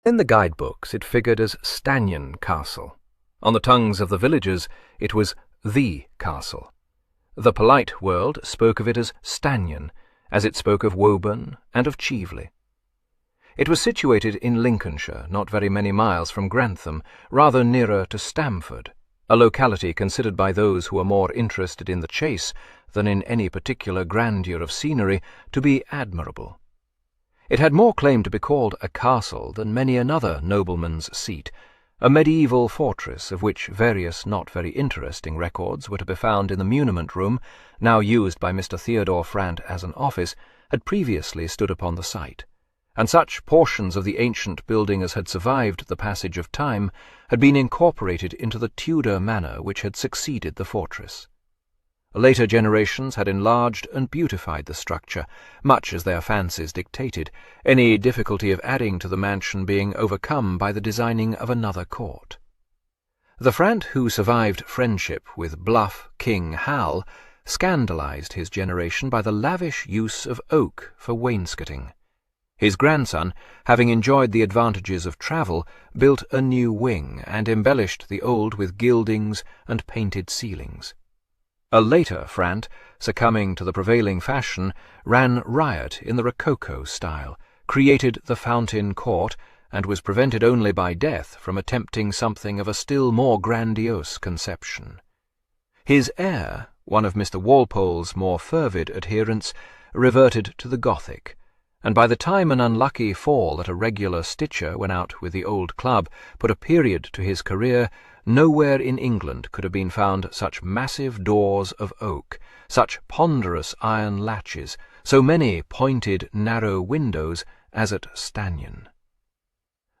In the guidebooks it figured as Stanyan Castle. On the tongues of the villagers it was the castle. The polite world spoke of it as Stanyan, as it spoke of Woburn and of Cheveley. It was situated in Lincolnshire, not very many miles from Grantham, rather nearer to Stamford, a locality considered by those who are more interested in the chase than in any particular grandeur of scenery to be admirable. It had more claim to be called a castle than many another nobleman's seat, a medieval fortress of which various not very interesting records were to be found in the muniment room, now used by Mr. Theodore Frant as an office, had previously stood upon the site, and such portions of the ancient building as had survived the passage of time had been incorporated into the Tudor manor which had succeeded the fortress. Later generations had enlarged and beautified the structure, much as their fancies dictated, any difficulty of adding to the mansion being overcome by the designing of another court. The Frant who survived friendship with bluff King Hal scandalized his generation by the lavish use of oak for wainscoting. His grandson, having enjoyed the advantages of travel, built a new wing and embellished the old with gildings and painted ceilings. A later Frant, succumbing to the prevailing fashion, ran riot in the Rococo style, created the Fountain Court, and was prevented only by death from attempting something of a still more grandiose conception. His heir, one of Mr. Walpole's more fervid adherents, reverted to the Gothic, and by the time an unlucky fall at a regular stitcher when out with the old club put a period to his career, nowhere in England could have been found such massive doors of oak, such ponderous iron latches, so many pointed, narrow windows as at Stanyan.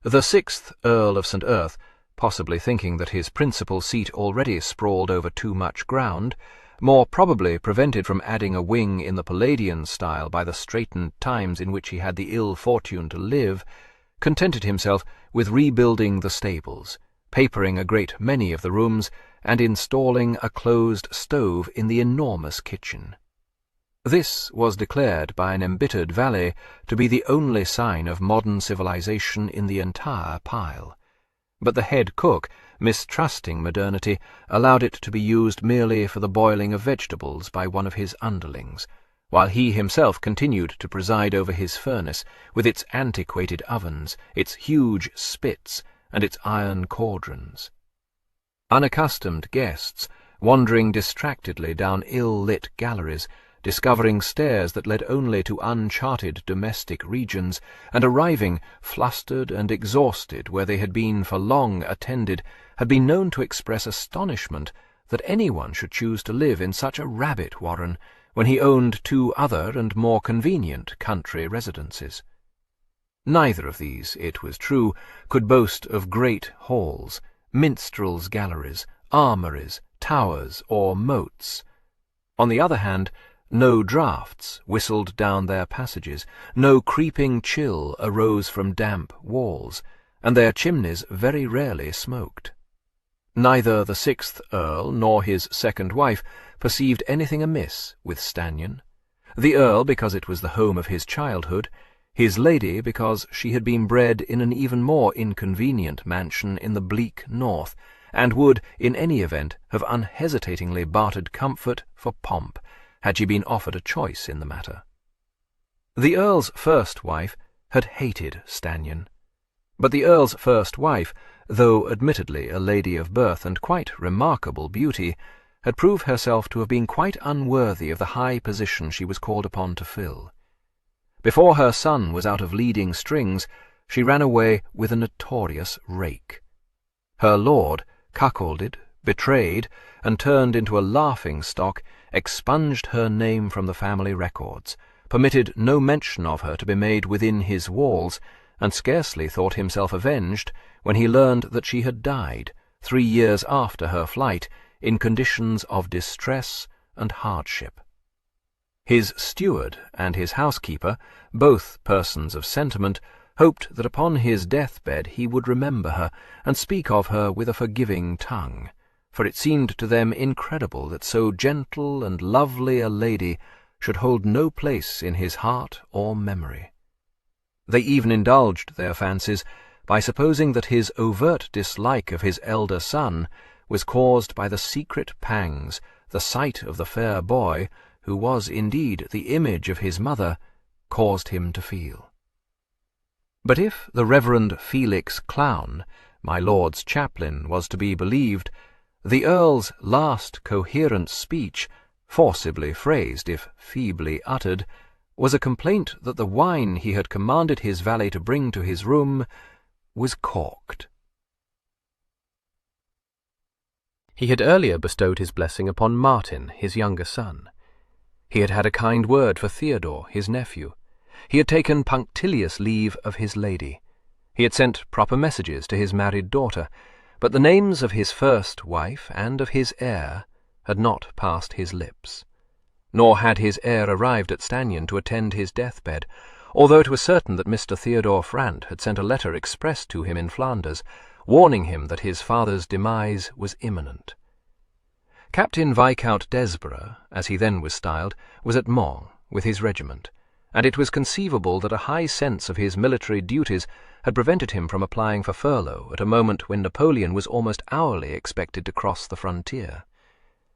The 6th Earl of St. Erth, possibly thinking that his principal seat already sprawled over too much ground, more probably prevented from adding a wing in the Palladian style by the straitened times in which he had the ill fortune to live, contented himself with rebuilding the stables, papering a great many of the rooms, and installing a closed stove in the enormous kitchen. This was declared by an embittered valet to be the only sign of modern civilization in the entire pile, but the head cook, mistrusting modernity, allowed it to be used merely for the boiling of vegetables by one of his underlings, while he himself continued to preside over his furnace, with its antiquated ovens, its huge spits, and its iron cauldrons. Unaccustomed guests, wandering distractedly down ill-lit galleries, discovering stairs that led only to uncharted domestic regions, and arriving, flustered and exhausted where they had been for long attended, had been known to express astonishment that anyone should choose to live in such a rabbit warren when he owned 2 other and more convenient country residences. Neither of these, it was true, could boast of great halls, minstrels' galleries, armouries, towers, or moats. On the other hand, no draughts whistled down their passages, no creeping chill arose from damp walls, and their chimneys very rarely smoked. Neither the 6th Earl nor his second wife perceived anything amiss with Stanyan, the Earl because it was the home of his childhood, his lady because she had been bred in an even more inconvenient mansion in the bleak north, and would, in any event, have unhesitatingly bartered comfort for pomp, had she been offered a choice in the matter. The Earl's first wife had hated Stanyan, but the Earl's first wife, though admittedly a lady of birth and quite remarkable beauty, had proved herself to have been quite unworthy of the high position she was called upon to fill. Before her son was out of leading strings, she ran away with a notorious rake. Her lord, cuckolded, betrayed, and turned into a laughing-stock, expunged her name from the family records, permitted no mention of her to be made within his walls, and scarcely thought himself avenged when he learned that she had died, 3 years after her flight, in conditions of distress and hardship. His steward and his housekeeper, both persons of sentiment, hoped that upon his deathbed he would remember her and speak of her with a forgiving tongue, for it seemed to them incredible that so gentle and lovely a lady should hold no place in his heart or memory. They even indulged their fancies by supposing that his overt dislike of his elder son was caused by the secret pangs the sight of the fair boy, who was indeed the image of his mother, caused him to feel. But if the Reverend Felix Clown, my lord's chaplain, was to be believed, the Earl's last coherent speech, forcibly phrased if feebly uttered, was a complaint that the wine he had commanded his valet to bring to his room was corked. He had earlier bestowed his blessing upon Martin, his younger son. He had had a kind word for Theodore, his nephew. He had taken punctilious leave of his lady. He had sent proper messages to his married daughter, but the names of his first wife and of his heir had not passed his lips. Nor had his heir arrived at Stanion to attend his deathbed, although it was certain that Mr. Theodore Frant had sent a letter expressed to him in Flanders, warning him that his father's demise was imminent. Captain Viscount Desborough, as he then was styled, was at Mons with his regiment, and it was conceivable that a high sense of his military duties had prevented him from applying for furlough at a moment when Napoleon was almost hourly expected to cross the frontier.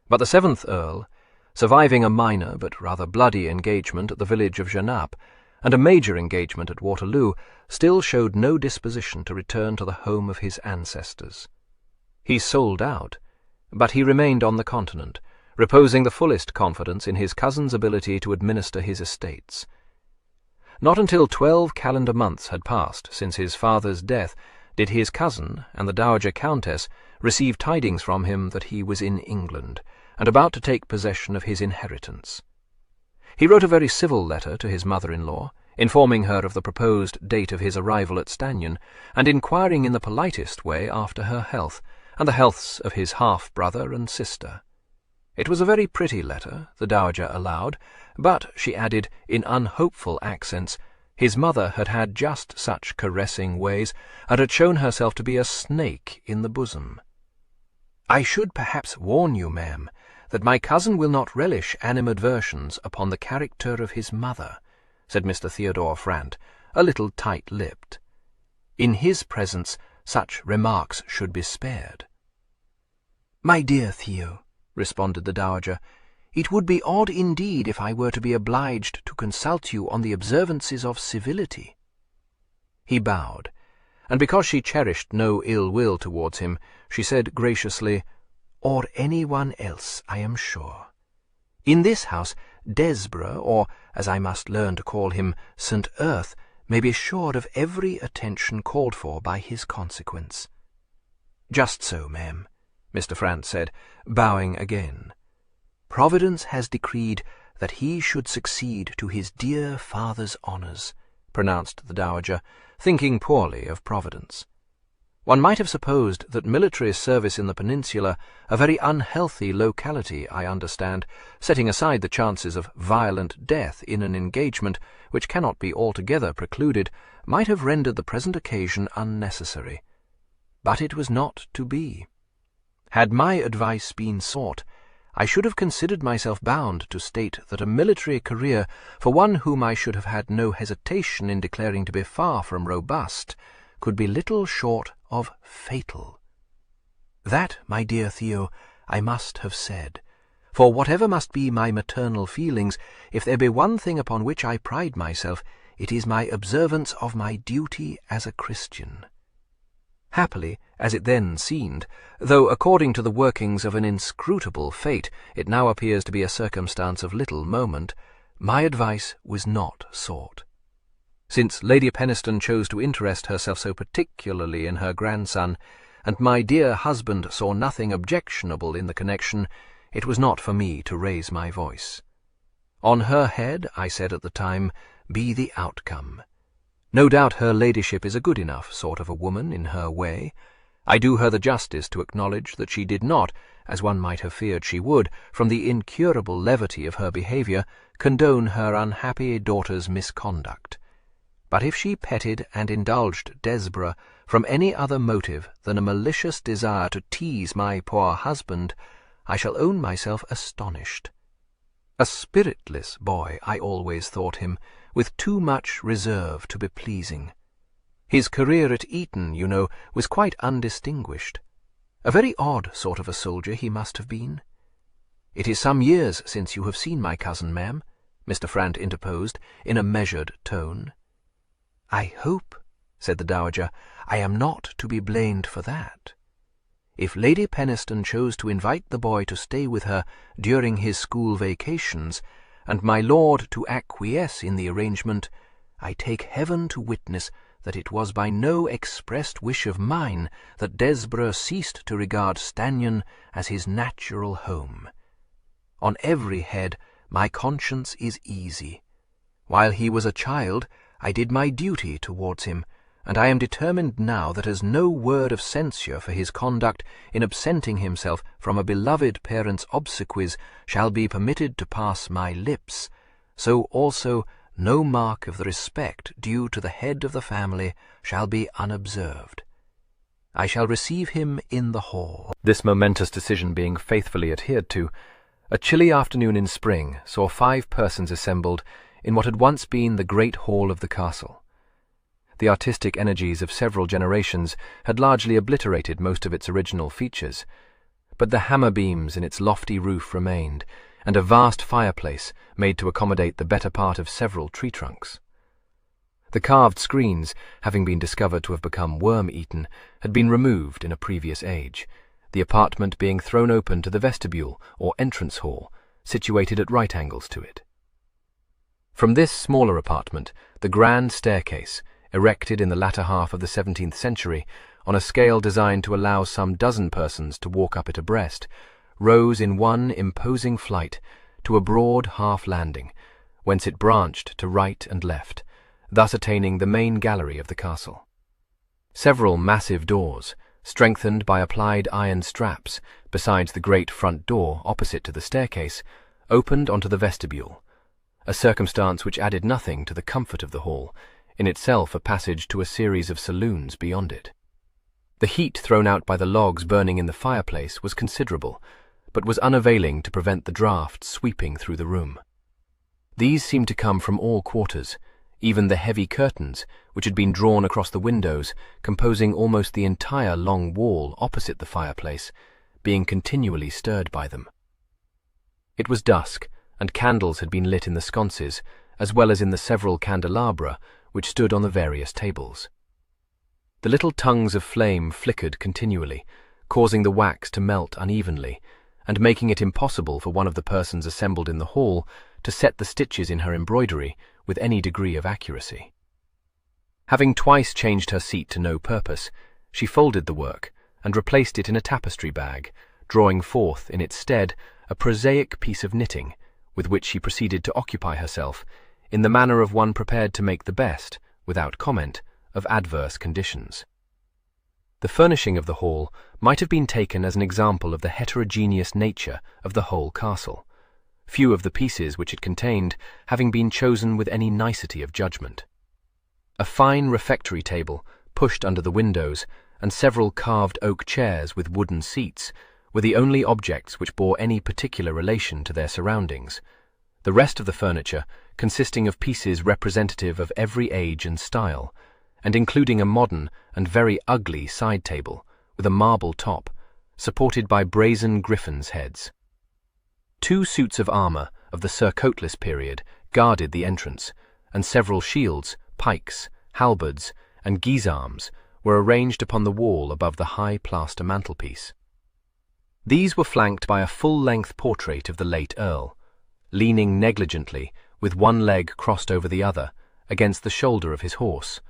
But the 7th Earl, surviving a minor but rather bloody engagement at the village of Genappe, and a major engagement at Waterloo, still showed no disposition to return to the home of his ancestors. He sold out, but he remained on the continent, reposing the fullest confidence in his cousin's ability to administer his estates. Not until 12 calendar months had passed since his father's death did his cousin and the Dowager Countess receive tidings from him that he was in England, and about to take possession of his inheritance. He wrote a very civil letter to his mother-in-law, informing her of the proposed date of his arrival at Stanion, and inquiring in the politest way after her health, and the healths of his half-brother and sister. It was a very pretty letter, the Dowager allowed, but, she added, in unhopeful accents, his mother had had just such caressing ways, and had shown herself to be a snake in the bosom. "I should perhaps warn you, ma'am, that my cousin will not relish animadversions upon the character of his mother," said Mr. Theodore Frant, a little tight-lipped. "In his presence such remarks should be spared." "My dear Theo," responded the Dowager, "it would be odd indeed if I were to be obliged to consult you on the observances of civility." He bowed, and because she cherished no ill will towards him, she said graciously, "Or anyone else, I am sure. In this house, Desborough, or, as I must learn to call him, St. Earth, may be assured of every attention called for by his consequence." "Just so, ma'am," Mr. Frant said, bowing again. "Providence has decreed that he should succeed to his dear father's honours," pronounced the Dowager, thinking poorly of Providence. One might have supposed that military service in the peninsula, a very unhealthy locality, I understand, setting aside the chances of violent death in an engagement which cannot be altogether precluded, might have rendered the present occasion unnecessary. But it was not to be. Had my advice been sought, I should have considered myself bound to state that a military career, for one whom I should have had no hesitation in declaring to be far from robust, could be little short of fatal. That, my dear Theo, I must have said, for whatever must be my maternal feelings, if there be one thing upon which I pride myself, it is my observance of my duty as a Christian. Happily, as it then seemed, though according to the workings of an inscrutable fate it now appears to be a circumstance of little moment, my advice was not sought. Since Lady Penistone chose to interest herself so particularly in her grandson, and my dear husband saw nothing objectionable in the connection, it was not for me to raise my voice. On her head, I said at the time, be the outcome. No doubt her ladyship is a good enough sort of a woman in her way. I do her the justice to acknowledge that she did not, as one might have feared she would, from the incurable levity of her behaviour, condone her unhappy daughter's misconduct. But if she petted and indulged Desborough from any other motive than a malicious desire to tease my poor husband, I shall own myself astonished. A spiritless boy, I always thought him, with too much reserve to be pleasing. His career at Eton, you know, was quite undistinguished. A very odd sort of a soldier he must have been. It is some years since you have seen my cousin, ma'am, Mr. Frant interposed, in a measured tone. I hope, said the Dowager, I am not to be blamed for that. If Lady Peniston chose to invite the boy to stay with her during his school vacations, and my lord to acquiesce in the arrangement, I take heaven to witness that it was by no expressed wish of mine that Desborough ceased to regard Stanion as his natural home. On every head my conscience is easy. While he was a child, I did my duty towards him, and I am determined now that as no word of censure for his conduct in absenting himself from a beloved parent's obsequies shall be permitted to pass my lips, so also no mark of the respect due to the head of the family shall be unobserved. I shall receive him in the hall. This momentous decision being faithfully adhered to, a chilly afternoon in spring saw 5 persons assembled in what had once been the great hall of the castle. The artistic energies of several generations had largely obliterated most of its original features, but the hammer beams in its lofty roof remained, and a vast fireplace made to accommodate the better part of several tree trunks. The carved screens, having been discovered to have become worm-eaten, had been removed in a previous age, the apartment being thrown open to the vestibule or entrance hall, situated at right angles to it. From this smaller apartment, the grand staircase, erected in the latter half of the 17th century, on a scale designed to allow some dozen persons to walk up it abreast, rose in one imposing flight to a broad half-landing, whence it branched to right and left, thus attaining the main gallery of the castle. Several massive doors, strengthened by applied iron straps, besides the great front door opposite to the staircase, opened onto the vestibule, a circumstance which added nothing to the comfort of the hall, in itself a passage to a series of saloons beyond it. The heat thrown out by the logs burning in the fireplace was considerable, but was unavailing to prevent the draught sweeping through the room. These seemed to come from all quarters, even the heavy curtains, which had been drawn across the windows, composing almost the entire long wall opposite the fireplace, being continually stirred by them. It was dusk, and candles had been lit in the sconces, as well as in the several candelabra which stood on the various tables. The little tongues of flame flickered continually, causing the wax to melt unevenly, and making it impossible for one of the persons assembled in the hall to set the stitches in her embroidery with any degree of accuracy. Having twice changed her seat to no purpose, she folded the work and replaced it in a tapestry bag, drawing forth in its stead a prosaic piece of knitting, with which she proceeded to occupy herself, in the manner of one prepared to make the best, without comment, of adverse conditions. The furnishing of the hall might have been taken as an example of the heterogeneous nature of the whole castle, few of the pieces which it contained having been chosen with any nicety of judgment. A fine refectory table, pushed under the windows, and several carved oak chairs with wooden seats, were the only objects which bore any particular relation to their surroundings, the rest of the furniture consisting of pieces representative of every age and style, and including a modern and very ugly side table with a marble top, supported by brazen griffins' heads. 2 suits of armour of the surcoatless period guarded the entrance, and several shields, pikes, halberds, and guisarmes were arranged upon the wall above the high plaster mantelpiece. These were flanked by a full-length portrait of the late Earl, leaning negligently, with one leg crossed over the other, against the shoulder of his horse,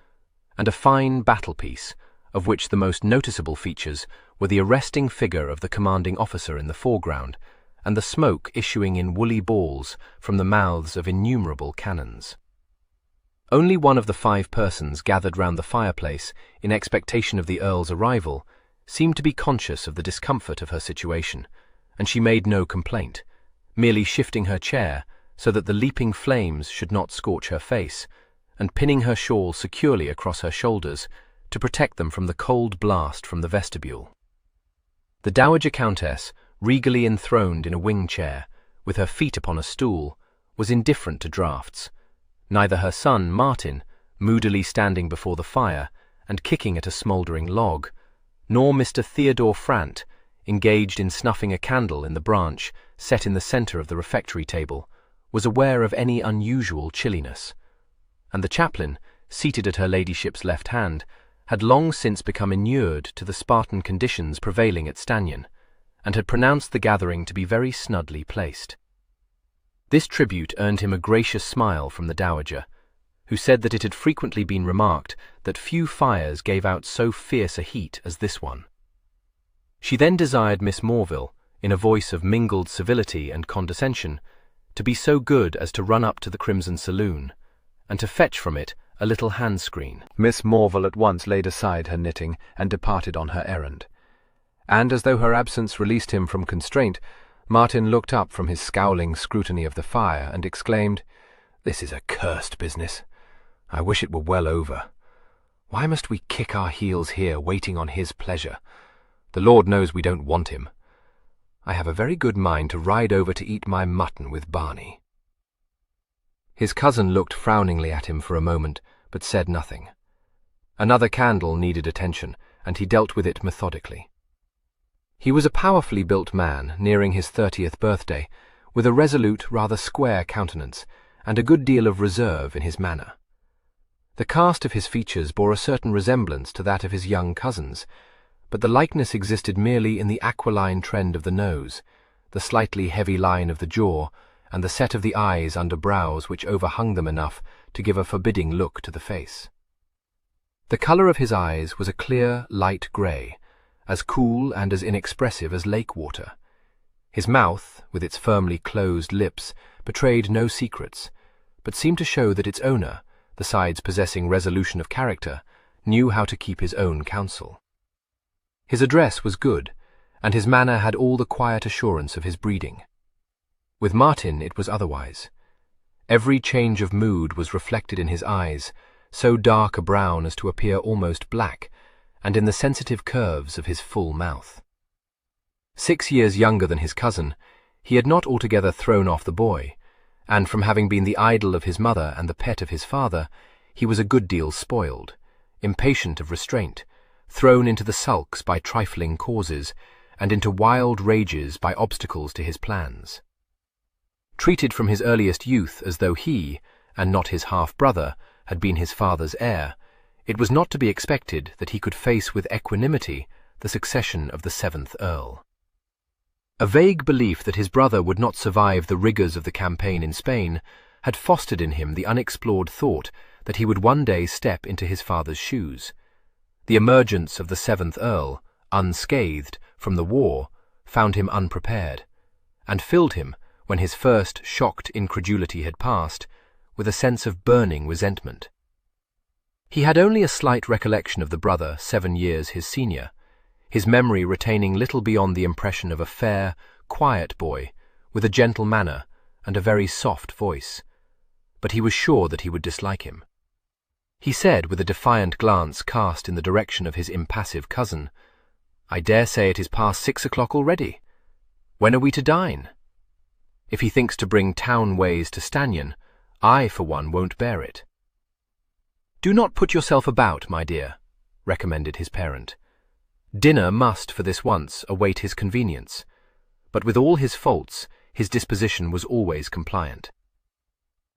and a fine battle-piece, of which the most noticeable features were the arresting figure of the commanding officer in the foreground, and the smoke issuing in woolly balls from the mouths of innumerable cannons. Only one of the 5 persons gathered round the fireplace in expectation of the Earl's arrival seemed to be conscious of the discomfort of her situation, and she made no complaint, merely shifting her chair so that the leaping flames should not scorch her face, and pinning her shawl securely across her shoulders to protect them from the cold blast from the vestibule. The Dowager Countess, regally enthroned in a wing chair, with her feet upon a stool, was indifferent to draughts. Neither her son, Martin, moodily standing before the fire, and kicking at a smouldering log, nor Mr. Theodore Frant, engaged in snuffing a candle in the branch set in the centre of the refectory table, was aware of any unusual chilliness, and the chaplain, seated at her ladyship's left hand, had long since become inured to the Spartan conditions prevailing at Stanion, and had pronounced the gathering to be very snugly placed. This tribute earned him a gracious smile from the dowager, who said that it had frequently been remarked that few fires gave out so fierce a heat as this one. She then desired Miss Morville, in a voice of mingled civility and condescension, to be so good as to run up to the Crimson Saloon, and to fetch from it a little hand-screen. Miss Morville at once laid aside her knitting and departed on her errand. And as though her absence released him from constraint, Martin looked up from his scowling scrutiny of the fire and exclaimed, "This is a cursed business. I wish it were well over. Why must we kick our heels here, waiting on his pleasure? The Lord knows we don't want him. I have a very good mind to ride over to eat my mutton with Barney." His cousin looked frowningly at him for a moment, but said nothing. Another candle needed attention, and he dealt with it methodically. He was a powerfully built man, nearing his 30th birthday, with a resolute, rather square countenance, and a good deal of reserve in his manner. The cast of his features bore a certain resemblance to that of his young cousin's, but the likeness existed merely in the aquiline trend of the nose, the slightly heavy line of the jaw, and the set of the eyes under brows which overhung them enough to give a forbidding look to the face. The colour of his eyes was a clear, light grey, as cool and as inexpressive as lake water. His mouth, with its firmly closed lips, betrayed no secrets, but seemed to show that its owner, besides possessing resolution of character, knew how to keep his own counsel. His address was good, and his manner had all the quiet assurance of his breeding. With Martin it was otherwise. Every change of mood was reflected in his eyes, so dark a brown as to appear almost black, and in the sensitive curves of his full mouth. 6 years younger than his cousin, he had not altogether thrown off the boy, and from having been the idol of his mother and the pet of his father, he was a good deal spoiled, impatient of restraint, thrown into the sulks by trifling causes, and into wild rages by obstacles to his plans. Treated from his earliest youth as though he, and not his half-brother, had been his father's heir, it was not to be expected that he could face with equanimity the succession of the 7th Earl. A vague belief that his brother would not survive the rigours of the campaign in Spain had fostered in him the unexplored thought that he would one day step into his father's shoes. The emergence of the 7th Earl, unscathed, from the war, found him unprepared, and filled him, when his first shocked incredulity had passed, with a sense of burning resentment. He had only a slight recollection of the brother 7 years his senior, his memory retaining little beyond the impression of a fair, quiet boy, with a gentle manner and a very soft voice, but he was sure that he would dislike him. He said, with a defiant glance cast in the direction of his impassive cousin, "I dare say it is past 6 o'clock already. When are we to dine? If he thinks to bring town ways to Stanion, I, for one, won't bear it." "Do not put yourself about, my dear," recommended his parent. "Dinner must, for this once, await his convenience, but with all his faults, his disposition was always compliant.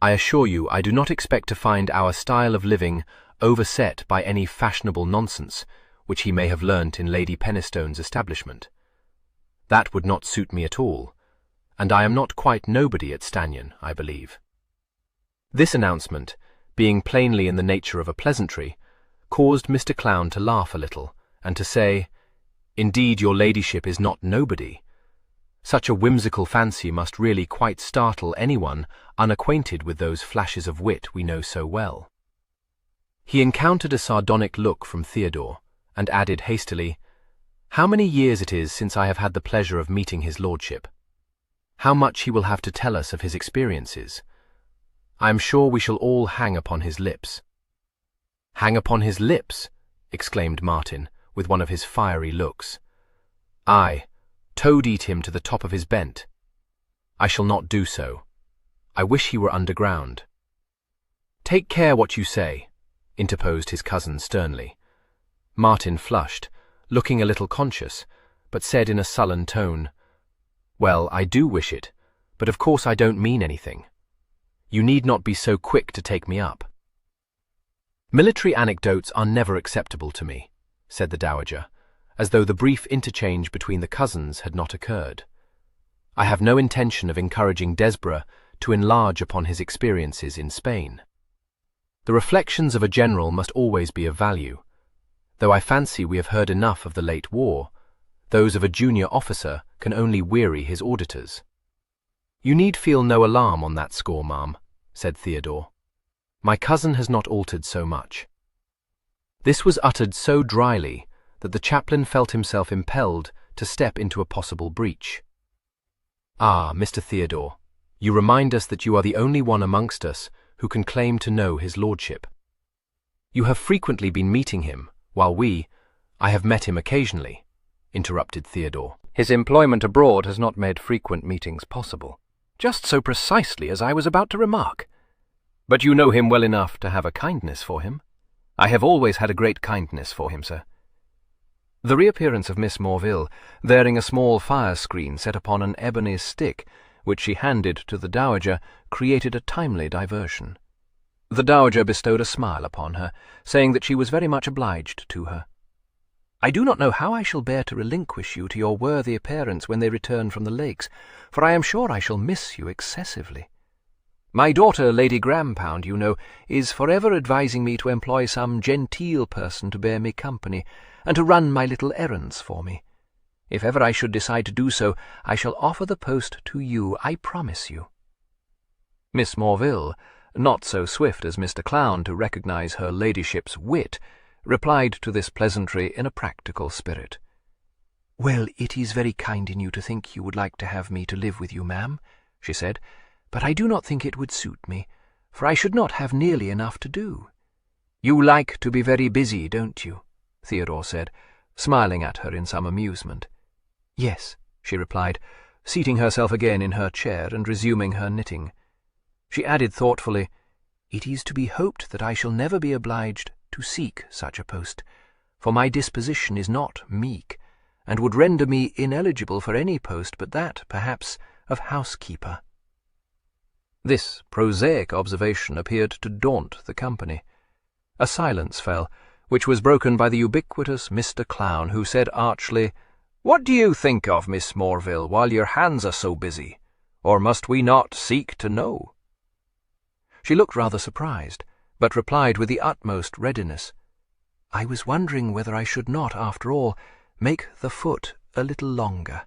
I assure you I do not expect to find our style of living overset by any fashionable nonsense which he may have learnt in Lady Pennistone's establishment. That would not suit me at all, and I am not quite nobody at Stanion, I believe." This announcement, being plainly in the nature of a pleasantry, caused Mr. Clown to laugh a little, and to say, "Indeed, your ladyship is not nobody. Such a whimsical fancy must really quite startle anyone unacquainted with those flashes of wit we know so well." He encountered a sardonic look from Theodore, and added hastily, "How many years it is since I have had the pleasure of meeting his lordship. How much he will have to tell us of his experiences. I am sure we shall all hang upon his lips." "Hang upon his lips?" exclaimed Martin, with one of his fiery looks. "Aye, toad-eat him to the top of his bent. I shall not do so. I wish he were underground." "Take care what you say," interposed his cousin sternly. Martin flushed, looking a little conscious, but said in a sullen tone, "Well, I do wish it, but of course I don't mean anything. You need not be so quick to take me up." "Military anecdotes are never acceptable to me," said the Dowager, as though the brief interchange between the cousins had not occurred. "I have no intention of encouraging Desborough to enlarge upon his experiences in Spain. The reflections of a general must always be of value. Though I fancy we have heard enough of the late war, those of a junior officer can only weary his auditors." "You need feel no alarm on that score, ma'am," said Theodore. "My cousin has not altered so much." This was uttered so dryly that the chaplain felt himself impelled to step into a possible breach. "Ah, Mr. Theodore, you remind us that you are the only one amongst us who can claim to know his lordship. You have frequently been meeting him, while I have met him occasionally," interrupted Theodore. "His employment abroad has not made frequent meetings possible." "Just so precisely as I was about to remark. But you know him well enough to have a kindness for him." "I have always had a great kindness for him, sir." The reappearance of Miss Morville, bearing a small fire-screen set upon an ebony stick, which she handed to the Dowager, created a timely diversion. The Dowager bestowed a smile upon her, saying that she was very much obliged to her. "I do not know how I shall bear to relinquish you to your worthy parents when they return from the lakes, for I am sure I shall miss you excessively. My daughter, Lady Grampound, you know, is forever advising me to employ some genteel person to bear me company, and to run my little errands for me. If ever I should decide to do so, I shall offer the post to you, I promise you." Miss Morville, not so swift as Mr. Clown to recognize her ladyship's wit, replied to this pleasantry in a practical spirit. "Well, it is very kind in you to think you would like to have me to live with you, ma'am," she said, "but I do not think it would suit me, for I should not have nearly enough to do." "You like to be very busy, don't you?" Theodore said, smiling at her in some amusement. "Yes," she replied, seating herself again in her chair and resuming her knitting. She added thoughtfully, "It is to be hoped that I shall never be obliged to seek such a post, for my disposition is not meek, and would render me ineligible for any post but that, perhaps, of housekeeper." This prosaic observation appeared to daunt the company. A silence fell, which was broken by the ubiquitous Mr. Clown, who said archly, "What do you think of, Miss Morville, while your hands are so busy? Or must we not seek to know?" She looked rather surprised, but replied with the utmost readiness, "I was wondering whether I should not, after all, make the foot a little longer.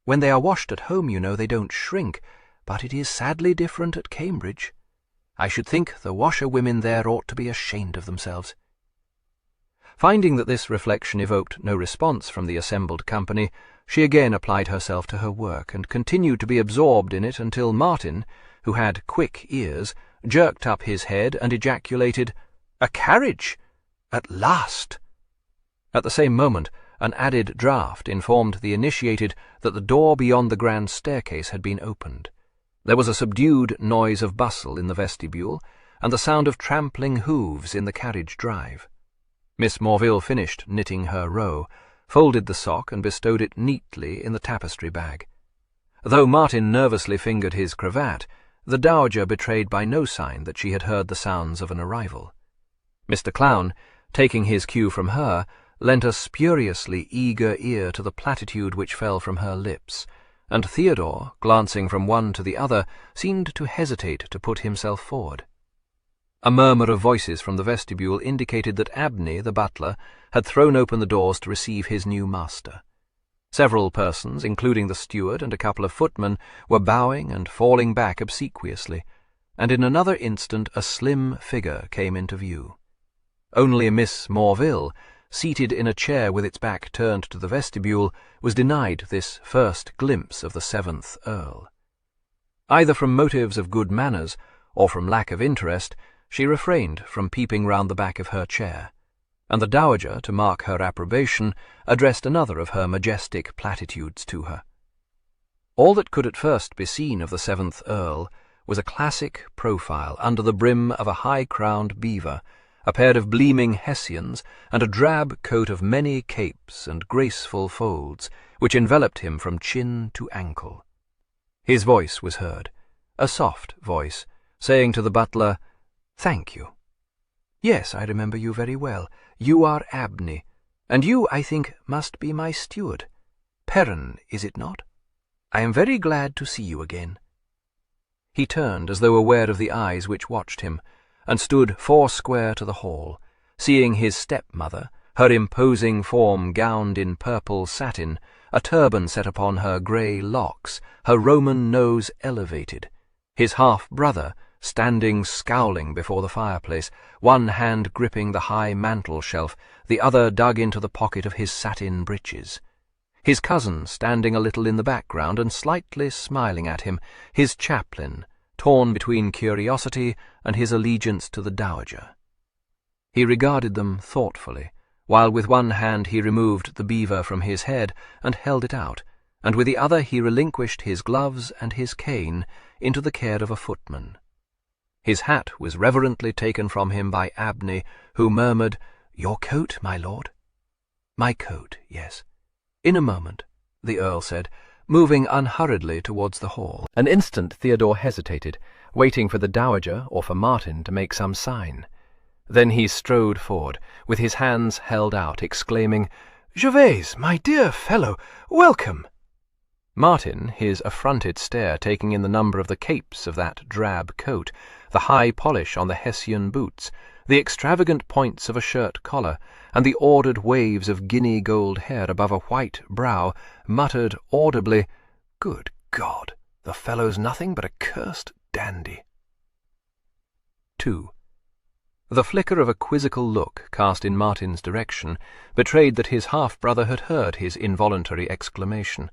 When they are washed at home, you know, they don't shrink, but it is sadly different at Cambridge. I should think the washerwomen there ought to be ashamed of themselves." Finding that this reflection evoked no response from the assembled company, she again applied herself to her work, and continued to be absorbed in it until Martin, who had quick ears, jerked up his head and ejaculated, "A carriage! At last!" At the same moment, an added draught informed the initiated that the door beyond the grand staircase had been opened. There was a subdued noise of bustle in the vestibule, and the sound of trampling hoofs in the carriage drive. Miss Morville finished knitting her row, folded the sock, and bestowed it neatly in the tapestry bag. Though Martin nervously fingered his cravat, the Dowager betrayed by no sign that she had heard the sounds of an arrival. Mr. Clown, taking his cue from her, lent a spuriously eager ear to the platitude which fell from her lips, and Theodore, glancing from one to the other, seemed to hesitate to put himself forward. A murmur of voices from the vestibule indicated that Abney, the butler, had thrown open the doors to receive his new master. Several persons, including the steward and a couple of footmen, were bowing and falling back obsequiously, and in another instant a slim figure came into view. Only Miss Morville, seated in a chair with its back turned to the vestibule, was denied this first glimpse of the 7th Earl. Either from motives of good manners, or from lack of interest, she refrained from peeping round the back of her chair, and the Dowager, to mark her approbation, addressed another of her majestic platitudes to her. All that could at first be seen of the 7th Earl was a classic profile under the brim of a high-crowned beaver, a pair of gleaming hessians, and a drab coat of many capes and graceful folds, which enveloped him from chin to ankle. His voice was heard, a soft voice, saying to the butler, "Thank you. Yes, I remember you very well. You are Abney, and you, I think, must be my steward. Perron, is it not? I am very glad to see you again." He turned as though aware of the eyes which watched him, and stood foursquare to the hall, seeing his stepmother, her imposing form gowned in purple satin, a turban set upon her grey locks, her Roman nose elevated, his half-brother standing scowling before the fireplace, one hand gripping the high mantel-shelf, the other dug into the pocket of his satin breeches. His cousin standing a little in the background and slightly smiling at him, his chaplain, torn between curiosity and his allegiance to the dowager. He regarded them thoughtfully, while with one hand he removed the beaver from his head and held it out, and with the other he relinquished his gloves and his cane into the care of a footman. His hat was reverently taken from him by Abney, who murmured, "Your coat, my lord?" "My coat, yes." "In a moment," the Earl said, moving unhurriedly towards the hall. An instant Theodore hesitated, waiting for the dowager or for Martin to make some sign. Then he strode forward, with his hands held out, exclaiming, "Gervase, my dear fellow, welcome!" Martin, his affronted stare taking in the number of the capes of that drab coat, the high polish on the Hessian boots, the extravagant points of a shirt collar, and the ordered waves of guinea-gold hair above a white brow, muttered audibly, "Good God, the fellow's nothing but a cursed dandy." 2. The flicker of a quizzical look cast in Martin's direction betrayed that his half-brother had heard his involuntary exclamation.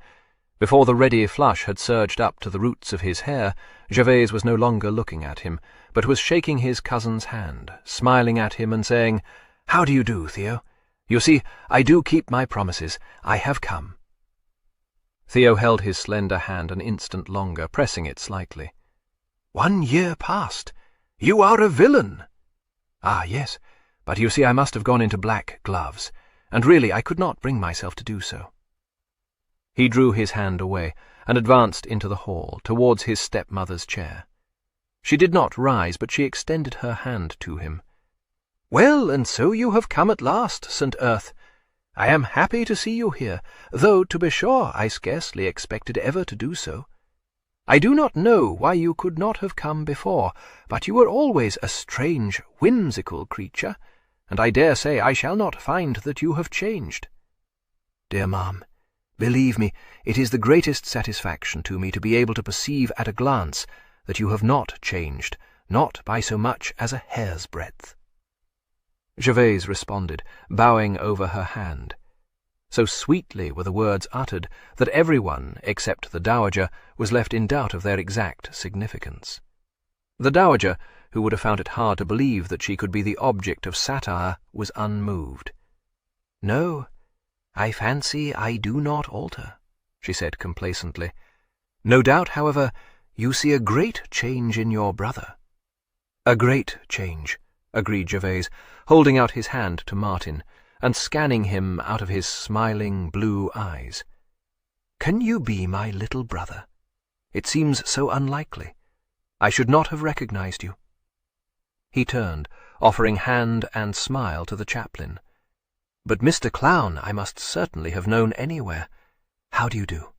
Before the ready flush had surged up to the roots of his hair, Gervase was no longer looking at him, but was shaking his cousin's hand, smiling at him and saying, "How do you do, Theo? You see, I do keep my promises. I have come." Theo held his slender hand an instant longer, pressing it slightly. "1 year past. You are a villain." "Ah, yes, but you see I must have gone into black gloves, and really I could not bring myself to do so." He drew his hand away, and advanced into the hall, towards his stepmother's chair. She did not rise, but she extended her hand to him. "Well, and so you have come at last, St. Earth. I am happy to see you here, though, to be sure, I scarcely expected ever to do so. I do not know why you could not have come before, but you were always a strange, whimsical creature, and I dare say I shall not find that you have changed." "Dear ma'am, believe me, it is the greatest satisfaction to me to be able to perceive at a glance that you have not changed, not by so much as a hair's breadth." Gervase responded, bowing over her hand. So sweetly were the words uttered that everyone, except the dowager, was left in doubt of their exact significance. The dowager, who would have found it hard to believe that she could be the object of satire, was unmoved. "No, I fancy I do not alter," she said complacently. "No doubt, however, you see a great change in your brother." "A great change," agreed Gervase, holding out his hand to Martin, and scanning him out of his smiling blue eyes. "Can you be my little brother? It seems so unlikely. I should not have recognized you." He turned, offering hand and smile to the chaplain. "But Mr. Clown I must certainly have known anywhere. How do you do?"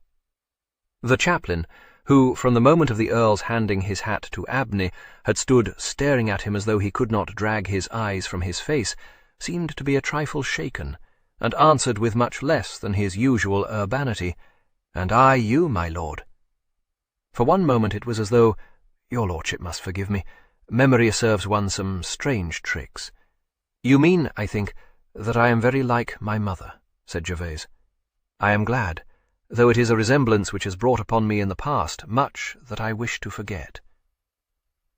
The chaplain, who, from the moment of the Earl's handing his hat to Abney, had stood staring at him as though he could not drag his eyes from his face, seemed to be a trifle shaken, and answered with much less than his usual urbanity, "And I you, my lord." For one moment it was as though, "Your lordship must forgive me, memory serves one some strange tricks." "You mean, I think, that I am very like my mother," said Gervase. "I am glad, though it is a resemblance which has brought upon me in the past much that I wish to forget."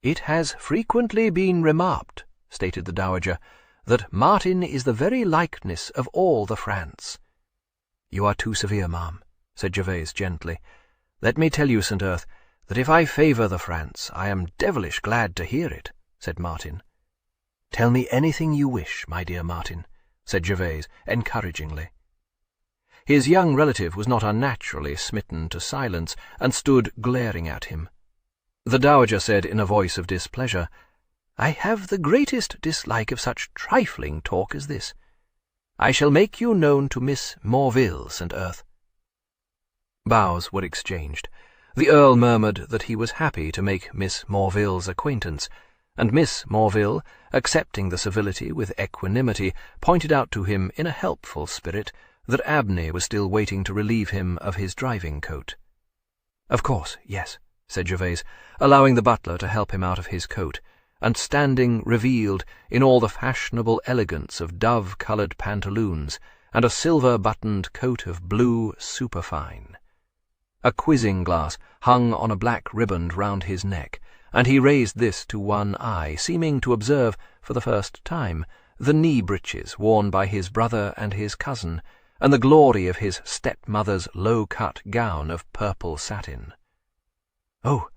"It has frequently been remarked," stated the dowager, "that Martin is the very likeness of all the Frants." "You are too severe, ma'am," said Gervase gently. "Let me tell you, St. Earth, that if I favour the Frants, I am devilish glad to hear it," said Martin. "Tell me anything you wish, my dear Martin," said Gervase encouragingly. His young relative was not unnaturally smitten to silence, and stood glaring at him. The dowager said in a voice of displeasure, "I have the greatest dislike of such trifling talk as this. I shall make you known to Miss Morville, St. Earth." Bows were exchanged. The Earl murmured that he was happy to make Miss Morville's acquaintance, and Miss Morville, accepting the civility with equanimity, pointed out to him in a helpful spirit that Abney was still waiting to relieve him of his driving coat. "Of course, yes," said Gervase, allowing the butler to help him out of his coat, and standing revealed in all the fashionable elegance of dove-coloured pantaloons and a silver-buttoned coat of blue superfine. A quizzing glass hung on a black riband round his neck, and he raised this to one eye, seeming to observe, for the first time, the knee-breeches worn by his brother and his cousin, and the glory of his stepmother's low-cut gown of purple satin. "Oh,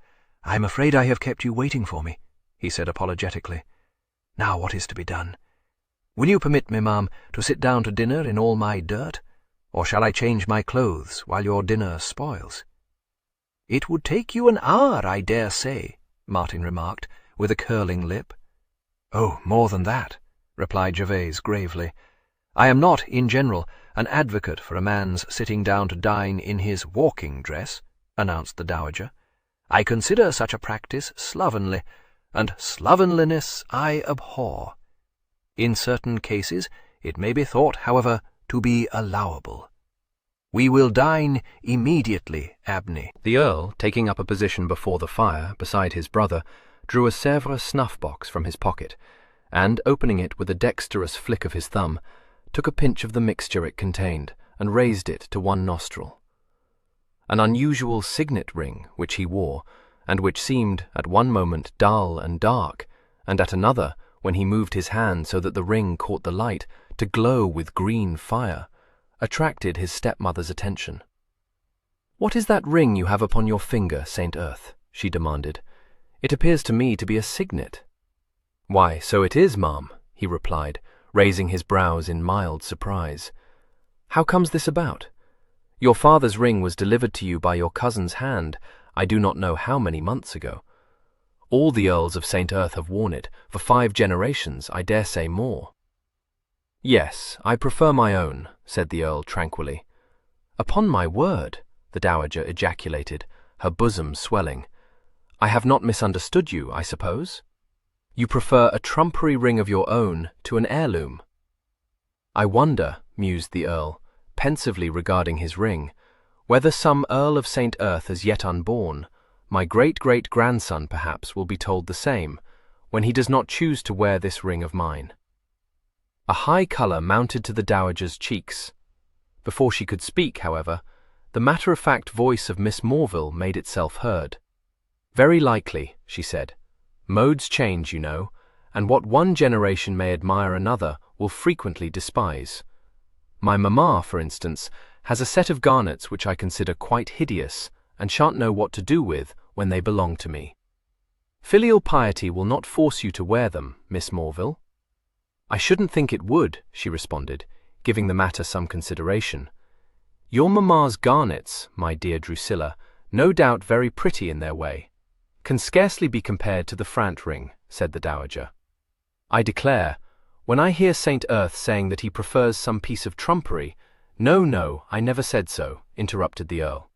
I'm afraid I have kept you waiting for me," he said apologetically. "Now what is to be done? Will you permit me, ma'am, to sit down to dinner in all my dirt, or shall I change my clothes while your dinner spoils?" "It would take you an hour, I dare say," Martin remarked, with a curling lip. "Oh, more than that," replied Gervase gravely. "I am not, in general, an advocate for a man's sitting down to dine in his walking dress," announced the dowager. "I consider such a practice slovenly, and slovenliness I abhor. In certain cases it may be thought, however, to be allowable. We will dine immediately, Abney." The Earl, taking up a position before the fire, beside his brother, drew a Sèvres snuff-box from his pocket, and, opening it with a dexterous flick of his thumb, took a pinch of the mixture it contained, and raised it to one nostril. An unusual signet ring which he wore, and which seemed, at one moment, dull and dark, and at another, when he moved his hand so that the ring caught the light, to glow with green fire, attracted his stepmother's attention. "What is that ring you have upon your finger, St. Earth?" she demanded. "It appears to me to be a signet." "Why, so it is, ma'am," he replied, raising his brows in mild surprise. "How comes this about? Your father's ring was delivered to you by your cousin's hand, I do not know how many months ago. All the Earls of St. Earth have worn it, for 5 generations, I dare say more." "Yes, I prefer my own," said the Earl tranquilly. "Upon my word," the dowager ejaculated, her bosom swelling. "I have not misunderstood you, I suppose? You prefer a trumpery ring of your own to an heirloom." "I wonder," mused the Earl, pensively regarding his ring, "whether some Earl of St. Earth as yet unborn, my great-great-grandson perhaps, will be told the same, when he does not choose to wear this ring of mine." A high colour mounted to the dowager's cheeks. Before she could speak, however, the matter-of-fact voice of Miss Morville made itself heard. "Very likely," she said. "Modes change, you know, and what one generation may admire another will frequently despise. My mamma, for instance, has a set of garnets which I consider quite hideous, and shan't know what to do with when they belong to me. Filial piety will not force you to wear them, Miss Morville." "I shouldn't think it would," she responded, giving the matter some consideration. "Your mamma's garnets, my dear Drusilla, no doubt very pretty in their way, can scarcely be compared to the Frant ring," said the dowager. "I declare, when I hear St. Earth saying that he prefers some piece of trumpery—" No, I never said so," interrupted the Earl.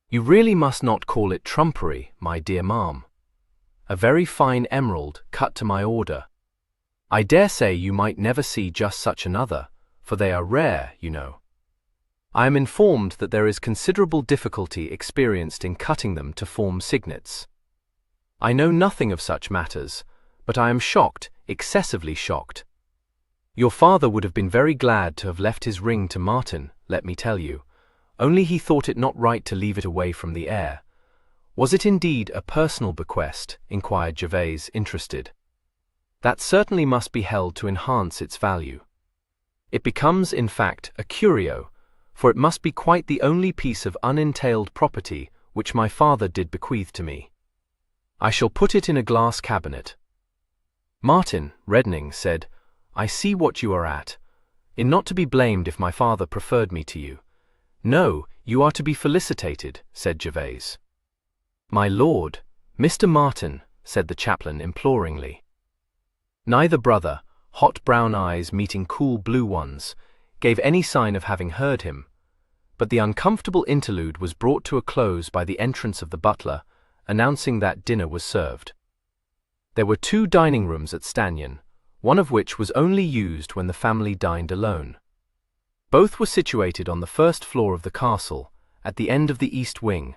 "You really must not call it trumpery, my dear ma'am. A very fine emerald, cut to my order. I dare say you might never see just such another, for they are rare, you know. I am informed that there is considerable difficulty experienced in cutting them to form signets. I know nothing of such matters, but I am shocked, excessively shocked. Your father would have been very glad to have left his ring to Martin, let me tell you, only he thought it not right to leave it away from the heir." "Was it indeed a personal bequest?" inquired Gervase, interested. "That certainly must be held to enhance its value. It becomes, in fact, a curio, for it must be quite the only piece of unentailed property which my father did bequeath to me. I shall put it in a glass cabinet." Martin, reddening, said, "I see what you are at. In not to be blamed if my father preferred me to you." "No, you are to be felicitated," said Gervase. "My lord, Mr. Martin," said the chaplain imploringly. Neither brother, hot brown eyes meeting cool blue ones, gave any sign of having heard him, but the uncomfortable interlude was brought to a close by the entrance of the butler, announcing that dinner was served. There were 2 dining rooms at Stanyan, one of which was only used when the family dined alone. Both were situated on the first floor of the castle, at the end of the east wing,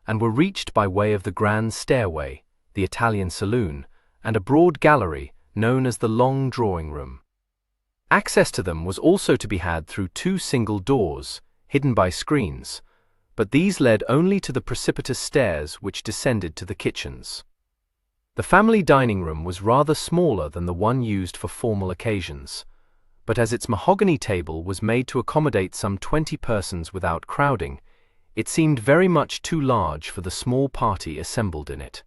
and were reached by way of the grand stairway, the Italian saloon, and a broad gallery known as the long drawing room. Access to them was also to be had through 2 single doors, hidden by screens, but these led only to the precipitous stairs which descended to the kitchens. The family dining room was rather smaller than the one used for formal occasions, but as its mahogany table was made to accommodate some 20 persons without crowding, it seemed very much too large for the small party assembled in it.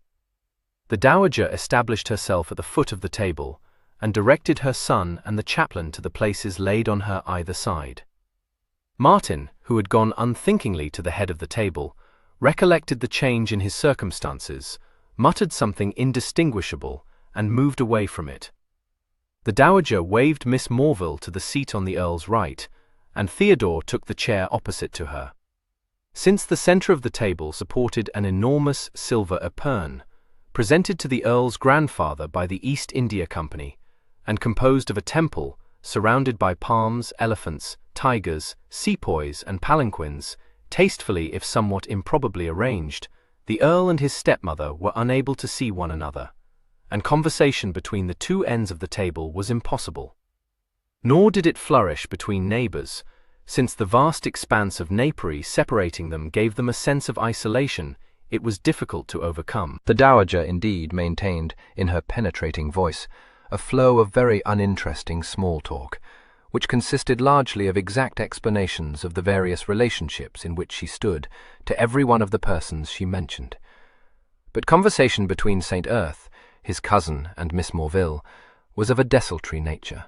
The dowager established herself at the foot of the table, and directed her son and the chaplain to the places laid on her either side. Martin, who had gone unthinkingly to the head of the table, recollected the change in his circumstances, muttered something indistinguishable, and moved away from it. The dowager waved Miss Morville to the seat on the Earl's right, and Theodore took the chair opposite to her. Since the centre of the table supported an enormous silver epergne, presented to the Earl's grandfather by the East India Company, and composed of a temple surrounded by palms, elephants, tigers, sepoys, and palanquins, tastefully if somewhat improbably arranged, the Earl and his stepmother were unable to see one another, and conversation between the 2 ends of the table was impossible. Nor did it flourish between neighbours, since the vast expanse of napery separating them gave them a sense of isolation it was difficult to overcome. The dowager, indeed, maintained, in her penetrating voice, a flow of very uninteresting small talk, which consisted largely of exact explanations of the various relationships in which she stood to every one of the persons she mentioned. But conversation between St. Erth, his cousin, and Miss Morville was of a desultory nature.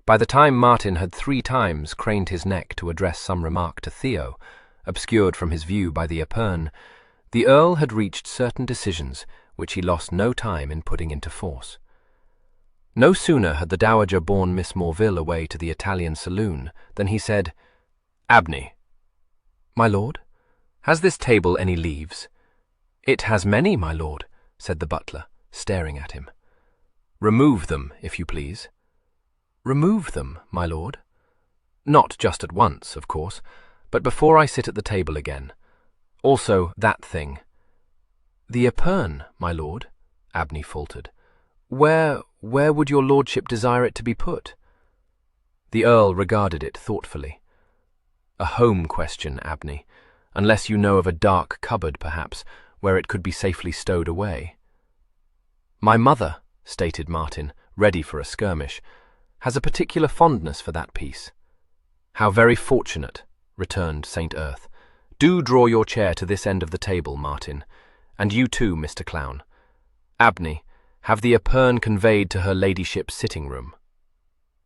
By the time Martin had 3 times craned his neck to address some remark to Theo, obscured from his view by the epergne, the Earl had reached certain decisions which he lost no time in putting into force. No sooner had the dowager borne Miss Morville away to the Italian saloon than he said, "Abney." "My lord, has this table any leaves?" "It has many, my lord," said the butler, staring at him. "Remove them, if you please." "Remove them, my lord?" "Not just at once, of course, but before I sit at the table again. Also that thing." "The epergne, my lord," Abney faltered. Where would your lordship desire it to be put?" The Earl regarded it thoughtfully. "A home question, Abney, unless you know of a dark cupboard, perhaps, where it could be safely stowed away." "My mother," stated Martin, ready for a skirmish, "has a particular fondness for that piece." "How very fortunate," returned St. Erth. "Do draw your chair to this end of the table, Martin, and you too, Mr. Clown. Abney, have the epergne conveyed to her ladyship's sitting-room."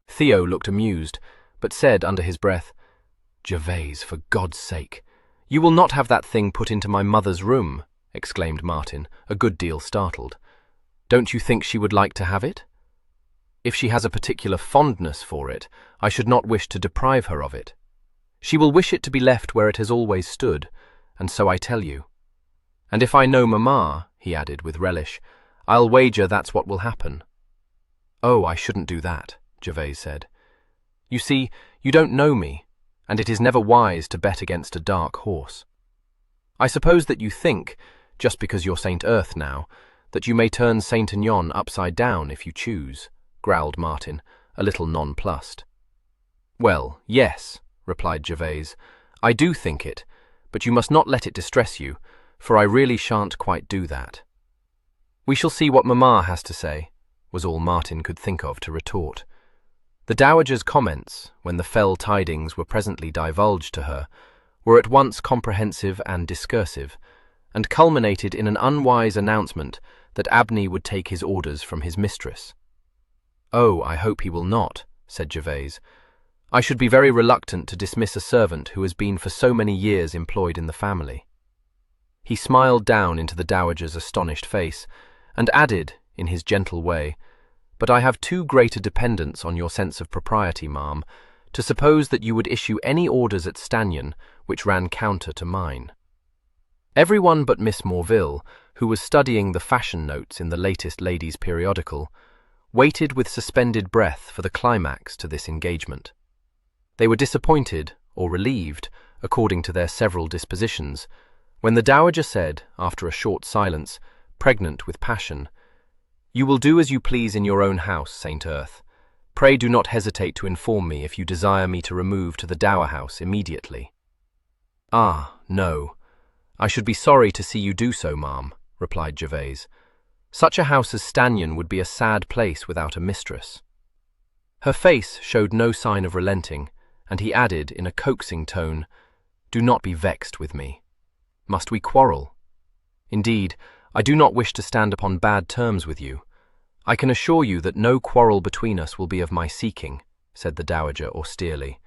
Theo looked amused, but said under his breath, "Gervase, for God's sake, you will not have that thing put into my mother's room," exclaimed Martin, a good deal startled. "Don't you think she would like to have it?" "If she has a particular fondness for it, I should not wish to deprive her of it. She will wish it to be left where it has always stood, and so I tell you. And if I know Mamma," he added with relish, "I'll wager that's what will happen." "Oh, I shouldn't do that," Gervase said. "You see, you don't know me, and it is never wise to bet against a dark horse. I suppose that you think, just because you're St. Erth now, that you may turn St. Aignan upside down if you choose," growled Martin, a little nonplussed. "Well, yes," replied Gervase, "I do think it, but you must not let it distress you, for I really shan't quite do that." "We shall see what Mamma has to say," was all Martin could think of to retort. The dowager's comments, when the fell tidings were presently divulged to her, were at once comprehensive and discursive, and culminated in an unwise announcement that Abney would take his orders from his mistress. "Oh, I hope he will not," said Gervase. "I should be very reluctant to dismiss a servant who has been for so many years employed in the family." He smiled down into the dowager's astonished face, and added, in his gentle way, "But I have too great a dependence on your sense of propriety, ma'am, to suppose that you would issue any orders at Stanyon which ran counter to mine." Everyone but Miss Morville, who was studying the fashion notes in the latest ladies' periodical, waited with suspended breath for the climax to this engagement. They were disappointed, or relieved, according to their several dispositions, when the dowager said, after a short silence, pregnant with passion, "You will do as you please in your own house, Saint Earth. Pray do not hesitate to inform me if you desire me to remove to the dower house immediately." "Ah, no. I should be sorry to see you do so, ma'am," replied Gervase. "Such a house as Stanyon would be a sad place without a mistress." Her face showed no sign of relenting, and he added in a coaxing tone, "Do not be vexed with me. Must we quarrel? Indeed, I do not wish to stand upon bad terms with you. I can assure you that no quarrel between us will be of my seeking," said the dowager austerely.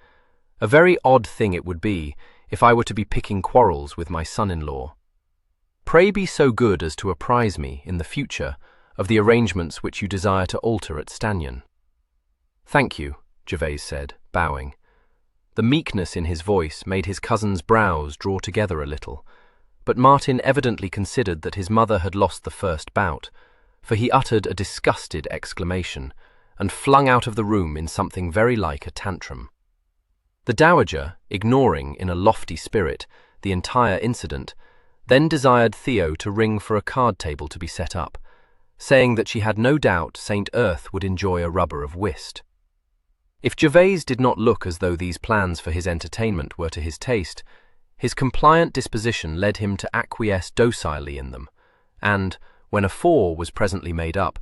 "A very odd thing it would be if I were to be picking quarrels with my son-in-law. Pray be so good as to apprise me, in the future, of the arrangements which you desire to alter at Stanyon." "Thank you," Gervase said, bowing. The meekness in his voice made his cousin's brows draw together a little, but Martin evidently considered that his mother had lost the first bout, for he uttered a disgusted exclamation, and flung out of the room in something very like a tantrum. The dowager, ignoring in a lofty spirit the entire incident, then desired Theo to ring for a card table to be set up, saying that she had no doubt Saint Earth would enjoy a rubber of whist. If Gervase did not look as though these plans for his entertainment were to his taste, his compliant disposition led him to acquiesce docilely in them, and, when a four was presently made up,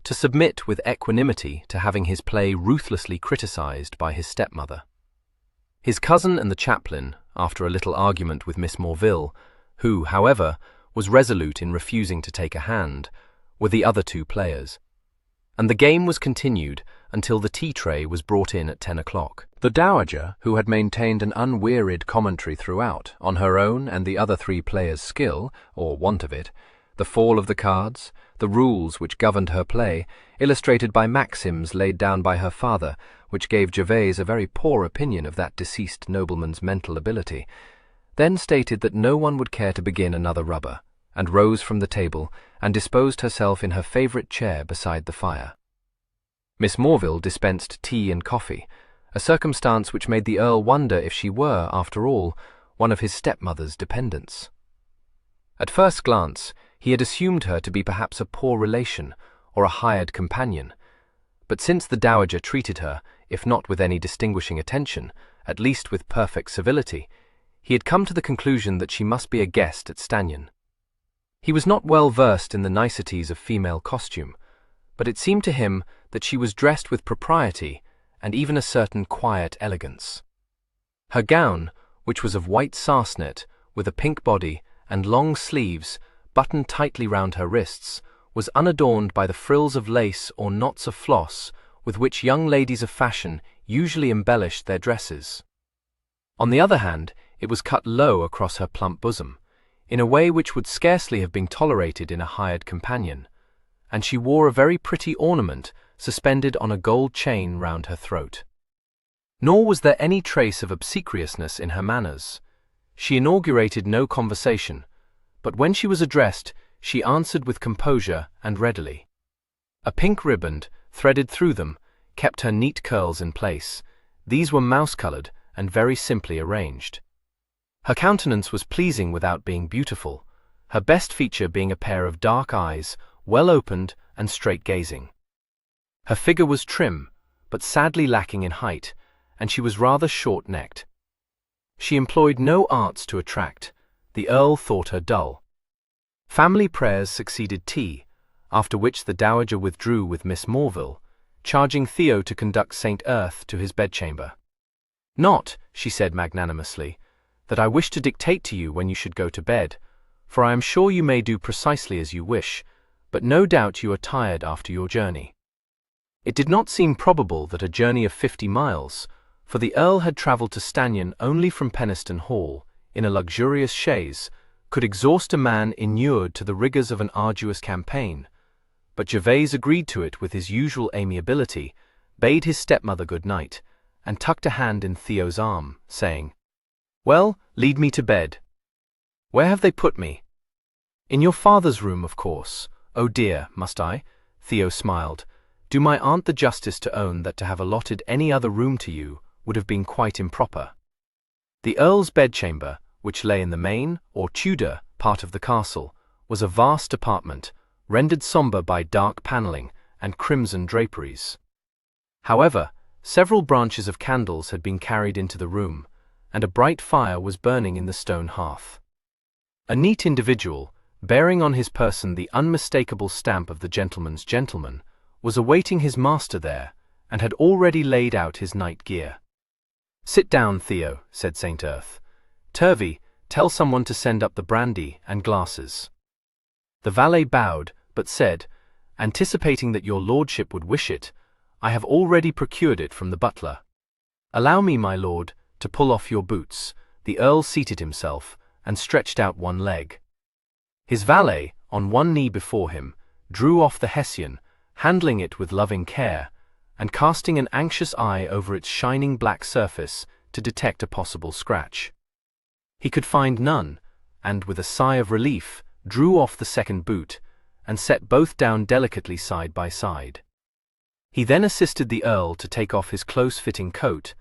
to submit with equanimity to having his play ruthlessly criticized by his stepmother. His cousin and the chaplain, after a little argument with Miss Morville, who, however, was resolute in refusing to take a hand, were the other two players, and the game was continued until the tea-tray was brought in at 10 o'clock. The dowager, who had maintained an unwearied commentary throughout on her own and the other three players' skill, or want of it, the fall of the cards, the rules which governed her play, illustrated by maxims laid down by her father, which gave Gervase a very poor opinion of that deceased nobleman's mental ability, then stated that no one would care to begin another rubber, and rose from the table and disposed herself in her favourite chair beside the fire. Miss Morville dispensed tea and coffee, a circumstance which made the Earl wonder if she were, after all, one of his stepmother's dependents. At first glance, he had assumed her to be perhaps a poor relation or a hired companion, but since the dowager treated her, if not with any distinguishing attention, at least with perfect civility, he had come to the conclusion that she must be a guest at Stanyon. He was not well versed in the niceties of female costume, but it seemed to him that she was dressed with propriety and even a certain quiet elegance. Her gown, which was of white sarcenet, with a pink body and long sleeves buttoned tightly round her wrists, was unadorned by the frills of lace or knots of floss with which young ladies of fashion usually embellished their dresses. On the other hand, it was cut low across her plump bosom, in a way which would scarcely have been tolerated in a hired companion, and she wore a very pretty ornament suspended on a gold chain round her throat. Nor was there any trace of obsequiousness in her manners. She inaugurated no conversation, but when she was addressed, she answered with composure and readily. A pink riband, threaded through them, kept her neat curls in place. These were mouse-coloured and very simply arranged. Her countenance was pleasing without being beautiful, her best feature being a pair of dark eyes, well opened and straight-gazing. Her figure was trim, but sadly lacking in height, and she was rather short-necked. She employed no arts to attract. The Earl thought her dull. Family prayers succeeded tea, after which the dowager withdrew with Miss Morville, charging Theo to conduct Saint Earth to his bedchamber. "Not," she said magnanimously, "that I wish to dictate to you when you should go to bed, for I am sure you may do precisely as you wish, but no doubt you are tired after your journey." It did not seem probable that a journey of 50 miles, for the Earl had travelled to Stanion only from Penistone Hall, in a luxurious chaise, could exhaust a man inured to the rigours of an arduous campaign, but Gervase agreed to it with his usual amiability, bade his stepmother good night, and tucked a hand in Theo's arm, saying, "Well, lead me to bed." "Where have they put me?" "In your father's room, of course." "Oh dear, must I?" Theo smiled. "Do my aunt the justice to own that to have allotted any other room to you would have been quite improper." The Earl's bedchamber, which lay in the main, or Tudor, part of the castle, was a vast apartment, rendered sombre by dark panelling and crimson draperies. However, several branches of candles had been carried into the room, and a bright fire was burning in the stone hearth. A neat individual, bearing on his person the unmistakable stamp of the gentleman's gentleman, was awaiting his master there, and had already laid out his night gear. "Sit down, Theo," said St. Earth. "Turvey, tell someone to send up the brandy and glasses." The valet bowed, but said, "Anticipating that your lordship would wish it, I have already procured it from the butler." "Allow me, my lord, to pull off your boots." The Earl seated himself, and stretched out one leg. His valet, on one knee before him, drew off the Hessian, handling it with loving care, and casting an anxious eye over its shining black surface to detect a possible scratch. He could find none, and with a sigh of relief, drew off the second boot, and set both down delicately side by side. He then assisted the Earl to take off his close-fitting coat,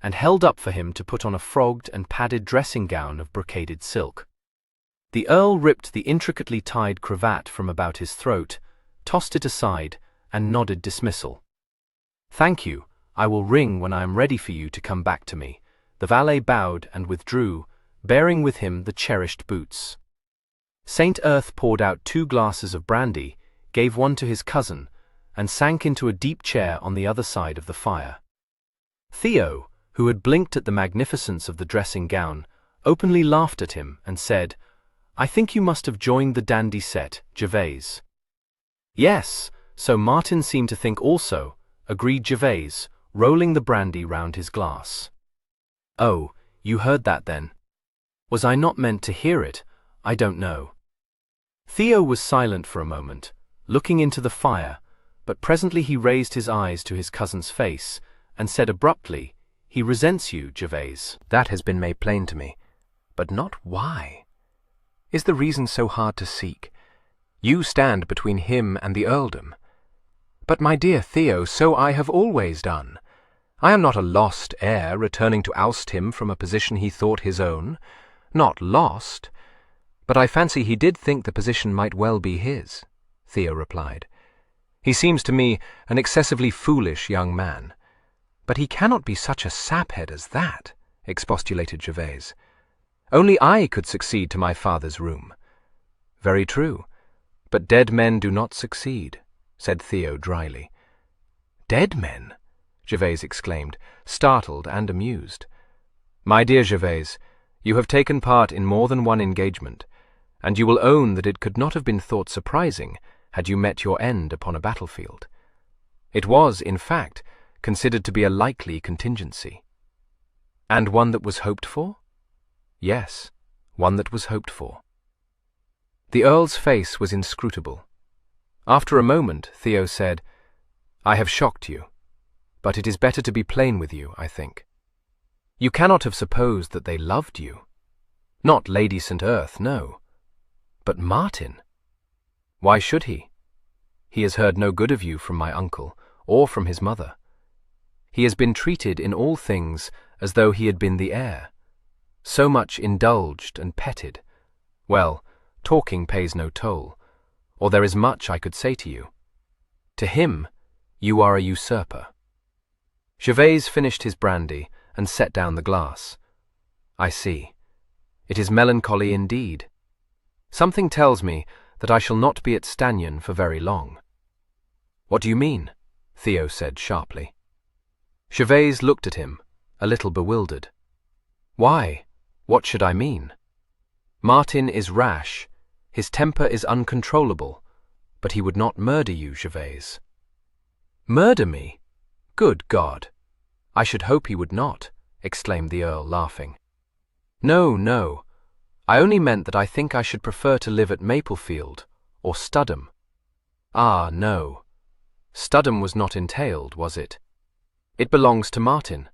and held up for him to put on a frogged and padded dressing gown of brocaded silk. The Earl ripped the intricately tied cravat from about his throat, tossed it aside, and nodded dismissal. "Thank you, I will ring when I am ready for you to come back to me." The valet bowed and withdrew, bearing with him the cherished boots. St. Earth poured out 2 glasses of brandy, gave one to his cousin, and sank into a deep chair on the other side of the fire. Theo, who had blinked at the magnificence of the dressing gown, openly laughed at him and said, "I think you must have joined the dandy set, Gervase." "Yes, so Martin seemed to think also," agreed Gervase, rolling the brandy round his glass. "Oh, you heard that then?" "Was I not meant to hear it? I don't know." Theo was silent for a moment, looking into the fire, but presently he raised his eyes to his cousin's face, and said abruptly, "He resents you, Gervase." "That has been made plain to me, but not why. Is the reason so hard to seek? You stand between him and the earldom. But, my dear Theo, so I have always done. I am not a lost heir returning to oust him from a position he thought his own. Not lost. But I fancy he did think the position might well be his," Theo replied. "He seems to me an excessively foolish young man." "But he cannot be such a saphead as that," expostulated Gervase. "Only I could succeed to my father's room." "Very true. But dead men do not succeed," said Theo dryly. "Dead men?" Gervase exclaimed, startled and amused. "My dear Gervase, you have taken part in more than one engagement, and you will own that it could not have been thought surprising had you met your end upon a battlefield. It was, in fact, considered to be a likely contingency." "And one that was hoped for?" "Yes, one that was hoped for." The Earl's face was inscrutable. After a moment, Theo said, "I have shocked you, but it is better to be plain with you, I think. You cannot have supposed that they loved you. Not Lady St. Earth, no. But Martin? Why should he? He has heard no good of you from my uncle, or from his mother. He has been treated in all things as though he had been the heir. So much indulged and petted. Well, talking pays no toll, or there is much I could say to you. To him, you are a usurper." Gervase finished his brandy and set down the glass. "I see. It is melancholy indeed. Something tells me that I shall not be at Stanion for very long." "What do you mean?" Theo said sharply. Gervase looked at him, a little bewildered. "Why, what should I mean? Martin is rash, his temper is uncontrollable, but he would not murder you, Gervase." "Murder me? Good God! I should hope he would not," exclaimed the Earl, laughing. "No, no. I only meant that I think I should prefer to live at Maplefield or Studham." "Ah, no. Studham was not entailed, was it? It belongs to Martin."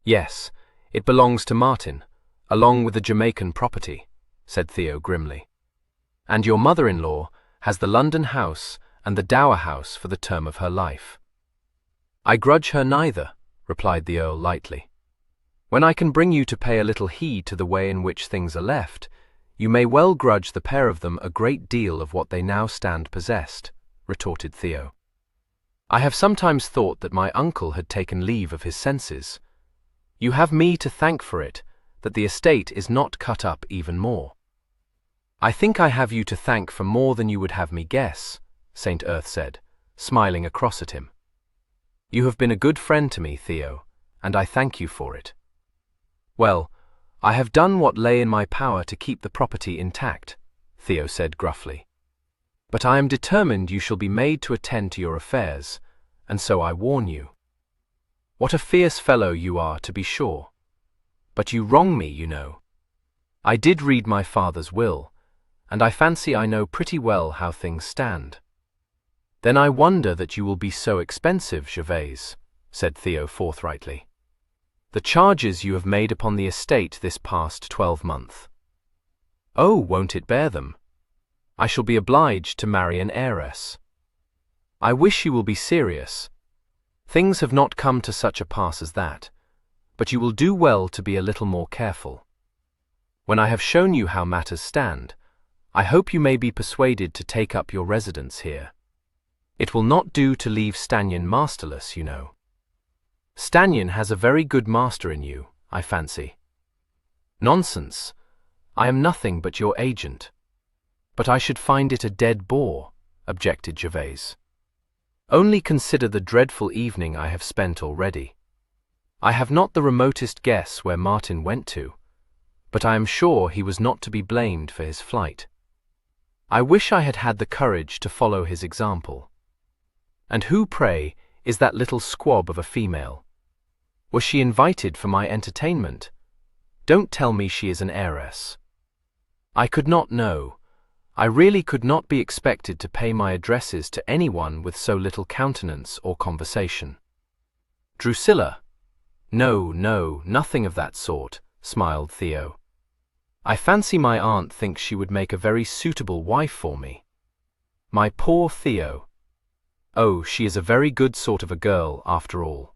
"Yes, it belongs to Martin, along with the Jamaican property," said Theo grimly. "And your mother-in-law has the London house and the Dower House for the term of her life." "I grudge her neither," replied the Earl lightly. "When I can bring you to pay a little heed to the way in which things are left, you may well grudge the pair of them a great deal of what they now stand possessed," retorted Theo. "I have sometimes thought that my uncle had taken leave of his senses. You have me to thank for it, that the estate is not cut up even more." "I think I have you to thank for more than you would have me guess," St. Earth said, smiling across at him. "You have been a good friend to me, Theo, and I thank you for it. Well, I have done what lay in my power to keep the property intact," Theo said gruffly. "But I am determined you shall be made to attend to your affairs, and so I warn you. What a fierce fellow you are, to be sure. But you wrong me, you know. I did read my father's will, and I fancy I know pretty well how things stand." "Then I wonder that you will be so expensive, Gervase," said Theo forthrightly. "The charges you have made upon the estate this past 12-month. Oh, won't it bear them? I shall be obliged to marry an heiress. I wish you will be serious. Things have not come to such a pass as that, but you will do well to be a little more careful. When I have shown you how matters stand, I hope you may be persuaded to take up your residence here. It will not do to leave Stanyan masterless, you know. Stanyan has a very good master in you, I fancy." "Nonsense. I am nothing but your agent." "But I should find it a dead bore," objected Gervase. "Only consider the dreadful evening I have spent already. I have not the remotest guess where Martin went to, but I am sure he was not to be blamed for his flight. I wish I had had the courage to follow his example. And who, pray, is that little squab of a female? Was she invited for my entertainment? Don't tell me she is an heiress." "I could not know. I really could not be expected to pay my addresses to anyone with so little countenance or conversation." "Drusilla? No, no, nothing of that sort," smiled Theo. "I fancy my aunt thinks she would make a very suitable wife for me." "My poor Theo. Oh, she is a very good sort of a girl, after all.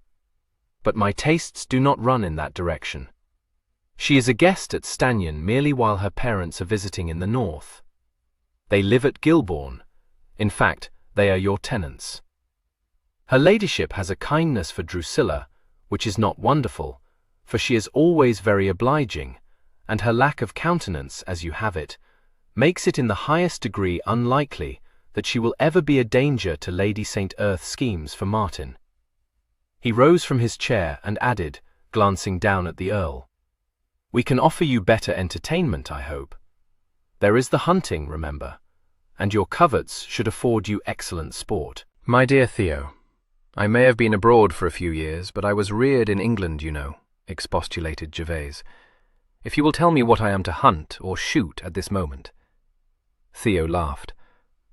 But my tastes do not run in that direction. She is a guest at Stanyan merely while her parents are visiting in the north. They live at Gilbourne. In fact, they are your tenants. Her ladyship has a kindness for Drusilla, which is not wonderful, for she is always very obliging, and her lack of countenance, as you have it, makes it in the highest degree unlikely that she will ever be a danger to Lady St. Earth's schemes for Martin." He rose from his chair and added, glancing down at the Earl, "We can offer you better entertainment, I hope. There is the hunting, remember, and your coverts should afford you excellent sport." "My dear Theo, I may have been abroad for a few years, but I was reared in England, you know," expostulated Gervase. "If you will tell me what I am to hunt or shoot at this moment." Theo laughed.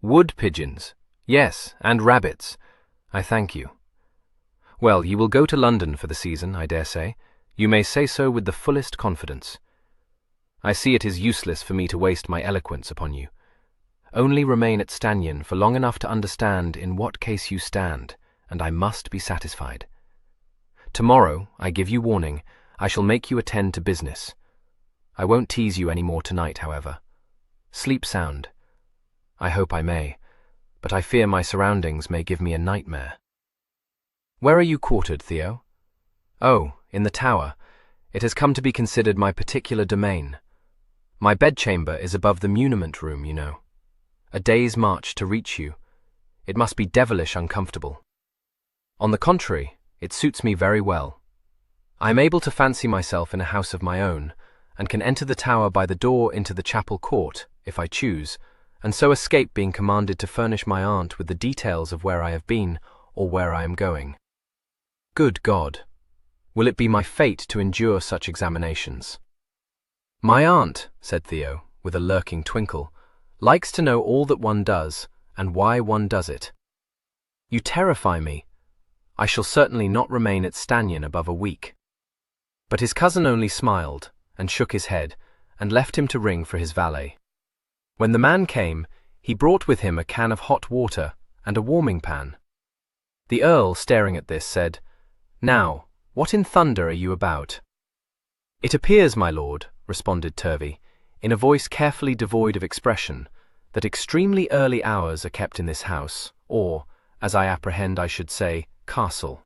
"Wood pigeons. Yes, and rabbits. I thank you. Well, you will go to London for the season, I dare say. You may say so with the fullest confidence. I see it is useless for me to waste my eloquence upon you. Only remain at Stanyan for long enough to understand in what case you stand, and I must be satisfied. Tomorrow, I give you warning, I shall make you attend to business. I won't tease you any more tonight, however. Sleep sound. I hope I may, but I fear my surroundings may give me a nightmare." "Where are you quartered, Theo?" "Oh, in the tower. It has come to be considered my particular domain. My bedchamber is above the muniment room, you know. A day's march to reach you. It must be devilish uncomfortable." "On the contrary, it suits me very well. I am able to fancy myself in a house of my own, and can enter the tower by the door into the chapel court, if I choose, and so escape being commanded to furnish my aunt with the details of where I have been or where I am going. Good God! Will it be my fate to endure such examinations? My aunt, said Theo, with a lurking twinkle, likes to know all that one does, and why one does it. You terrify me. I shall certainly not remain at Stannion above a week. But his cousin only smiled, and shook his head, and left him to ring for his valet. When the man came, he brought with him a can of hot water and a warming pan. The Earl, staring at this, said, Now, what in thunder are you about? It appears, my lord, responded Turvey, in a voice carefully devoid of expression, that extremely early hours are kept in this house, or, as I apprehend I should say, castle.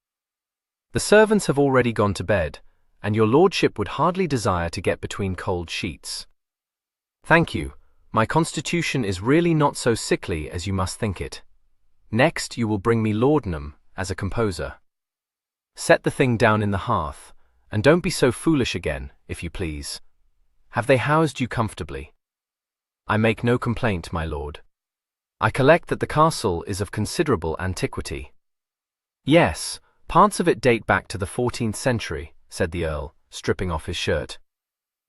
The servants have already gone to bed, and your lordship would hardly desire to get between cold sheets. Thank you. My constitution is really not so sickly as you must think it. Next you will bring me laudanum as a composer. Set the thing down in the hearth, and don't be so foolish again, if you please. Have they housed you comfortably? I make no complaint, my lord. I collect that the castle is of considerable antiquity. Yes, parts of it date back to the 14th century, said the Earl, stripping off his shirt.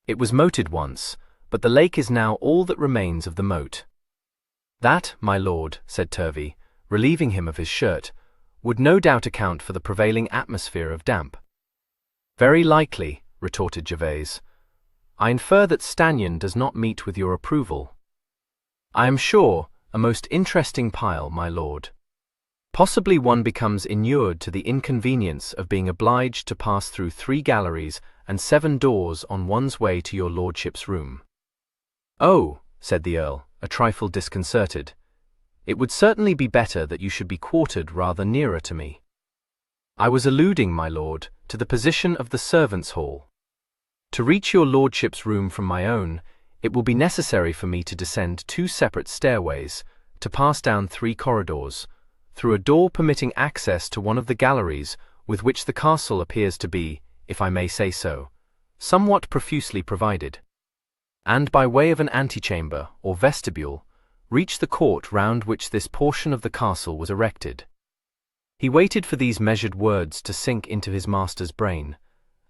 It was moated once, but the lake is now all that remains of the moat. That, my lord, said Turvey, relieving him of his shirt, would no doubt account for the prevailing atmosphere of damp. Very likely, retorted Gervase. I infer that Stannion does not meet with your approval. I am sure, a most interesting pile, my lord. Possibly one becomes inured to the inconvenience of being obliged to pass through 3 galleries and 7 doors on one's way to your lordship's room. Oh, said the Earl, a trifle disconcerted. It would certainly be better that you should be quartered rather nearer to me. I was alluding, my lord, to the position of the servants' hall. To reach your lordship's room from my own, it will be necessary for me to descend 2 separate stairways, to pass down 3 corridors, through a door permitting access to one of the galleries with which the castle appears to be, if I may say so, somewhat profusely provided, and by way of an antechamber or vestibule, reach the court round which this portion of the castle was erected. He waited for these measured words to sink into his master's brain,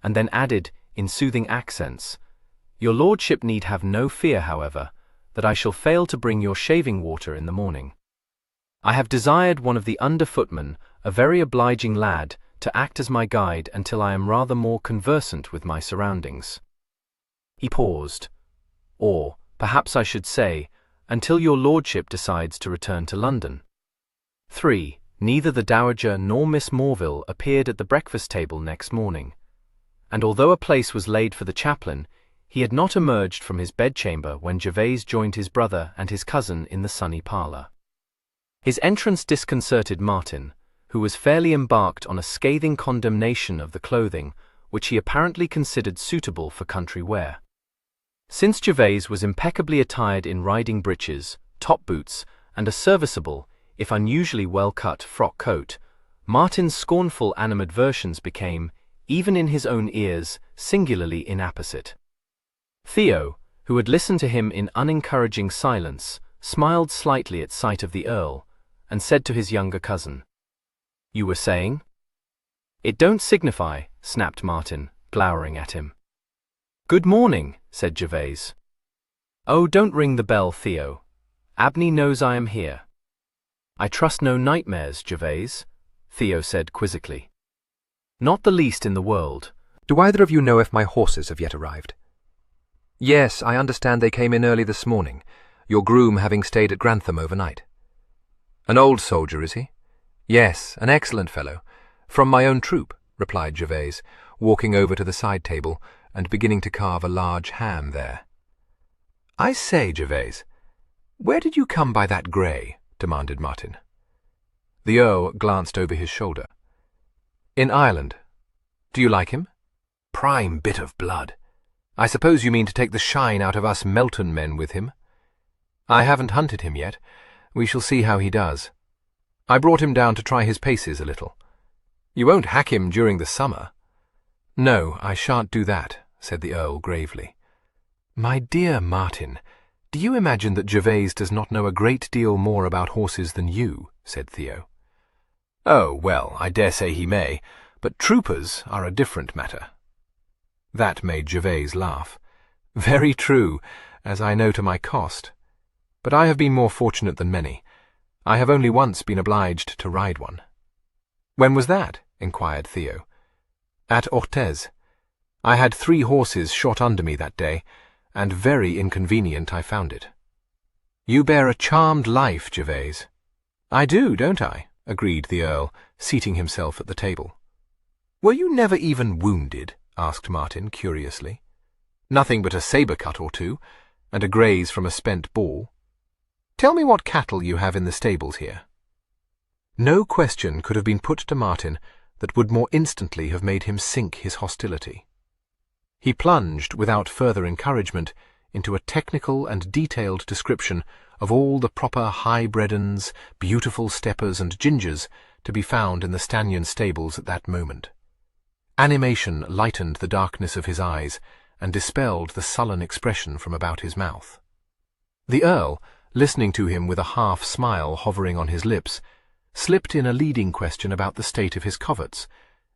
and then added, in soothing accents, Your lordship need have no fear, however, that I shall fail to bring your shaving water in the morning. I have desired one of the under-footmen, a very obliging lad, to act as my guide until I am rather more conversant with my surroundings. He paused. Or, perhaps I should say, until your lordship decides to return to London. 3. Neither the Dowager nor Miss Morville appeared at the breakfast table next morning, and although a place was laid for the chaplain, he had not emerged from his bedchamber when Gervase joined his brother and his cousin in the sunny parlour. His entrance disconcerted Martin, who was fairly embarked on a scathing condemnation of the clothing which he apparently considered suitable for country wear. Since Gervase was impeccably attired in riding breeches, top boots, and a serviceable, if unusually well-cut frock coat, Martin's scornful animadversions became, even in his own ears, singularly inapposite. Theo, who had listened to him in unencouraging silence, smiled slightly at sight of the Earl, and said to his younger cousin, You were saying? It don't signify, snapped Martin, glowering at him. Good morning, said Gervase. Oh, don't ring the bell, Theo. Abney knows I am here. I trust no nightmares, Gervase, Theo said quizzically. Not the least in the world. Do either of you know if my horses have yet arrived? Yes, I understand they came in early this morning, your groom having stayed at Grantham overnight. An old soldier, is he? Yes, an excellent fellow. From my own troop, replied Gervase, walking over to the side table and beginning to carve a large ham there. I say, Gervase, where did you come by that grey? Demanded Martin. The Earl glanced over his shoulder. In Ireland. Do you like him? Prime bit of blood. I suppose you mean to take the shine out of us Melton men with him? I haven't hunted him yet. We shall see how he does. I brought him down to try his paces a little. You won't hack him during the summer? No, I shan't do that, said the Earl gravely. My dear Martin, "Do you imagine that Gervase does not know a great deal more about horses than you?" said Theo. "Oh, well, I dare say he may, but troopers are a different matter." That made Gervase laugh. "Very true, as I know to my cost. But I have been more fortunate than many. I have only once been obliged to ride one." "When was that?" inquired Theo. "At Orthez. I had 3 horses shot under me that day, and very inconvenient I found it." "You bear a charmed life, Gervase." "I do, don't I?" agreed the Earl, seating himself at the table. "Were you never even wounded?" asked Martin curiously. "Nothing but a sabre cut or 2, and a graze from a spent ball. Tell me what cattle you have in the stables here." No question could have been put to Martin that would more instantly have made him sink his hostility. He plunged, without further encouragement, into a technical and detailed description of all the proper high-bredens, beautiful steppers and gingers to be found in the Stannion stables at that moment. Animation lightened the darkness of his eyes and dispelled the sullen expression from about his mouth. The Earl, listening to him with a half-smile hovering on his lips, slipped in a leading question about the state of his coverts,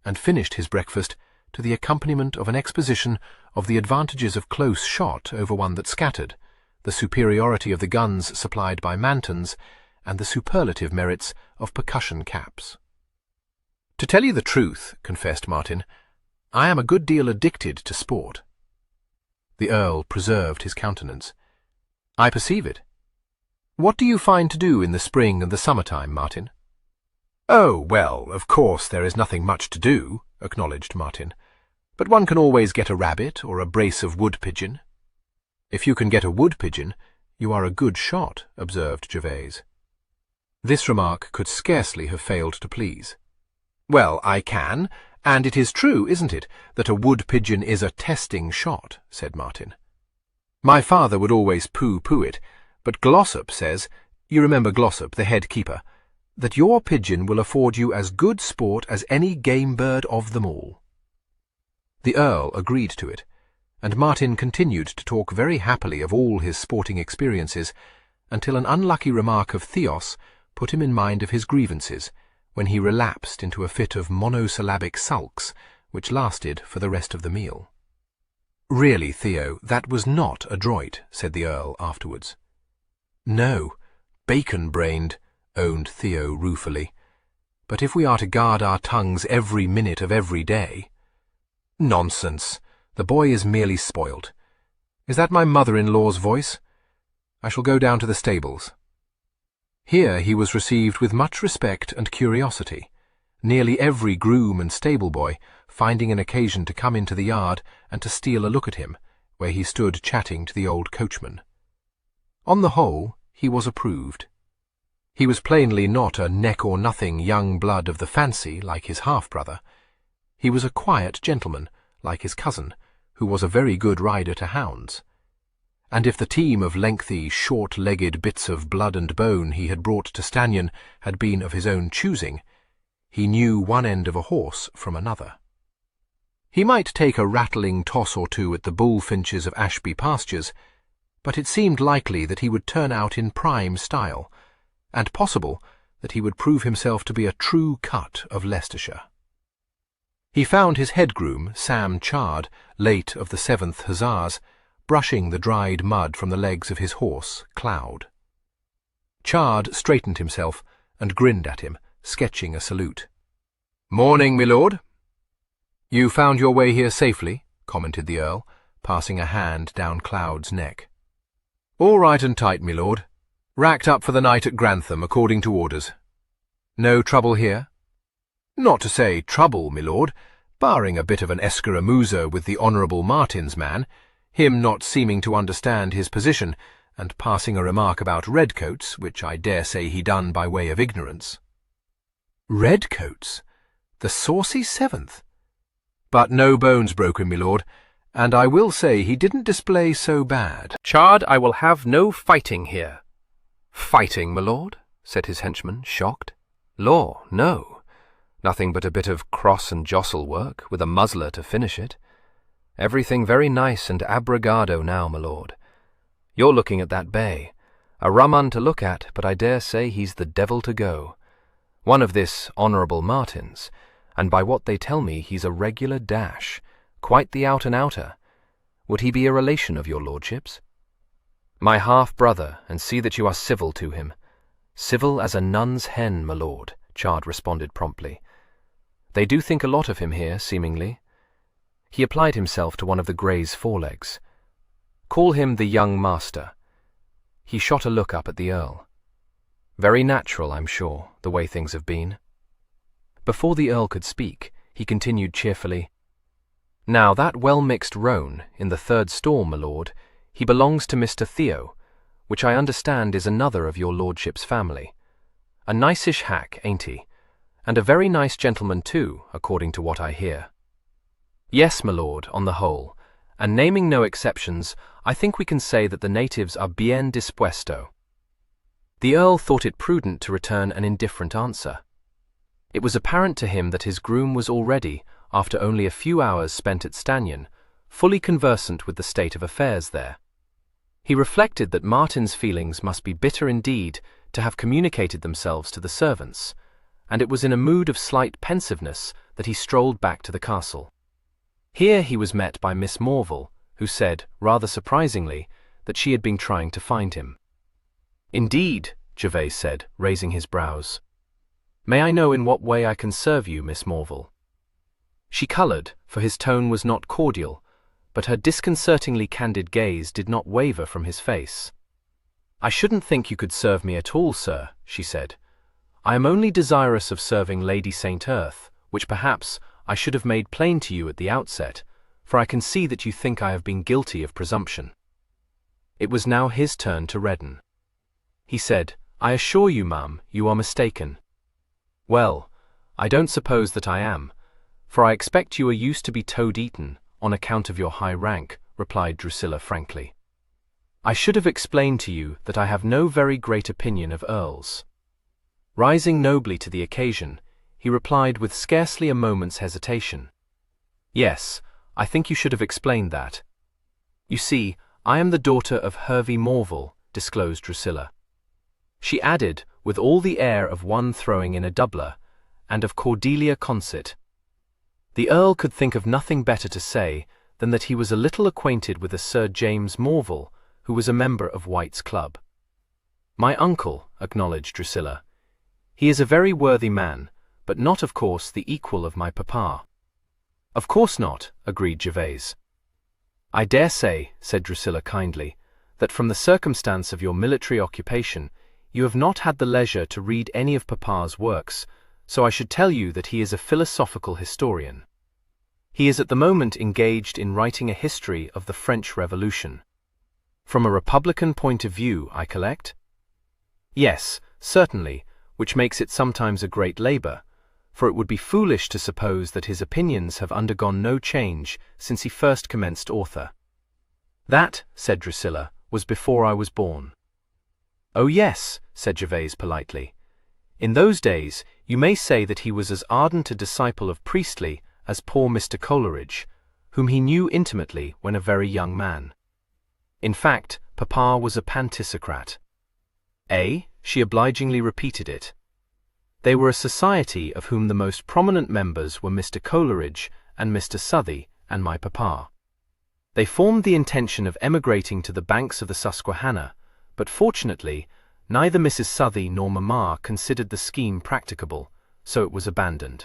and finished his breakfast to the accompaniment of an exposition of the advantages of close shot over one that scattered, the superiority of the guns supplied by Mantons, and the superlative merits of percussion caps. "To tell you the truth," confessed Martin, "I am a good deal addicted to sport." The Earl preserved his countenance. "I perceive it. What do you find to do in the spring and the summer-time, Martin?" "Oh, well, of course there is nothing much to do," acknowledged Martin, "but one can always get a rabbit or a brace of wood-pigeon." "If you can get a wood-pigeon, you are a good shot," observed Gervase. This remark could scarcely have failed to please. "Well, I can, and it is true, isn't it, that a wood-pigeon is a testing shot," said Martin. "My father would always pooh-pooh it, but Glossop says, you remember Glossop, the head keeper, that your pigeon will afford you as good sport as any game bird of them all." The Earl agreed to it, and Martin continued to talk very happily of all his sporting experiences until an unlucky remark of Theos put him in mind of his grievances, when he relapsed into a fit of monosyllabic sulks, which lasted for the rest of the meal. "Really, Theo, that was not adroit," said the Earl afterwards. "No, bacon-brained," owned Theo ruefully. "But if we are to guard our tongues every minute of every day—" "Nonsense! The boy is merely spoilt. Is that my mother-in-law's voice? I shall go down to the stables." Here he was received with much respect and curiosity, nearly every groom and stable-boy finding an occasion to come into the yard and to steal a look at him, where he stood chatting to the old coachman. On the whole, he was approved. He was plainly not a neck-or-nothing young blood of the fancy like his half-brother. He was a quiet gentleman, like his cousin, who was a very good rider to hounds. And if the team of lengthy, short-legged bits of blood and bone he had brought to Stannion had been of his own choosing, he knew one end of a horse from another. He might take a rattling toss or 2 at the bullfinches of Ashby pastures, but it seemed likely that he would turn out in prime style, and possible that he would prove himself to be a true cut of Leicestershire. He found his head groom, Sam Chard, late of the 7th Hussars, brushing the dried mud from the legs of his horse, Cloud. Chard straightened himself and grinned at him, sketching a salute. "Morning, my lord." "You found your way here safely," commented the Earl, passing a hand down Cloud's neck. "All right and tight, my lord. Racked up for the night at Grantham, according to orders. No trouble here?" "Not to say trouble, my lord, barring a bit of an escaramuza with the Honourable Martin's man, him not seeming to understand his position, and passing a remark about redcoats, which I dare say he done by way of ignorance." "Redcoats? The saucy 7th? But no bones broken, my lord, and I will say he didn't display so bad." "Chard, I will have no fighting here." "Fighting, my lord?" said his henchman, shocked. "Law, no. Nothing but a bit of cross and jostle work, with a muzzler to finish it. Everything very nice and abrogado now, my lord. You're looking at that bay. A rum un to look at, but I dare say he's the devil to go. One of this Honourable Martin's, and by what they tell me he's a regular dash, quite the out-and-outer. Would he be a relation of your lordship's? My half-brother, and see that you are civil to him. Civil as a nun's hen, my lord, Chard responded promptly. They do think a lot of him here, seemingly. He applied himself to one of the Grey's forelegs. Call him the young master. He shot a look up at the Earl. Very natural, I'm sure, the way things have been. Before the Earl could speak, he continued cheerfully, Now that well-mixed roan, in the third stall, my lord, he belongs to Mr. Theo, which I understand is another of your lordship's family. A nice-ish hack, ain't he? And a very nice gentleman too, according to what I hear. Yes, my lord, on the whole, and naming no exceptions, I think we can say that the natives are bien dispuesto. The Earl thought it prudent to return an indifferent answer. It was apparent to him that his groom was already, after only a few hours spent at Stannion, fully conversant with the state of affairs there. He reflected that Martin's feelings must be bitter indeed to have communicated themselves to the servants, and it was in a mood of slight pensiveness that he strolled back to the castle. Here he was met by Miss Morville, who said, rather surprisingly, that she had been trying to find him. Indeed, Gervase said, raising his brows. May I know in what way I can serve you, Miss Morville? She coloured, for his tone was not cordial, but her disconcertingly candid gaze did not waver from his face. I shouldn't think you could serve me at all, sir, she said. I am only desirous of serving Lady St. Earth, which perhaps I should have made plain to you at the outset, for I can see that you think I have been guilty of presumption. It was now his turn to redden. He said, I assure you, ma'am, you are mistaken. Well, I don't suppose that I am, for I expect you are used to be toad-eaten, on account of your high rank, replied Drusilla frankly. I should have explained to you that I have no very great opinion of earls. Rising nobly to the occasion, he replied with scarcely a moment's hesitation. Yes, I think you should have explained that. You see, I am the daughter of Hervey Morville, disclosed Drusilla. She added, with all the air of one throwing in a doubler, and of Cordelia Conceit. The Earl could think of nothing better to say than that he was a little acquainted with a Sir James Morville, who was a member of White's Club. My uncle, acknowledged Drusilla. He is a very worthy man, but not, of course, the equal of my papa. Of course not, agreed Gervase. I dare say, said Drusilla kindly, that from the circumstance of your military occupation, you have not had the leisure to read any of papa's works, so I should tell you that he is a philosophical historian. He is at the moment engaged in writing a history of the French Revolution. From a republican point of view, I collect? Yes, certainly, which makes it sometimes a great labour, for it would be foolish to suppose that his opinions have undergone no change since he first commenced author. That, said Drusilla, was before I was born. Oh yes, said Gervase politely. In those days, you may say that he was as ardent a disciple of Priestley as poor Mr. Coleridge, whom he knew intimately when a very young man. In fact, papa was a pantisocrat. Eh? She obligingly repeated it. They were a society of whom the most prominent members were Mr. Coleridge and Mr. Southey and my papa. They formed the intention of emigrating to the banks of the Susquehanna, but fortunately, neither Mrs. Southey nor mamma considered the scheme practicable, so it was abandoned.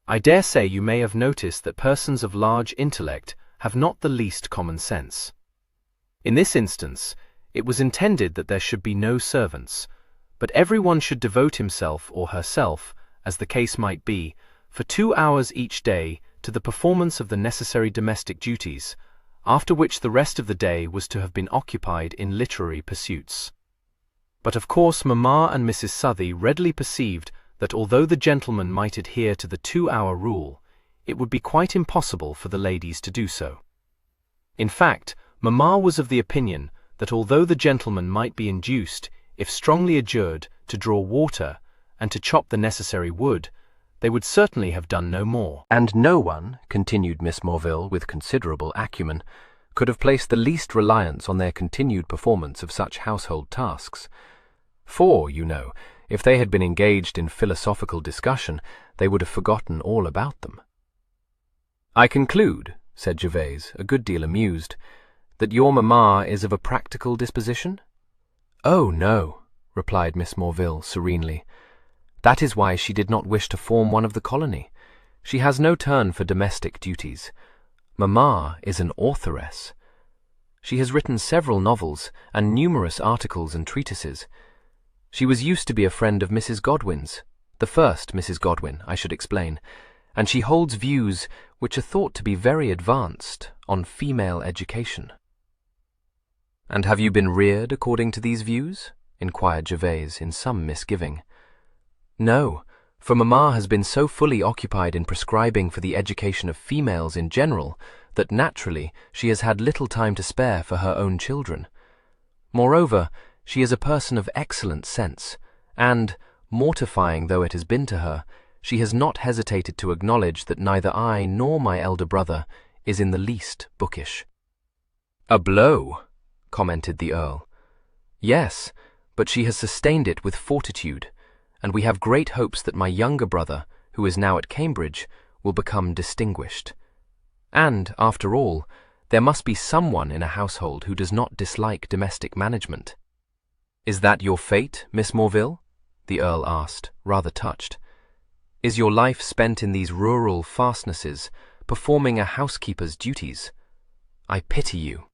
I dare say you may have noticed that persons of large intellect have not the least common sense. In this instance, it was intended that there should be no servants, but everyone should devote himself or herself, as the case might be, for 2 hours each day to the performance of the necessary domestic duties, after which the rest of the day was to have been occupied in literary pursuits. But of course mamma and Mrs. Southey readily perceived that although the gentlemen might adhere to the 2-hour rule, it would be quite impossible for the ladies to do so. In fact, mamma was of the opinion that although the gentlemen might be induced, if strongly adjured, to draw water and to chop the necessary wood, they would certainly have done no more. And no one, continued Miss Morville with considerable acumen, could have placed the least reliance on their continued performance of such household tasks. For, you know, if they had been engaged in philosophical discussion, they would have forgotten all about them. "I conclude," said Gervase, a good deal amused, "that your mamma is of a practical disposition?" "Oh, no," replied Miss Morville serenely. "That is why she did not wish to form one of the colony. She has no turn for domestic duties. Mamma is an authoress. She has written several novels and numerous articles and treatises. She was used to be a friend of Mrs. Godwin's, the first Mrs. Godwin, I should explain, and she holds views which are thought to be very advanced on female education." "And have you been reared according to these views?" inquired Gervase in some misgiving. "No, for mamma has been so fully occupied in prescribing for the education of females in general that naturally she has had little time to spare for her own children. Moreover, she is a person of excellent sense, and, mortifying though it has been to her, she has not hesitated to acknowledge that neither I nor my elder brother is in the least bookish." "A blow," commented the Earl. "Yes, but she has sustained it with fortitude, and we have great hopes that my younger brother, who is now at Cambridge, will become distinguished. And, after all, there must be someone in a household who does not dislike domestic management." "Is that your fate, Miss Morville?" the Earl asked, rather touched. "Is your life spent in these rural fastnesses, performing a housekeeper's duties? I pity you."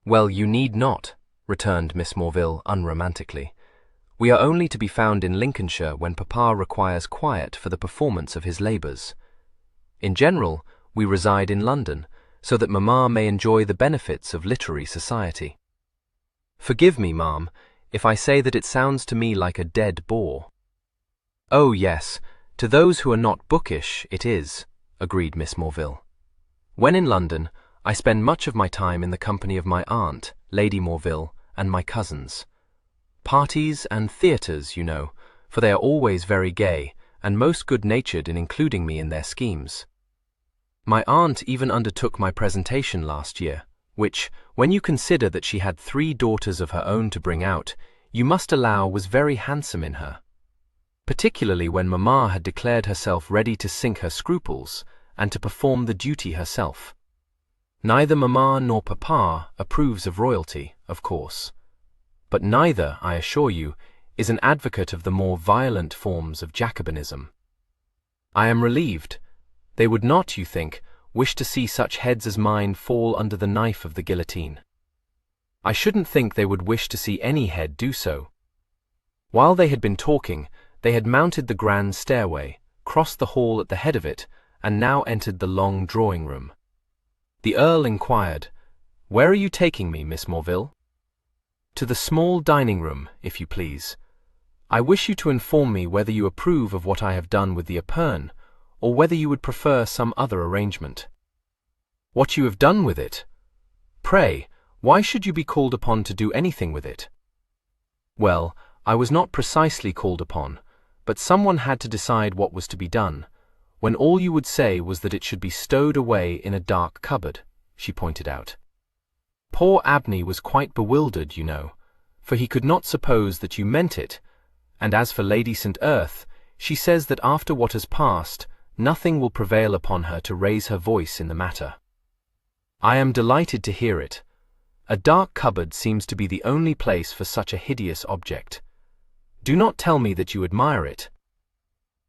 "Well, you need not," returned Miss Morville unromantically. "We are only to be found in Lincolnshire when Papa requires quiet for the performance of his labours. In general, we reside in London, so that Mamma may enjoy the benefits of literary society. Forgive me, ma'am, if I say that it sounds to me like a dead bore." "Oh, yes, to those who are not bookish it is," agreed Miss Morville. "When in London, I spend much of my time in the company of my aunt, Lady Morville, and my cousins. Parties and theatres, you know, for they are always very gay, and most good-natured in including me in their schemes. My aunt even undertook my presentation last year, which, when you consider that she had 3 daughters of her own to bring out, you must allow was very handsome in her. Particularly when Mamma had declared herself ready to sink her scruples, and to perform the duty herself. Neither Mamma nor Papa approves of royalty, of course, but neither, I assure you, is an advocate of the more violent forms of Jacobinism. I am relieved. They would not, you think, wish to see such heads as mine fall under the knife of the guillotine. I shouldn't think they would wish to see any head do so." While they had been talking, they had mounted the grand stairway, crossed the hall at the head of it, and now entered the long drawing-room. The Earl inquired, "Where are you taking me, Miss Morville?" "To the small dining-room, if you please. I wish you to inform me whether you approve of what I have done with the epergne, or whether you would prefer some other arrangement." "What you have done with it? Pray, why should you be called upon to do anything with it?" "Well, I was not precisely called upon, but someone had to decide what was to be done, when all you would say was that it should be stowed away in a dark cupboard," she pointed out. "Poor Abney was quite bewildered, you know, for he could not suppose that you meant it, and as for Lady St. Earth, she says that after what has passed, nothing will prevail upon her to raise her voice in the matter." "I am delighted to hear it. A dark cupboard seems to be the only place for such a hideous object. Do not tell me that you admire it."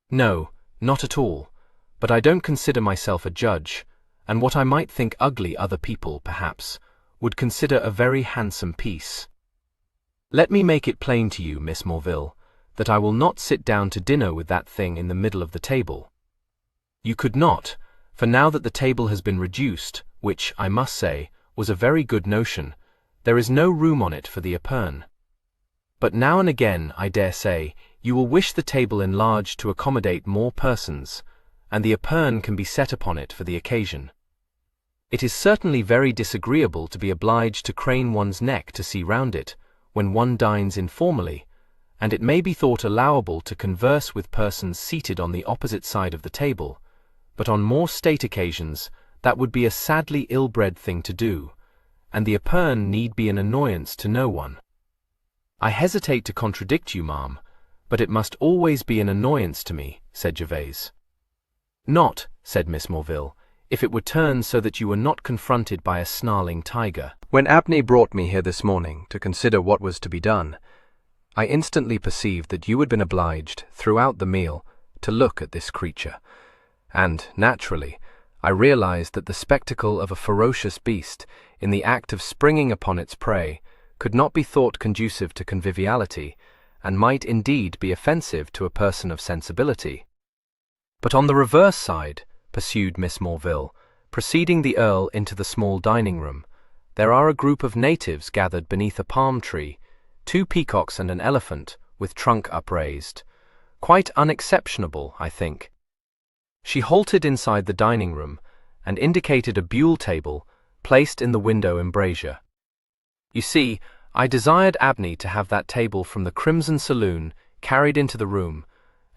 "No, not at all, but I don't consider myself a judge, and what I might think ugly other people, perhaps, would consider a very handsome piece. Let me make it plain to you, Miss Morville, that I will not sit down to dinner with that thing in the middle of the table. You could not, for now that the table has been reduced, which, I must say, was a very good notion, there is no room on it for the epergne. But now and again, I dare say, you will wish the table enlarged to accommodate more persons, and the epergne can be set upon it for the occasion. It is certainly very disagreeable to be obliged to crane one's neck to see round it, when one dines informally, and it may be thought allowable to converse with persons seated on the opposite side of the table, but on more state occasions That would be a sadly ill-bred thing to do, and the Epergne need be an annoyance to no one. I hesitate to contradict you, ma'am, but it must always be an annoyance to me, said Gervase. Not, said Miss Morville, if it were turned so that you were not confronted by a snarling tiger. When Abney brought me here this morning to consider what was to be done, I instantly perceived that you had been obliged, throughout the meal, to look at this creature, and, naturally, I realized that the spectacle of a ferocious beast, in the act of springing upon its prey, could not be thought conducive to conviviality, and might indeed be offensive to a person of sensibility. But on the reverse side, pursued Miss Morville, preceding the Earl into the small dining-room, there are a group of natives gathered beneath a palm tree, 2 peacocks and an elephant, with trunk upraised. Quite unexceptionable, I think. She halted inside the dining-room and indicated a buhl table placed in the window embrasure. You see, I desired Abney to have that table from the Crimson Saloon carried into the room,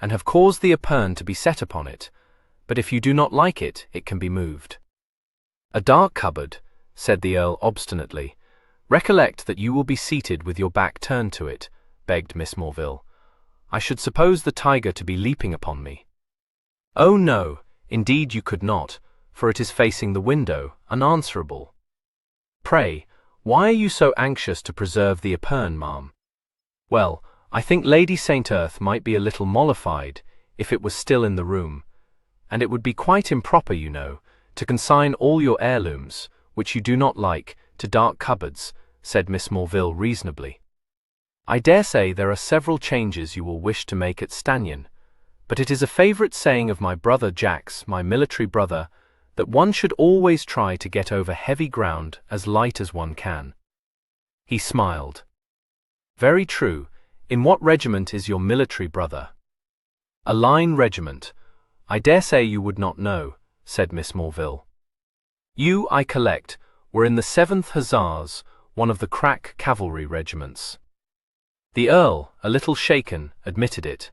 and have caused the Epergne to be set upon it, but if you do not like it, it can be moved. A dark cupboard, said the Earl obstinately. Recollect that you will be seated with your back turned to it, begged Miss Morville. I should suppose the tiger to be leaping upon me. Oh no, indeed you could not, for it is facing the window, unanswerable. Pray, why are you so anxious to preserve the Epergne, ma'am? Well, I think Lady St. Earth might be a little mollified if it was still in the room, and it would be quite improper, you know, to consign all your heirlooms, which you do not like, to dark cupboards, said Miss Morville reasonably. I dare say there are several changes you will wish to make at Stanion, but it is a favourite saying of my brother Jacques, my military brother, that one should always try to get over heavy ground as light as one can. He smiled. Very true. In what regiment is your military brother? A line regiment. I dare say you would not know, said Miss Morville. You, I collect, were in the 7th Hussars, one of the crack cavalry regiments. The Earl, a little shaken, admitted it.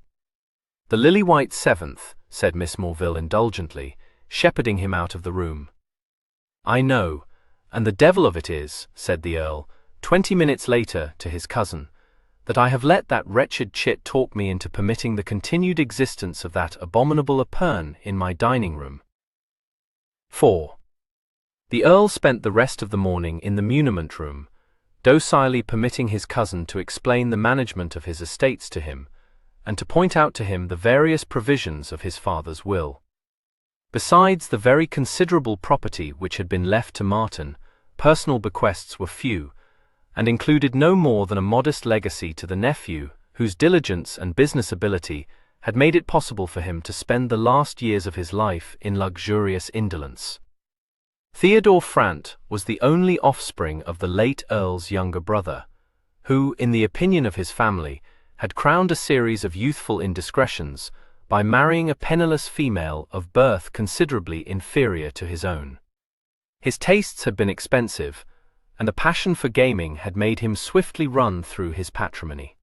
The lily-white 7th, said Miss Morville indulgently, shepherding him out of the room. I know, and the devil of it is, said the Earl, 20 minutes later to his cousin, that I have let that wretched chit talk me into permitting the continued existence of that abominable Epergne in my dining-room. 4. The Earl spent the rest of the morning in the muniment room, docilely permitting his cousin to explain the management of his estates to him, and to point out to him the various provisions of his father's will. Besides the very considerable property which had been left to Martin, personal bequests were few, and included no more than a modest legacy to the nephew, whose diligence and business ability had made it possible for him to spend the last years of his life in luxurious indolence. Theodore Frant was the only offspring of the late Earl's younger brother, who, in the opinion of his family, had crowned a series of youthful indiscretions by marrying a penniless female of birth considerably inferior to his own. His tastes had been expensive, and a passion for gaming had made him swiftly run through his patrimony.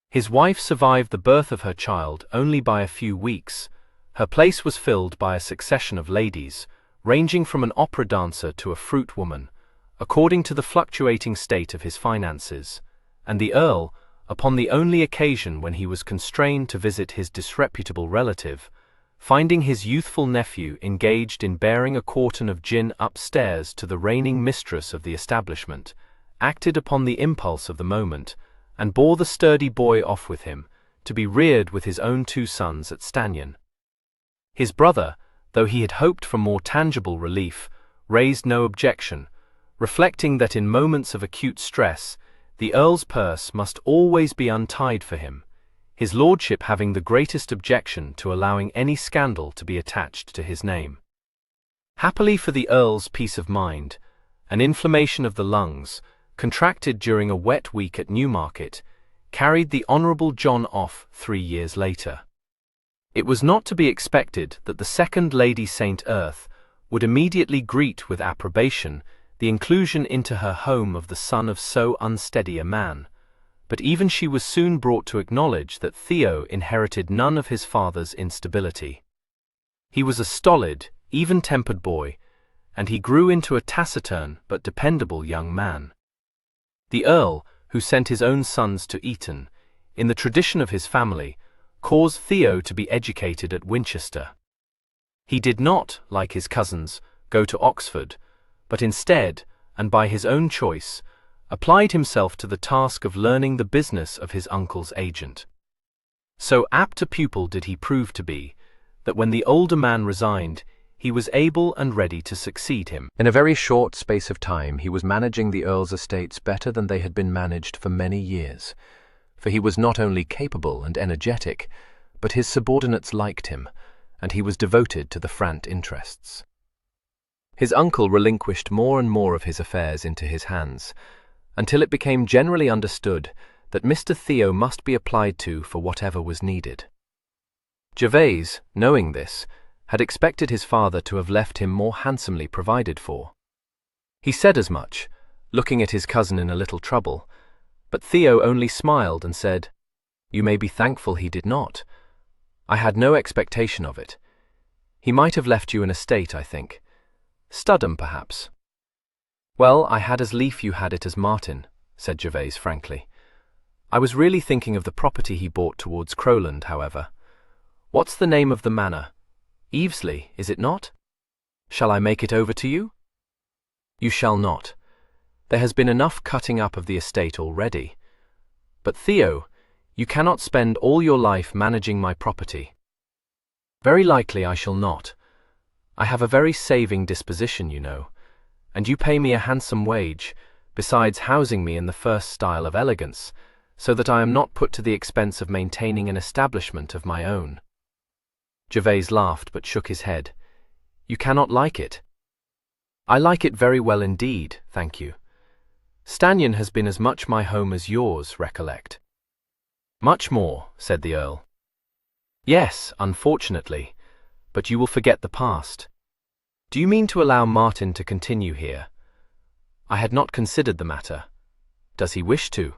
His wife survived the birth of her child only by a few weeks. Her place was filled by a succession of ladies, ranging from an opera dancer to a fruit woman, according to the fluctuating state of his finances, and the Earl, upon the only occasion when he was constrained to visit his disreputable relative, finding his youthful nephew engaged in bearing a quartern of gin upstairs to the reigning mistress of the establishment, acted upon the impulse of the moment, and bore the sturdy boy off with him, to be reared with his own 2 sons at Stanion. His brother, though he had hoped for more tangible relief, raised no objection, reflecting that in moments of acute stress, the Earl's purse must always be untied for him, his lordship having the greatest objection to allowing any scandal to be attached to his name. Happily for the Earl's peace of mind, an inflammation of the lungs, contracted during a wet week at Newmarket, carried the Honourable John off 3 years later. It was not to be expected that the second Lady St. Earth would immediately greet with approbation the inclusion into her home of the son of so unsteady a man, but even she was soon brought to acknowledge that Theo inherited none of his father's instability. He was a stolid, even-tempered boy, and he grew into a taciturn but dependable young man. The Earl, who sent his own sons to Eton, in the tradition of his family, caused Theo to be educated at Winchester. He did not, like his cousins, go to Oxford, but instead, and by his own choice, applied himself to the task of learning the business of his uncle's agent. So apt a pupil did he prove to be, that when the older man resigned, he was able and ready to succeed him. In a very short space of time he was managing the Earl's estates better than they had been managed for many years, for he was not only capable and energetic, but his subordinates liked him, and he was devoted to the Frant interests. His uncle relinquished more and more of his affairs into his hands, until it became generally understood that Mr. Theo must be applied to for whatever was needed. Gervase, knowing this, had expected his father to have left him more handsomely provided for. He said as much, looking at his cousin in a little trouble, but Theo only smiled and said, "You may be thankful he did not. I had no expectation of it. He might have left you an estate, I think. Studham, perhaps." "Well, I had as lief you had it as Martin," said Gervase frankly. "I was really thinking of the property he bought towards Crowland, however. What's the name of the manor? Evesley, is it not? Shall I make it over to you?" "You shall not. There has been enough cutting up of the estate already. But Theo, you cannot spend all your life managing my property." "Very likely I shall not. I have a very saving disposition, you know, and you pay me a handsome wage, besides housing me in the first style of elegance, so that I am not put to the expense of maintaining an establishment of my own." Gervase laughed but shook his head. "You cannot like it." "I like it very well indeed, thank you. Stanion has been as much my home as yours, recollect." "Much more," said the Earl. "Yes, unfortunately, but you will forget the past. Do you mean to allow Martin to continue here? I had not considered the matter. Does he wish to?"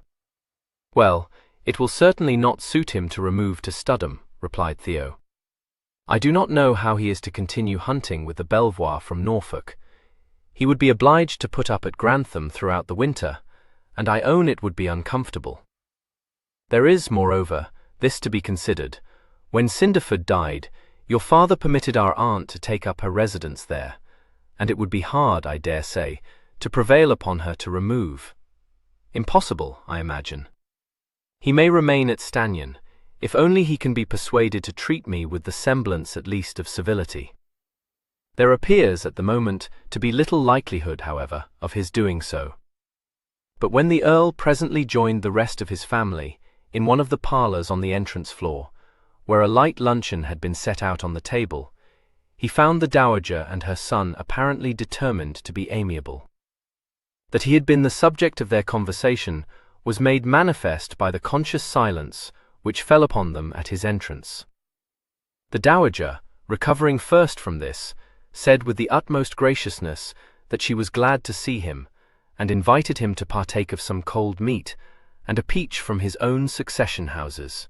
"Well, it will certainly not suit him to remove to Studham," replied Theo. "I do not know how he is to continue hunting with the Belvoir from Norfolk. He would be obliged to put up at Grantham throughout the winter, and I own it would be uncomfortable. There is, moreover, this to be considered. When Cinderford died, your father permitted our aunt to take up her residence there, and it would be hard, I dare say, to prevail upon her to remove. Impossible, I imagine. He may remain at Stanion, if only he can be persuaded to treat me with the semblance at least of civility. There appears at the moment to be little likelihood, however, of his doing so." But when the Earl presently joined the rest of his family in one of the parlours on the entrance floor, where a light luncheon had been set out on the table, he found the Dowager and her son apparently determined to be amiable. That he had been the subject of their conversation was made manifest by the conscious silence which fell upon them at his entrance. The Dowager, recovering first from this, said with the utmost graciousness that she was glad to see him, and invited him to partake of some cold meat and a peach from his own succession houses.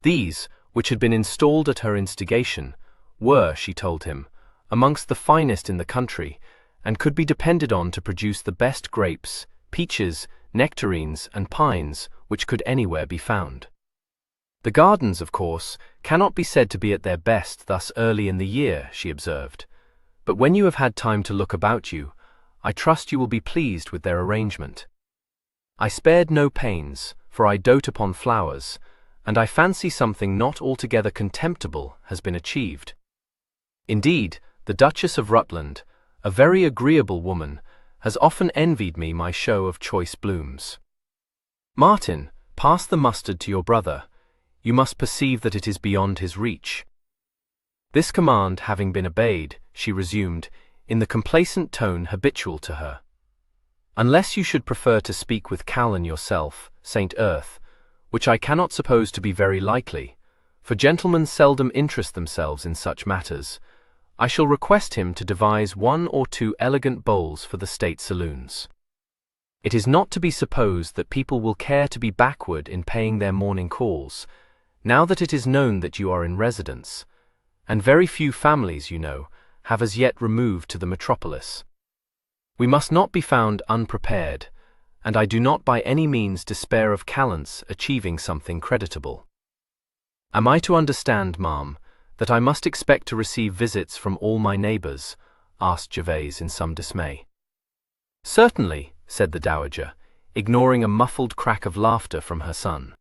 These, which had been installed at her instigation, were, she told him, amongst the finest in the country, and could be depended on to produce the best grapes, peaches, nectarines, and pines which could anywhere be found. The gardens, of course, cannot be said to be at their best thus early in the year, she observed, but when you have had time to look about you, I trust you will be pleased with their arrangement. I spared no pains, for I dote upon flowers, and I fancy something not altogether contemptible has been achieved. Indeed, the Duchess of Rutland, a very agreeable woman, has often envied me my show of choice blooms. Martin, pass the mustard to your brother. You must perceive that it is beyond his reach." This command having been obeyed, she resumed, in the complacent tone habitual to her, "Unless you should prefer to speak with Callan yourself, St. Earth, which I cannot suppose to be very likely, for gentlemen seldom interest themselves in such matters, I shall request him to devise 1 or 2 elegant bowls for the state saloons. It is not to be supposed that people will care to be backward in paying their morning calls, now that it is known that you are in residence, and very few families, you know, have as yet removed to the metropolis. We must not be found unprepared, and I do not by any means despair of Callant's achieving something creditable. Am I to understand, ma'am, that I must expect to receive visits from all my neighbours? Asked Gervase in some dismay. Certainly, said the dowager, ignoring a muffled crack of laughter from her son.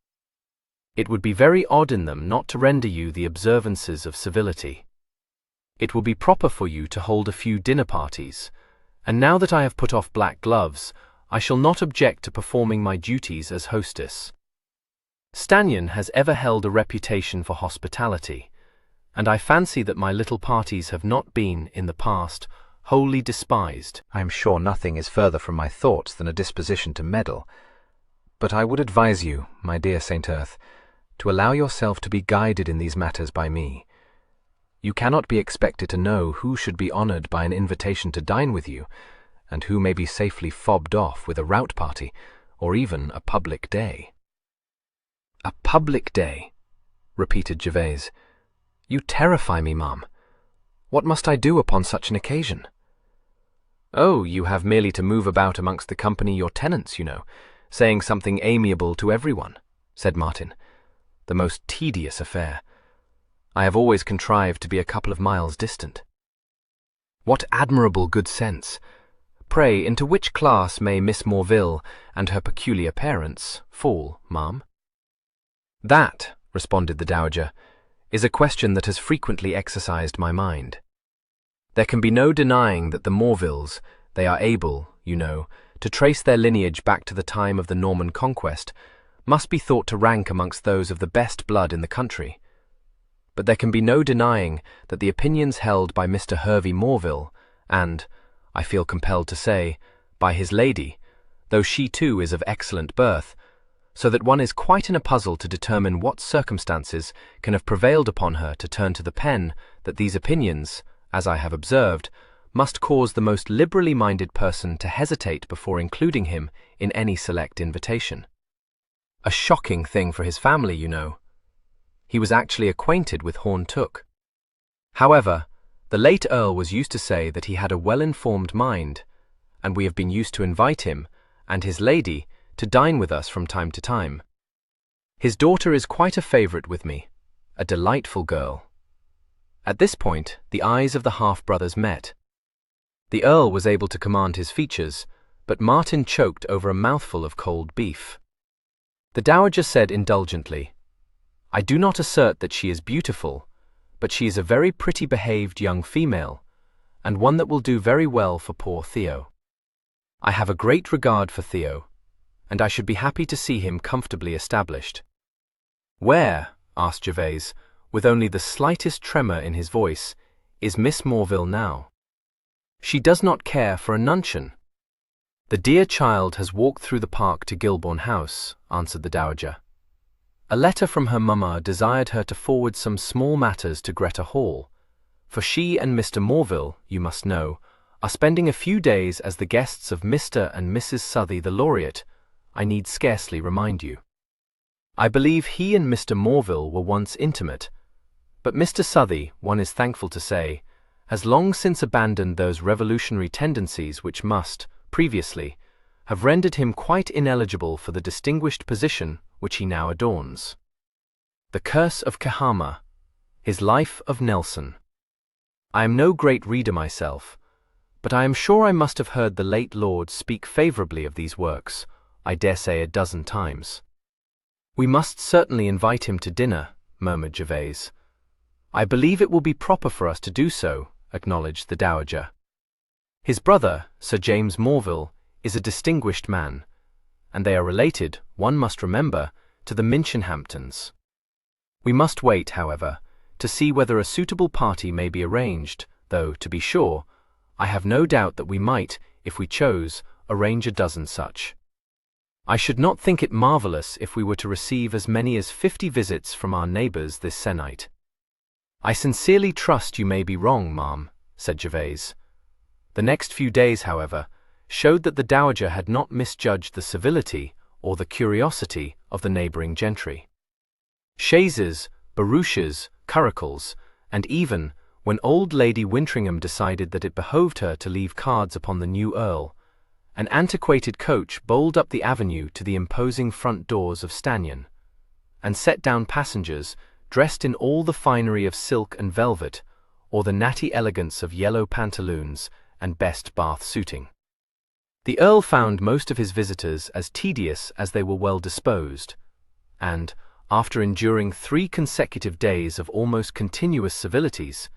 It would be very odd in them not to render you the observances of civility. It will be proper for you to hold a few dinner parties, and now that I have put off black gloves, I shall not object to performing my duties as hostess. Stannion has ever held a reputation for hospitality, and I fancy that my little parties have not been, in the past, wholly despised. I am sure nothing is further from my thoughts than a disposition to meddle, but I would advise you, my dear Saint Earth, to allow yourself to be guided in these matters by me. You cannot be expected to know who should be honoured by an invitation to dine with you, and who may be safely fobbed off with a rout party, or even a public day. A public day, repeated Gervase. You terrify me, ma'am. What must I do upon such an occasion? Oh, you have merely to move about amongst the company your tenants, you know, saying something amiable to everyone, said Martin. The most tedious affair. I have always contrived to be a couple of miles distant. What admirable good sense! Pray, into which class may Miss Morville and her peculiar parents fall, ma'am? That, responded the dowager, is a question that has frequently exercised my mind. There can be no denying that the Morvilles, they are able, you know, to trace their lineage back to the time of the Norman conquest, must be thought to rank amongst those of the best blood in the country. But there can be no denying that the opinions held by Mr. Hervey Morville, and, I feel compelled to say, by his lady, though she too is of excellent birth, so that one is quite in a puzzle to determine what circumstances can have prevailed upon her to turn to the pen, that these opinions, as I have observed, must cause the most liberally minded person to hesitate before including him in any select invitation. A shocking thing for his family, you know. He was actually acquainted with Horne Tooke. However, the late Earl was used to say that he had a well-informed mind, and we have been used to invite him, and his lady, to dine with us from time to time. His daughter is quite a favourite with me, a delightful girl. At this point, the eyes of the half-brothers met. The Earl was able to command his features, but Martin choked over a mouthful of cold beef. The dowager said indulgently, I do not assert that she is beautiful, but she is a very pretty behaved young female, and one that will do very well for poor Theo. I have a great regard for Theo, and I should be happy to see him comfortably established. Where, asked Gervase, with only the slightest tremor in his voice, is Miss Morville now? She does not care for a nuncheon. The dear child has walked through the park to Gilbourne House, answered the dowager. A letter from her mamma desired her to forward some small matters to Greta Hall, for she and Mr. Morville, you must know, are spending a few days as the guests of Mr. and Mrs. Southey the laureate, I need scarcely remind you. I believe he and Mr. Morville were once intimate, but Mr. Southey, one is thankful to say, has long since abandoned those revolutionary tendencies which must, previously, have rendered him quite ineligible for the distinguished position which he now adorns. The Curse of Kehama, His Life of Nelson. I am no great reader myself, but I am sure I must have heard the late Lord speak favourably of these works, I dare say a dozen times. We must certainly invite him to dinner, murmured Gervase. I believe it will be proper for us to do so, acknowledged the dowager. His brother, Sir James Morville, is a distinguished man, and they are related, one must remember, to the Minchinhamptons. We must wait, however, to see whether a suitable party may be arranged, though, to be sure, I have no doubt that we might, if we chose, arrange a dozen such. I should not think it marvellous if we were to receive as many as 50 visits from our neighbours this se'nnight. I sincerely trust you may be wrong, ma'am, said Gervase. The next few days, however, showed that the dowager had not misjudged the civility or the curiosity of the neighbouring gentry. Chaises, barouches, curricles, and even, when old Lady Wintringham decided that it behoved her to leave cards upon the new Earl, an antiquated coach bowled up the avenue to the imposing front doors of Stanyon, and set down passengers dressed in all the finery of silk and velvet, or the natty elegance of yellow pantaloons and best Bath suiting. The Earl found most of his visitors as tedious as they were well disposed, and, after enduring 3 consecutive days of almost continuous civilities,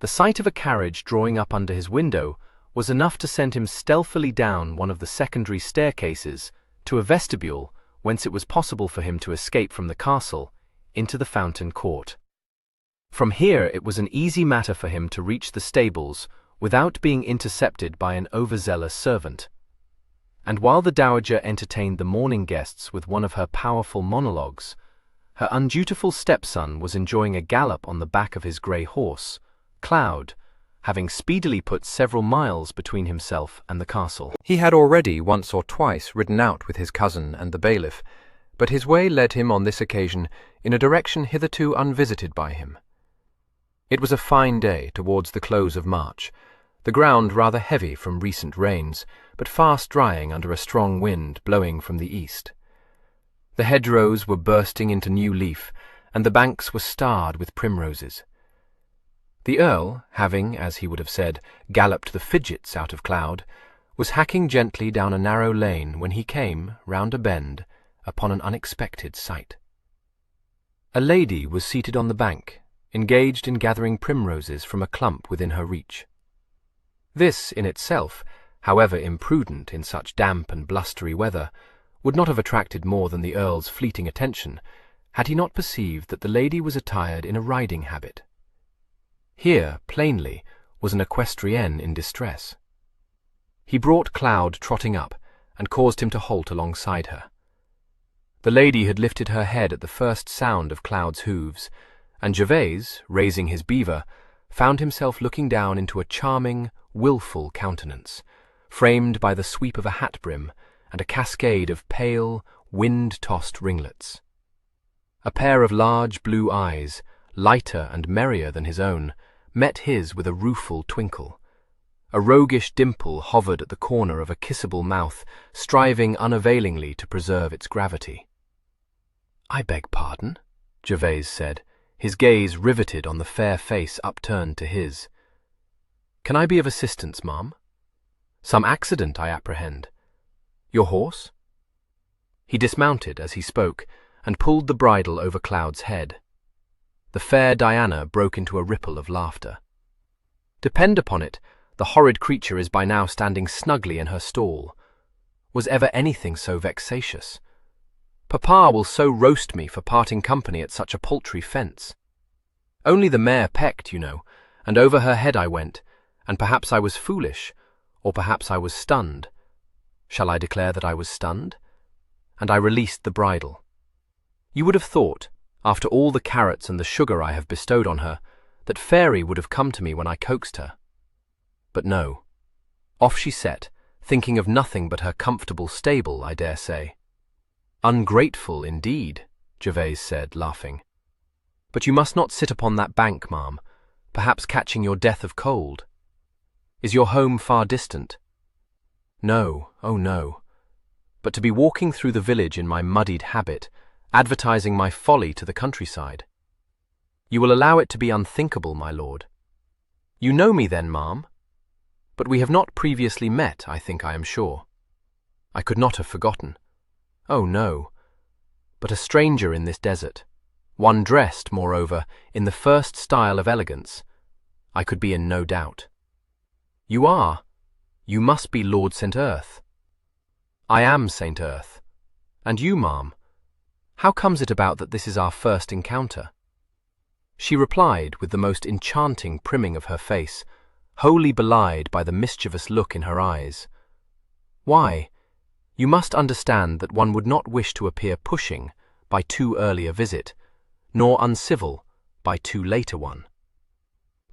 the sight of a carriage drawing up under his window was enough to send him stealthily down one of the secondary staircases to a vestibule whence it was possible for him to escape from the castle into the Fountain Court. From here it was an easy matter for him to reach the stables without being intercepted by an overzealous servant. And while the Dowager entertained the morning guests with one of her powerful monologues, her undutiful stepson was enjoying a gallop on the back of his grey horse, Cloud, having speedily put several miles between himself and the castle. He had already once or twice ridden out with his cousin and the bailiff, but his way led him on this occasion in a direction hitherto unvisited by him. It was a fine day towards the close of March, the ground rather heavy from recent rains, but fast drying under a strong wind blowing from the east. The hedgerows were bursting into new leaf, and the banks were starred with primroses. The Earl, having, as he would have said, galloped the fidgets out of Cloud, was hacking gently down a narrow lane when he came, round a bend, upon an unexpected sight. A lady was seated on the bank, engaged in gathering primroses from a clump within her reach. This, in itself, however imprudent in such damp and blustery weather, would not have attracted more than the Earl's fleeting attention, had he not perceived that the lady was attired in a riding habit. Here, plainly, was an equestrienne in distress. He brought Cloud trotting up, and caused him to halt alongside her. The lady had lifted her head at the first sound of Cloud's hoofs, and Gervase, raising his beaver, found himself looking down into a charming, wilful countenance, framed by the sweep of a hat brim and a cascade of pale, wind-tossed ringlets. A pair of large blue eyes, lighter and merrier than his own, met his with a rueful twinkle. A roguish dimple hovered at the corner of a kissable mouth, striving unavailingly to preserve its gravity. "I beg pardon," Gervase said, his gaze riveted on the fair face upturned to his. "Can I be of assistance, ma'am? Some accident, I apprehend. Your horse?" He dismounted as he spoke, and pulled the bridle over Cloud's head. The fair Diana broke into a ripple of laughter. "Depend upon it, the horrid creature is by now standing snugly in her stall. Was ever anything so vexatious? Papa will so roast me for parting company at such a paltry fence. Only the mare pecked, you know, and over her head I went, and perhaps I was foolish, or perhaps I was stunned. Shall I declare that I was stunned? And I released the bridle. You would have thought, after all the carrots and the sugar I have bestowed on her, that Fairy would have come to me when I coaxed her. But no. Off she set, thinking of nothing but her comfortable stable, I dare say." "Ungrateful, indeed," Gervase said, laughing. "But you must not sit upon that bank, ma'am, perhaps catching your death of cold. Is your home far distant?" "No, oh no. But to be walking through the village in my muddied habit, advertising my folly to the countryside. You will allow it to be unthinkable, my lord. You know me then, ma'am? But we have not previously met, I think I am sure. I could not have forgotten. Oh no. But a stranger in this desert, one dressed, moreover, in the first style of elegance, I could be in no doubt. You are. You must be Lord St. Earth." "I am St. Earth. And you, ma'am? How comes it about that this is our first encounter?" She replied with the most enchanting primming of her face, wholly belied by the mischievous look in her eyes. "Why, you must understand that one would not wish to appear pushing by too early a visit, nor uncivil by too late a one.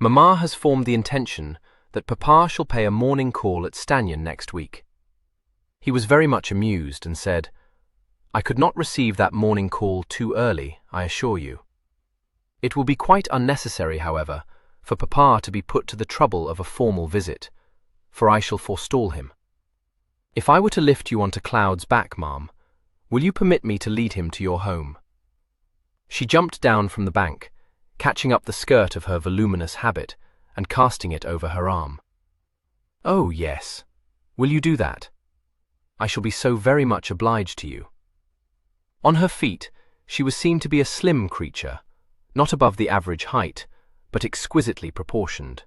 Mamma has formed the intention that Papa shall pay a morning call at Stanyon next week." He was very much amused and said, "I could not receive that morning call too early, I assure you. It will be quite unnecessary, however, for Papa to be put to the trouble of a formal visit, for I shall forestall him. If I were to lift you onto Cloud's back, ma'am, will you permit me to lead him to your home?" She jumped down from the bank, catching up the skirt of her voluminous habit and casting it over her arm. "Oh, yes. Will you do that? I shall be so very much obliged to you." On her feet, she was seen to be a slim creature, not above the average height, but exquisitely proportioned.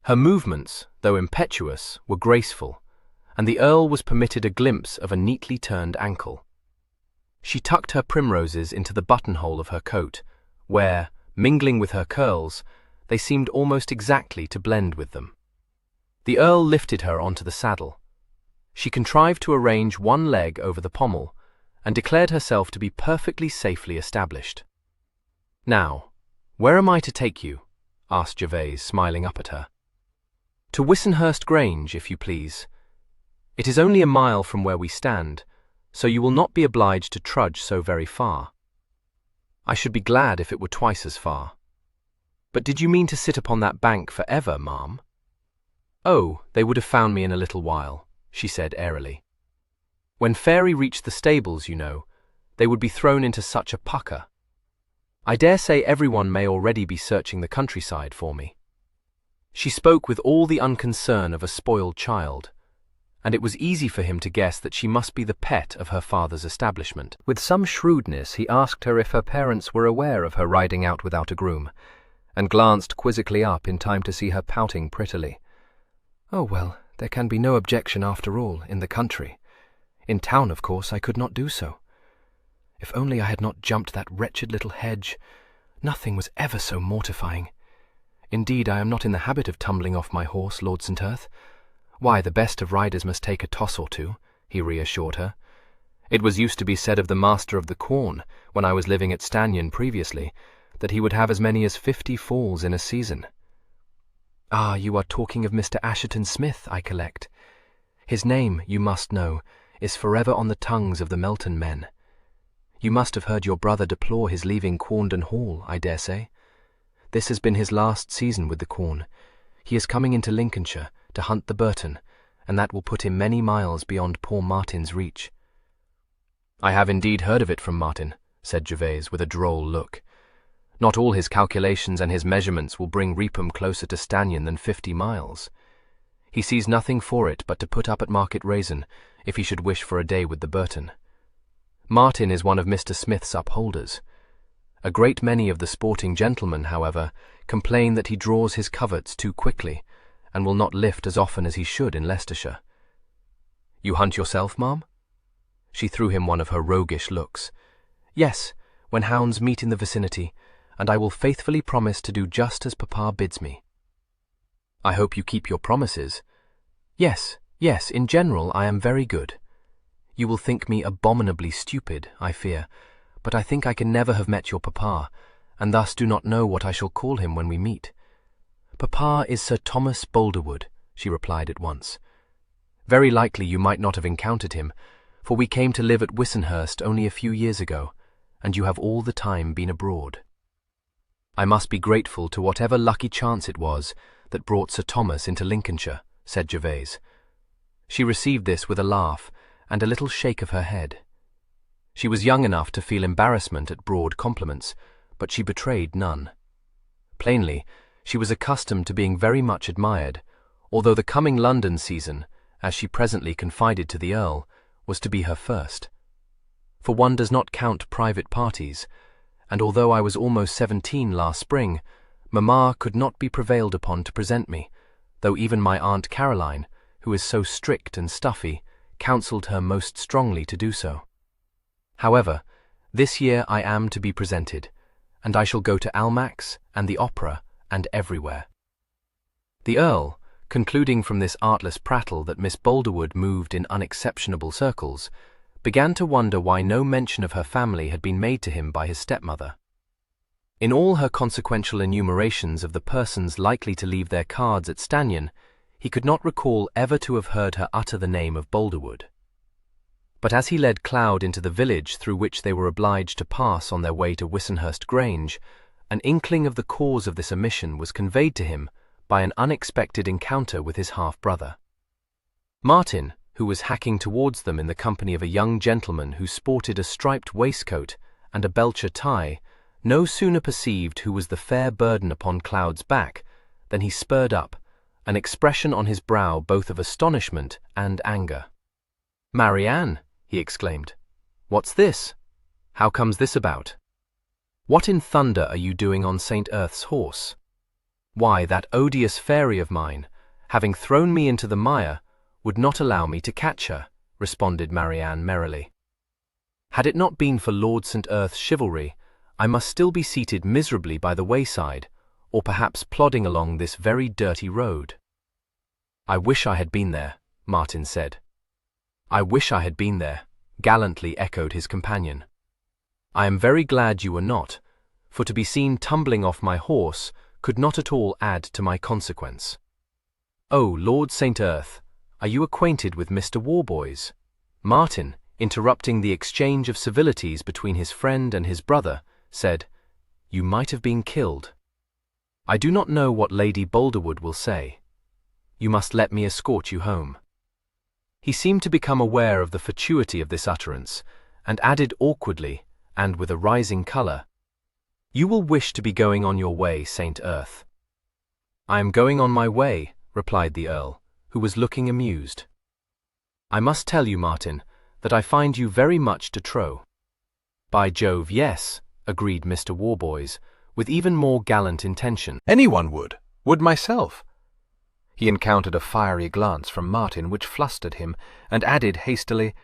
Her movements, though impetuous, were graceful, and the Earl was permitted a glimpse of a neatly turned ankle. She tucked her primroses into the buttonhole of her coat, where, mingling with her curls, they seemed almost exactly to blend with them. The Earl lifted her onto the saddle. She contrived to arrange one leg over the pommel, and declared herself to be perfectly safely established. "Now, where am I to take you?" asked Gervase, smiling up at her. "To Wissenhurst Grange, if you please. It is only a mile from where we stand, so you will not be obliged to trudge so very far. I should be glad if it were twice as far. But did you mean to sit upon that bank for ever, ma'am?" "Oh, they would have found me in a little while," she said airily. "When Fairy reached the stables, you know, they would be thrown into such a pucker. I dare say everyone may already be searching the countryside for me." She spoke with all the unconcern of a spoiled child, and it was easy for him to guess that she must be the pet of her father's establishment. With some shrewdness he asked her if her parents were aware of her riding out without a groom, and glanced quizzically up in time to see her pouting prettily. "Oh, well, there can be no objection after all, in the country. In town, of course, I could not do so. If only I had not jumped that wretched little hedge. Nothing was ever so mortifying. Indeed, I am not in the habit of tumbling off my horse, Lord St. Earth. Why, the best of riders must take a toss or two," he reassured her. "It was used to be said of the Master of the Quorn, when I was living at Stanyon previously, that he would have as many as 50 falls in a season." "Ah, you are talking of Mr. Asherton Smith, I collect. His name, you must know, is forever on the tongues of the Melton men. You must have heard your brother deplore his leaving Quarndon Hall, I dare say. This has been his last season with the Quorn. He is coming into Lincolnshire to hunt the Burton, and that will put him many miles beyond poor Martin's reach." "I have indeed heard of it from Martin," said Gervase with a droll look. "Not all his calculations and his measurements will bring Reepham closer to Stanyon than 50 miles. He sees nothing for it but to put up at Market Raisin, if he should wish for a day with the Burton. Martin is one of Mr. Smith's upholders. A great many of the sporting gentlemen, however, complain that he draws his coverts too quickly, and will not lift as often as he should in Leicestershire." "You hunt yourself, ma'am?" She threw him one of her roguish looks. "Yes, when hounds meet in the vicinity, and I will faithfully promise to do just as Papa bids me." "I hope you keep your promises." Yes, in general I am very good. You will think me abominably stupid, I fear, but I think I can never have met your Papa, and thus do not know what I shall call him when we meet. "Papa is Sir Thomas Boulderwood," she replied at once. "Very likely you might not have encountered him, for we came to live at Wissenhurst only a few years ago, and you have all the time been abroad." "I must be grateful to whatever lucky chance it was that brought Sir Thomas into Lincolnshire," said Gervase. She received this with a laugh and a little shake of her head. She was young enough to feel embarrassment at broad compliments, but she betrayed none. Plainly, she was accustomed to being very much admired, although the coming London season, as she presently confided to the Earl, was to be her first. For one does not count private parties, and although I was almost 17 last spring, Mamma could not be prevailed upon to present me, though even my Aunt Caroline, who is so strict and stuffy, counselled her most strongly to do so. However, this year I am to be presented, and I shall go to Almack's and the Opera and everywhere. The Earl, concluding from this artless prattle that Miss Boulderwood moved in unexceptionable circles, began to wonder why no mention of her family had been made to him by his stepmother. In all her consequential enumerations of the persons likely to leave their cards at Stanyon, he could not recall ever to have heard her utter the name of Boulderwood. But as he led Cloud into the village through which they were obliged to pass on their way to Wissenhurst Grange, An inkling of the cause of this omission was conveyed to him by an unexpected encounter with his half-brother. Martin, who was hacking towards them in the company of a young gentleman who sported a striped waistcoat and a belcher tie, no sooner perceived who was the fair burden upon Cloud's back than he spurred up, an expression on his brow both of astonishment and anger. "Marianne," he exclaimed, "what's this? How comes this about? What in thunder are you doing on St. Earth's horse?" "Why, that odious fairy of mine, having thrown me into the mire, would not allow me to catch her," responded Marianne merrily. "Had it not been for Lord St. Earth's chivalry, I must still be seated miserably by the wayside, or perhaps plodding along this very dirty road." "I wish I had been there," Martin said. "I wish I had been there," gallantly echoed his companion. "I am very glad you were not, for to be seen tumbling off my horse could not at all add to my consequence." "Oh, Lord St. Earth, are you acquainted with Mr. Warboys?" Martin, interrupting the exchange of civilities between his friend and his brother, said, "You might have been killed. I do not know what Lady Boulderwood will say. You must let me escort you home." He seemed to become aware of the fatuity of this utterance, and added awkwardly, and with a rising colour, "You will wish to be going on your way, St. Earth." "I am going on my way," replied the Earl, who was looking amused. "I must tell you, Martin, that I find you very much de trop." "By Jove, yes," agreed Mr. Warboys, with even more gallant intention. "Anyone would myself." He encountered a fiery glance from Martin which flustered him, and added hastily,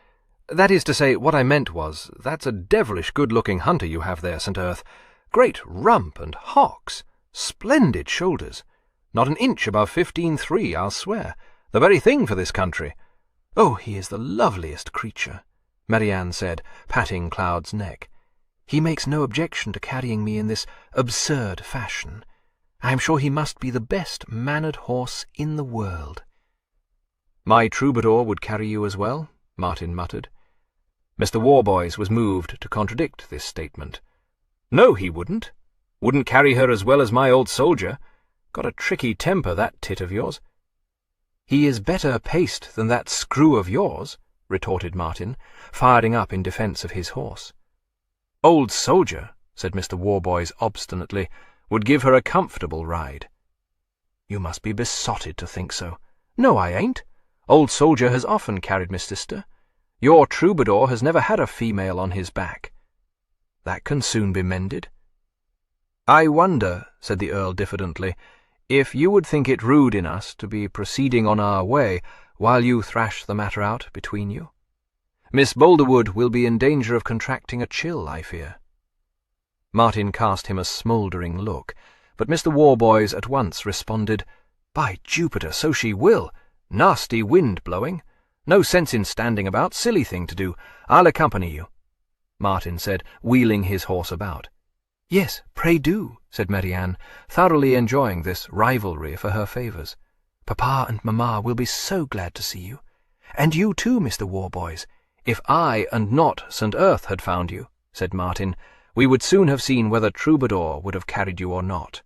"That is to say, what I meant was, that's a devilish good-looking hunter you have there, St. Earth. Great rump and hocks, splendid shoulders, not an inch above 15.3, I'll swear, the very thing for this country. Oh, he is the loveliest creature," Marianne said, patting Cloud's neck. "He makes no objection to carrying me in this absurd fashion. I am sure he must be the best mannered horse in the world." "My troubadour would carry you as well," Martin muttered. Mr. Warboys was moved to contradict this statement. "No, he wouldn't. Wouldn't carry her as well as my old soldier. Got a tricky temper, that tit of yours." "He is better paced than that screw of yours," retorted Martin, firing up in defence of his horse. "Old soldier," said Mr. Warboys obstinately, "would give her a comfortable ride." "You must be besotted to think so." "No, I ain't. Old soldier has often carried my sister. Your troubadour has never had a female on his back." "That can soon be mended." "I wonder," said the Earl diffidently, "if you would think it rude in us to be proceeding on our way while you thrash the matter out between you. Miss Boulderwood will be in danger of contracting a chill, I fear." Martin cast him a smouldering look, but Mr. Warboys at once responded, "By Jupiter, so she will! Nasty wind blowing. No sense in standing about, silly thing to do. I'll accompany you," Martin said, wheeling his horse about. "Yes, pray do," said Marianne, thoroughly enjoying this rivalry for her favours. "Papa and Mamma will be so glad to see you. And you too, Mr. Warboys." "If I and not St. Earth had found you," said Martin, "we would soon have seen whether Troubadour would have carried you or not."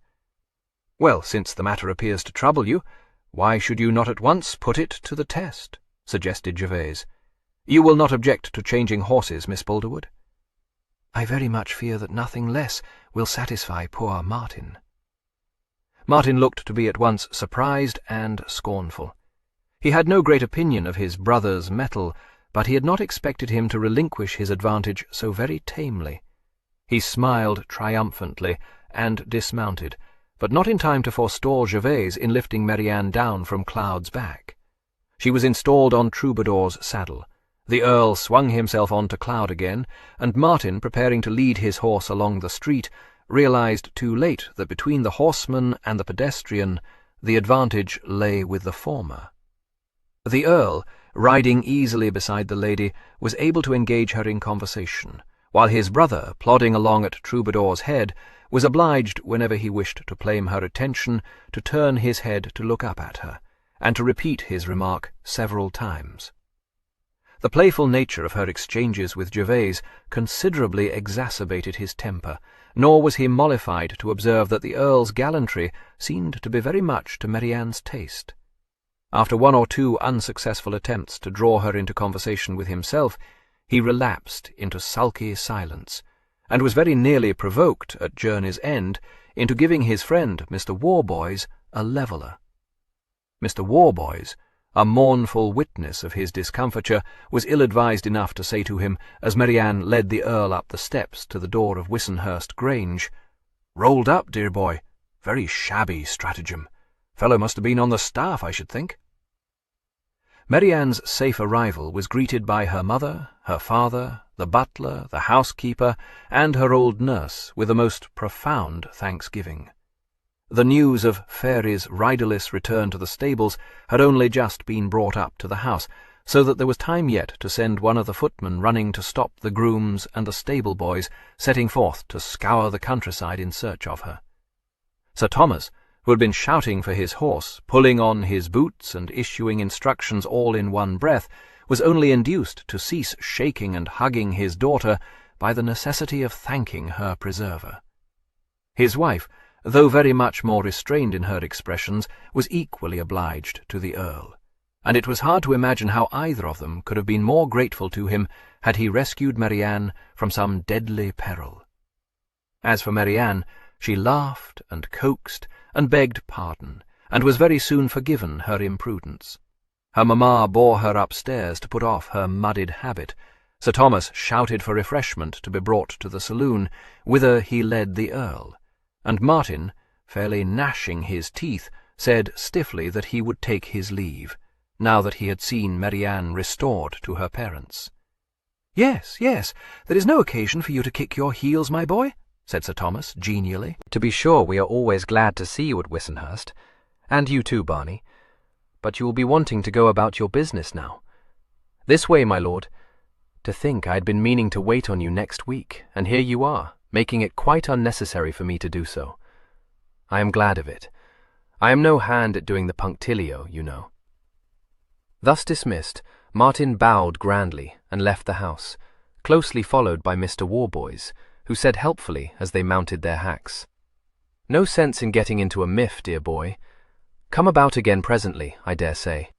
"Well, since the matter appears to trouble you, why should you not at once put it to the test?" suggested Gervase. "You will not object to changing horses, Miss Boulderwood?" "I very much fear that nothing less will satisfy poor Martin." Martin looked to be at once surprised and scornful. He had no great opinion of his brother's mettle, but he had not expected him to relinquish his advantage so very tamely. He smiled triumphantly and dismounted, but not in time to forestall Gervase in lifting Marianne down from Cloud's back. She was installed on Troubadour's saddle. The Earl swung himself on to Cloud again, and Martin, preparing to lead his horse along the street, realized too late that between the horseman and the pedestrian the advantage lay with the former. The Earl, riding easily beside the lady, was able to engage her in conversation, while his brother, plodding along at Troubadour's head, was obliged, whenever he wished to claim her attention, to turn his head to look up at her, and to repeat his remark several times. The playful nature of her exchanges with Gervase considerably exacerbated his temper, nor was he mollified to observe that the Earl's gallantry seemed to be very much to Marianne's taste. After one or two unsuccessful attempts to draw her into conversation with himself, he relapsed into sulky silence, and was very nearly provoked, at journey's end, into giving his friend, Mr. Warboys, a leveller. Mr. Warboys, a mournful witness of his discomfiture, was ill-advised enough to say to him, as Marianne led the Earl up the steps to the door of Wissenhurst Grange, "Rolled up, dear boy. Very shabby stratagem. Fellow must have been on the staff, I should think." Marianne's safe arrival was greeted by her mother, her father, the butler, the housekeeper, and her old nurse with a most profound thanksgiving. The news of Fairy's riderless return to the stables had only just been brought up to the house, so that there was time yet to send one of the footmen running to stop the grooms and the stable boys setting forth to scour the countryside in search of her. Sir Thomas, who had been shouting for his horse, pulling on his boots, and issuing instructions all in one breath, was only induced to cease shaking and hugging his daughter by the necessity of thanking her preserver. His wife, though very much more restrained in her expressions, was equally obliged to the Earl, and it was hard to imagine how either of them could have been more grateful to him had he rescued Marianne from some deadly peril. As for Marianne, she laughed and coaxed and begged pardon, and was very soon forgiven her imprudence. Her mamma bore her upstairs to put off her muddied habit. Sir Thomas shouted for refreshment to be brought to the saloon, whither he led the Earl, and Martin, fairly gnashing his teeth, said stiffly that he would take his leave, now that he had seen Marianne restored to her parents. "Yes, yes, there is no occasion for you to kick your heels, my boy," said Sir Thomas genially. "To be sure, we are always glad to see you at Wissenhurst, and you too, Barney. But you will be wanting to go about your business now. This way, my lord. To think I had been meaning to wait on you next week, and here you are, making it quite unnecessary for me to do so. I am glad of it. I am no hand at doing the punctilio, you know." Thus dismissed, Martin bowed grandly and left the house, closely followed by Mr. Warboys, who said helpfully as they mounted their hacks, "No sense in getting into a miff, dear boy. Come about again presently, I dare say.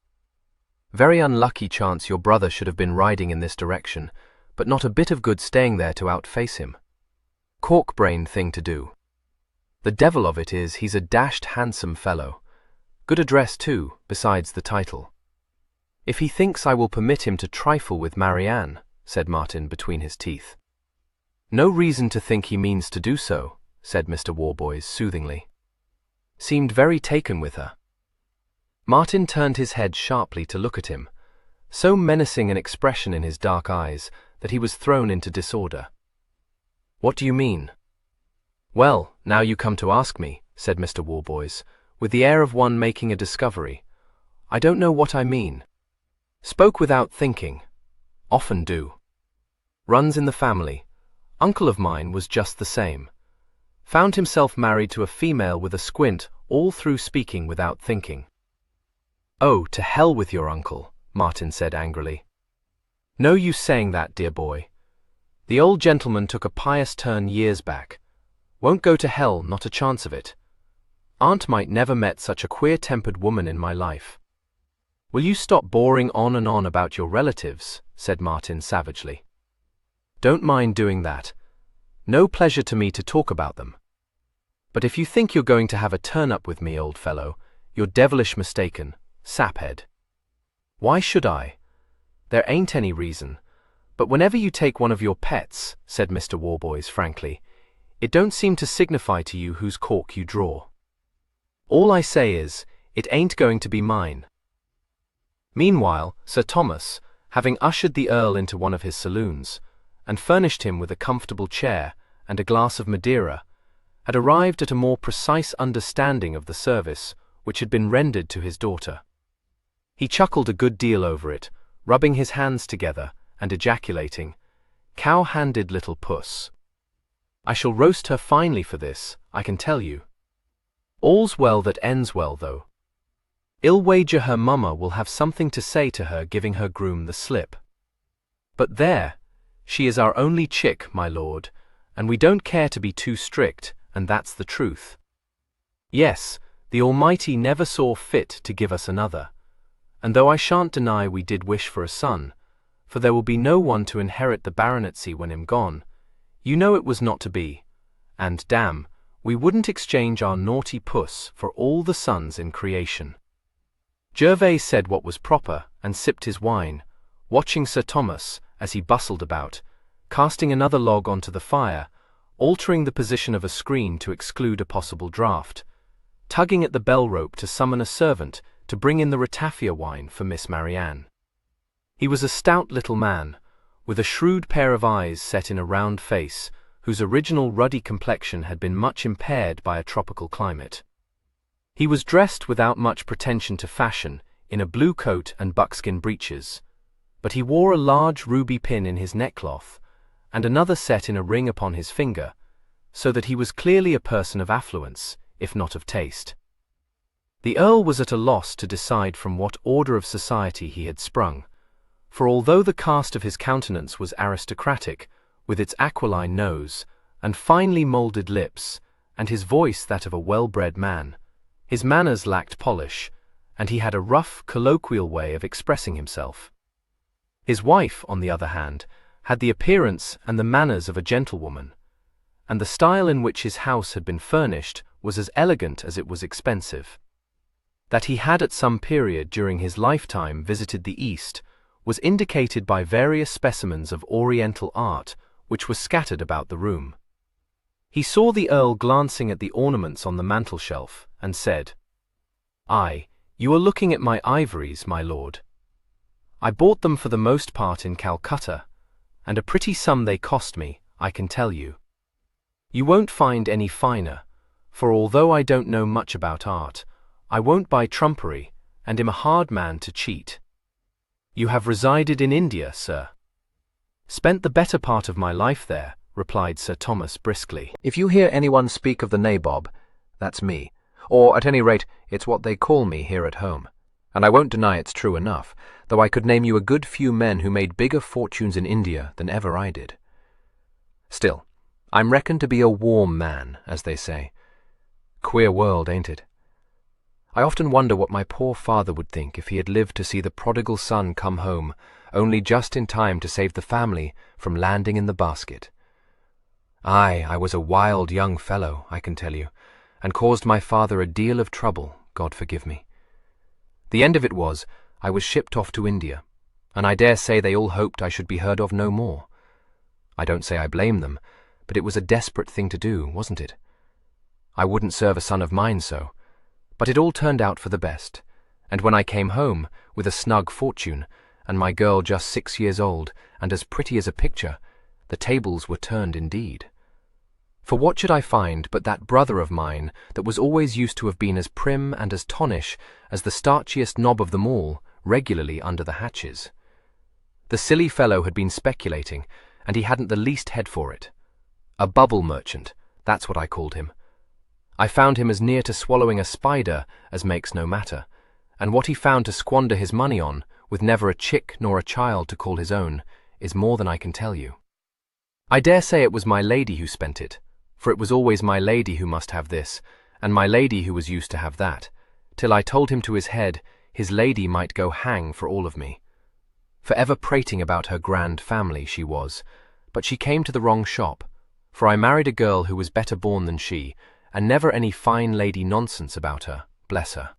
Very unlucky chance your brother should have been riding in this direction, but not a bit of good staying there to outface him. Cork-brained thing to do. The devil of it is he's a dashed handsome fellow. Good address too, besides the title. If he thinks I will permit him to trifle with Marianne," said Martin between his teeth. "No reason to think he means to do so," said Mr. Warboys soothingly. "Seemed very taken with her." Martin turned his head sharply to look at him, so menacing an expression in his dark eyes that he was thrown into disorder. "What do you mean?" "Well, now you come to ask me," said Mr. Warboys, with the air of one making a discovery, "I don't know what I mean. Spoke without thinking. Often do. Runs in the family. Uncle of mine was just the same. Found himself married to a female with a squint all through speaking without thinking." "Oh, to hell with your uncle," Martin said angrily. "No use saying that, dear boy. The old gentleman took a pious turn years back. Won't go to hell, not a chance of it. Aunt might never met such a queer-tempered woman in my life." "Will you stop boring on and on about your relatives?" said Martin savagely. "Don't mind doing that. No pleasure to me to talk about them. But if you think you're going to have a turn-up with me, old fellow, you're devilish mistaken, saphead." "Why should I? There ain't any reason. But whenever you take one of your pets," said Mr. Warboys frankly, "it don't seem to signify to you whose cork you draw. All I say is, it ain't going to be mine." Meanwhile, Sir Thomas, having ushered the Earl into one of his saloons, and furnished him with a comfortable chair and a glass of Madeira, had arrived at a more precise understanding of the service which had been rendered to his daughter. He chuckled a good deal over it, rubbing his hands together and ejaculating, "Cow-handed little puss. I shall roast her finely for this, I can tell you. All's well that ends well, though. I'll wager her mamma will have something to say to her giving her groom the slip." But there, she is our only chick, my lord, and we don't care to be too strict, and that's the truth. Yes, the Almighty never saw fit to give us another, and though I shan't deny we did wish for a son, for there will be no one to inherit the baronetcy when I'm gone, you know it was not to be, and damn, we wouldn't exchange our naughty puss for all the sons in creation. Gervase said what was proper, and sipped his wine, watching Sir Thomas as he bustled about, casting another log onto the fire, altering the position of a screen to exclude a possible draught, tugging at the bell rope to summon a servant to bring in the ratafia wine for Miss Marianne. He was a stout little man, with a shrewd pair of eyes set in a round face, whose original ruddy complexion had been much impaired by a tropical climate. He was dressed without much pretension to fashion, in a blue coat and buckskin breeches, but he wore a large ruby pin in his neckcloth, and another set in a ring upon his finger, so that he was clearly a person of affluence, if not of taste. The Earl was at a loss to decide from what order of society he had sprung, for although the cast of his countenance was aristocratic, with its aquiline nose, and finely moulded lips, and his voice that of a well-bred man, his manners lacked polish, and he had a rough, colloquial way of expressing himself. His wife, on the other hand, had the appearance and the manners of a gentlewoman, and the style in which his house had been furnished was as elegant as it was expensive. That he had at some period during his lifetime visited the East was indicated by various specimens of Oriental art which were scattered about the room. He saw the Earl glancing at the ornaments on the mantel-shelf, and said, "Aye, you are looking at my ivories, my lord. I bought them for the most part in Calcutta, and a pretty sum they cost me, I can tell you. You won't find any finer, for although I don't know much about art, I won't buy trumpery, and am a hard man to cheat." "You have resided in India, sir?" "Spent the better part of my life there," replied Sir Thomas briskly. If you hear anyone speak of the nabob, that's me, or at any rate it's what they call me here at home, and I won't deny it's true enough, though I could name you a good few men who made bigger fortunes in India than ever I did. Still, I'm reckoned to be a warm man, as they say. Queer world, ain't it? I often wonder what my poor father would think if he had lived to see the prodigal son come home, only just in time to save the family from landing in the basket. Aye, I was a wild young fellow, I can tell you, and caused my father a deal of trouble, God forgive me. The end of it was, I was shipped off to India, and I dare say they all hoped I should be heard of no more. I don't say I blame them, but it was a desperate thing to do, wasn't it? I wouldn't serve a son of mine so, but it all turned out for the best, and when I came home, with a snug fortune, and my girl just 6 years old, and as pretty as a picture, the tables were turned indeed. For what should I find but that brother of mine that was always used to have been as prim and as tonish as the starchiest knob of them all, regularly under the hatches. The silly fellow had been speculating, and he hadn't the least head for it. A bubble merchant, that's what I called him. I found him as near to swallowing a spider as makes no matter, and what he found to squander his money on, with never a chick nor a child to call his own, is more than I can tell you. I dare say it was my lady who spent it, for it was always my lady who must have this, and my lady who was used to have that, till I told him to his head his lady might go hang for all of me. For ever prating about her grand family she was, but she came to the wrong shop, for I married a girl who was better born than she, and never any fine lady nonsense about her, bless her.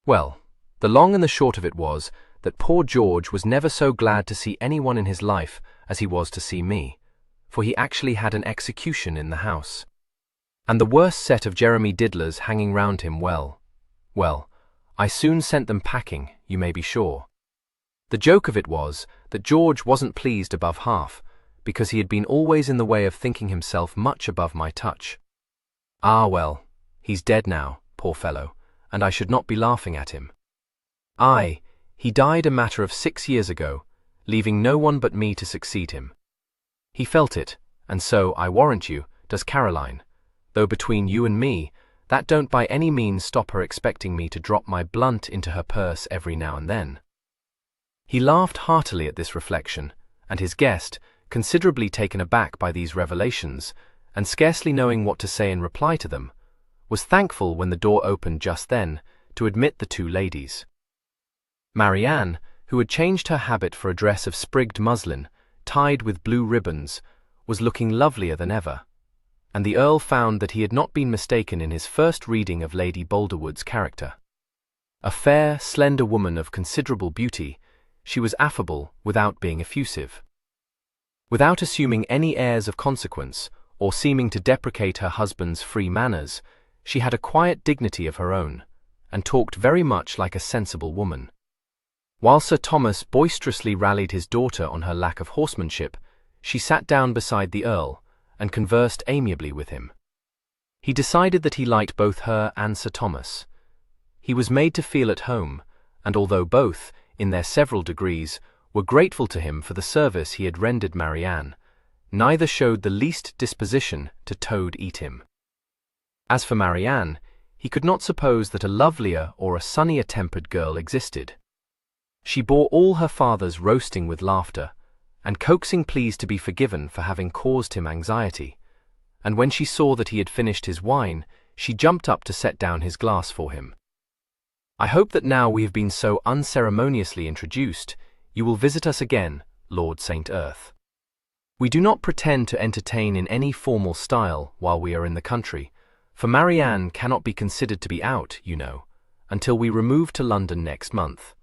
Well, the long and the short of it was that poor George was never so glad to see anyone in his life as he was to see me, for he actually had an execution in the house, and the worst set of Jeremy Diddlers hanging round him. Well, I soon sent them packing, you may be sure. The joke of it was that George wasn't pleased above half, because he had been always in the way of thinking himself much above my touch. Ah well, he's dead now, poor fellow, and I should not be laughing at him. Aye, he died a matter of 6 years ago, leaving no one but me to succeed him. He felt it, and so, I warrant you, does Caroline, though between you and me, that don't by any means stop her expecting me to drop my blunt into her purse every now and then. He laughed heartily at this reflection, and his guest, considerably taken aback by these revelations, and scarcely knowing what to say in reply to them, was thankful when the door opened just then to admit the two ladies. Marianne, who had changed her habit for a dress of sprigged muslin, tied with blue ribbons, was looking lovelier than ever, and the Earl found that he had not been mistaken in his first reading of Lady Boulderwood's character. A fair, slender woman of considerable beauty, she was affable without being effusive. Without assuming any airs of consequence, or seeming to deprecate her husband's free manners, she had a quiet dignity of her own, and talked very much like a sensible woman. While Sir Thomas boisterously rallied his daughter on her lack of horsemanship, she sat down beside the Earl and conversed amiably with him. He decided that he liked both her and Sir Thomas. He was made to feel at home, and although both, in their several degrees, were grateful to him for the service he had rendered Marianne, neither showed the least disposition to toad-eat him. As for Marianne, he could not suppose that a lovelier or a sunnier-tempered girl existed. She bore all her father's roasting with laughter, and coaxing pleas to be forgiven for having caused him anxiety, and when she saw that he had finished his wine, she jumped up to set down his glass for him. "I hope that now we have been so unceremoniously introduced, you will visit us again, Lord St. Earth. We do not pretend to entertain in any formal style while we are in the country, for Marianne cannot be considered to be out, you know, until we remove to London next month.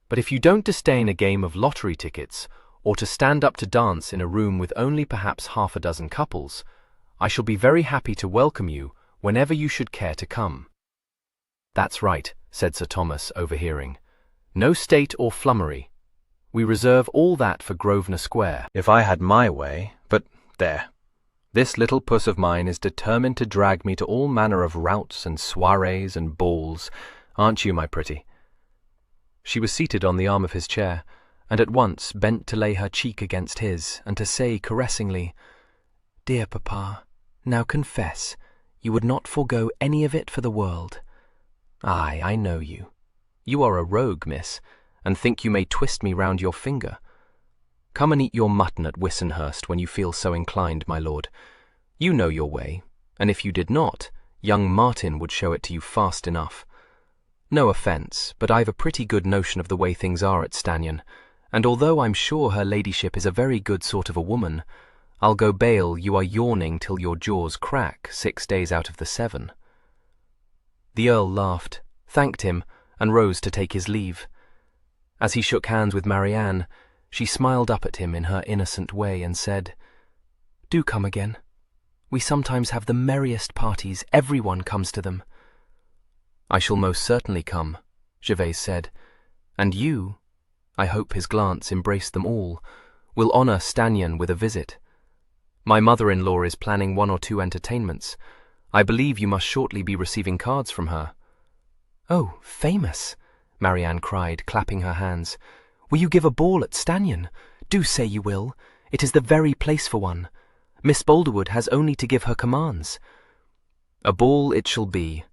But if you don't disdain a game of lottery tickets, or to stand up to dance in a room with only perhaps half a dozen couples, I shall be very happy to welcome you whenever you should care to come." "That's right," said Sir Thomas, overhearing. "No state or flummery. We reserve all that for Grosvenor Square." "If I had my way, but there. This little puss of mine is determined to drag me to all manner of routs and soirees and balls, aren't you, my pretty?" She was seated on the arm of his chair, and at once bent to lay her cheek against his, and to say caressingly, "Dear papa, now confess, you would not forego any of it for the world. Aye, I know you. You are a rogue, miss, and think you may twist me round your finger. Come and eat your mutton at Wissenhurst when you feel so inclined, my lord. You know your way, and if you did not, young Martin would show it to you fast enough. No offence, but I've a pretty good notion of the way things are at Stannion, and although I'm sure her ladyship is a very good sort of a woman, I'll go bail you are yawning till your jaws crack 6 days out of the 7. The Earl laughed, thanked him, and rose to take his leave. As he shook hands with Marianne, she smiled up at him in her innocent way and said, "Do come again. We sometimes have the merriest parties, everyone comes to them." "I shall most certainly come," Gervase said, "and you," I hope his glance embraced them all, "will honour Stannion with a visit. My mother-in-law is planning 1 or 2 entertainments. I believe you must shortly be receiving cards from her." "Oh, famous!" Marianne cried, clapping her hands. "Will you give a ball at Stannion? Do say you will. It is the very place for one. Miss Boulderwood has only to give her commands." "A ball it shall be.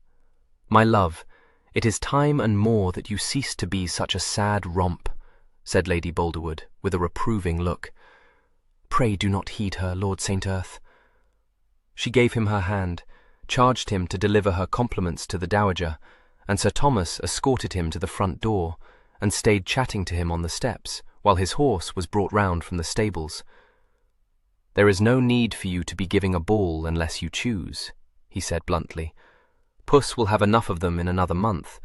My love, it is time and more that you ceased to be such a sad romp," said Lady Boulderwood, with a reproving look. "Pray do not heed her, Lord St. Earth." She gave him her hand, charged him to deliver her compliments to the Dowager, and Sir Thomas escorted him to the front door, and stayed chatting to him on the steps, while his horse was brought round from the stables. "There is no need for you to be giving a ball unless you choose," he said bluntly. "Puss will have enough of them in another month,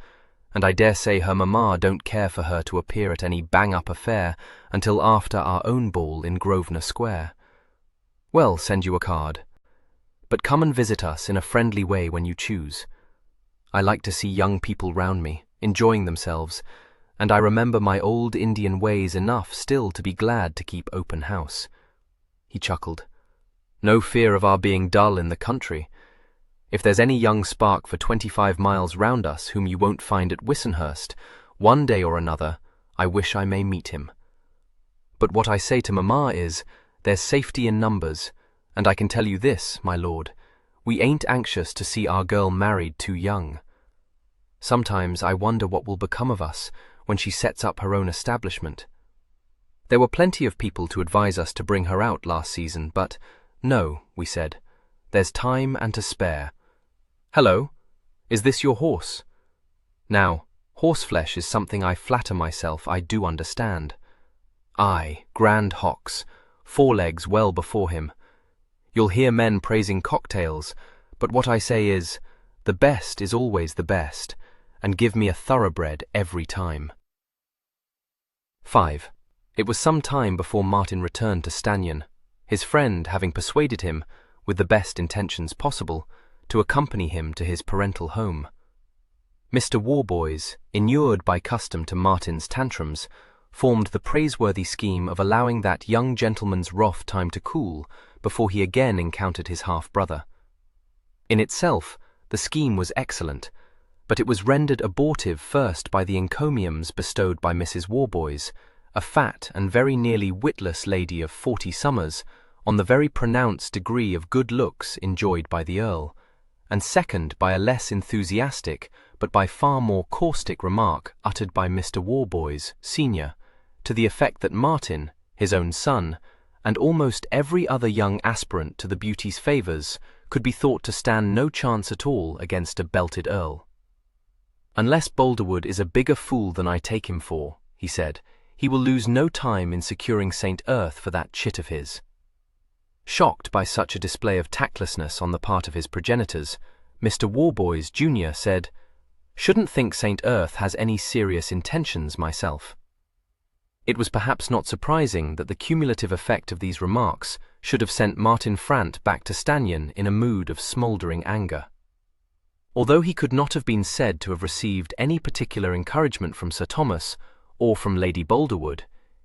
and I dare say her mamma don't care for her to appear at any bang-up affair until after our own ball in Grosvenor Square. Well, send you a card. But come and visit us in a friendly way when you choose. I like to see young people round me, enjoying themselves, and I remember my old Indian ways enough still to be glad to keep open house." He chuckled. "No fear of our being dull in the country. If there's any young spark for 25 miles round us whom you won't find at Wissenhurst, one day or another, I wish I may meet him. But what I say to mamma is, there's safety in numbers, and I can tell you this, my lord, we ain't anxious to see our girl married too young. Sometimes I wonder what will become of us when she sets up her own establishment. There were plenty of people to advise us to bring her out last season, but no, we said. There's time and to spare. Hello, is this your horse? Now, horseflesh is something I flatter myself I do understand. Aye, grand hocks, forelegs well before him. You'll hear men praising cocktails, but what I say is, the best is always the best, and give me a thoroughbred every time. 5. It was some time before Martin returned to Stannion, his friend having persuaded him, with the best intentions possible, to accompany him to his parental home. Mr. Warboys, inured by custom to Martin's tantrums, formed the praiseworthy scheme of allowing that young gentleman's wrath time to cool before he again encountered his half-brother. In itself, the scheme was excellent, but it was rendered abortive first by the encomiums bestowed by Mrs. Warboys, a fat and very nearly witless lady of 40 summers, on the very pronounced degree of good looks enjoyed by the Earl, and second by a less enthusiastic but by far more caustic remark uttered by Mr. Warboys, senior, to the effect that Martin, his own son, and almost every other young aspirant to the beauty's favours could be thought to stand no chance at all against a belted Earl. Unless Boulderwood is a bigger fool than I take him for, he said, he will lose no time in securing St. Earth for that chit of his. Shocked by such a display of tactlessness on the part of his progenitors, Mr. Warboys, Jr. said, "Shouldn't think St. Earth has any serious intentions myself." It was perhaps not surprising that the cumulative effect of these remarks should have sent Martin Frant back to Stannion in a mood of smouldering anger. Although he could not have been said to have received any particular encouragement from Sir Thomas or from Lady Boulderwood,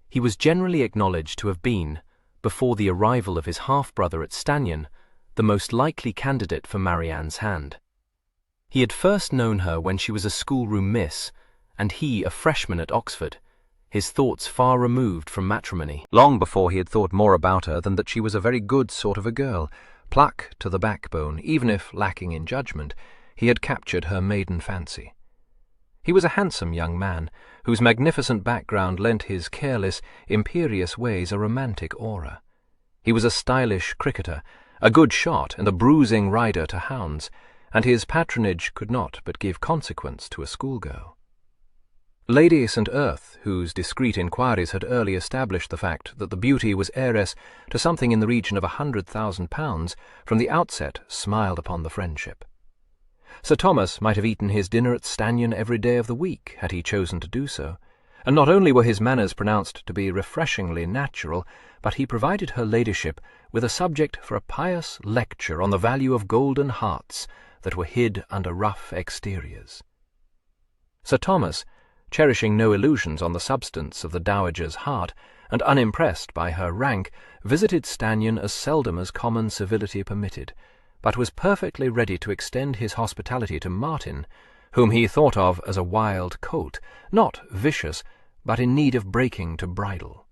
he was generally acknowledged to have been, before the arrival of his half-brother at Stannion, the most likely candidate for Marianne's hand. He had first known her when she was a schoolroom miss, and he a freshman at Oxford, his thoughts far removed from matrimony. Long before he had thought more about her than that she was a very good sort of a girl, pluck to the backbone, even if lacking in judgment, he had captured her maiden fancy. He was a handsome young man, whose magnificent background lent his careless, imperious ways a romantic aura. He was a stylish cricketer, a good shot and a bruising rider to hounds, and his patronage could not but give consequence to a schoolgirl. Lady St. Earth, whose discreet inquiries had early established the fact that the beauty was heiress to something in the region of £100,000, from the outset smiled upon the friendship. Sir Thomas might have eaten his dinner at Stannion every day of the week had he chosen to do so, and not only were his manners pronounced to be refreshingly natural, but he provided her ladyship with a subject for a pious lecture on the value of golden hearts that were hid under rough exteriors. Sir Thomas, cherishing no illusions on the substance of the dowager's heart, and unimpressed by her rank, visited Stannion as seldom as common civility permitted, but was perfectly ready to extend his hospitality to Martin, whom he thought of as a wild colt, not vicious, but in need of breaking to bridle.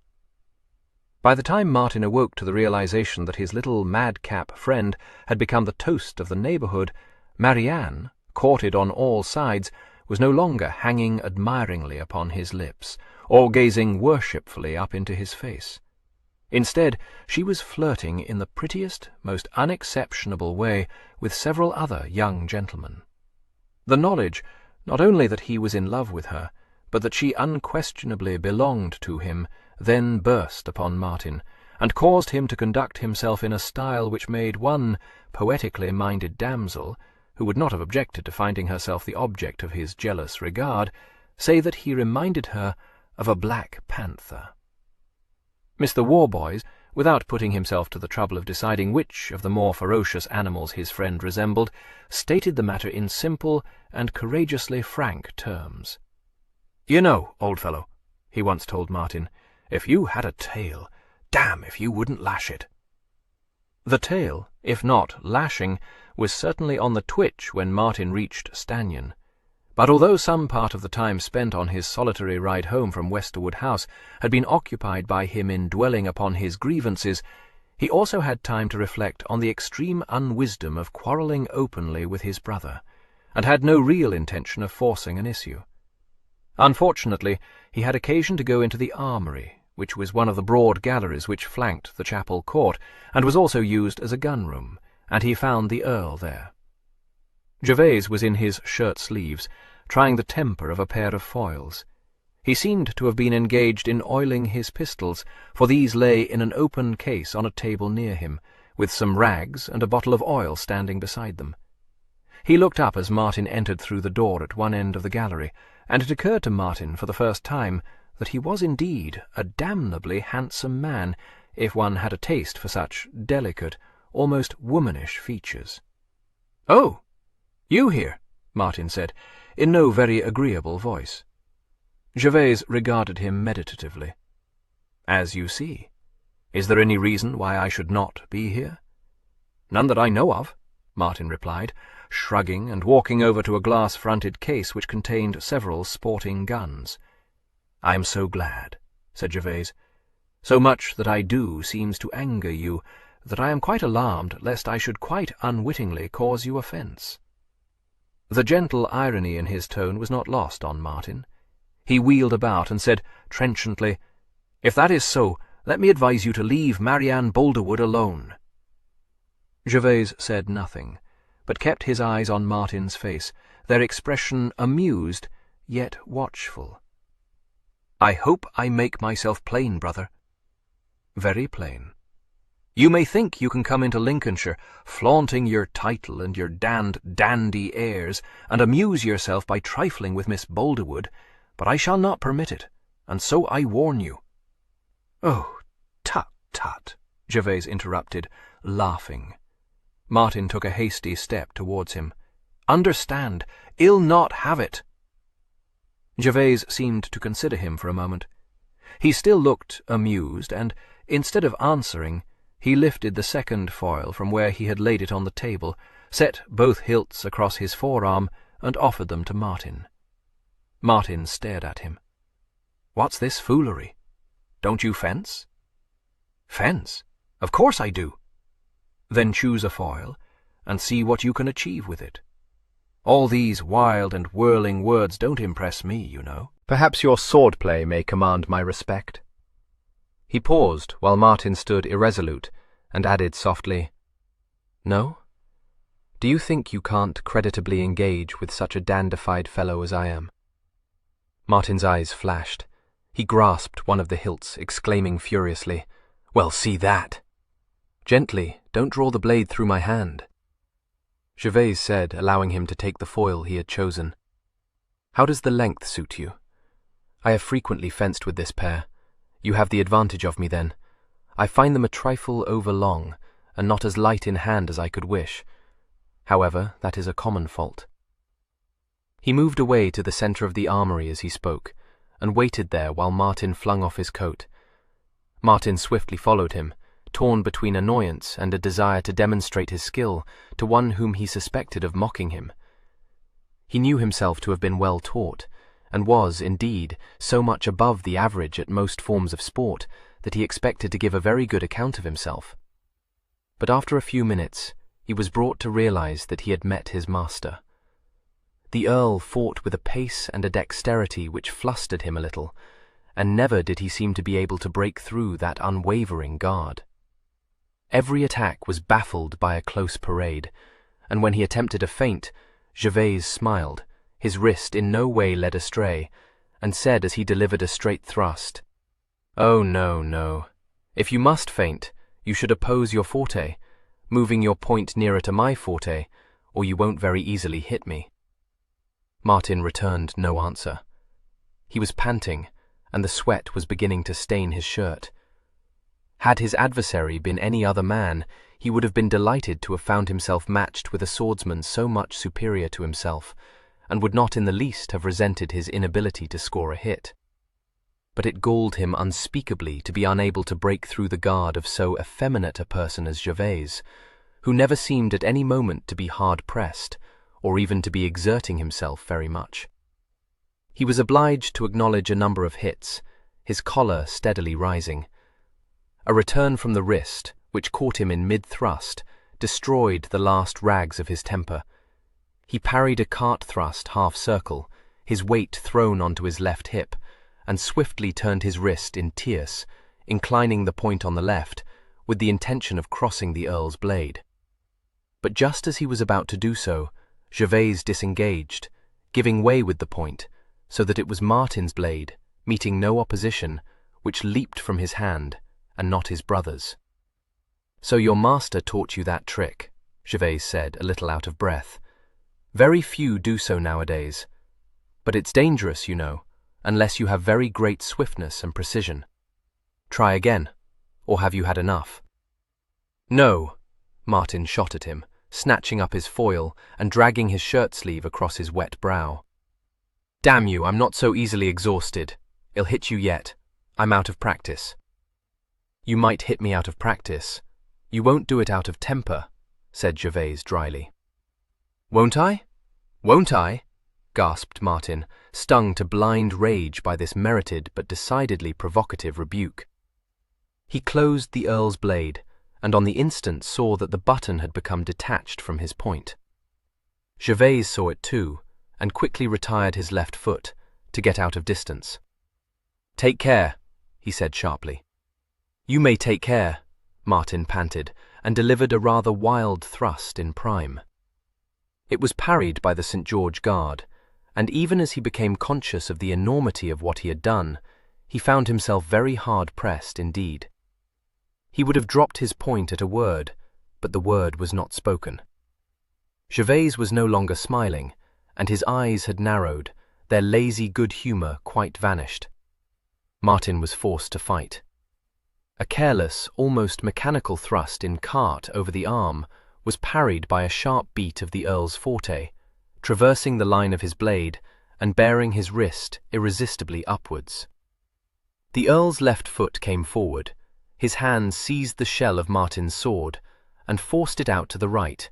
By the time Martin awoke to the realization that his little madcap friend had become the toast of the neighbourhood, Marianne, courted on all sides, was no longer hanging admiringly upon his lips, or gazing worshipfully up into his face. Instead, she was flirting in the prettiest, most unexceptionable way with several other young gentlemen. The knowledge, not only that he was in love with her, but that she unquestionably belonged to him, then burst upon Martin, and caused him to conduct himself in a style which made one poetically minded damsel, who would not have objected to finding herself the object of his jealous regard, say that he reminded her of a black panther. Mr. Warboys, without putting himself to the trouble of deciding which of the more ferocious animals his friend resembled, stated the matter in simple and courageously frank terms. "You know, old fellow," he once told Martin, "if you had a tail, damn if you wouldn't lash it." The tail, if not lashing, was certainly on the twitch when Martin reached Stannion. But although some part of the time spent on his solitary ride home from Westerwood House had been occupied by him in dwelling upon his grievances, he also had time to reflect on the extreme unwisdom of quarrelling openly with his brother, and had no real intention of forcing an issue. Unfortunately, he had occasion to go into the armoury, which was one of the broad galleries which flanked the chapel court, and was also used as a gun-room, and he found the Earl there. Gervase was in his shirt-sleeves, trying the temper of a pair of foils. He seemed to have been engaged in oiling his pistols, for these lay in an open case on a table near him, with some rags and a bottle of oil standing beside them. He looked up as Martin entered through the door at one end of the gallery, and it occurred to Martin for the first time that he was indeed a damnably handsome man, if one had a taste for such delicate, almost womanish features. "Oh, you here?" Martin said, in no very agreeable voice. Gervase regarded him meditatively. "As you see. Is there any reason why I should not be here?" "None that I know of," Martin replied, shrugging and walking over to a glass-fronted case which contained several sporting guns. "I am so glad," said Gervase. "So much that I do seems to anger you, that I am quite alarmed lest I should quite unwittingly cause you offence." The gentle irony in his tone was not lost on Martin. He wheeled about and said trenchantly, "If that is so, let me advise you to leave Marianne Boulderwood alone." Gervase said nothing, but kept his eyes on Martin's face, their expression amused, yet watchful. "I hope I make myself plain, brother." "Very plain. You may think you can come into Lincolnshire, flaunting your title and your dandy airs, and amuse yourself by trifling with Miss Boulderwood, but I shall not permit it, and so I warn you." "Oh, tut, Gervase interrupted, laughing. Martin took a hasty step towards him. "Understand, I'll not have it." Gervase seemed to consider him for a moment. He still looked amused, and, instead of answering, he lifted the second foil from where he had laid it on the table, set both hilts across his forearm, and offered them to Martin. Martin stared at him. "What's this foolery? Don't you fence?" "Fence? Of course I do." "Then choose a foil, and see what you can achieve with it. All these wild and whirling words don't impress me, you know." "Perhaps your sword-play may command my respect." He paused while Martin stood irresolute, and added softly, "No? Do you think you can't creditably engage with such a dandified fellow as I am?" Martin's eyes flashed. He grasped one of the hilts, exclaiming furiously, "Well, see that!" "Gently, don't draw the blade through my hand," Gervase said, allowing him to take the foil he had chosen. "How does the length suit you? I have frequently fenced with this pair. You have the advantage of me then. I find them a trifle over-long, and not as light in hand as I could wish. However, that is a common fault." He moved away to the centre of the armoury as he spoke, and waited there while Martin flung off his coat. Martin swiftly followed him, torn between annoyance and a desire to demonstrate his skill to one whom he suspected of mocking him. He knew himself to have been well taught, and was, indeed, so much above the average at most forms of sport that he expected to give a very good account of himself. But after a few minutes, he was brought to realize that he had met his master. The Earl fought with a pace and a dexterity which flustered him a little, and never did he seem to be able to break through that unwavering guard. Every attack was baffled by a close parade, and when he attempted a feint, Gervase smiled, his wrist in no way led astray, and said as he delivered a straight thrust, "Oh, no, no. If you must feint, you should oppose your forte, moving your point nearer to my forte, or you won't very easily hit me." Martin returned no answer. He was panting, and the sweat was beginning to stain his shirt. Had his adversary been any other man, he would have been delighted to have found himself matched with a swordsman so much superior to himself, and would not in the least have resented his inability to score a hit. But it galled him unspeakably to be unable to break through the guard of so effeminate a person as Gervase, who never seemed at any moment to be hard-pressed, or even to be exerting himself very much. He was obliged to acknowledge a number of hits, his choler steadily rising. A return from the wrist, which caught him in mid-thrust, destroyed the last rags of his temper. He parried a cart thrust half-circle, his weight thrown onto his left hip, and swiftly turned his wrist in tierce, inclining the point on the left, with the intention of crossing the Earl's blade. But just as he was about to do so, Gervase disengaged, giving way with the point, so that it was Martin's blade, meeting no opposition, which leaped from his hand, and not his brother's. "So your master taught you that trick," Gervase said, a little out of breath. "Very few do so nowadays. But it's dangerous, you know, unless you have very great swiftness and precision. Try again, or have you had enough?" "No," Martin shot at him, snatching up his foil and dragging his shirt sleeve across his wet brow. "Damn you, I'm not so easily exhausted. I'll hit you yet. I'm out of practice." "You might hit me out of practice. You won't do it out of temper," said Gervase dryly. "Won't I? Won't I?" gasped Martin, stung to blind rage by this merited but decidedly provocative rebuke. He closed the Earl's blade, and on the instant saw that the button had become detached from his point. Gervase saw it too, and quickly retired his left foot, to get out of distance. "Take care," he said sharply. "You may take care," Martin panted, and delivered a rather wild thrust in prime. It was parried by the St. George Guard, and even as he became conscious of the enormity of what he had done, he found himself very hard-pressed indeed. He would have dropped his point at a word, but the word was not spoken. Gervase was no longer smiling, and his eyes had narrowed, their lazy good humor quite vanished. Martin was forced to fight. A careless, almost mechanical thrust in cart over the arm was parried by a sharp beat of the Earl's forte, traversing the line of his blade and bearing his wrist irresistibly upwards. The Earl's left foot came forward, his hand seized the shell of Martin's sword and forced it out to the right.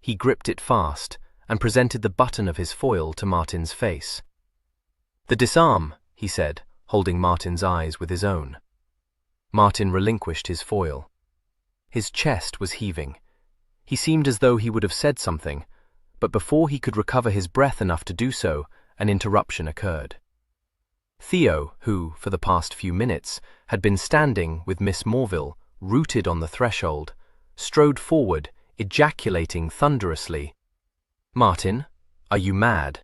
He gripped it fast and presented the button of his foil to Martin's face. "The disarm," he said, holding Martin's eyes with his own. Martin relinquished his foil. His chest was heaving. He seemed as though he would have said something, but before he could recover his breath enough to do so, an interruption occurred. Theo, who, for the past few minutes, had been standing with Miss Morville, rooted on the threshold, strode forward, ejaculating thunderously, "Martin, are you mad?"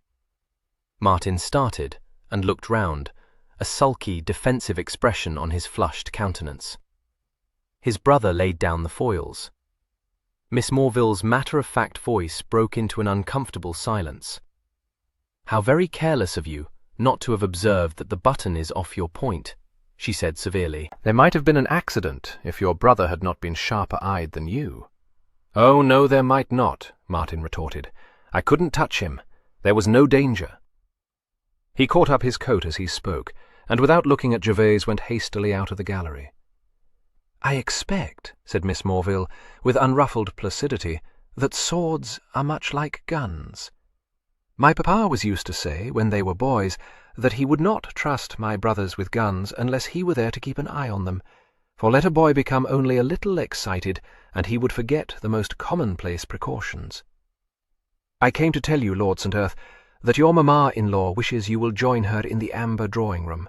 Martin started and looked round, a sulky, defensive expression on his flushed countenance. His brother laid down the foils. Miss Morville's matter-of-fact voice broke into an uncomfortable silence. "How very careless of you not to have observed that the button is off your point," she said severely. "There might have been an accident if your brother had not been sharper-eyed than you." "Oh, no, there might not," Martin retorted. "I couldn't touch him. There was no danger." He caught up his coat as he spoke, and without looking at Gervase went hastily out of the gallery. "I expect," said Miss Morville, with unruffled placidity, "that swords are much like guns. My papa was used to say, when they were boys, that he would not trust my brothers with guns unless he were there to keep an eye on them, for let a boy become only a little excited, and he would forget the most commonplace precautions. I came to tell you, Lord St. Earth, that your mamma-in-law wishes you will join her in the amber drawing-room.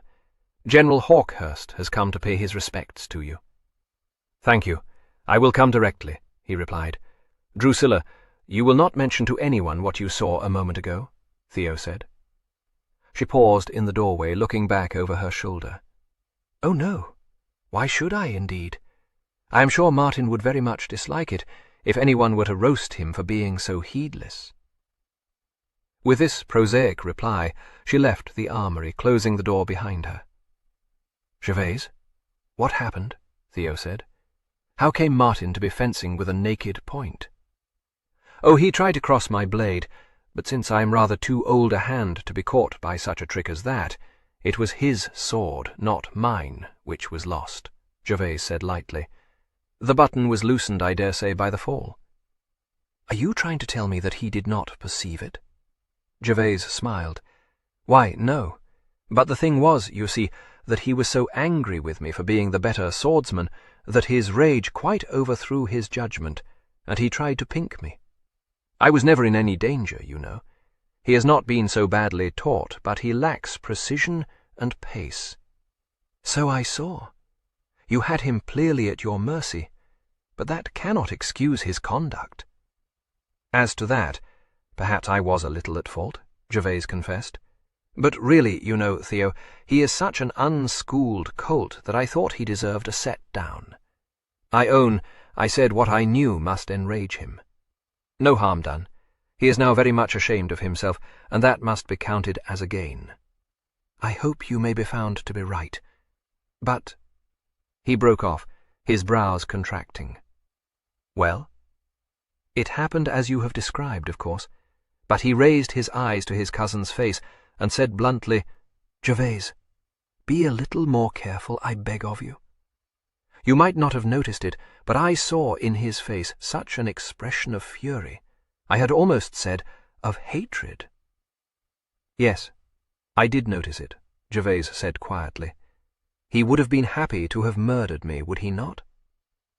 General Hawkhurst has come to pay his respects to you." "Thank you. I will come directly," he replied. "Drusilla, you will not mention to anyone what you saw a moment ago?" Theo said. She paused in the doorway, looking back over her shoulder. "Oh, no. Why should I, indeed? I am sure Martin would very much dislike it, if anyone were to roast him for being so heedless." With this prosaic reply, she left the armory, closing the door behind her. "Gervase, what happened?" Theo said. "How came Martin to be fencing with a naked point?" "Oh, he tried to cross my blade, but since I am rather too old a hand to be caught by such a trick as that, it was his sword, not mine, which was lost," Gervase said lightly. "The button was loosened, I dare say, by the fall." "Are you trying to tell me that he did not perceive it?" Gervase smiled. "Why, no. But the thing was, you see, that he was so angry with me for being the better swordsman that his rage quite overthrew his judgment, and he tried to pink me. I was never in any danger, you know. He has not been so badly taught, but he lacks precision and pace. So I saw. You had him clearly at your mercy, but that cannot excuse his conduct. As to that, perhaps I was a little at fault, Gervase confessed. But really, you know, Theo, he is such an unschooled colt that I thought he deserved a set down. I own I said what I knew must enrage him. No harm done. He is now very much ashamed of himself, and that must be counted as a gain. I hope you may be found to be right. But— He broke off, his brows contracting. Well? It happened as you have described, of course, but he raised his eyes to his cousin's face and said bluntly, Gervase, be a little more careful, I beg of you. You might not have noticed it, but I saw in his face such an expression of fury, I had almost said of hatred. Yes, I did notice it, Gervase said quietly. He would have been happy to have murdered me, would he not?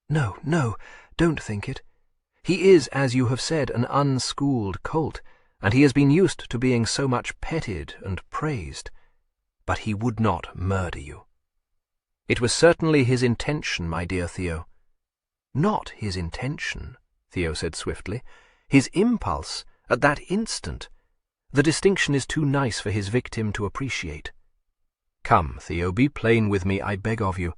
No, no, don't think it. He is, as you have said, an unschooled colt, and he has been used to being so much petted and praised. But he would not murder you. It was certainly his intention, my dear Theo. Not his intention, Theo said swiftly. His impulse, at that instant. The distinction is too nice for his victim to appreciate. Come, Theo, be plain with me, I beg of you.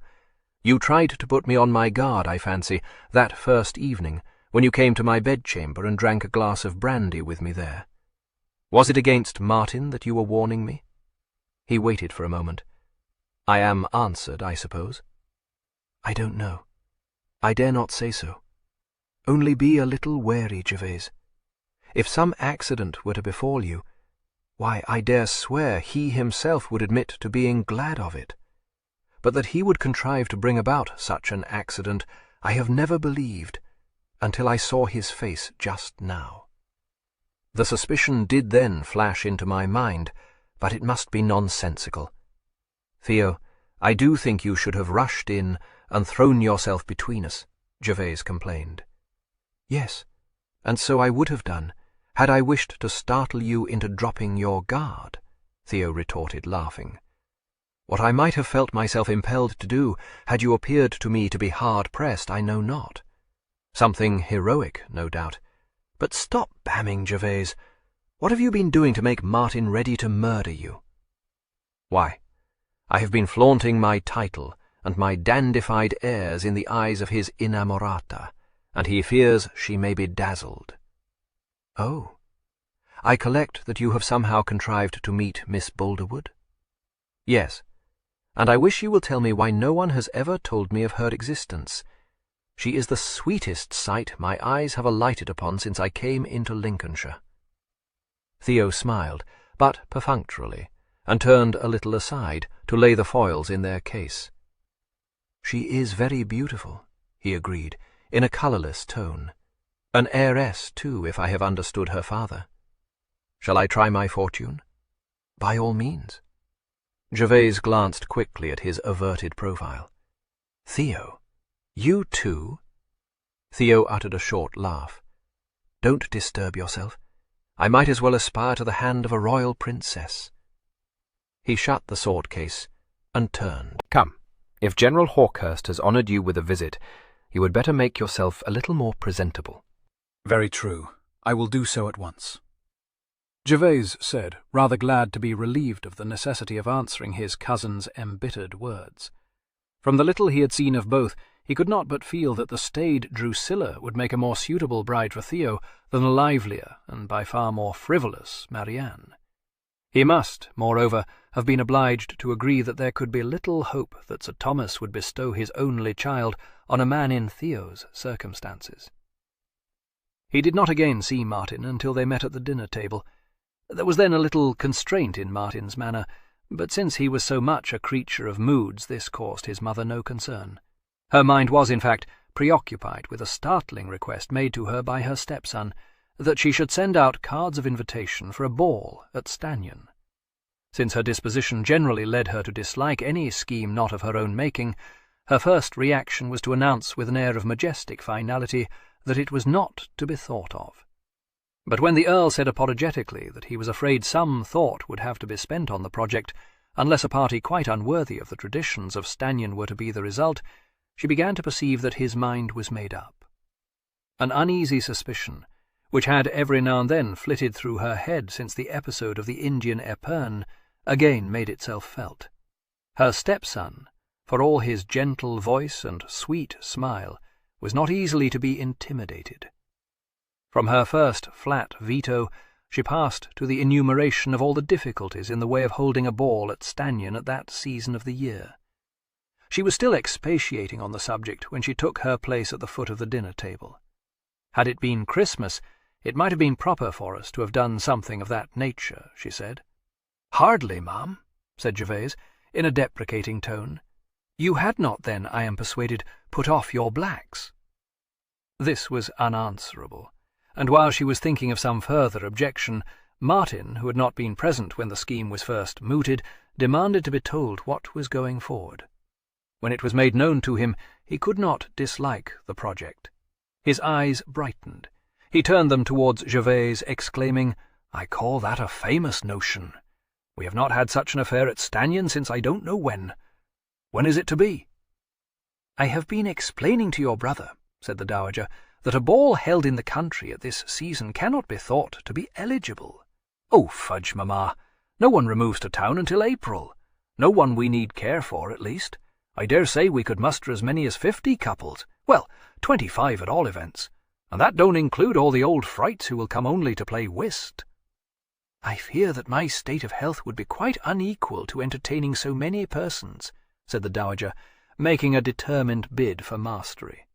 You tried to put me on my guard, I fancy, that first evening, when you came to my bedchamber and drank a glass of brandy with me there. Was it against Martin that you were warning me? He waited for a moment. I am answered, I suppose. I don't know. I dare not say so. Only be a little wary, Gervase. If some accident were to befall you, why, I dare swear he himself would admit to being glad of it. But that he would contrive to bring about such an accident, I have never believed, until I saw his face just now. The suspicion did then flash into my mind, but it must be nonsensical. Theo, I do think you should have rushed in and thrown yourself between us, Gervase complained. Yes, and so I would have done, had I wished to startle you into dropping your guard, Theo retorted, laughing. What I might have felt myself impelled to do, had you appeared to me to be hard-pressed, I know not. Something heroic, no doubt. But stop bamming, Gervase. What have you been doing to make Martin ready to murder you? Why, I have been flaunting my title and my dandified airs in the eyes of his innamorata, and he fears she may be dazzled. Oh, I collect that you have somehow contrived to meet Miss Boulderwood? Yes, and I wish you will tell me why no one has ever told me of her existence. She is the sweetest sight my eyes have alighted upon since I came into Lincolnshire. Theo smiled, but perfunctorily, and turned a little aside to lay the foils in their case. She is very beautiful, he agreed, in a colourless tone. An heiress, too, if I have understood her father. Shall I try my fortune? By all means. Gervase glanced quickly at his averted profile. Theo, you too? Theo uttered a short laugh. Don't disturb yourself. I might as well aspire to the hand of a royal princess. He shut the sword case and turned. Come, if General Hawkhurst has honoured you with a visit, you had better make yourself a little more presentable. Very true. I will do so at once. Gervase said, rather glad to be relieved of the necessity of answering his cousin's embittered words. From the little he had seen of both, he could not but feel that the staid Drusilla would make a more suitable bride for Theo than the livelier and by far more frivolous Marianne. He must, moreover, have been obliged to agree that there could be little hope that Sir Thomas would bestow his only child on a man in Theo's circumstances. He did not again see Martin until they met at the dinner-table. There was then a little constraint in Martin's manner, but since he was so much a creature of moods, this caused his mother no concern. Her mind was, in fact, preoccupied with a startling request made to her by her stepson, that she should send out cards of invitation for a ball at Stanyon. Since her disposition generally led her to dislike any scheme not of her own making, her first reaction was to announce with an air of majestic finality that it was not to be thought of. But when the Earl said apologetically that he was afraid some thought would have to be spent on the project, unless a party quite unworthy of the traditions of Stannion were to be the result, she began to perceive that his mind was made up. An uneasy suspicion, which had every now and then flitted through her head since the episode of the Indian Epergne, again made itself felt. Her stepson, for all his gentle voice and sweet smile, was not easily to be intimidated. From her first flat veto, she passed to the enumeration of all the difficulties in the way of holding a ball at Stannion at that season of the year. She was still expatiating on the subject when she took her place at the foot of the dinner-table. Had it been Christmas, it might have been proper for us to have done something of that nature, she said. "Hardly, ma'am," said Gervase, in a deprecating tone. "You had not then, I am persuaded, put off your blacks." This was unanswerable, and while she was thinking of some further objection, Martin, who had not been present when the scheme was first mooted, demanded to be told what was going forward. When it was made known to him, he could not dislike the project. His eyes brightened. He turned them towards Gervase, exclaiming, "I call that a famous notion. We have not had such an affair at Stannion since I don't know when. When is it to be?" "I have been explaining to your brother," said the Dowager, "that a ball held in the country at this season cannot be thought to be eligible." "Oh, fudge, mamma! No one removes to town until April. No one we need care for, at least. I dare say we could muster as many as 50 couples. Well, 25 at all events. And that don't include all the old frights who will come only to play whist." "I fear that my state of health would be quite unequal to entertaining so many persons," said the Dowager, making a determined bid for mastery.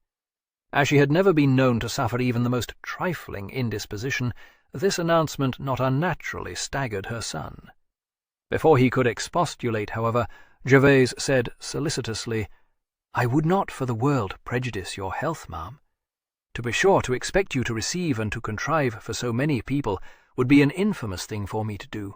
As she had never been known to suffer even the most trifling indisposition, this announcement not unnaturally staggered her son. Before he could expostulate, however, Gervase said solicitously, "I would not for the world prejudice your health, ma'am. To be sure, to expect you to receive and to contrive for so many people would be an infamous thing for me to do.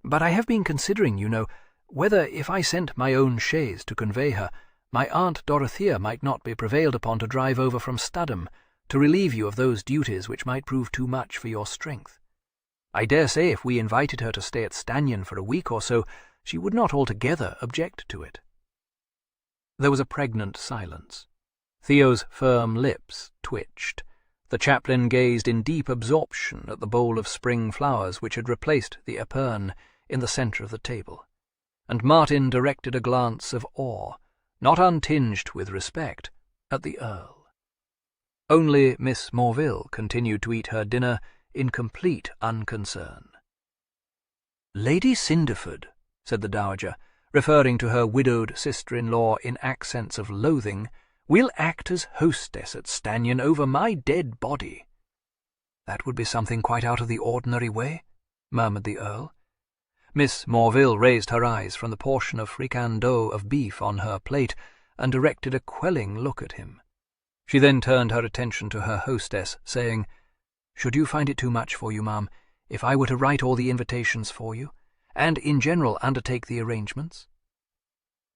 But I have been considering, you know, whether if I sent my own chaise to convey her, my Aunt Dorothea might not be prevailed upon to drive over from Studham, to relieve you of those duties which might prove too much for your strength. I dare say if we invited her to stay at Stannion for a week or so, she would not altogether object to it." There was a pregnant silence. Theo's firm lips twitched. The chaplain gazed in deep absorption at the bowl of spring flowers which had replaced the epergne in the centre of the table, and Martin directed a glance of awe, not untinged with respect, at the Earl. Only Miss Morville continued to eat her dinner in complete unconcern. "Lady Cinderford," said the Dowager, referring to her widowed sister-in-law in accents of loathing, "will act as hostess at Stannion over my dead body." "That would be something quite out of the ordinary way," murmured the Earl. Miss Morville raised her eyes from the portion of fricandeau of beef on her plate and directed a quelling look at him. She then turned her attention to her hostess, saying, "Should you find it too much for you, ma'am, if I were to write all the invitations for you, and in general undertake the arrangements?"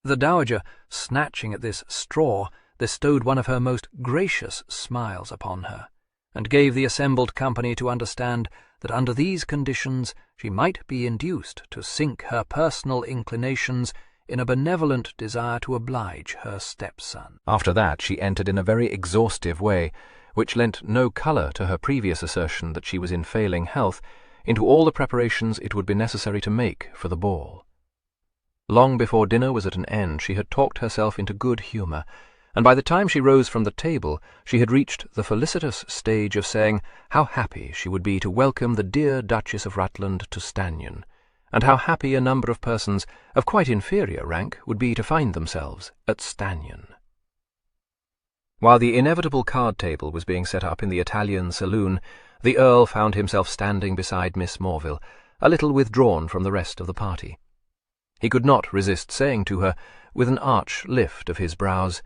The Dowager, snatching at this straw, bestowed one of her most gracious smiles upon her, and gave the assembled company to understand that under these conditions she might be induced to sink her personal inclinations in a benevolent desire to oblige her stepson. After that she entered in a very exhaustive way, which lent no colour to her previous assertion that she was in failing health, into all the preparations it would be necessary to make for the ball. Long before dinner was at an end she had talked herself into good humour, and by the time she rose from the table she had reached the felicitous stage of saying how happy she would be to welcome the dear Duchess of Rutland to Stannion, and how happy a number of persons of quite inferior rank would be to find themselves at Stannion. While the inevitable card-table was being set up in the Italian saloon, the Earl found himself standing beside Miss Morville, a little withdrawn from the rest of the party. He could not resist saying to her, with an arch lift of his brows,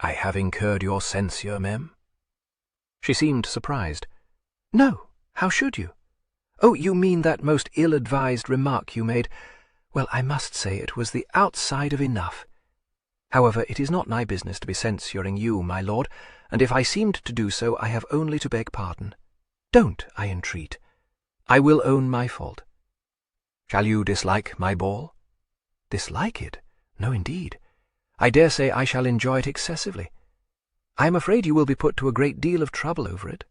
"I have incurred your censure, ma'am?" She seemed surprised. "No, how should you? Oh, you mean that most ill-advised remark you made. Well, I must say it was the outside of enough. However, it is not my business to be censuring you, my lord, and if I seemed to do so, I have only to beg pardon. Don't, I entreat. I will own my fault. Shall you dislike my ball?" Dislike it? No, indeed. I dare say I shall enjoy it excessively. I am afraid you will be put to a great deal of trouble over it."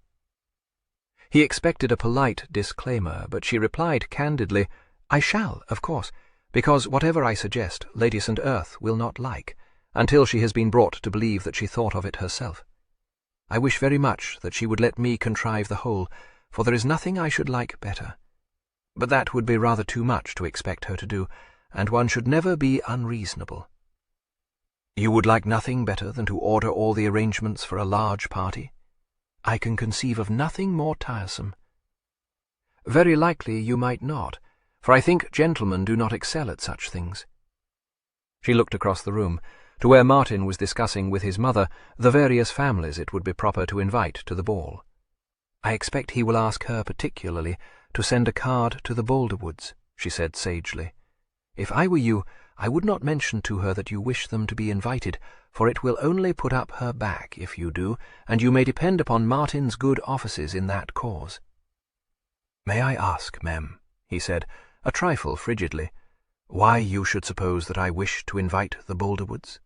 He expected a polite disclaimer, but she replied candidly, "I shall, of course, because whatever I suggest, Lady St. Earth will not like, until she has been brought to believe that she thought of it herself. I wish very much that she would let me contrive the whole, for there is nothing I should like better. But that would be rather too much to expect her to do, and one should never be unreasonable." "You would like nothing better than to order all the arrangements for a large party? I can conceive of nothing more tiresome." "Very likely you might not, for I think gentlemen do not excel at such things." She looked across the room, to where Martin was discussing with his mother the various families it would be proper to invite to the ball. "I expect he will ask her particularly to send a card to the Boulderwoods," she said sagely. "If I were you, I would not mention to her that you wish them to be invited, for it will only put up her back if you do, and you may depend upon Martin's good offices in that cause." "May I ask, Mem," he said, a trifle frigidly, "why you should suppose that I wish to invite the Boulderwoods?"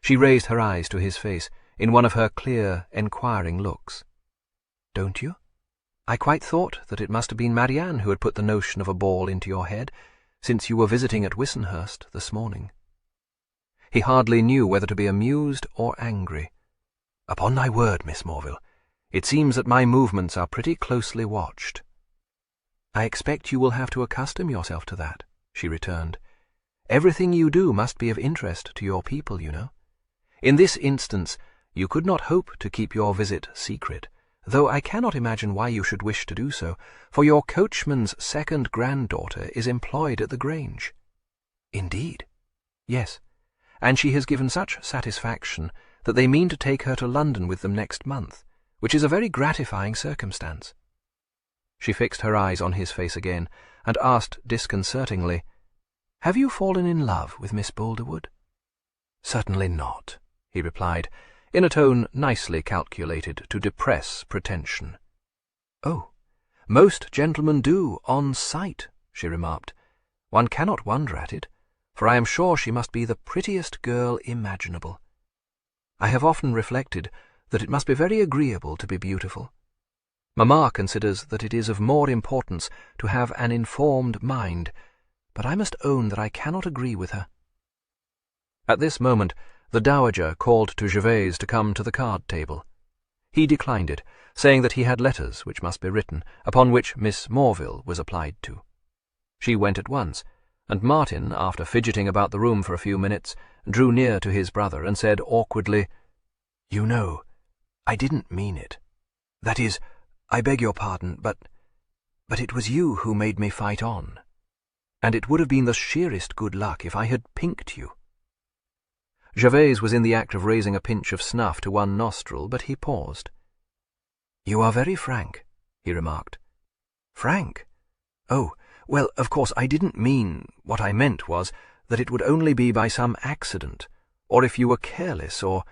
She raised her eyes to his face in one of her clear, enquiring looks. "Don't you? I quite thought that it must have been Marianne who had put the notion of a ball into your head, since you were visiting at Wissenhurst this morning." He hardly knew whether to be amused or angry. "Upon my word, Miss Morville, it seems that my movements are pretty closely watched." "I expect you will have to accustom yourself to that," she returned. "Everything you do must be of interest to your people, you know. In this instance, you could not hope to keep your visit secret, though I cannot imagine why you should wish to do so, for your coachman's second granddaughter is employed at the Grange." "Indeed?" "Yes, and she has given such satisfaction that they mean to take her to London with them next month, which is a very gratifying circumstance." She fixed her eyes on his face again, and asked disconcertingly, "Have you fallen in love with Miss Boulderwood?" "Certainly not," he replied, in a tone nicely calculated to depress pretension. "Oh, most gentlemen do, on sight," she remarked. "One cannot wonder at it, for I am sure she must be the prettiest girl imaginable. I have often reflected that it must be very agreeable to be beautiful. Mamma considers that it is of more importance to have an informed mind, but I must own that I cannot agree with her." At this moment the Dowager called to Gervase to come to the card table. He declined it, saying that he had letters which must be written, upon which Miss Morville was applied to. She went at once, and Martin, after fidgeting about the room for a few minutes, drew near to his brother and said awkwardly, "You know, I didn't mean it. That is, I beg your pardon, but it was you who made me fight on. And it would have been the sheerest good luck if I had pinked you." Gervase was in the act of raising a pinch of snuff to one nostril, but he paused. "You are very frank," he remarked. "Frank? Oh, well, of course I didn't mean, what I meant was that it would only be by some accident, or if you were careless, or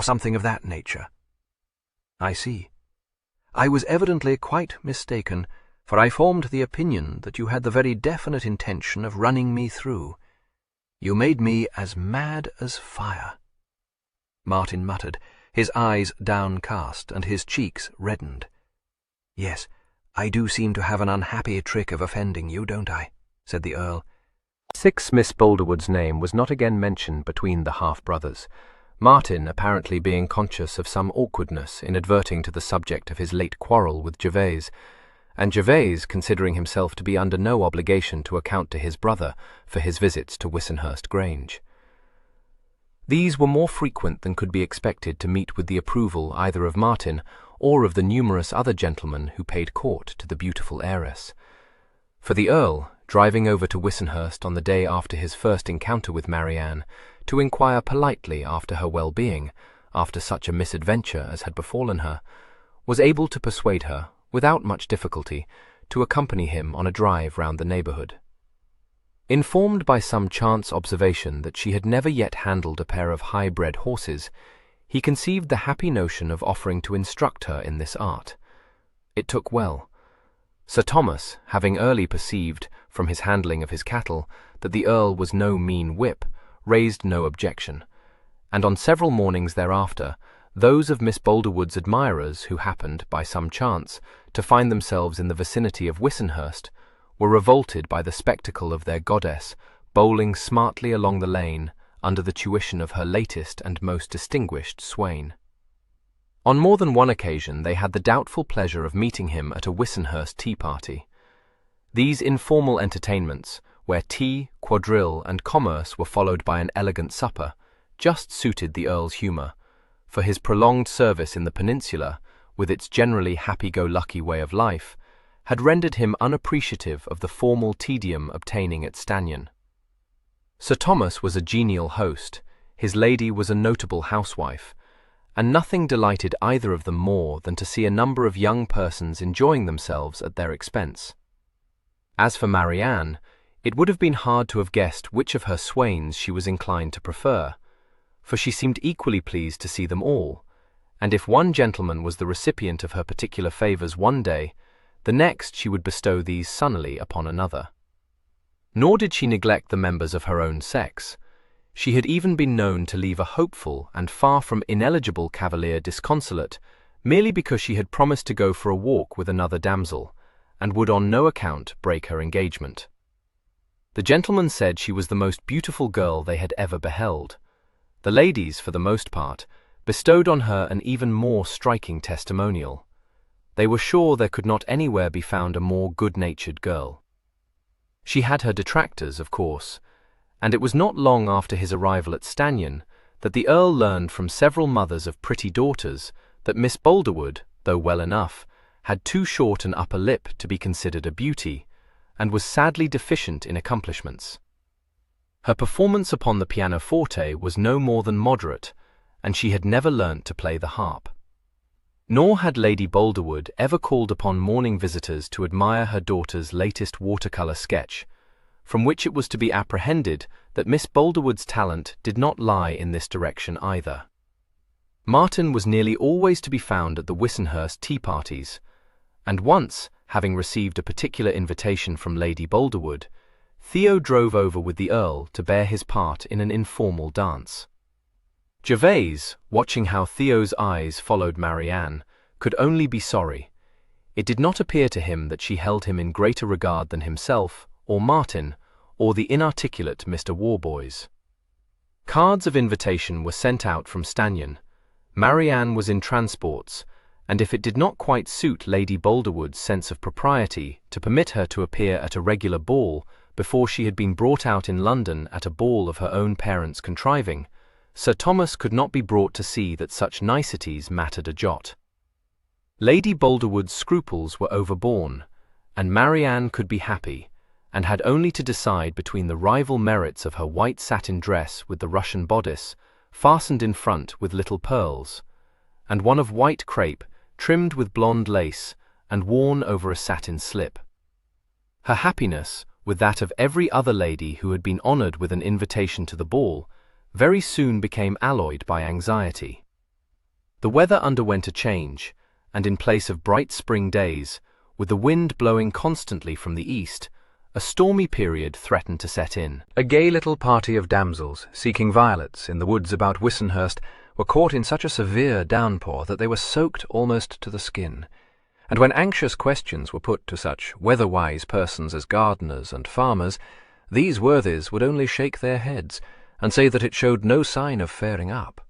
something of that nature." "I see. I was evidently quite mistaken, for I formed the opinion that you had the very definite intention of running me through. You made me as mad as fire." Martin muttered, his eyes downcast and his cheeks reddened. "Yes, I do seem to have an unhappy trick of offending you, don't I?" said the Earl. Miss Boulderwood's name was not again mentioned between the half-brothers, Martin apparently being conscious of some awkwardness in adverting to the subject of his late quarrel with Gervase, and Gervase considering himself to be under no obligation to account to his brother for his visits to Wissenhurst Grange. These were more frequent than could be expected to meet with the approval either of Martin or of the numerous other gentlemen who paid court to the beautiful heiress. For the Earl, driving over to Wissenhurst on the day after his first encounter with Marianne, to inquire politely after her well-being, after such a misadventure as had befallen her, was able to persuade her, without much difficulty, to accompany him on a drive round the neighbourhood. Informed by some chance observation that she had never yet handled a pair of high-bred horses, he conceived the happy notion of offering to instruct her in this art. It took well. Sir Thomas, having early perceived, from his handling of his cattle, that the Earl was no mean whip, raised no objection, and on several mornings thereafter, those of Miss Boulderwood's admirers who happened, by some chance, to find themselves in the vicinity of Wissenhurst, were revolted by the spectacle of their goddess bowling smartly along the lane under the tuition of her latest and most distinguished swain. On more than one occasion they had the doubtful pleasure of meeting him at a Wissenhurst tea-party. These informal entertainments, where tea, quadrille, and commerce were followed by an elegant supper, just suited the Earl's humour, for his prolonged service in the peninsula, with its generally happy-go-lucky way of life, had rendered him unappreciative of the formal tedium obtaining at Stanion. Sir Thomas was a genial host, his lady was a notable housewife, and nothing delighted either of them more than to see a number of young persons enjoying themselves at their expense. As for Marianne, it would have been hard to have guessed which of her swains she was inclined to prefer, for she seemed equally pleased to see them all, and if one gentleman was the recipient of her particular favours one day, the next she would bestow these sunnily upon another. Nor did she neglect the members of her own sex. She had even been known to leave a hopeful and far from ineligible cavalier disconsolate, merely because she had promised to go for a walk with another damsel, and would on no account break her engagement. The gentlemen said she was the most beautiful girl they had ever beheld. The ladies, for the most part, bestowed on her an even more striking testimonial. They were sure there could not anywhere be found a more good-natured girl. She had her detractors, of course, and it was not long after his arrival at Stanion that the Earl learned from several mothers of pretty daughters that Miss Boulderwood, though well enough, had too short an upper lip to be considered a beauty, and was sadly deficient in accomplishments. Her performance upon the pianoforte was no more than moderate, and she had never learnt to play the harp. Nor had Lady Boulderwood ever called upon morning visitors to admire her daughter's latest watercolour sketch, from which it was to be apprehended that Miss Boulderwood's talent did not lie in this direction either. Martin was nearly always to be found at the Wissenhurst tea-parties, and once, having received a particular invitation from Lady Boulderwood, Theo drove over with the Earl to bear his part in an informal dance. Gervase, watching how Theo's eyes followed Marianne, could only be sorry. It did not appear to him that she held him in greater regard than himself, or Martin, or the inarticulate Mr. Warboys. Cards of invitation were sent out from Stanion. Marianne was in transports, and if it did not quite suit Lady Boulderwood's sense of propriety to permit her to appear at a regular ball before she had been brought out in London at a ball of her own parents' contriving, Sir Thomas could not be brought to see that such niceties mattered a jot. Lady Boulderwood's scruples were overborne, and Marianne could be happy, and had only to decide between the rival merits of her white satin dress with the Russian bodice, fastened in front with little pearls, and one of white crepe, trimmed with blonde lace, and worn over a satin slip. Her happiness, with that of every other lady who had been honoured with an invitation to the ball, very soon became alloyed by anxiety. The weather underwent a change, and in place of bright spring days, with the wind blowing constantly from the east, a stormy period threatened to set in. A gay little party of damsels, seeking violets in the woods about Wissenhurst, were caught in such a severe downpour that they were soaked almost to the skin, and when anxious questions were put to such weather-wise persons as gardeners and farmers, these worthies would only shake their heads, and say that it showed no sign of faring up.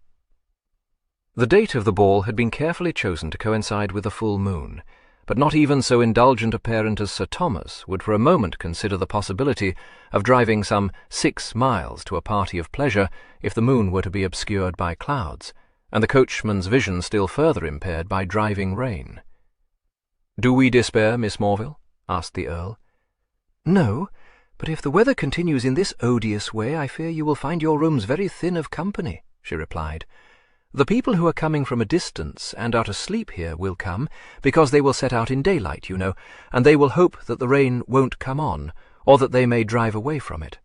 The date of the ball had been carefully chosen to coincide with a full moon, but not even so indulgent a parent as Sir Thomas would for a moment consider the possibility of driving some 6 miles to a party of pleasure if the moon were to be obscured by clouds, and the coachman's vision still further impaired by driving rain. "Do we despair, Miss Morville?" asked the Earl. "No, but if the weather continues in this odious way, I fear you will find your rooms very thin of company," she replied. "The people who are coming from a distance and are to sleep here will come, because they will set out in daylight, you know, and they will hope that the rain won't come on, or that they may drive away from it.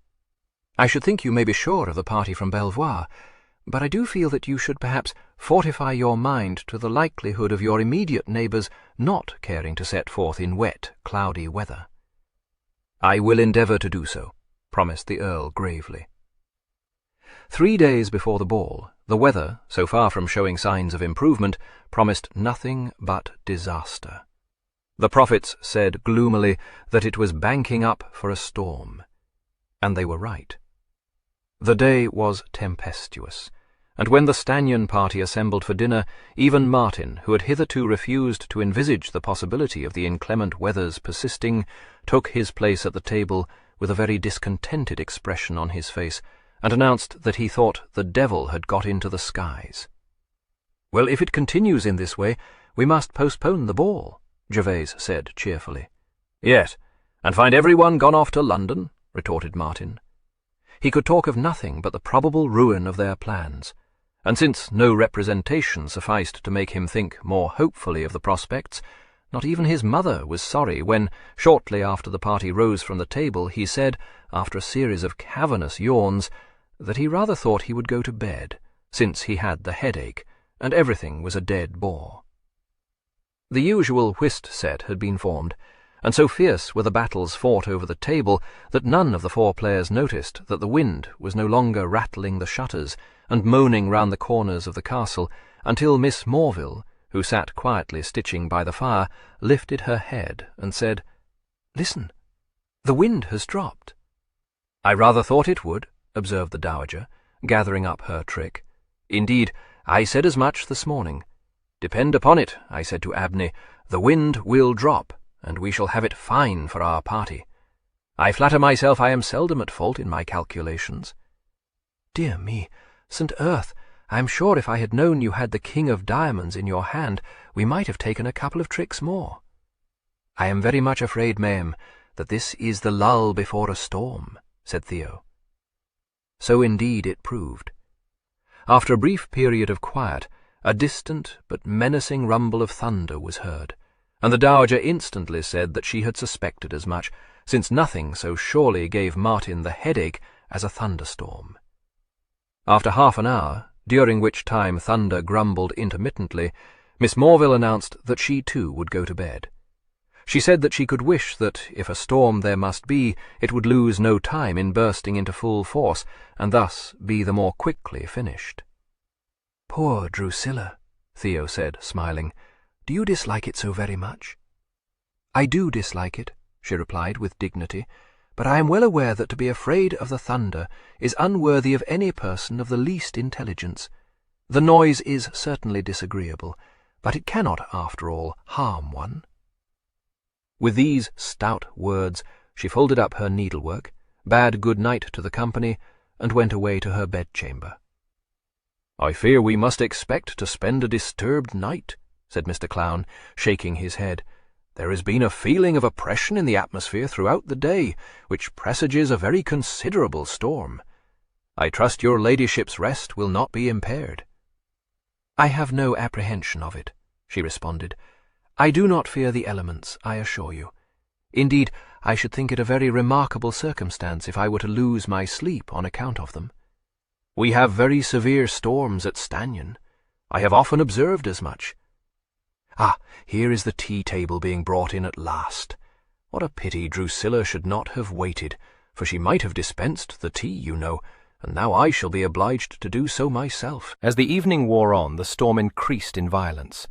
I should think you may be sure of the party from Belvoir, but I do feel that you should perhaps fortify your mind to the likelihood of your immediate neighbours not caring to set forth in wet, cloudy weather." "I will endeavour to do so," promised the Earl gravely. 3 days before the ball, the weather, so far from showing signs of improvement, promised nothing but disaster. The prophets said gloomily that it was banking up for a storm, and they were right. The day was tempestuous, and when the Stannion party assembled for dinner, even Martin, who had hitherto refused to envisage the possibility of the inclement weather's persisting, took his place at the table with a very discontented expression on his face, and announced that he thought the devil had got into the skies. "Well, if it continues in this way, we must postpone the ball," Gervase said cheerfully. "Yes, and find everyone gone off to London," retorted Martin. He could talk of nothing but the probable ruin of their plans, and since no representation sufficed to make him think more hopefully of the prospects, not even his mother was sorry when, shortly after the party rose from the table, he said, after a series of cavernous yawns, that he rather thought he would go to bed, since he had the headache, and everything was a dead bore. The usual whist set had been formed, and so fierce were the battles fought over the table that none of the 4 players noticed that the wind was no longer rattling the shutters and moaning round the corners of the castle, until Miss Morville, who sat quietly stitching by the fire, lifted her head and said, "Listen, the wind has dropped." "I rather thought it would," observed the Dowager, gathering up her trick. "Indeed, I said as much this morning. Depend upon it, I said to Abney, the wind will drop, and we shall have it fine for our party. I flatter myself I am seldom at fault in my calculations." "Dear me, St. Earth, I am sure if I had known you had the King of Diamonds in your hand, we might have taken a couple of tricks more." "I am very much afraid, ma'am, that this is the lull before a storm," said Theo. So indeed it proved. After a brief period of quiet, a distant but menacing rumble of thunder was heard, and the Dowager instantly said that she had suspected as much, since nothing so surely gave Martin the headache as a thunderstorm. After half an hour, during which time thunder grumbled intermittently, Miss Morville announced that she too would go to bed. She said that she could wish that, if a storm there must be, it would lose no time in bursting into full force, and thus be the more quickly finished. "Poor Drusilla," Theo said, smiling. "Do you dislike it so very much?" "I do dislike it," she replied with dignity, "but I am well aware that to be afraid of the thunder is unworthy of any person of the least intelligence. The noise is certainly disagreeable, but it cannot, after all, harm one." With these stout words, she folded up her needlework, bade good night to the company, and went away to her bedchamber. "I fear we must expect to spend a disturbed night," said Mr. Clown, shaking his head. "There has been a feeling of oppression in the atmosphere throughout the day, which presages a very considerable storm. I trust your ladyship's rest will not be impaired." "I have no apprehension of it," she responded. "I do not fear the elements, I assure you. Indeed, I should think it a very remarkable circumstance if I were to lose my sleep on account of them. We have very severe storms at Stannion. I have often observed as much. Ah, here is the tea-table being brought in at last. What a pity Drusilla should not have waited, for she might have dispensed the tea, you know, and now I shall be obliged to do so myself." As the evening wore on, the storm increased in violence,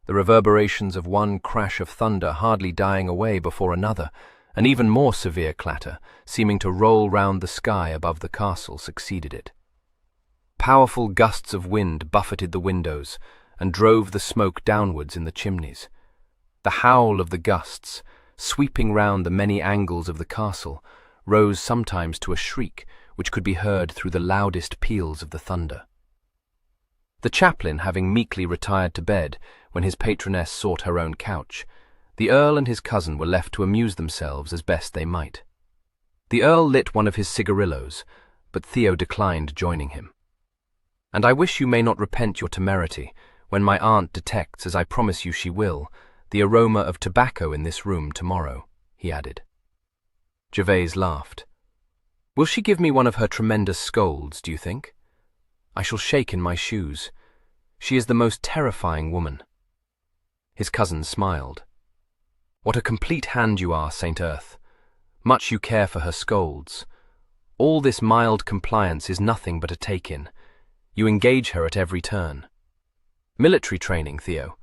the reverberations of one crash of thunder hardly dying away before another, an even more severe clatter, seeming to roll round the sky above the castle, succeeded it. Powerful gusts of wind buffeted the windows and drove the smoke downwards in the chimneys. The howl of the gusts, sweeping round the many angles of the castle, rose sometimes to a shriek which could be heard through the loudest peals of the thunder. The chaplain having meekly retired to bed when his patroness sought her own couch, the Earl and his cousin were left to amuse themselves as best they might. The Earl lit one of his cigarillos, but Theo declined joining him. "And I wish you may not repent your temerity, when my aunt detects, as I promise you she will, the aroma of tobacco in this room tomorrow," he added. Gervase laughed. "Will she give me one of her tremendous scolds, do you think? I shall shake in my shoes. She is the most terrifying woman." His cousin smiled. "What a complete hand you are, St. Earth. Much you care for her scolds. All this mild compliance is nothing but a take-in. You engage her at every turn. Military training, Theo.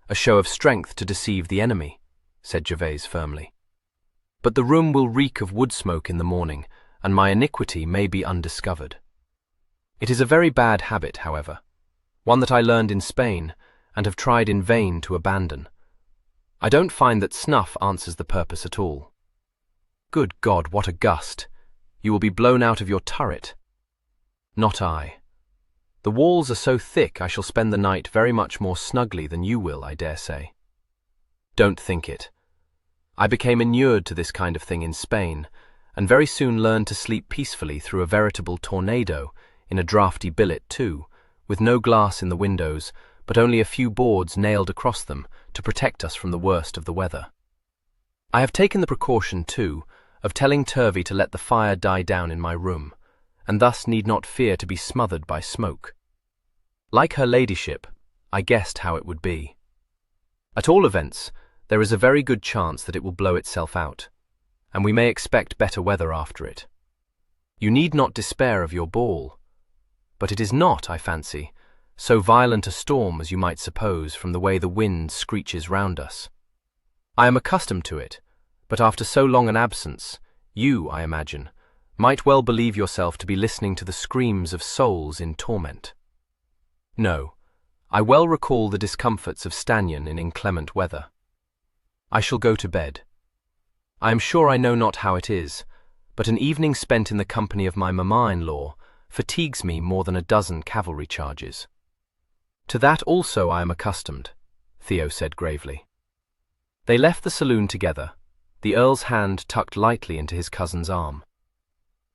A show of strength to deceive the enemy, said Gervase firmly. But the room will reek of wood smoke in the morning, and my iniquity may be undiscovered. It is a very bad habit, however, one that I learned in Spain and have tried in vain to abandon. I don't find that snuff answers the purpose at all. Good God, what a gust! You will be blown out of your turret. Not I. The walls are so thick I shall spend the night very much more snugly than you will, I dare say. Don't think it. I became inured to this kind of thing in Spain, and very soon learned to sleep peacefully through a veritable tornado, in a draughty billet too, with no glass in the windows, but only a few boards nailed across them to protect us from the worst of the weather. I have taken the precaution, too, of telling Turvey to let the fire die down in my room, and thus need not fear to be smothered by smoke. Like her ladyship, I guessed how it would be. At all events, there is a very good chance that it will blow itself out, and we may expect better weather after it. You need not despair of your ball, but it is not, I fancy, so violent a storm as you might suppose from the way the wind screeches round us. I am accustomed to it, but after so long an absence, you, I imagine, might well believe yourself to be listening to the screams of souls in torment. No, I well recall the discomforts of Stannion in inclement weather. I shall go to bed. I am sure I know not how it is, but an evening spent in the company of my mamma-in-law fatigues me more than a dozen cavalry charges. To that also I am accustomed, Theo said gravely. They left the saloon together, the Earl's hand tucked lightly into his cousin's arm.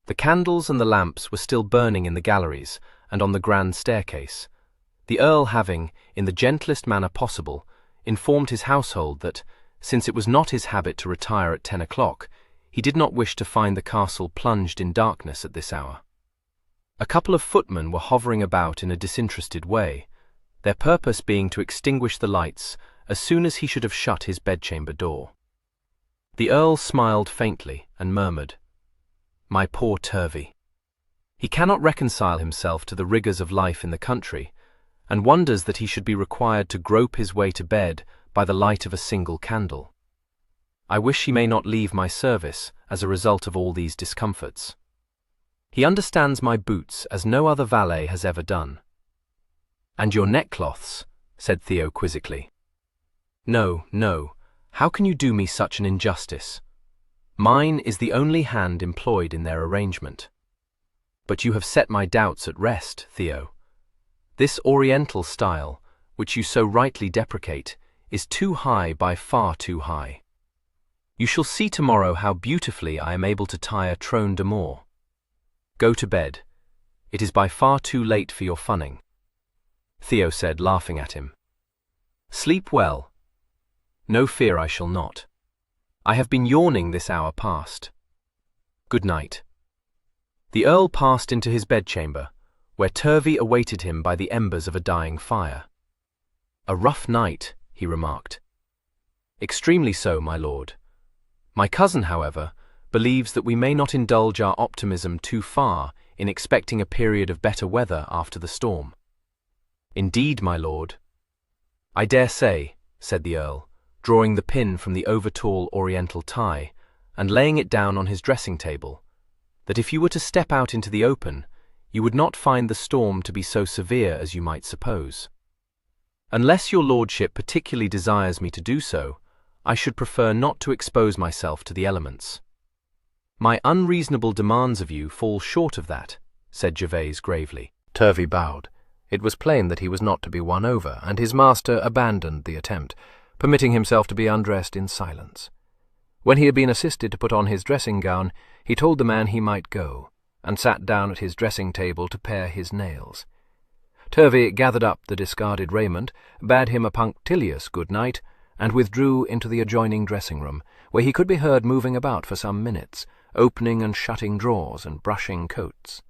The candles and the lamps were still burning in the galleries and on the grand staircase, the Earl having, in the gentlest manner possible, informed his household that, since it was not his habit to retire at 10 o'clock, he did not wish to find the castle plunged in darkness at this hour. A couple of footmen were hovering about in a disinterested way, their purpose being to extinguish the lights as soon as he should have shut his bedchamber door. The Earl smiled faintly and murmured, "My poor Turvey. He cannot reconcile himself to the rigours of life in the country, and wonders that he should be required to grope his way to bed by the light of a single candle. I wish he may not leave my service as a result of all these discomforts. He understands my boots as no other valet has ever done." "And your neckcloths?" said Theo quizzically. "No, no. How can you do me such an injustice? Mine is the only hand employed in their arrangement. But you have set my doubts at rest, Theo. This Oriental style, which you so rightly deprecate, is too high, by far too high. You shall see tomorrow how beautifully I am able to tie a trône d'amour. Go to bed. It is by far too late for your funning," Theo said, laughing at him. "Sleep well." "No fear, I shall not. I have been yawning this hour past. Good night." The Earl passed into his bedchamber, where Turvey awaited him by the embers of a dying fire. "A rough night," he remarked. "Extremely so, my lord. My cousin, however, believes that we may not indulge our optimism too far in expecting a period of better weather after the storm." "Indeed, my lord." "I dare say," said the Earl, drawing the pin from the over-tall Oriental tie and laying it down on his dressing-table, "that if you were to step out into the open, you would not find the storm to be so severe as you might suppose. Unless your lordship particularly desires me to do so, I should prefer not to expose myself to the elements." "My unreasonable demands of you fall short of that," said Gervase gravely. Turvey bowed. It was plain that he was not to be won over, and his master abandoned the attempt, permitting himself to be undressed in silence. When he had been assisted to put on his dressing-gown, he told the man he might go, and sat down at his dressing-table to pare his nails. Turvey gathered up the discarded raiment, bade him a punctilious good night, and withdrew into the adjoining dressing-room, where he could be heard moving about for some minutes, opening and shutting drawers and brushing coats.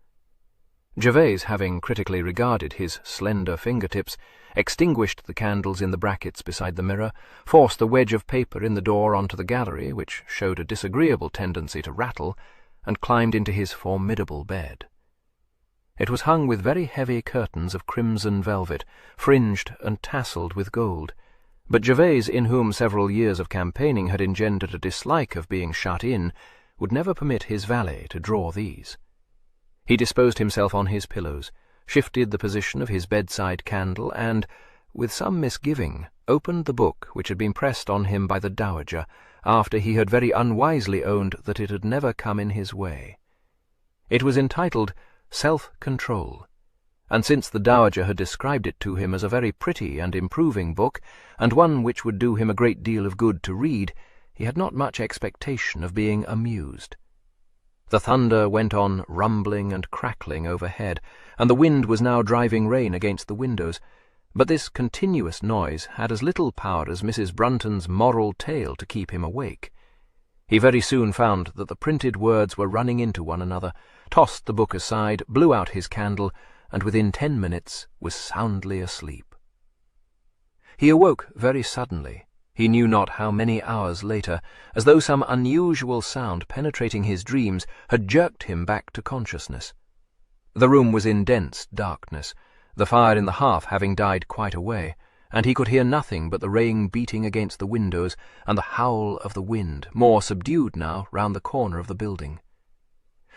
Gervase, having critically regarded his slender fingertips, extinguished the candles in the brackets beside the mirror, forced the wedge of paper in the door onto the gallery, which showed a disagreeable tendency to rattle, and climbed into his formidable bed. It was hung with very heavy curtains of crimson velvet, fringed and tasselled with gold, but Gervase, in whom several years of campaigning had engendered a dislike of being shut in, would never permit his valet to draw these. He disposed himself on his pillows, shifted the position of his bedside candle, and, with some misgiving, opened the book which had been pressed on him by the dowager, after he had very unwisely owned that it had never come in his way. It was entitled Self-Control, and since the dowager had described it to him as a very pretty and improving book, and one which would do him a great deal of good to read, he had not much expectation of being amused. The thunder went on rumbling and crackling overhead, and the wind was now driving rain against the windows, but this continuous noise had as little power as Mrs. Brunton's moral tale to keep him awake. He very soon found that the printed words were running into one another, tossed the book aside, blew out his candle, and within 10 minutes was soundly asleep. He awoke very suddenly, he knew not how many hours later, as though some unusual sound penetrating his dreams had jerked him back to consciousness. The room was in dense darkness, the fire in the hearth having died quite away, and he could hear nothing but the rain beating against the windows and the howl of the wind, more subdued now, round the corner of the building.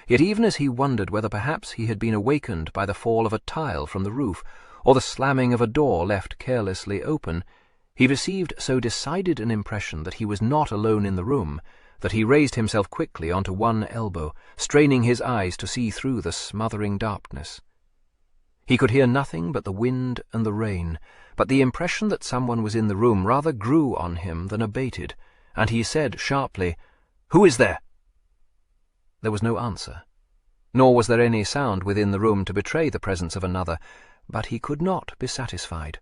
Yet even as he wondered whether perhaps he had been awakened by the fall of a tile from the roof, or the slamming of a door left carelessly open, he received so decided an impression that he was not alone in the room, that he raised himself quickly onto one elbow, straining his eyes to see through the smothering darkness. He could hear nothing but the wind and the rain, but the impression that someone was in the room rather grew on him than abated, and he said sharply, "Who is there?" There was no answer, nor was there any sound within the room to betray the presence of another, but he could not be satisfied.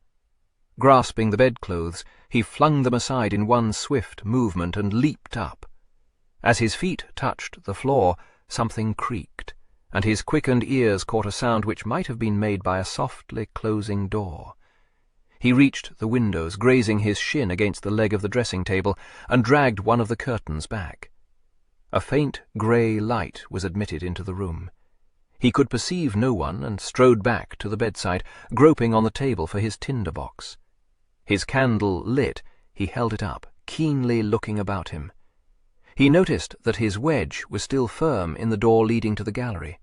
Grasping the bedclothes, he flung them aside in one swift movement and leaped up. As his feet touched the floor, something creaked, and his quickened ears caught a sound which might have been made by a softly closing door. He reached the windows, grazing his shin against the leg of the dressing-table, and dragged one of the curtains back. A faint grey light was admitted into the room. He could perceive no one, and strode back to the bedside, groping on the table for his tinder-box. His candle lit, he held it up, keenly looking about him. He noticed that his wedge was still firm in the door leading to the gallery.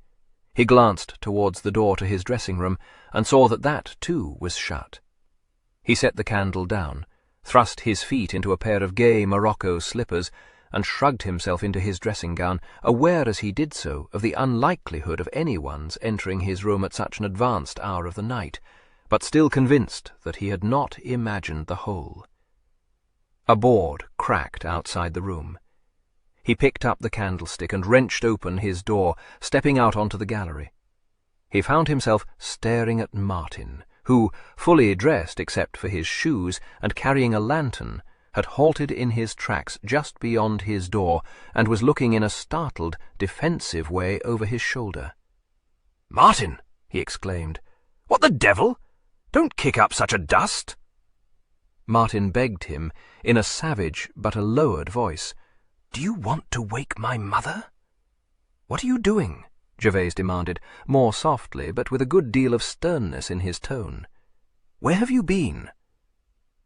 He glanced towards the door to his dressing-room, and saw that that, too, was shut. He set the candle down, thrust his feet into a pair of gay Morocco slippers, and shrugged himself into his dressing-gown, aware as he did so of the unlikelihood of anyone's entering his room at such an advanced hour of the night, but still convinced that he had not imagined the whole. A board cracked outside the room. He picked up the candlestick and wrenched open his door, stepping out onto the gallery. He found himself staring at Martin, who, fully dressed except for his shoes and carrying a lantern, had halted in his tracks just beyond his door and was looking in a startled, defensive way over his shoulder. "Martin!" he exclaimed. "What the devil? Don't kick up such a dust!" Martin begged him, in a savage but a lowered voice, "Do you want to wake my mother?" "What are you doing?" Gervase demanded, more softly, but with a good deal of sternness in his tone. "Where have you been?"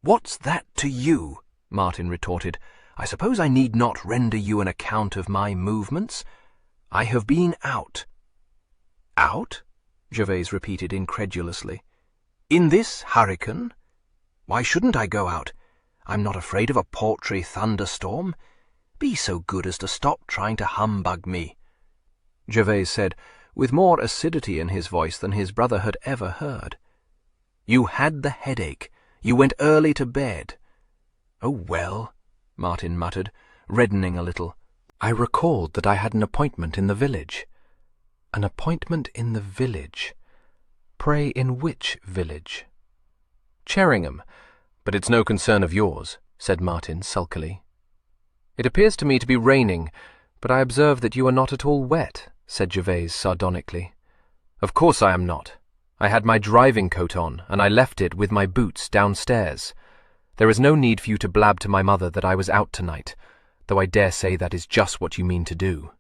"What's that to you?" Martin retorted. "I suppose I need not render you an account of my movements. I have been out." "Out?" Gervase repeated incredulously. "In this hurricane? Why shouldn't I go out? I'm not afraid of a paltry thunderstorm. Be so good as to stop trying to humbug me," Gervase said, with more acidity in his voice than his brother had ever heard. "You had the headache. You went early to bed." "Oh, well," Martin muttered, reddening a little. "I recalled that I had an appointment in the village." "An appointment in the village? Pray, in which village?" "Cheringham, but it's no concern of yours," said Martin sulkily. "It appears to me to be raining, but I observe that you are not at all wet," said Gervase sardonically. Of course I am not. I had my driving coat on, and I left it with my boots downstairs. There is no need for you to blab to my mother that I was out tonight, though I dare say that is just what you mean to do."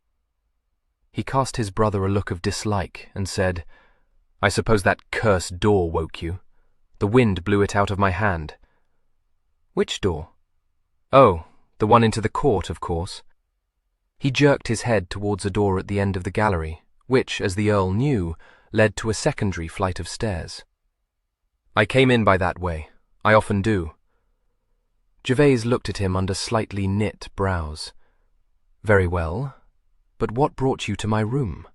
He cast his brother a look of dislike and said, "I suppose that cursed door woke you. The wind blew it out of my hand." "Which door?" "Oh, the one into the court, of course." He jerked his head towards a door at the end of the gallery, which, as the Earl knew, led to a secondary flight of stairs. "I came in by that way. I often do." Gervase looked at him under slightly knit brows. "Very well, but what brought you to my room?"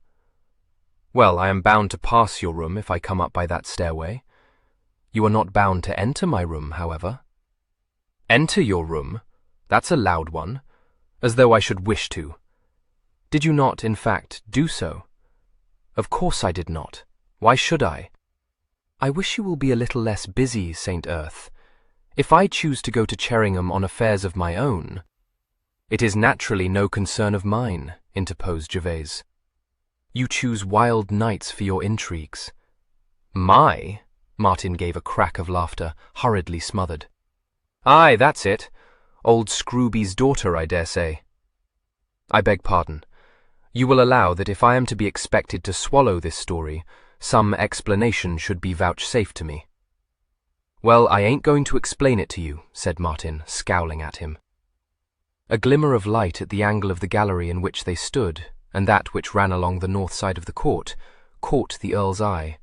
"Well, I am bound to pass your room if I come up by that stairway. You are not bound to enter my room, however." "Enter your room? That's a loud one. As though I should wish to. Did you not, in fact, do so?" "Of course I did not. Why should I?" "I wish you will be a little less busy, St. Earth. If I choose to go to Cheringham on affairs of my own—" "It is naturally no concern of mine," interposed Gervase. "You choose wild nights for your intrigues." "My?" Martin gave a crack of laughter, hurriedly smothered. "Aye, that's it. Old Scrooby's daughter, I dare say." "I beg pardon. You will allow that if I am to be expected to swallow this story, some explanation should be vouchsafed to me." "Well, I ain't going to explain it to you," said Martin, scowling at him. A glimmer of light at the angle of the gallery in which they stood, and that which ran along the north side of the court, caught the Earl's eye.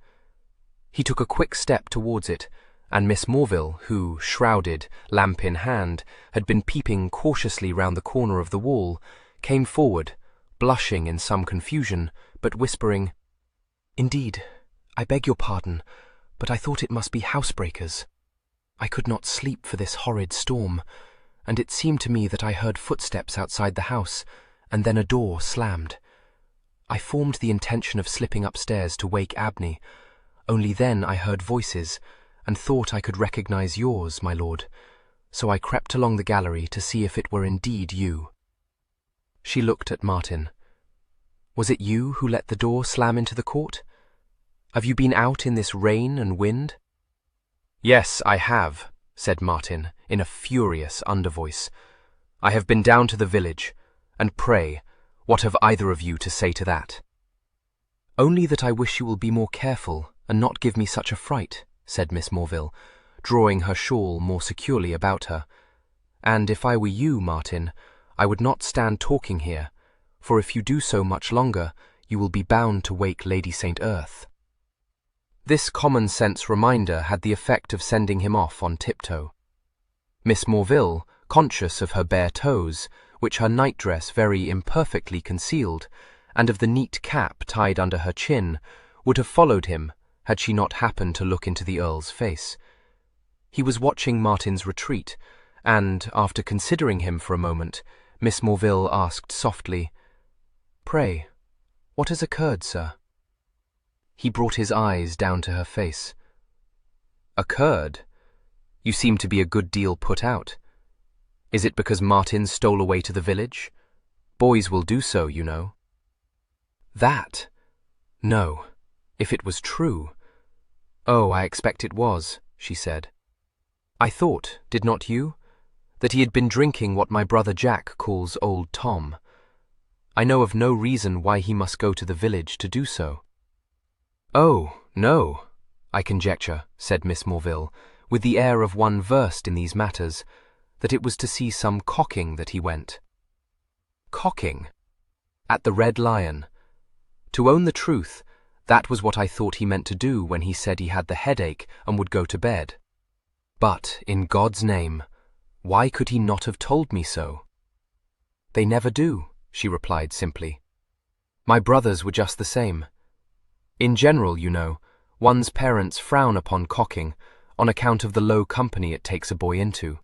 He took a quick step towards it, and Miss Morville, who, shrouded, lamp in hand, had been peeping cautiously round the corner of the wall, came forward, blushing in some confusion, but whispering, "Indeed, I beg your pardon, but I thought it must be housebreakers. I could not sleep for this horrid storm, and it seemed to me that I heard footsteps outside the house, and then a door slammed. I formed the intention of slipping upstairs to wake Abney, only then I heard voices, and thought I could recognize yours, my lord, so I crept along the gallery to see if it were indeed you." She looked at Martin. "Was it you who let the door slam into the court? Have you been out in this rain and wind?" "Yes, I have," said Martin, in a furious undervoice. "I have been down to the village, and pray, what have either of you to say to that?" "Only that I wish you will be more careful and not give me such a fright," said Miss Morville, drawing her shawl more securely about her. "And if I were you, Martin, I would not stand talking here, for if you do so much longer, you will be bound to wake Lady St. Earth." This common-sense reminder had the effect of sending him off on tiptoe. Miss Morville, conscious of her bare toes, which her nightdress very imperfectly concealed, and of the neat cap tied under her chin, would have followed him had she not happened to look into the Earl's face. He was watching Martin's retreat, and, after considering him for a moment, Miss Morville asked softly, "Pray, what has occurred, sir?" He brought his eyes down to her face. "Occurred? You seem to be a good deal put out. Is it because Martin stole away to the village? Boys will do so, you know." "That? No, if it was true." "Oh, I expect it was," she said. "I thought, did not you, that he had been drinking what my brother Jack calls Old Tom. I know of no reason why he must go to the village to do so." "Oh, no, I conjecture," said Miss Morville, with the air of one versed in these matters, "that it was to see some cocking that he went." "Cocking? At the Red Lion? To own the truth, that was what I thought he meant to do when he said he had the headache and would go to bed. But, in God's name, why could he not have told me so?" "They never do," she replied simply. "My brothers were just the same. In general, you know, one's parents frown upon cocking on account of the low company it takes a boy into.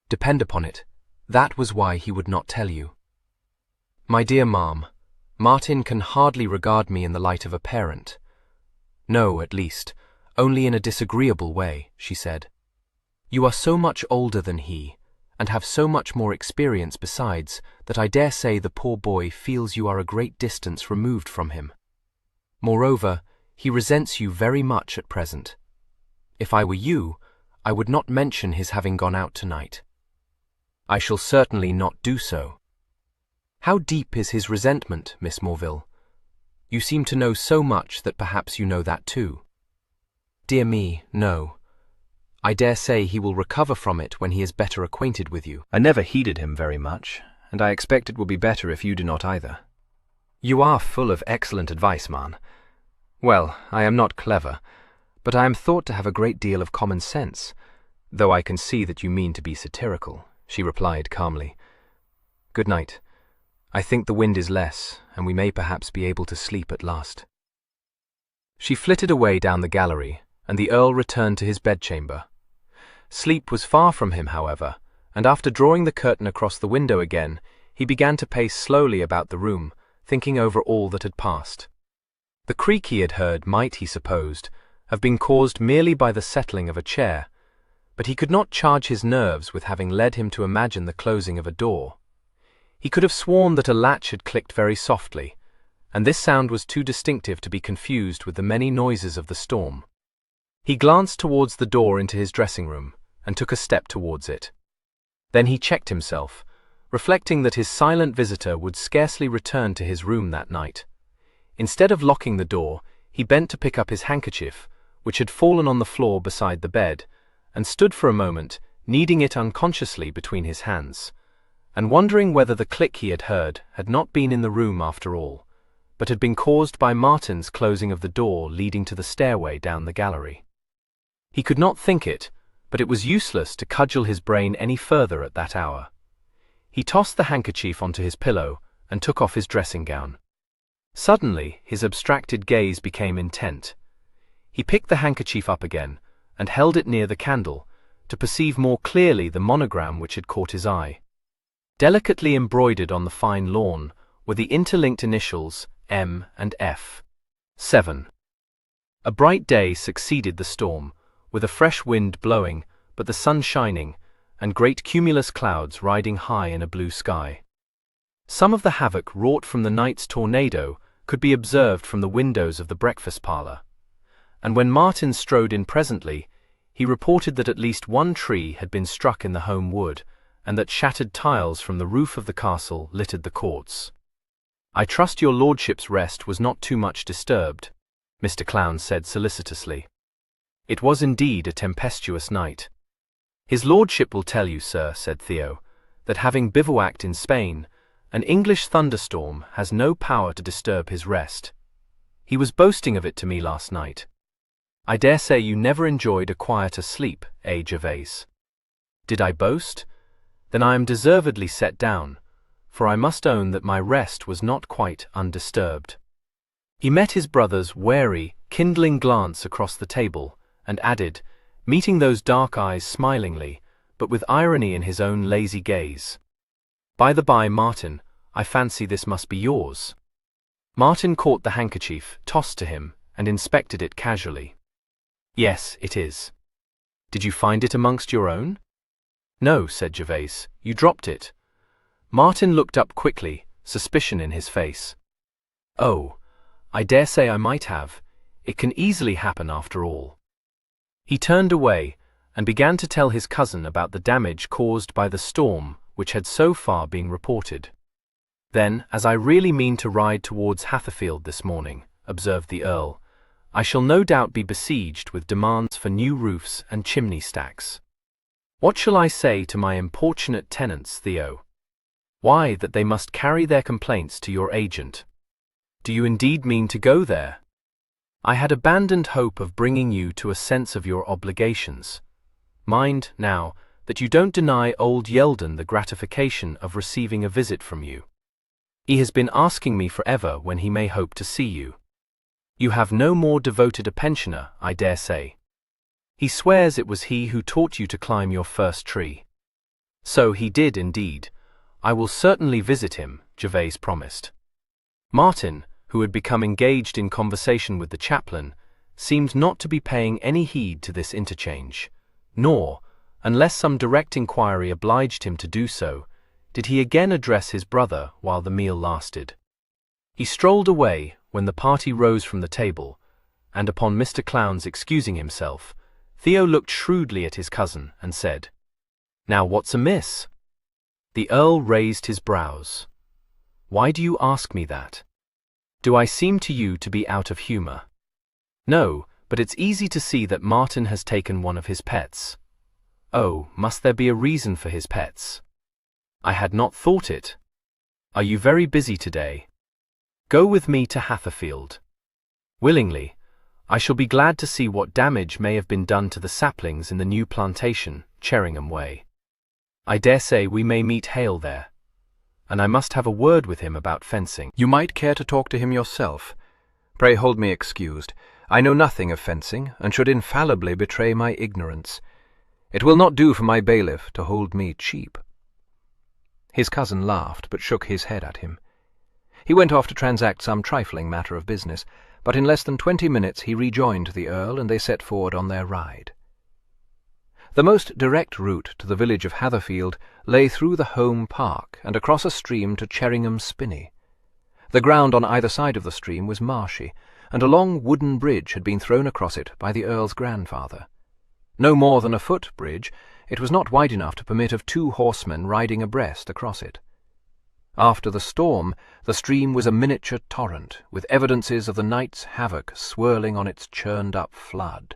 Depend upon it, that was why he would not tell you." "My dear ma'am, Martin can hardly regard me in the light of a parent. No, at least, only in a disagreeable way," she said. "You are so much older than he, and have so much more experience besides, that I dare say the poor boy feels you are a great distance removed from him." Moreover, he resents you very much at present. If I were you, I would not mention his having gone out tonight. I shall certainly not do so. How deep is his resentment, Miss Morville? You seem to know so much that perhaps you know that too. Dear me, no. I dare say he will recover from it when he is better acquainted with you. I never heeded him very much, and I expect it will be better if you do not either. You are full of excellent advice, man. Well, I am not clever, but I am thought to have a great deal of common sense, though I can see that you mean to be satirical, she replied calmly. Good night. I think the wind is less, and we may perhaps be able to sleep at last. She flitted away down the gallery, and the Earl returned to his bedchamber. Sleep was far from him, however, and after drawing the curtain across the window again, he began to pace slowly about the room, thinking over all that had passed. The creak he had heard might, he supposed, have been caused merely by the settling of a chair, but he could not charge his nerves with having led him to imagine the closing of a door. He could have sworn that a latch had clicked very softly, and this sound was too distinctive to be confused with the many noises of the storm. He glanced towards the door into his dressing-room, and took a step towards it. Then he checked himself, reflecting that his silent visitor would scarcely return to his room that night. Instead of locking the door, he bent to pick up his handkerchief, which had fallen on the floor beside the bed, and stood for a moment, kneading it unconsciously between his hands, and wondering whether the click he had heard had not been in the room after all, but had been caused by Martin's closing of the door leading to the stairway down the gallery. He could not think it, but it was useless to cudgel his brain any further at that hour. He tossed the handkerchief onto his pillow and took off his dressing-gown. Suddenly, his abstracted gaze became intent. He picked the handkerchief up again and held it near the candle to perceive more clearly the monogram which had caught his eye. Delicately embroidered on the fine lawn were the interlinked initials M and F. 7. A bright day succeeded the storm, with a fresh wind blowing, but the sun shining, and great cumulus clouds riding high in a blue sky. Some of the havoc wrought from the night's tornado could be observed from the windows of the breakfast parlour, and when Martin strode in presently, he reported that at least one tree had been struck in the home wood, and that shattered tiles from the roof of the castle littered the courts. "I trust your lordship's rest was not too much disturbed," Mr. Clown said solicitously. "It was indeed a tempestuous night." "His lordship will tell you, sir," said Theo, "that having bivouacked in Spain, an English thunderstorm has no power to disturb his rest. He was boasting of it to me last night. I dare say you never enjoyed a quieter sleep, Gervase?" "Did I boast? Then I am deservedly set down, for I must own that my rest was not quite undisturbed." He met his brother's wary, kindling glance across the table, and added, meeting those dark eyes smilingly, but with irony in his own lazy gaze, "By the by, Martin, I fancy this must be yours." Martin caught the handkerchief, tossed to him, and inspected it casually. "Yes, it is." "Did you find it amongst your own?" "No," said Gervase, "you dropped it." Martin looked up quickly, suspicion in his face. "Oh, I dare say I might have. It can easily happen after all." He turned away, and began to tell his cousin about the damage caused by the storm which had so far been reported. "Then, as I really mean to ride towards Hatherfield this morning," observed the Earl, "I shall no doubt be besieged with demands for new roofs and chimney stacks. What shall I say to my importunate tenants, Theo?" "Why, that they must carry their complaints to your agent." "Do you indeed mean to go there?" "I had abandoned hope of bringing you to a sense of your obligations. Mind, now, that you don't deny old Yeldon the gratification of receiving a visit from you. He has been asking me forever when he may hope to see you. You have no more devoted a pensioner, I dare say. He swears it was he who taught you to climb your first tree." "So he did indeed. I will certainly visit him," Gervase promised. Martin, who had become engaged in conversation with the chaplain, seemed not to be paying any heed to this interchange, nor, unless some direct inquiry obliged him to do so, did he again address his brother while the meal lasted. He strolled away, when the party rose from the table, and upon Mr. Clown's excusing himself, Theo looked shrewdly at his cousin and said, "Now what's amiss?" The Earl raised his brows. "Why do you ask me that? Do I seem to you to be out of humour?" "No, but it's easy to see that Martin has taken one of his pets." "Oh, must there be a reason for his pets?" "I had not thought it. Are you very busy today?" "Go with me to Hatherfield." "Willingly. I shall be glad to see what damage may have been done to the saplings in the new plantation, Cheringham Way. I dare say we may meet Hale there, and I must have a word with him about fencing." "You might care to talk to him yourself. Pray hold me excused. I know nothing of fencing, and should infallibly betray my ignorance. It will not do for my bailiff to hold me cheap." His cousin laughed, but shook his head at him. He went off to transact some trifling matter of business, but in less than 20 minutes he rejoined the Earl, and they set forward on their ride. The most direct route to the village of Hatherfield lay through the home park and across a stream to Cheringham Spinney. The ground on either side of the stream was marshy, and a long wooden bridge had been thrown across it by the Earl's grandfather. No more than a foot bridge, it was not wide enough to permit of 2 horsemen riding abreast across it. After the storm, the stream was a miniature torrent, with evidences of the night's havoc swirling on its churned-up flood.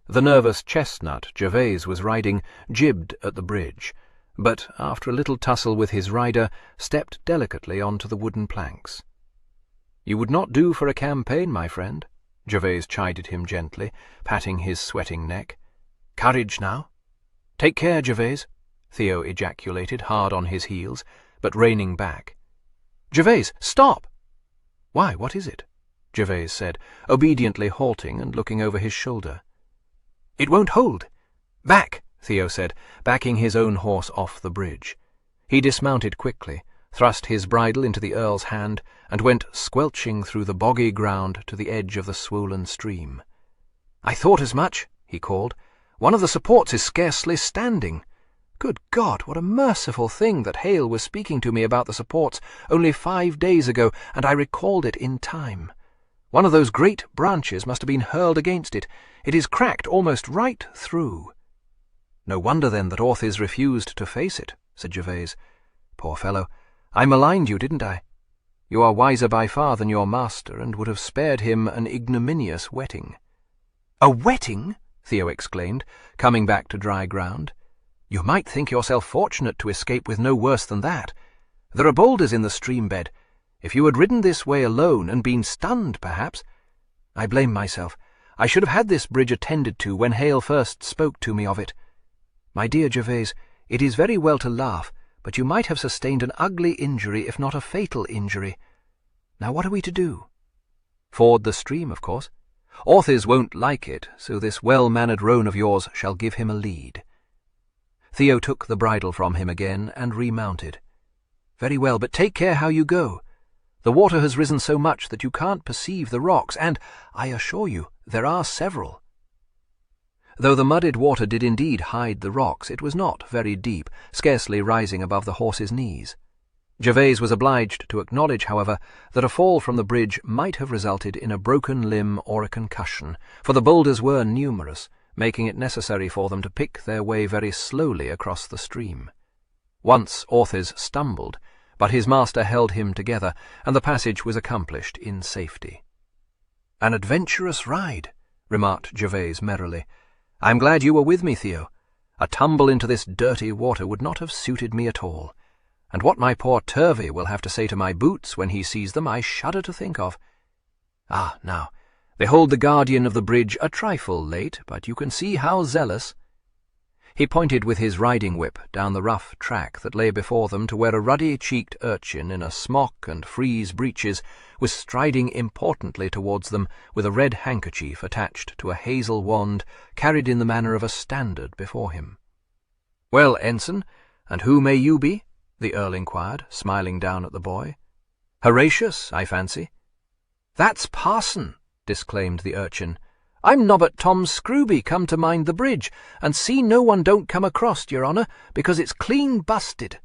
The nervous chestnut Gervase was riding jibbed at the bridge, but, after a little tussle with his rider, stepped delicately onto the wooden planks. "You would not do for a campaign, my friend," Gervase chided him gently, patting his sweating neck. "Courage, now." "Take care, Gervase," Theo ejaculated, hard on his heels, but reining back. "Gervase, stop!" "Why, what is it?" Gervase said, obediently halting and looking over his shoulder. "It won't hold." "Back," Theo said, backing his own horse off the bridge. He dismounted quickly, thrust his bridle into the Earl's hand, and went squelching through the boggy ground to the edge of the swollen stream. "I thought as much," he called. "One of the supports is scarcely standing. Good God, what a merciful thing that Hale was speaking to me about the supports only 5 days ago, and I recalled it in time. One of those great branches must have been hurled against it. It is cracked almost right through." "No wonder, then, that Orthez refused to face it," said Gervase. "Poor fellow, I maligned you, didn't I? You are wiser by far than your master, and would have spared him an ignominious wetting." "A wetting?" Theo exclaimed, coming back to dry ground. "You might think yourself fortunate to escape with no worse than that. There are boulders in the stream bed. If you had ridden this way alone and been stunned, perhaps— I blame myself. I should have had this bridge attended to when Hale first spoke to me of it. My dear Gervase, it is very well to laugh, but you might have sustained an ugly injury, if not a fatal injury. Now what are we to do?" "Ford the stream, of course. Orthez won't like it, so this well-mannered roan of yours shall give him a lead." Theo took the bridle from him again and remounted. "Very well, but take care how you go. The water has risen so much that you can't perceive the rocks, and, I assure you, there are several." Though the muddied water did indeed hide the rocks, it was not very deep, scarcely rising above the horse's knees. Gervase was obliged to acknowledge, however, that a fall from the bridge might have resulted in a broken limb or a concussion, for the boulders were numerous, making it necessary for them to pick their way very slowly across the stream. Once Orthez stumbled, but his master held him together, and the passage was accomplished in safety. "An adventurous ride," remarked Gervase merrily. "I'm glad you were with me, Theo. A tumble into this dirty water would not have suited me at all. And what my poor Turvey will have to say to my boots when he sees them, I shudder to think of. Ah, now, they hold the guardian of the bridge a trifle late, but you can see how zealous." He pointed with his riding-whip down the rough track that lay before them to where a ruddy-cheeked urchin in a smock and frieze breeches was striding importantly towards them with a red handkerchief attached to a hazel wand carried in the manner of a standard before him. "Well, ensign, and who may you be?" the Earl inquired, smiling down at the boy. "Horatius, I fancy." "That's Parson," disclaimed the urchin. "I'm Nobbut Tom Scrooby, come to mind the bridge, and see no one don't come across, your honour, because it's clean busted."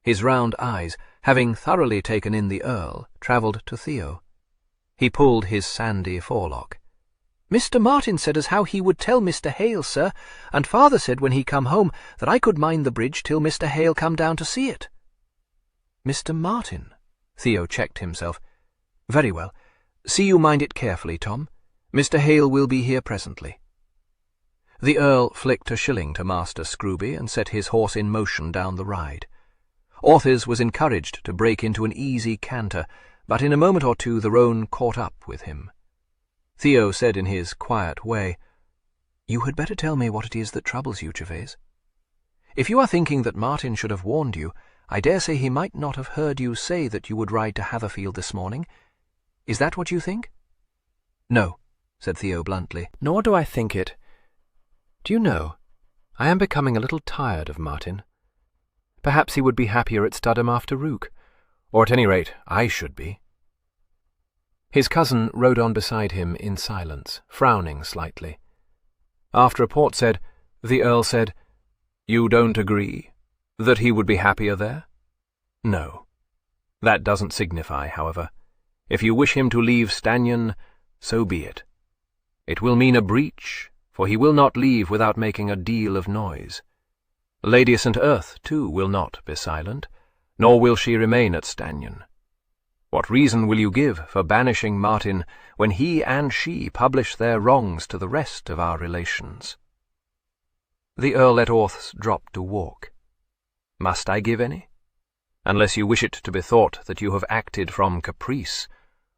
His round eyes, having thoroughly taken in the Earl, travelled to Theo, He pulled his sandy forelock. "Mr. Martin said as how he would tell Mr. Hale, sir, and father said when he come home that I could mind the bridge till Mr. Hale come down to see it." Mr. Martin? Theo checked himself. Very well. See you mind it carefully, Tom. Mr. Hale will be here presently. The Earl flicked a shilling to Master Scrooby and set his horse in motion down the ride. Orthez was encouraged to break into an easy canter, but in a moment or two the roan caught up with him. Theo said in his quiet way, "You had better tell me what it is that troubles you, Gervase. If you are thinking that Martin should have warned you, I dare say he might not have heard you say that you would ride to Hatherfield this morning. Is that what you think?" "No," said Theo bluntly. "Nor do I think it. Do you know, I am becoming a little tired of Martin. Perhaps he would be happier at Studham after Rook, or at any rate I should be." His cousin rode on beside him in silence, frowning slightly. After a port said, the Earl said, "You don't agree? That he would be happier there?" "No. That doesn't signify, however. If you wish him to leave Stanion, so be it. It will mean a breach, for he will not leave without making a deal of noise. Lady St. Earth, too, will not be silent, nor will she remain at Stanion. What reason will you give for banishing Martin when he and she publish their wrongs to the rest of our relations?" The Earl let Orths drop to walk. "Must I give any? Unless you wish it to be thought that you have acted from caprice,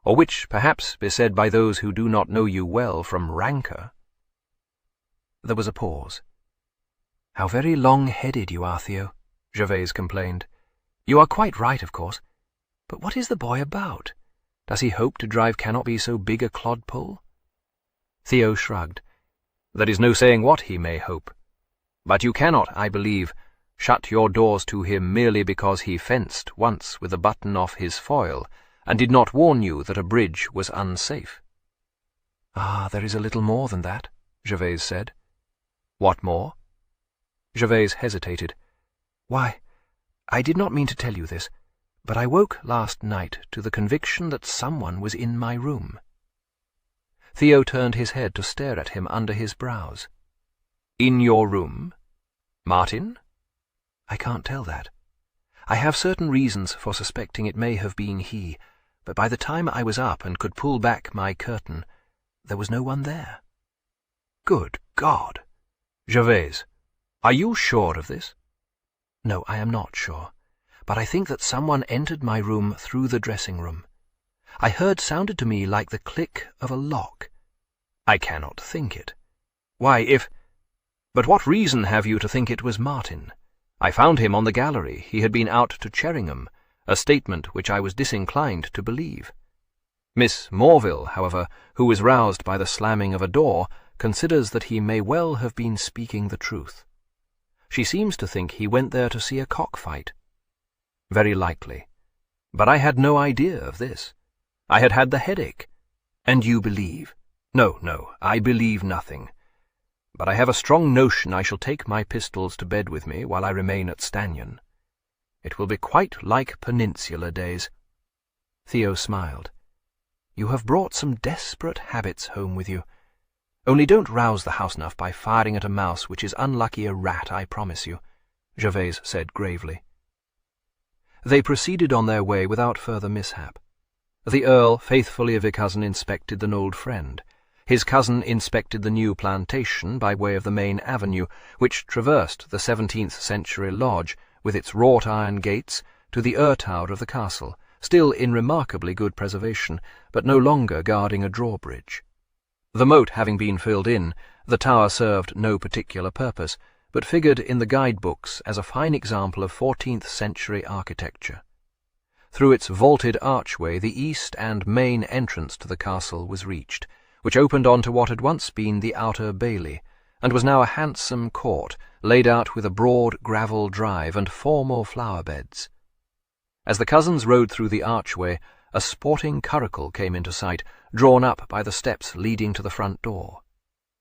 or which, perhaps, be said by those who do not know you well from rancour." There was a pause. "How very long-headed you are, Theo," Gervase complained. "You are quite right, of course. But what is the boy about? Does he hope to drive cannot be so big a clodpole?" Theo shrugged. "There is no saying what he may hope. But you cannot, I believe, shut your doors to him merely because he fenced once with a button off his foil, and did not warn you that a bridge was unsafe." "Ah, there is a little more than that," Gervase said. "What more?" Gervase hesitated. "Why, I did not mean to tell you this, but I woke last night to the conviction that someone was in my room." Theo turned his head to stare at him under his brows. "In your room? Martin?" "I can't tell that. I have certain reasons for suspecting it may have been he, but by the time I was up and could pull back my curtain, there was no one there." "Good God! Gervase, are you sure of this?" "No, I am not sure. But I think that someone entered my room through the dressing-room. I heard sounded to me like the click of a lock." "I cannot think it. Why, if— But what reason have you to think it was Martin? I found him on the gallery. He had been out to Cheringham, a statement which I was disinclined to believe. Miss Morville, however, who was roused by the slamming of a door, considers that he may well have been speaking the truth. She seems to think he went there to see a cockfight." "Very likely. But I had no idea of this. I had had the headache." "And you believe—" No, I believe nothing. But I have a strong notion I shall take my pistols to bed with me while I remain at Stanion. It will be quite like Peninsular days." Theo smiled. "You have brought some desperate habits home with you. Only don't rouse the house enough by firing at a mouse which is unlucky a rat, I promise you," Gervase said gravely. They proceeded on their way without further mishap. The Earl faithfully of a cousin inspected an old friend. His cousin inspected the new plantation by way of the main avenue, which traversed the 17th-century lodge, with its wrought-iron gates, to the tower of the castle, still in remarkably good preservation, but no longer guarding a drawbridge. The moat having been filled in, the tower served no particular purpose, but figured in the guide-books as a fine example of 14th-century architecture. Through its vaulted archway the east and main entrance to the castle was reached, which opened on to what had once been the outer bailey, and was now a handsome court, laid out with a broad gravel drive and formal flower-beds. As the cousins rode through the archway, a sporting curricle came into sight, drawn up by the steps leading to the front door.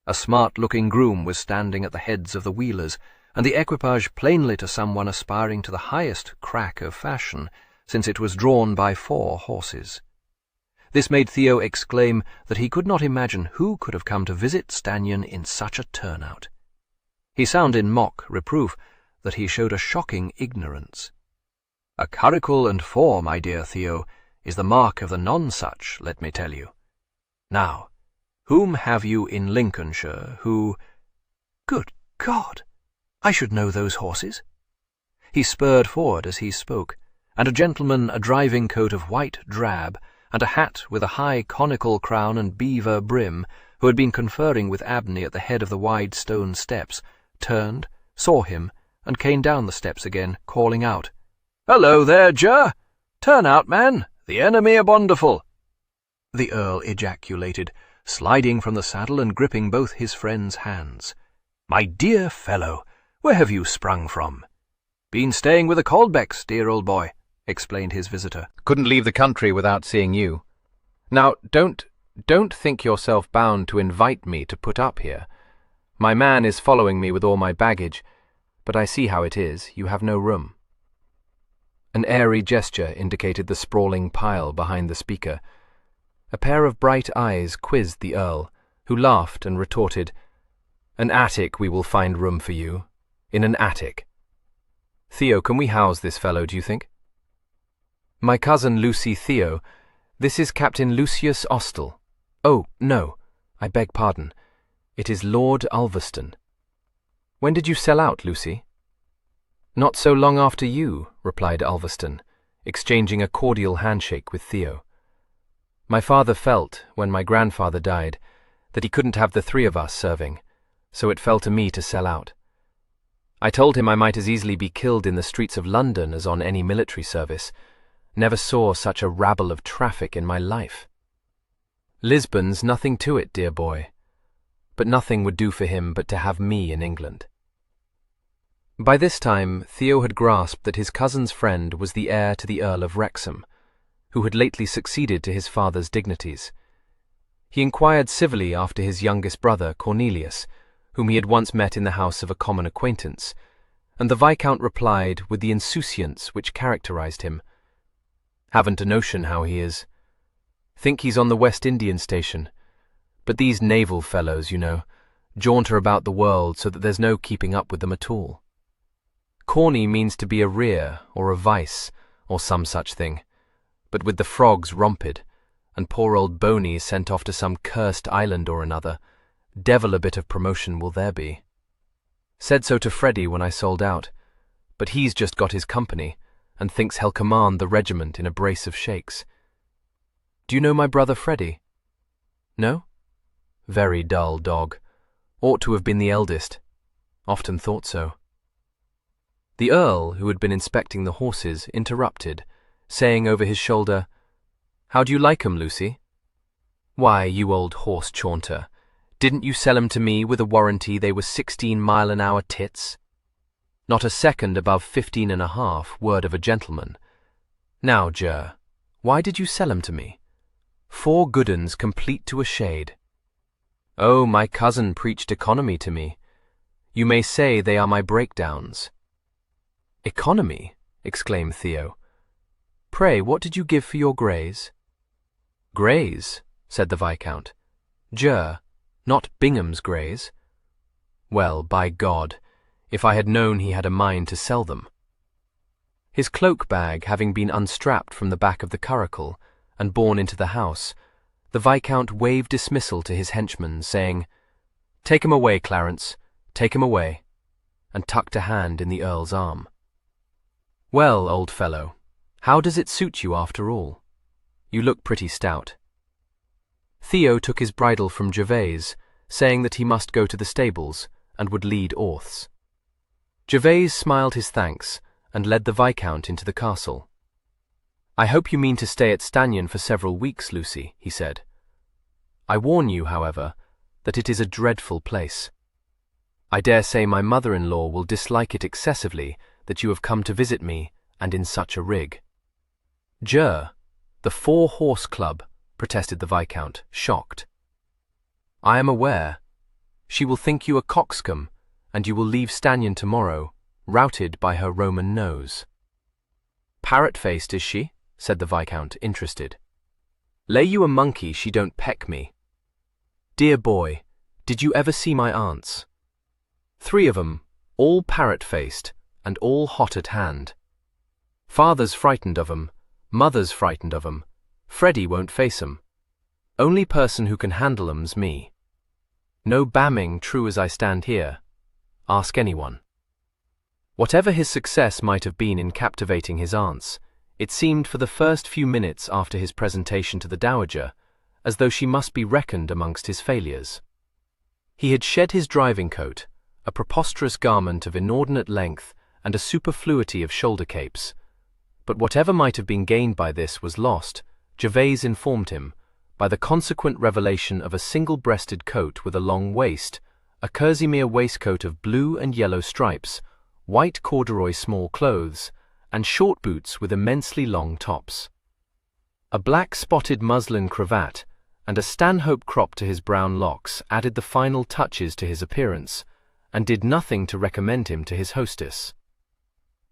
A smart-looking groom was standing at the heads of the wheelers, and the equipage plainly to someone aspiring to the highest crack of fashion, since it was drawn by 4 horses. This made Theo exclaim that he could not imagine who could have come to visit Stanion in such a turnout. He sounded in mock reproof that he showed a shocking ignorance. A curricle and four, my dear Theo, is the mark of the nonsuch, let me tell you. Now, whom have you in Lincolnshire who— Good God! I should know those horses. He spurred forward as he spoke, and a gentleman, a driving coat of white drab, and a hat with a high conical crown and beaver brim, who had been conferring with Abney at the head of the wide stone steps, turned, saw him, and came down the steps again, calling out, "Hello there, Ger! Turn out, man! The enemy are wonderful!" The Earl ejaculated, sliding from the saddle and gripping both his friend's hands. "My dear fellow, where have you sprung from?" "Been staying with the Colbecks, dear old boy," explained his visitor. Couldn't leave the country without seeing you. Now, don't think yourself bound to invite me to put up here. My man is following me with all my baggage, but I see how it is, you have no room." An airy gesture indicated the sprawling pile behind the speaker. A pair of bright eyes quizzed the Earl, who laughed and retorted, "An attic we will find room for you. In an attic. Theo, can we house this fellow, do you think?" "My cousin Lucy Theo. This is Captain Lucius Austell. Oh, no, I beg pardon. It is Lord Ulverston. When did you sell out, Lucy?" "Not so long after you," replied Ulverston, exchanging a cordial handshake with Theo. "My father felt, when my grandfather died, that he couldn't have the three of us serving, so it fell to me to sell out. I told him I might as easily be killed in the streets of London as on any military service. Never saw such a rabble of traffic in my life. Lisbon's nothing to it, dear boy. But nothing would do for him but to have me in England." By this time, Theo had grasped that his cousin's friend was the heir to the Earl of Wrexham, who had lately succeeded to his father's dignities. He inquired civilly after his youngest brother, Cornelius, whom he had once met in the house of a common acquaintance, and the Viscount replied with the insouciance which characterized him, "Haven't a notion how he is. Think he's on the West Indian station. But these naval fellows, you know, jaunter about the world so that there's no keeping up with them at all. Corny means to be a rear or a vice or some such thing, but with the frogs romped, and poor old Boney sent off to some cursed island or another, devil a bit of promotion will there be. Said so to Freddie when I sold out, but he's just got his company, and thinks he'll command the regiment in a brace of shakes. Do you know my brother Freddie? No? Very dull dog. Ought to have been the eldest. Often thought so." The Earl, who had been inspecting the horses, interrupted, saying over his shoulder, "How do you like 'em, Lucy?" "Why, you old horse chaunter, didn't you sell 'em to me with a warranty they were 16-mile-an-hour tits? Not a second above 15.5, word of a gentleman. Now, Ger, why did you sell 'em to me? 4 good 'uns complete to a shade. Oh, my cousin preached economy to me. You may say they are my breakdowns." "Economy?" exclaimed Theo. "Pray, what did you give for your greys?" "Greys?" said the Viscount. "Ger, not Bingham's greys. Well, by God, if I had known he had a mind to sell them." His cloak bag having been unstrapped from the back of the curricle and borne into the house, the Viscount waved dismissal to his henchman, saying, "Take him away, Clarence, take him away," and tucked a hand in the Earl's arm. "Well, old fellow, how does it suit you after all? You look pretty stout." Theo took his bridle from Gervase, saying that he must go to the stables and would lead Orth's. Gervase smiled his thanks and led the Viscount into the castle. "I hope you mean to stay at Stanion for several weeks, Lucy," he said. "I warn you, however, that it is a dreadful place. I dare say my mother-in-law will dislike it excessively that you have come to visit me, and in such a rig." "Ger, the 4-horse club," protested the Viscount, shocked. "I am aware. She will think you a coxcomb, and you will leave Stanion tomorrow, routed by her Roman nose." "Parrot-faced, is she?" said the Viscount, interested. Lay you a monkey she don't peck me. Dear boy, did you ever see my aunts? 3 of 'em, all parrot-faced, and all hot at hand. Father's frightened of 'em, mother's frightened of 'em, Freddie won't face 'em. Only person who can handle 'em's me. No bamming true as I stand here. Ask anyone. Whatever his success might have been in captivating his aunts, it seemed for the first few minutes after his presentation to the dowager as though she must be reckoned amongst his failures. He had shed his driving coat, a preposterous garment of inordinate length and a superfluity of shoulder capes. But whatever might have been gained by this was lost, Gervase informed him, by the consequent revelation of a single-breasted coat with a long waist, a kerseymere waistcoat of blue and yellow stripes, white corduroy small clothes, and short boots with immensely long tops. A black spotted muslin cravat and a Stanhope crop to his brown locks added the final touches to his appearance, and did nothing to recommend him to his hostess.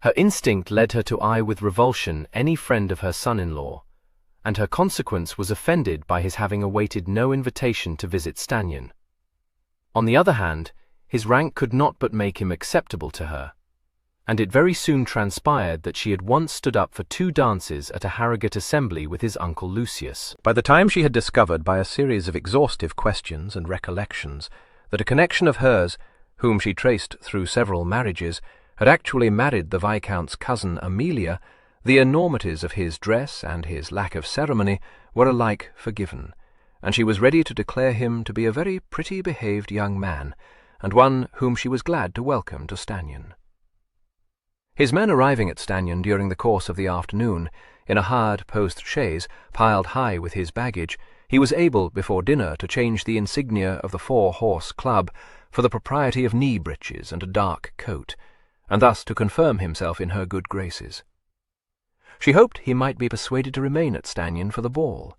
Her instinct led her to eye with revulsion any friend of her son-in-law, and her consequence was offended by his having awaited no invitation to visit Stannion. On the other hand, his rank could not but make him acceptable to her, and it very soon transpired that she had once stood up for 2 dances at a Harrogate assembly with his uncle Lucius. By the time she had discovered by a series of exhaustive questions and recollections that a connection of hers, whom she traced through several marriages, had actually married the Viscount's cousin Amelia, the enormities of his dress and his lack of ceremony were alike forgiven, and she was ready to declare him to be a very pretty-behaved young man, and one whom she was glad to welcome to Stannion. His men arriving at Stannion during the course of the afternoon, in a hired post-chaise piled high with his baggage, he was able before dinner to change the insignia of the 4-horse club for the propriety of knee-breeches and a dark coat, and thus to confirm himself in her good graces. She hoped he might be persuaded to remain at Stannion for the ball.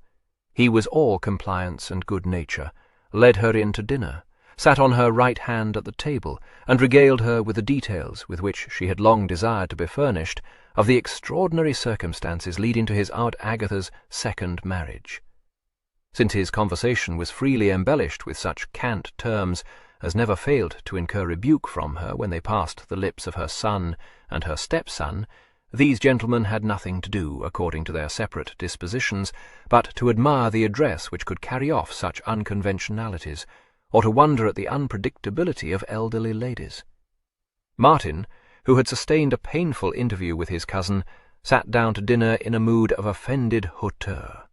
He was all compliance and good nature, led her in to dinner, sat on her right hand at the table, and regaled her with the details with which she had long desired to be furnished of the extraordinary circumstances leading to his Aunt Agatha's 2nd marriage. Since his conversation was freely embellished with such cant terms as never failed to incur rebuke from her when they passed the lips of her son and her stepson, these gentlemen had nothing to do, according to their separate dispositions, but to admire the address which could carry off such unconventionalities, or to wonder at the unpredictability of elderly ladies. Martin, who had sustained a painful interview with his cousin, sat down to dinner in a mood of offended hauteur.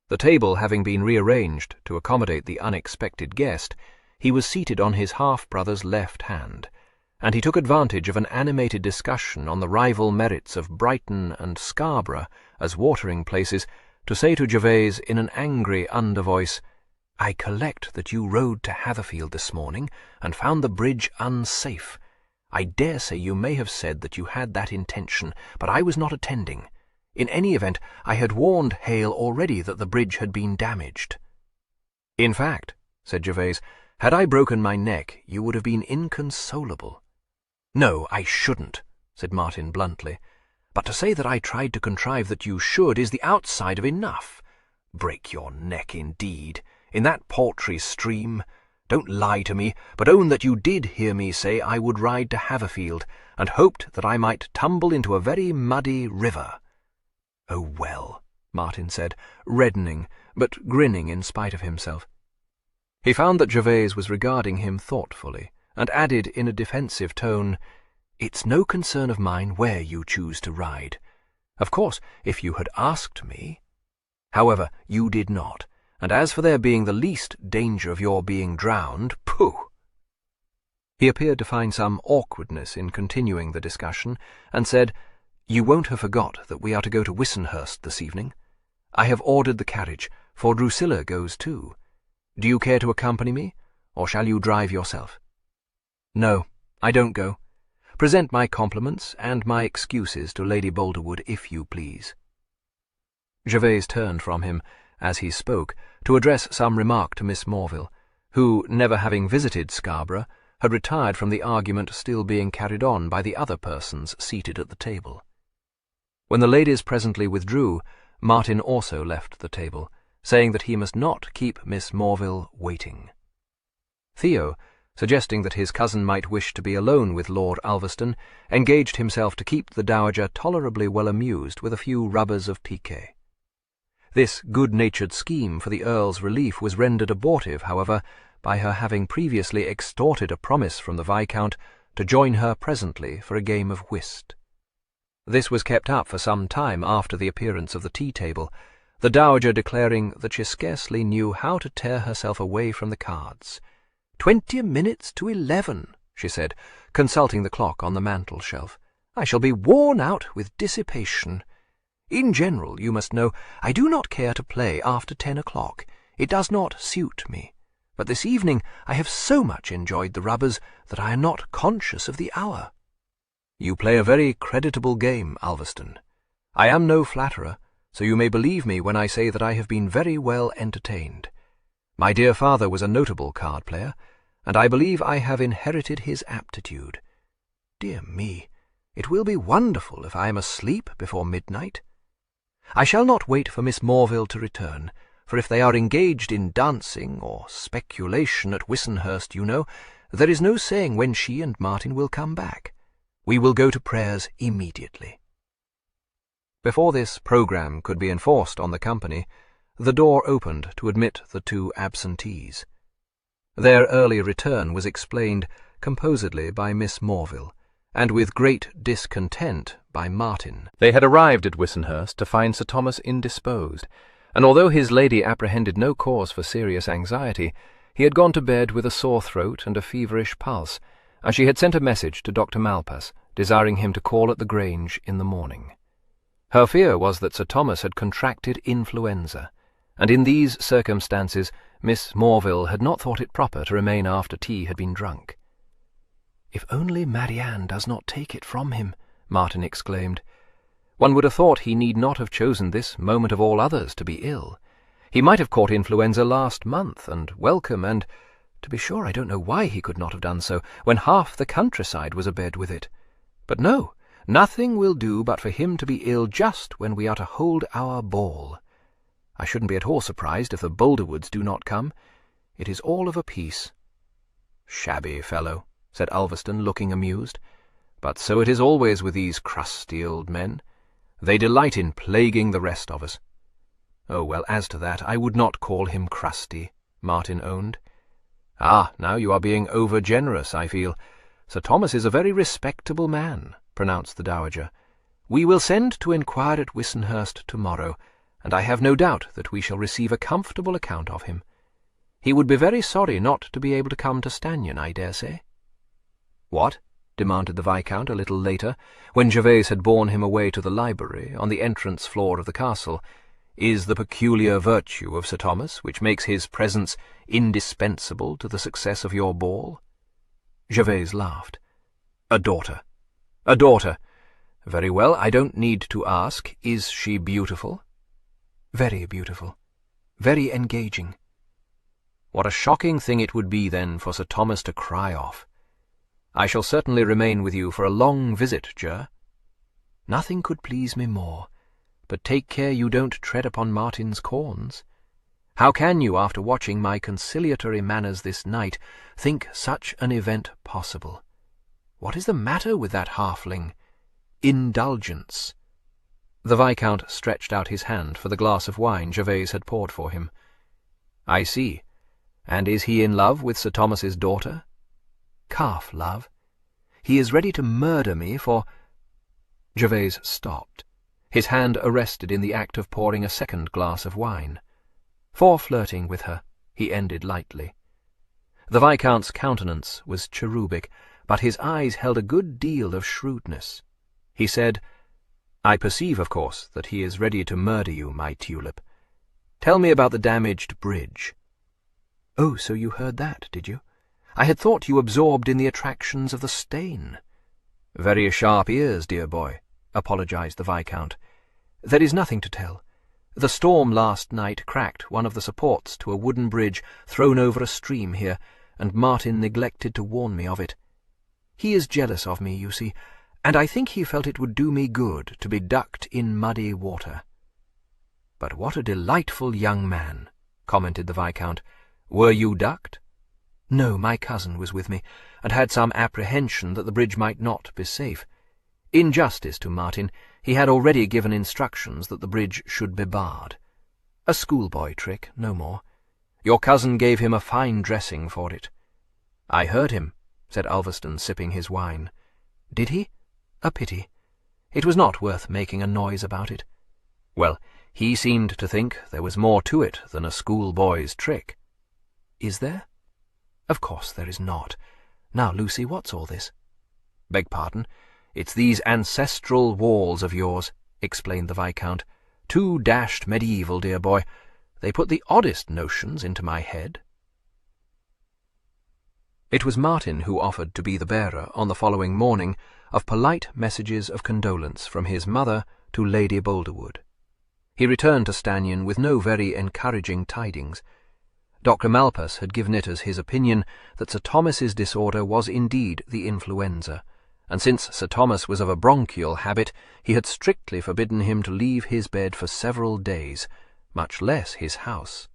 The table having been rearranged to accommodate the unexpected guest, he was seated on his half-brother's left hand, and he took advantage of an animated discussion on the rival merits of Brighton and Scarborough as watering-places to say to Gervase in an angry under-voice, "I collect that you rode to Hatherfield this morning and found the bridge unsafe. I dare say you may have said that you had that intention, but I was not attending. In any event, I had warned Hale already that the bridge had been damaged." "In fact," said Gervase, "had I broken my neck, you would have been inconsolable." "No, I shouldn't," said Martin bluntly. "But to say that I tried to contrive that you should is the outside of enough. Break your neck, indeed, in that paltry stream. Don't lie to me, but own that you did hear me say I would ride to Hatherfield, and hoped that I might tumble into a very muddy river." "Oh, well," Martin said, reddening, but grinning in spite of himself. He found that Gervase was regarding him thoughtfully, and added in a defensive tone, "It's no concern of mine where you choose to ride. Of course, if you had asked me. However, you did not, and as for there being the least danger of your being drowned, pooh!" He appeared to find some awkwardness in continuing the discussion, and said, "You won't have forgot that we are to go to Wissenhurst this evening. I have ordered the carriage, for Drusilla goes too. Do you care to accompany me, or shall you drive yourself?" "No, I don't go. Present my compliments and my excuses to Lady Boulderwood, if you please." Gervase turned from him, as he spoke, to address some remark to Miss Morville, who, never having visited Scarborough, had retired from the argument still being carried on by the other persons seated at the table. When the ladies presently withdrew, Martin also left the table, saying that he must not keep Miss Morville waiting. Theo, suggesting that his cousin might wish to be alone with Lord Ulverston, engaged himself to keep the dowager tolerably well amused with a few rubbers of piquet. This good-natured scheme for the Earl's relief was rendered abortive, however, by her having previously extorted a promise from the Viscount to join her presently for a game of whist. This was kept up for some time after the appearance of the tea-table, the dowager declaring that she scarcely knew how to tear herself away from the cards. 20 minutes to 11, she said, consulting the clock on the mantel-shelf. I shall be worn out with dissipation. In general, you must know, I do not care to play after 10 o'clock. It does not suit me. But this evening I have so much enjoyed the rubbers that I am not conscious of the hour. You play a very creditable game, Ulverston. I am no flatterer, so you may believe me when I say that I have been very well entertained. My dear father was a notable card-player, and I believe I have inherited his aptitude. Dear me, it will be wonderful if I am asleep before midnight. I shall not wait for Miss Morville to return, for if they are engaged in dancing or speculation at Wissenhurst, you know, there is no saying when she and Martin will come back. We will go to prayers immediately. Before this programme could be enforced on the company, the door opened to admit the two absentees. Their early return was explained composedly by Miss Morville, and with great discontent by Martin. They had arrived at Wissenhurst to find Sir Thomas indisposed, and although his lady apprehended no cause for serious anxiety, he had gone to bed with a sore throat and a feverish pulse, and she had sent a message to Dr. Malpas, desiring him to call at the Grange in the morning. Her fear was that Sir Thomas had contracted influenza, and in these circumstances Miss Morville had not thought it proper to remain after tea had been drunk. "If only Marianne does not take it from him," Martin exclaimed. "One would have thought he need not have chosen this moment of all others to be ill. He might have caught influenza last month, and welcome, and, to be sure, I don't know why he could not have done so, when half the countryside was abed with it. But no, nothing will do but for him to be ill just when we are to hold our ball. I shouldn't be at all surprised if the Boulderwoods do not come. It is all of a piece." "Shabby fellow," said Ulverston, looking amused. "But so it is always with these crusty old men. They delight in plaguing the rest of us." "Oh, well, as to that, I would not call him crusty," Martin owned. "Ah, now you are being over-generous, I feel. Sir Thomas is a very respectable man," pronounced the dowager. "We will send to inquire at Wissenhurst tomorrow, and I have no doubt that we shall receive a comfortable account of him. He would be very sorry not to be able to come to Stanyon, I dare say." "What?" demanded the Viscount a little later, when Gervase had borne him away to the library on the entrance floor of the castle. "Is the peculiar virtue of Sir Thomas which makes his presence indispensable to the success of your ball?" Gervase laughed. "A daughter. A daughter. Very well, I don't need to ask, is she beautiful?" "Very beautiful. Very engaging." "What a shocking thing it would be, then, for Sir Thomas to cry off. I shall certainly remain with you for a long visit, Ger." "Nothing could please me more. But take care you don't tread upon Martin's corns. How can you, after watching my conciliatory manners this night, think such an event possible? What is the matter with that halfling? Indulgence." The Viscount stretched out his hand for the glass of wine Gervase had poured for him. "I see. And is he in love with Sir Thomas's daughter?" "Calf love. He is ready to murder me for—" Gervase stopped, his hand arrested in the act of pouring a second glass of wine. "For flirting with her," he ended lightly. The Viscount's countenance was cherubic, but his eyes held a good deal of shrewdness. He said, "I perceive, of course, that he is ready to murder you, my tulip. Tell me about the damaged bridge." "Oh, so you heard that, did you? I had thought you absorbed in the attractions of the Steyne." "Very sharp ears, dear boy," apologized the Viscount. "There is nothing to tell. The storm last night cracked one of the supports to a wooden bridge thrown over a stream here, and Martin neglected to warn me of it. He is jealous of me, you see, and I think he felt it would do me good to be ducked in muddy water." "But what a delightful young man," commented the Viscount. "Were you ducked?" "No, my cousin was with me, and had some apprehension that the bridge might not be safe. In justice to Martin, he had already given instructions that the bridge should be barred. A schoolboy trick, no more. Your cousin gave him a fine dressing for it." "I heard him," said Ulverston, sipping his wine. "Did he? A pity. It was not worth making a noise about it." "Well, he seemed to think there was more to it than a schoolboy's trick." "Is there?" "Of course there is not. Now, Lucy, what's all this?" "Beg pardon. It's these ancestral walls of yours," explained the Viscount. "Too dashed medieval, dear boy. They put the oddest notions into my head." It was Martin who offered to be the bearer, on the following morning, of polite messages of condolence from his mother to Lady Boulderwood. He returned to Stannion with no very encouraging tidings. Dr. Malpas had given it as his opinion that Sir Thomas's disorder was indeed the influenza, and since Sir Thomas was of a bronchial habit, he had strictly forbidden him to leave his bed for several days, much less his house.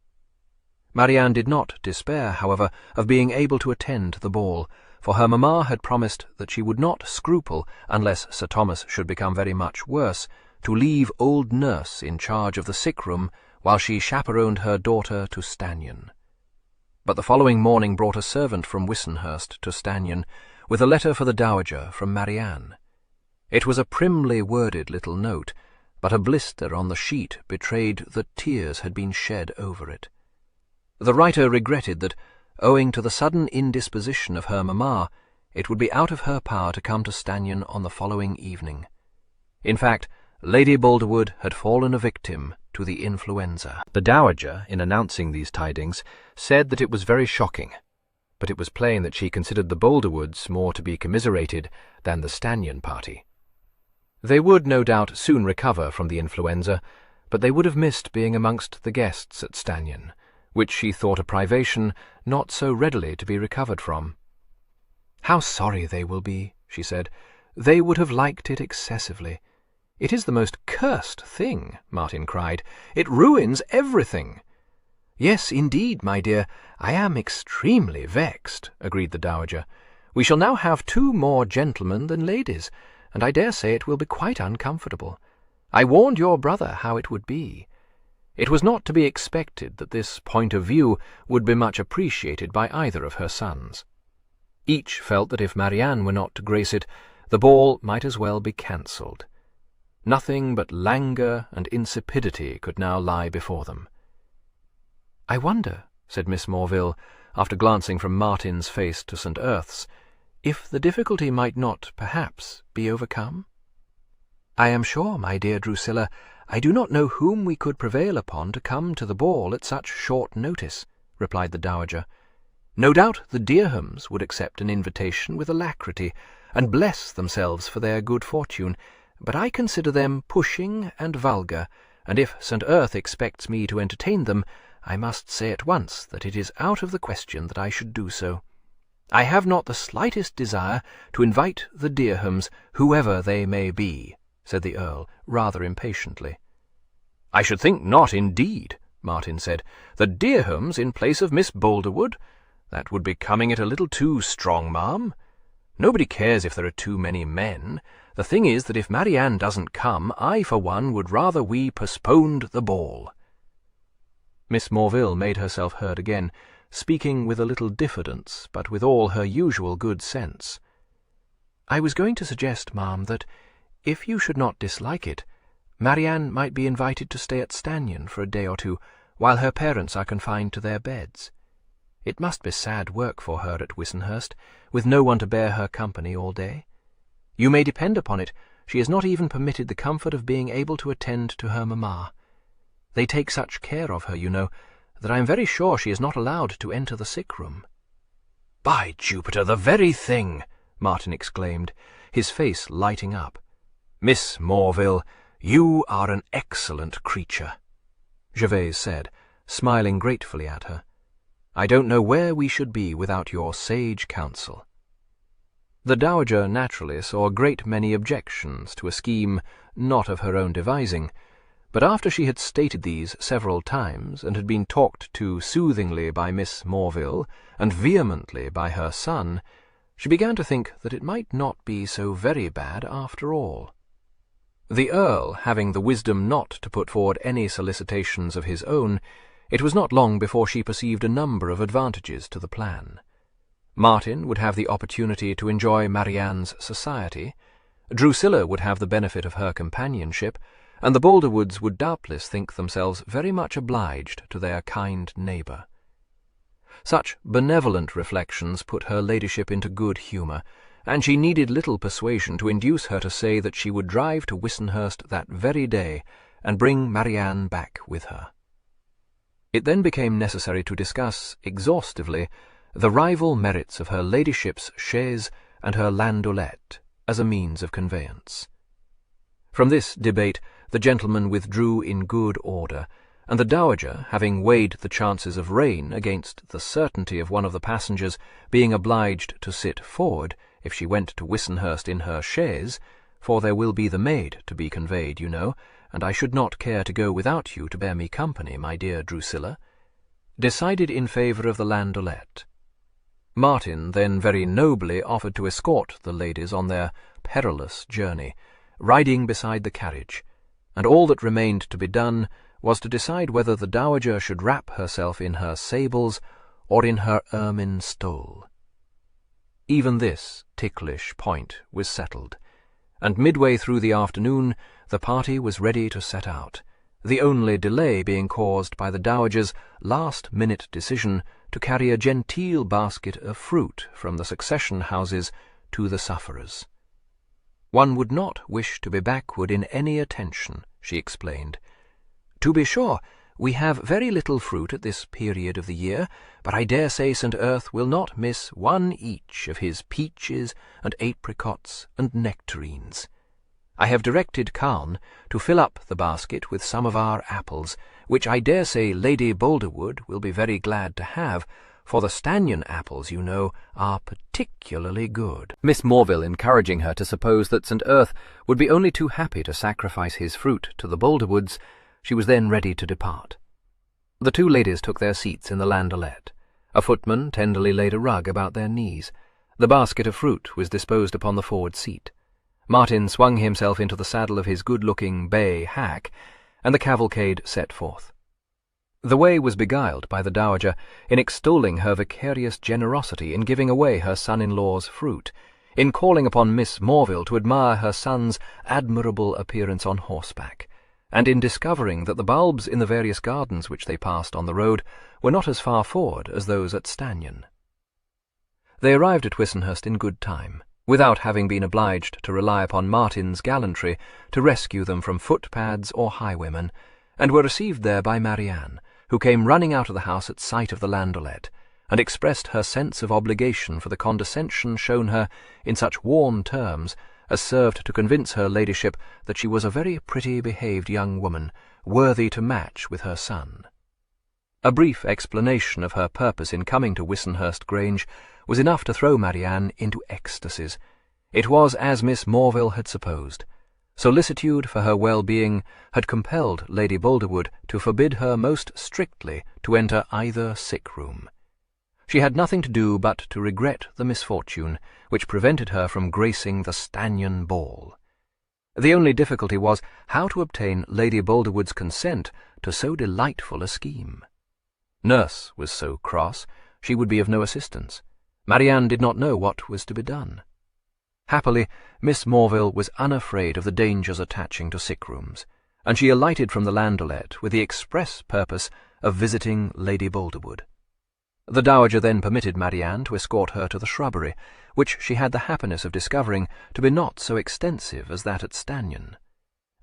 Marianne did not despair, however, of being able to attend the ball, for her mamma had promised that she would not scruple, unless Sir Thomas should become very much worse, to leave old nurse in charge of the sick-room while she chaperoned her daughter to Stannion. But the following morning brought a servant from Wissenhurst to Stannion, with a letter for the Dowager from Marianne. It was a primly worded little note, but a blister on the sheet betrayed that tears had been shed over it. The writer regretted that, owing to the sudden indisposition of her mamma, it would be out of her power to come to Stannion on the following evening. In fact, Lady Boulderwood had fallen a victim to the influenza. The Dowager, in announcing these tidings, said that it was very shocking, but it was plain that she considered the Boulderwoods more to be commiserated than the Stannion party. They would, no doubt, soon recover from the influenza, but they would have missed being amongst the guests at Stannion, which she thought a privation not so readily to be recovered from. "How sorry they will be," she said. "They would have liked it excessively." "It is the most cursed thing," Martin cried. "It ruins everything." "Yes, indeed, my dear, I am extremely vexed," agreed the Dowager. "We shall now have 2 more gentlemen than ladies, and I dare say it will be quite uncomfortable. I warned your brother how it would be." It was not to be expected that this point of view would be much appreciated by either of her sons. Each felt that if Marianne were not to grace it, the ball might as well be cancelled. Nothing but languor and insipidity could now lie before them. "I wonder," said Miss Morville, after glancing from Martin's face to St. Earth's, "if the difficulty might not, perhaps, be overcome?" "I am sure, my dear Drusilla, I do not know whom we could prevail upon to come to the ball at such short notice," replied the Dowager. "No doubt the Derhams would accept an invitation with alacrity, and bless themselves for their good fortune, but I consider them pushing and vulgar, and if St. Earth expects me to entertain them, I must say at once that it is out of the question that I should do so. I have not the slightest desire to invite the Derhams, whoever they may be," said the Earl, rather impatiently. "I should think not, indeed," Martin said. "The Derhams in place of Miss Boulderwood? That would be coming it a little too strong, ma'am. Nobody cares if there are too many men. The thing is that if Marianne doesn't come, I, for one, would rather we postponed the ball." Miss Morville made herself heard again, speaking with a little diffidence, but with all her usual good sense. "I was going to suggest, ma'am, that, if you should not dislike it, Marianne might be invited to stay at Stannion for a day or 2, while her parents are confined to their beds. It must be sad work for her at Wissenhurst, with no one to bear her company all day. You may depend upon it, she is not even permitted the comfort of being able to attend to her mamma. They take such care of her, you know, that I am very sure she is not allowed to enter the sick-room." "By Jupiter, the very thing!" Martin exclaimed, his face lighting up. "Miss Morville, you are an excellent creature," Gervase said, smiling gratefully at her. "I don't know where we should be without your sage counsel." The Dowager naturally saw a great many objections to a scheme not of her own devising, But after she had stated these several times, and had been talked to soothingly by Miss Morville, and vehemently by her son, she began to think that it might not be so very bad after all. The Earl having the wisdom not to put forward any solicitations of his own, it was not long before she perceived a number of advantages to the plan. Martin would have the opportunity to enjoy Marianne's society, Drusilla would have the benefit of her companionship, and the Boulderwoods would doubtless think themselves very much obliged to their kind neighbour. Such benevolent reflections put her ladyship into good humour, and she needed little persuasion to induce her to say that she would drive to Wissenhurst that very day and bring Marianne back with her. It then became necessary to discuss exhaustively the rival merits of her ladyship's chaise and her landaulet as a means of conveyance. From this debate the gentlemen withdrew in good order, and the dowager, having weighed the chances of rain against the certainty of one of the passengers being obliged to sit forward if she went to Wissenhurst in her chaise, for there will be the maid to be conveyed, you know, and I should not care to go without you to bear me company, my dear Drusilla, decided in favour of the landaulet. Martin then very nobly offered to escort the ladies on their perilous journey, riding beside the carriage, and all that remained to be done was to decide whether the dowager should wrap herself in her sables or in her ermine stole. Even this ticklish point was settled, and midway through the afternoon the party was ready to set out, the only delay being caused by the dowager's last-minute decision to carry a genteel basket of fruit from the succession houses to the sufferers. One would not wish to be backward in any attention, she explained. To be sure, we have very little fruit at this period of the year, but I dare say St. Earth will not miss one each of his peaches and apricots and nectarines. I have directed Kahn to fill up the basket with some of our apples, which I dare say Lady Boulderwood will be very glad to have, for the Stannion apples, you know, are particularly good. Miss Morville encouraging her to suppose that St. Earth would be only too happy to sacrifice his fruit to the Boulderwoods, she was then ready to depart. The two ladies took their seats in the landaulet. A footman tenderly laid a rug about their knees. The basket of fruit was disposed upon the forward seat. Martin swung himself into the saddle of his good-looking bay hack, and the cavalcade set forth. The way was beguiled by the dowager in extolling her vicarious generosity in giving away her son-in-law's fruit, in calling upon Miss Morville to admire her son's admirable appearance on horseback, and in discovering that the bulbs in the various gardens which they passed on the road were not as far forward as those at Stannion. They arrived at Wissenhurst in good time, without having been obliged to rely upon Martin's gallantry to rescue them from footpads or highwaymen, and were received there by Marianne, who came running out of the house at sight of the landaulet, and expressed her sense of obligation for the condescension shown her in such warm terms as served to convince her ladyship that she was a very pretty behaved young woman, worthy to match with her son. A brief explanation of her purpose in coming to Wissenhurst Grange was enough to throw Marianne into ecstasies. It was as Miss Morville had supposed. Solicitude for her well-being had compelled Lady Boulderwood to forbid her most strictly to enter either sick-room. She had nothing to do but to regret the misfortune which prevented her from gracing the Stannion ball. The only difficulty was how to obtain Lady Boulderwood's consent to so delightful a scheme. Nurse was so cross, she would be of no assistance. Marianne did not know what was to be done. Happily, Miss Morville was unafraid of the dangers attaching to sick-rooms, and she alighted from the landaulet with the express purpose of visiting Lady Boulderwood. The dowager then permitted Marianne to escort her to the shrubbery, which she had the happiness of discovering to be not so extensive as that at Stannion,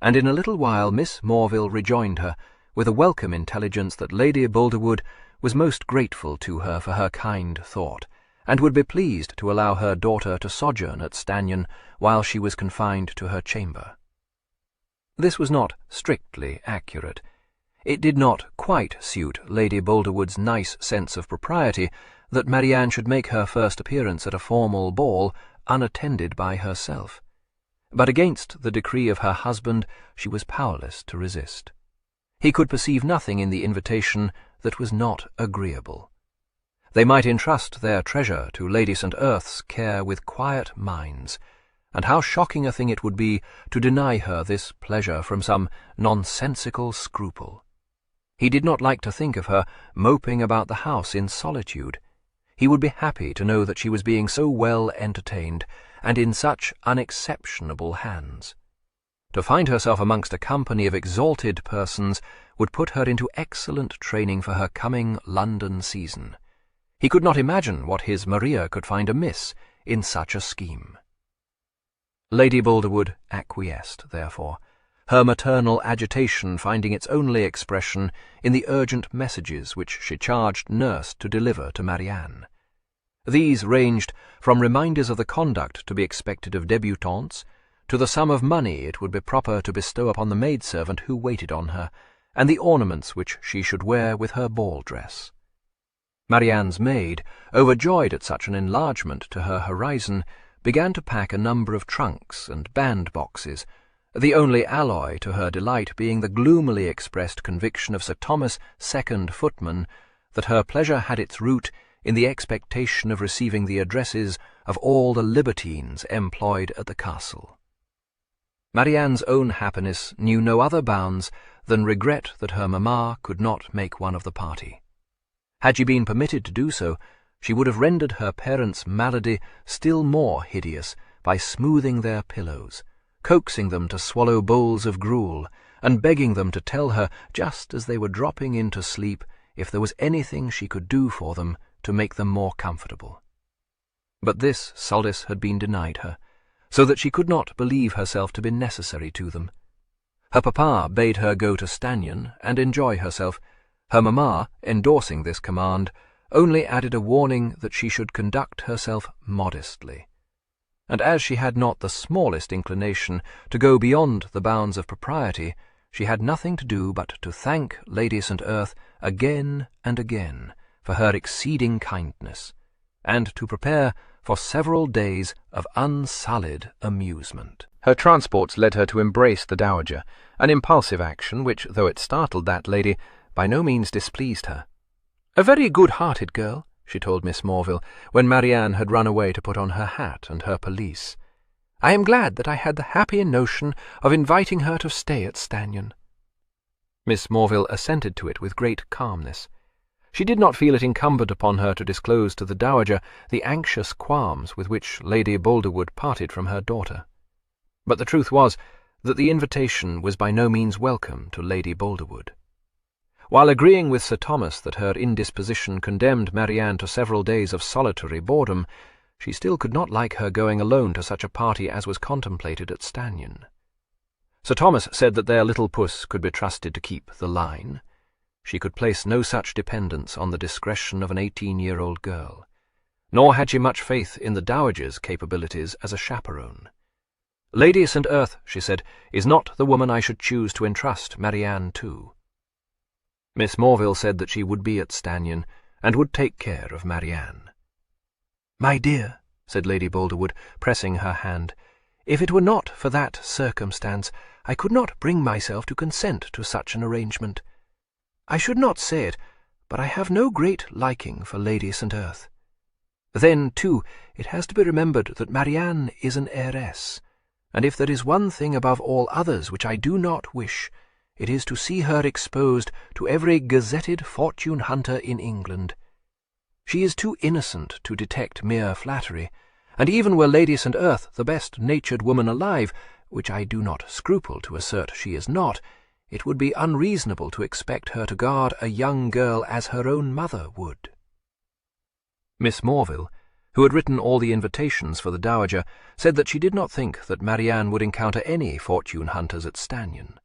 and in a little while Miss Morville rejoined her with a welcome intelligence that Lady Boulderwood was most grateful to her for her kind thought, and would be pleased to allow her daughter to sojourn at Stannion while she was confined to her chamber. This was not strictly accurate. It did not quite suit Lady Boulderwood's nice sense of propriety that Marianne should make her first appearance at a formal ball unattended by herself, but against the decree of her husband she was powerless to resist. He could perceive nothing in the invitation that was not agreeable. They might entrust their treasure to Lady St. Earth's care with quiet minds, and how shocking a thing it would be to deny her this pleasure from some nonsensical scruple. He did not like to think of her moping about the house in solitude. He would be happy to know that she was being so well entertained, and in such unexceptionable hands. To find herself amongst a company of exalted persons would put her into excellent training for her coming London season. He could not imagine what his Maria could find amiss in such a scheme. Lady Boulderwood acquiesced, therefore, her maternal agitation finding its only expression in the urgent messages which she charged nurse to deliver to Marianne. These ranged from reminders of the conduct to be expected of débutantes, to the sum of money it would be proper to bestow upon the maidservant who waited on her, and the ornaments which she should wear with her ball dress. Marianne's maid, overjoyed at such an enlargement to her horizon, began to pack a number of trunks and band-boxes, the only alloy to her delight being the gloomily expressed conviction of Sir Thomas, second footman, that her pleasure had its root in the expectation of receiving the addresses of all the libertines employed at the castle. Marianne's own happiness knew no other bounds than regret that her mamma could not make one of the party. Had she been permitted to do so, she would have rendered her parents' malady still more hideous by smoothing their pillows, coaxing them to swallow bowls of gruel, and begging them to tell her, just as they were dropping into sleep, if there was anything she could do for them to make them more comfortable. But this solace had been denied her, so that she could not believe herself to be necessary to them. Her papa bade her go to Stanion and enjoy herself. Her mamma, endorsing this command, only added a warning that she should conduct herself modestly. And as she had not the smallest inclination to go beyond the bounds of propriety, she had nothing to do but to thank Lady St. Earth again and again for her exceeding kindness, and to prepare for several days of unsullied amusement. Her transports led her to embrace the dowager, an impulsive action which, though it startled that lady, by no means displeased her. "A very good-hearted girl," she told Miss Morville, when Marianne had run away to put on her hat and her pelisse. "I am glad that I had the happy notion of inviting her to stay at Stanion." Miss Morville assented to it with great calmness. She did not feel it incumbent upon her to disclose to the dowager the anxious qualms with which Lady Boulderwood parted from her daughter. But the truth was that the invitation was by no means welcome to Lady Boulderwood. While agreeing with Sir Thomas that her indisposition condemned Marianne to several days of solitary boredom, she still could not like her going alone to such a party as was contemplated at Stanion. Sir Thomas said that their little puss could be trusted to keep the line. She could place no such dependence on the discretion of an 18-year-old girl, nor had she much faith in the dowager's capabilities as a chaperone. "Lady St. Earth," she said, "is not the woman I should choose to entrust Marianne to." Miss Morville said that she would be at Stanion, and would take care of Marianne. "My dear," said Lady Boulderwood, pressing her hand, "if it were not for that circumstance, I could not bring myself to consent to such an arrangement. I should not say it, but I have no great liking for Lady St. Earth. Then, too, it has to be remembered that Marianne is an heiress, and if there is one thing above all others which I do not wish, it is to see her exposed to every gazetted fortune-hunter in England. She is too innocent to detect mere flattery, and even were Lady St. Earth the best-natured woman alive, which I do not scruple to assert she is not, it would be unreasonable to expect her to guard a young girl as her own mother would." Miss Morville, who had written all the invitations for the dowager, said that she did not think that Marianne would encounter any fortune-hunters at Stanion.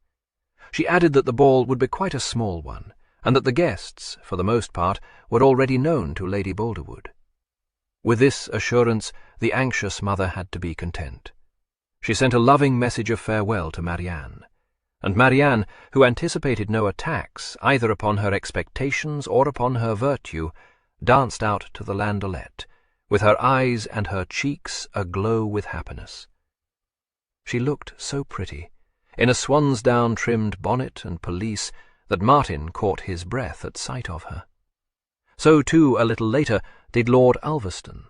She added that the ball would be quite a small one, and that the guests, for the most part, were already known to Lady Boulderwood. With this assurance, the anxious mother had to be content. She sent a loving message of farewell to Marianne, and Marianne, who anticipated no attacks either upon her expectations or upon her virtue, danced out to the landaulet, with her eyes and her cheeks aglow with happiness. She looked so pretty, in a swansdown-trimmed bonnet and pelisse, that Martin caught his breath at sight of her. So, too, a little later, did Lord Ulverston.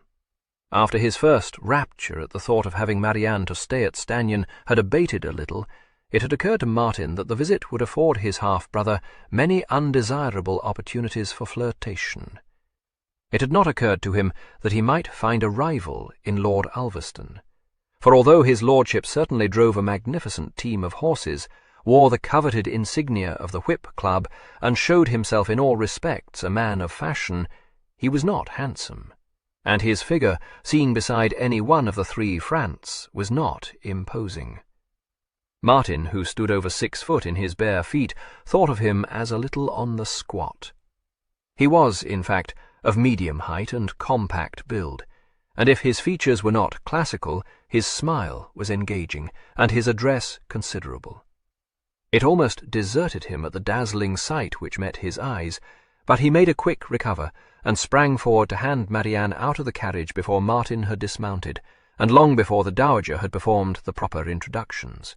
After his first rapture at the thought of having Marianne to stay at Stannion had abated a little, it had occurred to Martin that the visit would afford his half-brother many undesirable opportunities for flirtation. It had not occurred to him that he might find a rival in Lord Ulverston, for although his lordship certainly drove a magnificent team of horses, wore the coveted insignia of the Whip Club, and showed himself in all respects a man of fashion, he was not handsome, and his figure, seen beside any one of the three Frants, was not imposing. Martin, who stood over 6 foot in his bare feet, thought of him as a little on the squat. He was, in fact, of medium height and compact build, and if his features were not classical, his smile was engaging, and his address considerable. It almost deserted him at the dazzling sight which met his eyes, but he made a quick recover, and sprang forward to hand Marianne out of the carriage before Martin had dismounted, and long before the Dowager had performed the proper introductions.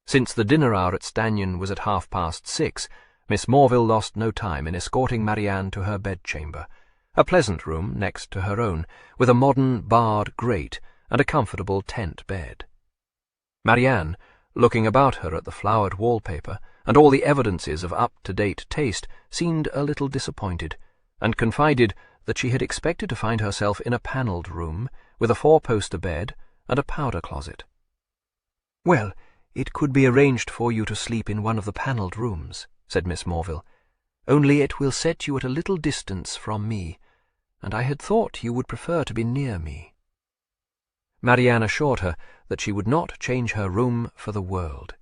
Since the dinner hour at Stannion was at 6:30, Miss Morville lost no time in escorting Marianne to her bedchamber, a pleasant room next to her own, with a modern barred grate and a comfortable tent bed. Marianne, looking about her at the flowered wallpaper and all the evidences of up-to-date taste, seemed a little disappointed, and confided that she had expected to find herself in a panelled room with a 4-poster bed and a powder closet. "Well, it could be arranged for you to sleep in one of the panelled rooms," said Miss Morville, "only it will set you at a little distance from me, and I had thought you would prefer to be near me." Marianne assured her that she would not change her room for the world.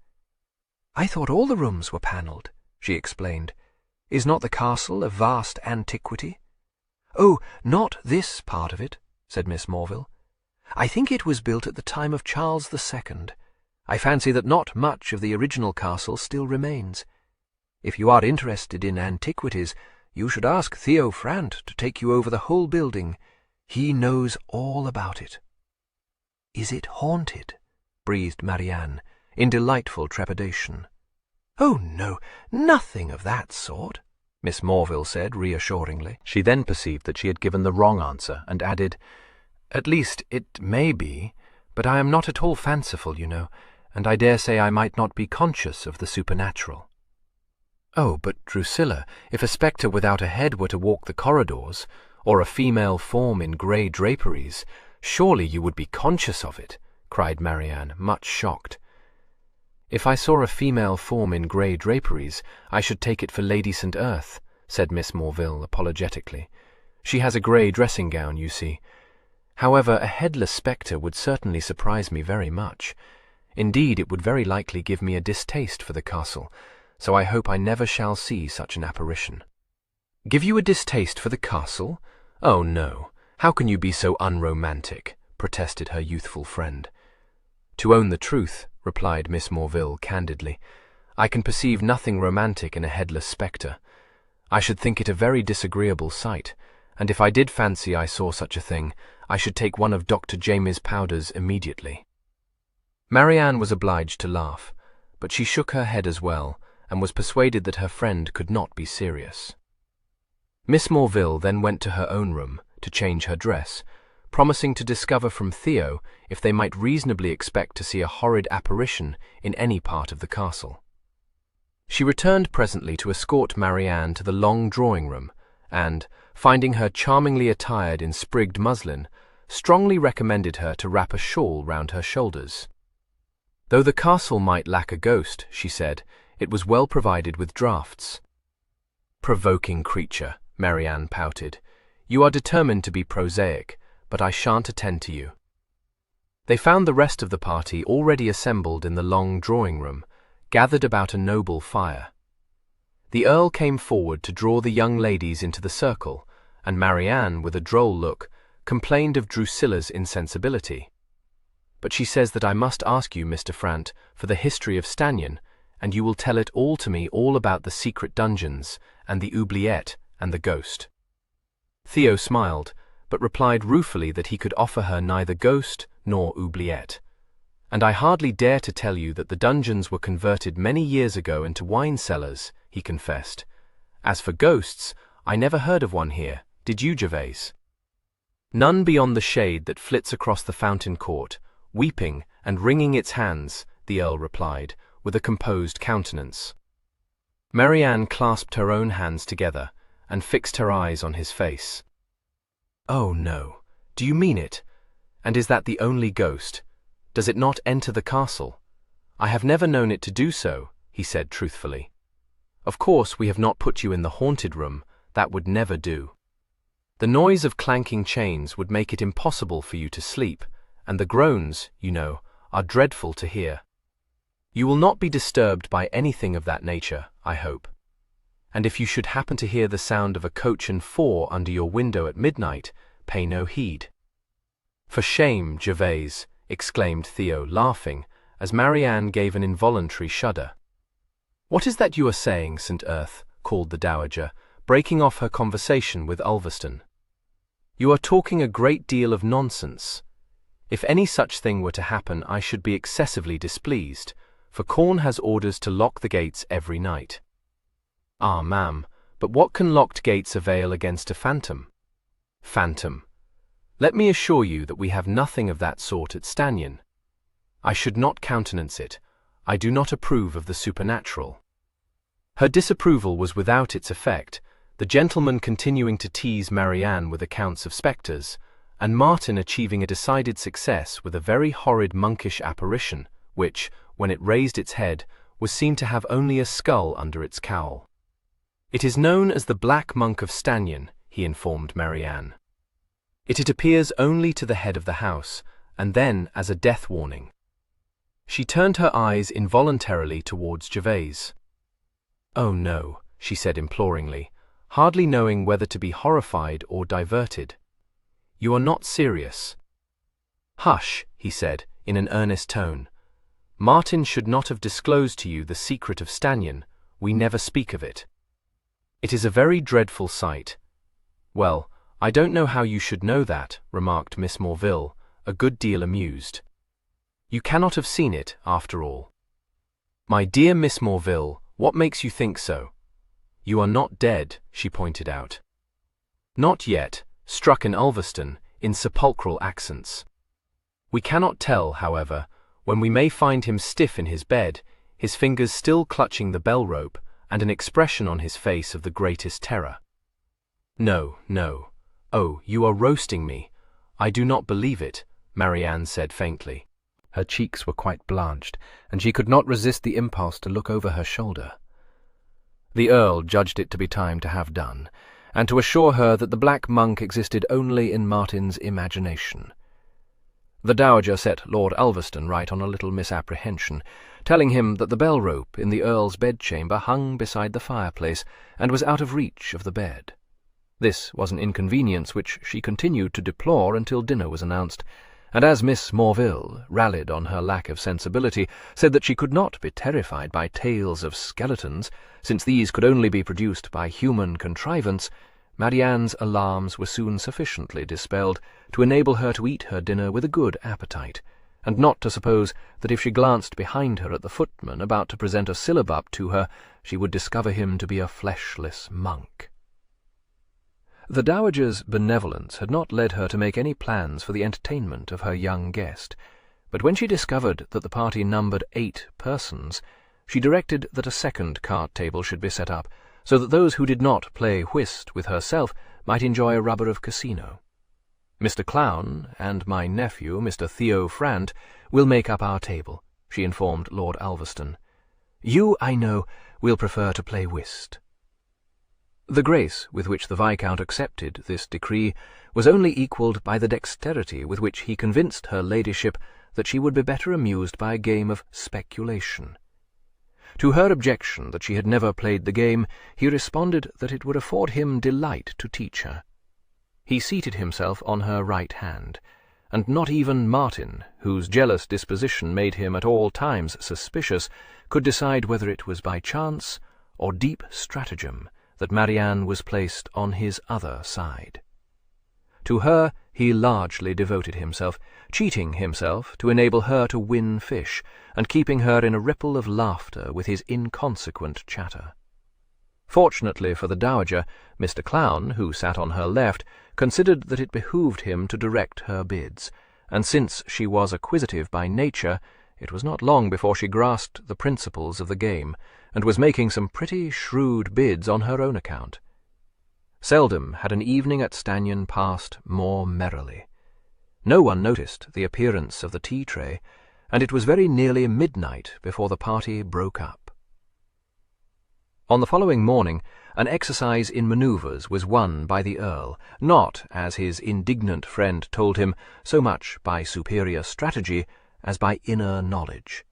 "I thought all the rooms were panelled," she explained. "Is not the castle of vast antiquity?" "Oh, not this part of it," said Miss Morville. "I think it was built at the time of Charles II. I fancy that not much of the original castle still remains. If you are interested in antiquities, you should ask Theo Frant to take you over the whole building. He knows all about it." "Is it haunted?" breathed Marianne, in delightful trepidation. "Oh, no, nothing of that sort," Miss Morville said reassuringly. She then perceived that she had given the wrong answer, and added, "At least, it may be, but I am not at all fanciful, you know, and I dare say I might not be conscious of the supernatural." "Oh, but Drusilla, if a spectre without a head were to walk the corridors, or a female form in grey draperies, surely you would be conscious of it," cried Marianne, much shocked. "If I saw a female form in grey draperies, I should take it for Lady St. Earth," said Miss Morville apologetically. "She has a grey dressing-gown, you see. However, a headless spectre would certainly surprise me very much. Indeed, it would very likely give me a distaste for the castle, so I hope I never shall see such an apparition." "Give you a distaste for the castle? Oh, no. How can you be so unromantic?" protested her youthful friend. "To own the truth," replied Miss Morville candidly, "I can perceive nothing romantic in a headless spectre. I should think it a very disagreeable sight, and if I did fancy I saw such a thing, I should take one of Dr. James's powders immediately." Marianne was obliged to laugh, but she shook her head as well, and was persuaded that her friend could not be serious. Miss Morville then went to her own room to change her dress, promising to discover from Theo if they might reasonably expect to see a horrid apparition in any part of the castle. She returned presently to escort Marianne to the long drawing-room, and, finding her charmingly attired in sprigged muslin, strongly recommended her to wrap a shawl round her shoulders. Though the castle might lack a ghost, she said, it was well provided with draughts. "Provoking creature," Marianne pouted. "You are determined to be prosaic, but I shan't attend to you." They found the rest of the party already assembled in the long drawing-room, gathered about a noble fire. The Earl came forward to draw the young ladies into the circle, and Marianne, with a droll look, complained of Drusilla's insensibility. "But she says that I must ask you, Mr. Frant, for the history of Stannion, and you will tell it all to me, all about the secret dungeons, and the oubliette, and the ghost." Theo smiled, but replied ruefully that he could offer her neither ghost nor oubliette. "And I hardly dare to tell you that the dungeons were converted many years ago into wine cellars," he he confessed. "As for ghosts, I never heard of one here, did you, Gervase?" "None beyond the shade that flits across the fountain court, weeping and wringing its hands," the Earl replied, with a composed countenance. Marianne clasped her own hands together and fixed her eyes on his face. "Oh, no. Do you mean it? And is that the only ghost? Does it not enter the castle?" "I have never known it to do so," he said truthfully. "Of course we have not put you in the haunted room, that would never do. The noise of clanking chains would make it impossible for you to sleep, and the groans, you know, are dreadful to hear. You will not be disturbed by anything of that nature, I hope. And if you should happen to hear the sound of a coach and four under your window at midnight, pay no heed." "For shame, Gervase," exclaimed Theo, laughing, as Marianne gave an involuntary shudder. "What is that you are saying, St. Earth?" called the dowager, breaking off her conversation with Ulverston. "You are talking a great deal of nonsense. If any such thing were to happen, I should be excessively displeased, for Corn has orders to lock the gates every night." "Ah, ma'am, but what can locked gates avail against a phantom?" "Phantom! Let me assure you that we have nothing of that sort at Stannion. I should not countenance it. I do not approve of the supernatural." Her disapproval was without its effect, the gentleman continuing to tease Marianne with accounts of spectres, and Martin achieving a decided success with a very horrid monkish apparition, which, when it raised its head, was seen to have only a skull under its cowl. "It is known as the Black Monk of Stannion," he informed Marianne. It appears only to the head of the house, and then as a death warning." She turned her eyes involuntarily towards Gervase. "Oh no," she said imploringly, hardly knowing whether to be horrified or diverted. "You are not serious." "Hush," he said, in an earnest tone. "Martin should not have disclosed to you the secret of Stannion. We never speak of it. It is a very dreadful sight." "Well, I don't know how you should know that," remarked Miss Morville, a good deal amused. "You cannot have seen it, after all." "My dear Miss Morville, what makes you think so?" "You are not dead," she pointed out. "Not yet," struck in Ulverston, in sepulchral accents. "We cannot tell, however, when we may find him stiff in his bed, his fingers still clutching the bell rope, and an expression on his face of the greatest terror." "No, no. Oh, you are roasting me. I do not believe it," Marianne said faintly. Her cheeks were quite blanched, and she could not resist the impulse to look over her shoulder. The Earl judged it to be time to have done, and to assure her that the Black Monk existed only in Martin's imagination. The dowager set Lord Ulverston right on a little misapprehension, telling him that the bell-rope in the Earl's bedchamber hung beside the fireplace and was out of reach of the bed. This was an inconvenience which she continued to deplore until dinner was announced, and as Miss Morville rallied on her lack of sensibility, said that she could not be terrified by tales of skeletons, since these could only be produced by human contrivance, Marianne's alarms were soon sufficiently dispelled to enable her to eat her dinner with a good appetite, and not to suppose that if she glanced behind her at the footman about to present a syllabub to her, she would discover him to be a fleshless monk. The dowager's benevolence had not led her to make any plans for the entertainment of her young guest, but when she discovered that the party numbered 8 persons, she directed that a second card-table should be set up, so that those who did not play whist with herself might enjoy a rubber of casino. "Mr. Clown and my nephew, Mr. Theo Frant, will make up our table," she informed Lord Ulverston. "You, I know, will prefer to play whist." The grace with which the Viscount accepted this decree was only equalled by the dexterity with which he convinced her ladyship that she would be better amused by a game of speculation. To her objection that she had never played the game, he responded that it would afford him delight to teach her. He seated himself on her right hand, and not even Martin, whose jealous disposition made him at all times suspicious, could decide whether it was by chance or deep stratagem that Marianne was placed on his other side. To her he largely devoted himself, cheating himself to enable her to win fish, and keeping her in a ripple of laughter with his inconsequent chatter. Fortunately for the dowager, Mr. Clown, who sat on her left, considered that it behooved him to direct her bids, and since she was acquisitive by nature, it was not long before she grasped the principles of the game, and was making some pretty shrewd bids on her own account. Seldom had an evening at Stanion passed more merrily. No one noticed the appearance of the tea-tray, and it was very nearly midnight before the party broke up. On the following morning, an exercise in manoeuvres was won by the Earl, not, as his indignant friend told him, so much by superior strategy as by inner knowledge.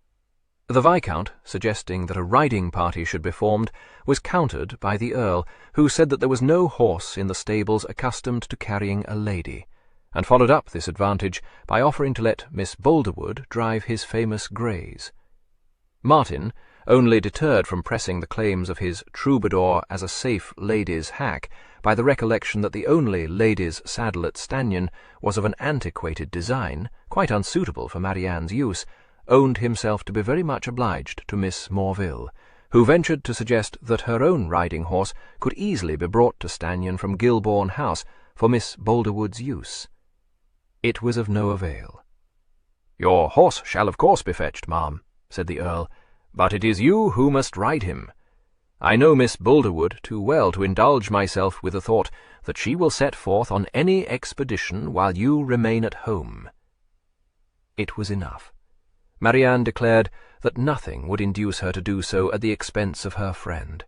The Viscount, suggesting that a riding party should be formed, was countered by the Earl, who said that there was no horse in the stables accustomed to carrying a lady, and followed up this advantage by offering to let Miss Boulderwood drive his famous greys. Martin, only deterred from pressing the claims of his troubadour as a safe lady's hack by the recollection that the only lady's saddle at Stanion was of an antiquated design, quite unsuitable for Marianne's use, owned himself to be very much obliged to Miss Morville, who ventured to suggest that her own riding horse could easily be brought to Stanion from Gilbourne House for Miss Boulderwood's use. It was of no avail. "Your horse shall of course be fetched, ma'am," said the Earl, "but it is you who must ride him. I know Miss Boulderwood too well to indulge myself with the thought that she will set forth on any expedition while you remain at home." It was enough. Marianne declared that nothing would induce her to do so at the expense of her friend,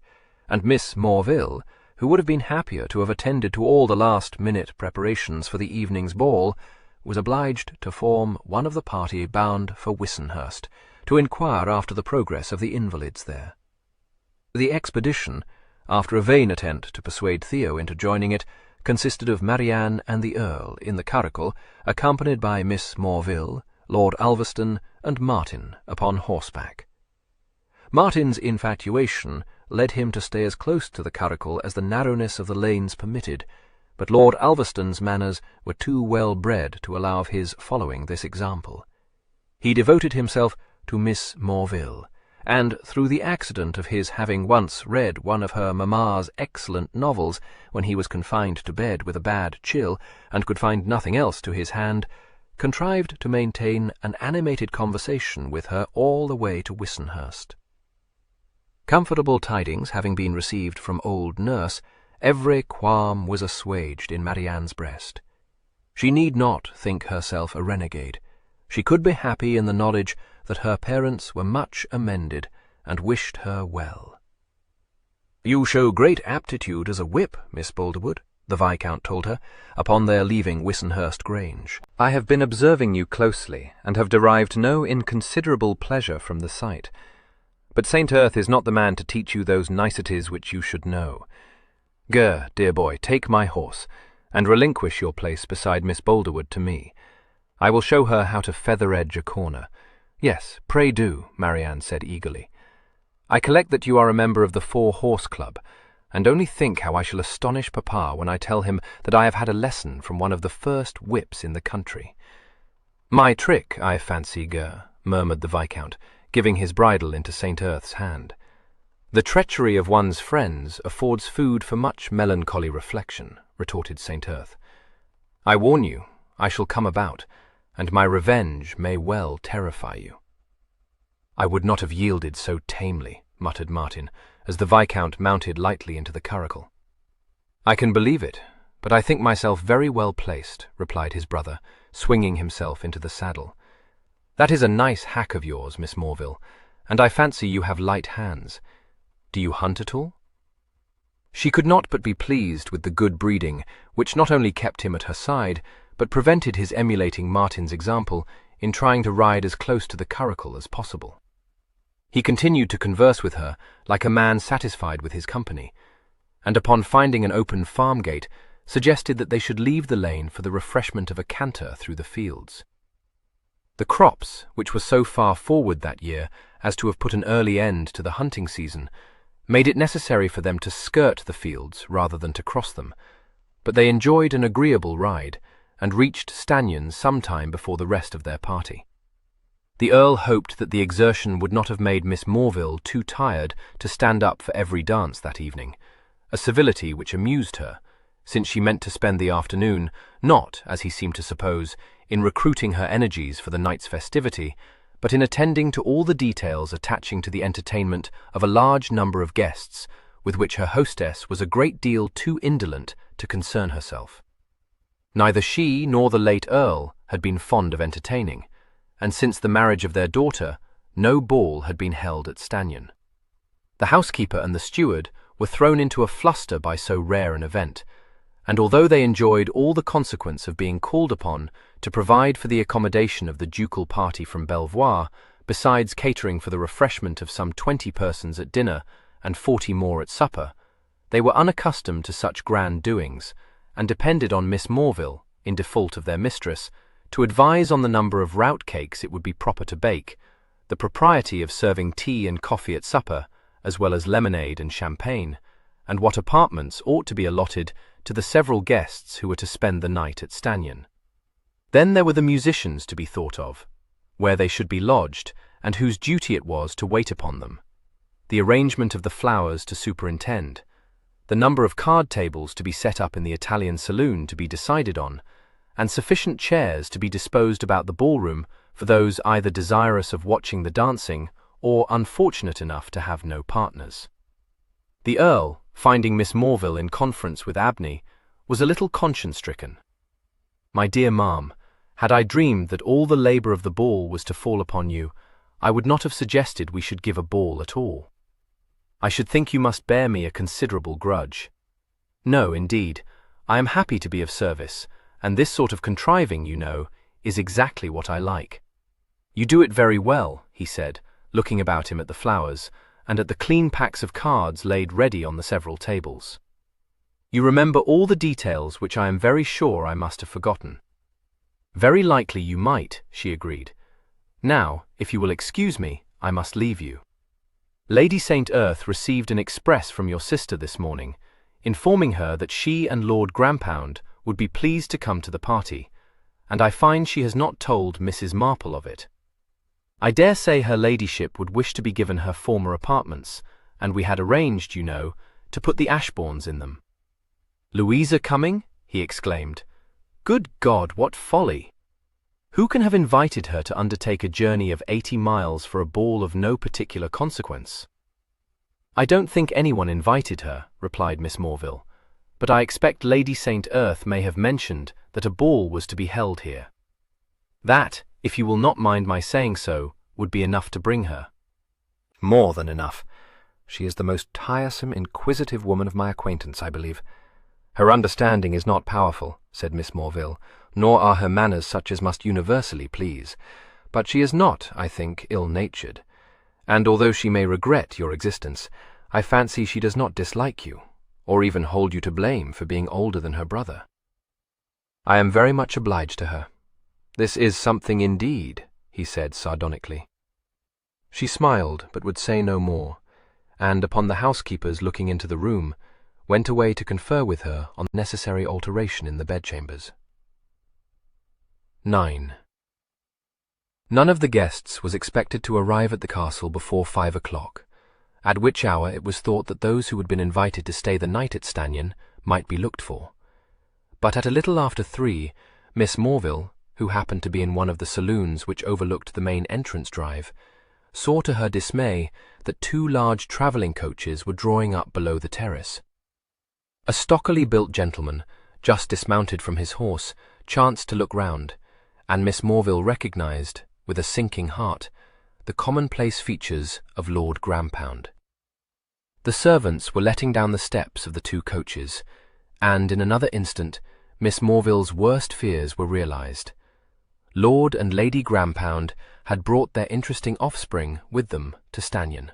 and Miss Morville, who would have been happier to have attended to all the last-minute preparations for the evening's ball, was obliged to form one of the party bound for Wissenhurst, to inquire after the progress of the invalids there. The expedition, after a vain attempt to persuade Theo into joining it, consisted of Marianne and the Earl in the curricle, accompanied by Miss Morville, Lord Ulverston, and Martin upon horseback. Martin's infatuation led him to stay as close to the curricle as the narrowness of the lanes permitted, but Lord Ulverston's manners were too well bred to allow of his following this example. He devoted himself to Miss Morville, and through the accident of his having once read one of her mamma's excellent novels when he was confined to bed with a bad chill and could find nothing else to his hand, contrived to maintain an animated conversation with her all the way to Wissenhurst. Comfortable tidings having been received from old nurse, every qualm was assuaged in Marianne's breast. She need not think herself a renegade. She could be happy in the knowledge that her parents were much amended and wished her well. "You show great aptitude as a whip, Miss Boulderwood," the Viscount told her, upon their leaving Wissenhurst Grange. "I have been observing you closely, and have derived no inconsiderable pleasure from the sight. But St. Earth is not the man to teach you those niceties which you should know. Ger, dear boy, take my horse, and relinquish your place beside Miss Boulderwood to me. I will show her how to feather-edge a corner." "Yes, pray do," Marianne said eagerly. "I collect that you are a member of the 4-Horse Club, and only think how I shall astonish Papa when I tell him that I have had a lesson from one of the first whips in the country." "My trick, I fancy, Ger," murmured the Viscount, giving his bridle into St. Earth's hand. "The treachery of one's friends affords food for much melancholy reflection," retorted St. Earth. "I warn you, I shall come about, and my revenge may well terrify you." "I would not have yielded so tamely," muttered Martin, as the Viscount mounted lightly into the curricle. "I can believe it, but I think myself very well placed," replied his brother, swinging himself into the saddle. "That is a nice hack of yours, Miss Morville, and I fancy you have light hands. Do you hunt at all?" She could not but be pleased with the good breeding, which not only kept him at her side, but prevented his emulating Martin's example in trying to ride as close to the curricle as possible. He continued to converse with her like a man satisfied with his company, and upon finding an open farm gate, suggested that they should leave the lane for the refreshment of a canter through the fields. The crops, which were so far forward that year as to have put an early end to the hunting season, made it necessary for them to skirt the fields rather than to cross them, but they enjoyed an agreeable ride, and reached Stanion some time before the rest of their party. The Earl hoped that the exertion would not have made Miss Morville too tired to stand up for every dance that evening, a civility which amused her, since she meant to spend the afternoon, not, as he seemed to suppose, in recruiting her energies for the night's festivity, but in attending to all the details attaching to the entertainment of a large number of guests, with which her hostess was a great deal too indolent to concern herself. Neither she nor the late Earl had been fond of entertaining, and since the marriage of their daughter, no ball had been held at Stanion. The housekeeper and the steward were thrown into a fluster by so rare an event, and although they enjoyed all the consequence of being called upon to provide for the accommodation of the ducal party from Belvoir, besides catering for the refreshment of some 20 persons at dinner and 40 more at supper, they were unaccustomed to such grand doings, and depended on Miss Morville, in default of their mistress, to advise on the number of rout cakes it would be proper to bake, the propriety of serving tea and coffee at supper, as well as lemonade and champagne, and what apartments ought to be allotted to the several guests who were to spend the night at Stanion. Then there were the musicians to be thought of, where they should be lodged, and whose duty it was to wait upon them, the arrangement of the flowers to superintend, the number of card tables to be set up in the Italian saloon to be decided on, and sufficient chairs to be disposed about the ballroom for those either desirous of watching the dancing or unfortunate enough to have no partners. The Earl, finding Miss Morville in conference with Abney, was a little conscience-stricken. "My dear ma'am, had I dreamed that all the labour of the ball was to fall upon you, I would not have suggested we should give a ball at all. I should think you must bear me a considerable grudge. No, indeed, I am happy to be of service, and this sort of contriving, you know, is exactly what I like." "You do it very well," he said, looking about him at the flowers, and at the clean packs of cards laid ready on the several tables. "You remember all the details which I am very sure I must have forgotten." "Very likely you might," she agreed. "Now, if you will excuse me, I must leave you. Lady St. Earth received an express from your sister this morning, informing her that she and Lord Grampound would be pleased to come to the party, and I find she has not told Mrs. Marple of it. I dare say her ladyship would wish to be given her former apartments, and we had arranged, you know, to put the Ashbournes in them." "Louisa coming?" he exclaimed. "Good God, what folly! Who can have invited her to undertake a journey of 80 miles for a ball of no particular consequence?" "I don't think anyone invited her," replied Miss Morville, "but I expect Lady St. Earth may have mentioned that a ball was to be held here. That, if you will not mind my saying so, would be enough to bring her." "More than enough. She is the most tiresome, inquisitive woman of my acquaintance, I believe. Her understanding is not powerful," said Miss Morville, "nor are her manners such as must universally please. But she is not, I think, ill-natured, and although she may regret your existence, I fancy she does not dislike you, or even hold you to blame for being older than her brother." "I am very much obliged to her. This is something indeed," he said sardonically. She smiled, but would say no more, and upon the housekeeper's looking into the room, went away to confer with her on the necessary alteration in the bedchambers. 9. None of the guests was expected to arrive at the castle before 5 o'clock, at which hour it was thought that those who had been invited to stay the night at Stanion might be looked for. But at a little after 3, Miss Morville, who happened to be in one of the saloons which overlooked the main entrance drive, saw to her dismay that 2 large travelling coaches were drawing up below the terrace. A stockily built gentleman, just dismounted from his horse, chanced to look round, and Miss Morville recognized, with a sinking heart, the commonplace features of Lord Grampound. The servants were letting down the steps of the 2 coaches, and in another instant Miss Morville's worst fears were realized. Lord and Lady Grampound had brought their interesting offspring with them to Stanion.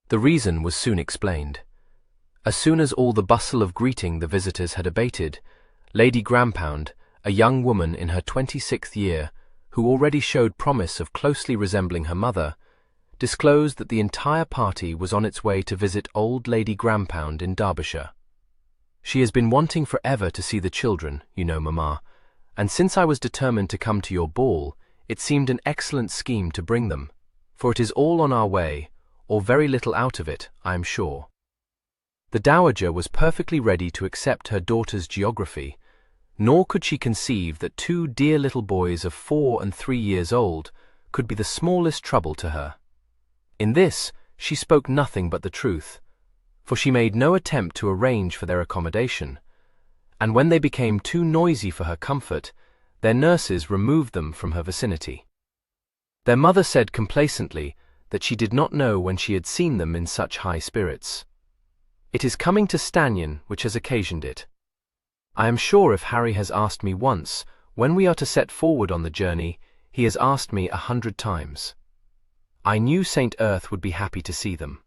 The reason was soon explained. As soon as all the bustle of greeting the visitors had abated, Lady Grampound, a young woman in her 26th year, who already showed promise of closely resembling her mother, disclosed that the entire party was on its way to visit old Lady Grampound in Derbyshire. "She has been wanting for ever to see the children, you know, mamma, and since I was determined to come to your ball, It seemed an excellent scheme to bring them, for it is all on our way, or very little out of it, I am sure. The dowager was perfectly ready to accept her daughter's geography, nor could she conceive that 2 dear little boys of 4 and 3 years old could be the smallest trouble to her. In this, she spoke nothing but the truth, for she made no attempt to arrange for their accommodation, and when they became too noisy for her comfort, their nurses removed them from her vicinity. Their mother said complacently that she did not know when she had seen them in such high spirits. It is coming to Stannion which has occasioned it. I am sure if Harry has asked me once, when we are to set forward on the journey, he has asked me 100 times. I knew St. Earth would be happy to see them.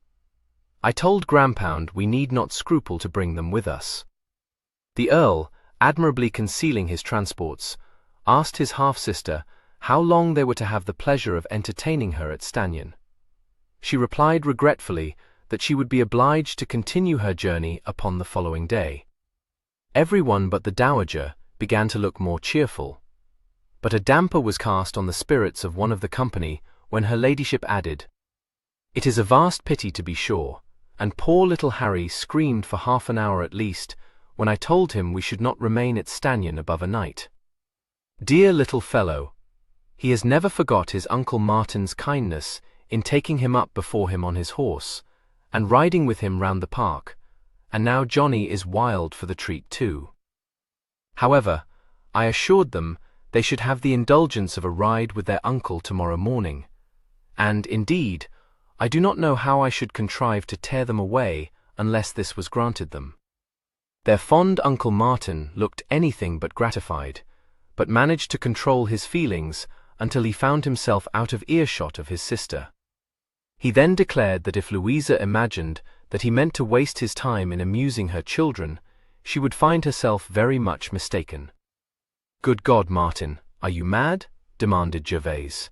I told Grandpound we need not scruple to bring them with us. The Earl, admirably concealing his transports, asked his half-sister how long they were to have the pleasure of entertaining her at Stannion. She replied regretfully that she would be obliged to continue her journey upon the following day. Everyone but the dowager began to look more cheerful, but a damper was cast on the spirits of one of the company when her ladyship added, "It is a vast pity, to be sure, and poor little Harry screamed for half an hour at least when I told him we should not remain at Stannion above a night. Dear little fellow, he has never forgot his Uncle Martin's kindness in taking him up before him on his horse, and riding with him round the park, and now Johnny is wild for the treat too. However, I assured them they should have the indulgence of a ride with their uncle tomorrow morning, and, indeed, I do not know how I should contrive to tear them away unless this was granted them." Their fond Uncle Martin looked anything but gratified, but managed to control his feelings until he found himself out of earshot of his sister. He then declared that if Louisa imagined that he meant to waste his time in amusing her children, she would find herself very much mistaken. "Good God, Martin, are you mad?" demanded Gervase.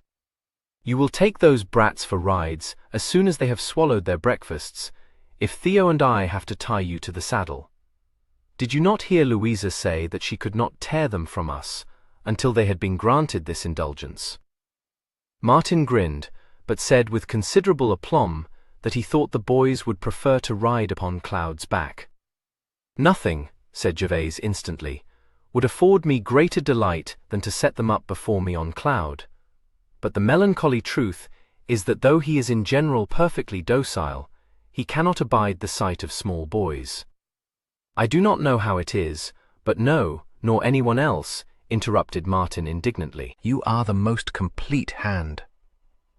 "You will take those brats for rides as soon as they have swallowed their breakfasts, if Theo and I have to tie you to the saddle. Did you not hear Louisa say that she could not tear them from us until they had been granted this indulgence?" Martin grinned, but said with considerable aplomb that he thought the boys would prefer to ride upon Cloud's back. "Nothing," said Gervase instantly, "would afford me greater delight than to set them up before me on Cloud. But the melancholy truth is that though he is in general perfectly docile, he cannot abide the sight of small boys." "I do not know how it is, but no, nor anyone else," interrupted Martin indignantly. "You are the most complete hand."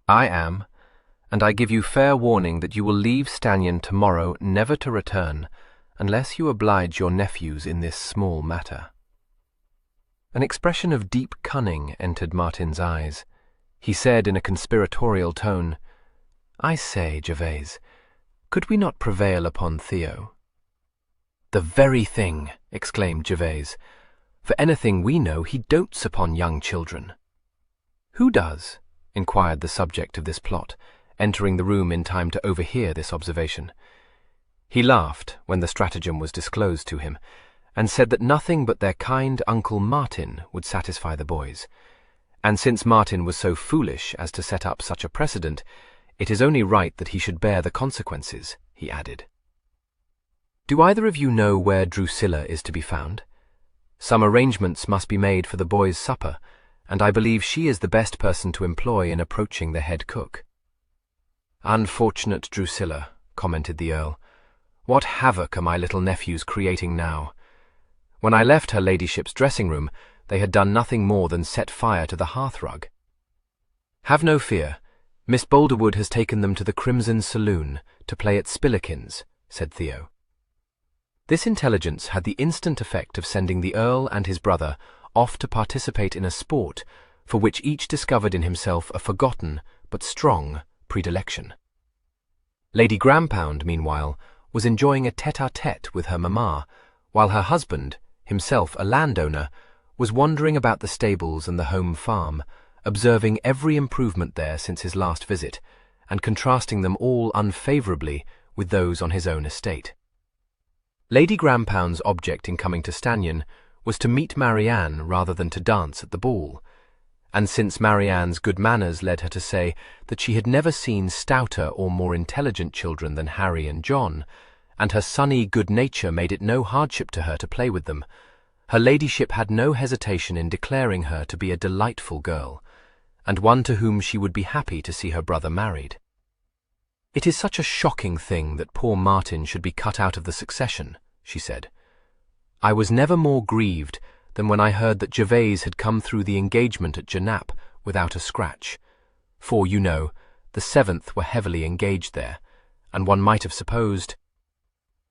"I am, and I give you fair warning that you will leave Stannion tomorrow never to return, unless you oblige your nephews in this small matter." An expression of deep cunning entered Martin's eyes. He said in a conspiratorial tone, "I say, Gervase, could we not prevail upon Theo?" "The very thing," exclaimed Gervase. "For anything we know, he dotes upon young children." "Who does?" inquired the subject of this plot, entering the room in time to overhear this observation. He laughed when the stratagem was disclosed to him, and said that nothing but their kind Uncle Martin would satisfy the boys, and since Martin was so foolish as to set up such a precedent, it is only right that he should bear the consequences, he added. "Do either of you know where Drusilla is to be found? Some arrangements must be made for the boys' supper, and I believe she is the best person to employ in approaching the head cook." "Unfortunate Drusilla," commented the Earl. "What havoc are my little nephews creating now? When I left her ladyship's dressing-room, they had done nothing more than set fire to the hearthrug." "Have no fear. Miss Boulderwood has taken them to the Crimson Saloon to play at Spillikins," said Theo. This intelligence had the instant effect of sending the Earl and his brother off to participate in a sport for which each discovered in himself a forgotten but strong predilection. Lady Grandpound, meanwhile, was enjoying a tête-à-tête with her mamma, while her husband, himself a landowner, was wandering about the stables and the home farm, observing every improvement there since his last visit, and contrasting them all unfavourably with those on his own estate. Lady Grandpound's object in coming to Stannion was to meet Marianne rather than to dance at the ball, and since Marianne's good manners led her to say that she had never seen stouter or more intelligent children than Harry and John, and her sunny good nature made it no hardship to her to play with them, her ladyship had no hesitation in declaring her to be a delightful girl, and one to whom she would be happy to see her brother married. "It is such a shocking thing that poor Martin should be cut out of the succession," she said. "I was never more grieved than when I heard that Gervase had come through the engagement at Genappe without a scratch, for, you know, the 7th were heavily engaged there, and one might have supposed.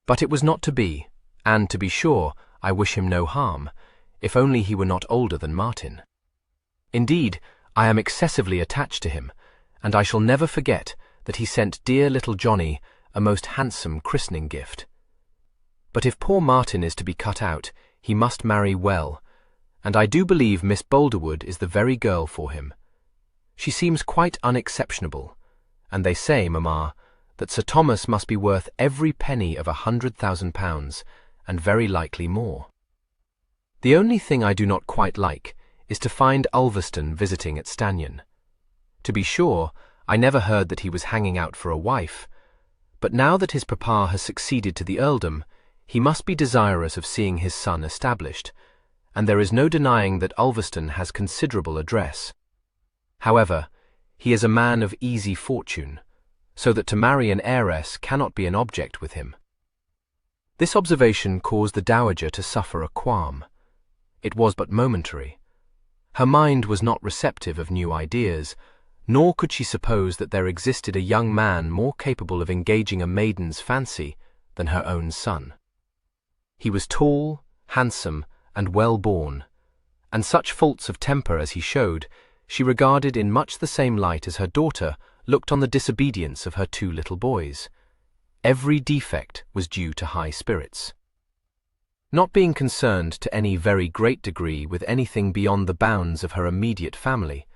But it was not to be, and to be sure, I wish him no harm, if only he were not older than Martin. Indeed, I am excessively attached to him, and I shall never forget that he sent dear little Johnny a most handsome christening gift. But if poor Martin is to be cut out, he must marry well, and I do believe Miss Boulderwood is the very girl for him. She seems quite unexceptionable, and they say, mamma, that Sir Thomas must be worth every penny of £100,000, and very likely more. The only thing I do not quite like is to find Ulverston visiting at Stanyon. To be sure, I never heard that he was hanging out for a wife, but now that his papa has succeeded to the earldom, he must be desirous of seeing his son established, and there is no denying that Ulverston has considerable address. However, he is a man of easy fortune, so that to marry an heiress cannot be an object with him." This observation caused the dowager to suffer a qualm. It was but momentary. Her mind was not receptive of new ideas, nor could she suppose that there existed a young man more capable of engaging a maiden's fancy than her own son. He was tall, handsome, and well-born, and such faults of temper as he showed, she regarded in much the same light as her daughter looked on the disobedience of her 2 little boys. Every defect was due to high spirits. Not being concerned to any very great degree with anything beyond the bounds of her immediate family,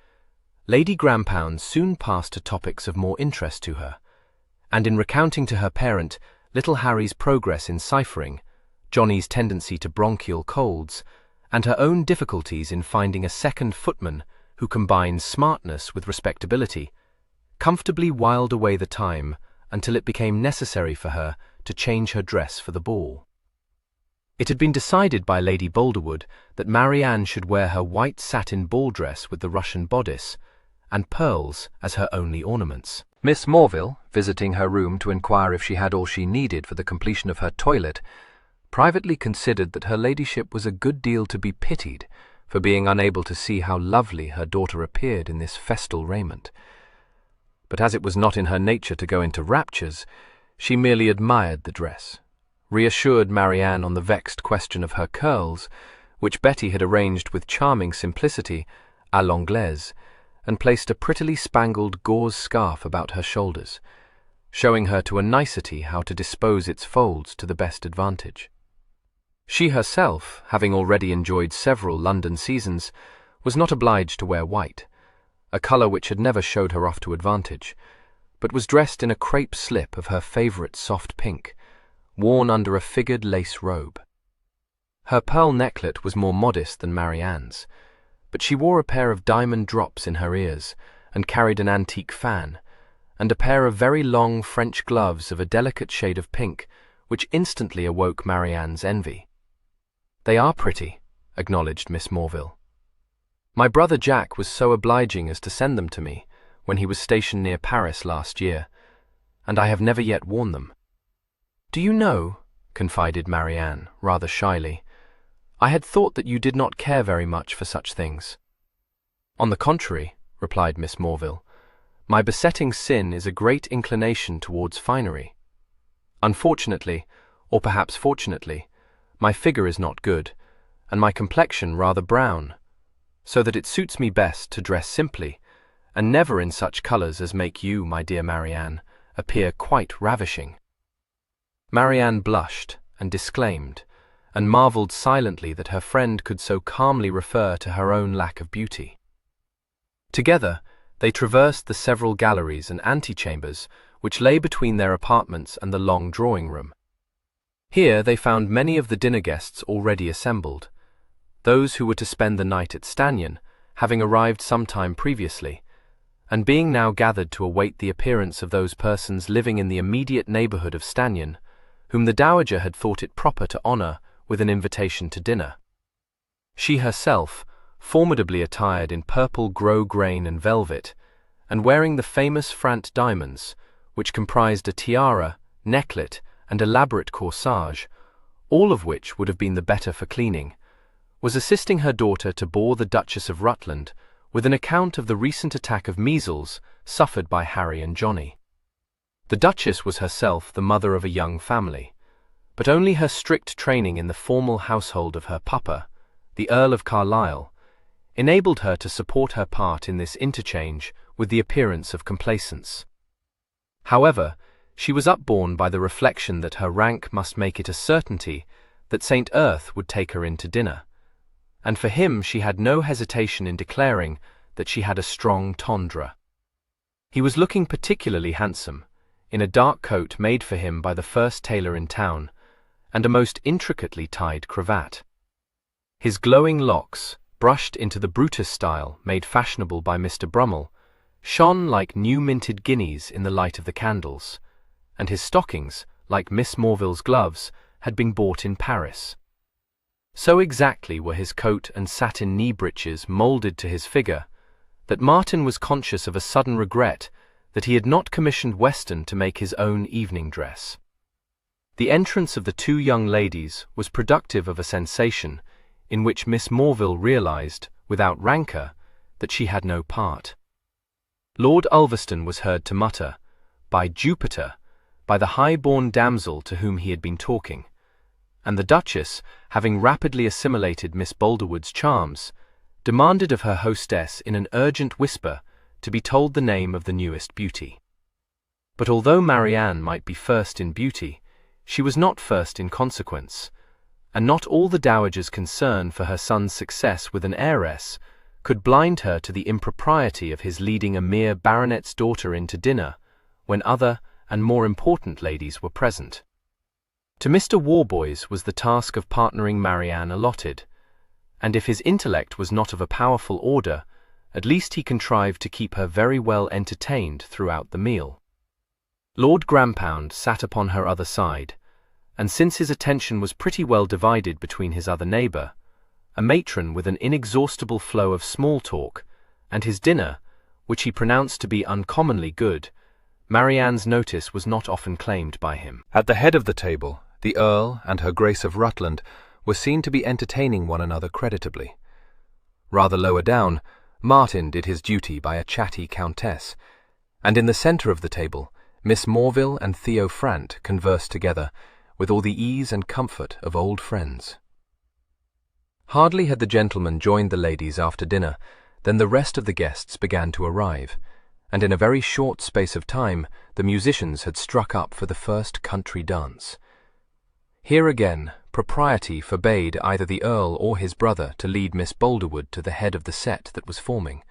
Lady Grampound soon passed to topics of more interest to her, and in recounting to her parent little Harry's progress in ciphering, Johnny's tendency to bronchial colds, and her own difficulties in finding a second footman who combined smartness with respectability, comfortably whiled away the time until it became necessary for her to change her dress for the ball. It had been decided by Lady Boulderwood that Marianne should wear her white satin ball dress with the Russian bodice, and pearls as her only ornaments. Miss Morville, visiting her room to inquire if she had all she needed for the completion of her toilet, privately considered that her ladyship was a good deal to be pitied for being unable to see how lovely her daughter appeared in this festal raiment. But as it was not in her nature to go into raptures, she merely admired the dress, reassured Marianne on the vexed question of her curls, which Betty had arranged with charming simplicity à l'anglaise, and placed a prettily spangled gauze scarf about her shoulders, showing her to a nicety how to dispose its folds to the best advantage. She herself, having already enjoyed several London seasons, was not obliged to wear white, a colour which had never showed her off to advantage, but was dressed in a crepe slip of her favourite soft pink, worn under a figured lace robe. Her pearl necklet was more modest than Marianne's, but she wore a pair of diamond drops in her ears, and carried an antique fan, and a pair of very long French gloves of a delicate shade of pink, which instantly awoke Marianne's envy. "They are pretty," acknowledged Miss Morville. "My brother Jack was so obliging as to send them to me when he was stationed near Paris last year, and I have never yet worn them." "Do you know," confided Marianne, rather shyly, "I had thought that you did not care very much for such things." "On the contrary," replied Miss Morville, "my besetting sin is a great inclination towards finery. Unfortunately, or perhaps fortunately, my figure is not good, and my complexion rather brown, so that it suits me best to dress simply, and never in such colours as make you, my dear Marianne, appear quite ravishing." Marianne blushed and disclaimed, and marvelled silently that her friend could so calmly refer to her own lack of beauty. Together, they traversed the several galleries and antechambers which lay between their apartments and the long drawing-room. Here they found many of the dinner guests already assembled, those who were to spend the night at Stanyon, having arrived some time previously, and being now gathered to await the appearance of those persons living in the immediate neighborhood of Stanion, whom the dowager had thought it proper to honor with an invitation to dinner. She herself, formidably attired in purple grosgrain and velvet, and wearing the famous Frant diamonds, which comprised a tiara, necklet, and elaborate corsage, all of which would have been the better for cleaning, was assisting her daughter to bore the Duchess of Rutland with an account of the recent attack of measles suffered by Harry and Johnny. The Duchess was herself the mother of a young family, but only her strict training in the formal household of her papa, the Earl of Carlisle, enabled her to support her part in this interchange with the appearance of complacence. However, she was upborne by the reflection that her rank must make it a certainty that St. Earth would take her in to dinner, and for him she had no hesitation in declaring that she had a strong tendre. He was looking particularly handsome, in a dark coat made for him by the first tailor in town, and a most intricately tied cravat. His glowing locks, brushed into the Brutus style made fashionable by Mr. Brummel, shone like new-minted guineas in the light of the candles, and his stockings, like Miss Morville's gloves, had been bought in Paris. So exactly were his coat and satin knee-breeches moulded to his figure, that Martin was conscious of a sudden regret that he had not commissioned Weston to make his own evening dress. The entrance of the two young ladies was productive of a sensation in which Miss Morville realized, without rancour, that she had no part. Lord Ulverston was heard to mutter, "By Jupiter," by the high-born damsel to whom he had been talking, and the Duchess, having rapidly assimilated Miss Boulderwood's charms, demanded of her hostess in an urgent whisper to be told the name of the newest beauty. But although Marianne might be first in beauty, she was not first in consequence, and not all the dowager's concern for her son's success with an heiress could blind her to the impropriety of his leading a mere baronet's daughter in to dinner when other and more important ladies were present. To Mr. Warboys was the task of partnering Marianne allotted, and if his intellect was not of a powerful order, at least he contrived to keep her very well entertained throughout the meal. Lord Grampound sat upon her other side, and since his attention was pretty well divided between his other neighbour, a matron with an inexhaustible flow of small talk, and his dinner, which he pronounced to be uncommonly good, Marianne's notice was not often claimed by him. At the head of the table, the Earl and her Grace of Rutland were seen to be entertaining one another creditably. Rather lower down, Martin did his duty by a chatty countess, and in the centre of the table, Miss Morville and Theo Frant conversed together with all the ease and comfort of old friends. Hardly had the gentlemen joined the ladies after dinner than the rest of the guests began to arrive, and in a very short space of time the musicians had struck up for the first country dance. Here again, propriety forbade either the Earl or his brother to lead Miss Boulderwood to the head of the set that was forming.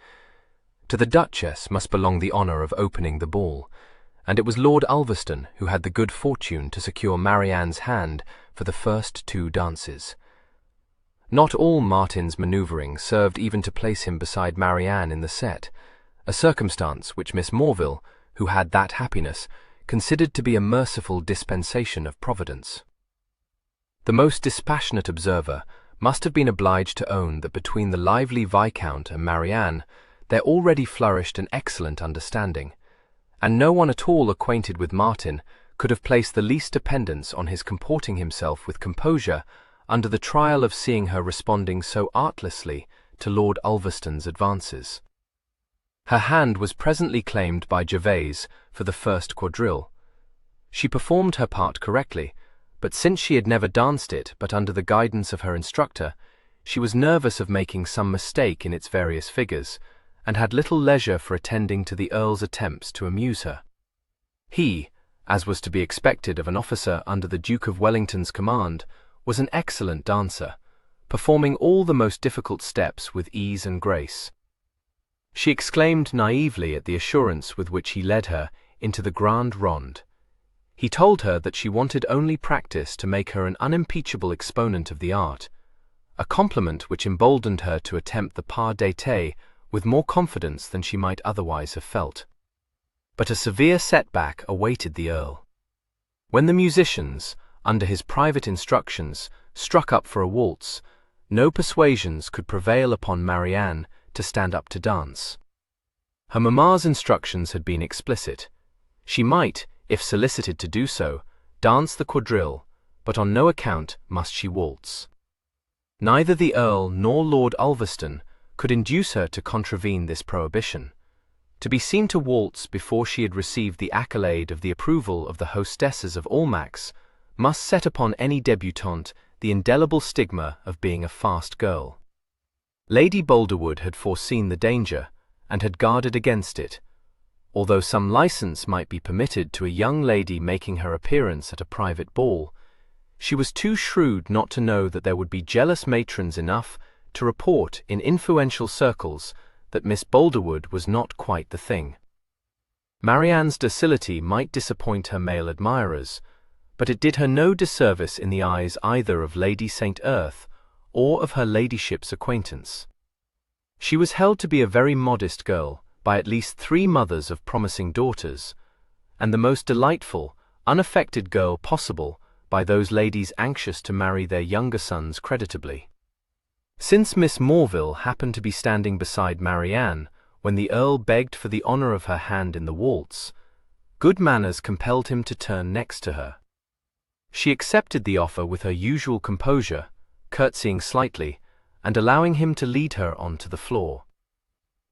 To the Duchess must belong the honour of opening the ball, and it was Lord Ulverston who had the good fortune to secure Marianne's hand for the first two dances. Not all Martin's manoeuvring served even to place him beside Marianne in the set, a circumstance which Miss Morville, who had that happiness, considered to be a merciful dispensation of Providence. The most dispassionate observer must have been obliged to own that between the lively Viscount and Marianne there already flourished an excellent understanding, and no one at all acquainted with Martin could have placed the least dependence on his comporting himself with composure under the trial of seeing her responding so artlessly to Lord Ulverston's advances. Her hand was presently claimed by Gervase for the first quadrille. She performed her part correctly, but since she had never danced it but under the guidance of her instructor, she was nervous of making some mistake in its various figures, and had little leisure for attending to the Earl's attempts to amuse her. He, as was to be expected of an officer under the Duke of Wellington's command, was an excellent dancer, performing all the most difficult steps with ease and grace. She exclaimed naively at the assurance with which he led her into the Grande Ronde. He told her that she wanted only practice to make her an unimpeachable exponent of the art, a compliment which emboldened her to attempt the pas de deux with more confidence than she might otherwise have felt. But a severe setback awaited the Earl. When the musicians, under his private instructions, struck up for a waltz, no persuasions could prevail upon Marianne to stand up to dance. Her mamma's instructions had been explicit. She might, if solicited to do so, dance the quadrille, but on no account must she waltz. Neither the Earl nor Lord Ulverston could induce her to contravene this prohibition. To be seen to waltz before she had received the accolade of the approval of the hostesses of Almack's must set upon any debutante the indelible stigma of being a fast girl. Lady Boulderwood had foreseen the danger, and had guarded against it. Although some license might be permitted to a young lady making her appearance at a private ball, she was too shrewd not to know that there would be jealous matrons enough to report in influential circles that Miss Boulderwood was not quite the thing. Marianne's docility might disappoint her male admirers, but it did her no disservice in the eyes either of Lady St. Erth or of her ladyship's acquaintance. She was held to be a very modest girl by at least 3 mothers of promising daughters, and the most delightful, unaffected girl possible by those ladies anxious to marry their younger sons creditably. Since Miss Morville happened to be standing beside Marianne when the Earl begged for the honour of her hand in the waltz, good manners compelled him to turn next to her. She accepted the offer with her usual composure, curtsying slightly, and allowing him to lead her onto the floor.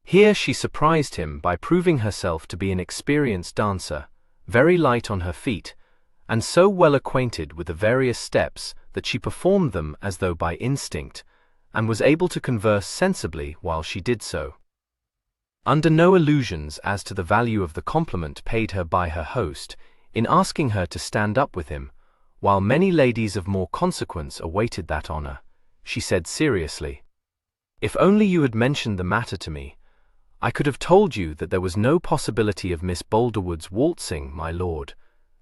Here she surprised him by proving herself to be an experienced dancer, very light on her feet, and so well acquainted with the various steps that she performed them as though by instinct, and was able to converse sensibly while she did so. Under no illusions as to the value of the compliment paid her by her host in asking her to stand up with him, while many ladies of more consequence awaited that honour, she said seriously, "If only you had mentioned the matter to me, I could have told you that there was no possibility of Miss Boulderwood's waltzing, my lord,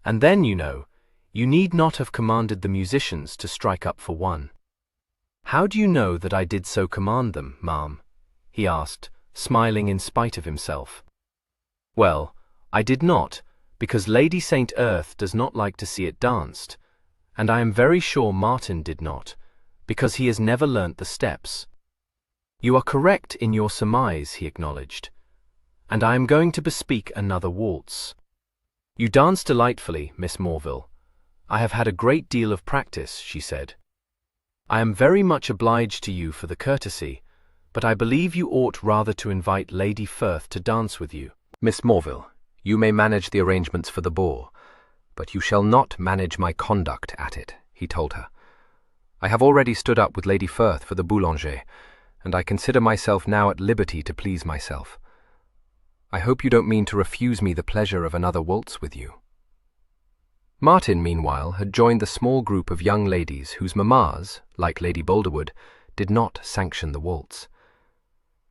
and then, you know, you need not have commanded the musicians to strike up for one." "How do you know that I did so command them, ma'am?" he asked, smiling in spite of himself. "Well, I did not, because Lady St. Erth does not like to see it danced, and I am very sure Martin did not, because he has never learnt the steps." "You are correct in your surmise," he acknowledged, "and I am going to bespeak another waltz." "You dance delightfully, Miss Morville. I have had a great deal of practice," she said. "I am very much obliged to you for the courtesy, but I believe you ought rather to invite Lady Firth to dance with you." "Miss Morville, you may manage the arrangements for the ball, but you shall not manage my conduct at it," he told her. "I have already stood up with Lady Firth for the boulanger, and I consider myself now at liberty to please myself. I hope you don't mean to refuse me the pleasure of another waltz with you." Martin, meanwhile, had joined the small group of young ladies whose mammas, like Lady Boulderwood, did not sanction the waltz.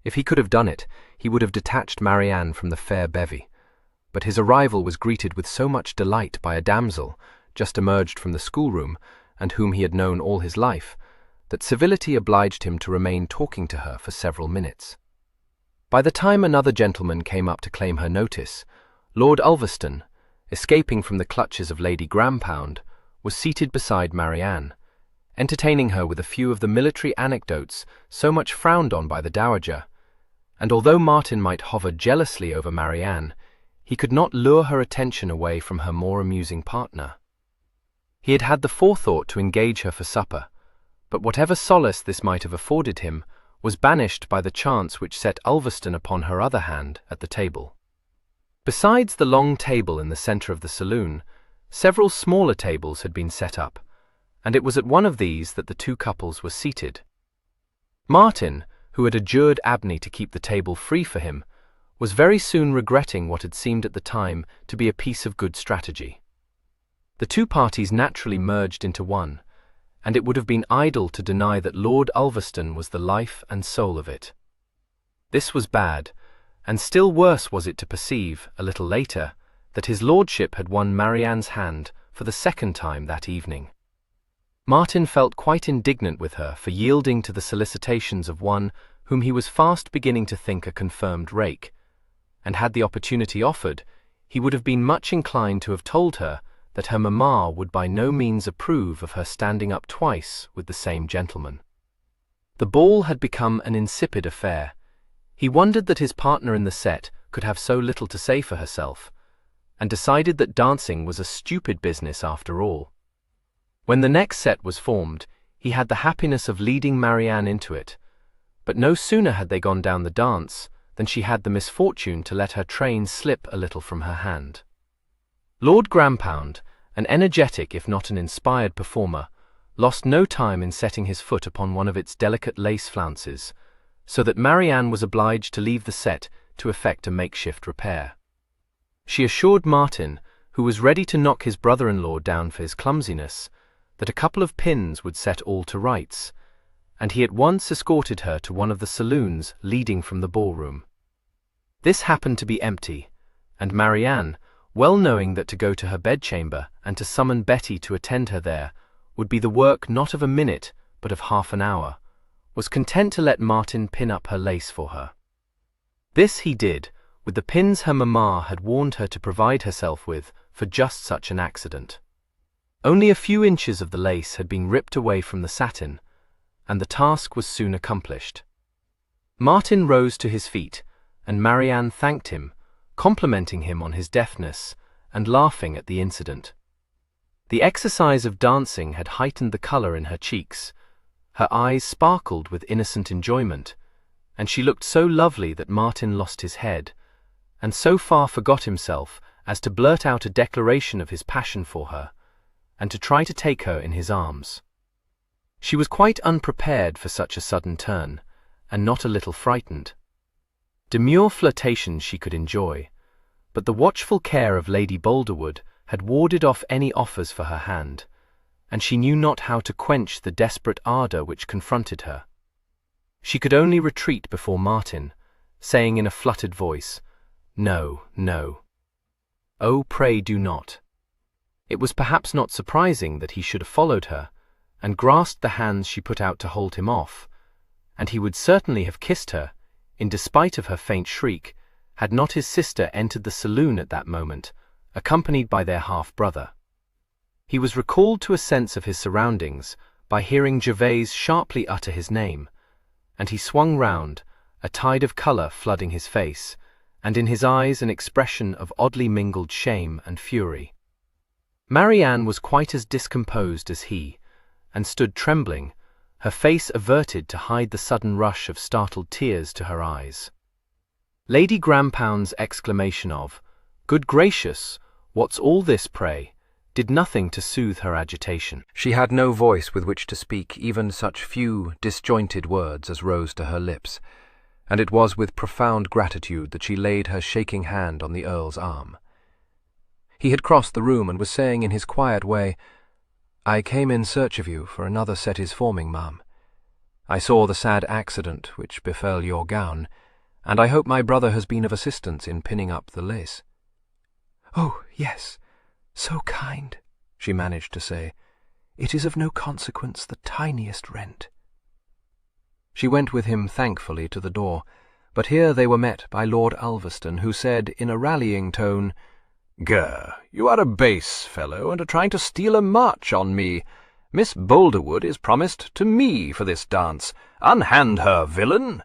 If he could have done it, he would have detached Marianne from the fair bevy, but his arrival was greeted with so much delight by a damsel, just emerged from the schoolroom, and whom he had known all his life, that civility obliged him to remain talking to her for several minutes. By the time another gentleman came up to claim her notice, Lord Ulverston, escaping from the clutches of Lady Grampound, was seated beside Marianne, entertaining her with a few of the military anecdotes so much frowned on by the dowager, and although Martin might hover jealously over Marianne, he could not lure her attention away from her more amusing partner. He had had the forethought to engage her for supper, but whatever solace this might have afforded him was banished by the chance which set Ulverston upon her other hand at the table. Besides the long table in the centre of the saloon, several smaller tables had been set up, and it was at one of these that the 2 couples were seated. Martin, who had adjured Abney to keep the table free for him, was very soon regretting what had seemed at the time to be a piece of good strategy. The 2 parties naturally merged into one, and it would have been idle to deny that Lord Ulverston was the life and soul of it. This was bad, and still worse was it to perceive, a little later, that his lordship had won Marianne's hand for the 2nd time that evening. Martin felt quite indignant with her for yielding to the solicitations of one whom he was fast beginning to think a confirmed rake, and had the opportunity offered, he would have been much inclined to have told her that her mamma would by no means approve of her standing up twice with the same gentleman. The ball had become an insipid affair. He wondered that his partner in the set could have so little to say for herself, and decided that dancing was a stupid business after all. When the next set was formed, he had the happiness of leading Marianne into it, but no sooner had they gone down the dance than she had the misfortune to let her train slip a little from her hand. Lord Grampound, an energetic if not an inspired performer, lost no time in setting his foot upon one of its delicate lace flounces, so that Marianne was obliged to leave the set to effect a makeshift repair. She assured Martin, who was ready to knock his brother-in-law down for his clumsiness, that a couple of pins would set all to rights, and he at once escorted her to one of the saloons leading from the ballroom. This happened to be empty, and Marianne, well knowing that to go to her bedchamber and to summon Betty to attend her there would be the work not of a minute but of half an hour, was content to let Martin pin up her lace for her. This he did with the pins her mamma had warned her to provide herself with for just such an accident. Only a few inches of the lace had been ripped away from the satin, and the task was soon accomplished. Martin rose to his feet, and Marianne thanked him, complimenting him on his deftness and laughing at the incident. The exercise of dancing had heightened the color in her cheeks, her eyes sparkled with innocent enjoyment, and she looked so lovely that Martin lost his head, and so far forgot himself as to blurt out a declaration of his passion for her, and to try to take her in his arms. She was quite unprepared for such a sudden turn, and not a little frightened. Demure flirtations she could enjoy, but the watchful care of Lady Boulderwood had warded off any offers for her hand, and she knew not how to quench the desperate ardor which confronted her. She could only retreat before Martin, saying in a fluttered voice, "No, no. Oh, pray do not." It was perhaps not surprising that he should have followed her, and grasped the hands she put out to hold him off, and he would certainly have kissed her, in despite of her faint shriek, had not his sister entered the saloon at that moment, accompanied by their half-brother. He was recalled to a sense of his surroundings by hearing Gervase sharply utter his name, and he swung round, a tide of color flooding his face, and in his eyes an expression of oddly mingled shame and fury. Marianne was quite as discomposed as he, and stood trembling, her face averted to hide the sudden rush of startled tears to her eyes. Lady Grampound's exclamation of, "Good gracious, what's all this, pray?" did nothing to soothe her agitation. She had no voice with which to speak even such few disjointed words as rose to her lips, and it was with profound gratitude that she laid her shaking hand on the Earl's arm. He had crossed the room and was saying in his quiet way, "I came in search of you, for another set is forming, ma'am. I saw the sad accident which befell your gown, and I hope my brother has been of assistance in pinning up the lace." "Oh, yes, so kind," she managed to say. "It is of no consequence, the tiniest rent." She went with him thankfully to the door, but here they were met by Lord Ulverston, who said in a rallying tone, You are a base fellow, and are trying to steal a march on me. Miss Boulderwood is promised to me for this dance. Unhand her, villain!"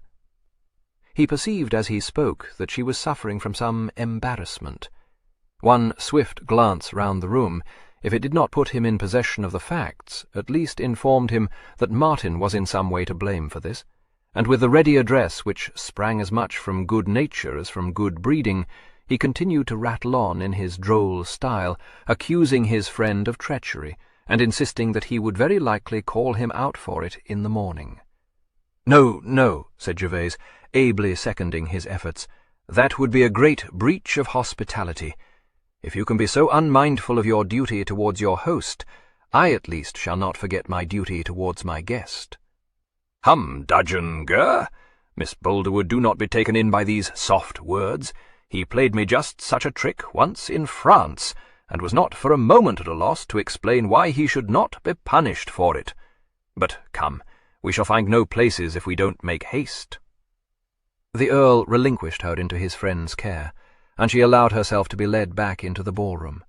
He perceived as he spoke that she was suffering from some embarrassment. One swift glance round the room, if it did not put him in possession of the facts, at least informed him that Martin was in some way to blame for this, and with the ready address which sprang as much from good nature as from good breeding, he continued to rattle on in his droll style, accusing his friend of treachery, and insisting that he would very likely call him out for it in the morning. "No, no," said Gervase, ably seconding his efforts. "That would be a great breach of hospitality. If you can be so unmindful of your duty towards your host, I at least shall not forget my duty towards my guest." "Dudgeon, Miss Boulderwood, do not be taken in by these soft words. He played me just such a trick once in France, and was not for a moment at a loss to explain why he should not be punished for it. But come, we shall find no places if we don't make haste. The Earl relinquished her into his friend's care, and she allowed herself to be led back into the ballroom.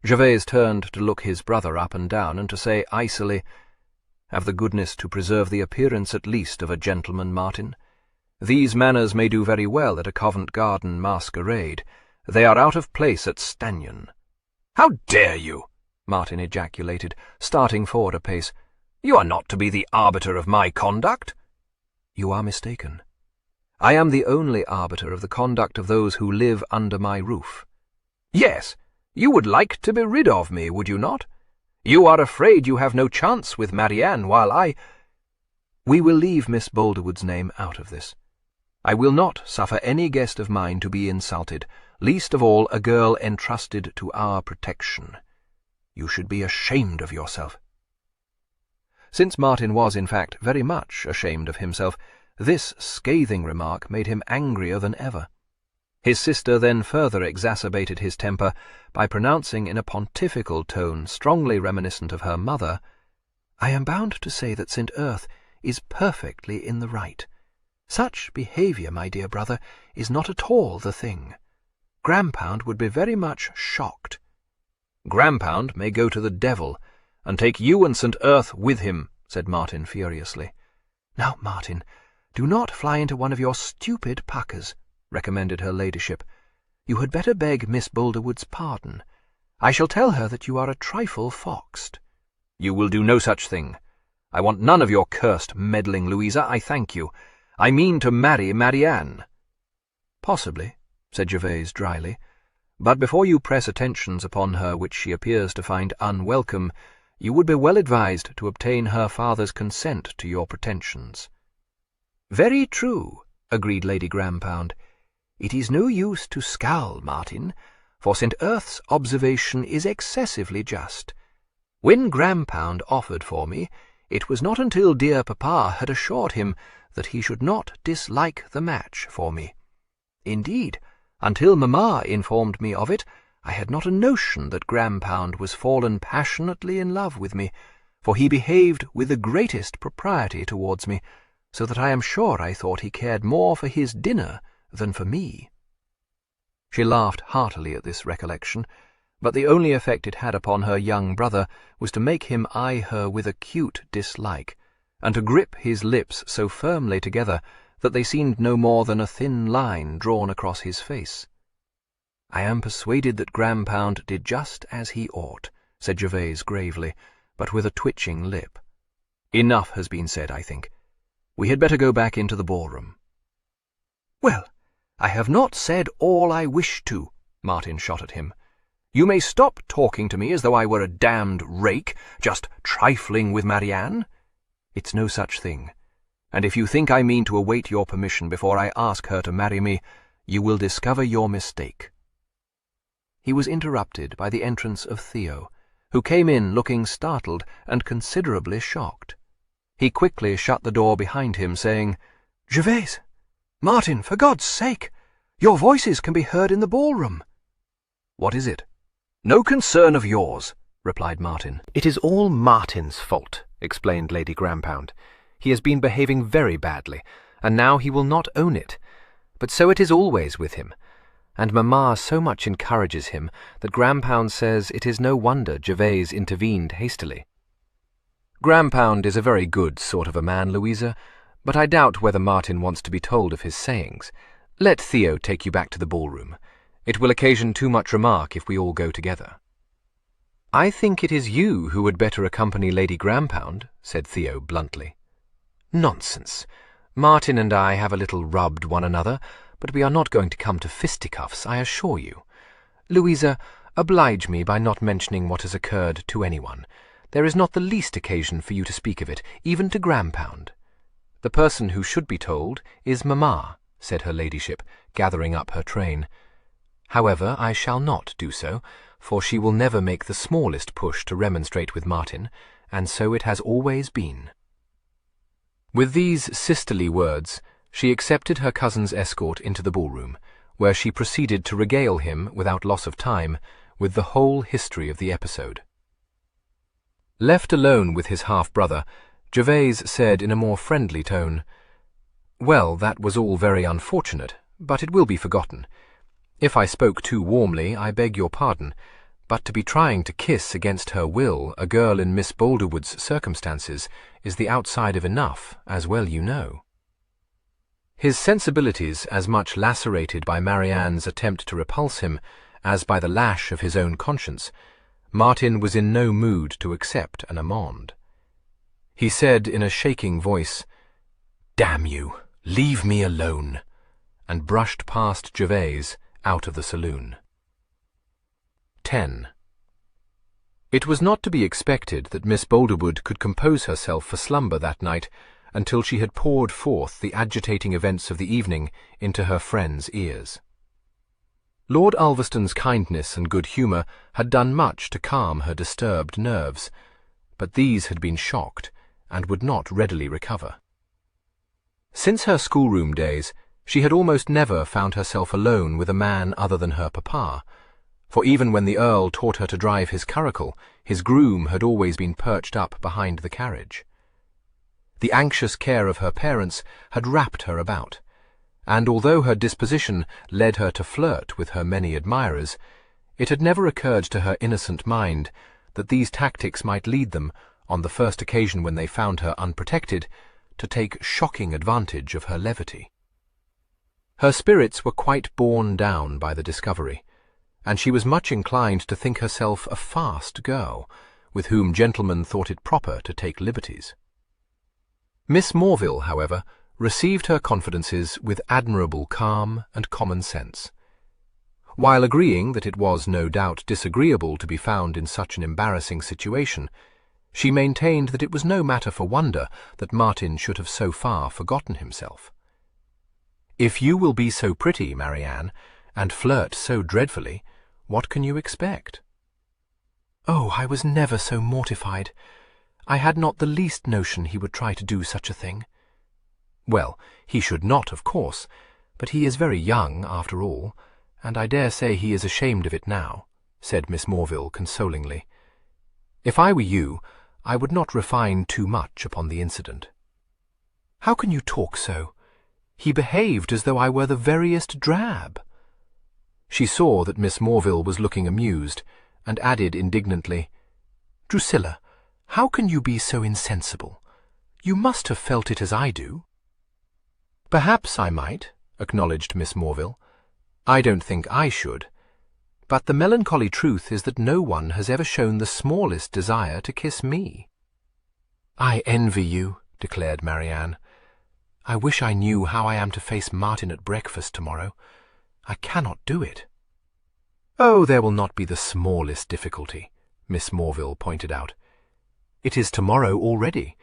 Gervase turned to look his brother up and down and to say icily, "Have the goodness to preserve the appearance at least of a gentleman, Martin. These manners may do very well at a Covent Garden masquerade. They are out of place at Stanion." "How dare you!" Martin ejaculated, starting forward a pace. "You are not to be the arbiter of my conduct." "You are mistaken. I am the only arbiter of the conduct of those who live under my roof." "Yes, you would like to be rid of me, would you not? You are afraid you have no chance with Marianne, while We will leave Miss Boulderwood's name out of this. I will not suffer any guest of mine to be insulted, least of all a girl entrusted to our protection. You should be ashamed of yourself." Since Martin was, in fact, very much ashamed of himself, this scathing remark made him angrier than ever. His sister then further exacerbated his temper by pronouncing in a pontifical tone strongly reminiscent of her mother, "I am bound to say that St. Earth is perfectly in the right. Such behaviour, my dear brother, is not at all the thing. Grampound would be very much shocked." "Grampound may go to the devil, and take you and St. Earth with him," said Martin furiously. "Now, Martin, do not fly into one of your stupid puckers," recommended her ladyship. "You had better beg Miss Boulderwood's pardon. I shall tell her that you are a trifle foxed." "You will do no such thing. I want none of your cursed meddling, Louisa, I thank you. I mean to marry Marianne." "Possibly," said Gervase dryly, "but before you press attentions upon her which she appears to find unwelcome, you would be well advised to obtain her father's consent to your pretensions." "Very true," agreed Lady Grampound. "It is no use to scowl, Martin, for St. Earth's observation is excessively just. When Grampound offered for me, it was not until dear papa had assured him that he should not dislike the match for me. Indeed, until mamma informed me of it, I had not a notion that Grampound was fallen passionately in love with me, for he behaved with the greatest propriety towards me, so that I am sure I thought he cared more for his dinner than for me." She laughed heartily at this recollection, but the only effect it had upon her young brother was to make him eye her with acute dislike, and to grip his lips so firmly together that they seemed no more than a thin line drawn across his face. "I am persuaded that Grampound did just as he ought," said Gervase gravely, but with a twitching lip. "Enough has been said, I think. We had better go back into the ballroom." "Well, I have not said all I wish to," Martin shot at him. "You may stop talking to me as though I were a damned rake, just trifling with Marianne. It's no such thing, and if you think I mean to await your permission before I ask her to marry me, you will discover your mistake." He was interrupted by the entrance of Theo, who came in looking startled and considerably shocked. He quickly shut the door behind him, saying, "Gervase! Martin, for God's sake! Your voices can be heard in the ballroom." "What is it?" "No concern of yours," replied Martin. "It is all Martin's fault," explained Lady Grampound. "He has been behaving very badly, and now he will not own it. But so it is always with him, and mamma so much encourages him that Grampound says it is no wonder Gervase intervened hastily." "Grampound is a very good sort of a man, Louisa, but I doubt whether Martin wants to be told of his sayings. Let Theo take you back to the ballroom. It will occasion too much remark if we all go together." "I think it is you who would better accompany Lady Grampound," said Theo bluntly. "Nonsense. Martin and I have a little rubbed one another, but we are not going to come to fisticuffs, I assure you. Louisa, oblige me by not mentioning what has occurred to anyone. There is not the least occasion for you to speak of it, even to Grampound." "The person who should be told is mamma," said her ladyship, gathering up her train. "However, I shall not do so, for she will never make the smallest push to remonstrate with Martin, and so it has always been." With these sisterly words, she accepted her cousin's escort into the ballroom, where she proceeded to regale him, without loss of time, with the whole history of the episode. Left alone with his half-brother, Gervase said in a more friendly tone, "Well, that was all very unfortunate, but it will be forgotten. If I spoke too warmly, I beg your pardon, but to be trying to kiss against her will a girl in Miss Boulderwood's circumstances is the outside of enough, as well you know." His sensibilities as much lacerated by Marianne's attempt to repulse him as by the lash of his own conscience, Martin was in no mood to accept an amende. He said in a shaking voice, "Damn you, leave me alone," and brushed past Gervase out of the saloon. 10. It was not to be expected that Miss Boulderwood could compose herself for slumber that night until she had poured forth the agitating events of the evening into her friend's ears. Lord Ulverston's kindness and good humour had done much to calm her disturbed nerves, but these had been shocked and would not readily recover. Since her schoolroom days, she had almost never found herself alone with a man other than her papa, for even when the Earl taught her to drive his curricle, his groom had always been perched up behind the carriage. The anxious care of her parents had wrapped her about, and although her disposition led her to flirt with her many admirers, it had never occurred to her innocent mind that these tactics might lead them, on the first occasion when they found her unprotected, to take shocking advantage of her levity. Her spirits were quite borne down by the discovery, and she was much inclined to think herself a fast girl, with whom gentlemen thought it proper to take liberties. Miss Morville, however, received her confidences with admirable calm and common sense. While agreeing that it was no doubt disagreeable to be found in such an embarrassing situation, she maintained that it was no matter for wonder that Martin should have so far forgotten himself. "If you will be so pretty, Marianne, and flirt so dreadfully, what can you expect?" "Oh, I was never so mortified. I had not the least notion he would try to do such a thing." "Well, he should not, of course, but he is very young, after all, and I dare say he is ashamed of it now," said Miss Morville consolingly. "If I were you, I would not refine too much upon the incident." "How can you talk so? He behaved as though I were the veriest drab." She saw that Miss Morville was looking amused, and added indignantly, "Drusilla, how can you be so insensible? You must have felt it as I do." "Perhaps I might," acknowledged Miss Morville. "I don't think I should. But the melancholy truth is that no one has ever shown the smallest desire to kiss me." "I envy you," declared Marianne. "I wish I knew how I am to face Martin at breakfast tomorrow. I cannot do it." "Oh, there will not be the smallest difficulty," Miss Morville pointed out. "It is tomorrow already,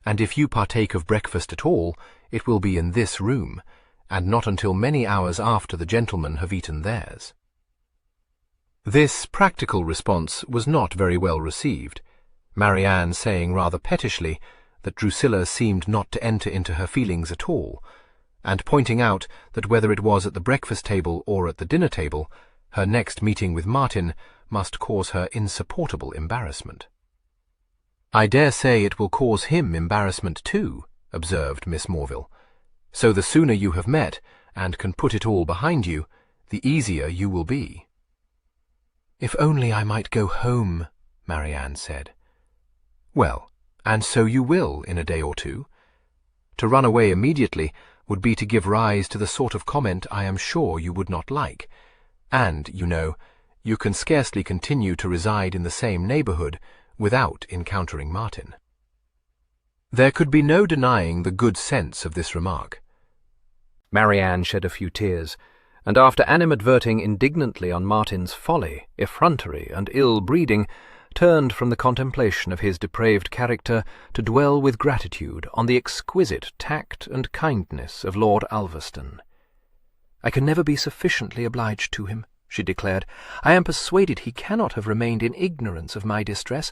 and if you partake of breakfast at all, it will be in this room, and not until many hours after the gentlemen have eaten theirs." This practical response was not very well received, Marianne saying rather pettishly that Drusilla seemed not to enter into her feelings at all, and pointing out that whether it was at the breakfast table or at the dinner table, her next meeting with Martin must cause her insupportable embarrassment. "I dare say it will cause him embarrassment too," observed Miss Morville. "So the sooner you have met, and can put it all behind you, the easier you will be." "If only I might go home," Marianne said. "Well, and so you will in a day or two. To run away immediately would be to give rise to the sort of comment I am sure you would not like, and, you know, you can scarcely continue to reside in the same neighbourhood without encountering Martin." There could be no denying the good sense of this remark. Marianne shed a few tears, and after animadverting indignantly on Martin's folly, effrontery, and ill-breeding, turned from the contemplation of his depraved character to dwell with gratitude on the exquisite tact and kindness of Lord Ulverston. "I can never be sufficiently obliged to him," she declared. "I am persuaded he cannot have remained in ignorance of my distress,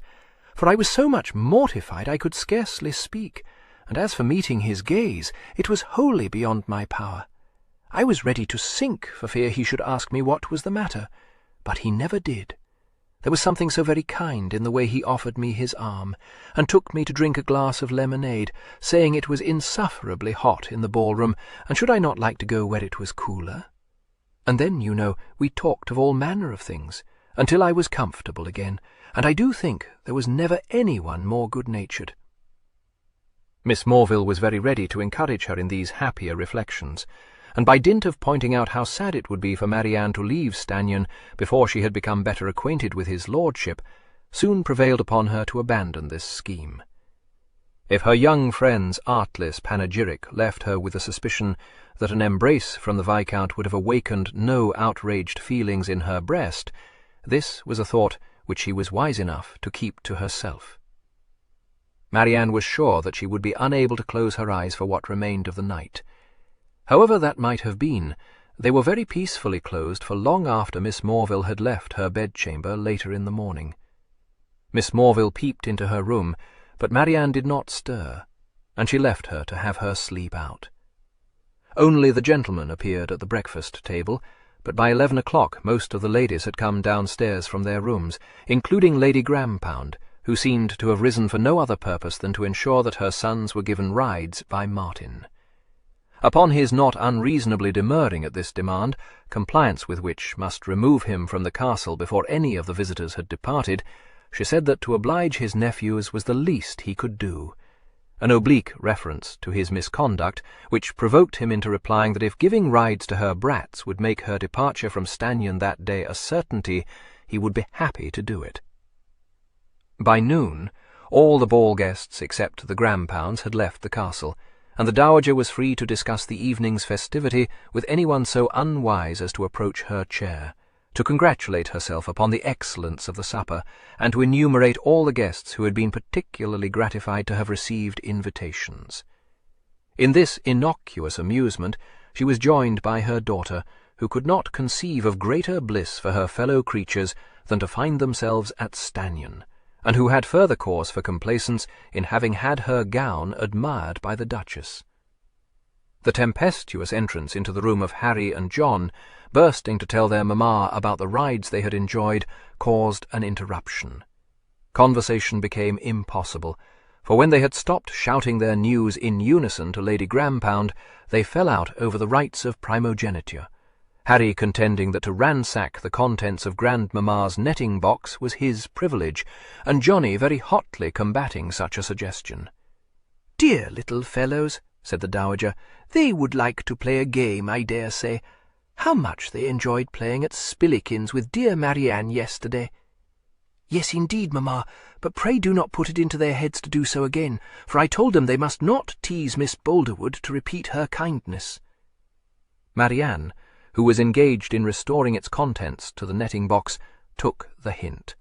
for I was so much mortified I could scarcely speak, and as for meeting his gaze, it was wholly beyond my power. I was ready to sink for fear he should ask me what was the matter, but he never did, There was something so very kind in the way he offered me his arm, and took me to drink a glass of lemonade, saying it was insufferably hot in the ballroom, and should I not like to go where it was cooler? And then, you know, we talked of all manner of things, until I was comfortable again, and I do think there was never anyone more good-natured." Miss Morville was very ready to encourage her in these happier reflections, and by dint of pointing out how sad it would be for Marianne to leave Stannion before she had become better acquainted with his lordship, soon prevailed upon her to abandon this scheme. If her young friend's artless panegyric left her with a suspicion that an embrace from the Viscount would have awakened no outraged feelings in her breast, this was a thought which she was wise enough to keep to herself. Marianne was sure that she would be unable to close her eyes for what remained of the night. However that might have been, they were very peacefully closed for long after Miss Morville had left her bedchamber later in the morning. Miss Morville peeped into her room, but Marianne did not stir, and she left her to have her sleep out. Only the gentlemen appeared at the breakfast table, but by 11 o'clock most of the ladies had come downstairs from their rooms, including Lady Grampound, who seemed to have risen for no other purpose than to ensure that her sons were given rides by Martin. Upon his not unreasonably demurring at this demand, compliance with which must remove him from the castle before any of the visitors had departed, she said that to oblige his nephews was the least he could do, an oblique reference to his misconduct, which provoked him into replying that if giving rides to her brats would make her departure from Stannion that day a certainty, he would be happy to do it. By noon, all the ball guests except the Grampounds had left the castle, and the Dowager was free to discuss the evening's festivity with anyone so unwise as to approach her chair, to congratulate herself upon the excellence of the supper, and to enumerate all the guests who had been particularly gratified to have received invitations. In this innocuous amusement she was joined by her daughter, who could not conceive of greater bliss for her fellow creatures than to find themselves at Stannion, and who had further cause for complacence in having had her gown admired by the Duchess. The tempestuous entrance into the room of Harry and John, bursting to tell their mamma about the rides they had enjoyed, caused an interruption. Conversation became impossible, for when they had stopped shouting their news in unison to Lady Grampound, they fell out over the rights of primogeniture, Harry contending that to ransack the contents of Grandmamma's netting-box was his privilege, and Johnny very hotly combating such a suggestion. "Dear little fellows," said the Dowager, "they would like to play a game, I dare say. How much they enjoyed playing at Spillikins with dear Marianne yesterday." "Yes, indeed, mamma, but pray do not put it into their heads to do so again, for I told them they must not tease Miss Boulderwood to repeat her kindness." Marianne, who was engaged in restoring its contents to the netting-box, took the hint.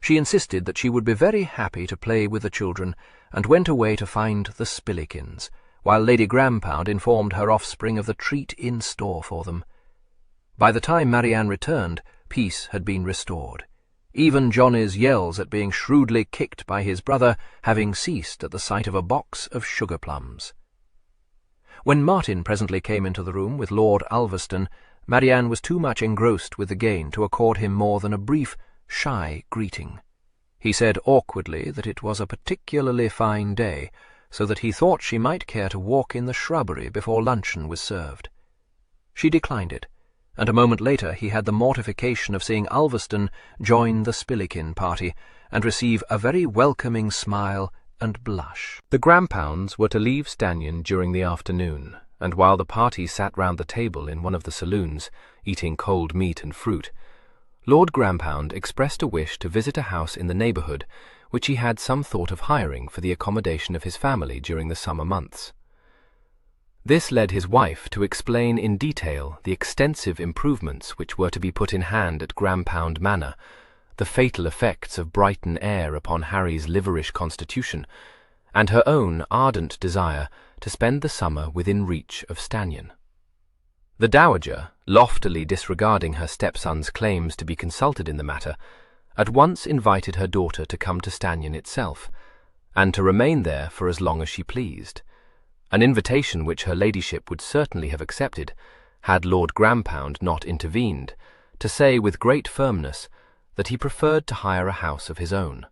She insisted that she would be very happy to play with the children, and went away to find the Spillikins, while Lady Grampound informed her offspring of the treat in store for them. By the time Marianne returned, peace had been restored, even Johnny's yells at being shrewdly kicked by his brother having ceased at the sight of a box of sugar-plums. When Martin presently came into the room with Lord Ulverston, Marianne was too much engrossed with the game to accord him more than a brief, shy greeting. He said awkwardly that it was a particularly fine day, so that he thought she might care to walk in the shrubbery before luncheon was served. She declined it, and a moment later he had the mortification of seeing Ulverston join the Spillikin party, and receive a very welcoming smile and blush. The Grampounds were to leave Stannion during the afternoon, and while the party sat round the table in one of the saloons, eating cold meat and fruit, Lord Grampound expressed a wish to visit a house in the neighbourhood, which he had some thought of hiring for the accommodation of his family during the summer months. This led his wife to explain in detail the extensive improvements which were to be put in hand at Grampound Manor, the fatal effects of Brighton air upon Harry's liverish constitution, and her own ardent desire to spend the summer within reach of Stannion. The Dowager, loftily disregarding her stepson's claims to be consulted in the matter, at once invited her daughter to come to Stannion itself, and to remain there for as long as she pleased, an invitation which her ladyship would certainly have accepted, had Lord Grampound not intervened, to say with great firmness that he preferred to hire a house of his own.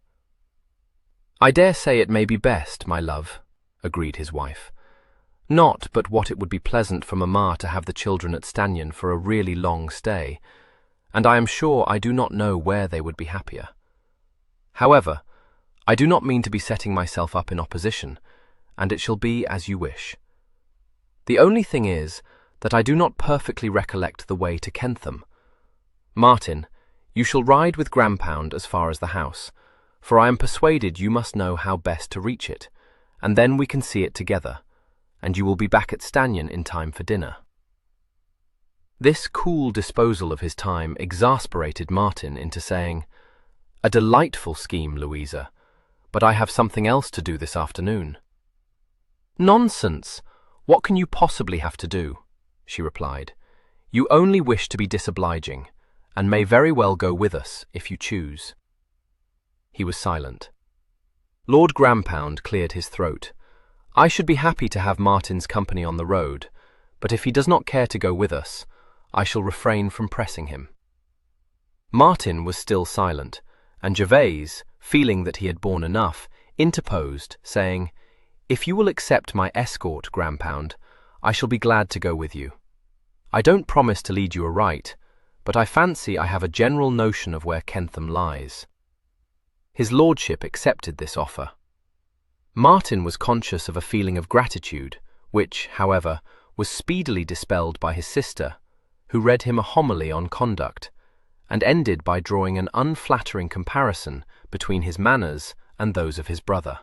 "I dare say it may be best, my love," agreed his wife. "Not but what it would be pleasant for Mamma to have the children at Stanyon for a really long stay, and I am sure I do not know where they would be happier. However, I do not mean to be setting myself up in opposition, and it shall be as you wish. The only thing is that I do not perfectly recollect the way to Kentham. Martin, you shall ride with Grandpound as far as the house, for I am persuaded you must know how best to reach it, and then we can see it together, and you will be back at Stanyon in time for dinner." This cool disposal of his time exasperated Martin into saying, "A delightful scheme, Louisa, but I have something else to do this afternoon." "Nonsense! What can you possibly have to do?" she replied. "You only wish to be disobliging, and may very well go with us if you choose." He was silent. Lord Grandpound cleared his throat. "I should be happy to have Martin's company on the road, but if he does not care to go with us, I shall refrain from pressing him." Martin was still silent, and Gervase, feeling that he had borne enough, interposed, saying, "If you will accept my escort, Grandpound, I shall be glad to go with you. I don't promise to lead you aright, but I fancy I have a general notion of where Kentham lies." His lordship accepted this offer. Martin was conscious of a feeling of gratitude, which, however, was speedily dispelled by his sister, who read him a homily on conduct, and ended by drawing an unflattering comparison between his manners and those of his brother.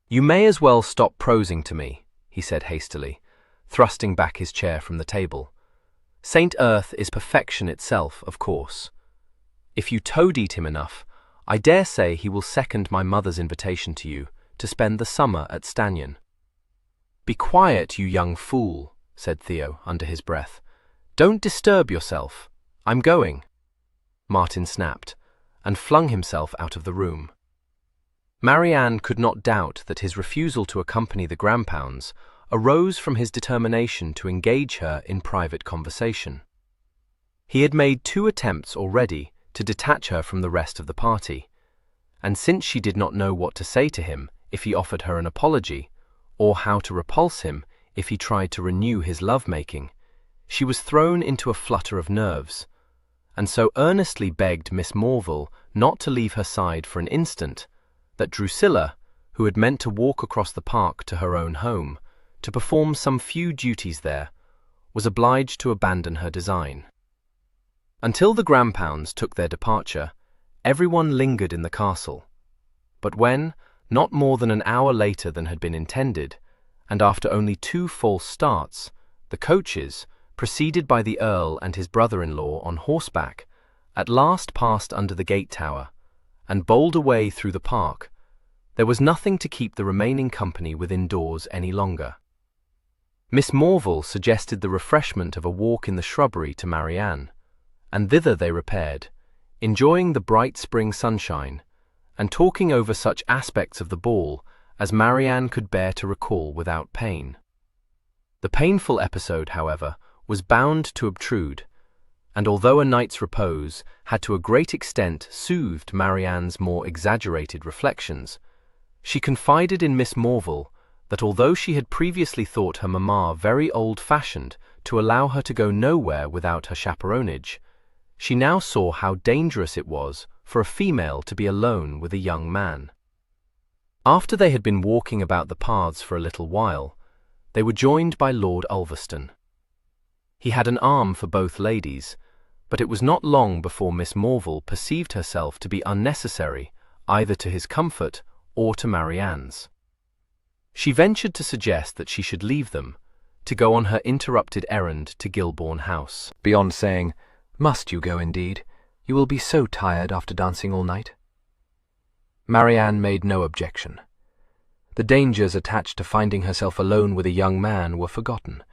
"You may as well stop prosing to me," he said hastily, thrusting back his chair from the table. "Saint Earth is perfection itself, of course. If you toad-eat him enough, I dare say he will second my mother's invitation to you to spend the summer at Stanyon." "Be quiet, you young fool," said Theo under his breath. "Don't disturb yourself. I'm going." Martin snapped, and flung himself out of the room. Marianne could not doubt that his refusal to accompany the Grandpounds arose from his determination to engage her in private conversation. He had made 2 attempts already to detach her from the rest of the party, and since she did not know what to say to him if he offered her an apology, or how to repulse him if he tried to renew his love-making, she was thrown into a flutter of nerves, and so earnestly begged Miss Morville not to leave her side for an instant, that Drusilla, who had meant to walk across the park to her own home, to perform some few duties there, was obliged to abandon her design. Until the Grandpounds took their departure, everyone lingered in the castle, but when, not more than an hour later than had been intended, and after only 2 false starts, the coaches, preceded by the Earl and his brother-in-law on horseback, at last passed under the gate tower, and bowled away through the park, there was nothing to keep the remaining company within doors any longer. Miss Morville suggested the refreshment of a walk in the shrubbery to Marianne, and thither they repaired, enjoying the bright spring sunshine, and talking over such aspects of the ball as Marianne could bear to recall without pain. The painful episode, however, was bound to obtrude, and although a night's repose had to a great extent soothed Marianne's more exaggerated reflections, she confided in Miss Morville that although she had previously thought her mamma very old-fashioned to allow her to go nowhere without her chaperonage, she now saw how dangerous it was for a female to be alone with a young man. After they had been walking about the paths for a little while, they were joined by Lord Ulverston. He had an arm for both ladies, but it was not long before Miss Morville perceived herself to be unnecessary either to his comfort or to Marianne's. She ventured to suggest that she should leave them, to go on her interrupted errand to Gilbourne House, beyond saying, "Must you go indeed? You will be so tired after dancing all night." Marianne made no objection. The dangers attached to finding herself alone with a young man were forgotten,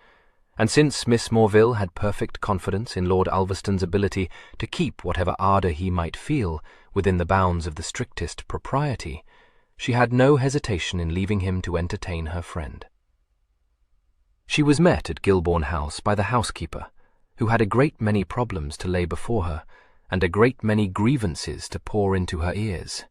and since Miss Morville had perfect confidence in Lord Ulverston's ability to keep whatever ardour he might feel within the bounds of the strictest propriety, she had no hesitation in leaving him to entertain her friend. She was met at Gilbourne House by the housekeeper, who had a great many problems to lay before her, and a great many grievances to pour into her ears.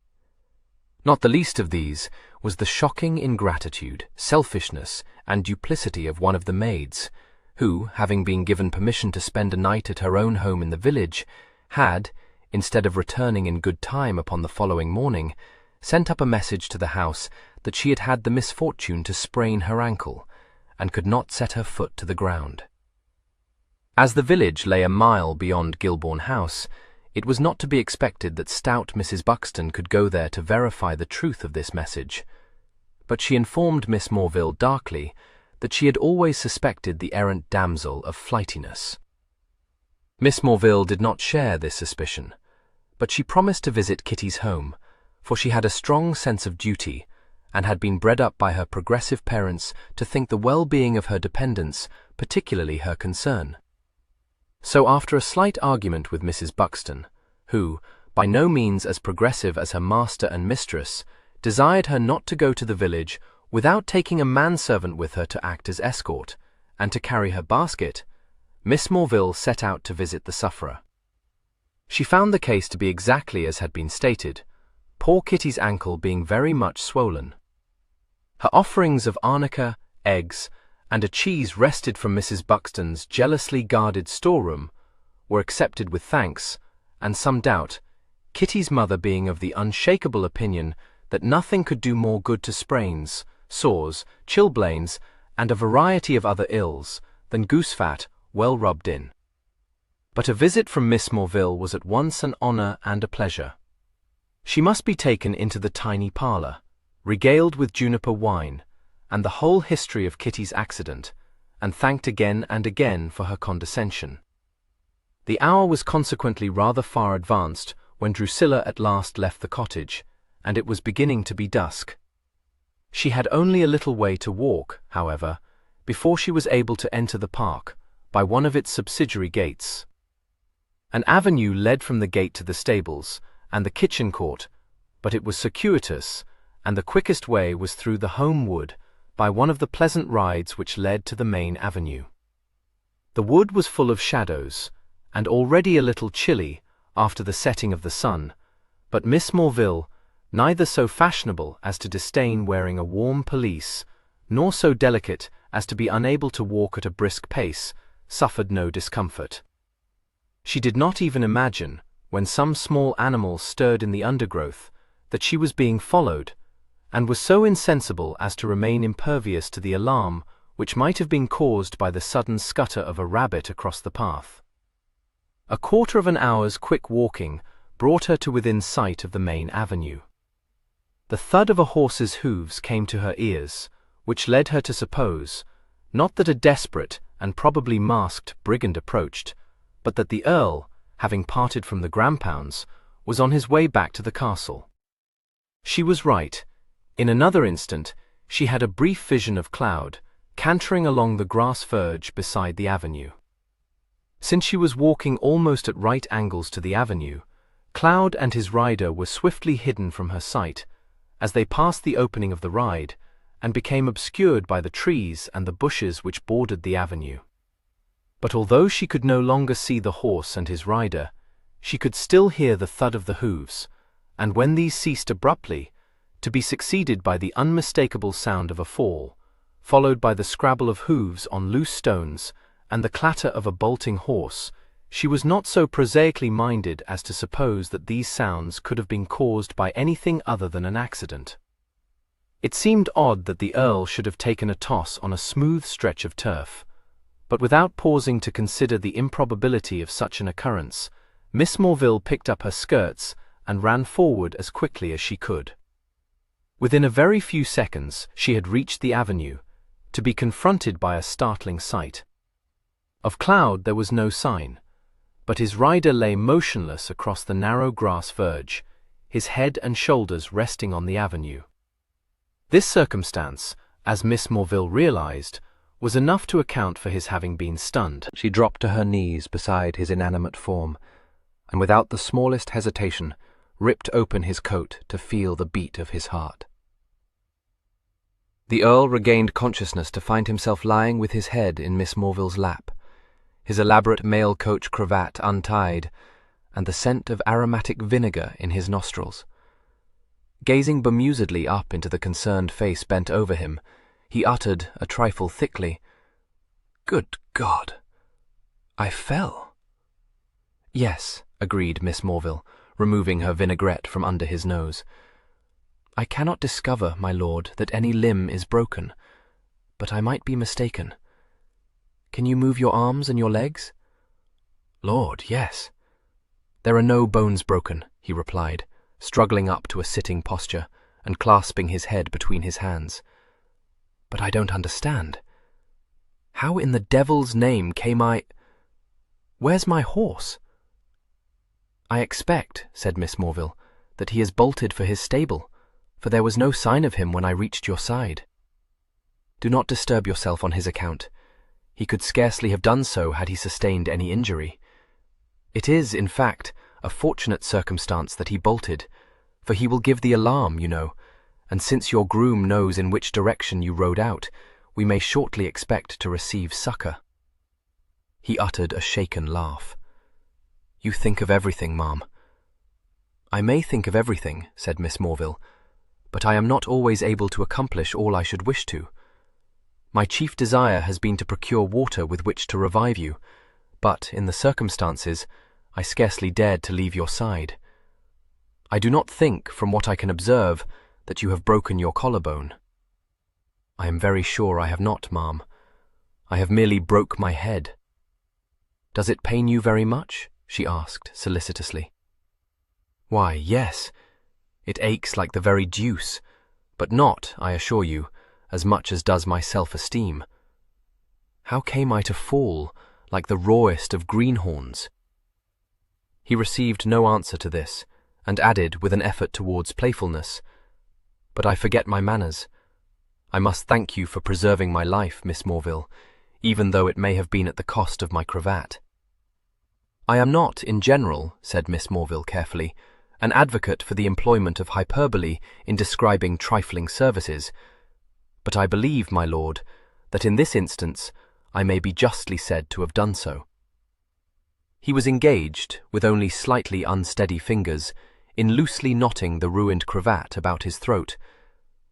Not the least of these was the shocking ingratitude, selfishness, and duplicity of one of the maids, who, having been given permission to spend a night at her own home in the village, had, instead of returning in good time upon the following morning, sent up a message to the house that she had had the misfortune to sprain her ankle, and could not set her foot to the ground. As the village lay a mile beyond Gilbourne House, it was not to be expected that stout Mrs. Buxton could go there to verify the truth of this message, but she informed Miss Morville darkly that she had always suspected the errant damsel of flightiness. Miss Morville did not share this suspicion, but she promised to visit Kitty's home, for she had a strong sense of duty, and had been bred up by her progressive parents to think the well-being of her dependents particularly her concern. So after a slight argument with Mrs. Buxton, who, by no means as progressive as her master and mistress, desired her not to go to the village without taking a manservant with her to act as escort, and to carry her basket, Miss Morville set out to visit the sufferer. She found the case to be exactly as had been stated, poor Kitty's ankle being very much swollen. Her offerings of arnica, eggs, and a cheese wrested from Mrs. Buxton's jealously guarded storeroom were accepted with thanks, and some doubt, Kitty's mother being of the unshakable opinion that nothing could do more good to sprains, sores, chilblains, and a variety of other ills than goose fat well rubbed in. But a visit from Miss Morville was at once an honour and a pleasure. She must be taken into the tiny parlour, regaled with juniper wine, and the whole history of Kitty's accident, and thanked again and again for her condescension. The hour was consequently rather far advanced when Drusilla at last left the cottage, and it was beginning to be dusk. She had only a little way to walk, however, before she was able to enter the park by one of its subsidiary gates. An avenue led from the gate to the stables and the kitchen court, but it was circuitous, and the quickest way was through the home wood, by one of the pleasant rides which led to the main avenue. The wood was full of shadows, and already a little chilly after the setting of the sun, but Miss Morville, neither so fashionable as to disdain wearing a warm pelisse, nor so delicate as to be unable to walk at a brisk pace, suffered no discomfort. She did not even imagine, when some small animal stirred in the undergrowth, that she was being followed, and was so insensible as to remain impervious to the alarm which might have been caused by the sudden scutter of a rabbit across the path. A quarter of an hour's quick walking brought her to within sight of the main avenue. The thud of a horse's hoofs came to her ears, which led her to suppose, not that a desperate and probably masked brigand approached, but that the Earl, having parted from the Grampounds, was on his way back to the castle. She was right. In another instant, she had a brief vision of Cloud, cantering along the grass verge beside the avenue. Since she was walking almost at right angles to the avenue, Cloud and his rider were swiftly hidden from her sight, as they passed the opening of the ride, and became obscured by the trees and the bushes which bordered the avenue. But although she could no longer see the horse and his rider, she could still hear the thud of the hoofs, and when these ceased abruptly, to be succeeded by the unmistakable sound of a fall, followed by the scrabble of hoofs on loose stones and the clatter of a bolting horse, she was not so prosaically minded as to suppose that these sounds could have been caused by anything other than an accident. It seemed odd that the Earl should have taken a toss on a smooth stretch of turf, but without pausing to consider the improbability of such an occurrence, Miss Morville picked up her skirts and ran forward as quickly as she could. Within a very few seconds she had reached the avenue, to be confronted by a startling sight. Of Cloud there was no sign, but his rider lay motionless across the narrow grass verge, his head and shoulders resting on the avenue. This circumstance, as Miss Morville realized, was enough to account for his having been stunned. She dropped to her knees beside his inanimate form, and without the smallest hesitation, ripped open his coat to feel the beat of his heart. The Earl regained consciousness to find himself lying with his head in Miss Morville's lap, his elaborate mail-coach cravat untied, and the scent of aromatic vinegar in his nostrils. Gazing bemusedly up into the concerned face bent over him, he uttered, a trifle thickly, "Good God! I fell." "Yes," agreed Miss Morville, removing her vinaigrette from under his nose. "I cannot discover, my lord, that any limb is broken, but I might be mistaken. Can you move your arms and your legs?" "Lord, yes." "There are no bones broken," he replied, struggling up to a sitting posture and clasping his head between his hands. "But I don't understand. How in the devil's name came I— Where's my horse?" "I expect," said Miss Morville, "that he has bolted for his stable, for there was no sign of him when I reached your side. Do not disturb yourself on his account. He could scarcely have done so had he sustained any injury. It is, in fact, a fortunate circumstance that he bolted, for he will give the alarm, you know, and since your groom knows in which direction you rode out, we may shortly expect to receive succour." He uttered a shaken laugh. "You think of everything, ma'am." "I may think of everything," said Miss Morville, "but I am not always able to accomplish all I should wish to. My chief desire has been to procure water with which to revive you, but, in the circumstances, I scarcely dared to leave your side. I do not think, from what I can observe, that you have broken your collarbone." "I am very sure I have not, ma'am. I have merely broke my head." "Does it pain you very much?" she asked solicitously. "Why, yes. It aches like the very deuce, but not, I assure you, as much as does my self-esteem. How came I to fall, like the rawest of greenhorns?" He received no answer to this, and added with an effort towards playfulness, "But I forget my manners. I must thank you for preserving my life, Miss Morville, even though it may have been at the cost of my cravat." "I am not, in general," said Miss Morville carefully, "an advocate for the employment of hyperbole in describing trifling services, but I believe, my lord, that in this instance I may be justly said to have done so." He was engaged, with only slightly unsteady fingers, in loosely knotting the ruined cravat about his throat,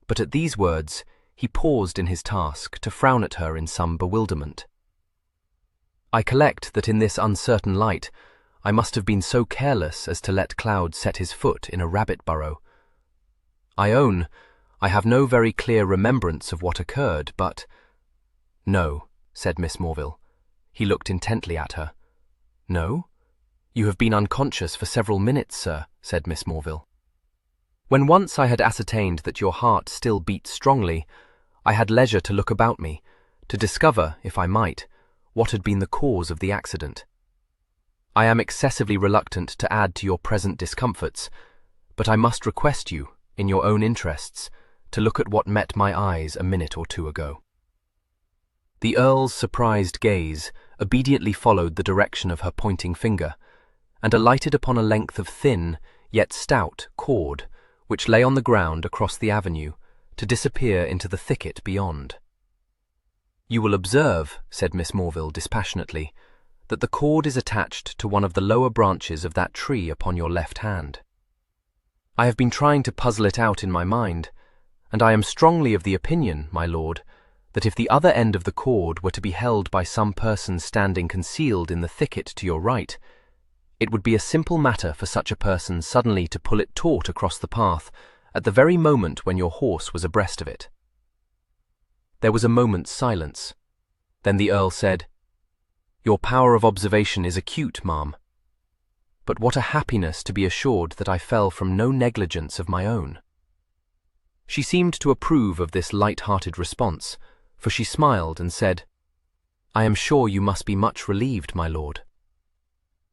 but at these words he paused in his task to frown at her in some bewilderment. "I collect that in this uncertain light I must have been so careless as to let Cloud set his foot in a rabbit burrow. I own I have no very clear remembrance of what occurred, but—" "No," said Miss Morville. He looked intently at her. "No? You have been unconscious for several minutes, sir," said Miss Morville. "When once I had ascertained that your heart still beat strongly, I had leisure to look about me, to discover, if I might, what had been the cause of the accident. I am excessively reluctant to add to your present discomforts, but I must request you, in your own interests, to look at what met my eyes a minute or two ago." The Earl's surprised gaze obediently followed the direction of her pointing finger, and alighted upon a length of thin, yet stout, cord, which lay on the ground across the avenue, to disappear into the thicket beyond. "You will observe," said Miss Morville dispassionately, "that the cord is attached to one of the lower branches of that tree upon your left hand. I have been trying to puzzle it out in my mind, and I am strongly of the opinion, my lord, that if the other end of the cord were to be held by some person standing concealed in the thicket to your right, it would be a simple matter for such a person suddenly to pull it taut across the path at the very moment when your horse was abreast of it." There was a moment's silence. Then the Earl said, "Your power of observation is acute, ma'am. But what a happiness to be assured that I fell from no negligence of my own." She seemed to approve of this light-hearted response, for she smiled and said, "I am sure you must be much relieved, my lord."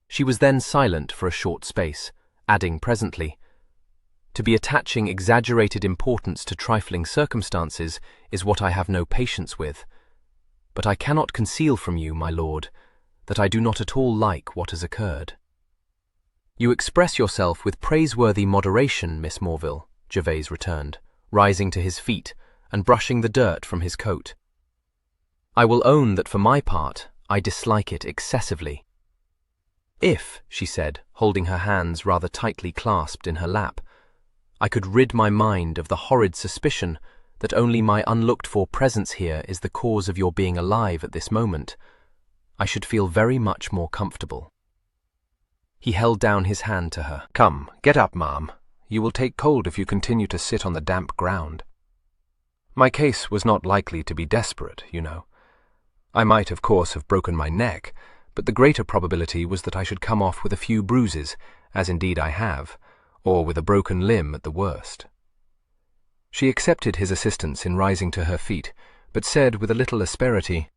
She was then silent for a short space, adding presently, "To be attaching exaggerated importance to trifling circumstances is what I have no patience with, but I cannot conceal from you, my lord, that I do not at all like what has occurred." "You express yourself with praiseworthy moderation, Miss Morville," Gervase returned, rising to his feet and brushing the dirt from his coat. "I will own that for my part I dislike it excessively." If, she said, holding her hands rather tightly clasped in her lap, I could rid my mind of the horrid suspicion that only my unlooked-for presence here is the cause of your being alive at this moment, I should feel very much more comfortable. He held down his hand to her. Come, get up, ma'am. You will take cold if you continue to sit on the damp ground. My case was not likely to be desperate, you know. I might, of course, have broken my neck, but the greater probability was that I should come off with a few bruises, as indeed I have, or with a broken limb at the worst. She accepted his assistance in rising to her feet, but said with a little asperity,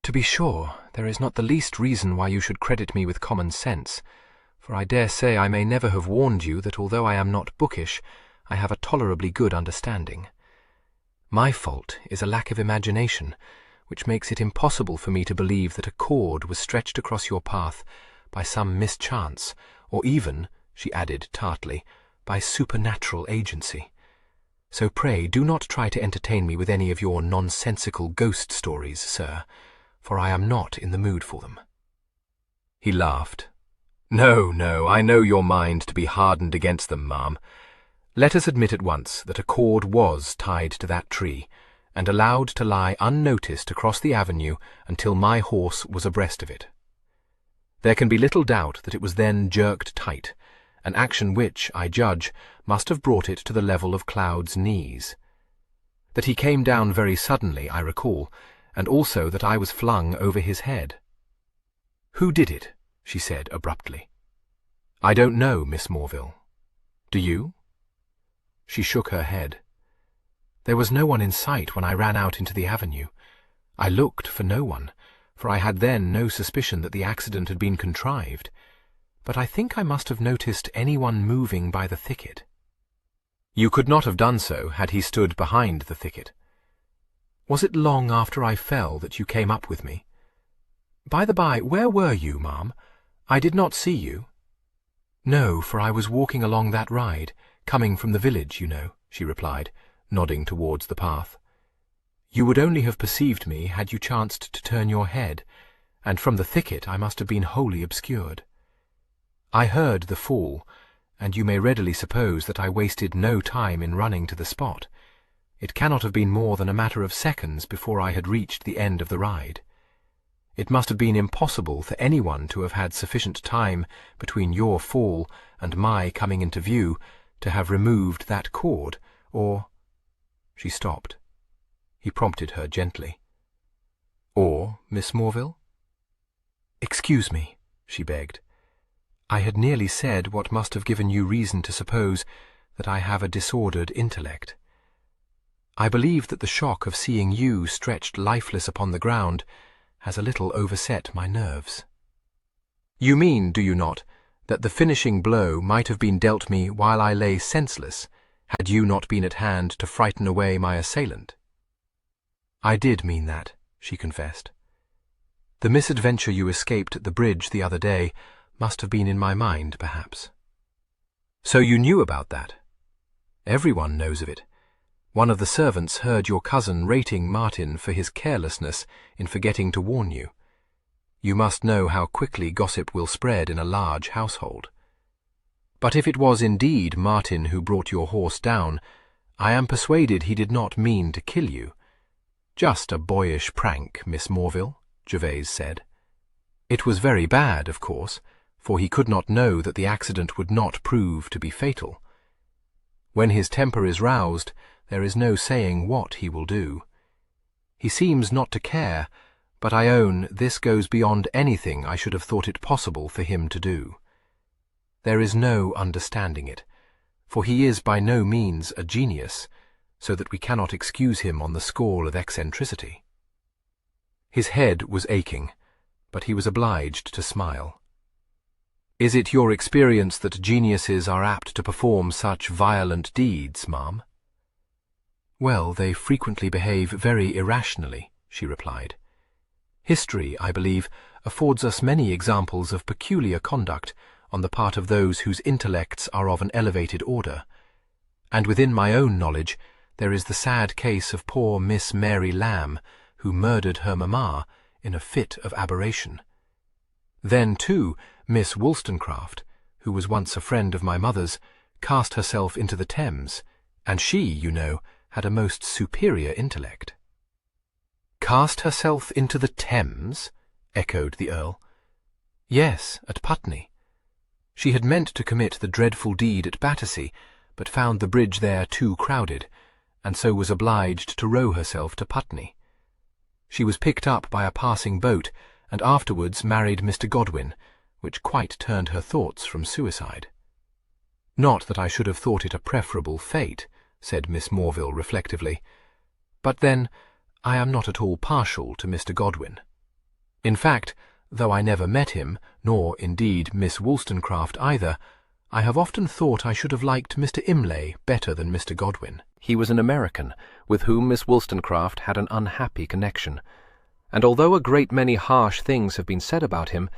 "To be sure, there is not the least reason why you should credit me with common sense, for I dare say I may never have warned you that although I am not bookish, I have a tolerably good understanding. My fault is a lack of imagination, which makes it impossible for me to believe that a cord was stretched across your path by some mischance, or even, she added tartly, by supernatural agency. So pray do not try to entertain me with any of your nonsensical ghost stories, sir, for I am not in the mood for them." He laughed. "No, no, I know your mind to be hardened against them, ma'am. Let us admit at once that a cord was tied to that tree, and allowed to lie unnoticed across the avenue until my horse was abreast of it. There can be little doubt that it was then jerked tight, an action which, I judge, must have brought it to the level of Cloud's knees. That he came down very suddenly, I recall, and also that I was flung over his head." "Who did it?" she said abruptly. "I don't know, Miss Morville. Do you?" She shook her head. "There was no one in sight when I ran out into the avenue. I looked for no one, for I had then no suspicion that the accident had been contrived, but I think I must have noticed anyone moving by the thicket." "You could not have done so had he stood behind the thicket. Was it long after I fell that you came up with me? By the by, where were you, ma'am? I did not see you." "No, for I was walking along that ride, coming from the village, you know," she replied, nodding towards the path. "You would only have perceived me had you chanced to turn your head, and from the thicket I must have been wholly obscured. I heard the fall, and you may readily suppose that I wasted no time in running to the spot. It cannot have been more than a matter of seconds before I had reached the end of the ride. It must have been impossible for anyone to have had sufficient time between your fall and my coming into view to have removed that cord, or—" She stopped. He prompted her gently. "Or, Miss Morville?" "Excuse me," she begged. "I had nearly said what must have given you reason to suppose that I have a disordered intellect. I believe that the shock of seeing you stretched lifeless upon the ground has a little overset my nerves." "You mean, do you not, that the finishing blow might have been dealt me while I lay senseless, had you not been at hand to frighten away my assailant?" "I did mean that," she confessed. "The misadventure you escaped at the bridge the other day must have been in my mind, perhaps." "So you knew about that?" "Everyone knows of it. One of the servants heard your cousin rating Martin for his carelessness in forgetting to warn you. You must know how quickly gossip will spread in a large household. But if it was indeed Martin who brought your horse down, I am persuaded he did not mean to kill you. Just a boyish prank, Miss Morville," Gervase said. "It was very bad, of course, for he could not know that the accident would not prove to be fatal. When his temper is roused, there is no saying what he will do. He seems not to care, but I own this goes beyond anything I should have thought it possible for him to do. There is no understanding it, for he is by no means a genius, so that we cannot excuse him on the score of eccentricity." His head was aching, but he was obliged to smile. "Is it your experience that geniuses are apt to perform such violent deeds, ma'am?" "Well, they frequently behave very irrationally," she replied. "History, I believe, affords us many examples of peculiar conduct on the part of those whose intellects are of an elevated order, and within my own knowledge there is the sad case of poor Miss Mary Lamb, who murdered her mamma in a fit of aberration. Then, too, Miss Wollstonecraft, who was once a friend of my mother's, cast herself into the Thames, and she, you know, had a most superior intellect." "Cast herself into the Thames?" echoed the Earl. "Yes, at Putney. She had meant to commit the dreadful deed at Battersea, but found the bridge there too crowded, and so was obliged to row herself to Putney. She was picked up by a passing boat, and afterwards married Mr. Godwin, which quite turned her thoughts from suicide." "Not that I should have thought it a preferable fate," said Miss Morville reflectively. "But then, I am not at all partial to Mr. Godwin. In fact, though I never met him, nor, indeed, Miss Wollstonecraft either, I have often thought I should have liked Mr. Imlay better than Mr. Godwin." He was an American, with whom Miss Wollstonecraft had an unhappy connection, and although a great many harsh things have been said about him,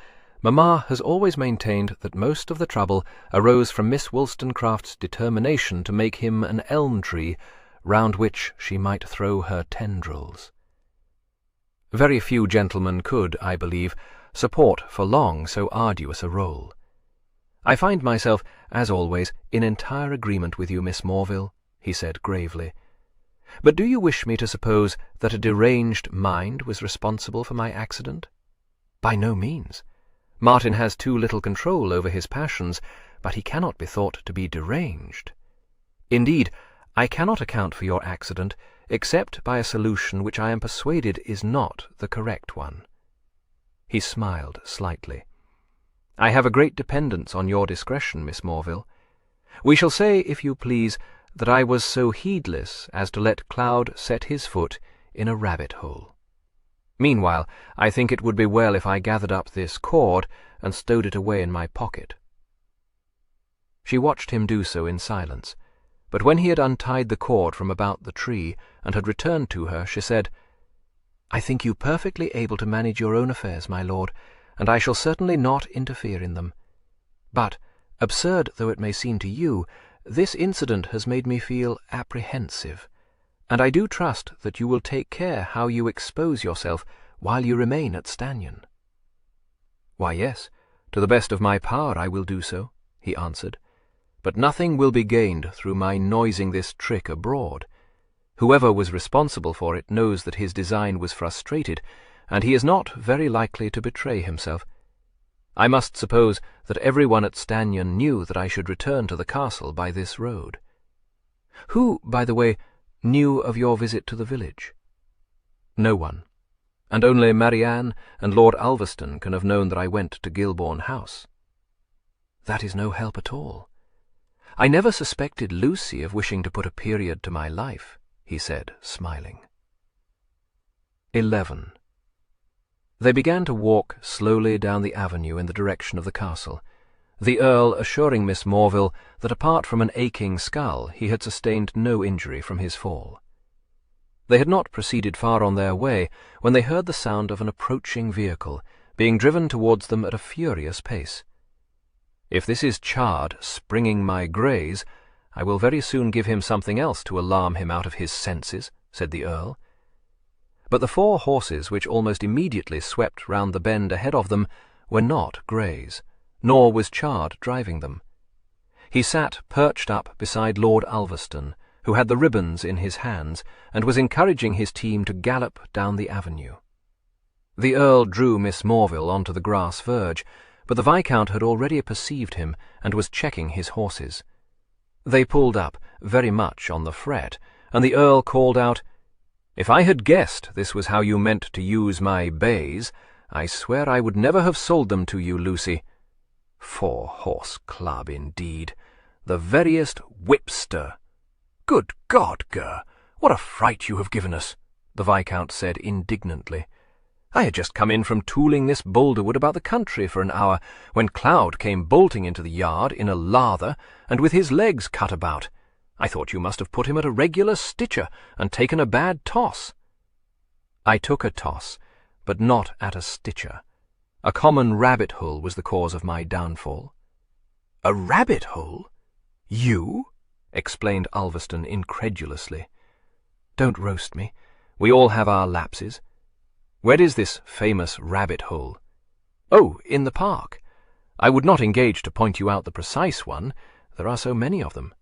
Mamma has always maintained that most of the trouble arose from Miss Wollstonecraft's determination to make him an elm tree round which she might throw her tendrils. Very few gentlemen could, I believe, support for long so arduous a role. "I find myself, as always, in entire agreement with you, Miss Morville," he said gravely. "But do you wish me to suppose that a deranged mind was responsible for my accident? By no means. Martin has too little control over his passions, but he cannot be thought to be deranged. Indeed, I cannot account for your accident except by a solution which I am persuaded is not the correct one." He smiled slightly. "I have a great dependence on your discretion, Miss Morville. We shall say, if you please, that I was so heedless as to let Cloud set his foot in a rabbit-hole. Meanwhile, I think it would be well if I gathered up this cord and stowed it away in my pocket." She watched him do so in silence, but when he had untied the cord from about the tree and had returned to her, she said, "I think you perfectly able to manage your own affairs, my lord, and I shall certainly not interfere in them. But, absurd though it may seem to you, this incident has made me feel apprehensive, and I do trust that you will take care how you expose yourself while you remain at Stanyon." "Why, yes, to the best of my power I will do so," he answered. "But nothing will be gained through my noising this trick abroad. Whoever was responsible for it knows that his design was frustrated, and he is not very likely to betray himself. I must suppose that everyone at Stanyon knew that I should return to the castle by this road. Who, by the way, knew of your visit to the village?" "No one, and only Marianne and Lord Ulverston can have known that I went to Gilbourne House." "That is no help at all. I never suspected Lucy of wishing to put a period to my life," he said, smiling. 11. They began to walk slowly down the avenue in the direction of the castle, the Earl assuring Miss Morville that apart from an aching skull he had sustained no injury from his fall. They had not proceeded far on their way when they heard the sound of an approaching vehicle being driven towards them at a furious pace. "If this is Chard springing my greys, I will very soon give him something else to alarm him out of his senses," said the Earl. But the 4 horses which almost immediately swept round the bend ahead of them were not greys, nor was Chard driving them. He sat perched up beside Lord Ulverston, who had the ribbons in his hands, and was encouraging his team to gallop down the avenue. The Earl drew Miss Morville onto the grass verge, but the Viscount had already perceived him and was checking his horses. They pulled up, very much on the fret, and the Earl called out, "If I had guessed this was how you meant to use my bays, I swear I would never have sold them to you, Lucy. 4-horse club, indeed. The veriest whipster." "Good God, Ger, what a fright you have given us," the Viscount said indignantly. "I had just come in from tooling this boulderwood about the country for an hour, when Cloud came bolting into the yard in a lather and with his legs cut about. I thought you must have put him at a regular stitcher and taken a bad toss." "I took a toss, but not at a stitcher. A common rabbit-hole was the cause of my downfall." "A rabbit-hole? You?" explained Ulverston incredulously. "Don't roast me. We all have our lapses. Where is this famous rabbit-hole?" "Oh, in the park. I would not engage to point you out the precise one. There are so many of them.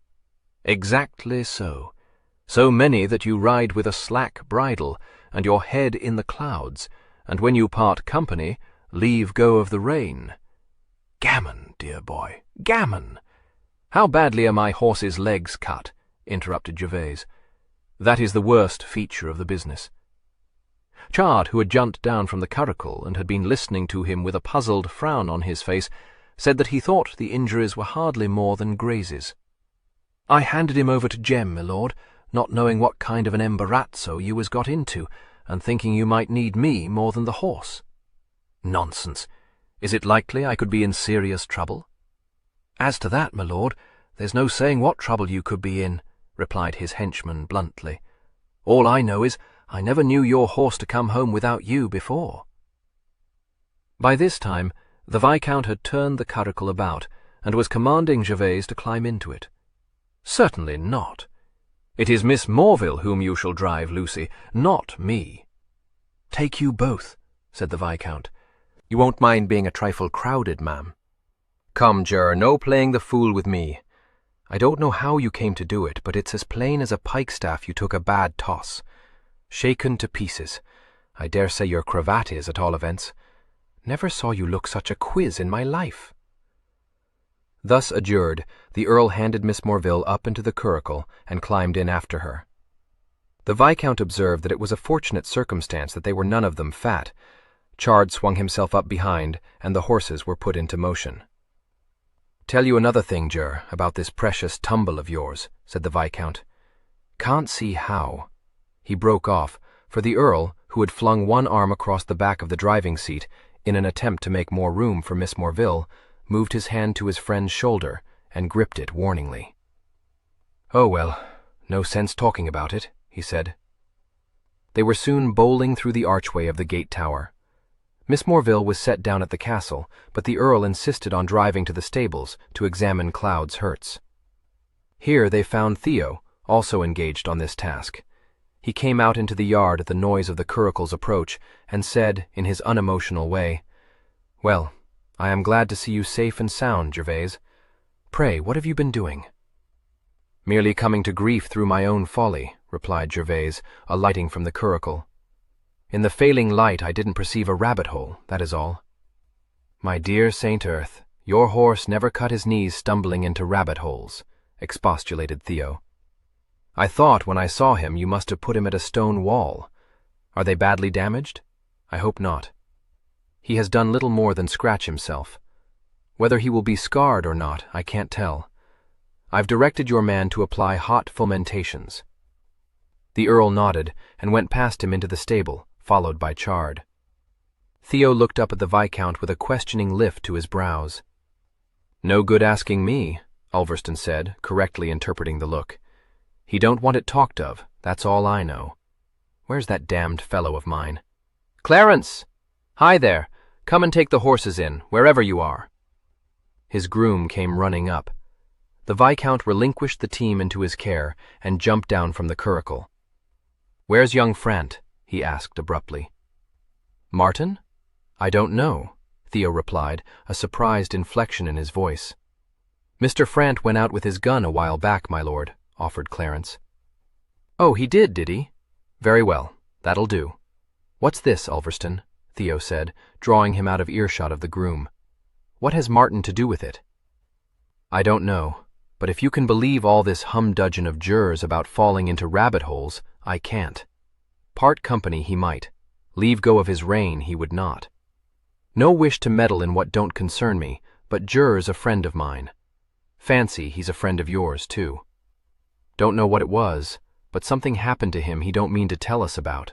Exactly so. So many that you ride with a slack bridle, and your head in the clouds, and when you part company, leave go of the rein. Gammon, dear boy, gammon. How badly are my horse's legs cut? Interrupted Gervase. That is the worst feature of the business. Chard, who had jumped down from the curricle and had been listening to him with a puzzled frown on his face, said that he thought the injuries were hardly more than grazes. I handed him over to Jem, my lord, not knowing what kind of an embarazzo you was got into, and thinking you might need me more than the horse. Nonsense. Is it likely I could be in serious trouble? As to that, my lord, there's no saying what trouble you could be in, replied his henchman bluntly. All I know is I never knew your horse to come home without you before. By this time, the Viscount had turned the curricle about, and was commanding Gervase to climb into it. Certainly not. It is Miss Morville whom you shall drive, Lucy, not me. Take you both, said the Viscount. You won't mind being a trifle crowded, ma'am. Come, Ger, no playing the fool with me. I don't know how you came to do it, but it's as plain as a pikestaff you took a bad toss. Shaken to pieces. I dare say your cravat is, at all events. Never saw you look such a quiz in my life. Thus adjured, the Earl handed Miss Morville up into the curricle and climbed in after her. The Viscount observed that it was a fortunate circumstance that they were none of them fat. Chard swung himself up behind, and the horses were put into motion. Tell you another thing, Ger, about this precious tumble of yours, said the Viscount. Can't see how. He broke off, for the Earl, who had flung one arm across the back of the driving seat, in an attempt to make more room for Miss Morville, moved his hand to his friend's shoulder and gripped it warningly. Oh, well, no sense talking about it, he said. They were soon bowling through the archway of the gate tower. Miss Morville was set down at the castle, but the Earl insisted on driving to the stables to examine Cloud's hurts. Here they found Theo, also engaged on this task. He came out into the yard at the noise of the curricle's approach, and said, in his unemotional way, Well, I am glad to see you safe and sound, Gervase. Pray, what have you been doing? Merely coming to grief through my own folly, replied Gervase, alighting from the curricle. In the failing light I didn't perceive a rabbit-hole, that is all. My dear Saint Earth, your horse never cut his knees stumbling into rabbit-holes, expostulated Theo. I thought when I saw him you must have put him at a stone wall. Are they badly damaged? I hope not. He has done little more than scratch himself. Whether he will be scarred or not, I can't tell. I've directed your man to apply hot fomentations. The Earl nodded and went past him into the stable, followed by Chard. Theo looked up at the Viscount with a questioning lift to his brows. No good asking me, Ulverston said, correctly interpreting the look. He don't want it talked of, that's all I know. Where's that damned fellow of mine? Clarence! Hi there! Come and take the horses in, wherever you are. His groom came running up. The Viscount relinquished the team into his care and jumped down from the curricle. Where's young Frant? He asked abruptly. Martin? I don't know, Theo replied, a surprised inflection in his voice. Mr. Frant went out with his gun a while back, my lord, offered Clarence. Oh, he did he? Very well, that'll do. What's this, Ulverston? Theo said, drawing him out of earshot of the groom. What has Martin to do with it? I don't know, but if you can believe all this humdudgeon of jurors about falling into rabbit holes, I can't. Part company he might. Leave go of his rein he would not. No wish to meddle in what don't concern me, but Jur's a friend of mine. Fancy he's a friend of yours, too. Don't know what it was, but something happened to him he don't mean to tell us about.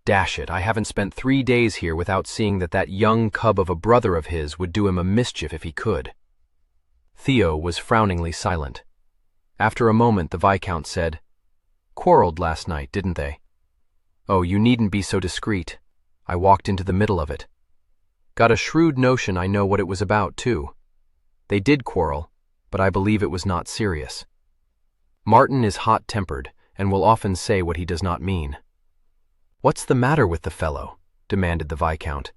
Dash it, I haven't spent 3 days here without seeing that young cub of a brother of his would do him a mischief if he could. Theo was frowningly silent. After a moment the Viscount said, Quarreled last night, didn't they? Oh, you needn't be so discreet. I walked into the middle of it. Got a shrewd notion I know what it was about, too. They did quarrel, but I believe it was not serious. Martin is hot-tempered, and will often say what he does not mean. What's the matter with the fellow? Demanded the Viscount.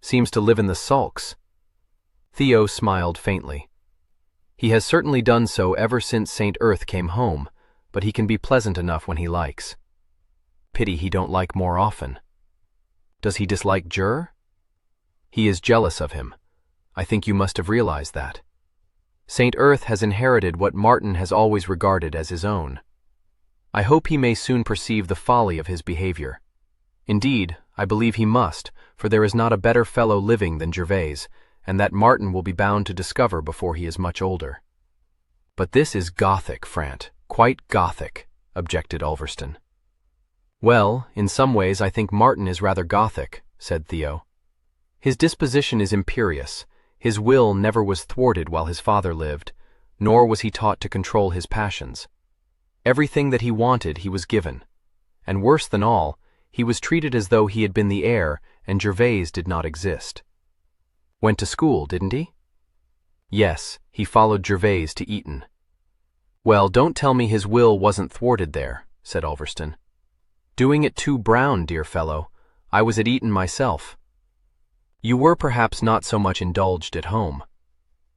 Seems to live in the sulks. Theo smiled faintly. He has certainly done so ever since St. Earth came home, but he can be pleasant enough when he likes. Pity he don't like more often. Does he dislike Ger? He is jealous of him. I think you must have realized that. St. Earth has inherited what Martin has always regarded as his own. I hope he may soon perceive the folly of his behavior. Indeed, I believe he must, for there is not a better fellow living than Gervase, and that Martin will be bound to discover before he is much older. But this is Gothic, Frant, quite Gothic, objected Ulverston. Well, in some ways I think Martin is rather Gothic, said Theo. His disposition is imperious. His will never was thwarted while his father lived, nor was he taught to control his passions. Everything that he wanted he was given, and worse than all, he was treated as though he had been the heir and Gervase did not exist. Went to school, didn't he? Yes, he followed Gervase to Eton. Well, don't tell me his will wasn't thwarted there, said Ulverston. Doing it too brown, dear fellow. I was at Eton myself. You were perhaps not so much indulged at home.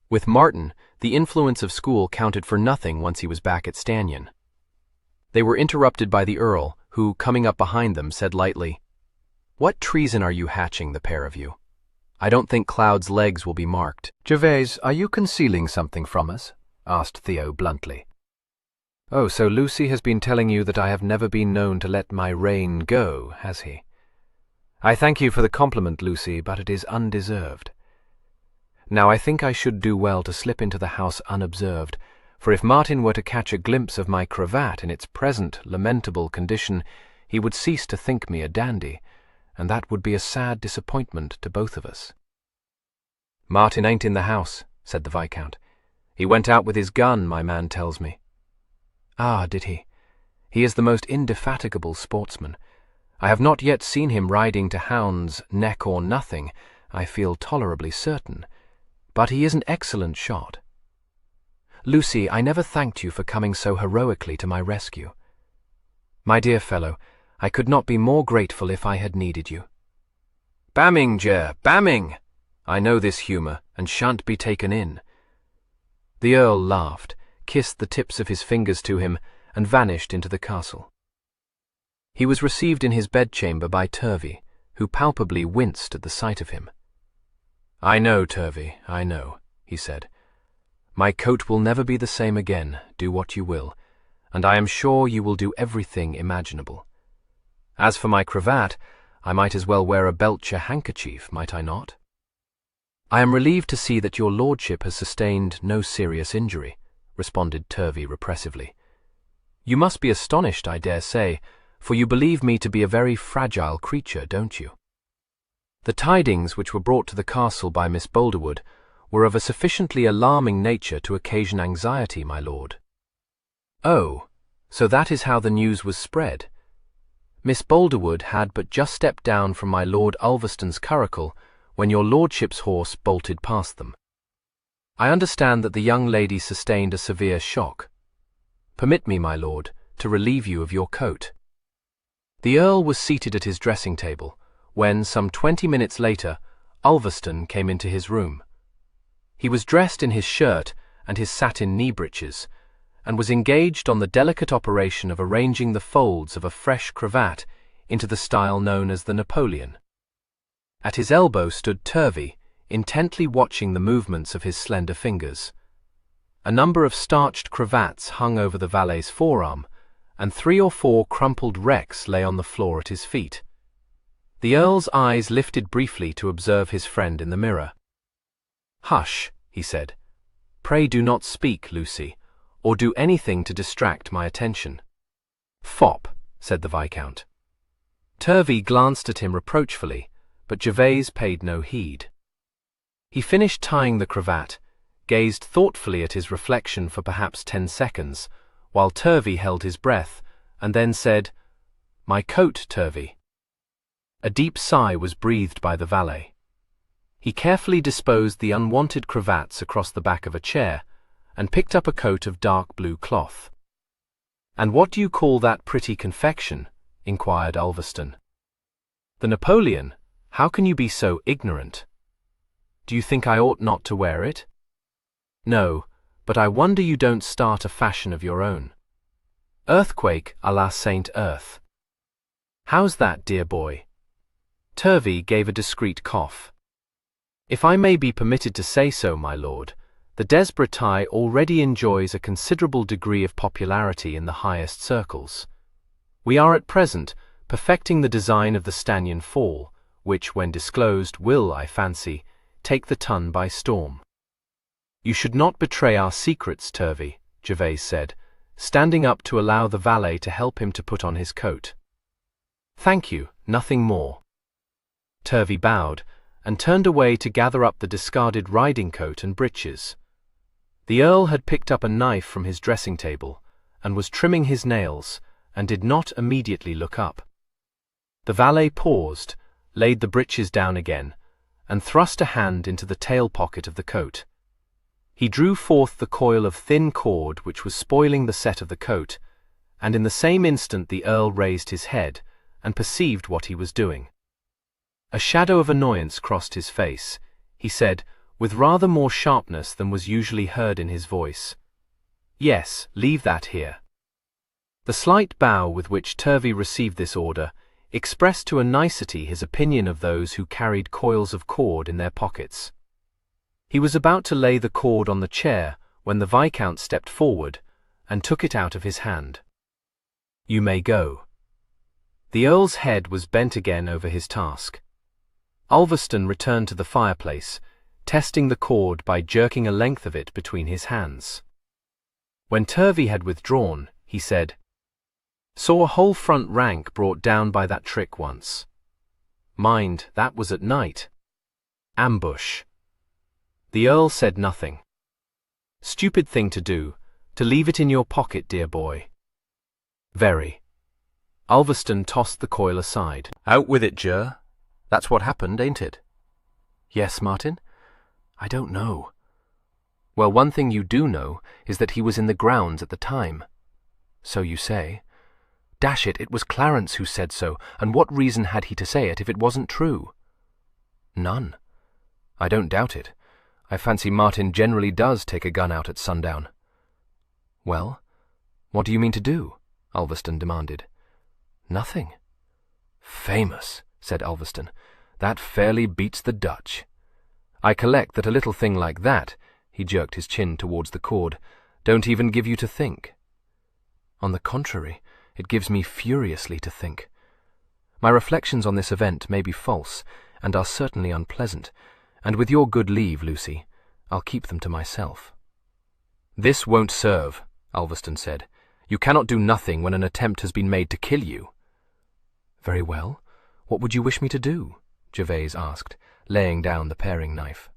With Martin, the influence of school counted for nothing once he was back at Stanion. They were interrupted by the Earl, who, coming up behind them, said lightly, "What treason are you hatching, the pair of you? I don't think Cloud's legs will be marked." "Gervase, are you concealing something from us?" asked Theo bluntly. "Oh, so Lucy has been telling you that I have never been known to let my rein go, has he? I thank you for the compliment, Lucy, but it is undeserved. Now I think I should do well to slip into the house unobserved, for if Martin were to catch a glimpse of my cravat in its present lamentable condition, he would cease to think me a dandy, and that would be a sad disappointment to both of us." "Martin ain't in the house," said the Viscount. "He went out with his gun, my man tells me." "Ah, did he? He is the most indefatigable sportsman. I have not yet seen him riding to hounds, neck or nothing, I feel tolerably certain, but he is an excellent shot. Lucy, I never thanked you for coming so heroically to my rescue. My dear fellow, I could not be more grateful if I had needed you." "Bamming, Ger, bamming! I know this humour, and shan't be taken in." The Earl laughed, kissed the tips of his fingers to him, and vanished into the castle. He was received in his bedchamber by Turvey, who palpably winced at the sight of him. "I know, Turvey, I know," he said. "My coat will never be the same again, do what you will, and I am sure you will do everything imaginable. As for my cravat, I might as well wear a Belcher handkerchief, might I not?" "I am relieved to see that your lordship has sustained no serious injury," responded Turvey repressively. "You must be astonished, I dare say, for you believe me to be a very fragile creature, don't you? The tidings which were brought to the castle by Miss Boulderwood were of a sufficiently alarming nature to occasion anxiety, my lord." "Oh, so that is how the news was spread. Miss Boulderwood had but just stepped down from my Lord Ulverston's curricle when your lordship's horse bolted past them. I understand that the young lady sustained a severe shock. Permit me, my lord, to relieve you of your coat." The Earl was seated at his dressing-table, when, some 20 minutes later, Ulverston came into his room. He was dressed in his shirt and his satin knee-breeches, and was engaged on the delicate operation of arranging the folds of a fresh cravat into the style known as the Napoleon. At his elbow stood Turvey, intently watching the movements of his slender fingers. A number of starched cravats hung over the valet's forearm, and 3 or 4 crumpled wrecks lay on the floor at his feet. The Earl's eyes lifted briefly to observe his friend in the mirror. "Hush," he said. "Pray do not speak, Lucy, or do anything to distract my attention." "Fop," said the Viscount. Turvey glanced at him reproachfully, but Gervase paid no heed. He finished tying the cravat, gazed thoughtfully at his reflection for perhaps 10 seconds, while Turvey held his breath, and then said, "My coat, Turvey." A deep sigh was breathed by the valet. He carefully disposed the unwanted cravats across the back of a chair, and picked up a coat of dark blue cloth. "And what do you call that pretty confection?" inquired Ulverston. "The Napoleon. How can you be so ignorant?" Do you think I ought not to wear it? No, but I wonder you don't start a fashion of your own. Earthquake à la Saint Earth. How's that, dear boy? Turvey gave a discreet cough. If I may be permitted to say so, my lord, the Desbretye already enjoys a considerable degree of popularity in the highest circles. We are at present perfecting the design of the Stannion Fall, which, when disclosed, will, I fancy, take the ton by storm. You should not betray our secrets, Turvey, Gervase said, standing up to allow the valet to help him to put on his coat. Thank you, nothing more. Turvey bowed, and turned away to gather up the discarded riding coat and breeches. The Earl had picked up a knife from his dressing table, and was trimming his nails, and did not immediately look up. The valet paused, laid the breeches down again, and thrust a hand into the tail pocket of the coat. He drew forth the coil of thin cord which was spoiling the set of the coat, and in the same instant the Earl raised his head, and perceived what he was doing. A shadow of annoyance crossed his face. He said, with rather more sharpness than was usually heard in his voice, "Yes, leave that here." The slight bow with which Turvey received this order expressed to a nicety his opinion of those who carried coils of cord in their pockets. He was about to lay the cord on the chair when the Viscount stepped forward and took it out of his hand. "You may go." The Earl's head was bent again over his task. Ulverston returned to the fireplace, testing the cord by jerking a length of it between his hands. When Turvey had withdrawn, he said, "Saw a whole front rank brought down by that trick once. Mind, that was at night. Ambush." The Earl said nothing. "Stupid thing to do, to leave it in your pocket, dear boy." "Very." Ulverston tossed the coil aside. Out with it, Ger. That's what happened, ain't it? Yes, Martin? I don't know. Well, one thing you do know is that he was in the grounds at the time. So you say. Dash it, it was Clarence who said so, and what reason had he to say it if it wasn't true? None. I don't doubt it. I fancy Martin generally does take a gun out at sundown. Well, what do you mean to do? Ulverston demanded. Nothing. Famous, said Ulverston. That fairly beats the Dutch. I collect that a little thing like that, he jerked his chin towards the cord, don't even give you to think. On the contrary, it gives me furiously to think. My reflections on this event may be false, and are certainly unpleasant, and with your good leave, Lucy, I'll keep them to myself. This won't serve, Ulverston said. You cannot do nothing when an attempt has been made to kill you. Very well. What would you wish me to do? Gervase asked, laying down the paring knife.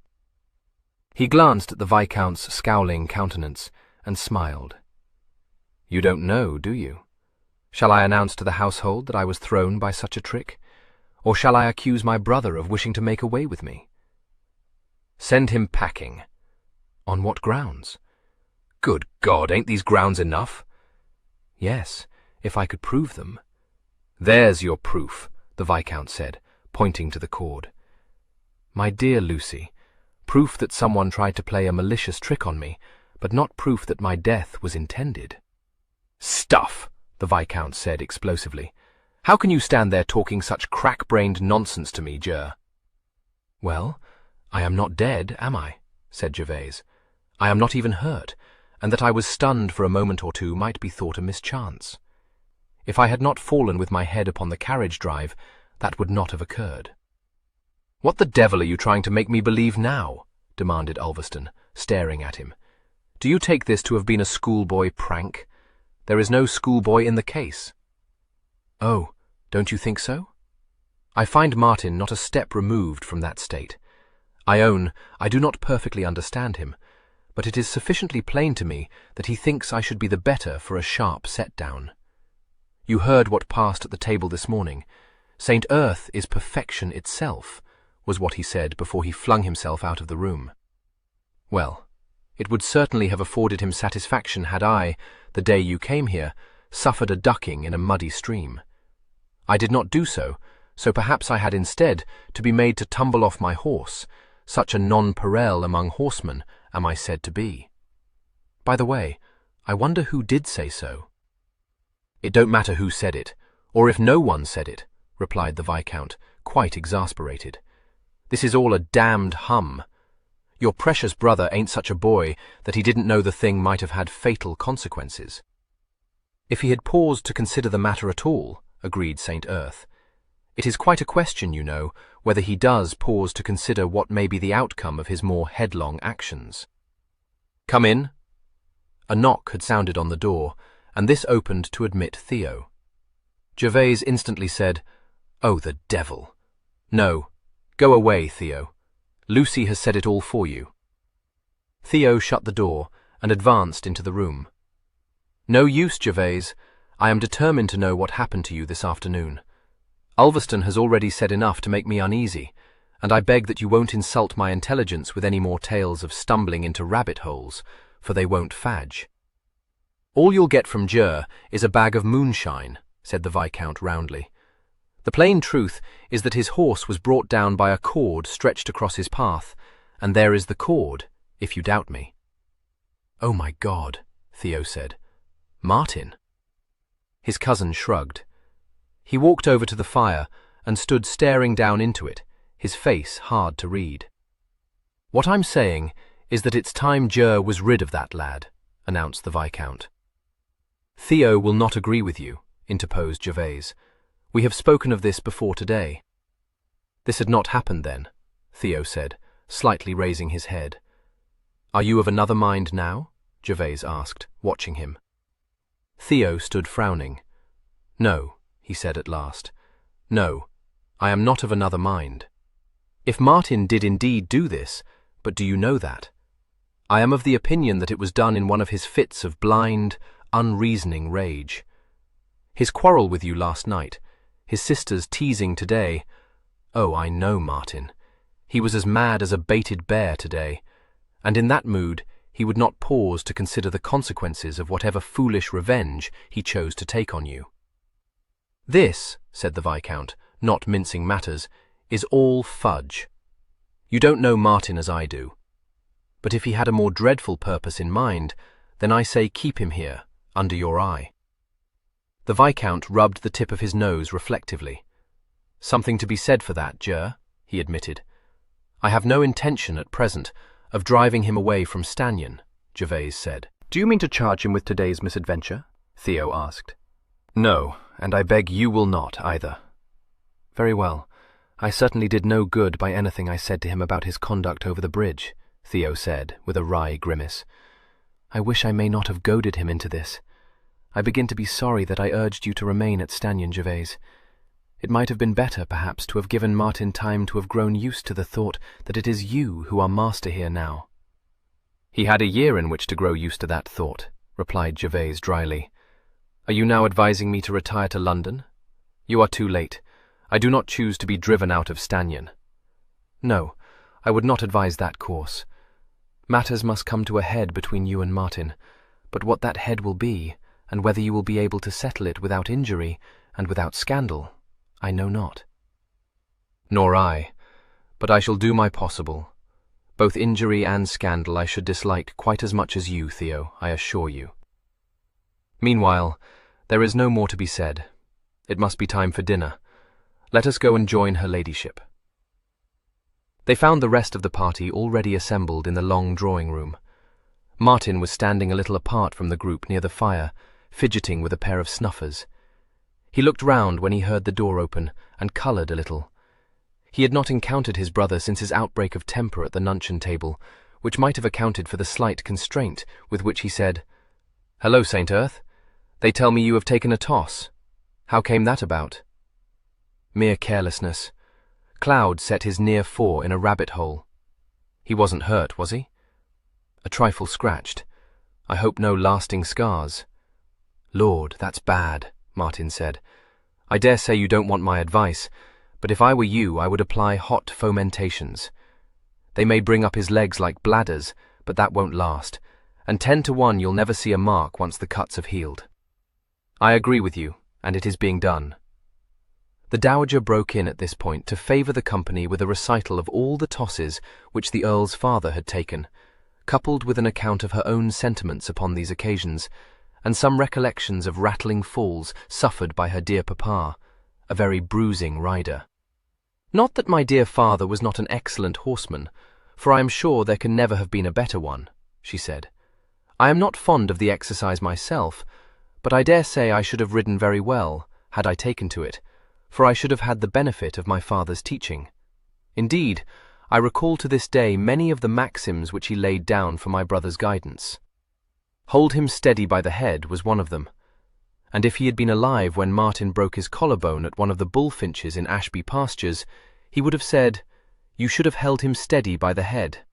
He glanced at the Viscount's scowling countenance and smiled. You don't know, do you? Shall I announce to the household that I was thrown by such a trick? Or shall I accuse my brother of wishing to make away with me? Send him packing. On what grounds? Good God, ain't these grounds enough? Yes, if I could prove them. There's your proof, the Viscount said, pointing to the cord. My dear Lucy, proof that someone tried to play a malicious trick on me, but not proof that my death was intended. Stuff, the Viscount said explosively. How can you stand there talking such crack-brained nonsense to me, Ger? Well, I am not dead, am I? Said Gervase. I am not even hurt, and that I was stunned for a moment or two might be thought a mischance. If I had not fallen with my head upon the carriage drive, that would not have occurred. What the devil are you trying to make me believe now? Demanded Ulverston, staring at him. Do you take this to have been a schoolboy prank? There is no schoolboy in the case. Oh, don't you think so? I find Martin not a step removed from that state. I own I do not perfectly understand him, but it is sufficiently plain to me that he thinks I should be the better for a sharp set-down. You heard what passed at the table this morning. Saint Earth is perfection itself, was what he said before he flung himself out of the room. Well, it would certainly have afforded him satisfaction had I, the day you came here, suffered a ducking in a muddy stream. I did not do so, so perhaps I had instead to be made to tumble off my horse, such a nonpareil among horsemen am I said to be. By the way, I wonder who did say so." "It don't matter who said it, or if no one said it," replied the Viscount, quite exasperated. "This is all a damned hum. Your precious brother ain't such a boy that he didn't know the thing might have had fatal consequences." "If he had paused to consider the matter at all," agreed St. Earth. "It is quite a question, you know, whether he does pause to consider what may be the outcome of his more headlong actions." "Come in." A knock had sounded on the door, and this opened to admit Theo. Gervase instantly said, "Oh, the devil! No, go away, Theo. Lucy has said it all for you." Theo shut the door and advanced into the room. "No use, Gervase. I am determined to know what happened to you this afternoon. Ulverston has already said enough to make me uneasy, and I beg that you won't insult my intelligence with any more tales of stumbling into rabbit holes, for they won't fadge." "All you'll get from Ger is a bag of moonshine," said the Viscount roundly. "The plain truth is that his horse was brought down by a cord stretched across his path, and there is the cord, if you doubt me." "Oh my God," Theo said. "Martin?" His cousin shrugged. He walked over to the fire and stood staring down into it, his face hard to read. "What I'm saying is that it's time Ger was rid of that lad," announced the Viscount. "Theo will not agree with you," interposed Gervase. "We have spoken of this before today." "This had not happened then," Theo said, slightly raising his head. "Are you of another mind now?" Gervase asked, watching him. Theo stood frowning. "No," he said at last. "No, I am not of another mind. If Martin did indeed do this, but do you know that? I am of the opinion that it was done in one of his fits of blind, unreasoning rage. His quarrel with you last night, his sister's teasing today. Oh, I know Martin. He was as mad as a baited bear today, and in that mood he would not pause to consider the consequences of whatever foolish revenge he chose to take on you." "This," said the Viscount, not mincing matters, "is all fudge. You don't know Martin as I do. But if he had a more dreadful purpose in mind, then I say keep him here, under your eye." The Viscount rubbed the tip of his nose reflectively. "Something to be said for that, Ger," he admitted. "I have no intention at present of driving him away from Stannion," Gervase said. "Do you mean to charge him with today's misadventure?" Theo asked. "No, and I beg you will not either." "Very well. I certainly did no good by anything I said to him about his conduct over the bridge," Theo said, with a wry grimace. "I wish I may not have goaded him into this. I begin to be sorry that I urged you to remain at Stannion, Gervase. It might have been better, perhaps, to have given Martin time to have grown used to the thought that it is you who are master here now." "He had a year in which to grow used to that thought," replied Gervase dryly. "Are you now advising me to retire to London? You are too late. I do not choose to be driven out of Stannion." "No, I would not advise that course. Matters must come to a head between you and Martin, but what that head will be, and whether you will be able to settle it without injury and without scandal, I know not." "Nor I, but I shall do my possible. Both injury and scandal I should dislike quite as much as you, Theo, I assure you. Meanwhile, there is no more to be said. It must be time for dinner. Let us go and join her ladyship." They found the rest of the party already assembled in the long drawing-room. Martin was standing a little apart from the group near the fire, fidgeting with a pair of snuffers. He looked round when he heard the door open, and coloured a little. He had not encountered his brother since his outbreak of temper at the luncheon table, which might have accounted for the slight constraint with which he said, "Hello, St. Earth. They tell me you have taken a toss. How came that about?" "Mere carelessness. Cloud set his near fore in a rabbit hole." "He wasn't hurt, was he?" "A trifle scratched. I hope no lasting scars." "Lord, that's bad," Martin said. "I dare say you don't want my advice, but if I were you I would apply hot fomentations. They may bring up his legs like bladders, but that won't last, and 10 to 1 you'll never see a mark once the cuts have healed." "I agree with you, and it is being done." The dowager broke in at this point to favour the company with a recital of all the tosses which the Earl's father had taken, coupled with an account of her own sentiments upon these occasions, and some recollections of rattling falls suffered by her dear papa, a very bruising rider. Not that my dear father was not an excellent horseman, for I am sure there can never have been a better one, she said. I am not fond of the exercise myself, but I dare say I should have ridden very well, had I taken to it, for I should have had the benefit of my father's teaching. Indeed, I recall to this day many of the maxims which he laid down for my brother's guidance. Hold him steady by the head was one of them, and if he had been alive when Martin broke his collarbone at one of the bullfinches in Ashby pastures, he would have said, "You should have held him steady by the head."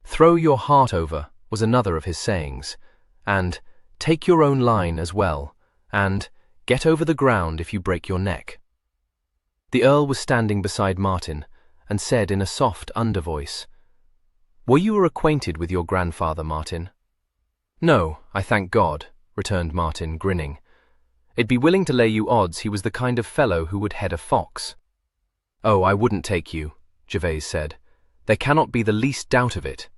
"Throw your heart over" was another of his sayings, and "take your own line as well," and "get over the ground if you break your neck." The Earl was standing beside Martin, and said in a soft undervoice, "Were you acquainted with your grandfather, Martin?" "No, I thank God," returned Martin, grinning. "I'd be willing to lay you odds he was the kind of fellow who would head a fox." "Oh, I wouldn't take you," Gervase said. "There cannot be the least doubt of it."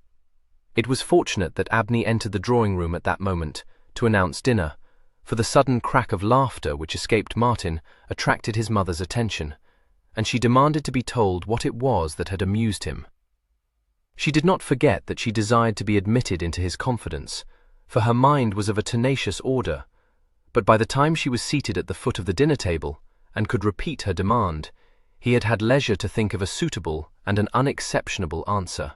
It was fortunate that Abney entered the drawing-room at that moment to announce dinner, for the sudden crack of laughter which escaped Martin attracted his mother's attention, and she demanded to be told what it was that had amused him. She did not forget that she desired to be admitted into his confidence, for her mind was of a tenacious order, but by the time she was seated at the foot of the dinner table and could repeat her demand, he had had leisure to think of a suitable and an unexceptionable answer.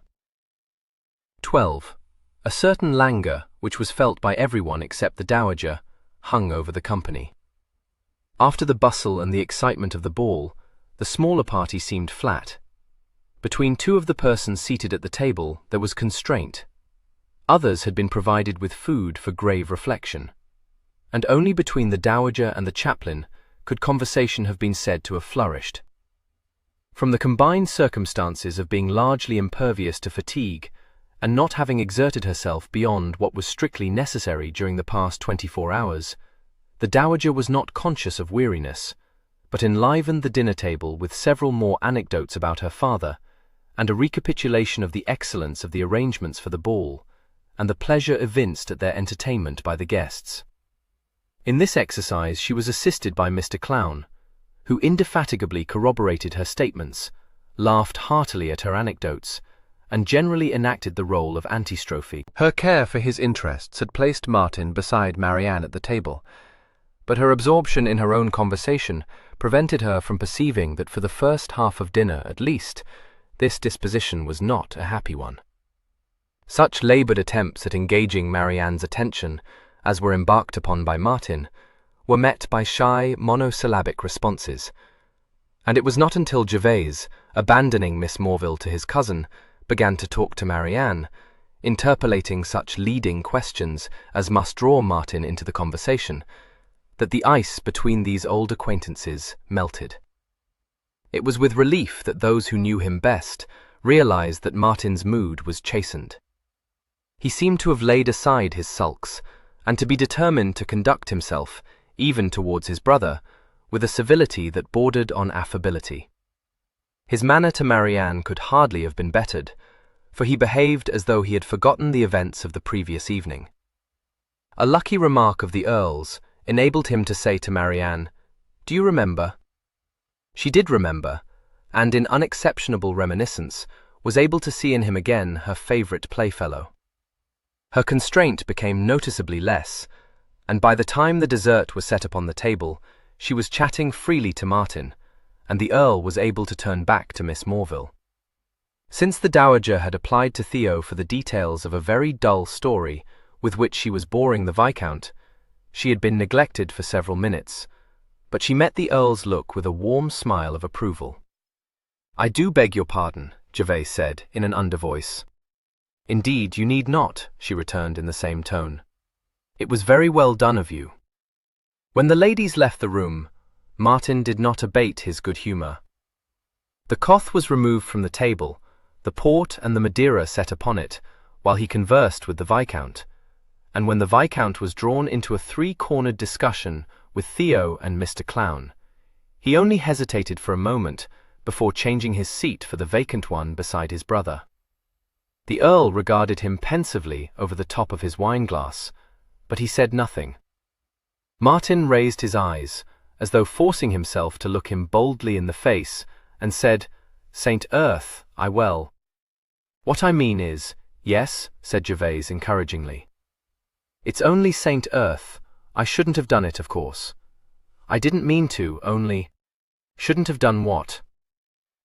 12. A certain languor, which was felt by everyone except the dowager, hung over the company. After the bustle and the excitement of the ball, the smaller party seemed flat. Between two of the persons seated at the table there was constraint. Others had been provided with food for grave reflection. And only between the dowager and the chaplain could conversation have been said to have flourished. From the combined circumstances of being largely impervious to fatigue and not having exerted herself beyond what was strictly necessary during the past 24 hours, the dowager was not conscious of weariness, but enlivened the dinner table with several more anecdotes about her father, and a recapitulation of the excellence of the arrangements for the ball, and the pleasure evinced at their entertainment by the guests. In this exercise she was assisted by Mr. Clown, who indefatigably corroborated her statements, laughed heartily at her anecdotes, and generally enacted the role of antistrophe. Her care for his interests had placed Martin beside Marianne at the table, but her absorption in her own conversation prevented her from perceiving that for the first half of dinner, at least, this disposition was not a happy one. Such laboured attempts at engaging Marianne's attention, as were embarked upon by Martin, were met by shy, monosyllabic responses, and it was not until Gervase, abandoning Miss Morville to his cousin, began to talk to Marianne, interpolating such leading questions as must draw Martin into the conversation, that the ice between these old acquaintances melted. It was with relief that those who knew him best realized that Martin's mood was chastened. He seemed to have laid aside his sulks, and to be determined to conduct himself, even towards his brother, with a civility that bordered on affability. His manner to Marianne could hardly have been bettered, for he behaved as though he had forgotten the events of the previous evening. A lucky remark of the Earl's enabled him to say to Marianne, "Do you remember?" She did remember, and in unexceptionable reminiscence was able to see in him again her favourite playfellow. Her constraint became noticeably less, and by the time the dessert was set upon the table, she was chatting freely to Martin, and the Earl was able to turn back to Miss Morville. Since the dowager had applied to Theo for the details of a very dull story with which she was boring the Viscount, she had been neglected for several minutes, but she met the Earl's look with a warm smile of approval. "I do beg your pardon," Gervase said in an undervoice. "Indeed, you need not," she returned in the same tone. "It was very well done of you." When the ladies left the room, Martin did not abate his good humour. The cloth was removed from the table, the port and the Madeira set upon it, while he conversed with the Viscount, and when the Viscount was drawn into a three-cornered discussion with Theo and Mr. Clown, He only hesitated for a moment before changing his seat for the vacant one beside his brother. The Earl regarded him pensively over the top of his wine-glass, but he said nothing. Martin raised his eyes, as though forcing himself to look him boldly in the face, and said, "Saint Earth, I will." "What I mean is, yes," said Gervase encouragingly. "It's only Saint Earth. I shouldn't have done it, of course. I didn't mean to, only—" "Shouldn't have done what?"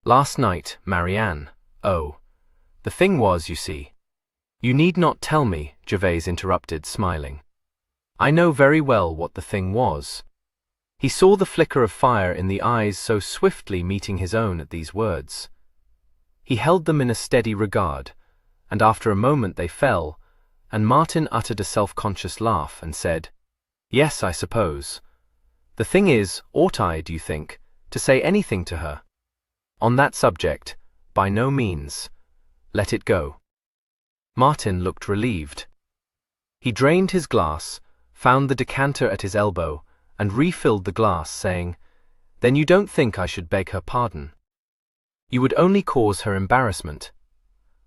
"Last night, Marianne. Oh. The thing was, you see—" "You need not tell me," Gervase interrupted, smiling. "I know very well what the thing was." He saw the flicker of fire in the eyes so swiftly meeting his own at these words. He held them in a steady regard, and after a moment they fell, and Martin uttered a self-conscious laugh and said, "Yes, I suppose. The thing is, ought I, do you think, to say anything to her? On that subject, by no means. Let it go." Martin looked relieved. He drained his glass, found the decanter at his elbow, and refilled the glass, saying, "Then you don't think I should beg her pardon? You would only cause her embarrassment.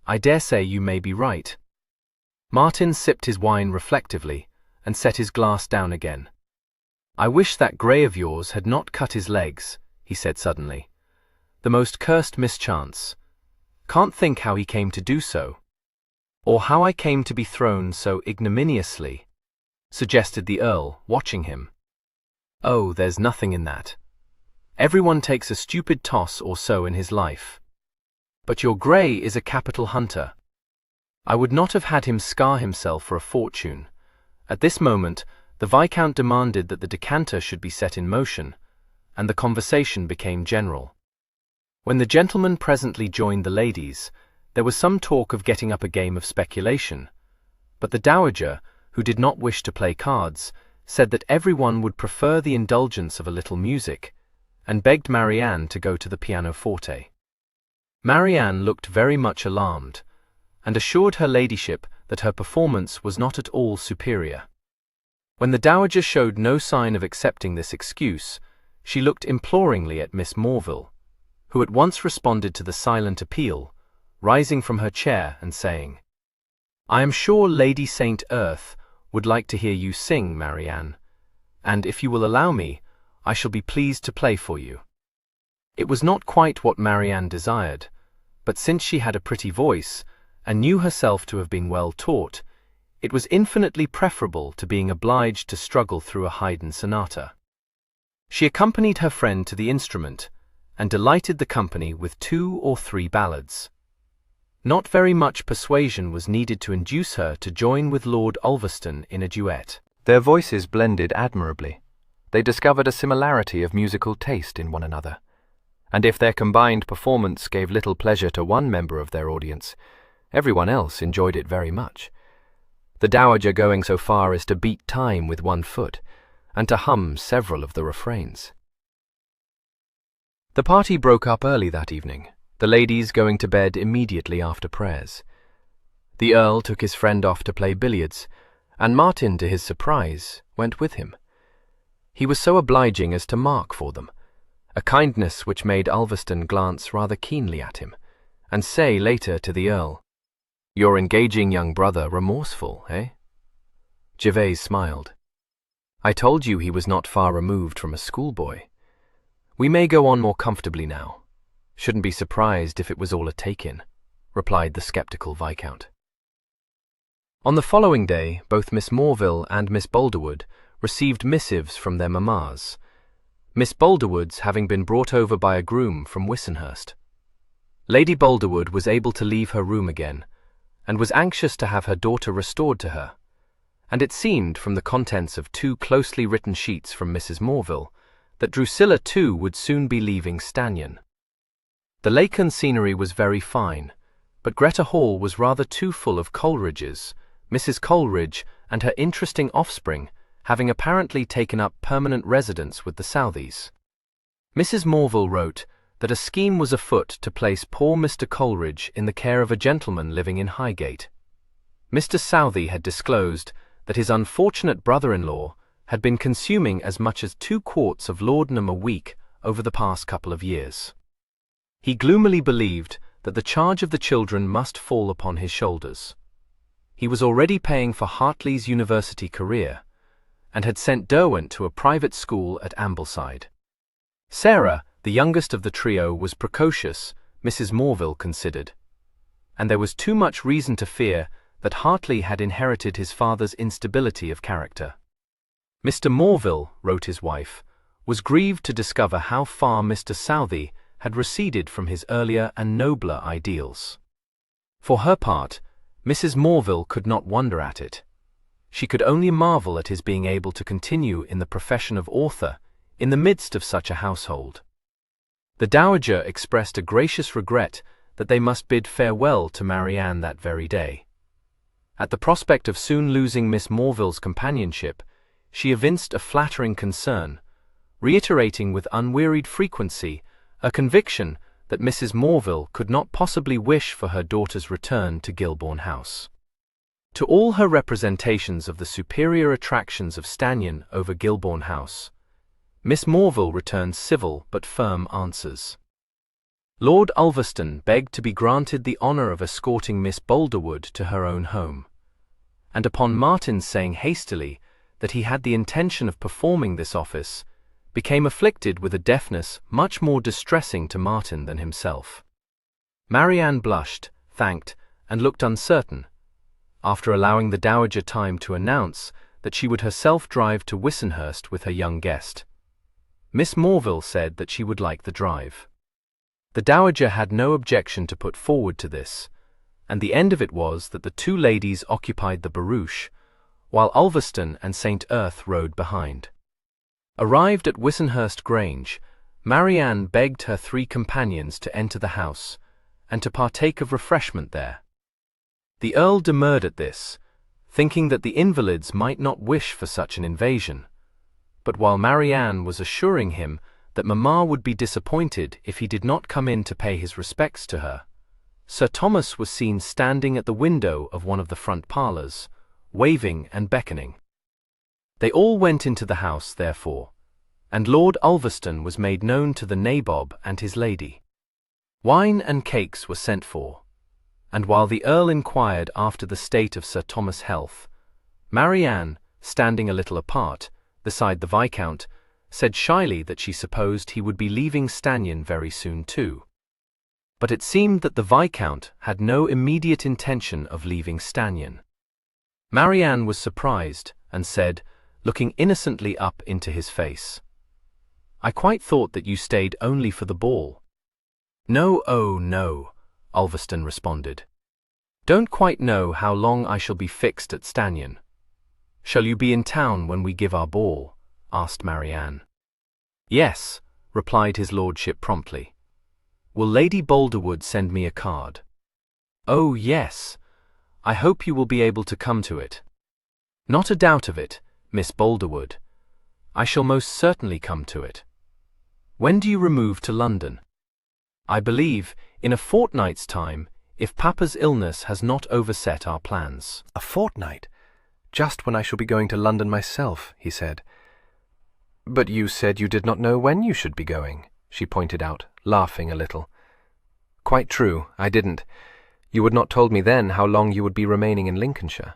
I dare say you may be right." Martin sipped his wine reflectively and set his glass down again. "I wish that grey of yours had not cut his legs," he said suddenly. "The most cursed mischance. Can't think how he came to do so. Or how I came to be thrown so ignominiously," suggested the Earl, watching him. "Oh, there's nothing in that. Everyone takes a stupid toss or so in his life. But your Grey is a capital hunter. I would not have had him scar himself for a fortune." At this moment, the Viscount demanded that the decanter should be set in motion, and the conversation became general. When the gentlemen presently joined the ladies, there was some talk of getting up a game of speculation, but the Dowager, who did not wish to play cards, said that everyone would prefer the indulgence of a little music, and begged Marianne to go to the pianoforte. Marianne looked very much alarmed, and assured her ladyship that her performance was not at all superior. When the Dowager showed no sign of accepting this excuse, she looked imploringly at Miss Morville, who at once responded to the silent appeal, rising from her chair and saying, "I am sure Lady Saint Earth would like to hear you sing, Marianne, and if you will allow me, I shall be pleased to play for you." It was not quite what Marianne desired, but since she had a pretty voice, and knew herself to have been well taught, it was infinitely preferable to being obliged to struggle through a Haydn sonata. She accompanied her friend to the instrument, and delighted the company with 2 or 3 ballads. Not very much persuasion was needed to induce her to join with Lord Ulverston in a duet. Their voices blended admirably. They discovered a similarity of musical taste in one another, and if their combined performance gave little pleasure to one member of their audience, everyone else enjoyed it very much, the Dowager going so far as to beat time with one foot, and to hum several of the refrains. The party broke up early that evening, the ladies going to bed immediately after prayers. The Earl took his friend off to play billiards, and Martin, to his surprise, went with him. He was so obliging as to mark for them, a kindness which made Ulverston glance rather keenly at him, and say later to the Earl, "Your engaging young brother remorseful, eh?" Gervase smiled. "I told you he was not far removed from a schoolboy. We may go on more comfortably now. Shouldn't be surprised if it was all a take-in," replied the sceptical Viscount. On the following day, both Miss Morville and Miss Boulderwood received missives from their mammas, Miss Boulderwood's having been brought over by a groom from Wissenhurst. Lady Boulderwood was able to leave her room again, and was anxious to have her daughter restored to her, and it seemed from the contents of 2 closely written sheets from Mrs. Morville that Drusilla too would soon be leaving Stanyon. The Lacan scenery was very fine, but Greta Hall was rather too full of Coleridges, Mrs. Coleridge and her interesting offspring having apparently taken up permanent residence with the Southies. Mrs. Morville wrote that a scheme was afoot to place poor Mr. Coleridge in the care of a gentleman living in Highgate. Mr. Southey had disclosed that his unfortunate brother-in-law had been consuming as much as 2 quarts of laudanum a week over the past couple of years. He gloomily believed that the charge of the children must fall upon his shoulders. He was already paying for Hartley's university career, and had sent Derwent to a private school at Ambleside. Sarah, the youngest of the trio, was precocious, Mrs. Morville considered, and there was too much reason to fear that Hartley had inherited his father's instability of character. Mr. Morville, wrote his wife, was grieved to discover how far Mr. Southey had receded from his earlier and nobler ideals. For her part, Mrs. Morville could not wonder at it. She could only marvel at his being able to continue in the profession of author in the midst of such a household. The Dowager expressed a gracious regret that they must bid farewell to Marianne that very day. At the prospect of soon losing Miss Morville's companionship, she evinced a flattering concern, reiterating with unwearied frequency a conviction that Mrs. Morville could not possibly wish for her daughter's return to Gilbourne House. To all her representations of the superior attractions of Stanyon over Gilbourne House, Miss Morville returned civil but firm answers. Lord Ulverston begged to be granted the honour of escorting Miss Boulderwood to her own home, and upon Martin's saying hastily that he had the intention of performing this office, became afflicted with a deafness much more distressing to Martin than himself. Marianne blushed, thanked, and looked uncertain, after allowing the Dowager time to announce that she would herself drive to Wissenhurst with her young guest. Miss Morville said that she would like the drive. The Dowager had no objection to put forward to this, and the end of it was that the two ladies occupied the barouche, while Ulverston and St. Erth rode behind. Arrived at Wissenhurst Grange, Marianne begged her three companions to enter the house, and to partake of refreshment there. The Earl demurred at this, thinking that the invalids might not wish for such an invasion, but while Marianne was assuring him that Mamma would be disappointed if he did not come in to pay his respects to her, Sir Thomas was seen standing at the window of one of the front parlours, waving and beckoning. They all went into the house, therefore, and Lord Ulverston was made known to the nabob and his lady. Wine and cakes were sent for, and while the Earl inquired after the state of Sir Thomas' health, Marianne, standing a little apart, beside the Viscount, said shyly that she supposed he would be leaving Stanyon very soon too. But it seemed that the Viscount had no immediate intention of leaving Stanyon. Marianne was surprised, and said, looking innocently up into his face, "I quite thought that you stayed only for the ball." "No, oh no," Ulverston responded. "Don't quite know how long I shall be fixed at Stanyon." "Shall you be in town when we give our ball?" asked Marianne. "Yes," replied his lordship promptly. "Will Lady Boulderwood send me a card?" "Oh, yes. I hope you will be able to come to it." "Not a doubt of it, Miss Boulderwood. I shall most certainly come to it." "When do you remove to London?" "I believe in a fortnight's time, if Papa's illness has not overset our plans." "A fortnight? Just when I shall be going to London myself," he said. "But you said you did not know when you should be going," she pointed out, laughing a little. "Quite true, I didn't. You had not told me then how long you would be remaining in Lincolnshire."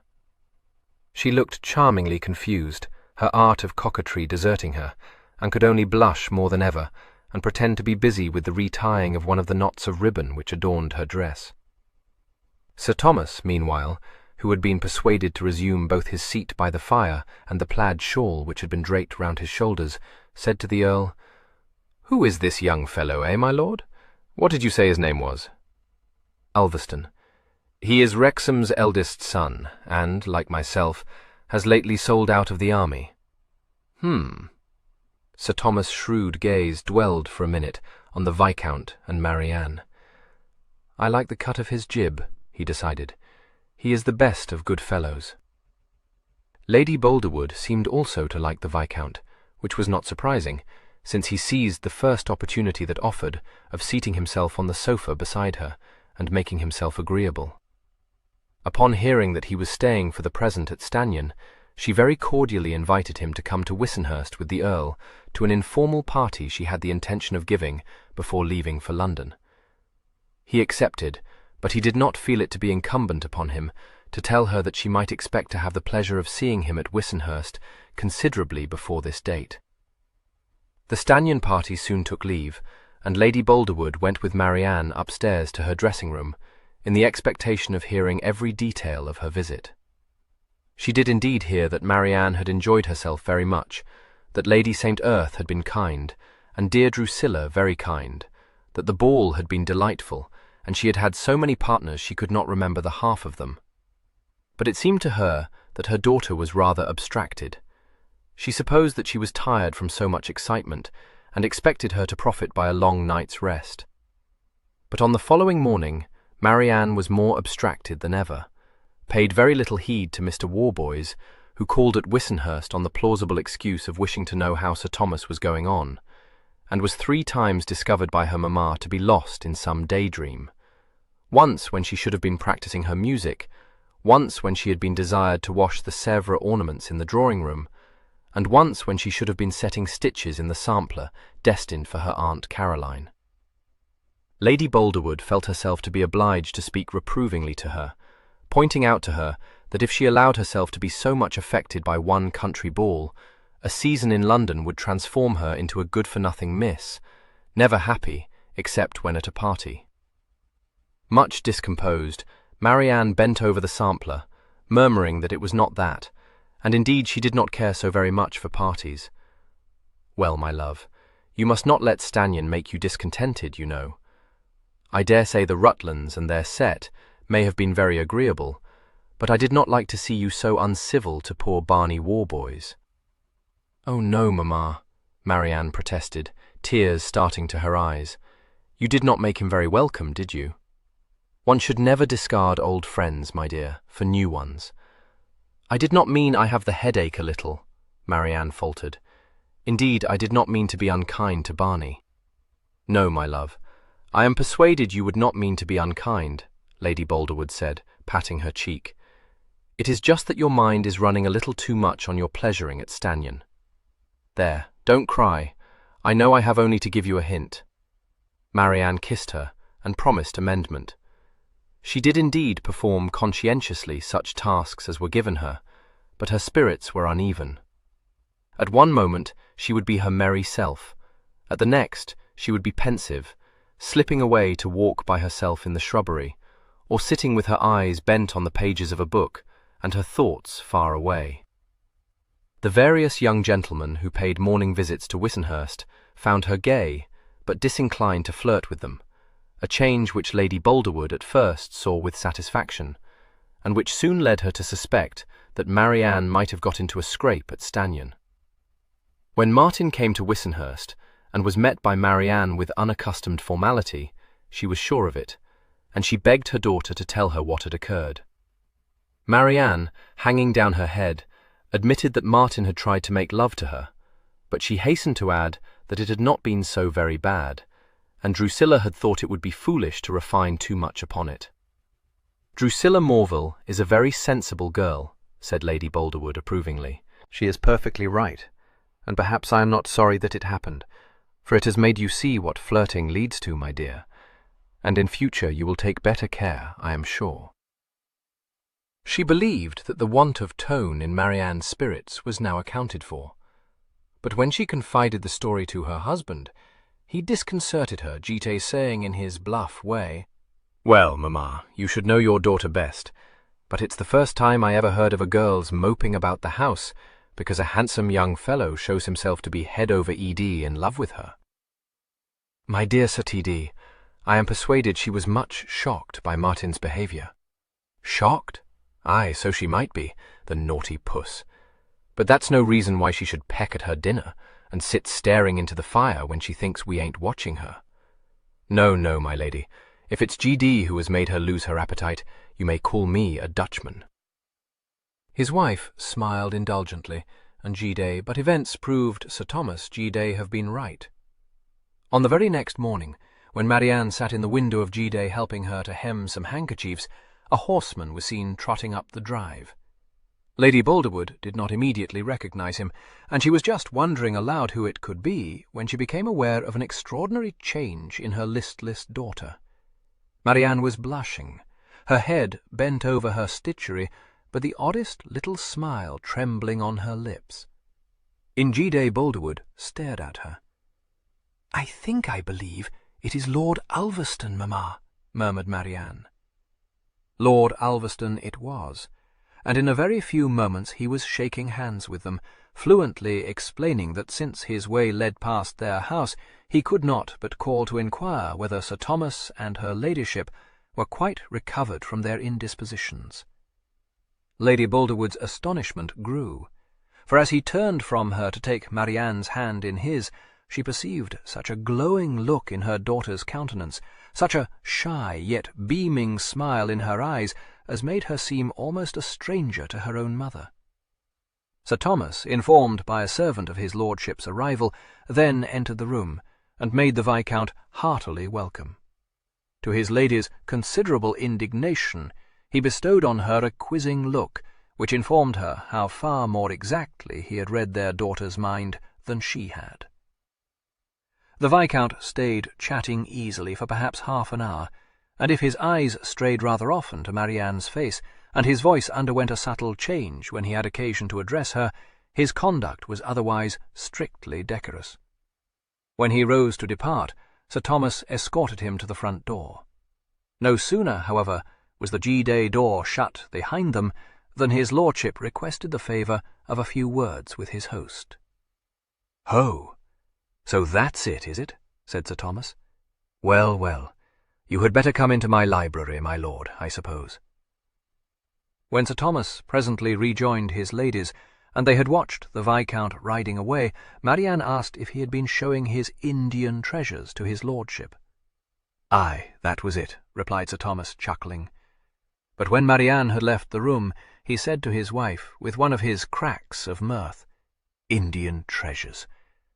She looked charmingly confused, her art of coquetry deserting her, and could only blush more than ever, and pretend to be busy with the retying of one of the knots of ribbon which adorned her dress. Sir Thomas, meanwhile, who had been persuaded to resume both his seat by the fire and the plaid shawl which had been draped round his shoulders, said to the Earl, "Who is this young fellow, my lord? What did you say his name was?" "Ulverston. He is Wrexham's eldest son, and, like myself, has lately sold out of the army." Sir Thomas' shrewd gaze dwelled for a minute on the Viscount and Marianne. "I like the cut of his jib," he decided. "He is the best of good fellows." Lady Boulderwood seemed also to like the Viscount, which was not surprising, since he seized the first opportunity that offered of seating himself on the sofa beside her and making himself agreeable. Upon hearing that he was staying for the present at Stanyon, she very cordially invited him to come to Wissenhurst with the Earl to an informal party she had the intention of giving before leaving for London. He accepted, but he did not feel it to be incumbent upon him to tell her that she might expect to have the pleasure of seeing him at Wissenhurst considerably before this date. The Stanyan party soon took leave, and Lady Boulderwood went with Marianne upstairs to her dressing-room, in the expectation of hearing every detail of her visit. She did indeed hear that Marianne had enjoyed herself very much, that Lady St. Earth had been kind, and dear Drusilla very kind, that the ball had been delightful, and she had had so many partners she could not remember the half of them. But it seemed to her that her daughter was rather abstracted. She supposed that she was tired from so much excitement, and expected her to profit by a long night's rest. But on the following morning, Marianne was more abstracted than ever, paid very little heed to Mr. Warboys, who called at Wissenhurst on the plausible excuse of wishing to know how Sir Thomas was going on, and was 3 times discovered by her mamma to be lost in some daydream. Once when she should have been practising her music, once when she had been desired to wash the Sèvres ornaments in the drawing-room, and once when she should have been setting stitches in the sampler destined for her Aunt Caroline. Lady Boulderwood felt herself to be obliged to speak reprovingly to her, pointing out to her that if she allowed herself to be so much affected by one country ball, a season in London would transform her into a good-for-nothing miss, never happy except when at a party. Much discomposed, Marianne bent over the sampler, murmuring that it was not that, and indeed she did not care so very much for parties. "Well, my love, you must not let Stanyan make you discontented, you know. I dare say the Rutlands and their set may have been very agreeable, but I did not like to see you so uncivil to poor Barney Warboys." "Oh no, mamma," Marianne protested, tears starting to her eyes. "You did not make him very welcome, did you? One should never discard old friends, my dear, for new ones." "I did not mean I have the headache a little," Marianne faltered. "Indeed, I did not mean to be unkind to Barney." "No, my love, I am persuaded you would not mean to be unkind," Lady Boulderwood said, patting her cheek. "It is just that your mind is running a little too much on your pleasuring at Stanyan. There, don't cry. I know I have only to give you a hint." Marianne kissed her and promised amendment. She did indeed perform conscientiously such tasks as were given her, but her spirits were uneven. At one moment she would be her merry self, at the next she would be pensive, slipping away to walk by herself in the shrubbery, or sitting with her eyes bent on the pages of a book, and her thoughts far away. The various young gentlemen who paid morning visits to Wissenhurst found her gay, but disinclined to flirt with them, a change which Lady Boulderwood at first saw with satisfaction, and which soon led her to suspect that Marianne might have got into a scrape at Stanyan. When Martin came to Wissenhurst, and was met by Marianne with unaccustomed formality, she was sure of it, and she begged her daughter to tell her what had occurred. Marianne, hanging down her head, admitted that Martin had tried to make love to her, but she hastened to add that it had not been so very bad, and Drusilla had thought it would be foolish to refine too much upon it. "Drusilla Morville is a very sensible girl," said Lady Boulderwood approvingly. She is perfectly right, and perhaps I am not sorry that it happened, for it has made you see what flirting leads to, my dear, and in future you will take better care, I am sure." She believed that the want of tone in Marianne's spirits was now accounted for, but when she confided the story to her husband, he disconcerted her, Georgette saying in his bluff way, "Well, mamma, you should know your daughter best, but it's the first time I ever heard of a girl's moping about the house because a handsome young fellow shows himself to be head over ED in love with her." "My dear Sir T.D., I am persuaded she was much shocked by Martin's behaviour." "Shocked? Aye, so she might be, the naughty puss. But that's no reason why she should peck at her dinner and sit staring into the fire when she thinks we ain't watching her. No, no, my lady, if it's G.D. who has made her lose her appetite, you may call me a Dutchman." His wife smiled indulgently, and G.D., but events proved Sir Thomas G.D. have been right. On the very next morning, when Marianne sat in the window of G.D. helping her to hem some handkerchiefs, a horseman was seen trotting up the drive. Lady Boulderwood did not immediately recognize him, and she was just wondering aloud who it could be when she became aware of an extraordinary change in her listless daughter. Marianne was blushing, her head bent over her stitchery, but the oddest little smile trembling on her lips. Georgette Boulderwood stared at her. "I think I believe it is Lord Ulverston, mamma," murmured Marianne. Lord Ulverston it was, and in a very few moments he was shaking hands with them, fluently explaining that since his way led past their house, he could not but call to inquire whether Sir Thomas and her ladyship were quite recovered from their indispositions. Lady Boulderwood's astonishment grew, for as he turned from her to take Marianne's hand in his, she perceived such a glowing look in her daughter's countenance, such a shy yet beaming smile in her eyes, as made her seem almost a stranger to her own mother. Sir Thomas, informed by a servant of his lordship's arrival, then entered the room, and made the Viscount heartily welcome. To his lady's considerable indignation, he bestowed on her a quizzing look, which informed her how far more exactly he had read their daughter's mind than she had. The Viscount stayed chatting easily for perhaps half an hour, and if his eyes strayed rather often to Marianne's face, and his voice underwent a subtle change when he had occasion to address her, his conduct was otherwise strictly decorous. When he rose to depart, Sir Thomas escorted him to the front door. No sooner, however, was the G-day door shut behind them, than his lordship requested the favour of a few words with his host. "Ho! So that's it, is it?" said Sir Thomas. "Well, well, you had better come into my library, my lord, I suppose." When Sir Thomas presently rejoined his ladies, and they had watched the Viscount riding away, Marianne asked if he had been showing his Indian treasures to his lordship. "Aye, that was it," replied Sir Thomas, chuckling. But when Marianne had left the room, he said to his wife, with one of his cracks of mirth, "Indian treasures!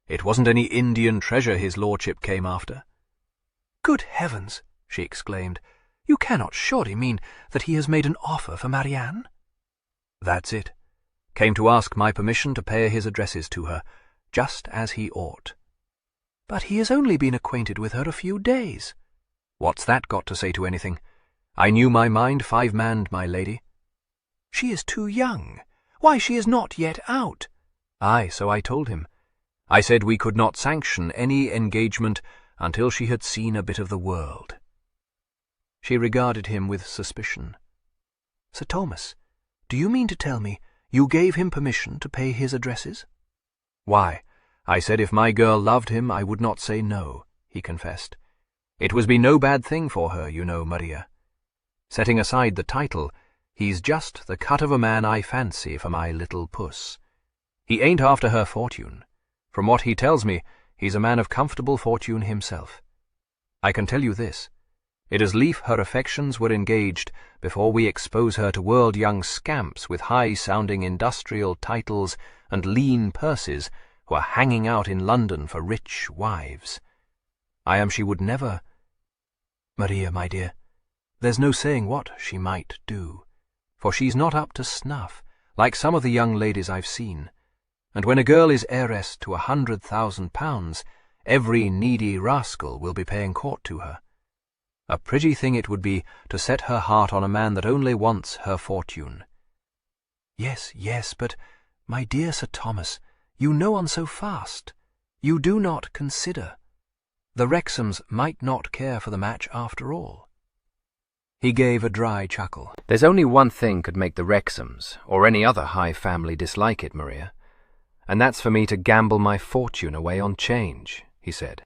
It wasn't any Indian treasure his lordship came after." "Good heavens!" she exclaimed. "You cannot surely mean that he has made an offer for Marianne?" "That's it. Came to ask my permission to pay his addresses to her, just as he ought." "But he has only been acquainted with her a few days." "What's that got to say to anything? I knew my mind five-manned, my lady." "She is too young. Why, she is not yet out." "Aye, so I told him. I said we could not sanction any engagement until she had seen a bit of the world." She regarded him with suspicion. "Sir Thomas, do you mean to tell me you gave him permission to pay his addresses?" "Why, I said if my girl loved him I would not say no," he confessed. "It was be no bad thing for her, you know, Maria. Setting aside the title, he's just the cut of a man I fancy for my little puss. He ain't after her fortune. From what he tells me, he's a man of comfortable fortune himself. I can tell you this, it is lief her affections were engaged before we expose her to world-young scamps with high-sounding industrial titles and lean purses who are hanging out in London for rich wives. I am she would never— Maria, my dear, there's no saying what she might do, for she's not up to snuff, like some of the young ladies I've seen, and when a girl is heiress to £100,000, every needy rascal will be paying court to her. A pretty thing it would be to set her heart on a man that only wants her fortune." "Yes, yes, but, my dear Sir Thomas, you know on so fast. You do not consider. The Wrexhams might not care for the match after all." He gave a dry chuckle. "There's only one thing could make the Wrexhams, or any other high family, dislike it, Maria, and that's for me to gamble my fortune away on change," he said.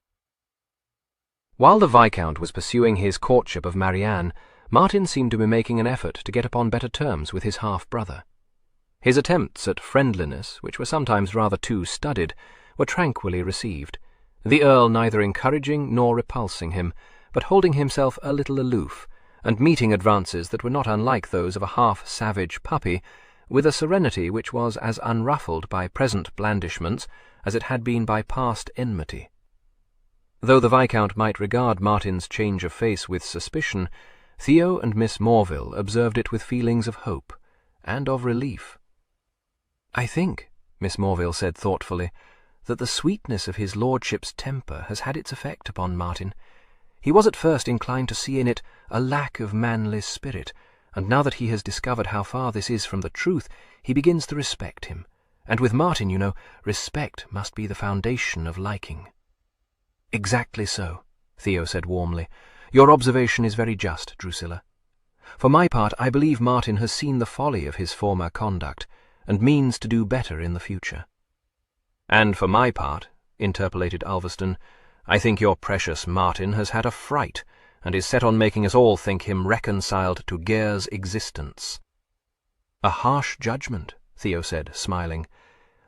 While the Viscount was pursuing his courtship of Marianne, Martin seemed to be making an effort to get upon better terms with his half-brother. His attempts at friendliness, which were sometimes rather too studied, were tranquilly received, the Earl neither encouraging nor repulsing him, but holding himself a little aloof, and meeting advances that were not unlike those of a half-savage puppy, with a serenity which was as unruffled by present blandishments as it had been by past enmity. Though the Viscount might regard Martin's change of face with suspicion, Theo and Miss Morville observed it with feelings of hope and of relief. "I think," Miss Morville said thoughtfully, "that the sweetness of his lordship's temper has had its effect upon Martin. He was at first inclined to see in it a lack of manly spirit, and now that he has discovered how far this is from the truth, he begins to respect him. And with Martin, you know, respect must be the foundation of liking." "Exactly so," Theo said warmly. "Your observation is very just, Drusilla. For my part, I believe Martin has seen the folly of his former conduct, and means to do better in the future." "And for my part," interpolated Ulverston, "I think your precious Martin has had a fright, and is set on making us all think him reconciled to Ger's existence." "A harsh judgment," Theo said, smiling.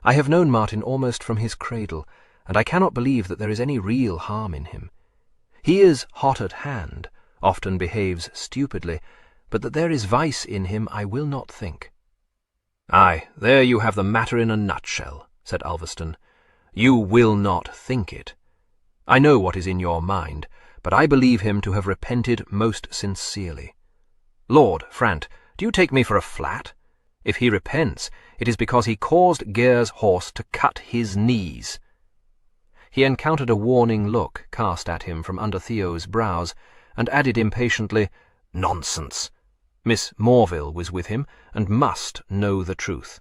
"I have known Martin almost from his cradle, and I cannot believe that there is any real harm in him. He is hot at hand, often behaves stupidly, but that there is vice in him I will not think." "Aye, there you have the matter in a nutshell," said Ulverston. "You will not think it. I know what is in your mind, but I believe him to have repented most sincerely. Lord Frant, do you take me for a flat? If he repents, it is because he caused Ger's horse to cut his knees." He encountered a warning look cast at him from under Theo's brows, and added impatiently, "Nonsense! Miss Morville was with him, and must know the truth."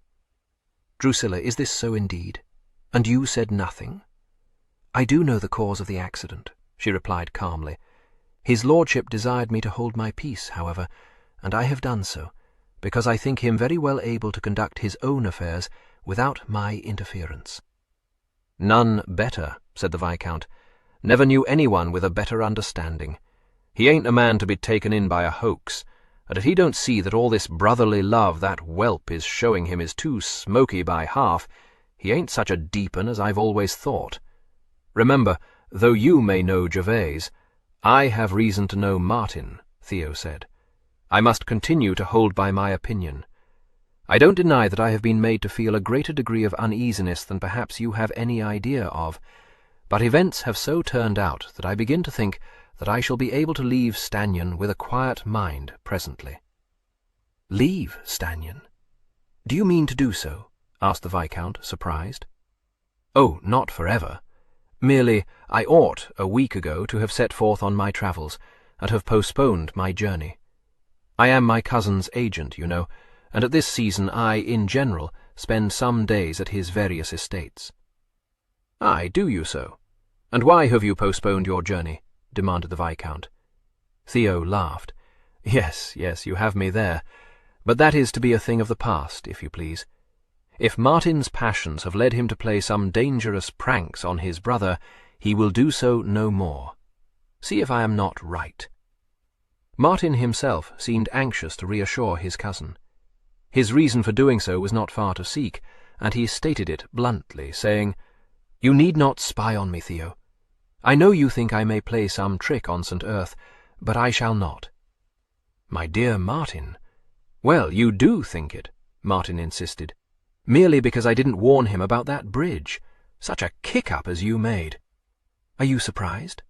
"Drusilla, is this so indeed? And you said nothing?" "I do know the cause of the accident," she replied calmly. "His lordship desired me to hold my peace, however, and I have done so, because I think him very well able to conduct his own affairs without my interference." "None better," said the Viscount. "Never knew anyone with a better understanding. He ain't a man to be taken in by a hoax, and if he don't see that all this brotherly love that whelp is showing him is too smoky by half, he ain't such a deep 'un as I've always thought. Remember, though you may know Gervase, I have reason to know Martin," Theo said. "I must continue to hold by my opinion. I don't deny that I have been made to feel a greater degree of uneasiness than perhaps you have any idea of, but events have so turned out that I begin to think that I shall be able to leave Stanion with a quiet mind presently." "Leave Stanion? Do you mean to do so?" asked the Viscount, surprised. "Oh, not forever. Merely, I ought, a week ago, to have set forth on my travels, and have postponed my journey. I am my cousin's agent, you know, and at this season I, in general, spend some days at his various estates." "Aye, do you so? And why have you postponed your journey?" demanded the Viscount. Theo laughed. Yes, you have me there. But that is to be a thing of the past, if you please. If Martin's passions have led him to play some dangerous pranks on his brother, he will do so no more. See if I am not right." Martin himself seemed anxious to reassure his cousin. His reason for doing so was not far to seek, and he stated it bluntly, saying, "You need not spy on me, Theo. I know you think I may play some trick on St. Earth, but I shall not." "My dear Martin." "Well, you do think it," Martin insisted, "merely because I didn't warn him about that bridge. Such a kick-up as you made." "Are you surprised?"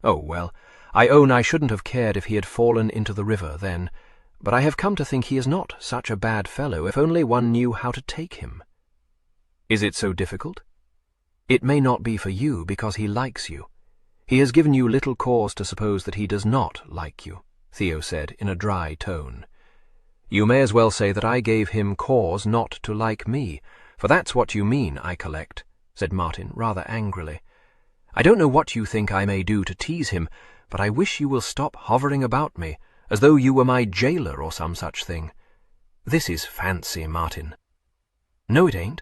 "Oh, well, I own I shouldn't have cared if he had fallen into the river then, but I have come to think he is not such a bad fellow if only one knew how to take him." "Is it so difficult?" "It may not be for you, because he likes you. He has given you little cause to suppose that he does not like you," Theo said in a dry tone. "You may as well say that I gave him cause not to like me, for that's what you mean, I collect," said Martin rather angrily. "I don't know what you think I may do to tease him, but I wish you will stop hovering about me, as though you were my jailer or some such thing. This is fancy, Martin." "No, it ain't.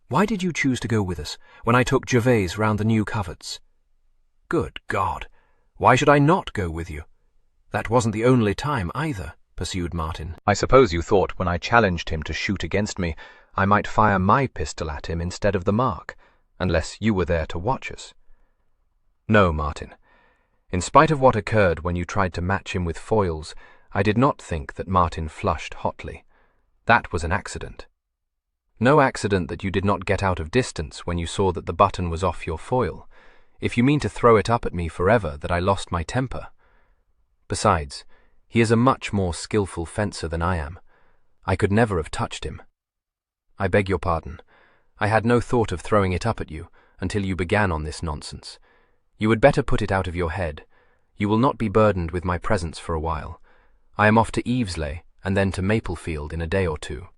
Why did you choose to go with us when I took Gervase round the new coverts?" "Good God! Why should I not go with you? That wasn't the only time either," pursued Martin. "I suppose you thought when I challenged him to shoot against me, I might fire my pistol at him instead of the mark, unless you were there to watch us." "No, Martin. In spite of what occurred when you tried to match him with foils, I did not think that Martin flushed hotly. That was an accident. No accident that you did not get out of distance when you saw that the button was off your foil, if you mean to throw it up at me forever that I lost my temper. Besides, he is a much more skilful fencer than I am. I could never have touched him." I beg your pardon. I had no thought of throwing it up at you until you began on this nonsense. You had better put it out of your head. You will not be burdened with my presence for a while. I am off to Evesley and then to Maplefield in a day or two."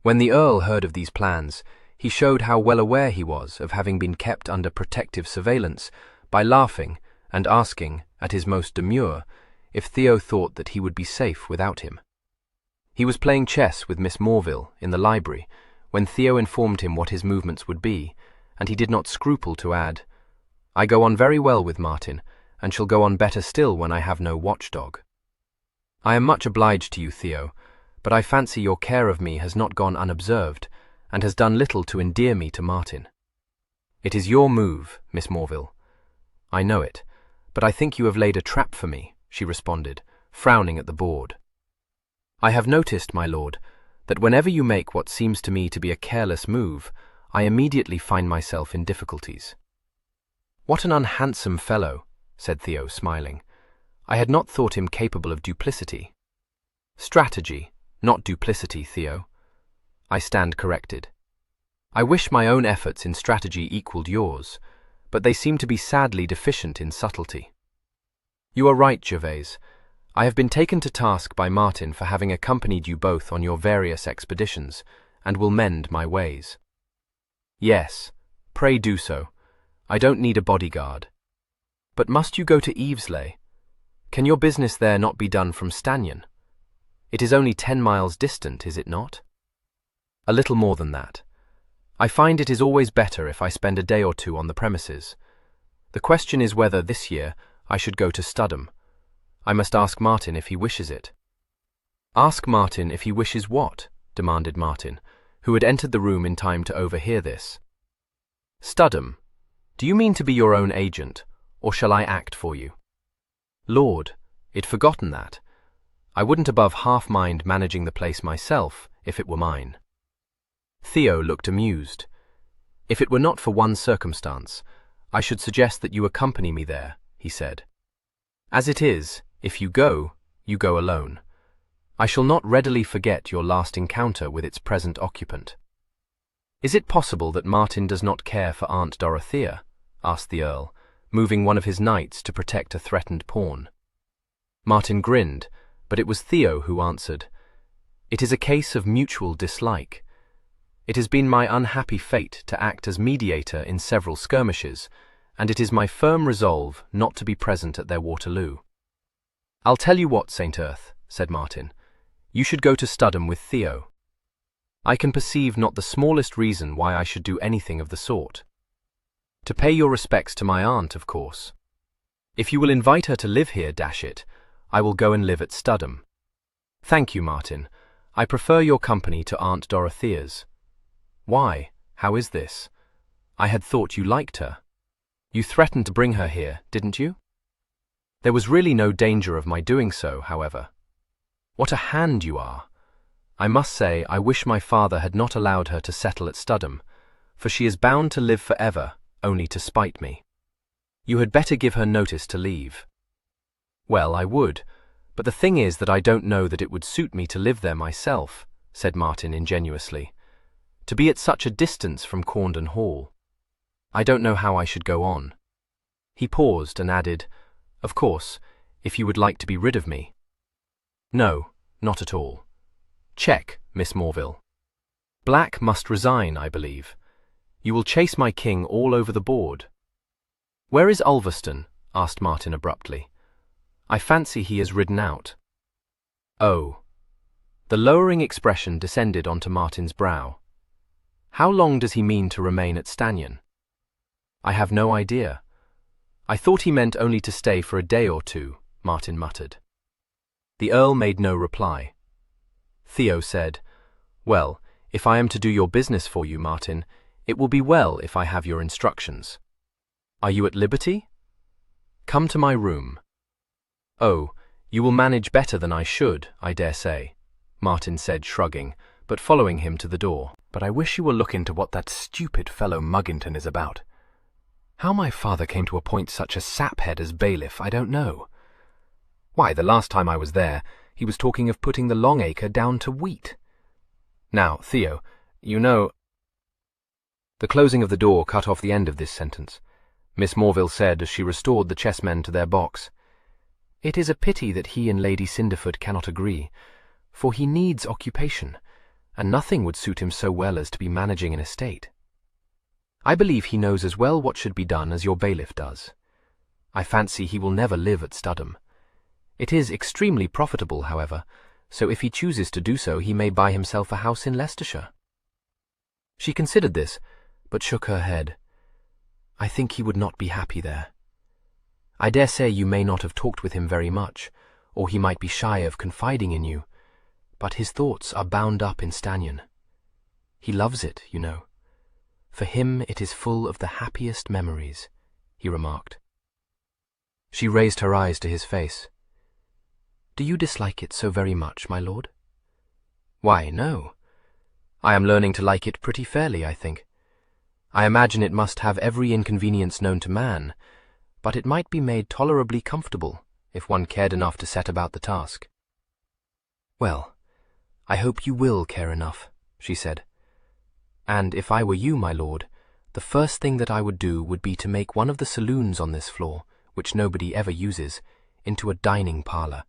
When the Earl heard of these plans, he showed how well aware he was of having been kept under protective surveillance by laughing and asking, at his most demure, if Theo thought that he would be safe without him. He was playing chess with Miss Morville in the library when Theo informed him what his movements would be, and he did not scruple to add, "I go on very well with Martin, and shall go on better still when I have no watchdog. I am much obliged to you, Theo, but I fancy your care of me has not gone unobserved, and has done little to endear me to Martin." "It is your move, Miss Morville." "I know it, but I think you have laid a trap for me," she responded, frowning at the board. "I have noticed, my lord, that whenever you make what seems to me to be a careless move, I immediately find myself in difficulties." "What an unhandsome fellow," said Theo, smiling. "I had not thought him capable of duplicity." "Strategy, not duplicity, Theo." "I stand corrected. I wish my own efforts in strategy equaled yours, but they seem to be sadly deficient in subtlety." "You are right, Gervase. I have been taken to task by Martin for having accompanied you both on your various expeditions, and will mend my ways." "Yes, pray do so. I don't need a bodyguard." "But must you go to Evesley? Can your business there not be done from Stanion? It is only 10 miles distant, is it not?" "A little more than that. I find it is always better if I spend a day or two on the premises. The question is whether, this year, I should go to Studham. I must ask Martin if he wishes it." "Ask Martin if he wishes what?" demanded Martin, who had entered the room in time to overhear this. "Studham. Do you mean to be your own agent, or shall I act for you?" "Lord, I'd forgotten that. I wouldn't above half mind managing the place myself, if it were mine." Theo looked amused. "If it were not for one circumstance, I should suggest that you accompany me there," he said. "As it is, if you go alone. I shall not readily forget your last encounter with its present occupant." "Is it possible that Martin does not care for Aunt Dorothea?" asked the Earl, moving one of his knights to protect a threatened pawn. Martin grinned, but it was Theo who answered, "It is a case of mutual dislike. It has been my unhappy fate to act as mediator in several skirmishes, and it is my firm resolve not to be present at their Waterloo." "I'll tell you what, St. Earth," said Martin, "you should go to Studham with Theo. I can perceive not the smallest reason why I should do anything of the sort. To pay your respects to my aunt, of course. If you will invite her to live here, dash it, I will go and live at Studham." "Thank you, Martin. I prefer your company to Aunt Dorothea's." "Why? How is this? I had thought you liked her. You threatened to bring her here, didn't you?" "There was really no danger of my doing so, however." "What a hand you are! I must say I wish my father had not allowed her to settle at Studham, for she is bound to live forever, only to spite me. You had better give her notice to leave." "Well, I would, but the thing is that I don't know that it would suit me to live there myself," said Martin ingenuously. "To be at such a distance from Corndon Hall. I don't know how I should go on." He paused and added, "Of course, if you would like to be rid of me." "No, not at all. Check, Miss Morville. Black must resign, I believe. You will chase my king all over the board." "Where is Ulverston?" asked Martin abruptly. "I fancy he has ridden out." "Oh." The lowering expression descended onto Martin's brow. "How long does he mean to remain at Stanion?" "I have no idea. I thought he meant only to stay for a day or two," Martin muttered. The Earl made no reply. Theo said, "Well, if I am to do your business for you, Martin, it will be well if I have your instructions. Are you at liberty? Come to my room." "Oh, you will manage better than I should, I dare say," Martin said, shrugging, but following him to the door. "But I wish you will look into what that stupid fellow Muggington is about. How my father came to appoint such a saphead as bailiff, I don't know. Why, the last time I was there, he was talking of putting the Long Acre down to wheat. Now, Theo, you know—" The closing of the door cut off the end of this sentence. Miss Morville said, as she restored the chessmen to their box, "It is a pity that he and Lady Cinderford cannot agree, for he needs occupation, and nothing would suit him so well as to be managing an estate. I believe he knows as well what should be done as your bailiff does. I fancy he will never live at Studham. It is extremely profitable, however, so if he chooses to do so he may buy himself a house in Leicestershire." She considered this, but shook her head. "I think he would not be happy there. I dare say you may not have talked with him very much, or he might be shy of confiding in you, but his thoughts are bound up in Stannion. He loves it, you know. For him it is full of the happiest memories," he remarked. She raised her eyes to his face. "Do you dislike it so very much, my lord?" "Why, no. I am learning to like it pretty fairly, I think. I imagine it must have every inconvenience known to man, but it might be made tolerably comfortable if one cared enough to set about the task." "Well, I hope you will care enough," she said. "And if I were you, my lord, the first thing that I would do would be to make one of the saloons on this floor, which nobody ever uses, into a dining parlour.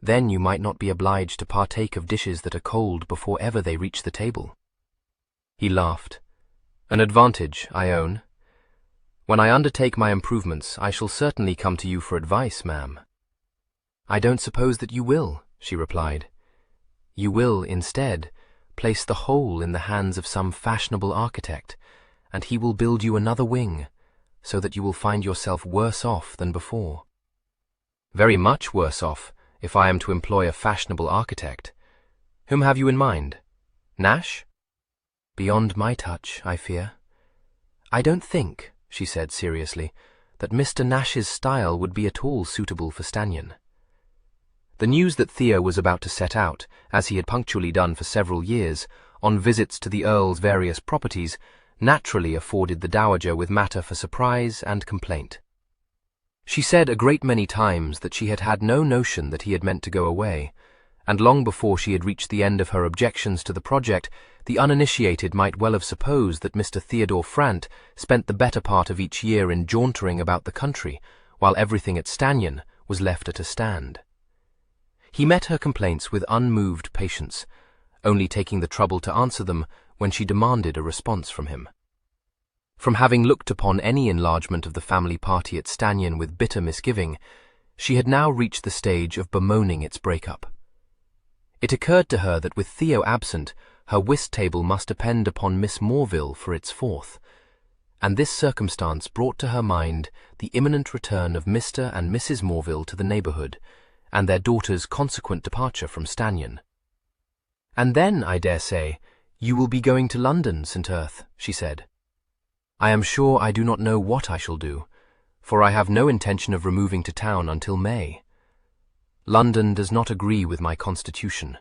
Then you might not be obliged to partake of dishes that are cold before ever they reach the table." He laughed. "An advantage, I own. When I undertake my improvements, I shall certainly come to you for advice, ma'am." "I don't suppose that you will," she replied. "You will, instead, place the whole in the hands of some fashionable architect, and he will build you another wing, so that you will find yourself worse off than before." "Very much worse off, if I am to employ a fashionable architect. Whom have you in mind? Nash?" "Beyond my touch, I fear. I don't think," she said seriously, "that Mr. Nash's style would be at all suitable for Stannion." The news that Theo was about to set out, as he had punctually done for several years, on visits to the Earl's various properties, naturally afforded the Dowager with matter for surprise and complaint. She said a great many times that she had had no notion that he had meant to go away, and long before she had reached the end of her objections to the project, the uninitiated might well have supposed that Mr. Theodore Frant spent the better part of each year in jauntering about the country, while everything at Stannion was left at a stand. He met her complaints with unmoved patience, only taking the trouble to answer them when she demanded a response from him. From having looked upon any enlargement of the family party at Stannion with bitter misgiving, she had now reached the stage of bemoaning its break-up. It occurred to her that with Theo absent, her whist table must depend upon Miss Morville for its fourth, and this circumstance brought to her mind the imminent return of Mr. and Mrs. Morville to the neighbourhood, and their daughter's consequent departure from Stannion. "And then, I dare say, you will be going to London, St. Earth," she said. "I am sure I do not know what I shall do, for I have no intention of removing to town until May. London does not agree with my constitution.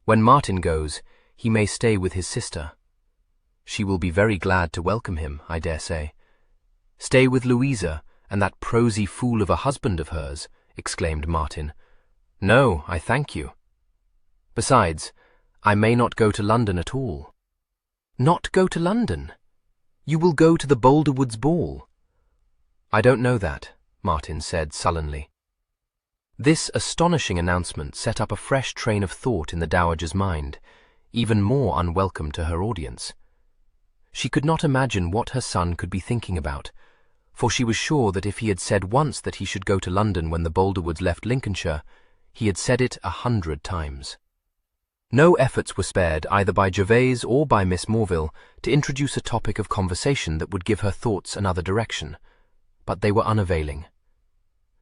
When Martin goes, he may stay with his sister. She will be very glad to welcome him, I dare say. Stay with Louisa and that prosy fool of a husband of hers," exclaimed Martin. "No, I thank you. Besides, I may not go to London at all." "Not go to London? You will go to the Boulderwoods ball." "I don't know that," Martin said sullenly. This astonishing announcement set up a fresh train of thought in the Dowager's mind, even more unwelcome to her audience. She could not imagine what her son could be thinking about, for she was sure that if he had said once that he should go to London when the Boulderwoods left Lincolnshire, he had said it 100 times. No efforts were spared either by Gervase or by Miss Morville to introduce a topic of conversation that would give her thoughts another direction, but they were unavailing.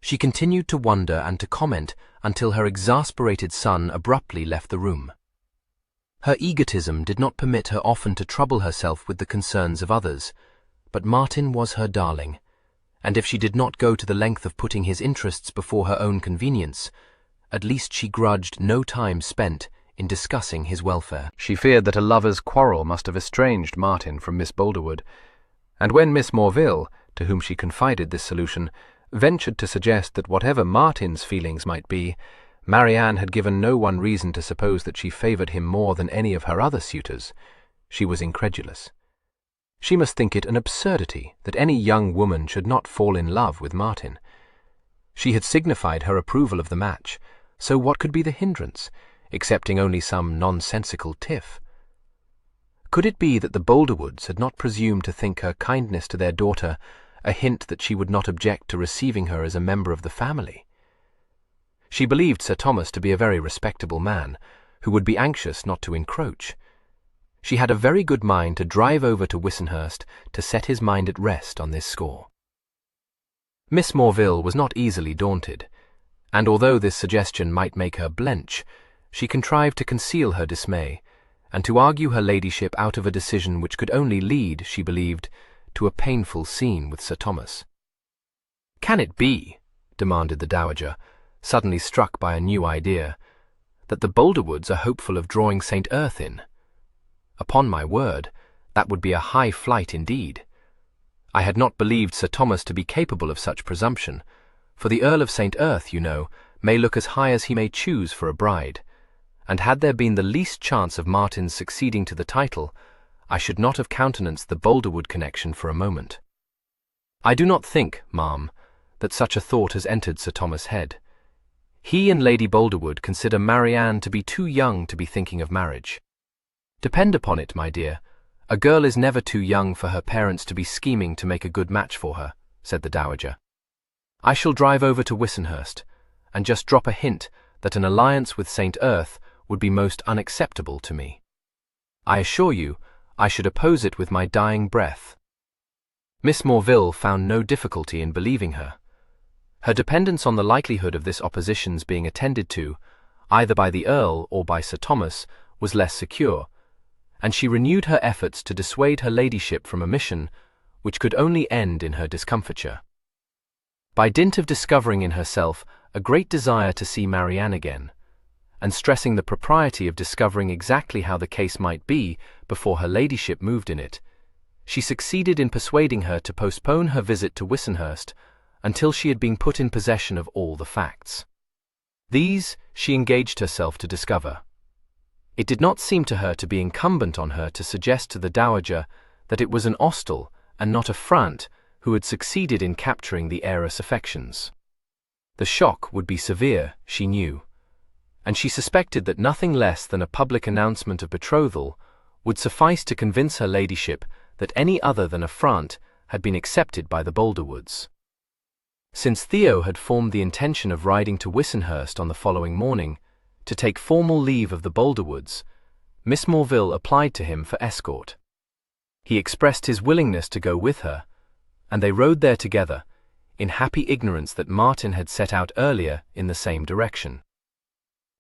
She continued to wonder and to comment until her exasperated son abruptly left the room. Her egotism did not permit her often to trouble herself with the concerns of others, but Martin was her darling, and if she did not go to the length of putting his interests before her own convenience, at least she grudged no time spent in discussing his welfare. She feared that a lover's quarrel must have estranged Martin from Miss Boulderwood, and when Miss Morville, to whom she confided this solution, ventured to suggest that whatever Martin's feelings might be, Marianne had given no one reason to suppose that she favoured him more than any of her other suitors. She was incredulous. She must think it an absurdity that any young woman should not fall in love with Martin. She had signified her approval of the match, so what could be the hindrance, excepting only some nonsensical tiff? Could it be that the Boulderwoods had not presumed to think her kindness to their daughter a hint that she would not object to receiving her as a member of the family? She believed Sir Thomas to be a very respectable man, who would be anxious not to encroach. She had a very good mind to drive over to Wissenhurst to set his mind at rest on this score. Miss Morville was not easily daunted, and although this suggestion might make her blench, she contrived to conceal her dismay, and to argue her ladyship out of a decision which could only lead, she believed, to a painful scene with Sir Thomas. "Can it be," demanded the dowager, suddenly struck by a new idea, "that the Boulderwoods are hopeful of drawing St. Erth in? Upon my word, that would be a high flight indeed. I had not believed Sir Thomas to be capable of such presumption, for the Earl of St. Erth, you know, may look as high as he may choose for a bride, and had there been the least chance of Martin's succeeding to the title, I should not have countenanced the Boulderwood connection for a moment. I do not think, ma'am, that such a thought has entered Sir Thomas' head. He and Lady Boulderwood consider Marianne to be too young to be thinking of marriage. Depend upon it, my dear, a girl is never too young for her parents to be scheming to make a good match for her," said the dowager. "I shall drive over to Wissenhurst, and just drop a hint that an alliance with St. Erth would be most unacceptable to me. I assure you, I should oppose it with my dying breath." Miss Morville found no difficulty in believing her. Her dependence on the likelihood of this opposition's being attended to, either by the Earl or by Sir Thomas, was less secure, and she renewed her efforts to dissuade her ladyship from a mission which could only end in her discomfiture. By dint of discovering in herself a great desire to see Marianne again, and stressing the propriety of discovering exactly how the case might be before her ladyship moved in it, she succeeded in persuading her to postpone her visit to Wissenhurst until she had been put in possession of all the facts. These she engaged herself to discover. It did not seem to her to be incumbent on her to suggest to the dowager that it was an Austell and not a Frant who had succeeded in capturing the heiress' affections. The shock would be severe, she knew, and she suspected that nothing less than a public announcement of betrothal would suffice to convince her ladyship that any other than a Frant had been accepted by the Boulderwoods. Since Theo had formed the intention of riding to Wissenhurst on the following morning, to take formal leave of the Boulderwoods, Miss Morville applied to him for escort. He expressed his willingness to go with her, and they rode there together, in happy ignorance that Martin had set out earlier in the same direction.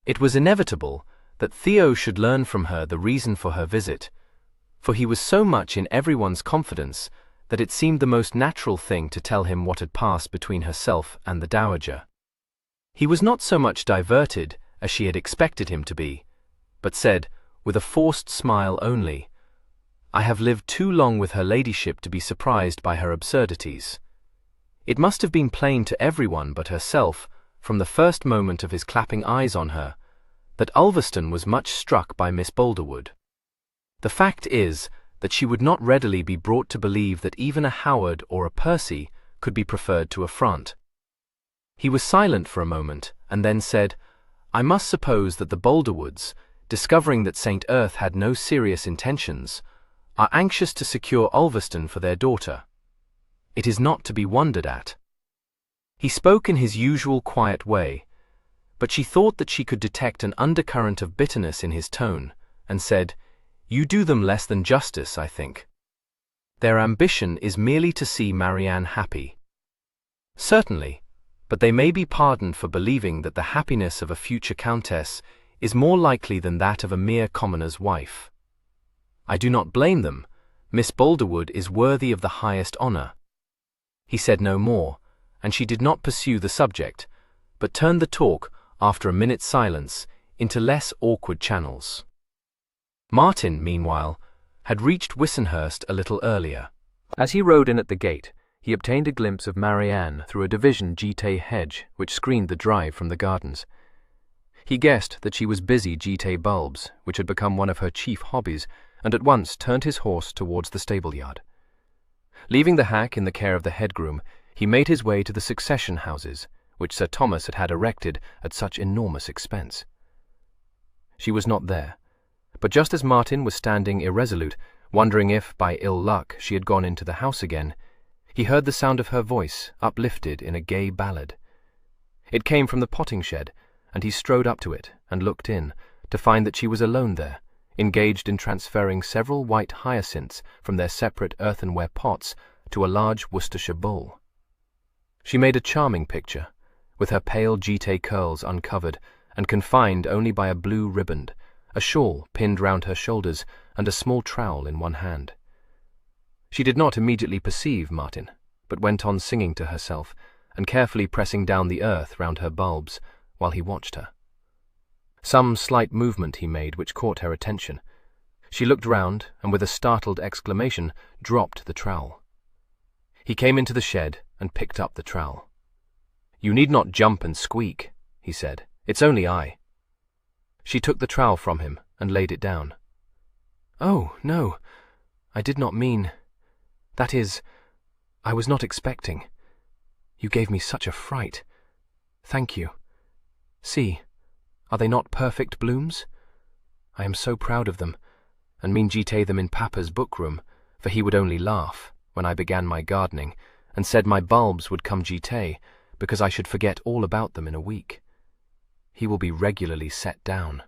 It was inevitable that Theo should learn from her the reason for her visit, for he was so much in everyone's confidence that it seemed the most natural thing to tell him what had passed between herself and the dowager. He was not so much diverted as she had expected him to be, but said, with a forced smile only, "I have lived too long with her ladyship to be surprised by her absurdities." It must have been plain to everyone but herself, from the first moment of his clapping eyes on her, that Ulverston was much struck by Miss Boulderwood. The fact is that she would not readily be brought to believe that even a Howard or a Percy could be preferred to a Frant. He was silent for a moment, and then said, "I must suppose that the Boulderwoods, discovering that St. Erth had no serious intentions, are anxious to secure Ulverston for their daughter. It is not to be wondered at." He spoke in his usual quiet way, but she thought that she could detect an undercurrent of bitterness in his tone, and said, "You do them less than justice, I think. Their ambition is merely to see Marianne happy." "Certainly, but they may be pardoned for believing that the happiness of a future countess is more likely than that of a mere commoner's wife. I do not blame them. Miss Boulderwood is worthy of the highest honour." He said no more, and she did not pursue the subject, but turned the talk, after a minute's silence, into less awkward channels. Martin, meanwhile, had reached Wissenhurst a little earlier. As he rode in at the gate, he obtained a glimpse of Marianne through a division Georgette hedge which screened the drive from the gardens. He guessed that she was busy Georgette bulbs, which had become one of her chief hobbies, and at once turned his horse towards the stable-yard. Leaving the hack in the care of the head-groom, he made his way to the succession houses, which Sir Thomas had erected at such enormous expense. She was not there, but just as Martin was standing irresolute, wondering if, by ill luck, she had gone into the house again, he heard the sound of her voice uplifted in a gay ballad. It came from the potting shed, and he strode up to it and looked in, to find that she was alone there, engaged in transferring several white hyacinths from their separate earthenware pots to a large Worcestershire bowl. She made a charming picture, with her pale Georgette curls uncovered and confined only by a blue riband, a shawl pinned round her shoulders, and a small trowel in one hand. She did not immediately perceive Martin, but went on singing to herself, and carefully pressing down the earth round her bulbs, while he watched her. Some slight movement he made which caught her attention. She looked round, and with a startled exclamation, dropped the trowel. He came into the shed and picked up the trowel. "You need not jump and squeak," he said. "It's only I." She took the trowel from him and laid it down. "Oh, no, I did not mean... That is, I was not expecting. You gave me such a fright. Thank you. See, are they not perfect blooms? I am so proud of them, and mean Georgette them in Papa's book-room, for he would only laugh, when I began my gardening, and said my bulbs would come Georgette, because I should forget all about them in a week. He will be regularly set down."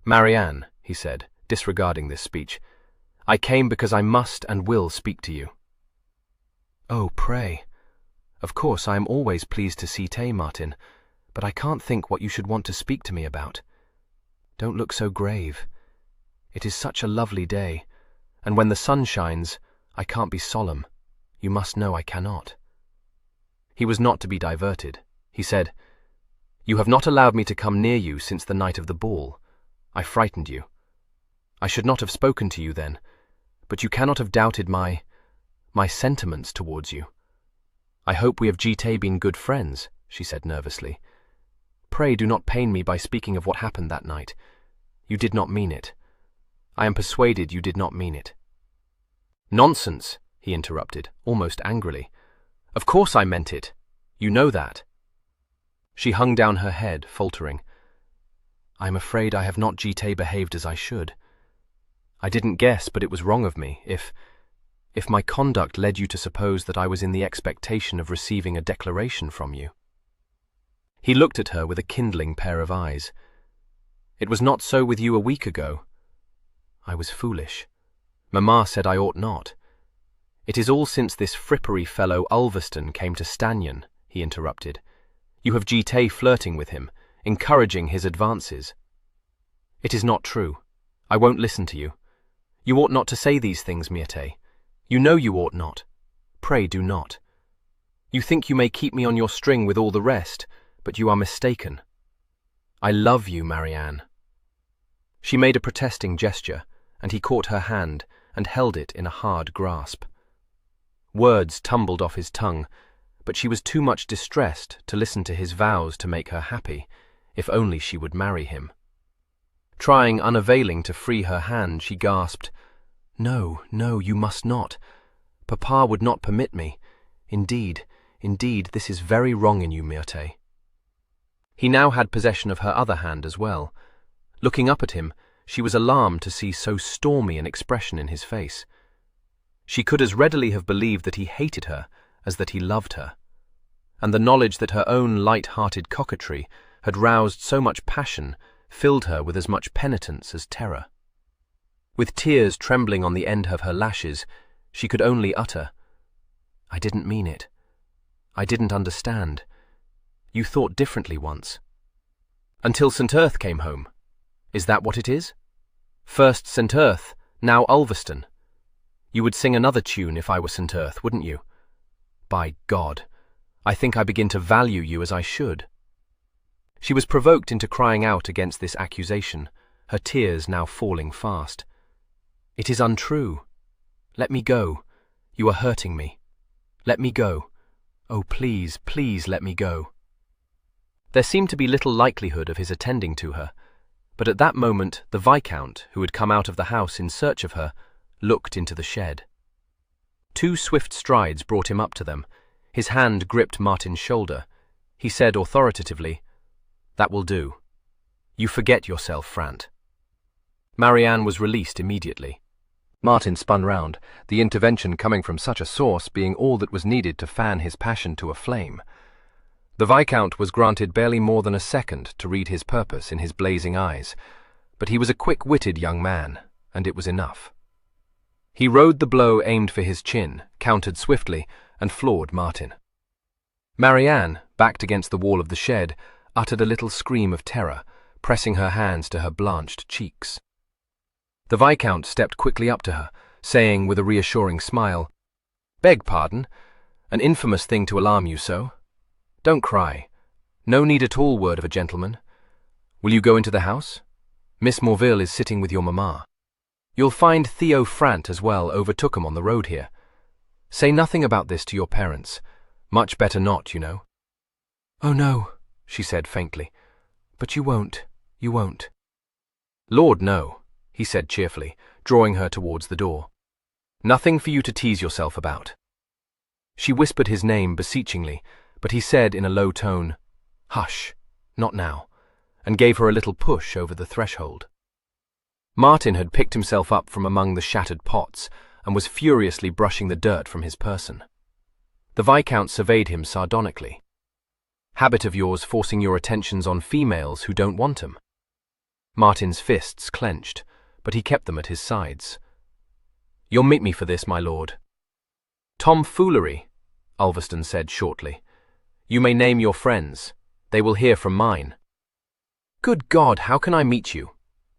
"Marianne," he said, disregarding this speech, "I came because I must and will speak to you." "Oh, pray. Of course I am always pleased to see Martin, but I can't think what you should want to speak to me about. Don't look so grave. It is such a lovely day, and when the sun shines, I can't be solemn. You must know I cannot." He was not to be diverted. He said, "You have not allowed me to come near you since the night of the ball. I frightened you. I should not have spoken to you then, but you cannot have doubted my sentiments towards you. I hope we have Georgette been good friends," she said nervously. "Pray do not pain me by speaking of what happened that night. You did not mean it. I am persuaded you did not mean it." "Nonsense," he interrupted, almost angrily. "Of course I meant it. You know that." She hung down her head, faltering. "I am afraid I have not Georgette behaved as I should. I didn't guess, but it was wrong of me, if my conduct led you to suppose that I was in the expectation of receiving a declaration from you." He looked at her with a kindling pair of eyes. "It was not so with you a week ago. I was foolish. Mamma said I ought not. It is all since this frippery fellow Ulverston came to Stanyon," he interrupted. "You have Georgette flirting with him, encouraging his advances." "It is not true. I won't listen to you. You ought not to say these things, Myrte. You know you ought not. Pray do not. You think you may keep me on your string with all the rest, but you are mistaken. I love you, Marianne." She made a protesting gesture, and he caught her hand and held it in a hard grasp. Words tumbled off his tongue, but she was too much distressed to listen to his vows to make her happy, if only she would marry him. Trying unavailing to free her hand, she gasped, "No, no, you must not. Papa would not permit me. Indeed, this is very wrong in you, Myrte." He now had possession of her other hand as well. Looking up at him, she was alarmed to see so stormy an expression in his face. She could as readily have believed that he hated her as that he loved her, and the knowledge that her own light-hearted coquetry had roused so much passion filled her with as much penitence as terror. With tears trembling on the end of her lashes, she could only utter, "I didn't mean it. I didn't understand. You thought differently once." "Until St. Earth came home. Is that what it is? First St. Earth, now Ulverston. You would sing another tune if I were St. Earth, wouldn't you? By God, I think I begin to value you as I should." She was provoked into crying out against this accusation, her tears now falling fast. "It is untrue. Let me go. You are hurting me. Let me go. Oh, please, please let me go." There seemed to be little likelihood of his attending to her, but at that moment the Viscount, who had come out of the house in search of her, looked into the shed. 2 swift strides brought him up to them. His hand gripped Martin's shoulder. He said authoritatively, "That will do. You forget yourself, Frant." Marianne was released immediately. Martin spun round, the intervention coming from such a source being all that was needed to fan his passion to a flame. The Viscount was granted barely more than a second to read his purpose in his blazing eyes, but he was a quick-witted young man, and it was enough. He rode the blow aimed for his chin, countered swiftly, and floored Martin. Marianne, backed against the wall of the shed, uttered a little scream of terror, pressing her hands to her blanched cheeks. The Viscount stepped quickly up to her, saying with a reassuring smile, "Beg pardon, an infamous thing to alarm you so. Don't cry. No need at all, word of a gentleman. Will you go into the house? Miss Morville is sitting with your mamma. You'll find Theo Frant as well overtook 'em on the road here. Say nothing about this to your parents. Much better not, you know." "Oh no," she said faintly. "But you won't. "Lord, no," he said cheerfully, drawing her towards the door. "Nothing for you to tease yourself about." She whispered his name beseechingly, but he said in a low tone, "Hush, not now," and gave her a little push over the threshold. Martin had picked himself up from among the shattered pots and was furiously brushing the dirt from his person. The Viscount surveyed him sardonically. "Habit of yours forcing your attentions on females who don't want 'em." Martin's fists clenched, but he kept them at his sides. "You'll meet me for this, my lord." "Tomfoolery," Ulverston said shortly. "You may name your friends. They will hear from mine." "Good God, how can I meet you?"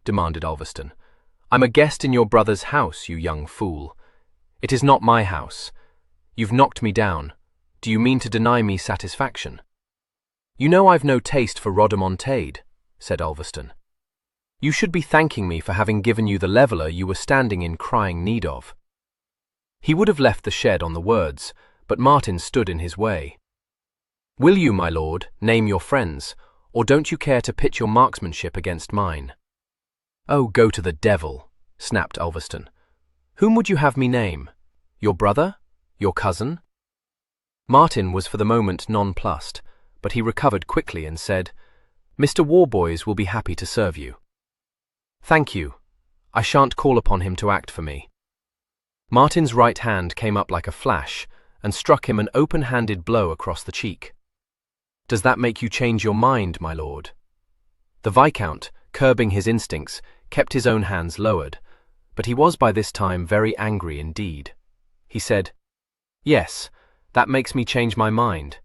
demanded Ulverston. "I'm a guest in your brother's house, you young fool. It is not my house. You've knocked me down. Do you mean to deny me satisfaction?" "You know I've no taste for rhodomontade," said Ulverston. "You should be thanking me for having given you the leveller you were standing in crying need of." He would have left the shed on the words, but Martin stood in his way. "Will you, my lord, name your friends, or don't you care to pit your marksmanship against mine?" "Oh, go to the devil," snapped Ulverston. "Whom would you have me name? Your brother? Your cousin?" Martin was for the moment nonplussed, but he recovered quickly and said, "Mr. Warboys will be happy to serve you." "Thank you. I shan't call upon him to act for me." Martin's right hand came up like a flash and struck him an open-handed blow across the cheek. "Does that make you change your mind, my lord?" The Viscount, curbing his instincts, kept his own hands lowered, but he was by this time very angry indeed. He said, "Yes, that makes me change my mind.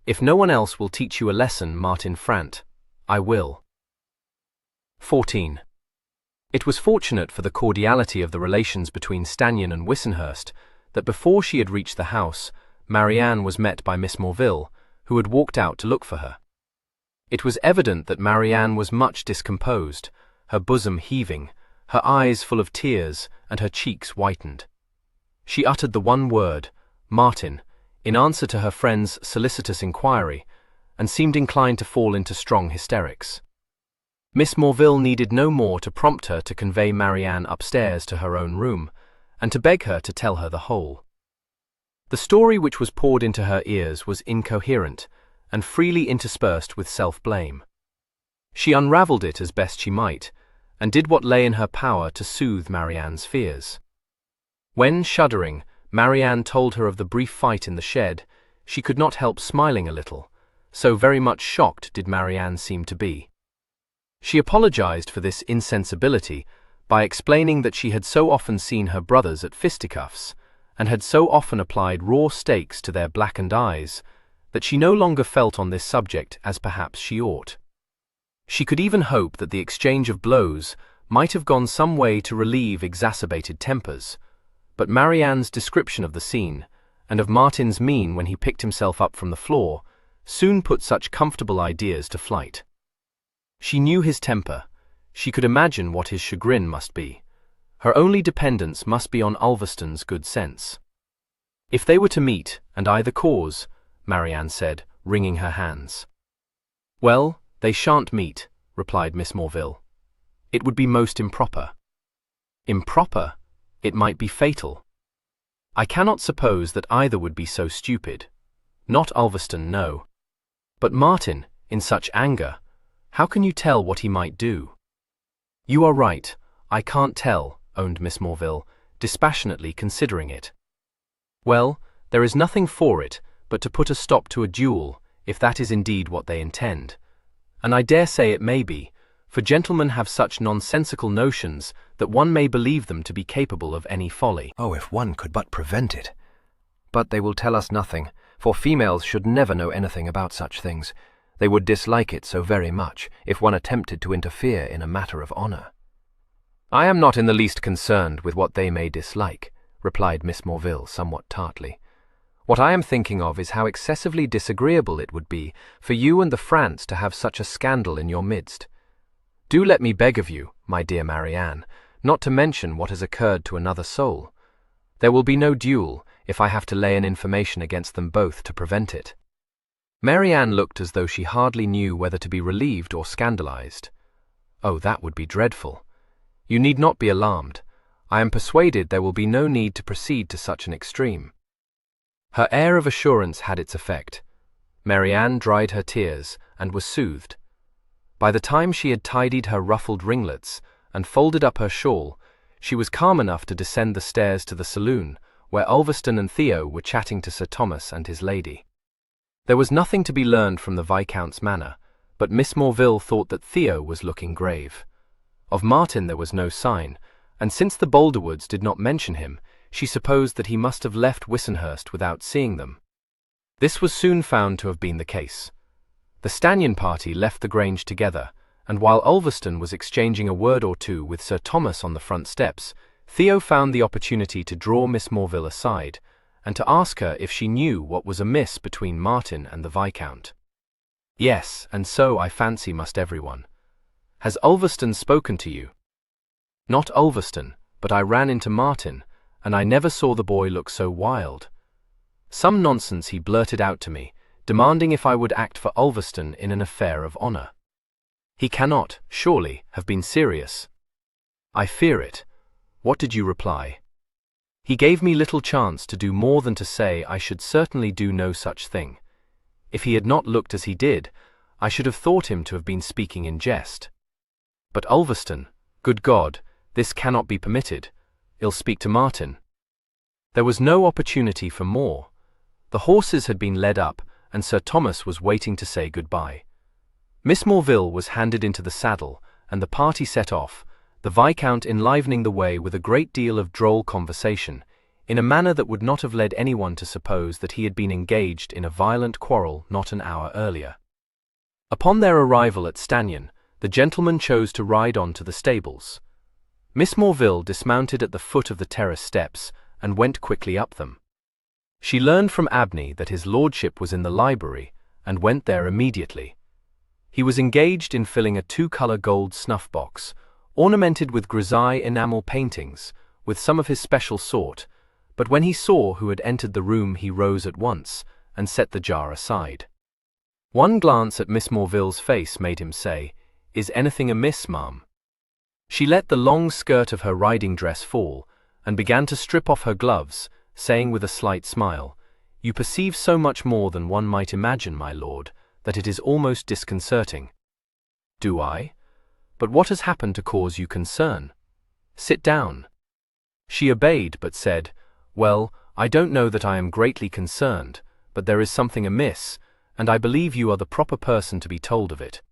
If no one else will teach you a lesson, Martin Frant, I will." 14. It was fortunate for the cordiality of the relations between Stanion and Wissenhurst that before she had reached the house, Marianne was met by Miss Morville, who had walked out to look for her. It was evident that Marianne was much discomposed, her bosom heaving, her eyes full of tears, and her cheeks whitened. She uttered the one word, "Martin," in answer to her friend's solicitous inquiry, and seemed inclined to fall into strong hysterics. Miss Morville needed no more to prompt her to convey Marianne upstairs to her own room, and to beg her to tell her the whole. The story which was poured into her ears was incoherent, and freely interspersed with self-blame. She unravelled it as best she might, and did what lay in her power to soothe Marianne's fears. When, shuddering, Marianne told her of the brief fight in the shed, she could not help smiling a little, so very much shocked did Marianne seem to be. She apologized for this insensibility by explaining that she had so often seen her brothers at fisticuffs, and had so often applied raw stakes to their blackened eyes, that she no longer felt on this subject as perhaps she ought. She could even hope that the exchange of blows might have gone some way to relieve exacerbated tempers, but Marianne's description of the scene, and of Martin's mien when he picked himself up from the floor, soon put such comfortable ideas to flight. She knew his temper. She could imagine what his chagrin must be. Her only dependence must be on Ulverston's good sense. If they were to meet, and I the cause, Marianne said, wringing her hands. "Well, they shan't meet," replied Miss Morville. "It would be most improper." "Improper? It might be fatal." "I cannot suppose that either would be so stupid. Not Ulverston, no. But Martin, in such anger, how can you tell what he might do?" "You are right, I can't tell," owned Miss Morville, dispassionately considering it. "Well, there is nothing for it but to put a stop to a duel, if that is indeed what they intend. And I dare say it may be, for gentlemen have such nonsensical notions that one may believe them to be capable of any folly." Oh, if one could but prevent it! But they will tell us nothing, for females should never know anything about such things. They would dislike it so very much, if one attempted to interfere in a matter of honor. "I am not in the least concerned with what they may dislike," replied Miss Morville somewhat tartly. "What I am thinking of is how excessively disagreeable it would be for you and the Frants to have such a scandal in your midst. Do let me beg of you, my dear Marianne, not to mention what has occurred to another soul. There will be no duel if I have to lay an information against them both to prevent it." Marianne looked as though she hardly knew whether to be relieved or scandalized. "Oh, that would be dreadful. You need not be alarmed. I am persuaded there will be no need to proceed to such an extreme." Her air of assurance had its effect. Marianne dried her tears and was soothed. By the time she had tidied her ruffled ringlets and folded up her shawl, she was calm enough to descend the stairs to the saloon, where Ulverston and Theo were chatting to Sir Thomas and his lady. There was nothing to be learned from the Viscount's manner, but Miss Morville thought that Theo was looking grave. Of Martin there was no sign, and since the Boulderwoods did not mention him, she supposed that he must have left Wissenhurst without seeing them. This was soon found to have been the case. The Stanyan party left the Grange together, and while Ulverston was exchanging a word or two with Sir Thomas on the front steps, Theo found the opportunity to draw Miss Morville aside, and to ask her if she knew what was amiss between Martin and the Viscount. "Yes, and so I fancy must everyone. Has Ulverston spoken to you?" "Not Ulverston, but I ran into Martin, and I never saw the boy look so wild. Some nonsense he blurted out to me, demanding if I would act for Ulverston in an affair of honor. He cannot, surely, have been serious." "I fear it. What did you reply?" "He gave me little chance to do more than to say I should certainly do no such thing. If he had not looked as he did, I should have thought him to have been speaking in jest. But Ulverston, good God, this cannot be permitted. I'll speak to Martin." There was no opportunity for more. The horses had been led up, and Sir Thomas was waiting to say goodbye. Miss Morville was handed into the saddle, and the party set off, the Viscount enlivening the way with a great deal of droll conversation, in a manner that would not have led anyone to suppose that he had been engaged in a violent quarrel not an hour earlier. Upon their arrival at Stanyan, the gentleman chose to ride on to the stables. Miss Morville dismounted at the foot of the terrace steps, and went quickly up them. She learned from Abney that his lordship was in the library, and went there immediately. He was engaged in filling a 2-color gold snuff-box, ornamented with grisaille enamel paintings, with some of his special sort, but when he saw who had entered the room he rose at once, and set the jar aside. One glance at Miss Morville's face made him say, "Is anything amiss, ma'am?" She let the long skirt of her riding dress fall, and began to strip off her gloves, saying with a slight smile, "You perceive so much more than one might imagine, my lord, that it is almost disconcerting." "Do I? But what has happened to cause you concern? Sit down." She obeyed, but said, "Well, I don't know that I am greatly concerned, but there is something amiss, and I believe you are the proper person to be told of it."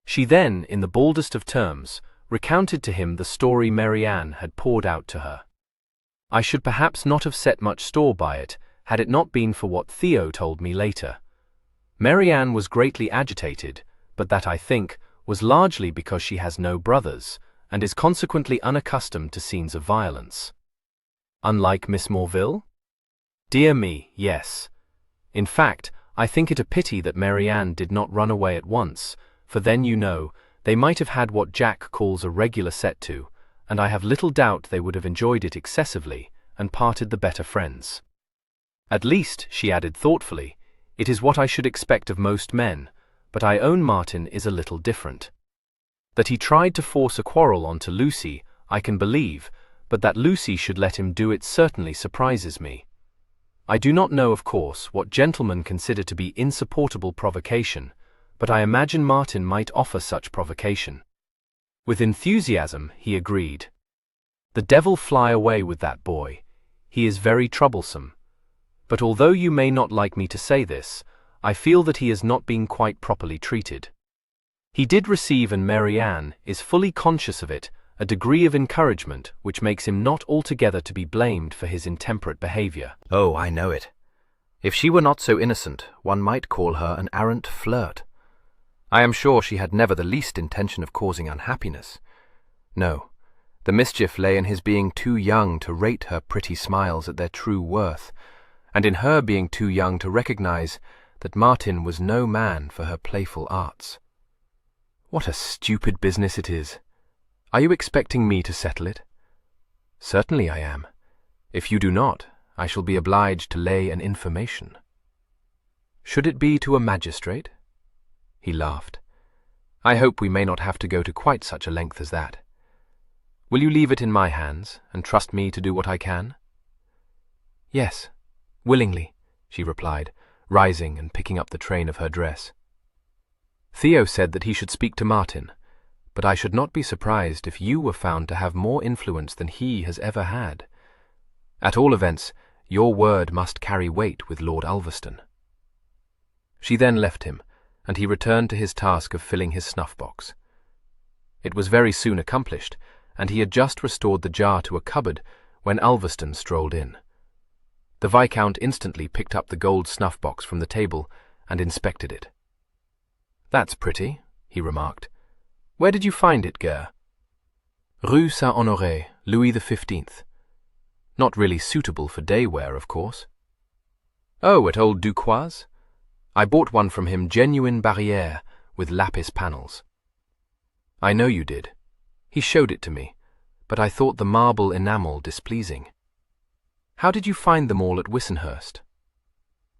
She then, in the baldest of terms, recounted to him the story Marianne had poured out to her. I should perhaps not have set much store by it, had it not been for what Theo told me later. Marianne was greatly agitated, but that, I think, was largely because she has no brothers, and is consequently unaccustomed to scenes of violence. Unlike Miss Morville? Dear me, yes. In fact, I think it a pity that Marianne did not run away at once, for then, you know, they might have had what Jack calls a regular set to, and I have little doubt they would have enjoyed it excessively, and parted the better friends. At least, she added thoughtfully, it is what I should expect of most men, but I own Martin is a little different. That he tried to force a quarrel onto Lucy, I can believe, but that Lucy should let him do it certainly surprises me. I do not know, of course, what gentlemen consider to be insupportable provocation, but I imagine Martin might offer such provocation. With enthusiasm, he agreed. The devil fly away with that boy. He is very troublesome. But although you may not like me to say this, I feel that he is not being quite properly treated. He did receive, and Mary Ann is fully conscious of it, a degree of encouragement which makes him not altogether to be blamed for his intemperate behavior. Oh, I know it. If she were not so innocent, one might call her an arrant flirt. I am sure she had never the least intention of causing unhappiness. No, the mischief lay in his being too young to rate her pretty smiles at their true worth, and in her being too young to recognize that Martin was no man for her playful arts. What a stupid business it is! Are you expecting me to settle it? Certainly I am. If you do not, I shall be obliged to lay an information. Should it be to a magistrate? He laughed. I hope we may not have to go to quite such a length as that. Will you leave it in my hands, and trust me to do what I can? Yes, willingly, she replied, rising and picking up the train of her dress. Theo said that he should speak to Martin, but I should not be surprised if you were found to have more influence than he has ever had. At all events, your word must carry weight with Lord Ulverston. She then left him, and he returned to his task of filling his snuff-box. It was very soon accomplished, and he had just restored the jar to a cupboard when Ulverston strolled in. The Viscount instantly picked up the gold snuff-box from the table and inspected it. "That's pretty," he remarked. "Where did you find it, Ger?" "Rue Saint-Honoré, Louis XV. Not really suitable for day wear, of course." "Oh, at old Ducroix's? I bought one from him, genuine barrière, with lapis panels." "I know you did. He showed it to me, but I thought the marble enamel displeasing." "How did you find them all at Wissenhurst?"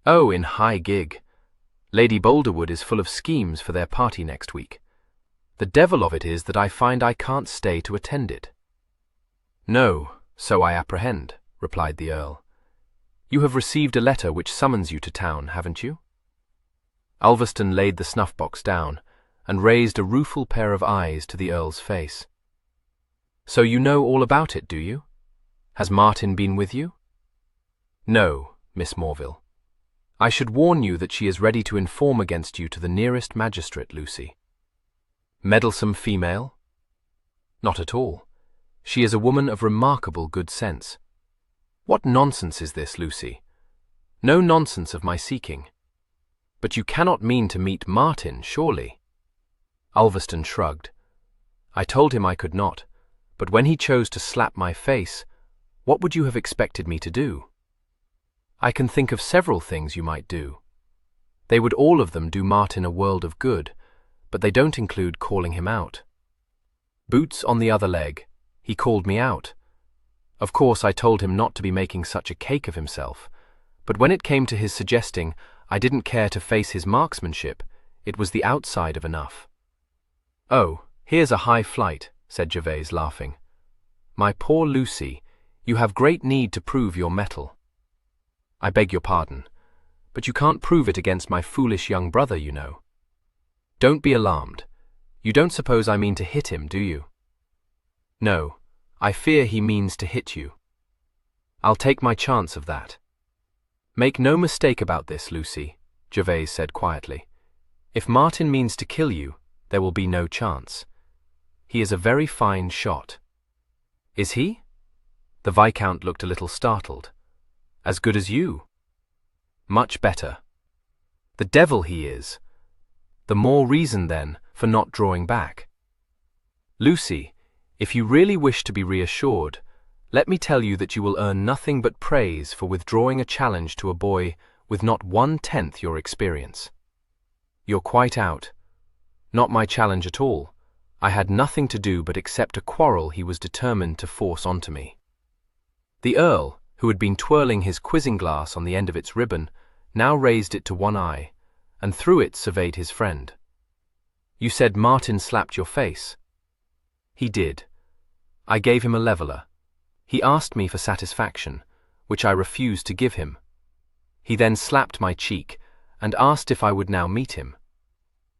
"Oh, in high gig. Lady Boulderwood is full of schemes for their party next week. The devil of it is that I find I can't stay to attend it." "No, so I apprehend," replied the Earl. "You have received a letter which summons you to town, haven't you?" Ulverston laid the snuff-box down, and raised a rueful pair of eyes to the Earl's face. "So you know all about it, do you? Has Martin been with you?" "No, Miss Morville. I should warn you that she is ready to inform against you to the nearest magistrate, Lucy." "Meddlesome female?" "Not at all. She is a woman of remarkable good sense." "What nonsense is this, Lucy?" "No nonsense of my seeking." "But you cannot mean to meet Martin, surely?" Ulverston shrugged. "I told him I could not, but when he chose to slap my face, what would you have expected me to do?" "I can think of several things you might do. They would all of them do Martin a world of good, but they don't include calling him out." "Boots on the other leg. He called me out. Of course I told him not to be making such a cake of himself, but when it came to his suggesting I didn't care to face his marksmanship, it was the outside of enough." "Oh, here's a high flight," said Gervase, laughing. "My poor Lucy, you have great need to prove your mettle." "I beg your pardon, but you can't prove it against my foolish young brother, you know." "Don't be alarmed. You don't suppose I mean to hit him, do you?" "No, I fear he means to hit you." "I'll take my chance of that." "Make no mistake about this, Lucy," Gervase said quietly. "If Martin means to kill you, there will be no chance. He is a very fine shot." "Is he?" The Viscount looked a little startled. "As good as you?" "Much better." "The devil he is! The more reason, then, for not drawing back." "Lucy, if you really wish to be reassured, let me tell you that you will earn nothing but praise for withdrawing a challenge to a boy with not 1/10 your experience. You're quite out. Not my challenge at all. I had nothing to do but accept a quarrel he was determined to force onto me." The Earl, who had been twirling his quizzing glass on the end of its ribbon, now raised it to one eye, and through it surveyed his friend. You said Martin slapped your face. He did. I gave him a leveler. He asked me for satisfaction, which I refused to give him. He then slapped my cheek and asked if I would now meet him.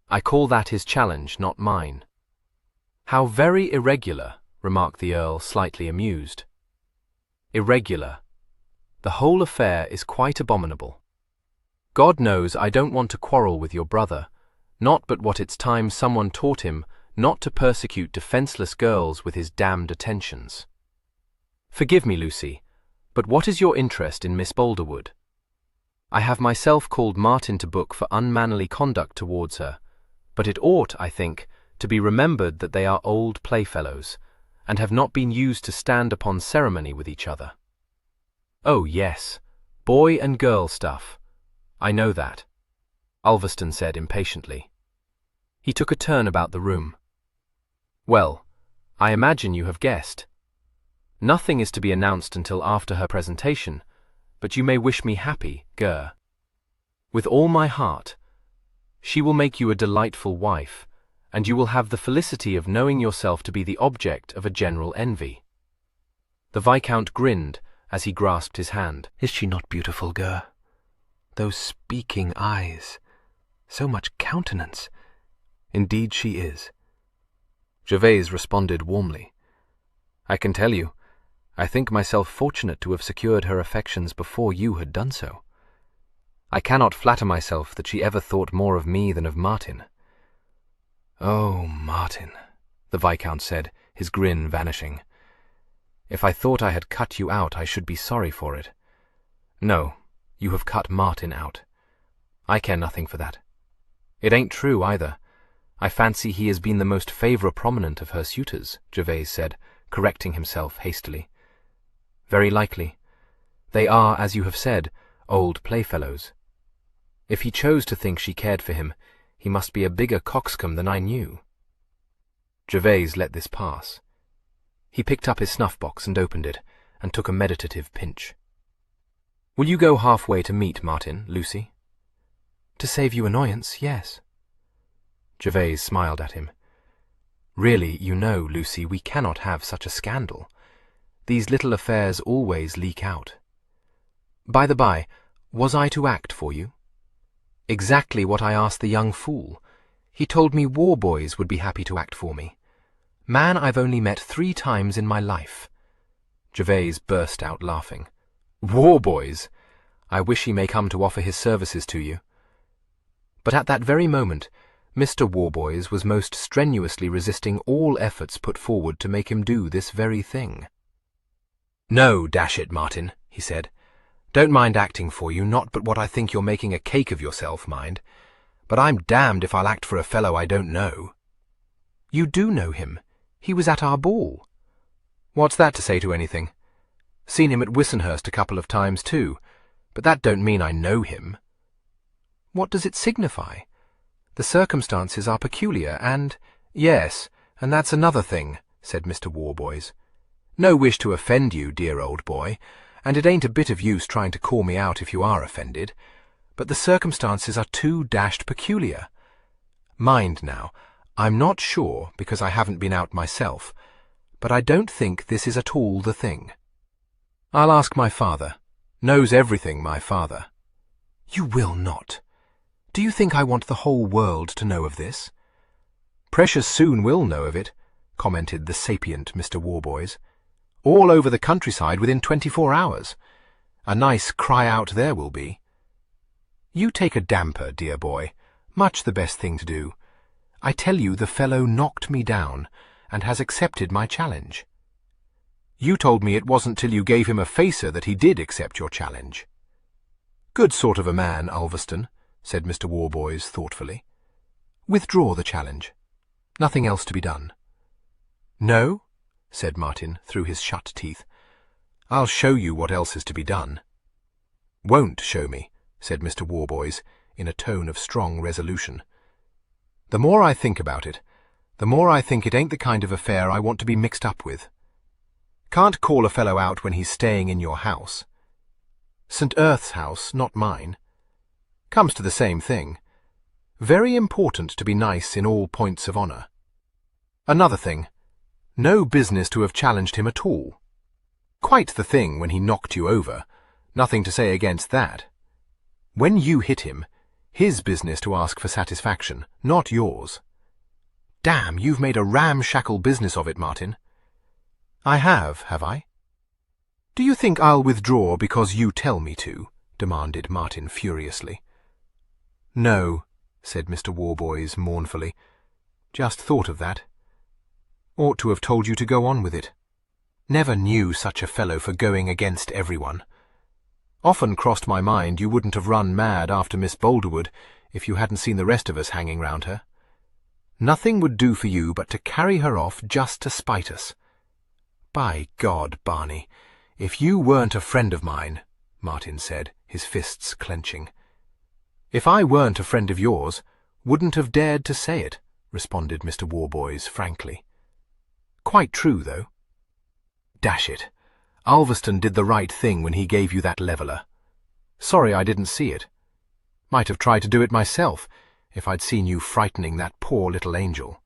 I call that his challenge, not mine. How very irregular, remarked the Earl, slightly amused. Irregular. The whole affair is quite abominable. God knows I don't want to quarrel with your brother, not but what it's time someone taught him not to persecute defenseless girls with his damned attentions. Forgive me, Lucy, but what is your interest in Miss Boulderwood? I have myself called Martin to book for unmannerly conduct towards her, but it ought, I think, to be remembered that they are old playfellows, and have not been used to stand upon ceremony with each other. Oh, yes, boy and girl stuff. I know that, Ulverston said impatiently. He took a turn about the room. Well, I imagine you have guessed. Nothing is to be announced until after her presentation, but you may wish me happy, Ger. With all my heart. She will make you a delightful wife, and you will have the felicity of knowing yourself to be the object of a general envy. The Viscount grinned as he grasped his hand. Is she not beautiful, Ger? Those speaking eyes, so much countenance. Indeed she is. Gervase responded warmly. I can tell you, I think myself fortunate to have secured her affections before you had done so. I cannot flatter myself that she ever thought more of me than of Martin. Oh, Martin, the Viscount said, his grin vanishing. If I thought I had cut you out, I should be sorry for it. No, you have cut Martin out. I care nothing for that. It ain't true, either. I fancy he has been the most prominent of her suitors, Gervase said, correcting himself hastily. Very likely. They are, as you have said, old playfellows. If he chose to think she cared for him, he must be a bigger coxcomb than I knew. Gervase let this pass. He picked up his snuff-box and opened it, and took a meditative pinch. Will you go halfway to meet Martin, Lucy? To save you annoyance, yes. Gervase smiled at him. Really, you know, Lucy, we cannot have such a scandal. These little affairs always leak out. By the by, was I to act for you? Exactly what I asked the young fool. He told me war boys would be happy to act for me. Man I've only met 3 times in my life. Gervase burst out laughing. War boys! I wish he may come to offer his services to you. But at that very moment, Mr. Warboys was most strenuously resisting all efforts put forward to make him do this very thing. No, dash it, Martin, he said. Don't mind acting for you, not but what I think you're making a cake of yourself, mind. But I'm damned if I'll act for a fellow I don't know. You do know him. He was at our ball. What's that to say to anything? Seen him at Wissenhurst a couple of times too, but that don't mean I know him. What does it signify? The circumstances are peculiar, and— Yes, and that's another thing, said Mr. Warboys. No wish to offend you, dear old boy, and it ain't a bit of use trying to call me out if you are offended, but the circumstances are too dashed peculiar. Mind now, I'm not sure, because I haven't been out myself, but I don't think this is at all the thing. I'll ask my father. Knows everything, my father. You will not. Do you think I want the whole world to know of this? Precious soon will know of it, commented the sapient Mr. Warboys. All over the countryside within 24 hours. A nice cry-out there will be. You take a damper, dear boy. Much the best thing to do. I tell you the fellow knocked me down, and has accepted my challenge. You told me it wasn't till you gave him a facer that he did accept your challenge. Good sort of a man, Ulverston, said Mr. Warboys thoughtfully. Withdraw the challenge. Nothing else to be done. No, said Martin through his shut teeth. I'll show you what else is to be done. Won't show me, said Mr. Warboys, in a tone of strong resolution. The more I think about it, the more I think it ain't the kind of affair I want to be mixed up with. Can't call a fellow out when he's staying in your house. St. Earth's house, not mine. Comes to the same thing. Very important to be nice in all points of honor. Another thing, no business to have challenged him at all. Quite the thing when he knocked you over, nothing to say against that. When you hit him, his business to ask for satisfaction, not yours. Damn, you've made a ramshackle business of it, Martin. I have I? Do you think I'll withdraw because you tell me to? Demanded Martin furiously. No, said Mr. Warboys mournfully. Just thought of that. Ought to have told you to go on with it. Never knew such a fellow for going against everyone. Often crossed my mind you wouldn't have run mad after Miss Boulderwood if you hadn't seen the rest of us hanging round her. Nothing would do for you but to carry her off just to spite us. By God, Barney, if you weren't a friend of mine, Martin said, his fists clenching. If I weren't a friend of yours, wouldn't have dared to say it, responded Mr. Warboys frankly. Quite true, though. Dash it, Ulverston did the right thing when he gave you that leveller. Sorry I didn't see it. Might have tried to do it myself, if I'd seen you frightening that poor little angel.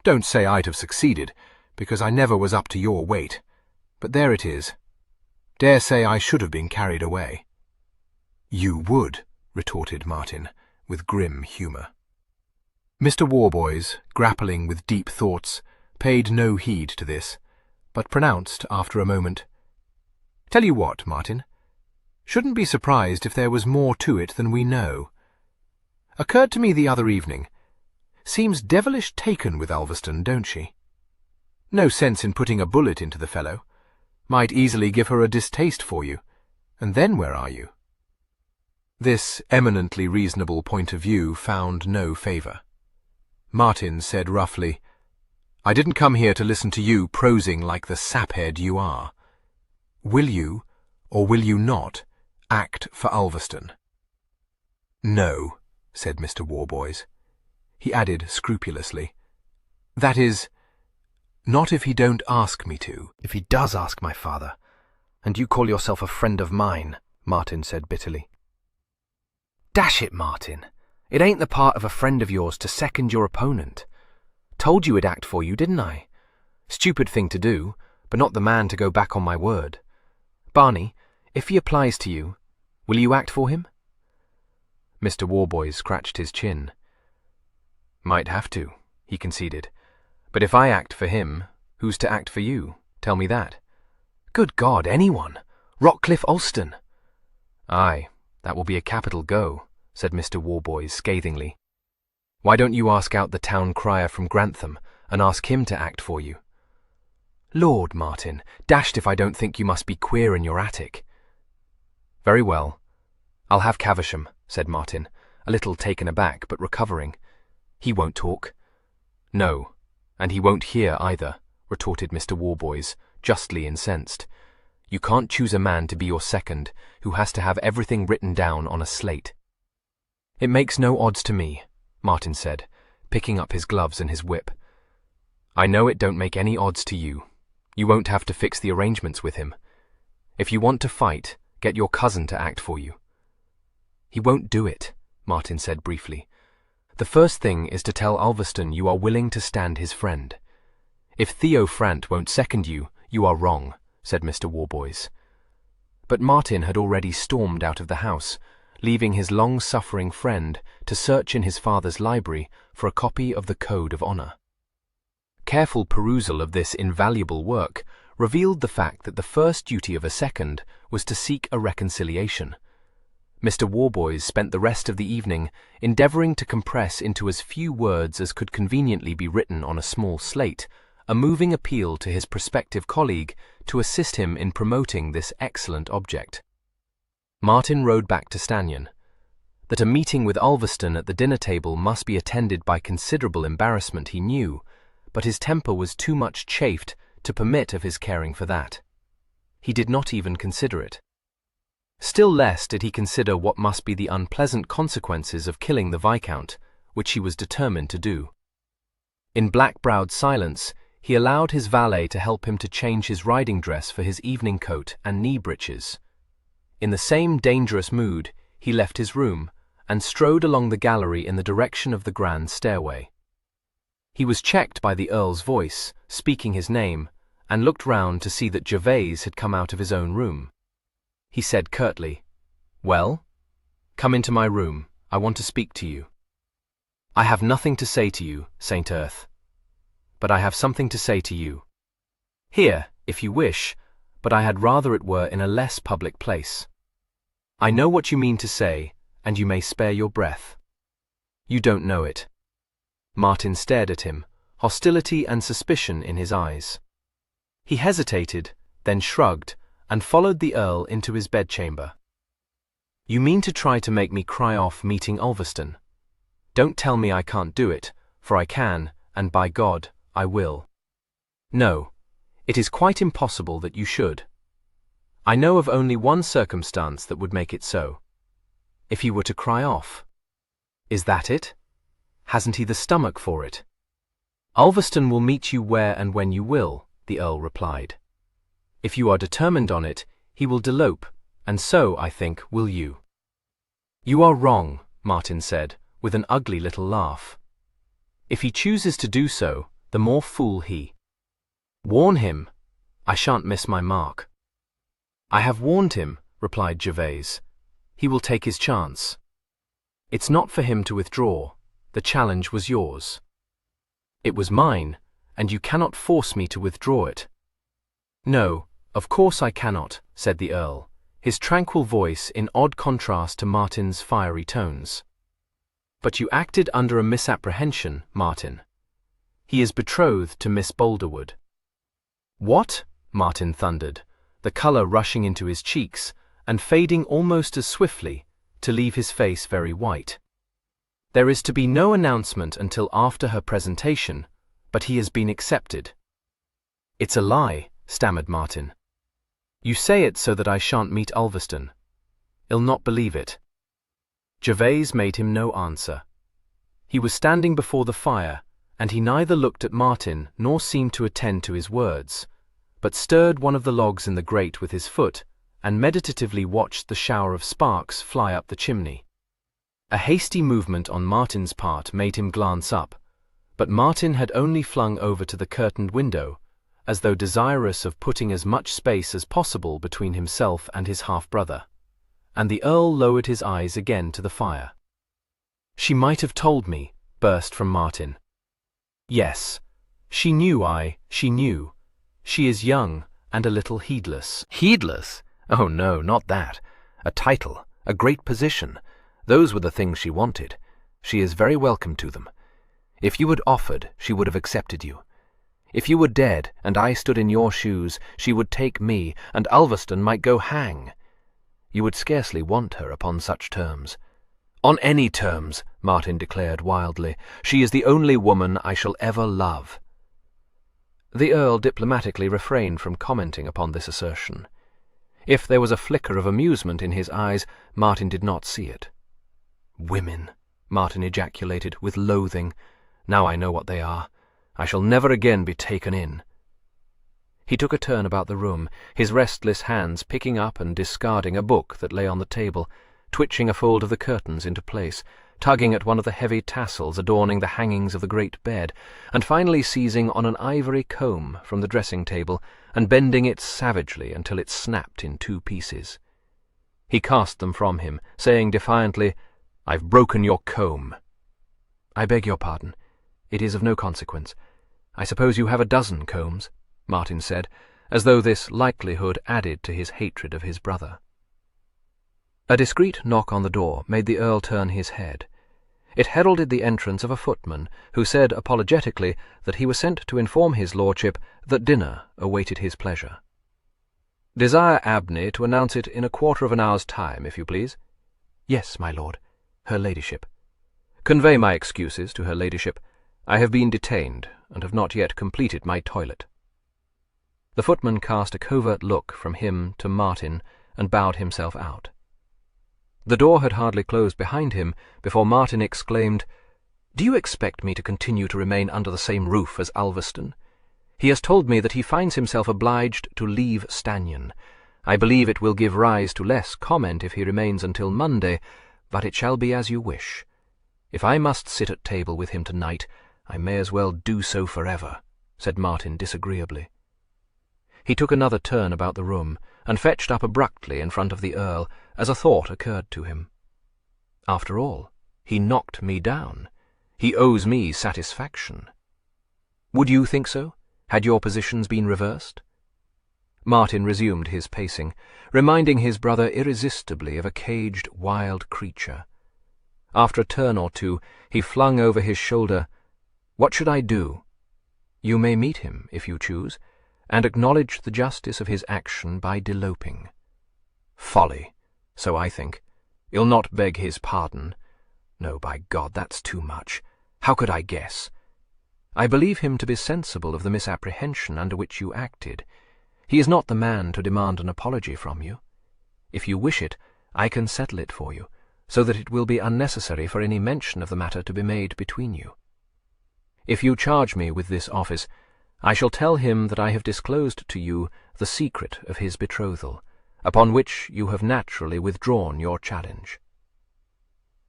Don't say I'd have succeeded, because I never was up to your weight, but there it is. Dare say I should have been carried away. You would, retorted Martin, with grim humour. Mr. Warboys, grappling with deep thoughts, paid no heed to this, but pronounced after a moment, Tell you what, Martin, shouldn't be surprised if there was more to it than we know. Occurred to me the other evening. Seems devilish taken with Ulverston, don't she? No sense in putting a bullet into the fellow. Might easily give her a distaste for you. And then where are you? This eminently reasonable point of view found no favour. Martin said roughly, I didn't come here to listen to you prosing like the saphead you are. Will you, or will you not, act for Ulverston? No, said Mr. Warboys. He added scrupulously, That is, not if he don't ask me to. If he does ask my father, and you call yourself a friend of mine, Martin said bitterly. Dash it, Martin. It ain't the part of a friend of yours to second your opponent. Told you he'd act for you, didn't I? Stupid thing to do, but not the man to go back on my word. Barney, if he applies to you, will you act for him? Mr. Warboys scratched his chin. Might have to, he conceded. But if I act for him, who's to act for you? Tell me that. Good God, anyone. Rockcliffe Alston. Aye, that will be a capital go, said Mr. Warboys scathingly. Why don't you ask out the town crier from Grantham and ask him to act for you? Lord, Martin, dashed if I don't think you must be queer in your attic. Very well. I'll have Caversham, said Martin, a little taken aback but recovering. He won't talk. No, and he won't hear either, retorted Mr. Warboys, justly incensed. You can't choose a man to be your second who has to have everything written down on a slate. It makes no odds to me, Martin said, picking up his gloves and his whip. I know it don't make any odds to you. You won't have to fix the arrangements with him. If you want to fight, get your cousin to act for you. He won't do it, Martin said briefly. The first thing is to tell Ulverston you are willing to stand his friend. If Theo Frant won't second you, you are wrong, said Mr. Warboys. But Martin had already stormed out of the house, leaving his long-suffering friend to search in his father's library for a copy of the Code of Honour. Careful perusal of this invaluable work revealed the fact that the first duty of a second was to seek a reconciliation. Mr. Warboys spent the rest of the evening endeavouring to compress into as few words as could conveniently be written on a small slate a moving appeal to his prospective colleague to assist him in promoting this excellent object. Martin rode back to Stanyon. That a meeting with Ulverston at the dinner-table must be attended by considerable embarrassment he knew, but his temper was too much chafed to permit of his caring for that. He did not even consider it. Still less did he consider what must be the unpleasant consequences of killing the Viscount, which he was determined to do. In black-browed silence, he allowed his valet to help him to change his riding dress for his evening coat and knee breeches. In the same dangerous mood, he left his room, and strode along the gallery in the direction of the grand stairway. He was checked by the Earl's voice, speaking his name, and looked round to see that Gervase had come out of his own room. He said curtly, "Well? Come into my room, I want to speak to you." "I have nothing to say to you, Saint Earth. But I have something to say to you. Here, if you wish, but I had rather it were in a less public place. I know what you mean to say, and you may spare your breath." "You don't know it." Martin stared at him, hostility and suspicion in his eyes. He hesitated, then shrugged, and followed the Earl into his bedchamber. "You mean to try to make me cry off meeting Ulverston? Don't tell me I can't do it, for I can, and by God, I will. No, it is quite impossible that you should. I know of only one circumstance that would make it so. If he were to cry off. Is that it? Hasn't he the stomach for it?" "Ulverston will meet you where and when you will," the Earl replied. "If you are determined on it, he will delope, and so, I think, will you." "You are wrong," Martin said, with an ugly little laugh. "If he chooses to do so, the more fool he. Warn him. I shan't miss my mark." "I have warned him," replied Gervase. "He will take his chance. It's not for him to withdraw. The challenge was yours. It was mine, and you cannot force me to withdraw it." "No, of course I cannot," said the Earl, his tranquil voice in odd contrast to Martin's fiery tones. "But you acted under a misapprehension, Martin. He is betrothed to Miss Boulderwood." "What?" Martin thundered, the colour rushing into his cheeks and fading almost as swiftly, to leave his face very white. "There is to be no announcement until after her presentation, but he has been accepted." "It's a lie," stammered Martin. "You say it so that I shan't meet Ulverston. He'll not believe it." Gervase made him no answer. He was standing before the fire, and he neither looked at Martin nor seemed to attend to his words, but stirred one of the logs in the grate with his foot and meditatively watched the shower of sparks fly up the chimney. A hasty movement on Martin's part made him glance up, but Martin had only flung over to the curtained window, as though desirous of putting as much space as possible between himself and his half-brother, and the Earl lowered his eyes again to the fire. "She might have told me," burst from Martin. "Yes, she knew. She is young and a little heedless." Heedless? Oh no, not that. A title, a great position. Those were the things she wanted. She is very welcome to them. If you had offered, she would have accepted you. If you were dead, and I stood in your shoes, she would take me, and Ulverston might go hang. You would scarcely want her upon such terms. On any terms, Martin declared wildly. She is the only woman I shall ever love. The Earl diplomatically refrained from commenting upon this assertion. If there was a flicker of amusement in his eyes, Martin did not see it. "Women," Martin ejaculated with loathing. "Now I know what they are. I shall never again be taken in." He took a turn about the room, his restless hands picking up and discarding a book that lay on the table, twitching a fold of the curtains into place, tugging at one of the heavy tassels adorning the hangings of the great bed, and finally seizing on an ivory comb from the dressing-table and bending it savagely until it snapped in two pieces. He cast them from him, saying defiantly, "I've broken your comb." "I beg your pardon. It is of no consequence. I suppose you have a dozen combs," Martin said, as though this likelihood added to his hatred of his brother. A discreet knock on the door made the Earl turn his head. It heralded the entrance of a footman, who said apologetically that he was sent to inform his lordship that dinner awaited his pleasure. "Desire Abney to announce it in a quarter of an hour's time, if you please." "Yes, my lord. Her ladyship." "Convey my excuses to her ladyship. I have been detained, and have not yet completed my toilet." The footman cast a covert look from him to Martin, and bowed himself out. The door had hardly closed behind him before Martin exclaimed, "Do you expect me to continue to remain under the same roof as Ulverston? He has told me that he finds himself obliged to leave Stanion. I believe it will give rise to less comment if he remains until Monday, but it shall be as you wish. If I must sit at table with him tonight, I may as well do so forever," said Martin disagreeably. He took another turn about the room, and fetched up abruptly in front of the Earl as a thought occurred to him. After all, he knocked me down. He owes me satisfaction. Would you think so, had your positions been reversed? Martin resumed his pacing, reminding his brother irresistibly of a caged wild creature. After a turn or two, he flung over his shoulder, "What should I do? You may meet him, if you choose, and acknowledge the justice of his action by deloping." "Folly, so I think. You'll not beg his pardon. No, by God, that's too much. How could I guess? I believe him to be sensible of the misapprehension under which you acted. He is not the man to demand an apology from you. If you wish it, I can settle it for you, so that it will be unnecessary for any mention of the matter to be made between you. If you charge me with this office, I shall tell him that I have disclosed to you the secret of his betrothal, upon which you have naturally withdrawn your challenge."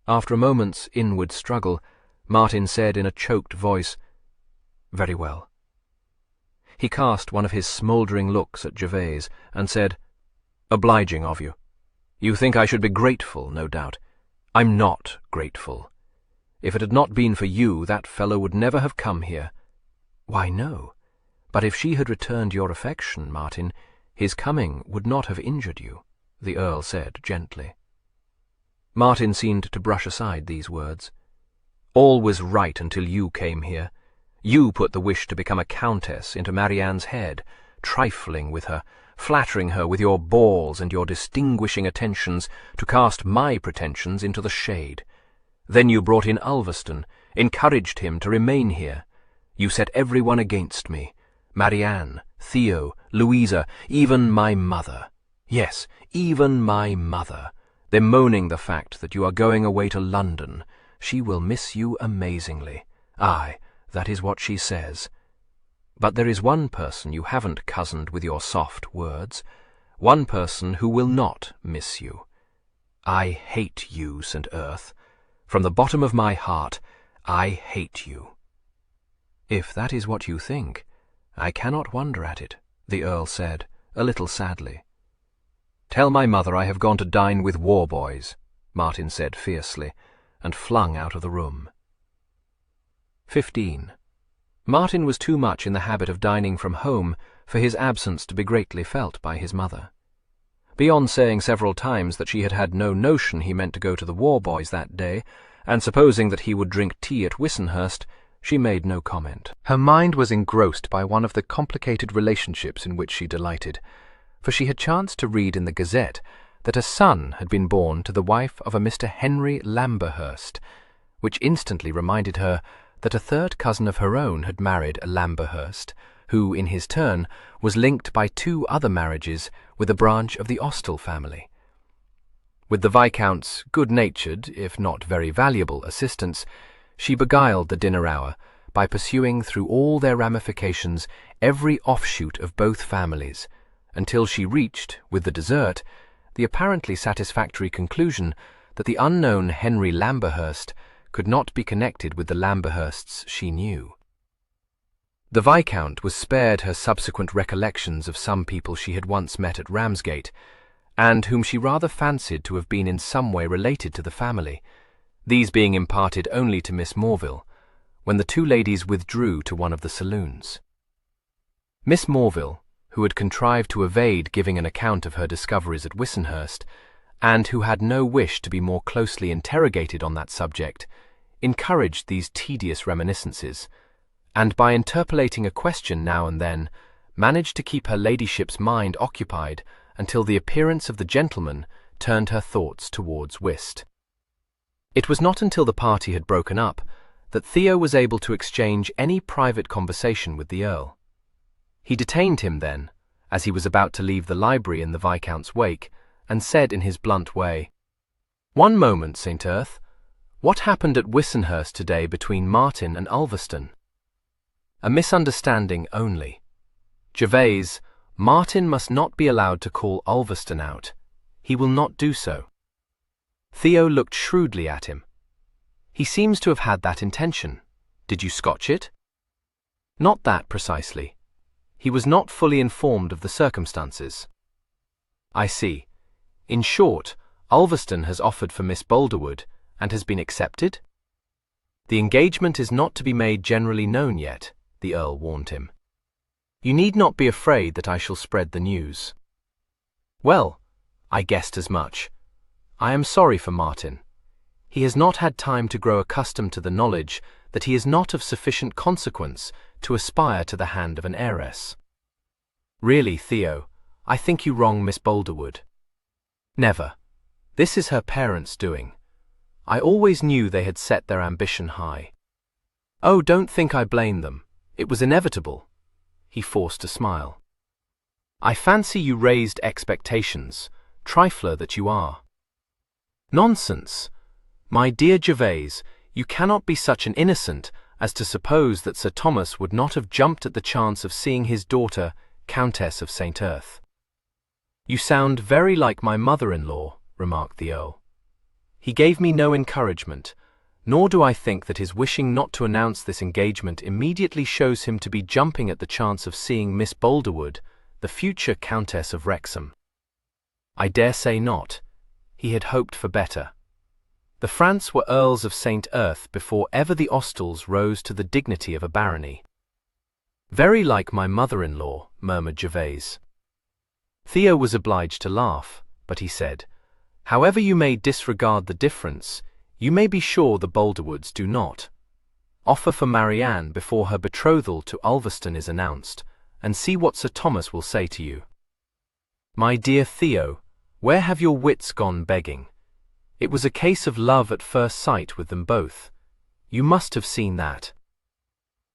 After a moment's inward struggle, Martin said in a choked voice, "Very well." He cast one of his smouldering looks at Gervase, and said, "Obliging of you. You think I should be grateful, no doubt. I'm not grateful. If it had not been for you, that fellow would never have come here." "Why, no. But if she had returned your affection, Martin, his coming would not have injured you," the Earl said gently. Martin seemed to brush aside these words. "All was right until you came here. You put the wish to become a countess into Marianne's head, trifling with her, flattering her with your balls and your distinguishing attentions to cast my pretensions into the shade. Then you brought in Ulverston, encouraged him to remain here. You set everyone against me. Marianne, Theo, Louisa, even my mother. Yes, even my mother, bemoaning the fact that you are going away to London. She will miss you amazingly. Aye, that is what she says. But there is one person you haven't cozened with your soft words, one person who will not miss you. I hate you, St. Earth. From the bottom of my heart, I hate you." "If that is what you think, I cannot wonder at it," the Earl said, a little sadly. "Tell my mother I have gone to dine with war boys," Martin said fiercely, and flung out of the room. 15. Martin was too much in the habit of dining from home for his absence to be greatly felt by his mother. Beyond saying several times that she had had no notion he meant to go to the war boys that day, and supposing that he would drink tea at Wissenhurst, she made no comment. Her mind was engrossed by one of the complicated relationships in which she delighted, for she had chanced to read in the Gazette that a son had been born to the wife of a Mr. Henry Lamberhurst, which instantly reminded her that a third cousin of her own had married a Lamberhurst, who, in his turn, was linked by 2 other marriages with a branch of the Austell family. With the Viscount's good-natured, if not very valuable, assistance, she beguiled the dinner hour by pursuing through all their ramifications every offshoot of both families, until she reached, with the dessert, the apparently satisfactory conclusion that the unknown Henry Lamberhurst could not be connected with the Lamberhursts she knew. The Viscount was spared her subsequent recollections of some people she had once met at Ramsgate, and whom she rather fancied to have been in some way related to the family, these being imparted only to Miss Morville, when the 2 ladies withdrew to one of the saloons. Miss Morville, who had contrived to evade giving an account of her discoveries at Wissenhurst, and who had no wish to be more closely interrogated on that subject, encouraged these tedious reminiscences, and by interpolating a question now and then, managed to keep her ladyship's mind occupied until the appearance of the gentleman turned her thoughts towards whist. It was not until the party had broken up that Theo was able to exchange any private conversation with the Earl. He detained him then, as he was about to leave the library in the Viscount's wake, and said in his blunt way, "One moment, St. Earth. What happened at Wissenhurst today between Martin and Ulverston?" "A misunderstanding only. Gervase, Martin must not be allowed to call Ulverston out. He will not do so." Theo looked shrewdly at him. He seems to have had that intention. Did you scotch it? Not that precisely. He was not fully informed of the circumstances. I see. In short, Ulverston has offered for Miss Boulderwood, and has been accepted? The engagement is not to be made generally known yet, the Earl warned him. You need not be afraid that I shall spread the news. Well, I guessed as much. I am sorry for Martin. He has not had time to grow accustomed to the knowledge that he is not of sufficient consequence to aspire to the hand of an heiress. Really, Theo, I think you wrong Miss Boulderwood. Never. This is her parents' doing. I always knew they had set their ambition high. Oh, don't think I blame them. It was inevitable. He forced a smile. I fancy you raised expectations, trifler that you are. Nonsense. My dear Gervase, you cannot be such an innocent as to suppose that Sir Thomas would not have jumped at the chance of seeing his daughter, Countess of St. Erth. You sound very like my mother-in-law, remarked the Earl. He gave me no encouragement, nor do I think that his wishing not to announce this engagement immediately shows him to be jumping at the chance of seeing Miss Boulderwood, the future Countess of Wrexham. I dare say not. He had hoped for better. The Frants were Earls of St. Erth before ever the Austels rose to the dignity of a barony. Very like my mother-in-law, murmured Gervase. Theo was obliged to laugh, but he said, however you may disregard the difference, you may be sure the Boulderwoods do not. Offer for Marianne before her betrothal to Ulverston is announced, and see what Sir Thomas will say to you. My dear Theo, where have your wits gone begging? It was a case of love at first sight with them both. You must have seen that.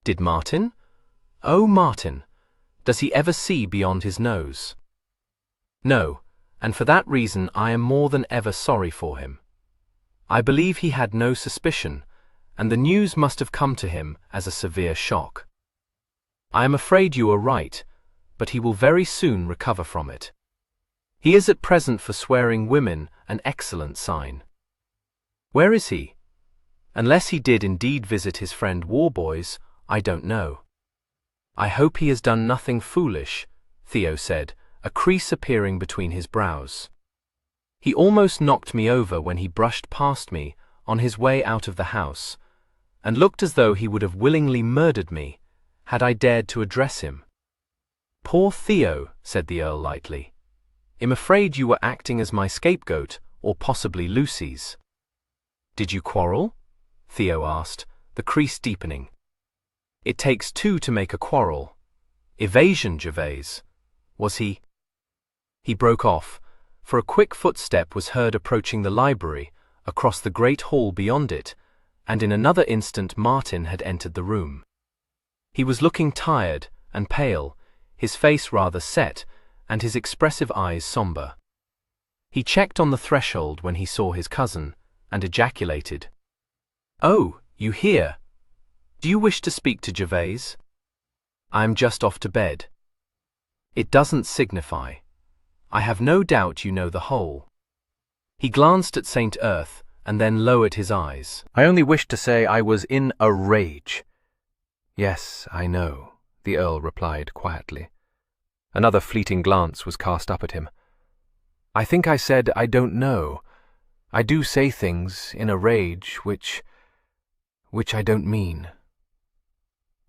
Did Martin? Oh, Martin! Does he ever see beyond his nose? No, and for that reason I am more than ever sorry for him. I believe he had no suspicion, and the news must have come to him as a severe shock. I am afraid you are right, but he will very soon recover from it. He is at present for swearing women an excellent sign. Where is he? Unless he did indeed visit his friend Warboys, I don't know. I hope he has done nothing foolish, Theo said, a crease appearing between his brows. He almost knocked me over when he brushed past me on his way out of the house, and looked as though he would have willingly murdered me, had I dared to address him. Poor Theo, said the Earl lightly. I'm afraid you were acting as my scapegoat, or possibly Lucy's. Did you quarrel? Theo asked, the crease deepening. It takes two to make a quarrel. Evasion, Gervase. Was he? He broke off, for a quick footstep was heard approaching the library, across the great hall beyond it, and in another instant Martin had entered the room. He was looking tired and pale, his face rather set, and his expressive eyes somber. He checked on the threshold when he saw his cousin, and ejaculated, "Oh, you here? Do you wish to speak to Gervase? I am just off to bed." "It doesn't signify. I have no doubt you know the whole." He glanced at St. Erth, and then lowered his eyes. "I only wished to say I was in a rage." "Yes, I know," the Earl replied quietly. Another fleeting glance was cast up at him. "I think I said I don't know. I do say things in a rage which I don't mean."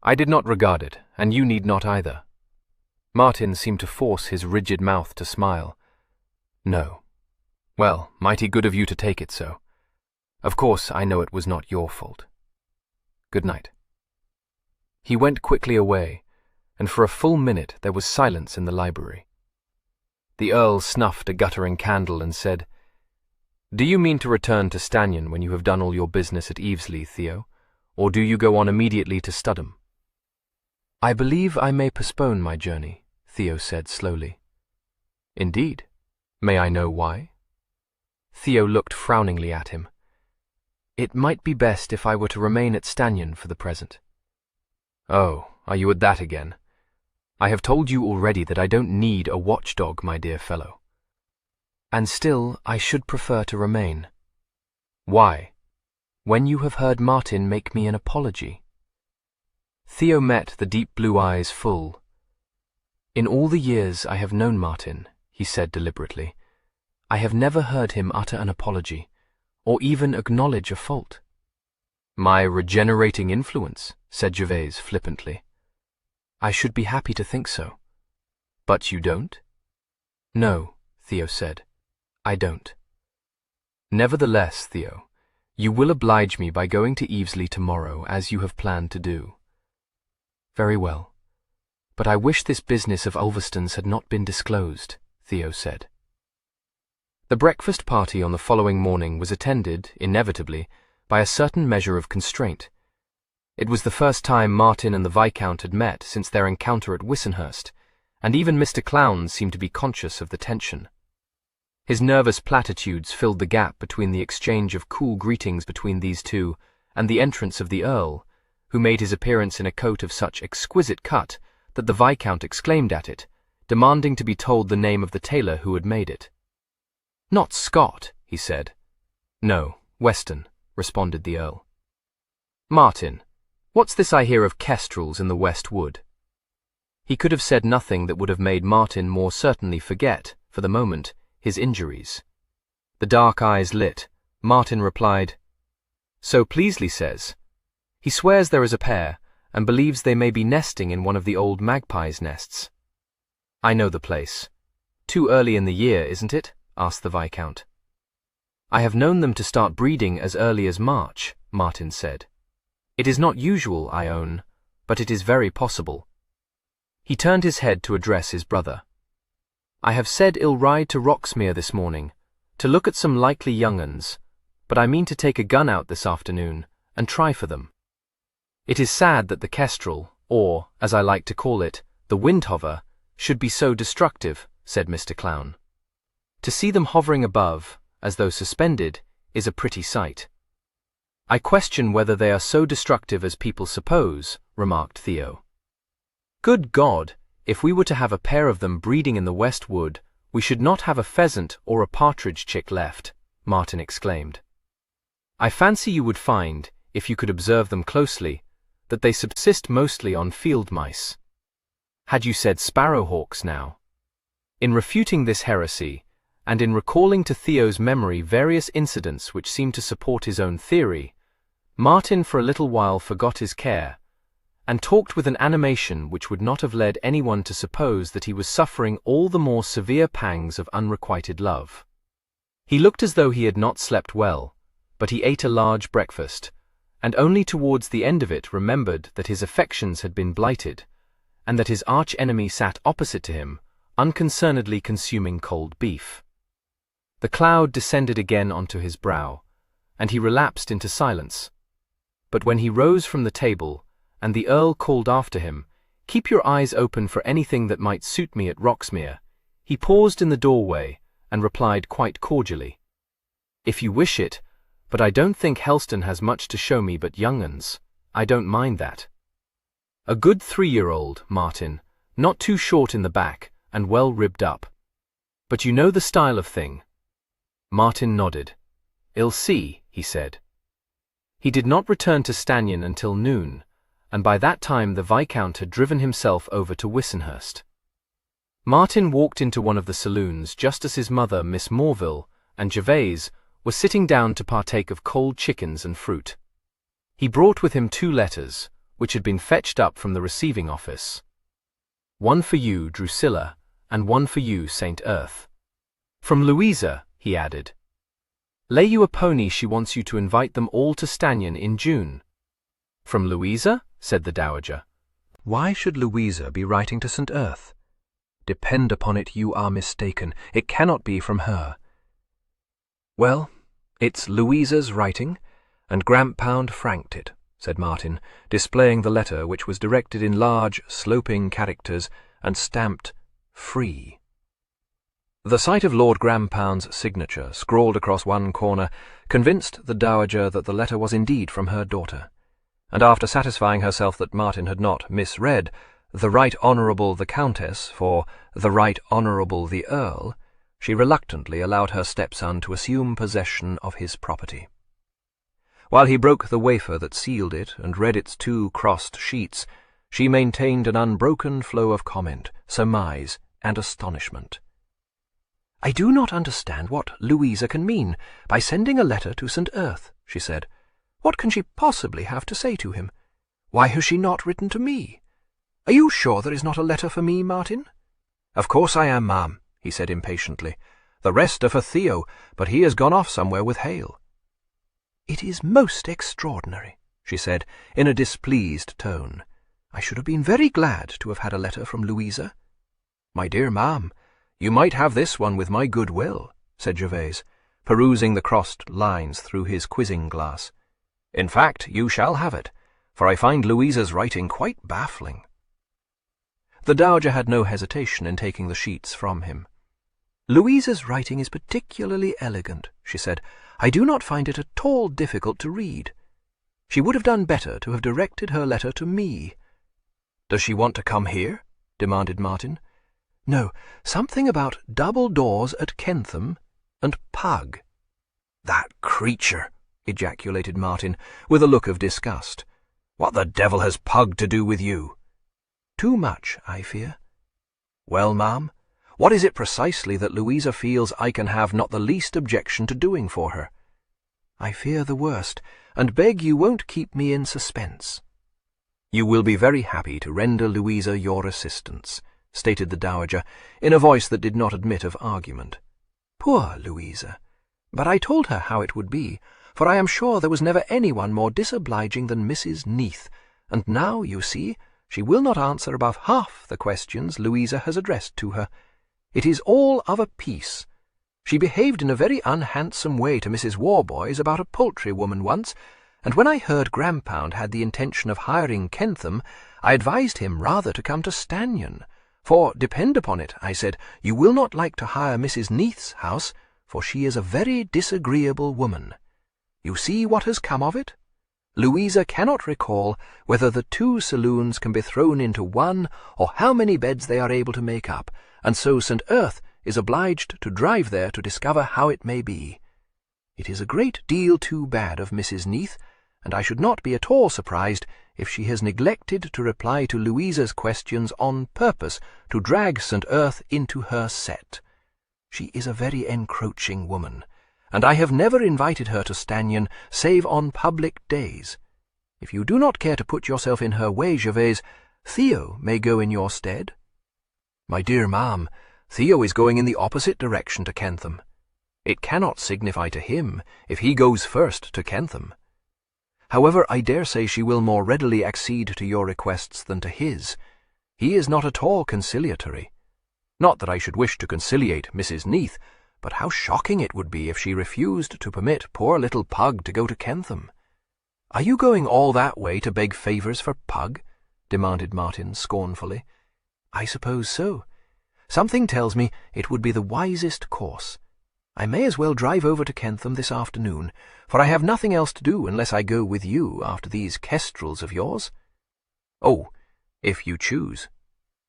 I did not regard it, and you need not either. Martin seemed to force his rigid mouth to smile. "No. Well, mighty good of you to take it so. Of course I know it was not your fault. Good night." He went quickly away, and for a full minute there was silence in the library. The Earl snuffed a guttering candle and said, "Do you mean to return to Stanion when you have done all your business at Evesley, Theo, or do you go on immediately to Studham?" "I believe I may postpone my journey," Theo said slowly. "Indeed? May I know why?" Theo looked frowningly at him. "It might be best if I were to remain at Stanion for the present." "Oh, are you at that again? I have told you already that I don't need a watchdog, my dear fellow." "And still I should prefer to remain." Why? When you have heard Martin make me an apology. Theo met the deep blue eyes full. In all the years I have known Martin, he said deliberately, I have never heard him utter an apology, or even acknowledge a fault. My regenerating influence, said Gervase flippantly. I should be happy to think so. But you don't? No, Theo said. I don't. Nevertheless, Theo, you will oblige me by going to Evesley tomorrow, as you have planned to do. Very well. But I wish this business of Ulverston's had not been disclosed, Theo said. The breakfast party on the following morning was attended, inevitably, by a certain measure of constraint. It was the first time Martin and the Viscount had met since their encounter at Wissenhurst, and even Mr. Clown seemed to be conscious of the tension. His nervous platitudes filled the gap between the exchange of cool greetings between these two and the entrance of the Earl, who made his appearance in a coat of such exquisite cut that the Viscount exclaimed at it, demanding to be told the name of the tailor who had made it. Not Scott, he said. No, Weston, responded the Earl. Martin, what's this I hear of kestrels in the West Wood? He could have said nothing that would have made Martin more certainly forget, for the moment, his injuries. The dark eyes lit. Martin replied, So Pleasley says. He swears there is a pair, and believes they may be nesting in one of the old magpies' nests. I know the place. Too early in the year, isn't it? Asked the Viscount. I have known them to start breeding as early as March, Martin said. It is not usual, I own, but it is very possible. He turned his head to address his brother. I have said I'll ride to Roxmere this morning, to look at some likely young uns, but I mean to take a gun out this afternoon and try for them. It is sad that the kestrel, or, as I like to call it, the windhover, should be so destructive, said Mr. Clown. To see them hovering above, as though suspended, is a pretty sight. I question whether they are so destructive as people suppose, remarked Theo. Good God, if we were to have a pair of them breeding in the West Wood, we should not have a pheasant or a partridge chick left, Martin exclaimed. I fancy you would find, if you could observe them closely, that they subsist mostly on field mice. Had you said sparrowhawks now? In refuting this heresy, and in recalling to Theo's memory various incidents which seemed to support his own theory, Martin for a little while forgot his care, and talked with an animation which would not have led anyone to suppose that he was suffering all the more severe pangs of unrequited love. He looked as though he had not slept well, but he ate a large breakfast, and only towards the end of it remembered that his affections had been blighted, and that his arch-enemy sat opposite to him, unconcernedly consuming cold beef. The cloud descended again onto his brow, and he relapsed into silence. But when he rose from the table, and the Earl called after him, "Keep your eyes open for anything that might suit me at Roxmere," he paused in the doorway, and replied quite cordially, "If you wish it, but I don't think Helston has much to show me but young uns. I don't mind that. A good 3-year-old, Martin, not too short in the back, and well ribbed up. But you know the style of thing." Martin nodded. "I'll see," he said. He did not return to Stanyon until noon, and by that time the Viscount had driven himself over to Wissenhurst. Martin walked into one of the saloons just as his mother, Miss Morville, and Gervase were sitting down to partake of cold chickens and fruit. He brought with him 2 letters, which had been fetched up from the receiving office. "One for you, Drusilla, and one for you, St. Earth. From Louisa," he added. "Lay you a pony she wants you to invite them all to Stanyon in June." "From Louisa?" said the Dowager. Why should Louisa be writing to St. Earth? Depend upon it, you are mistaken. It cannot be from her. Well, it's Louisa's writing, and Grampound franked it, said Martin, displaying the letter, which was directed in large, sloping characters and stamped "Free." The sight of Lord Grampound's signature, scrawled across one corner, convinced the Dowager that the letter was indeed from her daughter, and after satisfying herself that Martin had not misread "the Right Honourable the Countess" for "the Right Honourable the Earl," she reluctantly allowed her stepson to assume possession of his property. While he broke the wafer that sealed it and read its 2 crossed sheets, she maintained an unbroken flow of comment, surmise, and astonishment. "I do not understand what Louisa can mean by sending a letter to St. Earth," she said. "What can she possibly have to say to him? Why has she not written to me? Are you sure there is not a letter for me, Martin?" "Of course I am, ma'am," he said impatiently. "The rest are for Theo, but he has gone off somewhere with Hale." "It is most extraordinary," she said, in a displeased tone. "I should have been very glad to have had a letter from Louisa." "My dear ma'am, you might have this one with my good will," said Gervase, perusing the crossed lines through his quizzing glass. "In fact, you shall have it, for I find Louisa's writing quite baffling." The Dowager had no hesitation in taking the sheets from him. "Louisa's writing is particularly elegant," she said. "I do not find it at all difficult to read. She would have done better to have directed her letter to me." "Does she want to come here?" demanded Martin. "No, something about double doors at Kentham and Pug." "That creature!" ejaculated Martin, with a look of disgust. "What the devil has Pug to do with you?" "Too much, I fear." "Well, ma'am, what is it precisely that Louisa feels I can have not the least objection to doing for her?" "I fear the worst, and beg you won't keep me in suspense." "You will be very happy to render Louisa your assistance," stated the Dowager, in a voice that did not admit of argument. "Poor Louisa! But I told her how it would be, for I am sure there was never anyone more disobliging than Mrs. Neath, and now, you see, she will not answer above half the questions Louisa has addressed to her. It is all of a piece. She behaved in a very unhandsome way to Mrs. Warboys about a poultry woman once, and when I heard Grampound had the intention of hiring Kentham, I advised him rather to come to Stanyon, for, depend upon it, I said, you will not like to hire Mrs. Neath's house, for she is a very disagreeable woman. You see what has come of it? Louisa cannot recall whether the 2 saloons can be thrown into one, or how many beds they are able to make up, and so St. Earth is obliged to drive there to discover how it may be. It is a great deal too bad of Mrs. Neath, and I should not be at all surprised if she has neglected to reply to Louisa's questions on purpose to drag St. Earth into her set. She is a very encroaching woman, and I have never invited her to Stanyon save on public days. If you do not care to put yourself in her way, Gervase, Theo may go in your stead." "My dear ma'am, Theo is going in the opposite direction to Kentham. It cannot signify to him if he goes first to Kentham. However, I dare say she will more readily accede to your requests than to his. He is not at all conciliatory. Not that I should wish to conciliate Mrs. Neath, but how shocking it would be if she refused to permit poor little Pug to go to Kentham." "Are you going all that way to beg favours for Pug?" demanded Martin scornfully. "I suppose so. Something tells me it would be the wisest course. I may as well drive over to Kentham this afternoon, for I have nothing else to do unless I go with you after these kestrels of yours." "Oh, if you choose.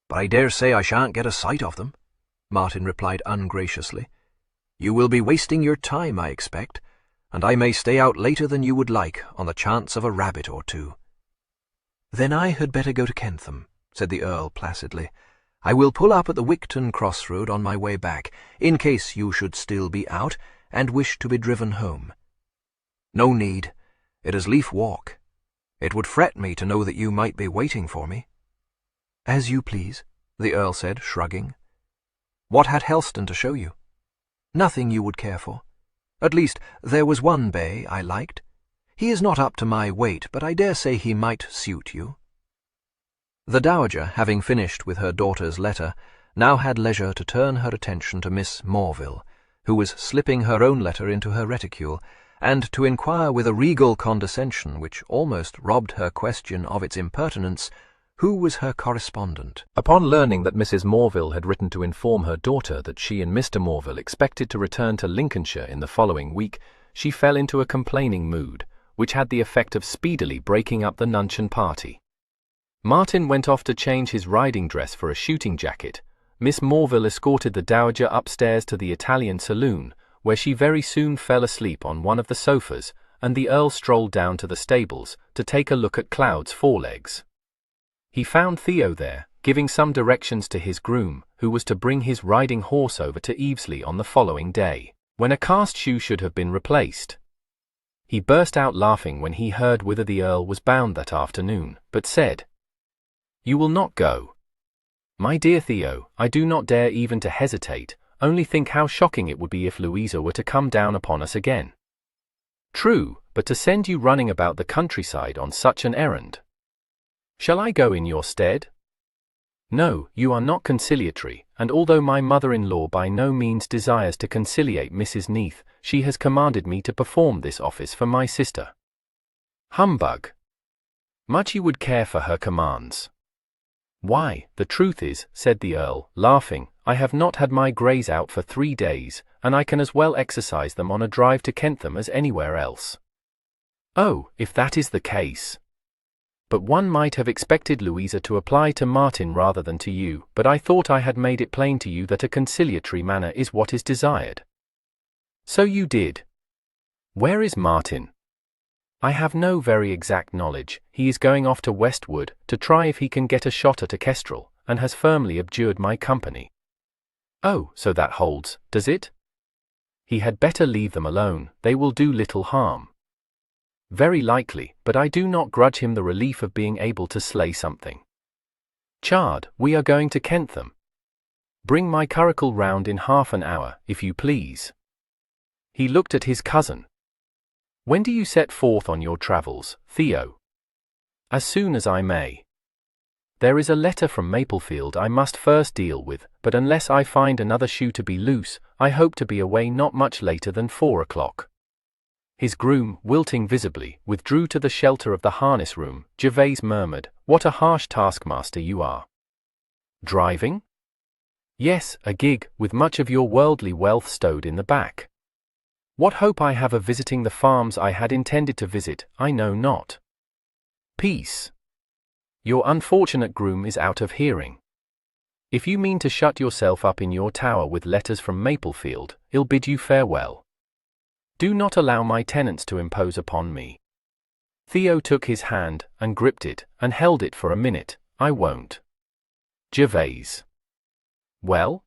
But I dare say I shan't get a sight of them," Martin replied ungraciously. "You will be wasting your time, I expect, and I may stay out later than you would like on the chance of a rabbit or 2. "Then I had better go to Kentham," said the Earl placidly. "I will pull up at the Wigton crossroad on my way back, in case you should still be out and wish to be driven home." "No need. It is Leaf Walk. It would fret me to know that you might be waiting for me." "As you please," the Earl said, shrugging. "What had Helston to show you?" "Nothing you would care for. At least, there was one bay I liked. He is not up to my weight, but I dare say he might suit you." The Dowager, having finished with her daughter's letter, now had leisure to turn her attention to Miss Morville, who was slipping her own letter into her reticule, and to inquire with a regal condescension which almost robbed her question of its impertinence, who was her correspondent. Upon learning that Mrs. Morville had written to inform her daughter that she and Mr. Morville expected to return to Lincolnshire in the following week, she fell into a complaining mood, which had the effect of speedily breaking up the luncheon party. Martin went off to change his riding dress for a shooting jacket. Miss Morville escorted the Dowager upstairs to the Italian saloon, where she very soon fell asleep on one of the sofas and the Earl strolled down to the stables to take a look at Cloud's forelegs. He found Theo there, giving some directions to his groom, who was to bring his riding horse over to Evesley on the following day, when a cast shoe should have been replaced. He burst out laughing when he heard whither the Earl was bound that afternoon, but said, "You will not go." "My dear Theo, I do not dare even to hesitate. Only think how shocking it would be if Louisa were to come down upon us again." "True, but to send you running about the countryside on such an errand." "Shall I go in your stead?" "No, you are not conciliatory, and although my mother-in-law by no means desires to conciliate Mrs. Neath, she has commanded me to perform this office for my sister." "Humbug! Much you would care for her commands." "Why, the truth is," said the Earl, laughing, "I have not had my greys out for 3 days, and I can as well exercise them on a drive to Kentham as anywhere else." "Oh, if that is the case. But one might have expected Louisa to apply to Martin rather than to you, but I thought I had made it plain to you that a conciliatory manner is what is desired." "So you did. Where is Martin?" "I have no very exact knowledge. He is going off to Westwood to try if he can get a shot at a kestrel, and has firmly abjured my company." "Oh, so that holds, does it?" "He had better leave them alone, they will do little harm." "Very likely, but I do not grudge him the relief of being able to slay something." "Chard, we are going to Kentham. Bring my curricle round in half an hour, if you please." He looked at his cousin. "When do you set forth on your travels, Theo?" "As soon as I may. There is a letter from Maplefield I must first deal with, but unless I find another shoe to be loose, I hope to be away not much later than 4 o'clock. His groom, wilting visibly, withdrew to the shelter of the harness room. Gervase murmured, "What a harsh taskmaster you are." "Driving?" "Yes, a gig, with much of your worldly wealth stowed in the back. What hope I have of visiting the farms I had intended to visit, I know not." "Peace. Your unfortunate groom is out of hearing. If you mean to shut yourself up in your tower with letters from Maplefield, he'll bid you farewell. Do not allow my tenants to impose upon me." Theo took his hand, and gripped it, and held it for a minute. "I won't." "Gervase." "Well?"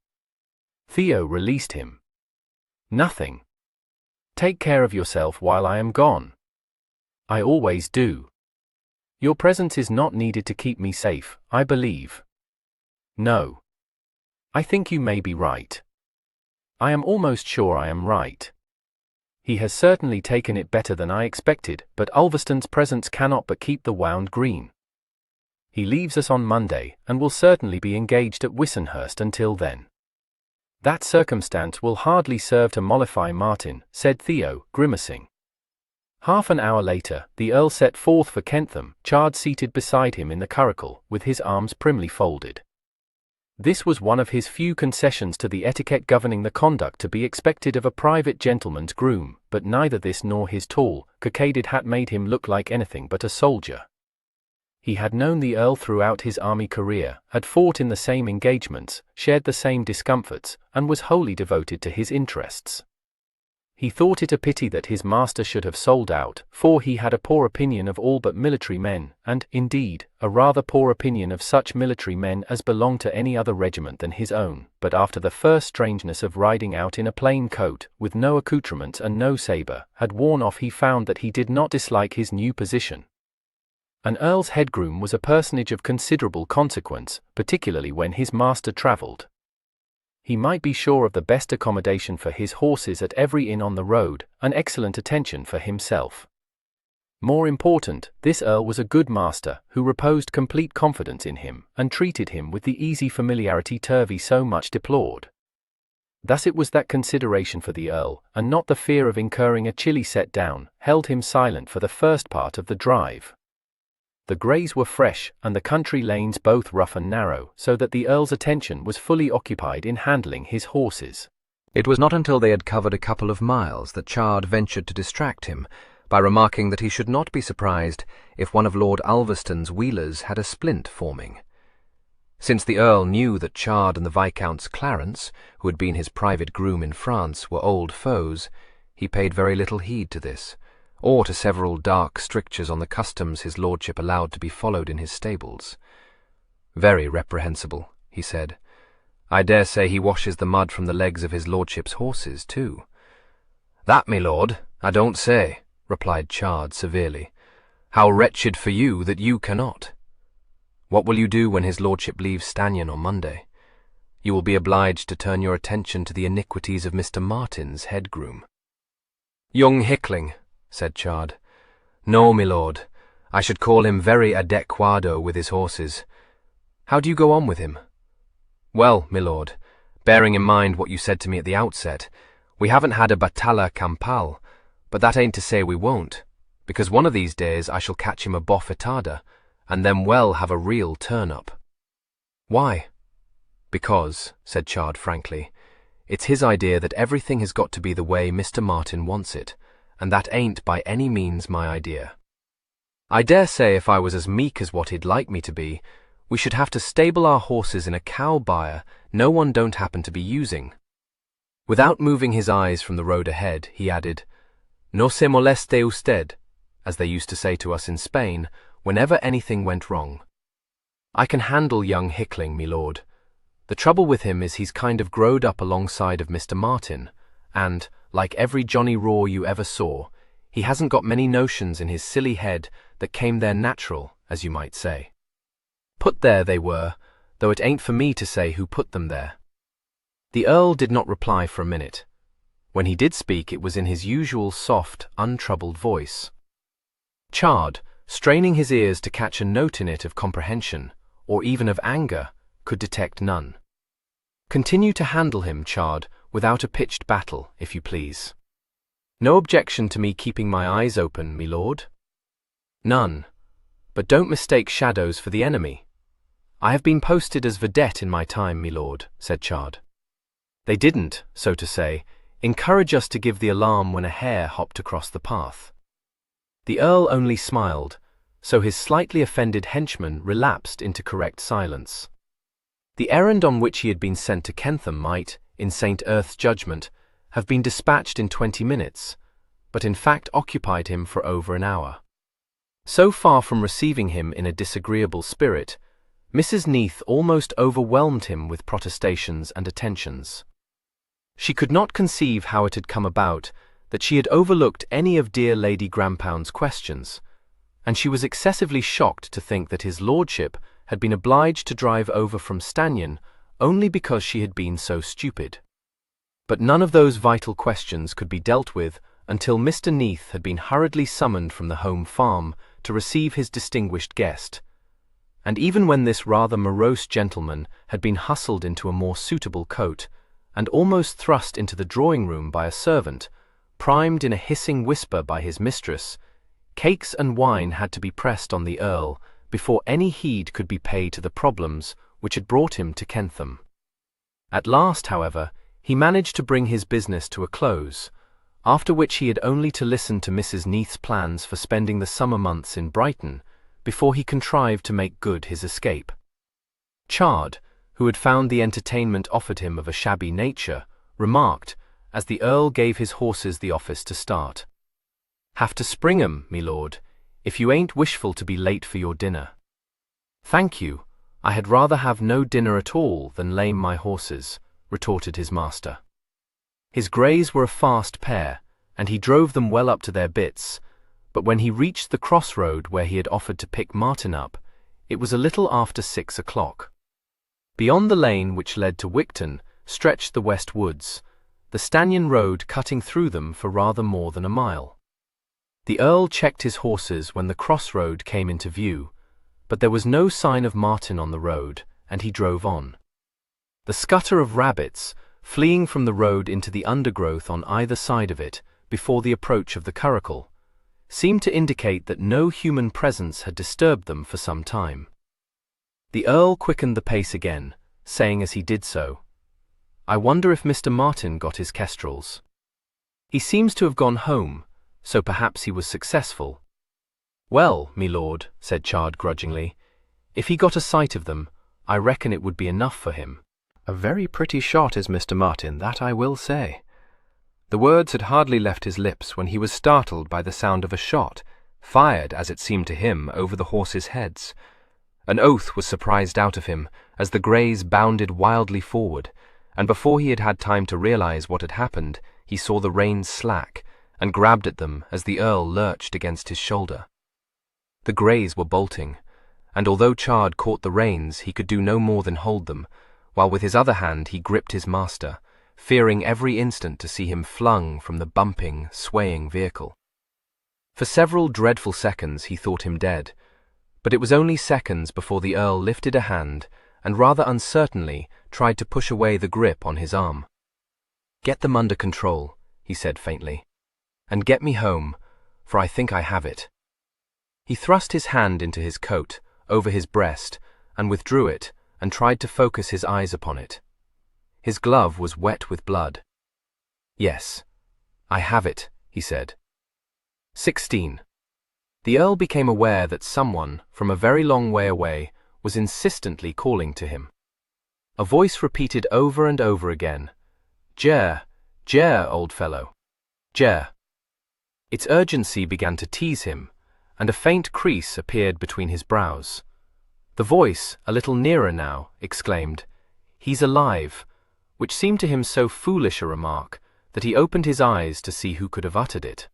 Theo released him. "Nothing. Take care of yourself while I am gone." "I always do." "Your presence is not needed to keep me safe, I believe." "No. I think you may be right. I am almost sure I am right. He has certainly taken it better than I expected, but Ulverston's presence cannot but keep the wound green. He leaves us on Monday, and will certainly be engaged at Wissenhurst until then." "That circumstance will hardly serve to mollify Martin," said Theo, grimacing. Half an hour later, the Earl set forth for Kentham, Chard seated beside him in the curricle, with his arms primly folded. This was one of his few concessions to the etiquette governing the conduct to be expected of a private gentleman's groom, but neither this nor his tall, cockaded hat made him look like anything but a soldier. He had known the Earl throughout his army career, had fought in the same engagements, shared the same discomforts, and was wholly devoted to his interests. He thought it a pity that his master should have sold out, for he had a poor opinion of all but military men, and, indeed, a rather poor opinion of such military men as belonged to any other regiment than his own. But after the first strangeness of riding out in a plain coat, with no accoutrements and no sabre, had worn off, he found that he did not dislike his new position. An earl's headgroom was a personage of considerable consequence, particularly when his master travelled. He might be sure of the best accommodation for his horses at every inn on the road, and excellent attention for himself. More important, this earl was a good master, who reposed complete confidence in him, and treated him with the easy familiarity Turvey so much deplored. Thus it was that consideration for the earl, and not the fear of incurring a chilly set down, held him silent for the first part of the drive. The greys were fresh, and the country lanes both rough and narrow, so that the earl's attention was fully occupied in handling his horses. It was not until they had covered a couple of miles that Chard ventured to distract him by remarking that he should not be surprised if one of Lord Ulverston's wheelers had a splint forming. Since the Earl knew that Chard and the Viscount's Clarence, who had been his private groom in France, were old foes, he paid very little heed to this, or to several dark strictures on the customs his lordship allowed to be followed in his stables. "Very reprehensible," he said. "I dare say he washes the mud from the legs of his lordship's horses, too." "That, me lord, I don't say," replied Chard severely. "How wretched for you that you cannot. What will you do when his lordship leaves Stanyon on Monday? You will be obliged to turn your attention to the iniquities of Mr. Martin's head groom." "Young hickling," said Chard. "No, me lord, I should call him very adequado with his horses. How do you go on with him?" "Well, me lord, bearing in mind what you said to me at the outset, we haven't had a battalla campal, but that ain't to say we won't, because one of these days I shall catch him a bofetada, and then well have a real turn-up." "Why?" "Because," said Chard frankly, "it's his idea that everything has got to be the way Mr. Martin wants it, and that ain't by any means my idea. I dare say if I was as meek as what he'd like me to be, we should have to stable our horses in a cow byre no one don't happen to be using." Without moving his eyes from the road ahead, he added, "No se moleste usted," as they used to say to us in Spain, whenever anything went wrong. "I can handle young hickling, me lord. The trouble with him is he's kind of growed up alongside of Mr. Martin, and, like every Johnny Raw you ever saw, he hasn't got many notions in his silly head that came there natural, as you might say. Put there they were, though it ain't for me to say who put them there." The Earl did not reply for a minute. When he did speak, it was in his usual soft, untroubled voice. Chard, straining his ears to catch a note in it of comprehension, or even of anger, could detect none. "Continue to handle him, Chard, without a pitched battle, if you please." "No objection to me keeping my eyes open, me lord?" "None. But don't mistake shadows for the enemy. I have been posted as vedette in my time, me lord," said Chard. "They didn't, so to say, encourage us to give the alarm when a hare hopped across the path." The Earl only smiled, so his slightly offended henchman relapsed into correct silence. The errand on which he had been sent to Kentham might, in St. Earth's judgment, have been dispatched in 20 minutes, but in fact occupied him for over an hour. So far from receiving him in a disagreeable spirit, Mrs. Neath almost overwhelmed him with protestations and attentions. She could not conceive how it had come about that she had overlooked any of dear Lady Grampound's questions, and she was excessively shocked to think that his lordship had been obliged to drive over from Stanyon only because she had been so stupid. But none of those vital questions could be dealt with until Mr. Neath had been hurriedly summoned from the home farm to receive his distinguished guest, and even when this rather morose gentleman had been hustled into a more suitable coat, and almost thrust into the drawing-room by a servant, primed in a hissing whisper by his mistress, cakes and wine had to be pressed on the Earl before any heed could be paid to the problems which had brought him to Kentham. At last, however, he managed to bring his business to a close, after which he had only to listen to Mrs. Neath's plans for spending the summer months in Brighton before he contrived to make good his escape. Chard, who had found the entertainment offered him of a shabby nature, remarked, as the Earl gave his horses the office to start, "Have to spring 'em, me lord, if you ain't wishful to be late for your dinner." "Thank you, I had rather have no dinner at all than lame my horses," retorted his master. His greys were a fast pair, and he drove them well up to their bits, but when he reached the crossroad where he had offered to pick Martin up, it was a little after 6 o'clock. Beyond the lane which led to Wigton stretched the West Woods, the Stanyon Road cutting through them for rather more than a mile. The Earl checked his horses when the crossroad came into view, but there was no sign of Martin on the road, and he drove on. The scutter of rabbits, fleeing from the road into the undergrowth on either side of it before the approach of the curricle, seemed to indicate that no human presence had disturbed them for some time. The Earl quickened the pace again, saying as he did so, "I wonder if Mr. Martin got his kestrels. He seems to have gone home, so perhaps he was successful." "Well, me lord," said Chard grudgingly, "if he got a sight of them, I reckon it would be enough for him." "A very pretty shot is Mr. Martin, that I will say." The words had hardly left his lips when he was startled by the sound of a shot, fired, as it seemed to him, over the horses' heads. An oath was surprised out of him as the greys bounded wildly forward, and before he had had time to realize what had happened, he saw the reins slack and grabbed at them as the Earl lurched against his shoulder. The greys were bolting, and although Chard caught the reins, he could do no more than hold them, while with his other hand he gripped his master, fearing every instant to see him flung from the bumping, swaying vehicle. For several dreadful seconds he thought him dead, but it was only seconds before the Earl lifted a hand and rather uncertainly tried to push away the grip on his arm. "Get them under control," he said faintly, "and get me home, for I think I have it." He thrust his hand into his coat, over his breast, and withdrew it, and tried to focus his eyes upon it. His glove was wet with blood. "Yes, I have it," he said. 16. The Earl became aware that someone, from a very long way away, was insistently calling to him. A voice repeated over and over again, "Ger, old fellow, Ger." Its urgency began to tease him, and a faint crease appeared between his brows. The voice, a little nearer now, exclaimed, "He's alive," which seemed to him so foolish a remark that he opened his eyes to see who could have uttered it.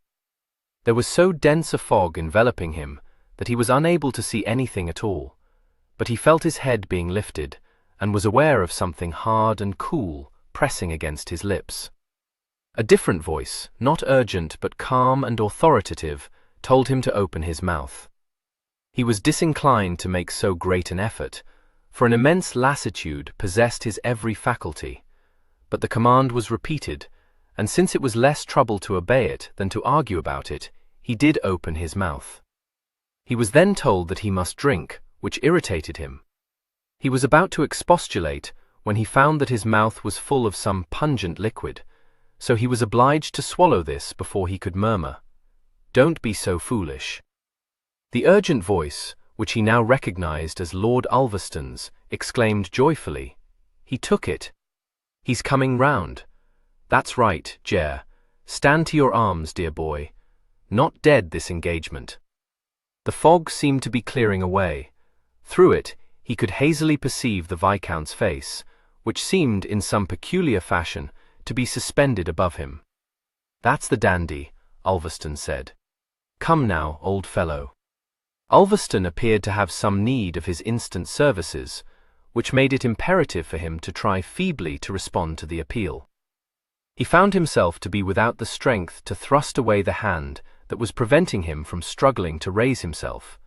There was so dense a fog enveloping him that he was unable to see anything at all, but he felt his head being lifted and was aware of something hard and cool pressing against his lips. A different voice, not urgent but calm and authoritative, told him to open his mouth. He was disinclined to make so great an effort, for an immense lassitude possessed his every faculty, but the command was repeated, and since it was less trouble to obey it than to argue about it, he did open his mouth. He was then told that he must drink, which irritated him. He was about to expostulate when he found that his mouth was full of some pungent liquid, so he was obliged to swallow this before he could murmur, "Don't be so foolish." The urgent voice, which he now recognized as Lord Ulverstone's, exclaimed joyfully, "He took it. He's coming round. That's right, Ger. Stand to your arms, dear boy. Not dead, this engagement." The fog seemed to be clearing away. Through it, he could hazily perceive the Viscount's face, which seemed, in some peculiar fashion, to be suspended above him. "That's the dandy," Ulverstone said. "Come now, old fellow." Ulverstone appeared to have some need of his instant services, which made it imperative for him to try feebly to respond to the appeal. He found himself to be without the strength to thrust away the hand that was preventing him from struggling to raise himself,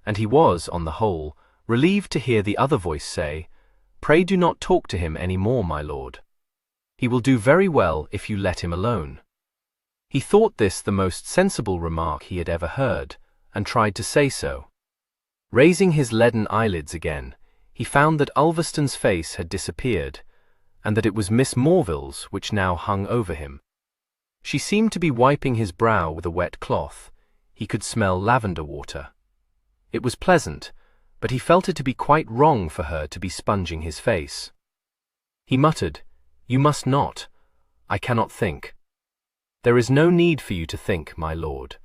and he was, on the whole, relieved to hear the other voice say, "Pray do not talk to him any more, my lord. He will do very well if you let him alone." He thought this the most sensible remark he had ever heard, and tried to say so. Raising his leaden eyelids again, he found that Ulverstone's face had disappeared, and that it was Miss Morville's which now hung over him. She seemed to be wiping his brow with a wet cloth. He could smell lavender water. It was pleasant, but he felt it to be quite wrong for her to be sponging his face. He muttered, "You must not. I cannot think." "There is no need for you to think, my lord.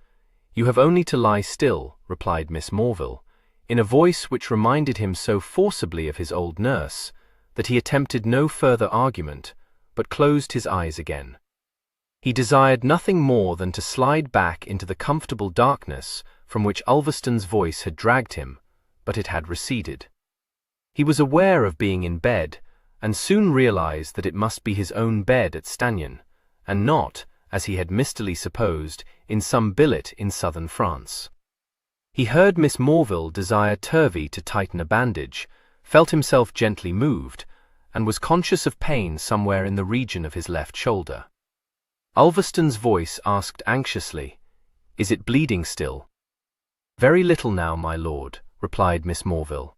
You have only to lie still," replied Miss Morville, in a voice which reminded him so forcibly of his old nurse that he attempted no further argument, but closed his eyes again. He desired nothing more than to slide back into the comfortable darkness from which Ulverstone's voice had dragged him, but it had receded. He was aware of being in bed, and soon realized that it must be his own bed at Stagnon, and not, as he had mistily supposed, in some billet in southern France. He heard Miss Morville desire Turvey to tighten a bandage, felt himself gently moved, and was conscious of pain somewhere in the region of his left shoulder. Ulverstone's voice asked anxiously, "Is it bleeding still?" "Very little now, my lord," replied Miss Morville.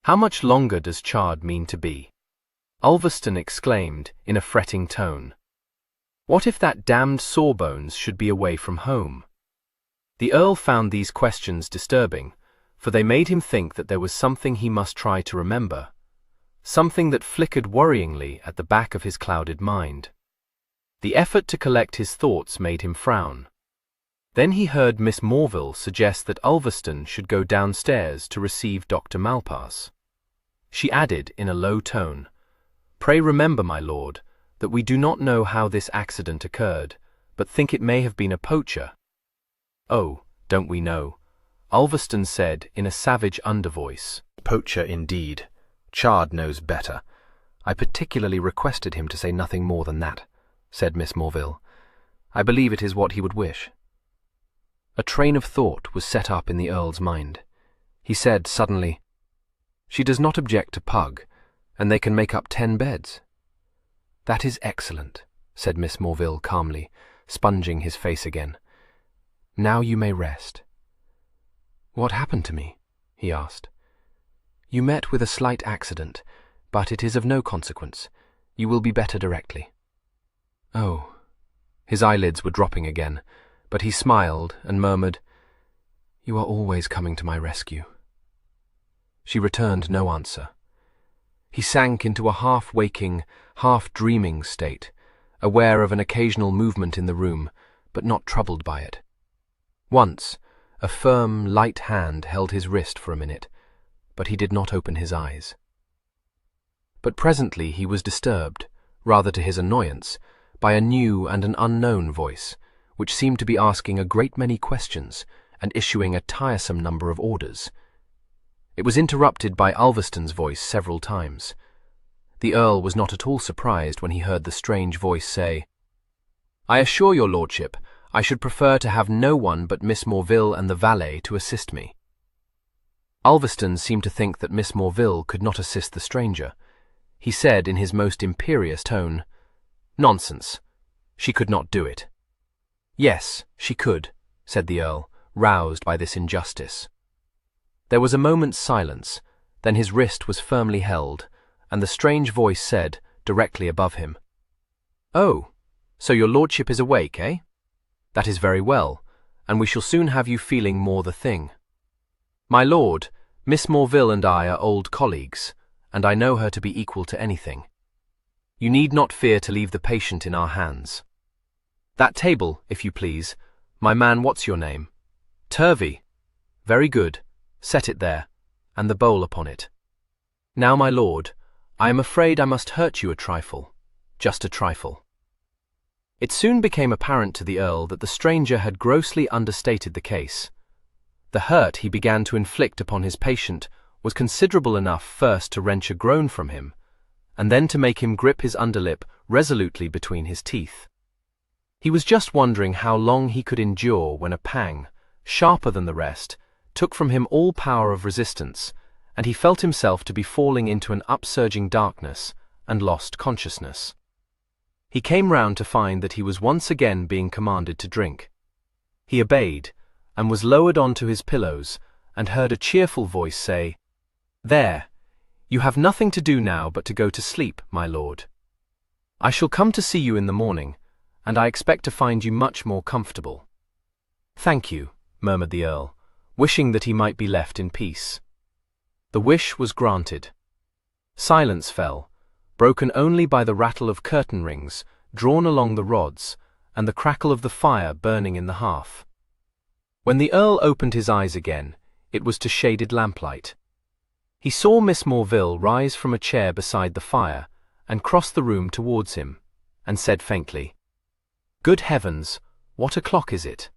"How much longer does Chard mean to be?" Ulverstone exclaimed, in a fretting tone, "What if that damned Sawbones should be away from home?" The Earl found these questions disturbing, for they made him think that there was something he must try to remember, something that flickered worryingly at the back of his clouded mind. The effort to collect his thoughts made him frown. Then he heard Miss Morville suggest that Ulverston should go downstairs to receive Dr. Malpass. She added in a low tone, "Pray remember, my lord, that we do not know how this accident occurred, but think it may have been a poacher." "Oh, don't we know?" Ulverston said in a savage undervoice. "Poacher indeed. Chard knows better. I particularly requested him to say nothing more than that," said Miss Morville. "I believe it is what he would wish." A train of thought was set up in the Earl's mind. He said suddenly, "She does not object to Pug, and they can make up 10 beds." "That is excellent," said Miss Morville calmly, sponging his face again. "Now you may rest." "What happened to me?" he asked. "You met with a slight accident, but it is of no consequence. You will be better directly." "Oh." His eyelids were dropping again, but he smiled and murmured, "You are always coming to my rescue." She returned no answer. He sank into a half-waking, half-dreaming state, aware of an occasional movement in the room, but not troubled by it. Once, a firm, light hand held his wrist for a minute, but he did not open his eyes. But presently he was disturbed, rather to his annoyance, by a new and an unknown voice, which seemed to be asking a great many questions and issuing a tiresome number of orders. It was interrupted by Ulverston's voice several times. The Earl was not at all surprised when he heard the strange voice say, "I assure your lordship, I should prefer to have no one but Miss Morville and the valet to assist me." Ulverston seemed to think that Miss Morville could not assist the stranger. He said in his most imperious tone, "Nonsense. She could not do it." "Yes, she could," said the Earl, roused by this injustice. There was a moment's silence, then his wrist was firmly held, and the strange voice said, directly above him, "Oh, so your lordship is awake, eh? That is very well, and we shall soon have you feeling more the thing. My lord, Miss Morville and I are old colleagues, and I know her to be equal to anything. You need not fear to leave the patient in our hands. That table, if you please. My man, what's your name? Turvey. Very good. Set it there, and the bowl upon it. Now, my lord, I am afraid I must hurt you a trifle, just a trifle." It soon became apparent to the Earl that the stranger had grossly understated the case. The hurt he began to inflict upon his patient was considerable enough first to wrench a groan from him, and then to make him grip his underlip resolutely between his teeth. He was just wondering how long he could endure when a pang, sharper than the rest, took from him all power of resistance, and he felt himself to be falling into an upsurging darkness and lost consciousness. He came round to find that he was once again being commanded to drink. He obeyed, and was lowered on to his pillows, and heard a cheerful voice say, "There, you have nothing to do now but to go to sleep, my lord. I shall come to see you in the morning, and I expect to find you much more comfortable." "Thank you," murmured the Earl, wishing that he might be left in peace. The wish was granted. Silence fell, broken only by the rattle of curtain rings drawn along the rods and the crackle of the fire burning in the hearth. When the Earl opened his eyes again, it was to shaded lamplight. He saw Miss Morville rise from a chair beside the fire and cross the room towards him, and said faintly, "Good heavens, what o'clock is it?"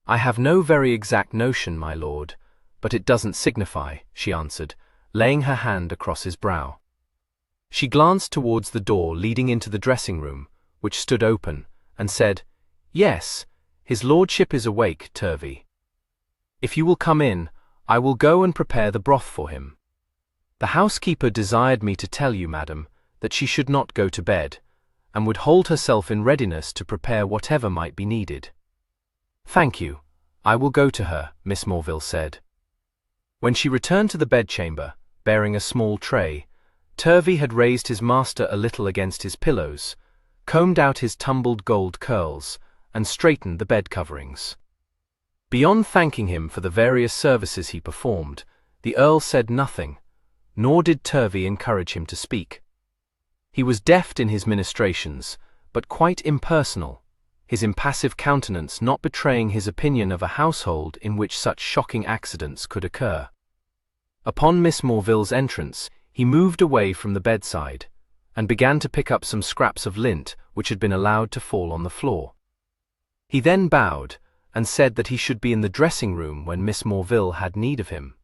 "I have no very exact notion, my lord, but it doesn't signify," she answered, laying her hand across his brow. She glanced towards the door leading into the dressing-room, which stood open, and said, "Yes, his lordship is awake, Turvey. If you will come in, I will go and prepare the broth for him. The housekeeper desired me to tell you, madam, that she should not go to bed, and would hold herself in readiness to prepare whatever might be needed." "Thank you, I will go to her," Miss Morville said. When she returned to the bedchamber, bearing a small tray, Turvey had raised his master a little against his pillows, combed out his tumbled gold curls, and straightened the bed coverings. Beyond thanking him for the various services he performed, the Earl said nothing, nor did Turvey encourage him to speak. He was deft in his ministrations, but quite impersonal, his impassive countenance not betraying his opinion of a household in which such shocking accidents could occur. Upon Miss Morville's entrance, he moved away from the bedside, and began to pick up some scraps of lint which had been allowed to fall on the floor. He then bowed, and said that he should be in the dressing-room when Miss Morville had need of him,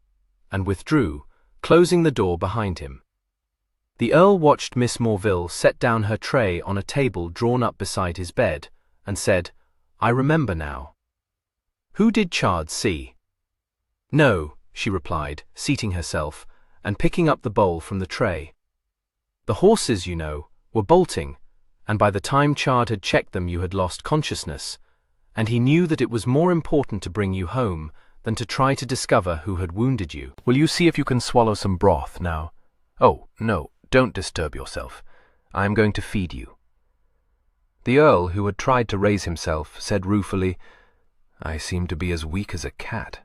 and withdrew, closing the door behind him. The Earl watched Miss Morville set down her tray on a table drawn up beside his bed, and said, "I remember now. Who did Chard see?" "No," she replied, seating herself, and picking up the bowl from the tray. "The horses, you know, were bolting, and by the time Chard had checked them you had lost consciousness, and he knew that it was more important to bring you home than to try to discover who had wounded you." Will you see if you can swallow some broth now? Oh, no, don't disturb yourself. I am going to feed you. The Earl, who had tried to raise himself, said ruefully, "I seem to be as weak as a cat."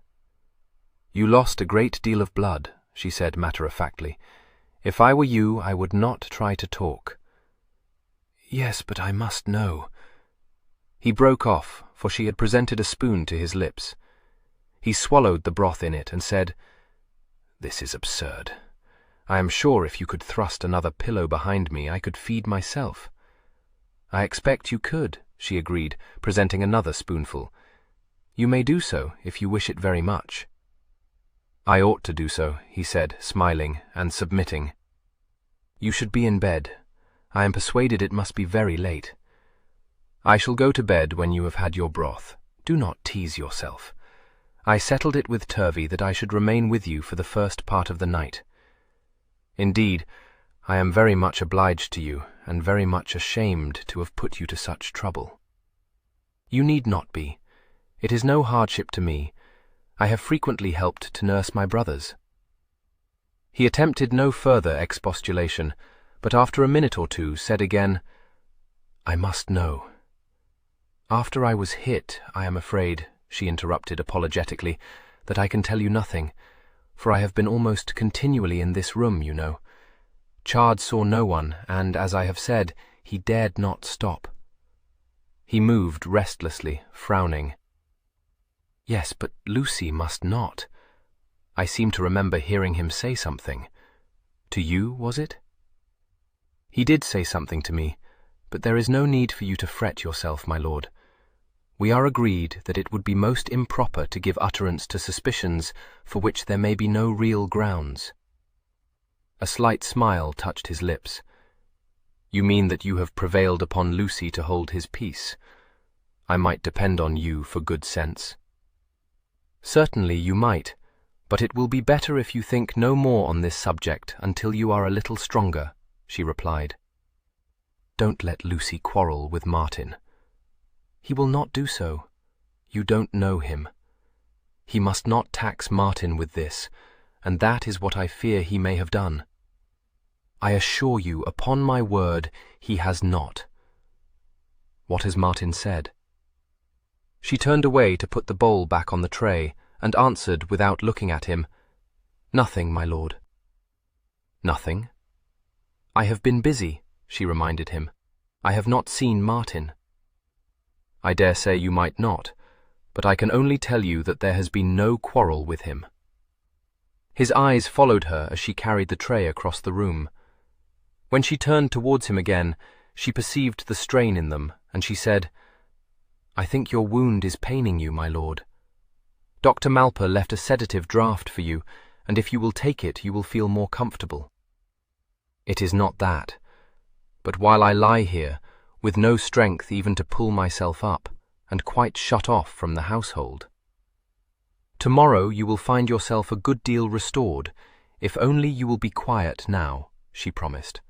"You lost a great deal of blood," she said matter-of-factly. "If I were you, I would not try to talk." "Yes, but I must know." He broke off, for she had presented a spoon to his lips. He swallowed the broth in it and said, "This is absurd. I am sure if you could thrust another pillow behind me, I could feed myself." "I expect you could," she agreed, presenting another spoonful. "You may do so, if you wish it very much." "I ought to do so," he said, smiling and submitting. "You should be in bed. I am persuaded it must be very late." "I shall go to bed when you have had your broth. Do not tease yourself. I settled it with Turvey that I should remain with you for the first part of the night. Indeed, I am very much obliged to you, and very much ashamed to have put you to such trouble." "You need not be. It is no hardship to me. I have frequently helped to nurse my brothers." He attempted no further expostulation, but after a minute or two said again, "I must know." "After I was hit, I am afraid," she interrupted apologetically, "that I can tell you nothing, for I have been almost continually in this room, you know. Chard saw no one, and, as I have said, he dared not stop." He moved restlessly, frowning. "Yes, but Lucy must not. I seem to remember hearing him say something. To you, was it?" "He did say something to me, but there is no need for you to fret yourself, my lord. We are agreed that it would be most improper to give utterance to suspicions for which there may be no real grounds." A slight smile touched his lips. "You mean that you have prevailed upon Lucy to hold his peace? I might depend on you for good sense." "Certainly you might, but it will be better if you think no more on this subject until you are a little stronger," she replied. "Don't let Lucy quarrel with Martin." "He will not do so. You don't know him. He must not tax Martin with this, and that is what I fear he may have done. I assure you, upon my word, he has not." "What has Martin said?" She turned away to put the bowl back on the tray, and answered without looking at him, "Nothing, my lord." "Nothing?" "I have been busy," she reminded him. "I have not seen Martin." "I dare say you might not, but I can only tell you that there has been no quarrel with him." His eyes followed her as she carried the tray across the room. When she turned towards him again, she perceived the strain in them, and she said, "I think your wound is paining you, my lord. Dr. Malper left a sedative draught for you, and if you will take it, you will feel more comfortable." "It is not that, but while I lie here, with no strength even to pull myself up, and quite shut off from the household. Tomorrow you will find yourself a good deal restored, if only you will be quiet now," she promised.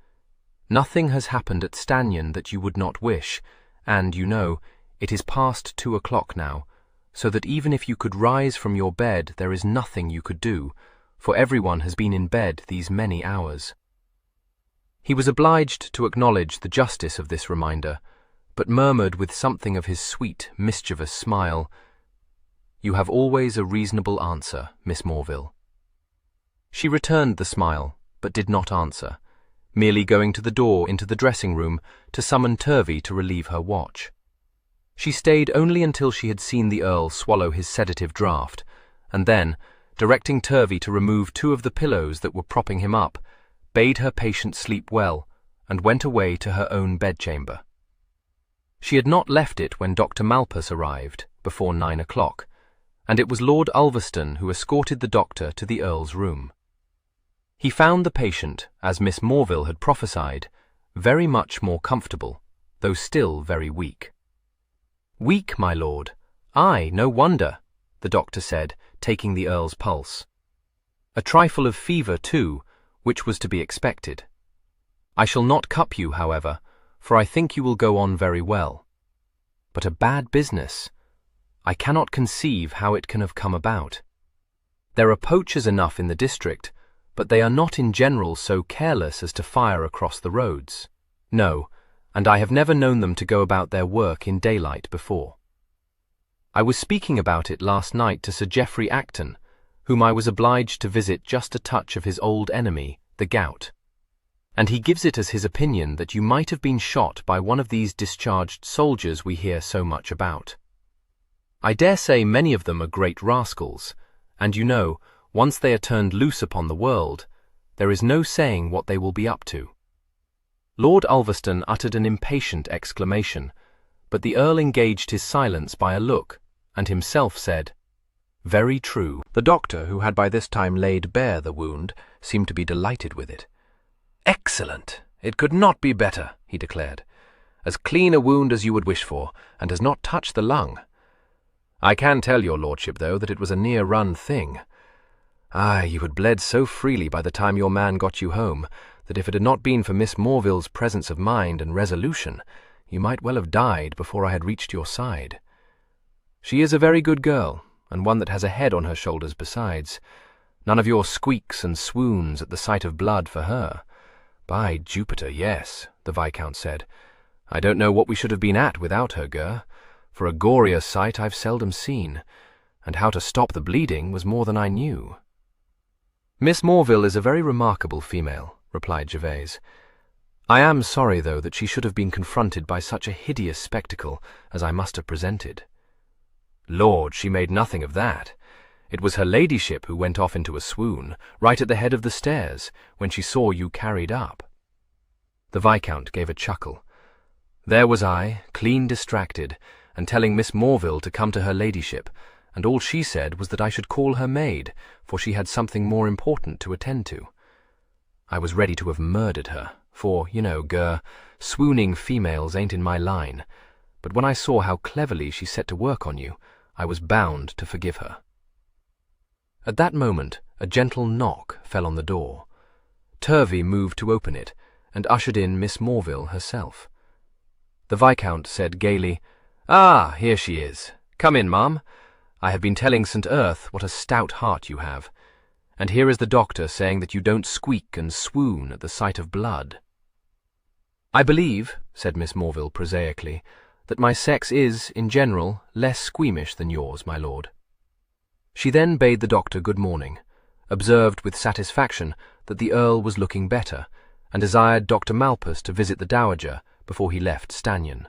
"Nothing has happened at Stanyon that you would not wish, and, you know, it is past 2 o'clock now, so that even if you could rise from your bed there is nothing you could do, for everyone has been in bed these many hours." He was obliged to acknowledge the justice of this reminder, but murmured with something of his sweet, mischievous smile, "You have always a reasonable answer, Miss Morville." She returned the smile, but did not answer, merely going to the door into the dressing room to summon Turvey to relieve her watch. She stayed only until she had seen the Earl swallow his sedative draught, and then, directing Turvey to remove 2 of the pillows that were propping him up, bade her patient sleep well, and went away to her own bedchamber. She had not left it when Dr. Malpas arrived, before 9 o'clock, and it was Lord Ulverston who escorted the doctor to the Earl's room. He found the patient, as Miss Morville had prophesied, very much more comfortable, though still very weak. "Weak, my lord? Aye, no wonder," the doctor said, taking the Earl's pulse. "A trifle of fever, too, which was to be expected. I shall not cup you, however, for I think you will go on very well. But a bad business. I cannot conceive how it can have come about. There are poachers enough in the district, but they are not in general so careless as to fire across the roads. No, and I have never known them to go about their work in daylight before. I was speaking about it last night to Sir Geoffrey Acton, whom I was obliged to visit just a touch of his old enemy, the gout. And he gives it as his opinion that you might have been shot by one of these discharged soldiers we hear so much about. I dare say many of them are great rascals, and you know, once they are turned loose upon the world, there is no saying what they will be up to." Lord Ulverston uttered an impatient exclamation, but the Earl engaged his silence by a look, and himself said, "Very true." The doctor, who had by this time laid bare the wound, seemed to be delighted with it. "Excellent! It could not be better," he declared. "As clean a wound as you would wish for, and does not touch the lung. I can tell your lordship, though, that it was a near-run thing. Aye, you had bled so freely by the time your man got you home, that if it had not been for Miss Morville's presence of mind and resolution, you might well have died before I had reached your side. She is a very good girl, and one that has a head on her shoulders besides. None of your squeaks and swoons at the sight of blood for her." "By Jupiter, yes," the Viscount said. "I don't know what we should have been at without her, Ger, for a gorier sight I've seldom seen, and how to stop the bleeding was more than I knew." "Miss Morville is a very remarkable female," replied Gervase. "I am sorry, though, that she should have been confronted by such a hideous spectacle as I must have presented." "Lord, she made nothing of that. It was her ladyship who went off into a swoon, right at the head of the stairs, when she saw you carried up." The Viscount gave a chuckle. "There was I, clean distracted, and telling Miss Morville to come to her ladyship, and all she said was that I should call her maid, for she had something more important to attend to. I was ready to have murdered her, for, you know, Ger, swooning females ain't in my line, but when I saw how cleverly she set to work on you, I was bound to forgive her." At that moment, a gentle knock fell on the door. Turvey moved to open it, and ushered in Miss Morville herself. The Viscount said gaily, "Ah, here she is. Come in, ma'am. I have been telling St. Earth what a stout heart you have, and here is the doctor saying that you don't squeak and swoon at the sight of blood." "I believe," said Miss Morville prosaically, "that my sex is, in general, less squeamish than yours, my lord." She then bade the doctor good morning, observed with satisfaction that the Earl was looking better, and desired Dr. Malpas to visit the Dowager before he left Stanyon.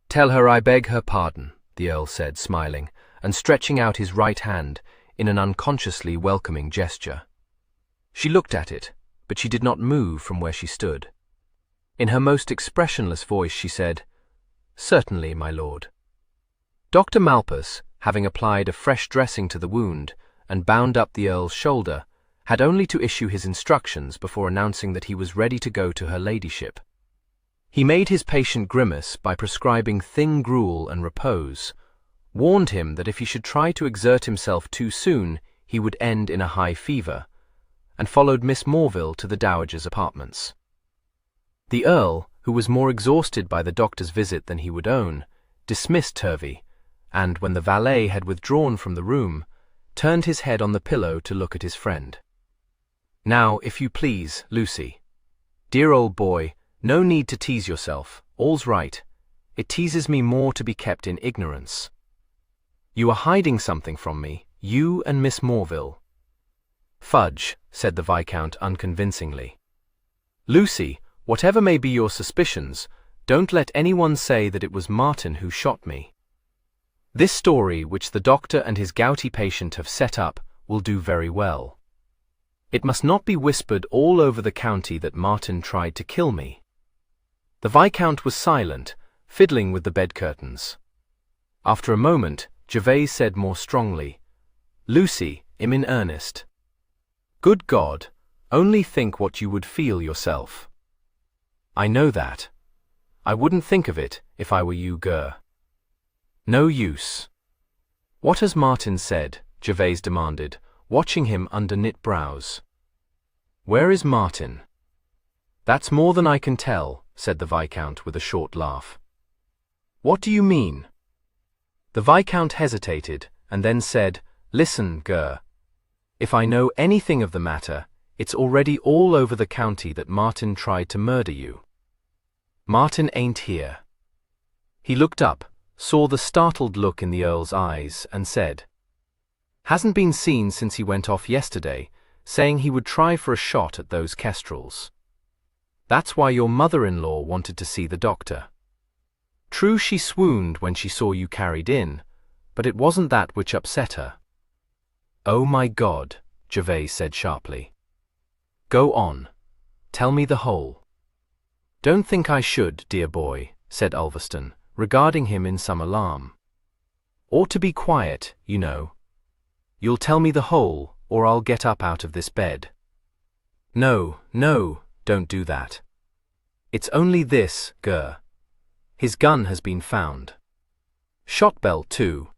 "Tell her I beg her pardon," the Earl said, smiling, and stretching out his right hand in an unconsciously welcoming gesture. She looked at it, but she did not move from where she stood. In her most expressionless voice she said, "Certainly, my lord." Dr. Malpas, having applied a fresh dressing to the wound and bound up the Earl's shoulder, had only to issue his instructions before announcing that he was ready to go to her ladyship. He made his patient grimace by prescribing thin gruel and repose, warned him that if he should try to exert himself too soon, he would end in a high fever, and followed Miss Morville to the Dowager's apartments. The Earl, who was more exhausted by the doctor's visit than he would own, dismissed Turvey, and, when the valet had withdrawn from the room, turned his head on the pillow to look at his friend. "Now, if you please, Lucy. Dear old boy, no need to tease yourself. All's right. It teases me more to be kept in ignorance. You are hiding something from me, you and Miss Morville." "Fudge," said the Viscount unconvincingly. Lucy, whatever may be your suspicions, don't let anyone say that it was Martin who shot me. This story, which the doctor and his gouty patient have set up, will do very well. It must not be whispered all over the county that Martin tried to kill me." The Viscount was silent, fiddling with the bed curtains. After a moment, Gervase said more strongly, "Lucy, I'm in earnest. Good God, only think what you would feel yourself." "I know that. I wouldn't think of it if I were you, Ger." "No use." "What has Martin said?" Gervase demanded, watching him under knit brows. "Where is Martin?" "That's more than I can tell," said the Viscount with a short laugh. "What do you mean?" The Viscount hesitated, and then said, "Listen, Ger. If I know anything of the matter, it's already all over the county that Martin tried to murder you. Martin ain't here." He looked up, saw the startled look in the Earl's eyes, and said, "Hasn't been seen since he went off yesterday, saying he would try for a shot at those kestrels. That's why your mother-in-law wanted to see the doctor. True, she swooned when she saw you carried in, but it wasn't that which upset her." "Oh my God," Gervase said sharply. "Go on. Tell me the whole." "Don't think I should, dear boy," said Ulverston, regarding him in some alarm. "Ought to be quiet, you know. You'll tell me the whole, or I'll get up out of this bed." "No, no, don't do that. It's only this, Ger. His gun has been found. Shot belt, too."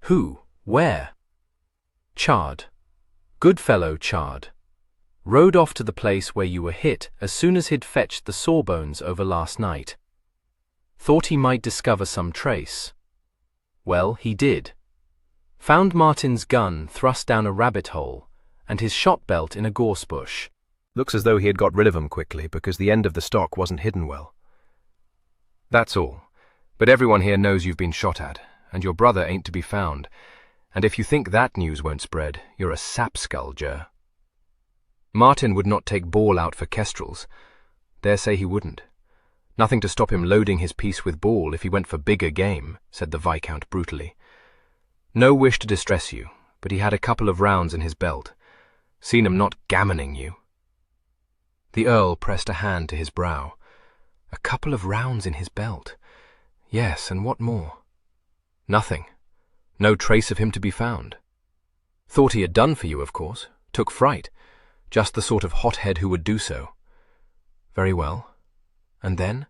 "Who? Where?" "Chard. Good fellow Chard. Rode off to the place where you were hit as soon as he'd fetched the sawbones over last night. Thought he might discover some trace. Well, he did. Found Martin's gun thrust down a rabbit hole, and his shot belt in a gorse bush." Looks as though he had got rid of 'em quickly because the end of the stock wasn't hidden well. "That's all. But everyone here knows you've been shot at, and your brother ain't to be found. And if you think that news won't spread, you're a sapskull, Ger. Martin would not take ball out for kestrels. Dare say he wouldn't. Nothing to stop him loading his piece with ball if he went for bigger game," said the Viscount brutally. "No wish to distress you, but he had a couple of rounds in his belt. Seen 'em not gammoning you." The Earl pressed a hand to his brow. A couple of rounds in his belt. Yes, and what more? Nothing. No trace of him to be found. Thought he had done for you, of course. Took fright. Just the sort of hothead who would do so. Very well. And then?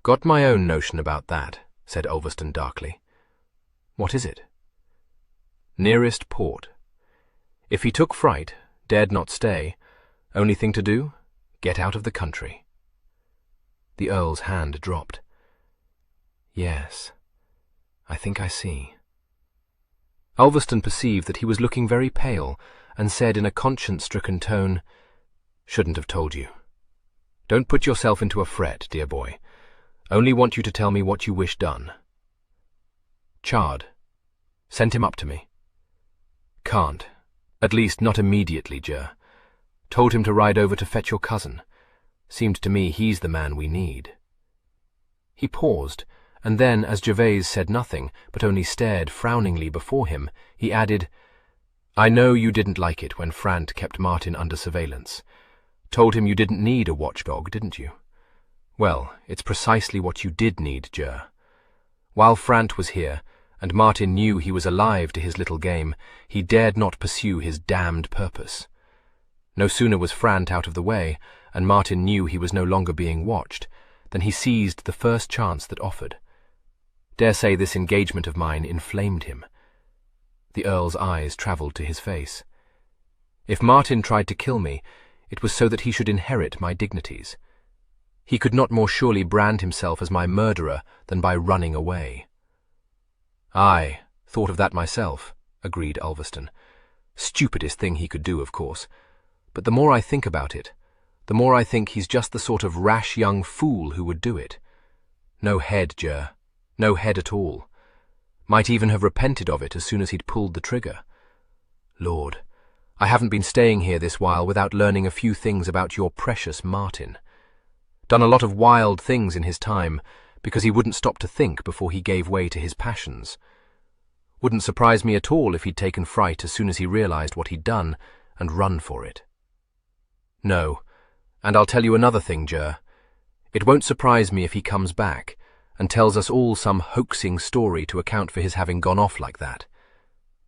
"Got my own notion about that," said Ulverston darkly. "What is it?" "Nearest port. If he took fright, dared not stay, only thing to do, get out of the country." The Earl's hand dropped. "Yes, I think I see." Ulverston perceived that he was looking very pale, and said in a conscience-stricken tone, "Shouldn't have told you. Don't put yourself into a fret, dear boy. Only want you to tell me what you wish done." "Chard. Send him up to me." "Can't. At least not immediately, Ger. Told him to ride over to fetch your cousin. Seemed to me he's the man we need." He paused, and then, as Gervase said nothing, but only stared frowningly before him, he added, "I know you didn't like it when Frant kept Martin under surveillance. Told him you didn't need a watchdog, didn't you? Well, it's precisely what you did need, Ger. While Frant was here, and Martin knew he was alive to his little game, he dared not pursue his damned purpose. No sooner was Frant out of the way, and Martin knew he was no longer being watched, than he seized the first chance that offered. Dare say this engagement of mine inflamed him." The Earl's eyes travelled to his face. "If Martin tried to kill me, it was so that he should inherit my dignities. He could not more surely brand himself as my murderer than by running away." "Aye, thought of that myself," agreed Ulverston. "Stupidest thing he could do, of course. But the more I think about it, the more I think he's just the sort of rash young fool who would do it. No head, Ger. No head at all. Might even have repented of it as soon as he'd pulled the trigger. Lord, I haven't been staying here this while without learning a few things about your precious Martin. Done a lot of wild things in his time, because he wouldn't stop to think before he gave way to his passions. Wouldn't surprise me at all if he'd taken fright as soon as he realized what he'd done and run for it. No, and I'll tell you another thing, Ger. It won't surprise me if he comes back and tells us all some hoaxing story to account for his having gone off like that,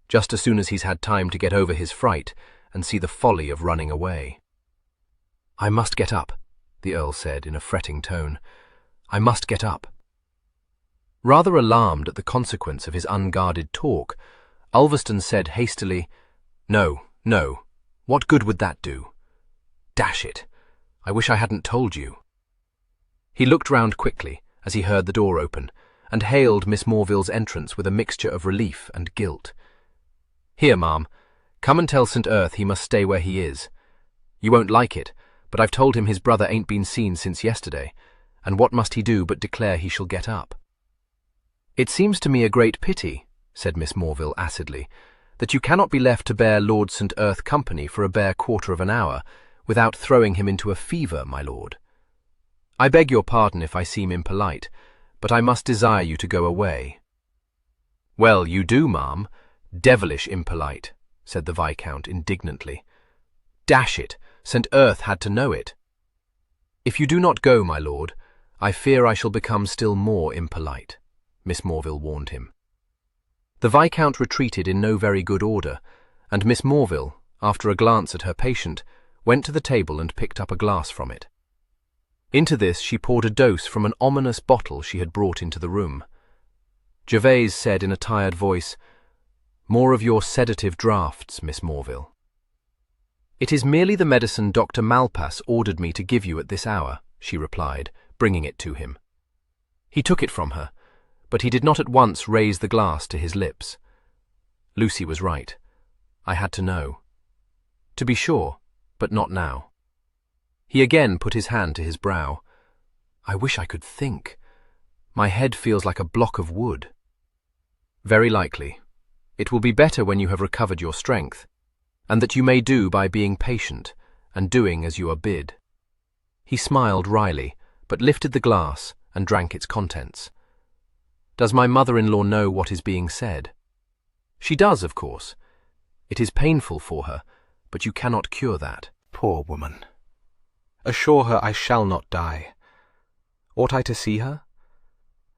just as soon as he's had time to get over his fright and see the folly of running away. I must get up, the Earl said in a fretting tone. I must get up. Rather alarmed at the consequence of his unguarded talk, Ulverston said hastily, No, no, what good would that do? Dash it, I wish I hadn't told you. He looked round quickly as he heard the door open, and hailed Miss Morville's entrance with a mixture of relief and guilt. Here, ma'am, come and tell St. Earth he must stay where he is. You won't like it, but I've told him his brother ain't been seen since yesterday, and what must he do but declare he shall get up? It seems to me a great pity, said Miss Morville acidly, that you cannot be left to bear Lord St. Earth company for a bare quarter of an hour, without throwing him into a fever, my lord. I beg your pardon if I seem impolite, but I must desire you to go away. Well, you do, ma'am. Devilish impolite, said the Viscount indignantly. Dash it, St. Earth had to know it. If you do not go, my lord, I fear I shall become still more impolite, Miss Morville warned him. The Viscount retreated in no very good order, and Miss Morville, after a glance at her patient, went to the table and picked up a glass from it. Into this she poured a dose from an ominous bottle she had brought into the room. Gervase said in a tired voice, More of your sedative draughts, Miss Morville. It is merely the medicine Dr. Malpas ordered me to give you at this hour, she replied, bringing it to him. He took it from her, but he did not at once raise the glass to his lips. Lucy was right. I had to know. To be sure, but not now. He again put his hand to his brow. I wish I could think. My head feels like a block of wood. Very likely. It will be better when you have recovered your strength, and that you may do by being patient and doing as you are bid. He smiled wryly, but lifted the glass and drank its contents. Does my mother-in-law know what is being said? She does, of course. It is painful for her, but you cannot cure that. Poor woman. Assure her I shall not die. Ought I to see her?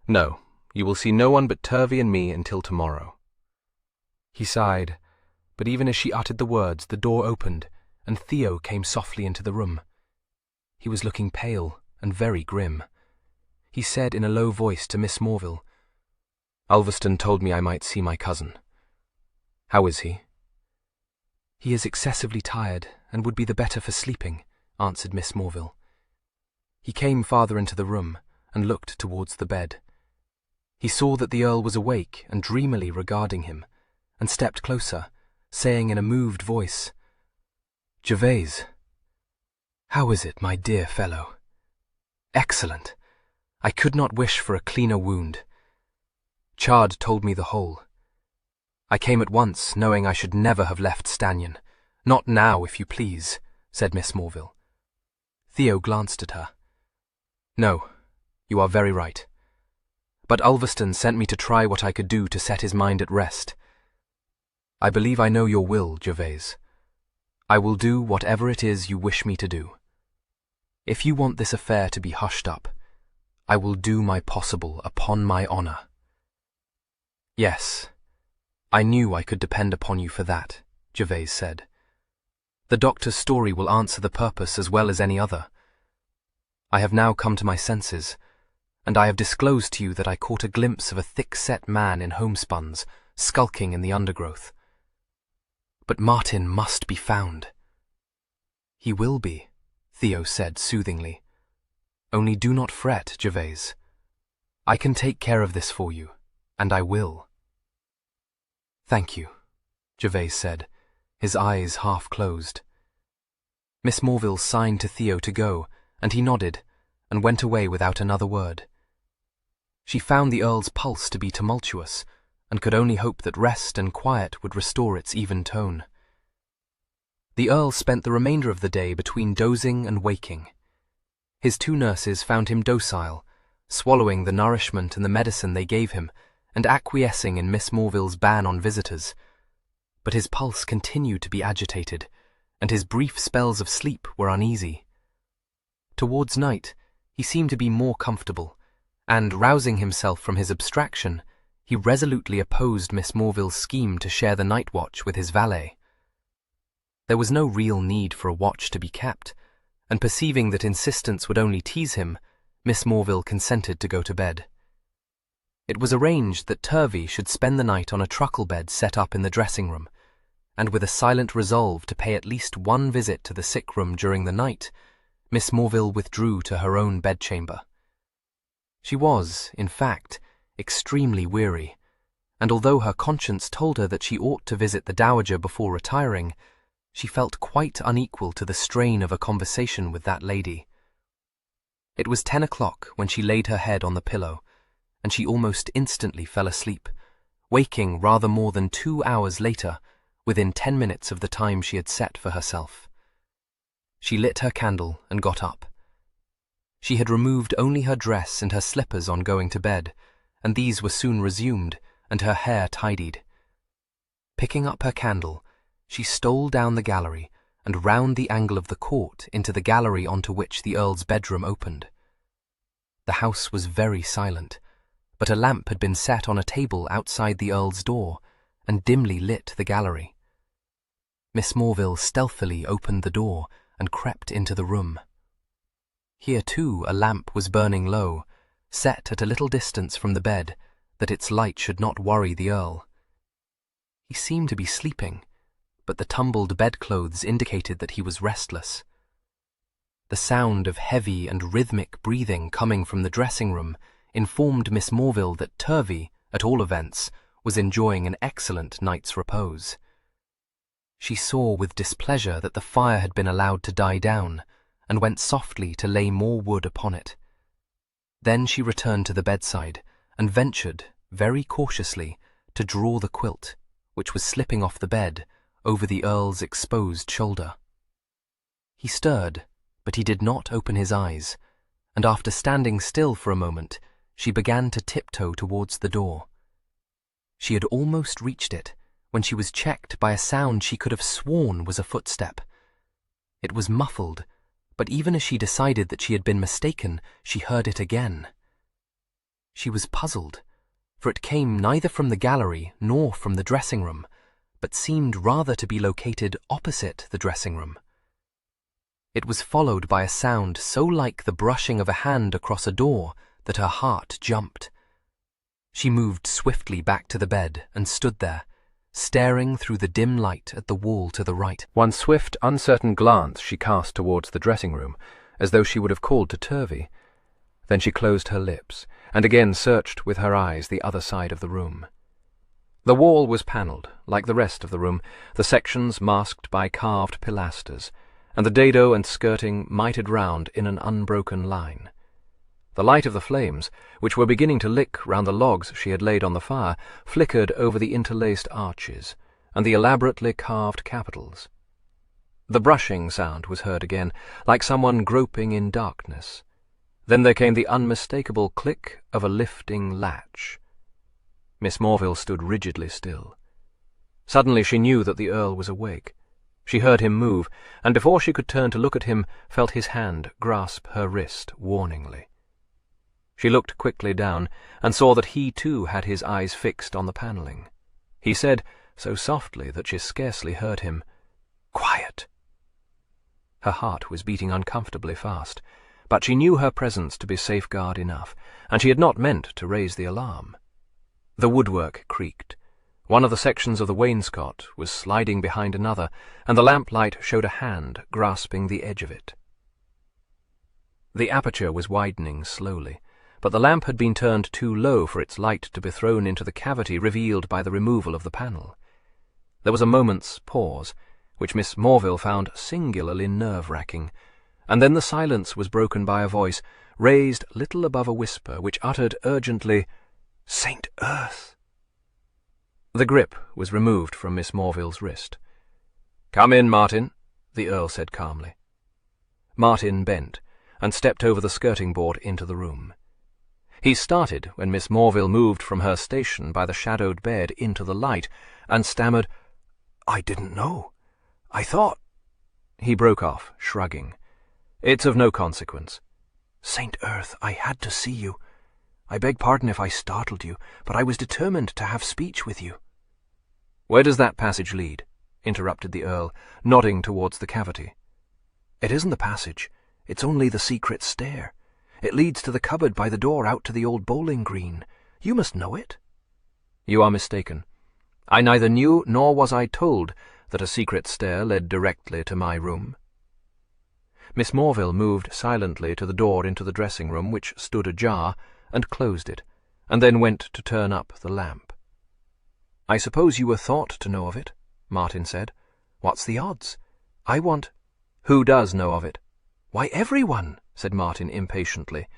No, you will see no one but Turvey and me until tomorrow. He sighed, but even as she uttered the words, the door opened, and Theo came softly into the room. He was looking pale and very grim. He said in a low voice to Miss Morville, Ulverston told me I might see my cousin. How is he? He is excessively tired, and would be the better for sleeping, answered Miss Morville. He came farther into the room, and looked towards the bed. He saw that the Earl was awake and dreamily regarding him, and stepped closer, saying in a moved voice, Gervase, how is it, my dear fellow? Excellent. I could not wish for a cleaner wound. Chard told me the whole. I came at once, knowing I should never have left Stanion. Not now, if you please, said Miss Morville. Theo glanced at her. No, you are very right. But Ulverston sent me to try what I could do to set his mind at rest. I believe I know your will, Gervase. I will do whatever it is you wish me to do. If you want this affair to be hushed up, I will do my possible upon my honour. Yes, I knew I could depend upon you for that, Gervase said. The doctor's story will answer the purpose as well as any other. I have now come to my senses, and I have disclosed to you that I caught a glimpse of a thick-set man in homespuns, skulking in the undergrowth. But Martin must be found. He will be, Theo said soothingly. Only do not fret, Gervase. I can take care of this for you, and I will. Thank you, Gervase said, his eyes half closed. Miss Morville signed to Theo to go, and he nodded, and went away without another word. She found the Earl's pulse to be tumultuous, and could only hope that rest and quiet would restore its even tone. The Earl spent the remainder of the day between dozing and waking. His 2 nurses found him docile, swallowing the nourishment and the medicine they gave him, and acquiescing in Miss Morville's ban on visitors. But his pulse continued to be agitated, and his brief spells of sleep were uneasy. Towards night, he seemed to be more comfortable, and, rousing himself from his abstraction, he resolutely opposed Miss Morville's scheme to share the night watch with his valet. There was no real need for a watch to be kept, and perceiving that insistence would only tease him, Miss Morville consented to go to bed. It was arranged that Turvey should spend the night on a truckle bed set up in the dressing-room, and with a silent resolve to pay at least 1 visit to the sick-room during the night, Miss Morville withdrew to her own bedchamber. She was, in fact, extremely weary, and although her conscience told her that she ought to visit the Dowager before retiring, she felt quite unequal to the strain of a conversation with that lady. It was 10 o'clock when she laid her head on the pillow, and she almost instantly fell asleep, waking rather more than 2 hours later, within 10 minutes of the time she had set for herself. She lit her candle and got up. She had removed only her dress and her slippers on going to bed, and these were soon resumed, and her hair tidied. Picking up her candle, she stole down the gallery and round the angle of the court into the gallery onto which the Earl's bedroom opened. The house was very silent, but a lamp had been set on a table outside the Earl's door and dimly lit the gallery. Miss Morville stealthily opened the door and crept into the room. Here, too, a lamp was burning low, set at a little distance from the bed, that its light should not worry the Earl. He seemed to be sleeping, but the tumbled bedclothes indicated that he was restless. The sound of heavy and rhythmic breathing coming from the dressing-room informed Miss Morville that Turvey, at all events, was enjoying an excellent night's repose. She saw with displeasure that the fire had been allowed to die down, and went softly to lay more wood upon it. Then she returned to the bedside, and ventured, very cautiously, to draw the quilt, which was slipping off the bed, over the Earl's exposed shoulder. He stirred, but he did not open his eyes, and after standing still for a moment, she began to tiptoe towards the door. She had almost reached it, when she was checked by a sound she could have sworn was a footstep. It was muffled, but even as she decided that she had been mistaken, she heard it again. She was puzzled, for it came neither from the gallery nor from the dressing-room, but seemed rather to be located opposite the dressing-room. It was followed by a sound so like the brushing of a hand across a door that her heart jumped. She moved swiftly back to the bed and stood there, staring through the dim light at the wall to the right. One swift, uncertain glance she cast towards the dressing-room, as though she would have called to Turvey. Then she closed her lips, and again searched with her eyes the other side of the room. The wall was panelled, like the rest of the room, the sections masked by carved pilasters, and the dado and skirting mitered round in an unbroken line. The light of the flames, which were beginning to lick round the logs she had laid on the fire, flickered over the interlaced arches and the elaborately carved capitals. The brushing sound was heard again, like someone groping in darkness. Then there came the unmistakable click of a lifting latch. Miss Morville stood rigidly still. Suddenly she knew that the Earl was awake. She heard him move, and before she could turn to look at him, felt his hand grasp her wrist warningly. She looked quickly down, and saw that he too had his eyes fixed on the panelling. He said, so softly that she scarcely heard him, "Quiet." Her heart was beating uncomfortably fast, but she knew her presence to be safeguard enough, and she had not meant to raise the alarm. The woodwork creaked. One of the sections of the wainscot was sliding behind another, and the lamplight showed a hand grasping the edge of it. The aperture was widening slowly, but the lamp had been turned too low for its light to be thrown into the cavity revealed by the removal of the panel. There was a moment's pause, which Miss Morville found singularly nerve-racking, and then the silence was broken by a voice, raised little above a whisper, which uttered urgently, "Saint Earth!" The grip was removed from Miss Morville's wrist. "Come in, Martin," the Earl said calmly. Martin bent and stepped over the skirting board into the room. He started when Miss Morville moved from her station by the shadowed bed into the light and stammered, "I didn't know. I thought—" He broke off, shrugging. "It's of no consequence." "Saint Earth, I had to see you. I beg pardon if I startled you, but I was determined to have speech with you." "Where does that passage lead?" interrupted the Earl, nodding towards the cavity. "It isn't the passage. It's only the secret stair. It leads to the cupboard by the door out to the old bowling green. You must know it." "You are mistaken. I neither knew nor was I told that a secret stair led directly to my room." Miss Morville moved silently to the door into the dressing-room, which stood ajar, and closed it, and then went to turn up the lamp. "I suppose you were thought to know of it," Martin said. "What's the odds? I want—" "Who does know of it?" "Why, everyone," said Martin impatiently.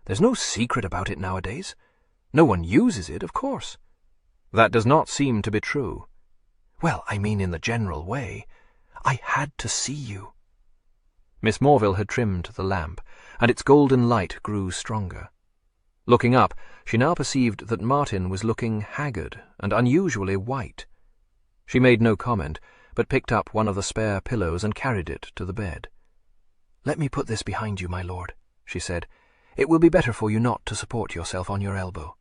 "There's no secret about it nowadays. No one uses it, of course." "That does not seem to be true." "Well, I mean in the general way. I had to see you." Miss Morville had trimmed the lamp, and its golden light grew stronger. Looking up, she now perceived that Martin was looking haggard and unusually white. She made no comment, but picked up one of the spare pillows and carried it to the bed. "Let me put this behind you, my lord," she said. "It will be better for you not to support yourself on your elbow."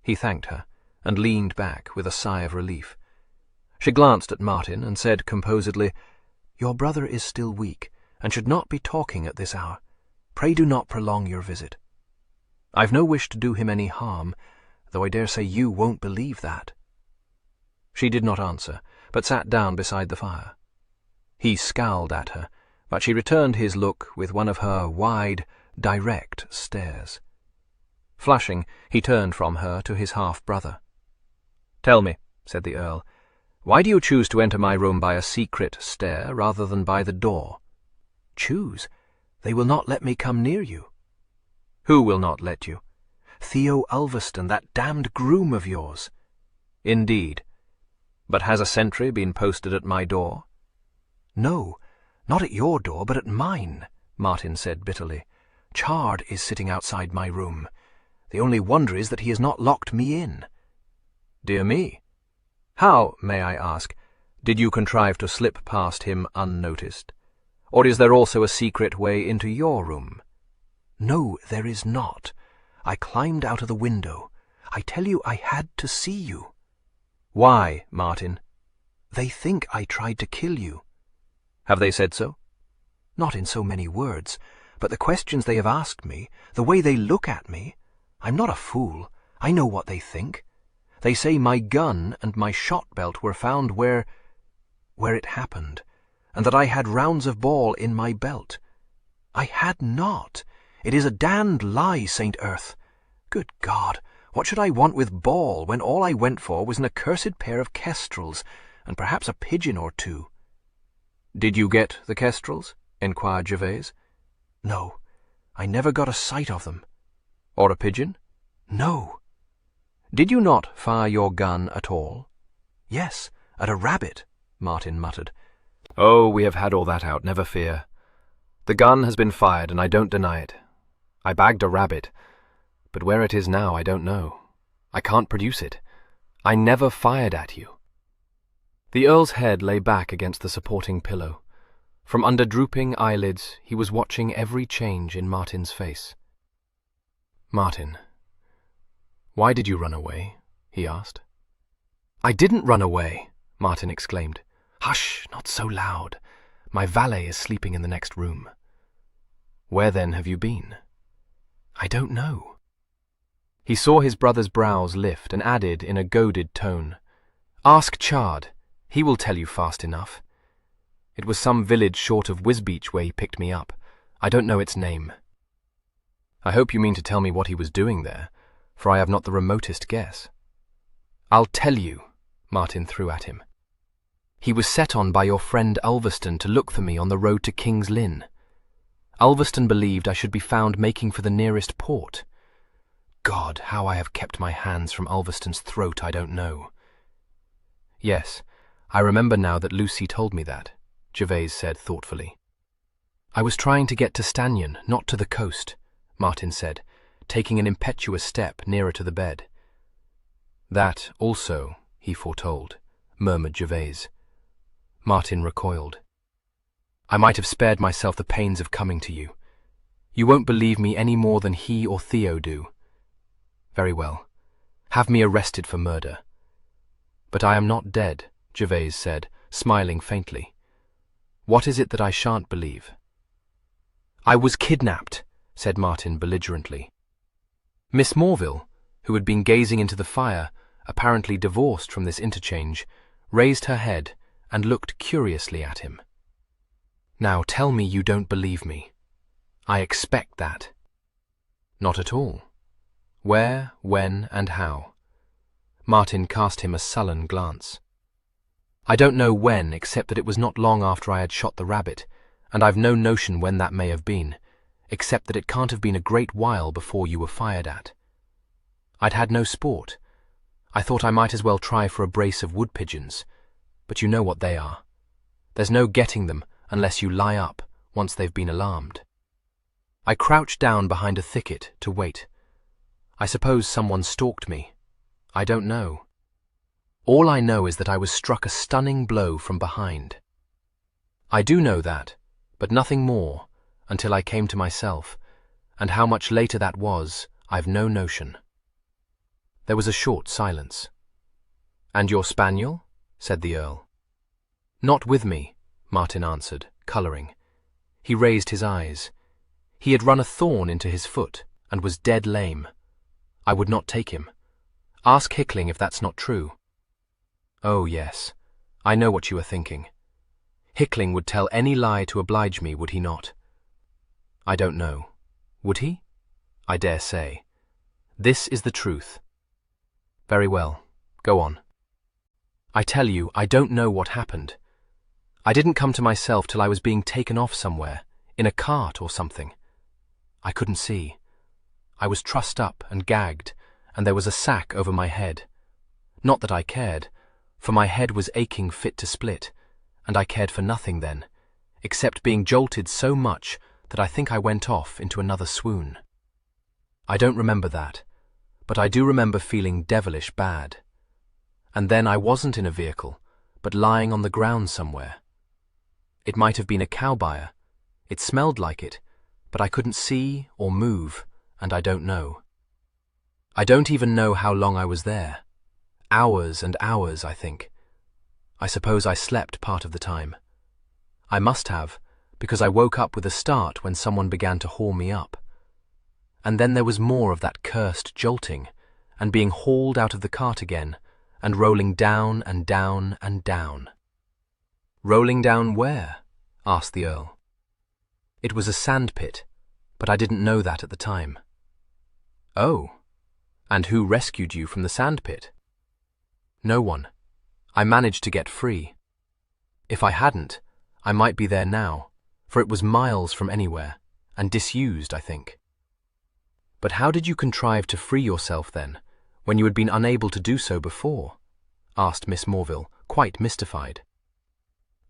He thanked her, and leaned back with a sigh of relief. She glanced at Martin and said composedly, "Your brother is still weak, and should not be talking at this hour. Pray do not prolong your visit. I've no wish to do him any harm, though I dare say you won't believe that." She did not answer, but sat down beside the fire. He scowled at her, but she returned his look with one of her wide, direct stares. Flushing, he turned from her to his half-brother. "Tell me," said the Earl, "why do you choose to enter my room by a secret stair rather than by the door?" "Choose? They will not let me come near you." "Who will not let you?" "Theo Ulverston, that damned groom of yours." "Indeed. But has a sentry been posted at my door?" "No, not at your door, but at mine," Martin said bitterly. "Chard is sitting outside my room. The only wonder is that he has not locked me in." "Dear me. How, may I ask, did you contrive to slip past him unnoticed? Or is there also a secret way into your room?" "No, there is not. I climbed out of the window. I tell you, I had to see you." "Why, Martin?" "They think I tried to kill you." "Have they said so?" "Not in so many words, but the questions they have asked me, the way they look at me. I'm not a fool. I know what they think. They say my gun and my shot belt were found where it happened, and that I had rounds of ball in my belt. I had not. It is a damned lie, Saint Earth. Good God, what should I want with ball when all I went for was an accursed pair of kestrels, and perhaps a pigeon or two?" "Did you get the kestrels?" inquired Gervase. "No, I never got a sight of them." "Or a pigeon?" "No." "Did you not fire your gun at all?" "Yes, at a rabbit," Martin muttered. "Oh, we have had all that out, never fear. The gun has been fired, and I don't deny it. I bagged a rabbit, but where it is now I don't know. I can't produce it. I never fired at you." The Earl's head lay back against the supporting pillow. From under drooping eyelids he was watching every change in Martin's face. "Martin, why did you run away?" he asked. "I didn't run away," Martin exclaimed. "Hush, not so loud. My valet is sleeping in the next room." "Where then have you been?" "I don't know." He saw his brother's brows lift and added in a goaded tone, "Ask Chard. He will tell you fast enough. It was some village short of Wisbeach where he picked me up. I don't know its name." "I hope you mean to tell me what he was doing there, for I have not the remotest guess." "I'll tell you," Martin threw at him. "He was set on by your friend Ulverston to look for me on the road to King's Lynn. Ulverston believed I should be found making for the nearest port. God, how I have kept my hands from Ulverston's throat I don't know. Yes, I remember now that Lucy told me that. Gervase said thoughtfully. I was trying to get to Stannion, not to the coast, Martin said, taking an impetuous step nearer to the bed. That also, he foretold, murmured Gervase. Martin recoiled. I might have spared myself the pains of coming to you. You won't believe me any more than he or Theo do. Very well. Have me arrested for murder. But I am not dead, Gervase said, smiling faintly. What is it that I shan't believe? I was kidnapped, said Martin belligerently. Miss Morville, who had been gazing into the fire, apparently divorced from this interchange, raised her head and looked curiously at him. Now tell me you don't believe me. I expect that. Not at all. Where, when, and how? Martin cast him a sullen glance. I don't know when, except that it was not long after I had shot the rabbit, and I've no notion when that may have been, except that it can't have been a great while before you were fired at. I'd had no sport. I thought I might as well try for a brace of wood pigeons, but you know what they are. There's no getting them unless you lie up once they've been alarmed. I crouched down behind a thicket to wait. I suppose someone stalked me. I don't know. All I know is that I was struck a stunning blow from behind. I do know that, but nothing more, until I came to myself, and how much later that was, I've no notion. There was a short silence. And your spaniel? Said the Earl. Not with me, Martin answered, colouring. He raised his eyes. He had run a thorn into his foot, and was dead lame. I would not take him. Ask Hickling if that's not true. Oh, yes. I know what you are thinking. Hickling would tell any lie to oblige me, would he not? I don't know. Would he? I dare say. This is the truth. Very well. Go on. I tell you, I don't know what happened. I didn't come to myself till I was being taken off somewhere, in a cart or something. I couldn't see. I was trussed up and gagged, and there was a sack over my head. Not that I cared, for my head was aching fit to split, and I cared for nothing then, except being jolted so much that I think I went off into another swoon. I don't remember that, but I do remember feeling devilish bad. And then I wasn't in a vehicle, but lying on the ground somewhere. It might have been a cow byre. It smelled like it, but I couldn't see or move, and I don't know. I don't even know how long I was there. Hours and hours, I think. I suppose I slept part of the time. I must have, because I woke up with a start when someone began to haul me up. And then there was more of that cursed jolting, and being hauled out of the cart again, and rolling down and down and down. Rolling down where? Asked the Earl. It was a sandpit, but I didn't know that at the time. Oh, and who rescued you from the sandpit? No one. I managed to get free. If I hadn't, I might be there now, for it was miles from anywhere, and disused, I think. But how did you contrive to free yourself then, when you had been unable to do so before? Asked Miss Morville, quite mystified.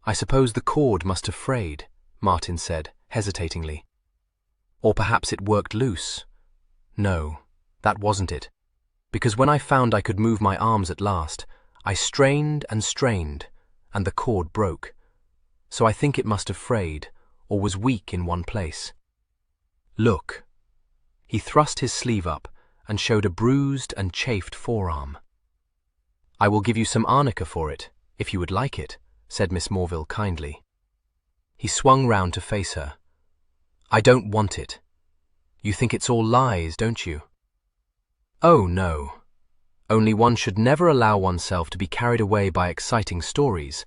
I suppose the cord must have frayed, Martin said, hesitatingly. Or perhaps it worked loose. No, that wasn't it, because when I found I could move my arms at last, I strained and strained, and the cord broke. So I think it must have frayed, or was weak in one place. Look. He thrust his sleeve up and showed a bruised and chafed forearm. I will give you some arnica for it, if you would like it, said Miss Morville kindly. He swung round to face her. I don't want it. You think it's all lies, don't you? Oh, no. Only one should never allow oneself to be carried away by exciting stories,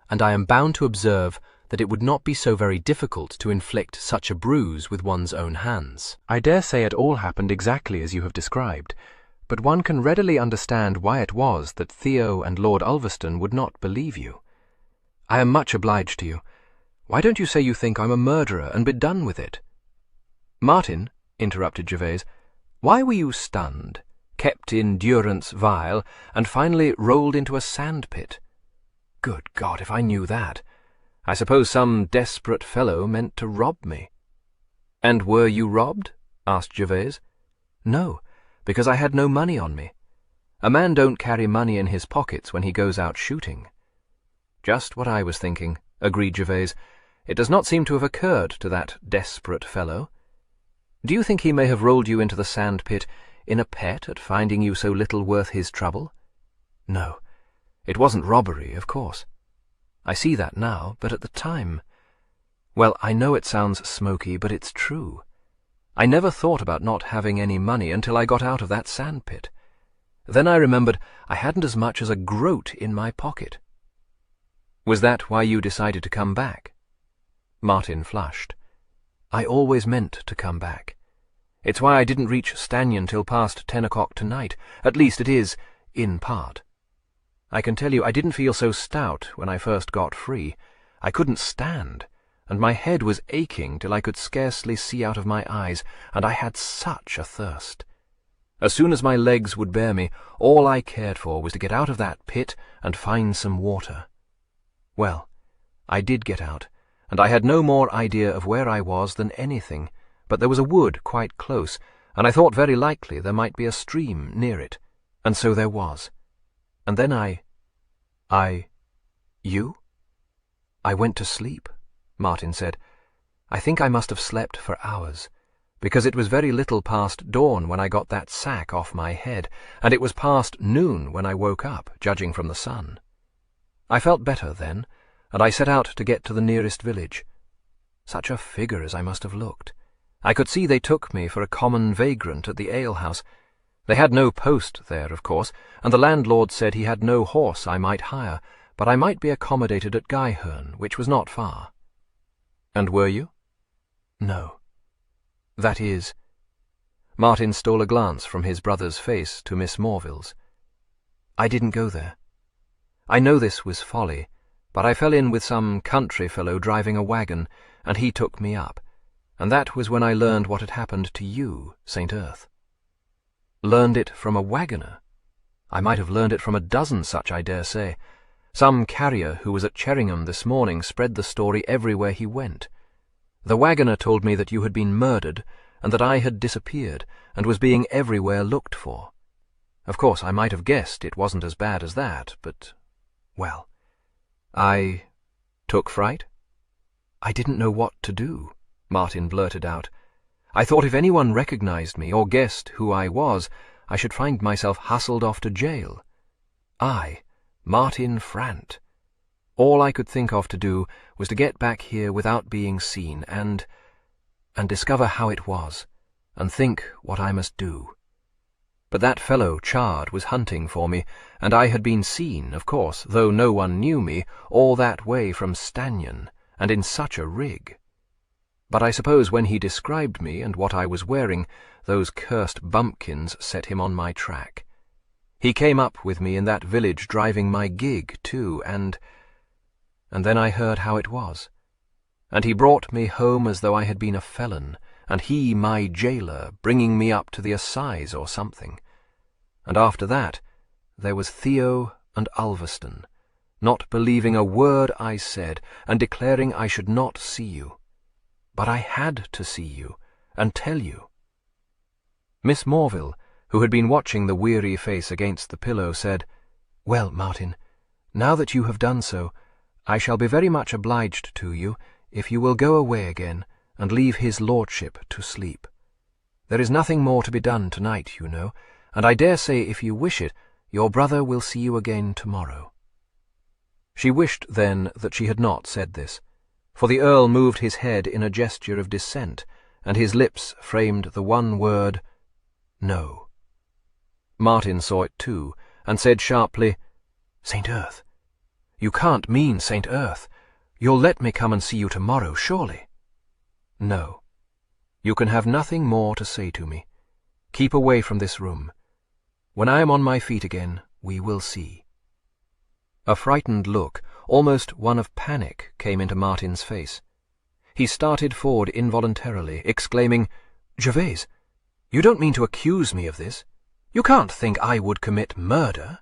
and I am bound to observe that it would not be so very difficult to inflict such a bruise with one's own hands. I dare say it all happened exactly as you have described, but one can readily understand why it was that Theo and Lord Ulverston would not believe you. I am much obliged to you. Why don't you say you think I'm a murderer and be done with it? Martin, interrupted Gervase, why were you stunned, kept in durance vile, and finally rolled into a sandpit? Good God, if I knew that! I suppose some desperate fellow meant to rob me." "And were you robbed?" asked Gervase. "No, because I had no money on me. A man don't carry money in his pockets when he goes out shooting." "Just what I was thinking," agreed Gervase. "It does not seem to have occurred to that desperate fellow. Do you think he may have rolled you into the sand pit in a pet at finding you so little worth his trouble?" "No, it wasn't robbery, of course. I see that now, but at the time— well, I know it sounds smoky, but it's true. I never thought about not having any money until I got out of that sand pit. Then I remembered I hadn't as much as a groat in my pocket." "Was that why you decided to come back?" Martin flushed. "I always meant to come back. It's why I didn't reach Stannion till past 10 o'clock tonight. At least it is, in part. I can tell you I didn't feel so stout when I first got free. I couldn't stand, and my head was aching till I could scarcely see out of my eyes, and I had such a thirst. As soon as my legs would bear me, all I cared for was to get out of that pit and find some water. Well, I did get out, and I had no more idea of where I was than anything, but there was a wood quite close, and I thought very likely there might be a stream near it, and so there was. And then You? "I went to sleep," Martin said. "I think I must have slept for hours, because it was very little past dawn when I got that sack off my head, and it was past noon when I woke up, judging from the sun. I felt better then, and I set out to get to the nearest village. Such a figure as I must have looked. I could see they took me for a common vagrant at the alehouse. They had no post there, of course, and the landlord said he had no horse I might hire, but I might be accommodated at Guyherne, which was not far." "And were you?" "No. That is—" Martin stole a glance from his brother's face to Miss Morville's. "I didn't go there. I know this was folly, but I fell in with some country fellow driving a wagon, and he took me up, and that was when I learned what had happened to you, St. Earth." "Learned it from a wagoner? I might have learned it from a dozen such, I dare say. Some carrier who was at Cheringham this morning spread the story everywhere he went. The wagoner told me that you had been murdered, and that I had disappeared, and was being everywhere looked for. Of course, I might have guessed it wasn't as bad as that, but— well, I took fright. I didn't know what to do," Martin blurted out. "I thought if anyone recognized me or guessed who I was, I should find myself hustled off to jail. I, Martin Frant. All I could think of to do was to get back here without being seen and discover how it was, and think what I must do. But that fellow Chard was hunting for me, and I had been seen, of course, though no one knew me, all that way from Stannion, and in such a rig. But I suppose when he described me and what I was wearing, those cursed bumpkins set him on my track. He came up with me in that village driving my gig, too, and then I heard how it was. And he brought me home as though I had been a felon, and he my jailer, bringing me up to the assize or something. And after that, there was Theo and Ulverston, not believing a word I said, and declaring I should not see you. But I had to see you, and tell you." Miss Morville, who had been watching the weary face against the pillow, said, "Well, Martin, now that you have done so, I shall be very much obliged to you if you will go away again and leave his lordship to sleep. There is nothing more to be done tonight, you know, and I dare say if you wish it, your brother will see you again tomorrow." She wished then that she had not said this, for the Earl moved his head in a gesture of dissent, and his lips framed the one word, "No." Martin saw it too, and said sharply, "St. Earth, you can't mean St. Earth. You'll let me come and see you tomorrow, surely?" "No. You can have nothing more to say to me. Keep away from this room. When I am on my feet again, we will see." A frightened look, almost one of panic, came into Martin's face. He started forward involuntarily, exclaiming, "Gervase, you don't mean to accuse me of this? You can't think I would commit murder?"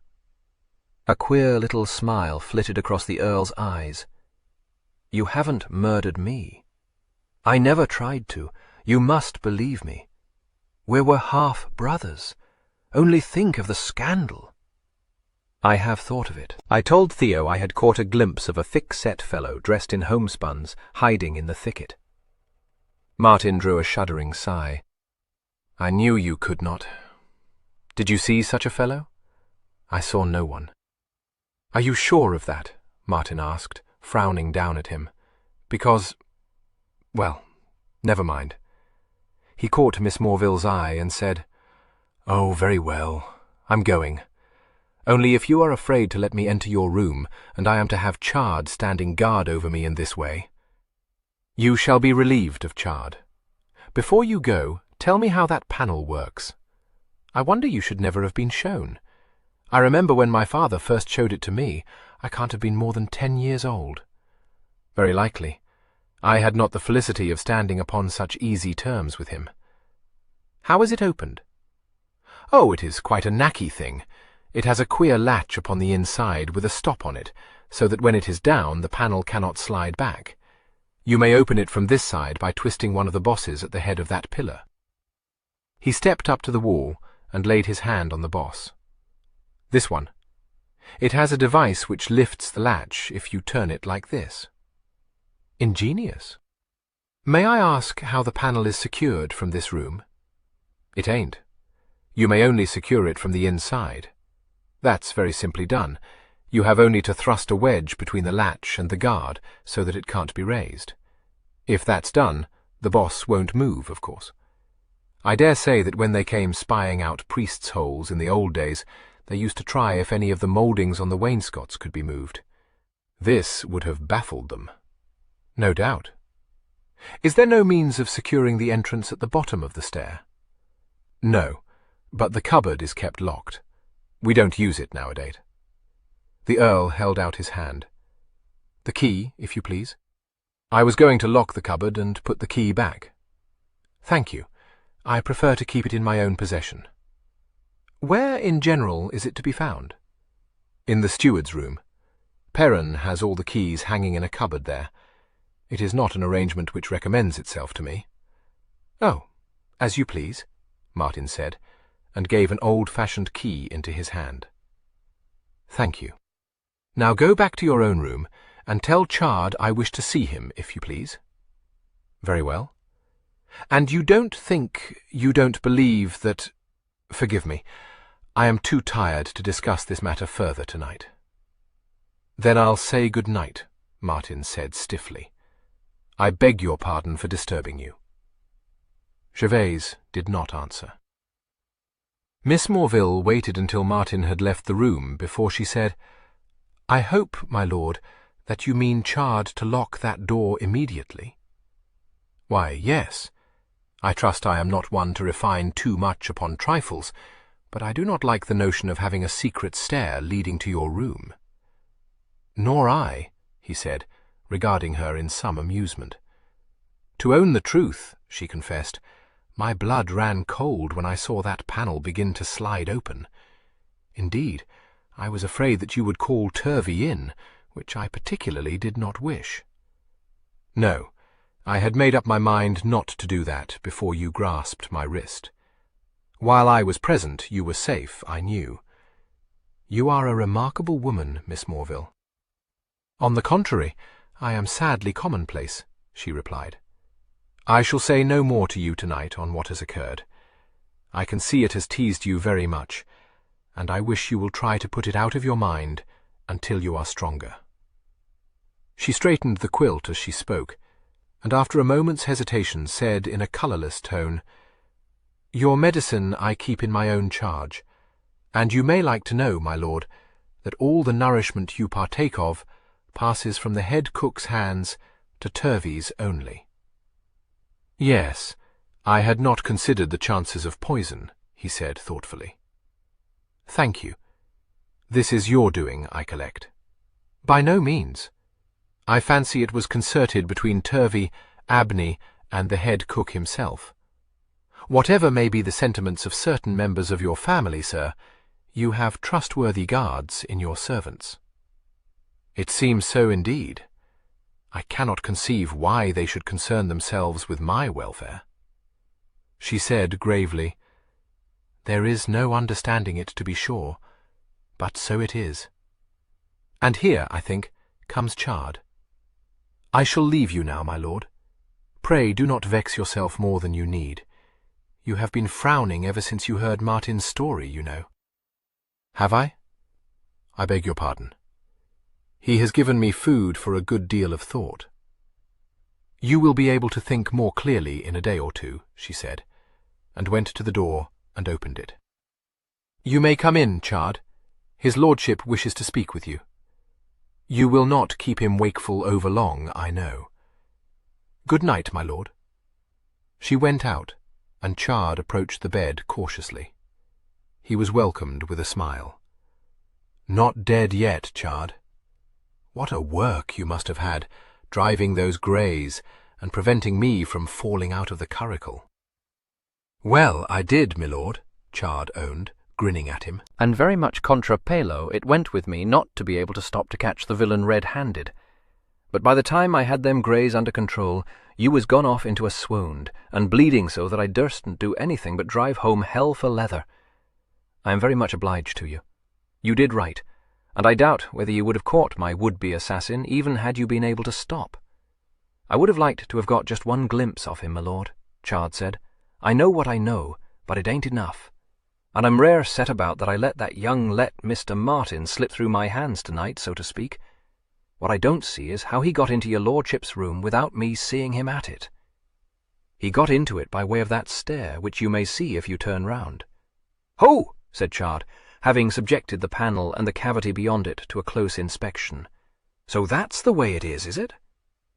A queer little smile flitted across the Earl's eyes. You haven't murdered me. I never tried to. You must believe me. We were half-brothers. Only think of the scandal. I have thought of it. I told Theo I had caught a glimpse of a thick-set fellow dressed in homespuns hiding in the thicket. Martin drew a shuddering sigh. I knew you could not. Did you see such a fellow? I saw no one. Are you sure of that? Martin asked, frowning down at him. Because, well, never mind. He caught Miss Morville's eye and said, Oh, very well. I'm going. Only if you are afraid to let me enter your room, and I am to have Chard standing guard over me in this way. You shall be relieved of Chard. Before you go, tell me how that panel works. I wonder you should never have been shown. I remember when my father first showed it to me, I can't have been more than 10 years old. Very likely. I had not the felicity of standing upon such easy terms with him. How is it opened? Oh, it is quite a knacky thing. It has a queer latch upon the inside with a stop on it, so that when it is down the panel cannot slide back. You may open it from this side by twisting one of the bosses at the head of that pillar. He stepped up to the wall and laid his hand on the boss. This one. It has a device which lifts the latch if you turn it like this. Ingenious. May I ask how the panel is secured from this room? It ain't. You may only secure it from the inside. That's very simply done. You have only to thrust a wedge between the latch and the guard so that it can't be raised. If that's done, the boss won't move, of course. I dare say that when they came spying out priests' holes in the old days, they used to try if any of the mouldings on the wainscots could be moved. This would have baffled them. No doubt. Is there no means of securing the entrance at the bottom of the stair? No, but the cupboard is kept locked. We don't use it nowadays. The Earl held out his hand. The key, if you please. I was going to lock the cupboard and put the key back. Thank you. I prefer to keep it in my own possession. Where, in general, is it to be found? In the steward's room. Perrin has all the keys hanging in a cupboard there. It is not an arrangement which recommends itself to me. Oh, as you please, Martin said, and gave an old-fashioned key into his hand. Thank you. Now go back to your own room, and tell Chard I wish to see him, if you please. Very well. And you don't believe that... Forgive me, I am too tired to discuss this matter further tonight. Then I'll say good night, Martin said stiffly. I beg your pardon for disturbing you. Gervase did not answer. Miss Morville waited until Martin had left the room before she said, I hope, my lord, that you mean Chard to lock that door immediately. Why, yes. I trust I am not one to refine too much upon trifles, but I do not like the notion of having a secret stair leading to your room. Nor I, he said, regarding her in some amusement. To own the truth, she confessed, my blood ran cold when I saw that panel begin to slide open. Indeed, I was afraid that you would call Turvey in, which I particularly did not wish. No, I had made up my mind not to do that before you grasped my wrist. While I was present, you were safe, I knew. You are a remarkable woman, Miss Morville. On the contrary, I am sadly commonplace, she replied. I shall say no more to you tonight on what has occurred. I can see it has teased you very much, and I wish you will try to put it out of your mind until you are stronger. She straightened the quilt as she spoke, and after a moment's hesitation said in a colourless tone, Your medicine I keep in my own charge, and you may like to know, my lord, that all the nourishment you partake of passes from the head cook's hands to Turvey's only. Yes, I had not considered the chances of poison, he said thoughtfully. Thank you. This is your doing, I collect. By no means. I fancy it was concerted between Turvey, Abney, and the head cook himself. Whatever may be the sentiments of certain members of your family, sir, you have trustworthy guards in your servants. It seems so indeed. I cannot conceive why they should concern themselves with my welfare." She said gravely, "There is no understanding it, to be sure, but so it is. And here, I think, comes Chard. I shall leave you now, my lord. Pray do not vex yourself more than you need. You have been frowning ever since you heard Martin's story, you know." "Have I? I beg your pardon. He has given me food for a good deal of thought." "You will be able to think more clearly in a day or two," she said, and went to the door and opened it. "You may come in, Chard. His lordship wishes to speak with you. You will not keep him wakeful over long, I know. Good night, my lord." She went out, and Chard approached the bed cautiously. He was welcomed with a smile. "Not dead yet, Chard. What a work you must have had, driving those greys and preventing me from falling out of the curricle." "Well, I did, my lord," Chard owned, grinning at him. "And very much contra pelo it went with me not to be able to stop to catch the villain red-handed. But by the time I had them greys under control, you was gone off into a swound, and bleeding so that I durstn't do anything but drive home hell for leather. I am very much obliged to you. You did right, and I doubt whether you would have caught my would-be assassin even had you been able to stop." "I would have liked to have got just one glimpse of him, my lord," Chard said. "I know what I know, but it ain't enough. And I'm rare set about that I let that young Mr. Martin slip through my hands tonight, so to speak. What I don't see is how he got into your lordship's room without me seeing him at it. He got into it by way of that stair, which you may see if you turn round." "Ho!" said Chard, having subjected the panel and the cavity beyond it to a close inspection. "So that's the way it is it?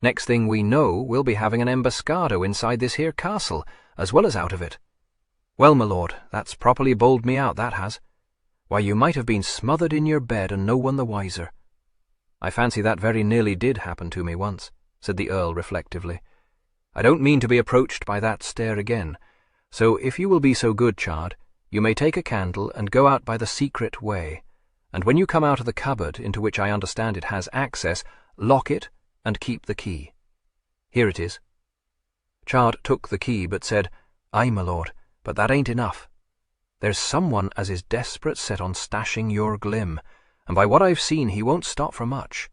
Next thing we know, we'll be having an emboscado inside this here castle, as well as out of it. Well, my lord, that's properly bowled me out, that has. Why, you might have been smothered in your bed and no one the wiser." "I fancy that very nearly did happen to me once," said the Earl reflectively. "I don't mean to be approached by that stair again, so if you will be so good, Chard, you may take a candle and go out by the secret way, and when you come out of the cupboard into which I understand it has access, lock it and keep the key. Here it is." Chard took the key, but said, "Aye, my lord, but that ain't enough. There's someone as is desperate set on stashing your glim, and by what I've seen he won't stop for much.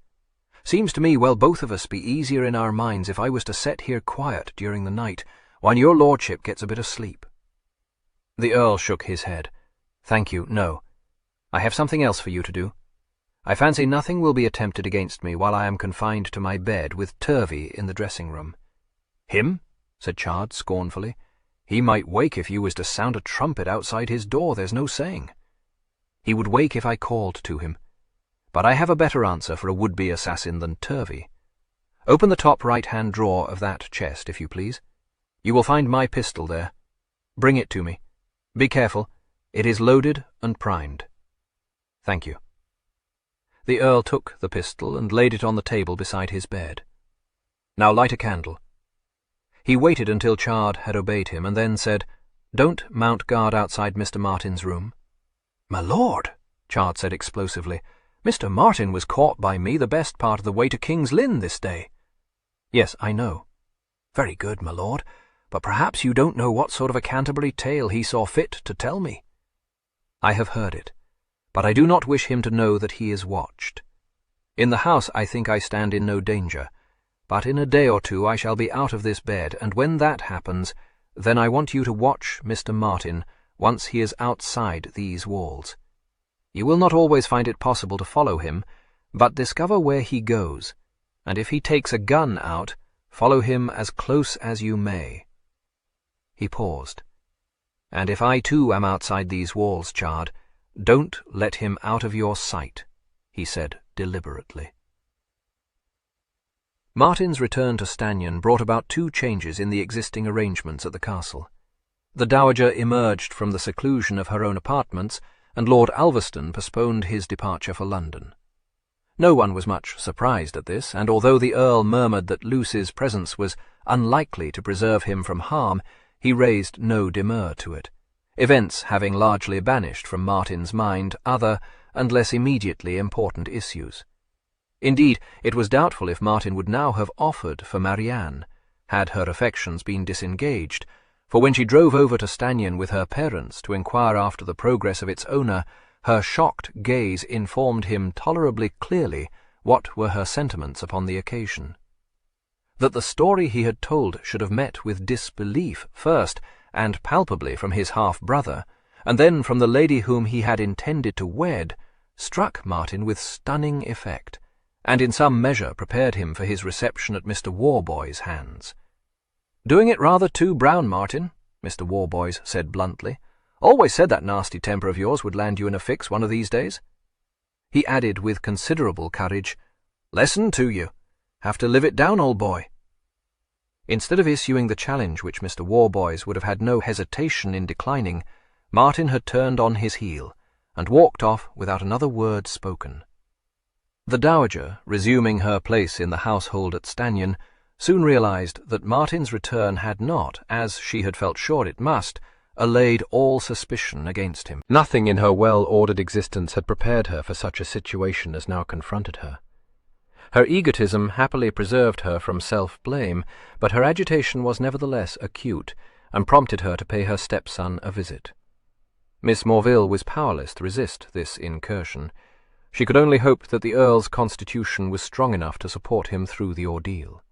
Seems to me well both of us be easier in our minds if I was to set here quiet during the night, while your lordship gets a bit of sleep." The Earl shook his head. "Thank you, no. I have something else for you to do. I fancy nothing will be attempted against me while I am confined to my bed with Turvey in the dressing-room." "Him?" said Chard scornfully. "He might wake if you was to sound a trumpet outside his door, there's no saying." "He would wake if I called to him. But I have a better answer for a would-be assassin than Turvey. Open the top right-hand drawer of that chest, if you please. You will find my pistol there. Bring it to me. Be careful. It is loaded and primed." "Thank you." The Earl took the pistol and laid it on the table beside his bed. "Now light a candle." He waited until Chard had obeyed him, and then said, "Don't mount guard outside Mr. Martin's room." "My lord," Chard said explosively, "Mr. Martin was caught by me the best part of the way to King's Lynn this day." "Yes, I know." "Very good, my lord, but perhaps you don't know what sort of a Canterbury tale he saw fit to tell me." "I have heard it, but I do not wish him to know that he is watched. In the house I think I stand in no danger, but in a day or two I shall be out of this bed, and when that happens, then I want you to watch Mr. Martin once he is outside these walls. You will not always find it possible to follow him, but discover where he goes, and if he takes a gun out, follow him as close as you may." He paused. "And if I too am outside these walls, Chard, don't let him out of your sight," he said deliberately. Martin's return to Stanion brought about two changes in the existing arrangements at the castle. The Dowager emerged from the seclusion of her own apartments, and Lord Alveston postponed his departure for London. No one was much surprised at this, and although the Earl murmured that Lucy's presence was unlikely to preserve him from harm, he raised no demur to it, events having largely banished from Martin's mind other and less immediately important issues. Indeed, it was doubtful if Martin would now have offered for Marianne, had her affections been disengaged, for when she drove over to Stannion with her parents to inquire after the progress of its owner, her shocked gaze informed him tolerably clearly what were her sentiments upon the occasion. That the story he had told should have met with disbelief first, and palpably from his half-brother, and then from the lady whom he had intended to wed, struck Martin with stunning effect, and in some measure prepared him for his reception at Mr. Warboys' hands. "Doing it rather too brown, Martin," Mr. Warboys said bluntly. "Always said that nasty temper of yours would land you in a fix one of these days." He added with considerable courage, "Lesson to you. Have to live it down, old boy." Instead of issuing the challenge which Mr. Warboys would have had no hesitation in declining, Martin had turned on his heel, and walked off without another word spoken. The dowager, resuming her place in the household at Stannion, soon realized that Martin's return had not, as she had felt sure it must, allayed all suspicion against him. Nothing in her well-ordered existence had prepared her for such a situation as now confronted her. Her egotism happily preserved her from self-blame, but her agitation was nevertheless acute, and prompted her to pay her stepson a visit. Miss Morville was powerless to resist this incursion. She could only hope that the Earl's constitution was strong enough to support him through the ordeal.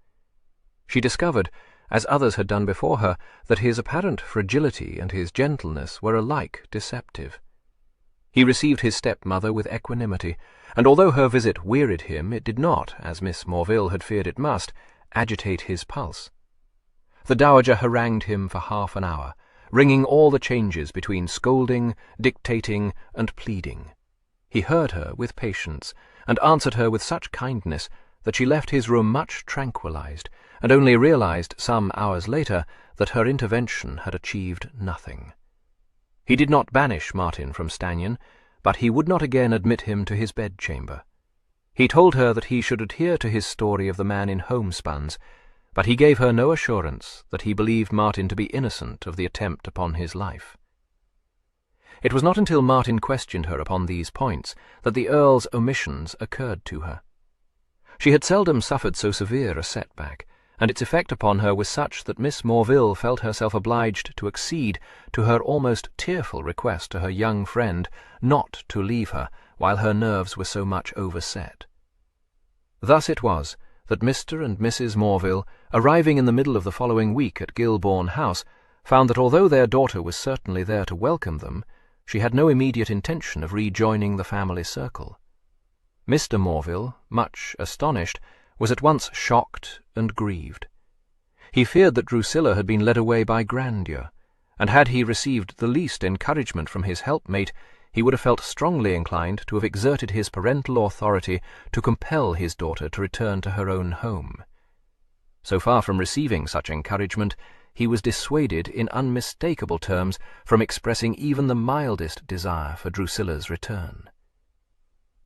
She discovered, as others had done before her, that his apparent fragility and his gentleness were alike deceptive. He received his stepmother with equanimity, and although her visit wearied him, it did not, as Miss Morville had feared it must, agitate his pulse. The dowager harangued him for half an hour, ringing all the changes between scolding, dictating, and pleading. He heard her with patience, and answered her with such kindness that she left his room much tranquillized, and only realized some hours later that her intervention had achieved nothing. He did not banish Martin from Stannion, but he would not again admit him to his bedchamber. He told her that he should adhere to his story of the man in homespuns, but he gave her no assurance that he believed Martin to be innocent of the attempt upon his life. It was not until Martin questioned her upon these points that the Earl's omissions occurred to her. She had seldom suffered so severe a setback, and its effect upon her was such that Miss Morville felt herself obliged to accede to her almost tearful request to her young friend not to leave her while her nerves were so much overset. Thus it was that Mr. and Mrs. Morville, arriving in the middle of the following week at Gilbourne House, found that although their daughter was certainly there to welcome them, she had no immediate intention of rejoining the family circle. Mr. Morville, much astonished, was at once shocked and grieved. He feared that Drusilla had been led away by grandeur, and had he received the least encouragement from his helpmate, he would have felt strongly inclined to have exerted his parental authority to compel his daughter to return to her own home. So far from receiving such encouragement, he was dissuaded in unmistakable terms from expressing even the mildest desire for Drusilla's return.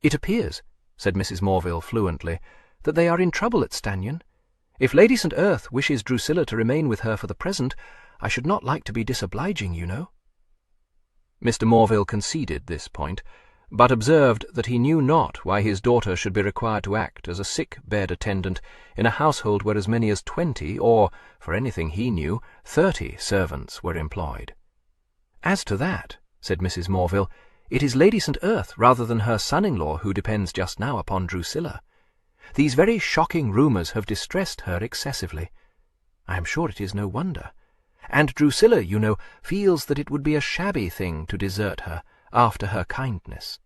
"It appears," said Mrs. Morville fluently, "that they are in trouble at Stannion. If Lady St. Earth wishes Drusilla to remain with her for the present, I should not like to be disobliging, you know." Mr. Morville conceded this point, but observed that he knew not why his daughter should be required to act as a sick-bed attendant in a household where as many as 20, or, for anything he knew, 30 servants were employed. "As to that," said Mrs. Morville, "it is Lady St. Earth rather than her son-in-law who depends just now upon Drusilla. These very shocking rumours have distressed her excessively. I am sure it is no wonder. And Drusilla, you know, feels that it would be a shabby thing to desert her after her kindness.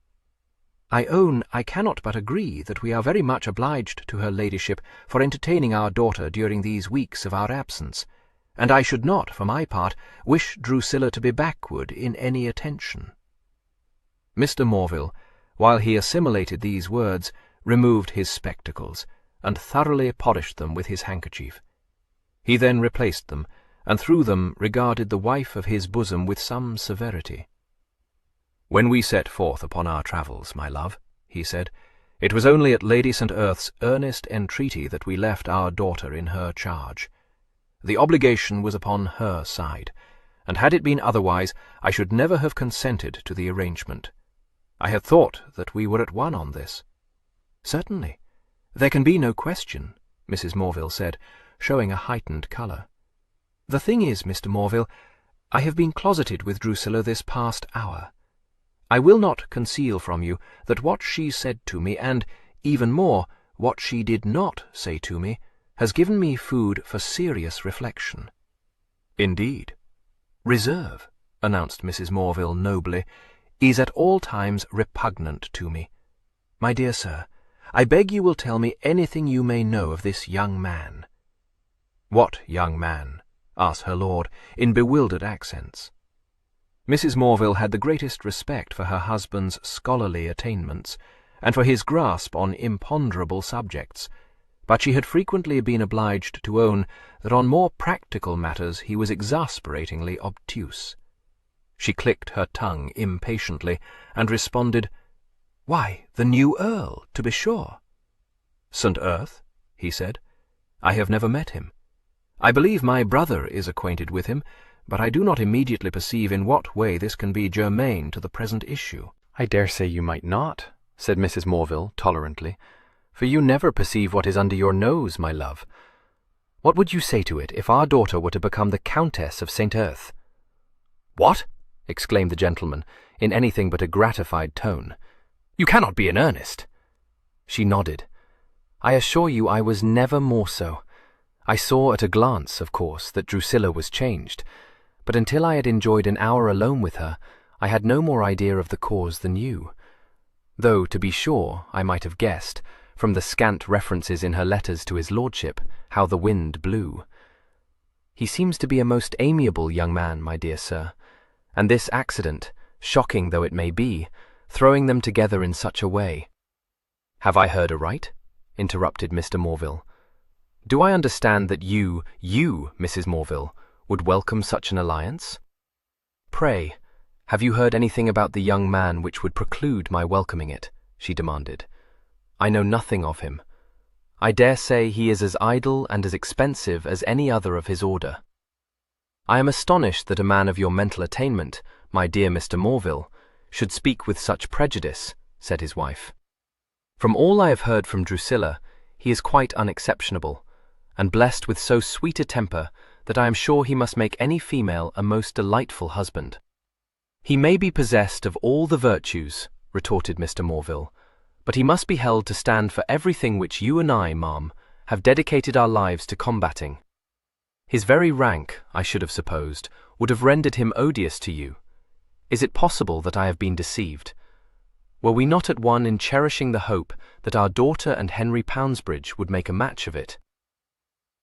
I own I cannot but agree that we are very much obliged to her ladyship for entertaining our daughter during these weeks of our absence, and I should not, for my part, wish Drusilla to be backward in any attention." Mr. Morville, while he assimilated these words, removed his spectacles, and thoroughly polished them with his handkerchief. He then replaced them, and through them regarded the wife of his bosom with some severity. "When we set forth upon our travels, my love," he said, "it was only at Lady St. Earth's earnest entreaty that we left our daughter in her charge. The obligation was upon her side, and had it been otherwise, I should never have consented to the arrangement. I had thought that we were at one on this." "Certainly. "There can be no question," Mrs. Morville said, showing a heightened colour. "The thing is, Mr. Morville, I have been closeted with Drusilla this past hour. I will not conceal from you that what she said to me, and, even more, what she did not say to me, has given me food for serious reflection." "Indeed." "Reserve," announced Mrs. Morville nobly, "is at all times repugnant to me. My dear sir, I beg you will tell me anything you may know of this young man." "What young man?" asked her lord, in bewildered accents. Mrs. Morville had the greatest respect for her husband's scholarly attainments, and for his grasp on imponderable subjects, but she had frequently been obliged to own that on more practical matters he was exasperatingly obtuse. She clicked her tongue impatiently, and responded, "Why, the new Earl, to be sure." "St. Earth?" he said. "I have never met him. I believe my brother is acquainted with him, but I do not immediately perceive in what way this can be germane to the present issue." "I dare say you might not," said Mrs. Morville tolerantly, "for you never perceive what is under your nose, my love. What would you say to it if our daughter were to become the Countess of St. Earth?" "What?" exclaimed the gentleman, in anything but a gratified tone. "You cannot be in earnest." She nodded. "I assure you I was never more so. I saw at a glance, of course, that Drusilla was changed, but until I had enjoyed an hour alone with her, I had no more idea of the cause than you. Though, to be sure, I might have guessed, from the scant references in her letters to his lordship, how the wind blew. He seems to be a most amiable young man, my dear sir, and this accident, shocking though it may be, throwing them together in such a way—" "Have I heard aright?" interrupted Mr. Morville. "Do I understand that you, Mrs. Morville, would welcome such an alliance? Pray, have you heard anything about the young man which would preclude my welcoming it?" she demanded. "I know nothing of him. I dare say he is as idle and as expensive as any other of his order." "I am astonished that a man of your mental attainment, my dear Mr. Morville, should speak with such prejudice," said his wife. "From all I have heard from Drusilla, he is quite unexceptionable, and blessed with so sweet a temper that I am sure he must make any female a most delightful husband." "He may be possessed of all the virtues," retorted Mr. Morville, "but he must be held to stand for everything which you and I, ma'am, have dedicated our lives to combating. His very rank, I should have supposed, would have rendered him odious to you. Is it possible that I have been deceived? Were we not at one in cherishing the hope that our daughter and Henry Poundsbridge would make a match of it?"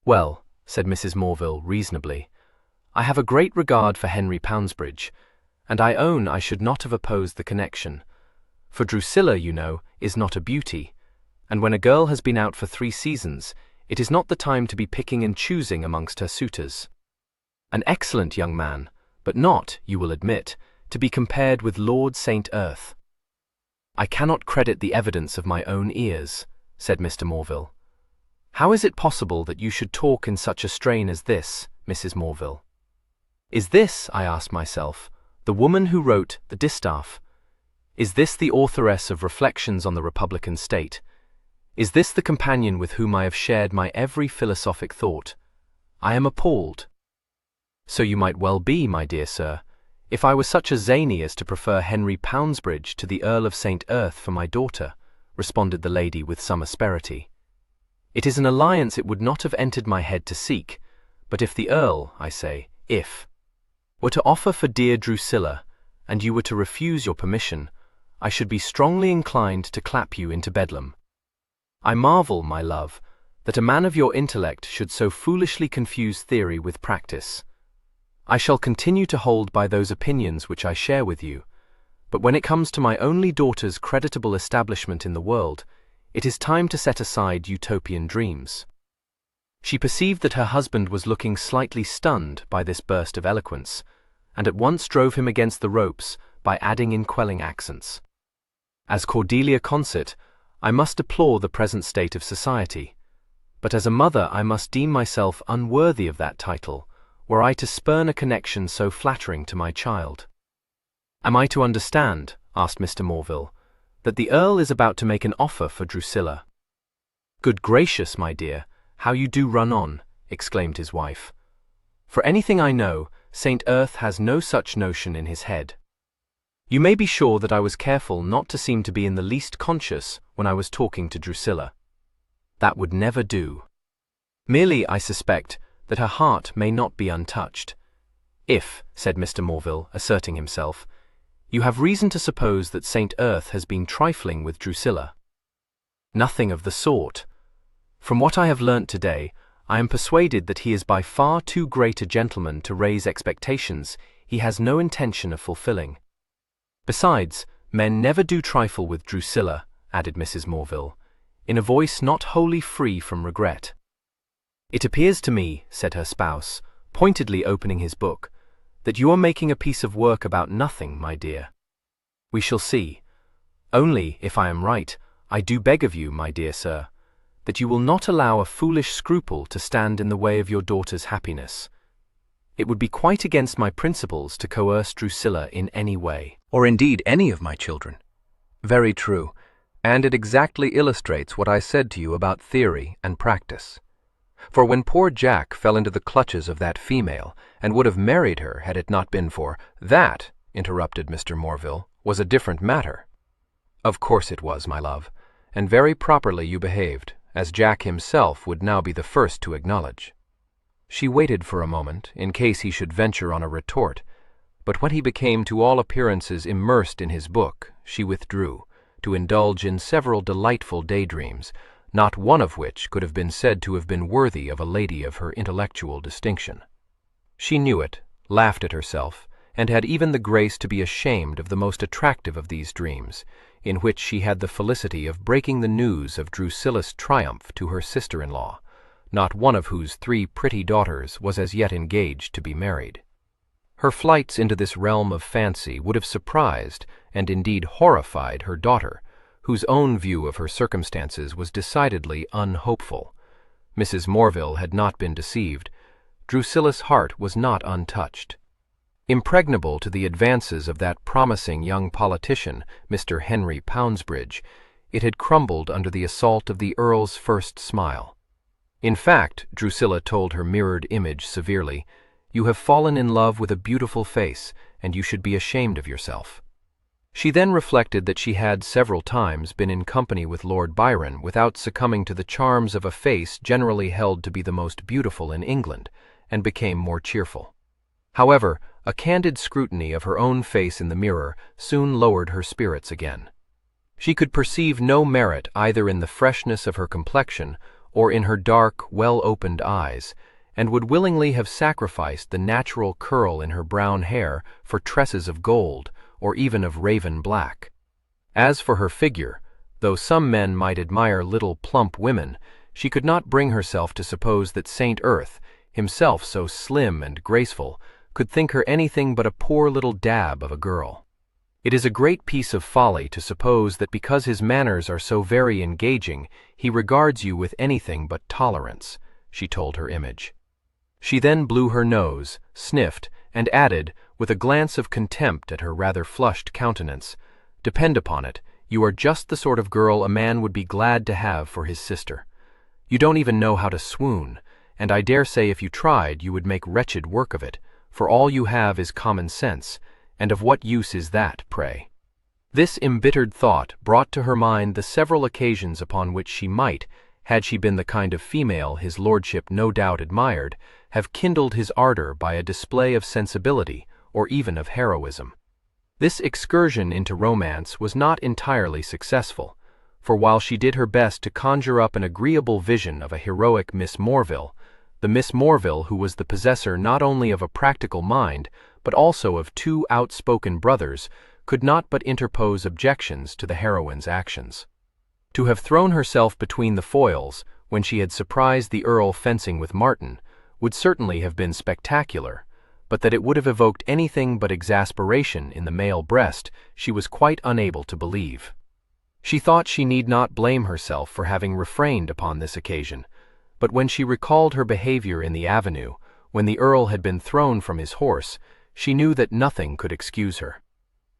"Well," said Mrs. Morville reasonably, "I have a great regard for Henry Poundsbridge, and I own I should not have opposed the connection. For Drusilla, you know, is not a beauty, and when a girl has been out for 3 seasons, it is not the time to be picking and choosing amongst her suitors. An excellent young man, but not, you will admit, to be compared with Lord St. Earth." "I cannot credit the evidence of my own ears," said Mr. Morville. "How is it possible that you should talk in such a strain as this, Mrs. Morville? Is this, I ask myself, the woman who wrote the Distaff? Is this the authoress of Reflections on the Republican State? Is this the companion with whom I have shared my every philosophic thought? I am appalled." "So you might well be, my dear sir, if I was such a zany as to prefer Henry Poundsbridge to the Earl of St. Earth for my daughter," responded the lady with some asperity. "It is an alliance it would not have entered my head to seek, but if the Earl, I say, were to offer for dear Drusilla, and you were to refuse your permission, I should be strongly inclined to clap you into Bedlam. I marvel, my love, that a man of your intellect should so foolishly confuse theory with practice. I shall continue to hold by those opinions which I share with you, but when it comes to my only daughter's creditable establishment in the world, it is time to set aside utopian dreams." She perceived that her husband was looking slightly stunned by this burst of eloquence, and at once drove him against the ropes by adding in quelling accents, "As Cordelia Concert, I must deplore the present state of society, but as a mother I must deem myself unworthy of that title, were I to spurn a connection so flattering to my child." "Am I to understand," asked Mr. Morville, "that the Earl is about to make an offer for Drusilla?" "Good gracious, my dear, how you do run on," exclaimed his wife. "For anything I know, Saint Earth has no such notion in his head. You may be sure that I was careful not to seem to be in the least conscious when I was talking to Drusilla. That would never do. Merely, I suspect, that her heart may not be untouched. If," said Mr. Morville, asserting himself, "you have reason to suppose that Saint Earth has been trifling with Drusilla." "Nothing of the sort. From what I have learnt today, I am persuaded that he is by far too great a gentleman to raise expectations he has no intention of fulfilling. Besides, men never do trifle with Drusilla," added Mrs. Morville, in a voice not wholly free from regret. "It appears to me," said her spouse, pointedly opening his book, "that you are making a piece of work about nothing, my dear. We shall see. Only, if I am right, I do beg of you, my dear sir, that you will not allow a foolish scruple to stand in the way of your daughter's happiness. It would be quite against my principles to coerce Drusilla in any way." Or indeed any of my children. Very true, and it exactly illustrates what I said to you about theory and practice. For when poor Jack fell into the clutches of that female, and would have married her had it not been for that, interrupted Mr. Morville, was a different matter. Of course it was, my love, and very properly you behaved, as Jack himself would now be the first to acknowledge. She waited for a moment, in case he should venture on a retort, but when he became to all appearances immersed in his book, she withdrew, to indulge in several delightful daydreams, not one of which could have been said to have been worthy of a lady of her intellectual distinction. She knew it, laughed at herself, and had even the grace to be ashamed of the most attractive of these dreams, in which she had the felicity of breaking the news of Drusilla's triumph to her sister-in-law, not one of whose 3 pretty daughters was as yet engaged to be married. Her flights into this realm of fancy would have surprised, and indeed horrified, her daughter, whose own view of her circumstances was decidedly unhopeful. Mrs. Morville had not been deceived. Drusilla's heart was not untouched. Impregnable to the advances of that promising young politician, Mr. Henry Poundsbridge, it had crumbled under the assault of the Earl's first smile. In fact, Drusilla told her mirrored image severely, "You have fallen in love with a beautiful face, and you should be ashamed of yourself." She then reflected that she had several times been in company with Lord Byron without succumbing to the charms of a face generally held to be the most beautiful in England, and became more cheerful. However, a candid scrutiny of her own face in the mirror soon lowered her spirits again. She could perceive no merit either in the freshness of her complexion or in her dark, well-opened eyes, and would willingly have sacrificed the natural curl in her brown hair for tresses of gold, or even of raven black. As for her figure, though some men might admire little plump women, she could not bring herself to suppose that Saint Earth, himself so slim and graceful, could think her anything but a poor little dab of a girl. It is a great piece of folly to suppose that because his manners are so very engaging, he regards you with anything but tolerance, she told her image. She then blew her nose, sniffed, and added, with a glance of contempt at her rather flushed countenance, "Depend upon it, you are just the sort of girl a man would be glad to have for his sister. You don't even know how to swoon, and I dare say if you tried you would make wretched work of it, for all you have is common sense, and of what use is that, pray?" This embittered thought brought to her mind the several occasions upon which she might, had she been the kind of female his lordship no doubt admired, have kindled his ardor by a display of sensibility or even of heroism. This excursion into romance was not entirely successful, for while she did her best to conjure up an agreeable vision of a heroic Miss Morville, the Miss Morville who was the possessor not only of a practical mind, but also of 2 outspoken brothers, could not but interpose objections to the heroine's actions. To have thrown herself between the foils, when she had surprised the Earl fencing with Martin, would certainly have been spectacular, but that it would have evoked anything but exasperation in the male breast she was quite unable to believe. She thought she need not blame herself for having refrained upon this occasion, but when she recalled her behavior in the avenue, when the Earl had been thrown from his horse, she knew that nothing could excuse her.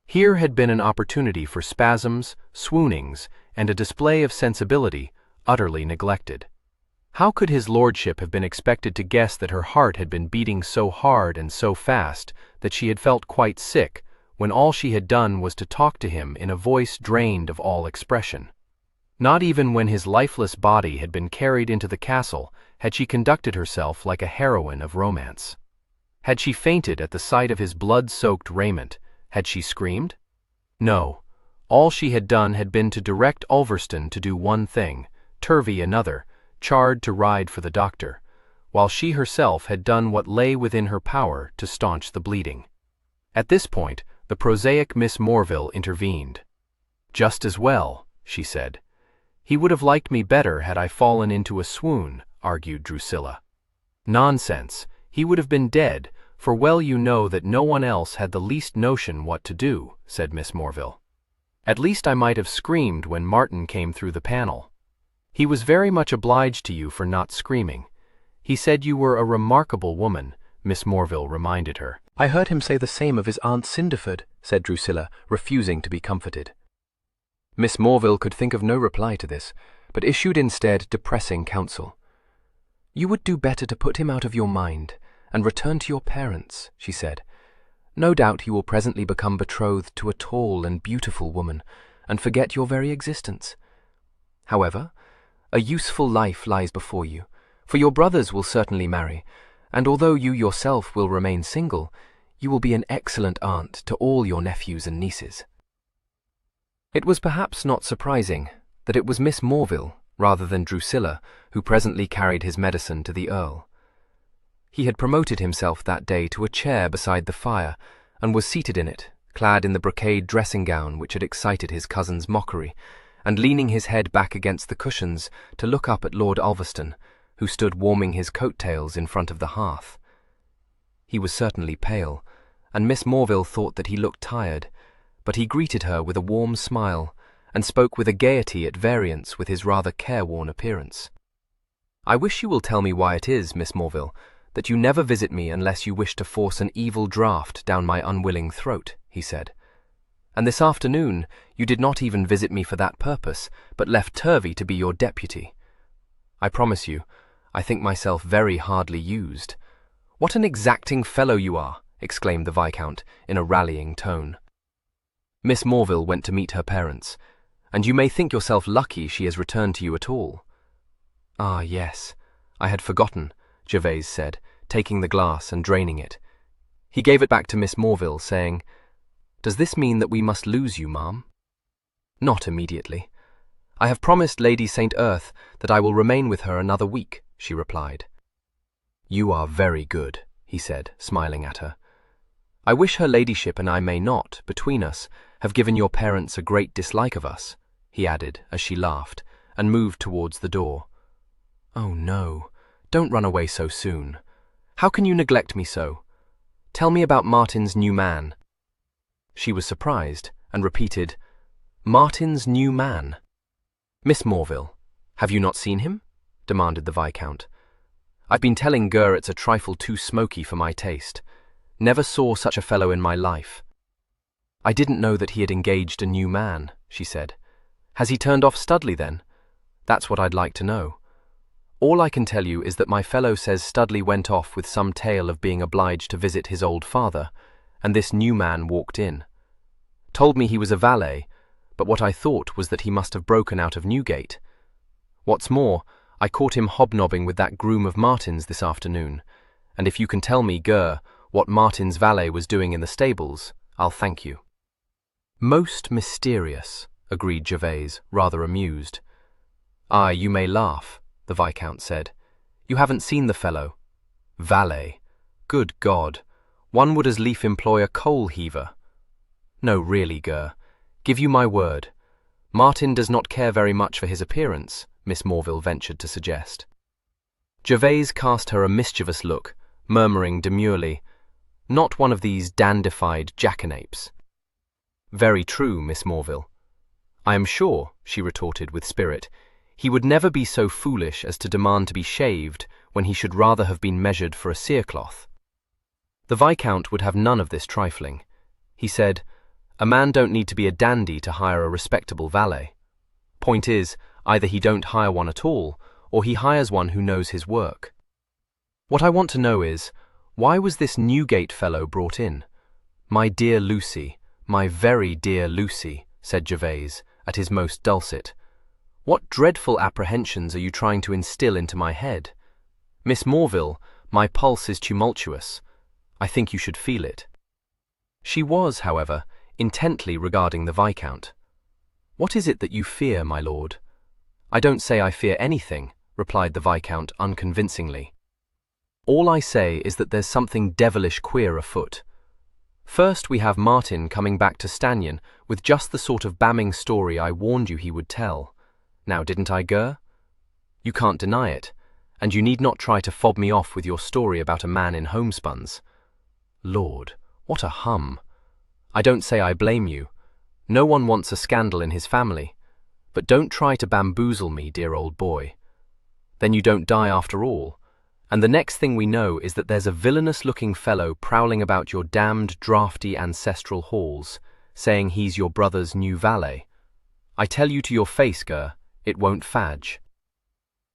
Here had been an opportunity for spasms, swoonings, and a display of sensibility utterly neglected. How could his lordship have been expected to guess that her heart had been beating so hard and so fast that she had felt quite sick, when all she had done was to talk to him in a voice drained of all expression? Not even when his lifeless body had been carried into the castle had she conducted herself like a heroine of romance. Had she fainted at the sight of his blood-soaked raiment? Had she screamed? No. All she had done had been to direct Ulverston to do one thing, Turvey another, charged to ride for the doctor, while she herself had done what lay within her power to staunch the bleeding. At this point, the prosaic Miss Morville intervened. "Just as well," she said. "He would have liked me better had I fallen into a swoon," argued Drusilla. "Nonsense, he would have been dead, for well you know that no one else had the least notion what to do," said Miss Morville. "At least I might have screamed when Martin came through the panel. He was very much obliged to you for not screaming. He said you were a remarkable woman," Miss Morville reminded her. "I heard him say the same of his Aunt Cinderford," said Drusilla, refusing to be comforted. Miss Morville could think of no reply to this, but issued instead depressing counsel. "You would do better to put him out of your mind, and return to your parents," she said. "No doubt he will presently become betrothed to a tall and beautiful woman, and forget your very existence. However, a useful life lies before you, for your brothers will certainly marry, and although you yourself will remain single, you will be an excellent aunt to all your nephews and nieces." It was perhaps not surprising that it was Miss Morville, rather than Drusilla, who presently carried his medicine to the Earl. He had promoted himself that day to a chair beside the fire, and was seated in it, clad in the brocade dressing-gown which had excited his cousin's mockery, and leaning his head back against the cushions to look up at Lord Ulverston, who stood warming his coat-tails in front of the hearth. He was certainly pale, and Miss Morville thought that he looked tired, but he greeted her with a warm smile, and spoke with a gaiety at variance with his rather careworn appearance. "I wish you will tell me why it is, Miss Morville, that you never visit me unless you wish to force an evil draught down my unwilling throat," he said. "And this afternoon you did not even visit me for that purpose, but left Turvey to be your deputy. I promise you, I think myself very hardly used." "What an exacting fellow you are!" exclaimed the Viscount, in a rallying tone. Miss Morville went to meet her parents, "And you may think yourself lucky she has returned to you at all." "Ah, yes, I had forgotten," Gervase said, taking the glass and draining it. He gave it back to Miss Morville, saying, "Does this mean that we must lose you, ma'am?" "Not immediately. I have promised Lady St. Earth that I will remain with her another week," she replied. "You are very good," he said, smiling at her. "I wish her ladyship and I may not, between us, have given your parents a great dislike of us," he added as she laughed, and moved towards the door. "Oh no, don't run away so soon. How can you neglect me so? Tell me about Martin's new man." She was surprised, and repeated, "Martin's new man? Miss Morville, have you not seen him?" demanded the Viscount. "I've been telling Ger it's a trifle too smoky for my taste. Never saw such a fellow in my life." "I didn't know that he had engaged a new man," she said. "Has he turned off Studley, then? That's what I'd like to know. All I can tell you is that my fellow says Studley went off with some tale of being obliged to visit his old father, and this new man walked in. Told me he was a valet, but what I thought was that he must have broken out of Newgate. What's more, I caught him hobnobbing with that groom of Martin's this afternoon, and if you can tell me, Ger, what Martin's valet was doing in the stables, I'll thank you." "Most mysterious," agreed Gervase, rather amused. "Aye, you may laugh," the Viscount said. "You haven't seen the fellow. Valet. Good God, one would as lief employ a coal-heaver. No, really, Ger, give you my word. Martin does not care very much for his appearance," Miss Morville ventured to suggest. Gervase cast her a mischievous look, murmuring demurely, "Not one of these dandified jackanapes." "Very true, Miss Morville." "I am sure," she retorted with spirit, "he would never be so foolish as to demand to be shaved when he should rather have been measured for a cerecloth." The Viscount would have none of this trifling. He said, "A man don't need to be a dandy to hire a respectable valet. Point is, Either he don't hire one at all, or he hires one who knows his work. What I want to know is, why was this Newgate fellow brought in? My dear Lucy, my very dear Lucy, said Gervase, at his most dulcet. What dreadful apprehensions are you trying to instill into my head? Miss Morville, my pulse is tumultuous. I think you should feel it. She was, however, intently regarding the Viscount. What is it that you fear, my lord? I don't say I fear anything, replied the Viscount unconvincingly. All I say is that there's something devilish queer afoot. First we have Martin coming back to Stanyon with just the sort of bamming story I warned you he would tell. Now didn't I, Ger? You can't deny it, and you need not try to fob me off with your story about a man in homespuns. Lord, what a hum! I don't say I blame you. No one wants a scandal in his family. But don't try to bamboozle me, dear old boy. Then you don't die after all. And the next thing we know is that there's a villainous-looking fellow prowling about your damned draughty ancestral halls, saying he's your brother's new valet. I tell you to your face, Ger, it won't fadge.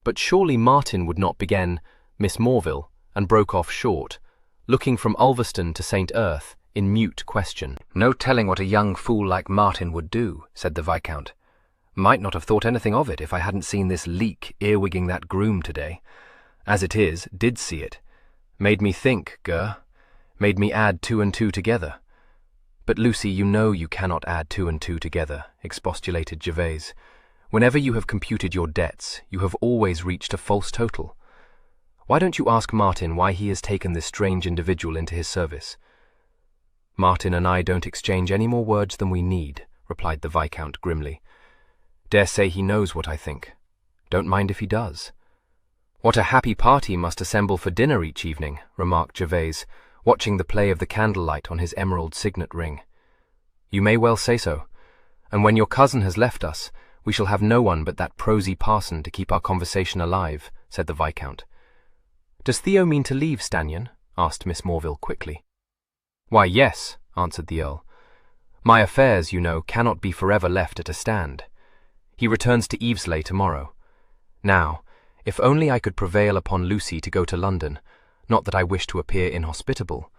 But surely Martin would not begin, Miss Morville, and broke off short, looking from Ulverston to St. Erth in mute question. No telling what a young fool like Martin would do, said the Viscount. Might not have thought anything of it if I hadn't seen this leak earwigging that groom today. As it is, did see it. Made me think, Ger. Made me add 2 and 2 together. But Lucy, you know you cannot add 2 and 2 together, expostulated Gervase. Whenever you have computed your debts, you have always reached a false total. Why don't you ask Martin why he has taken this strange individual into his service? Martin and I don't exchange any more words than we need, replied the Viscount grimly. Dare say he knows what I think. Don't mind if he does. What a happy party must assemble for dinner each evening, remarked Gervase, watching the play of the candlelight on his emerald signet ring. You may well say so, and when your cousin has left us, we shall have no one but that prosy parson to keep our conversation alive, said the Viscount. Does Theo mean to leave Stanyon? Asked Miss Morville quickly. Why, yes, answered the Earl. My affairs, you know, cannot be forever left at a stand. He returns to Evesley tomorrow. Now, if only I could prevail upon Lucy to go to London, not that I wish to appear inhospitable.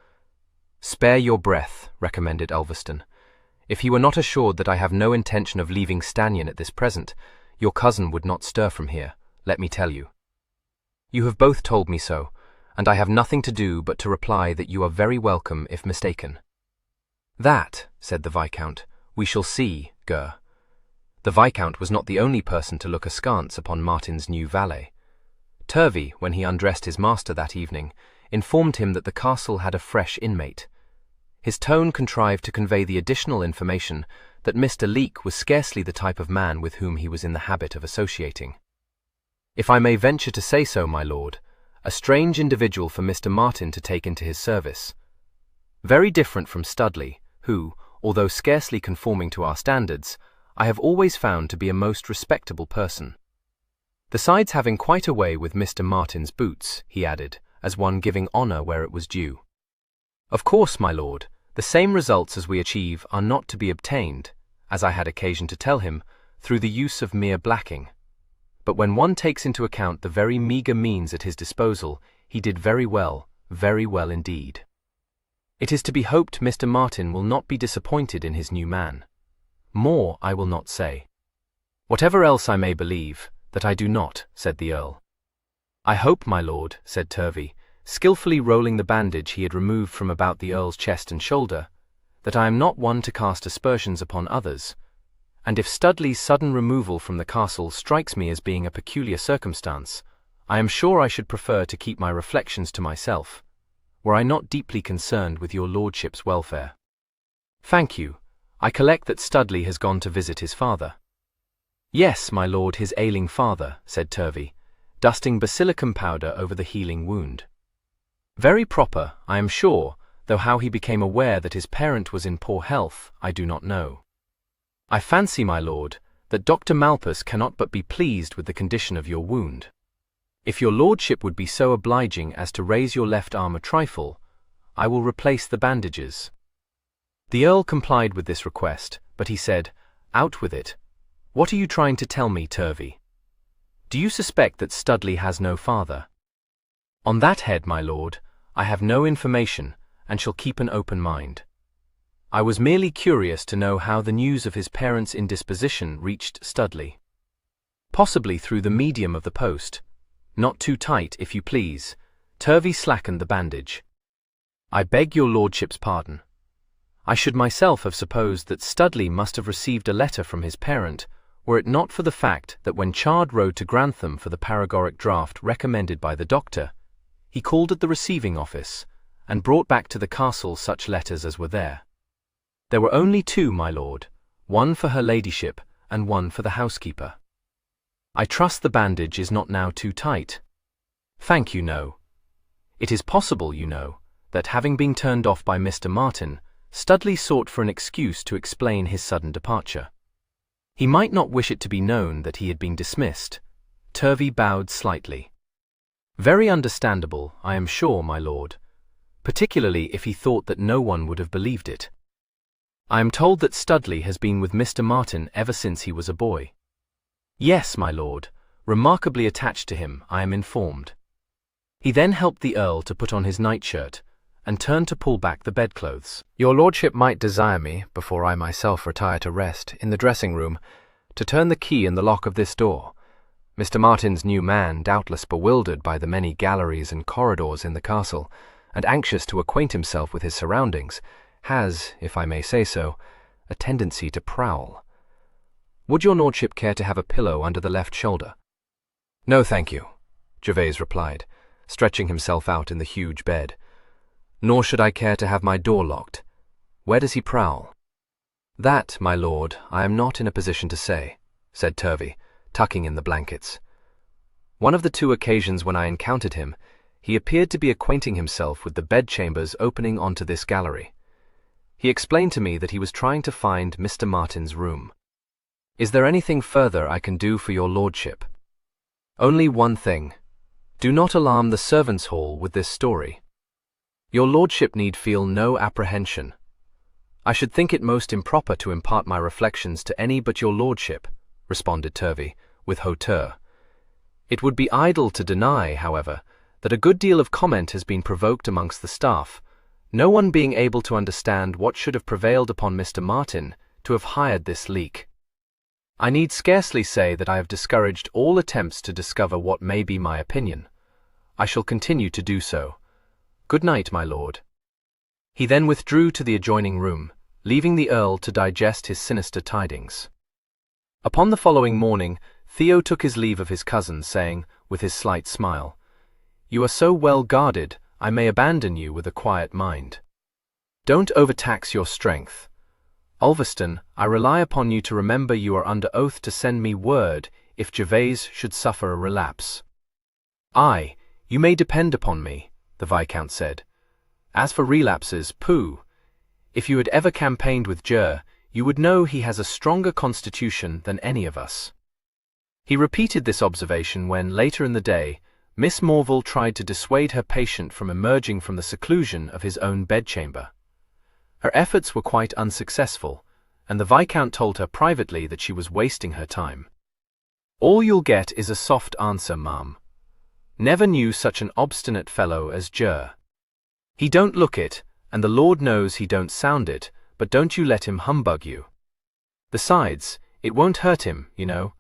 Spare your breath, recommended Ulverston. If he were not assured that I have no intention of leaving Stanyon at this present, your cousin would not stir from here, let me tell you. You have both told me so, and I have nothing to do but to reply that you are very welcome if mistaken. That, said the Viscount, we shall see, Ger. The Viscount was not the only person to look askance upon Martin's new valet. Turvey, when he undressed his master that evening, informed him that the castle had a fresh inmate. His tone contrived to convey the additional information that Mr. Leake was scarcely the type of man with whom he was in the habit of associating. If I may venture to say so, my lord, a strange individual for Mr. Martin to take into his service. Very different from Studley, who, although scarcely conforming to our standards, I have always found to be a most respectable person. Besides having quite a way with Mr. Martin's boots, he added, as one giving honour where it was due. Of course, my lord, the same results as we achieve are not to be obtained, as I had occasion to tell him, through the use of mere blacking. But when one takes into account the very meagre means at his disposal, he did very well indeed. It is to be hoped Mr. Martin will not be disappointed in his new man. More I will not say. Whatever else I may believe, that I do not, said the Earl. I hope, my lord, said Turvey, skilfully rolling the bandage he had removed from about the Earl's chest and shoulder, that I am not one to cast aspersions upon others, and if Studley's sudden removal from the castle strikes me as being a peculiar circumstance, I am sure I should prefer to keep my reflections to myself, were I not deeply concerned with your lordship's welfare. Thank you. I collect that Studley has gone to visit his father. Yes, my lord, his ailing father, said Turvey, dusting basilicum powder over the healing wound. Very proper, I am sure, though how he became aware that his parent was in poor health, I do not know. I fancy, my lord, that Dr. Malpas cannot but be pleased with the condition of your wound. If your lordship would be so obliging as to raise your left arm a trifle, I will replace the bandages. The Earl complied with this request, but he said, Out with it. What are you trying to tell me, Turvey? Do you suspect that Studley has no father? On that head, my lord, I have no information, and shall keep an open mind. I was merely curious to know how the news of his parents' indisposition reached Studley. Possibly through the medium of the post. Not too tight, if you please. Turvey slackened the bandage. I beg your lordship's pardon. I should myself have supposed that Studley must have received a letter from his parent, were it not for the fact that when Chard rode to Grantham for the paregoric draught recommended by the doctor, he called at the receiving office, and brought back to the castle such letters as were there. There were only two, my lord, one for her ladyship, and one for the housekeeper. I trust the bandage is not now too tight. Thank you, no. It is possible, you know, that having been turned off by Mr. Martin, Studley sought for an excuse to explain his sudden departure. He might not wish it to be known that he had been dismissed. Turvey bowed slightly. Very understandable, I am sure, my lord, particularly if he thought that no one would have believed it. I am told that Studley has been with Mr. Martin ever since he was a boy. Yes, my lord, remarkably attached to him, I am informed. He then helped the Earl to put on his nightshirt, and turned to pull back the bedclothes. Your lordship might desire me, before I myself retire to rest, in the dressing-room, to turn the key in the lock of this door. Mr. Martin's new man, doubtless bewildered by the many galleries and corridors in the castle, and anxious to acquaint himself with his surroundings, has, if I may say so, a tendency to prowl. Would your lordship care to have a pillow under the left shoulder? No, thank you, Gervase replied, stretching himself out in the huge bed. Nor should I care to have my door locked. Where does he prowl? That, my lord, I am not in a position to say, said Turvey, tucking in the blankets. One of the two occasions when I encountered him, he appeared to be acquainting himself with the bedchambers opening onto this gallery. He explained to me that he was trying to find Mr. Martin's room. Is there anything further I can do for your lordship? Only one thing. Do not alarm the servants' hall with this story. Your lordship need feel no apprehension. I should think it most improper to impart my reflections to any but your lordship, responded Turvey, with hauteur. It would be idle to deny, however, that a good deal of comment has been provoked amongst the staff, no one being able to understand what should have prevailed upon Mr. Martin to have hired this leak. I need scarcely say that I have discouraged all attempts to discover what may be my opinion. I shall continue to do so. Good night, my lord. He then withdrew to the adjoining room, leaving the Earl to digest his sinister tidings. Upon the following morning, Theo took his leave of his cousin, saying, with his slight smile, "You are so well guarded, I may abandon you with a quiet mind. Don't overtax your strength. Ulverston, I rely upon you to remember you are under oath to send me word if Gervase should suffer a relapse." "Aye, you may depend upon me," the Viscount said. "As for relapses, pooh. If you had ever campaigned with you would know he has a stronger constitution than any of us." He repeated this observation when, later in the day, Miss Morville tried to dissuade her patient from emerging from the seclusion of his own bedchamber. Her efforts were quite unsuccessful, and the Viscount told her privately that she was wasting her time. "All you'll get is a soft answer, ma'am. Never knew such an obstinate fellow as He don't look it, and the Lord knows he don't sound it, but don't you let him humbug you. Besides, it won't hurt him, you know.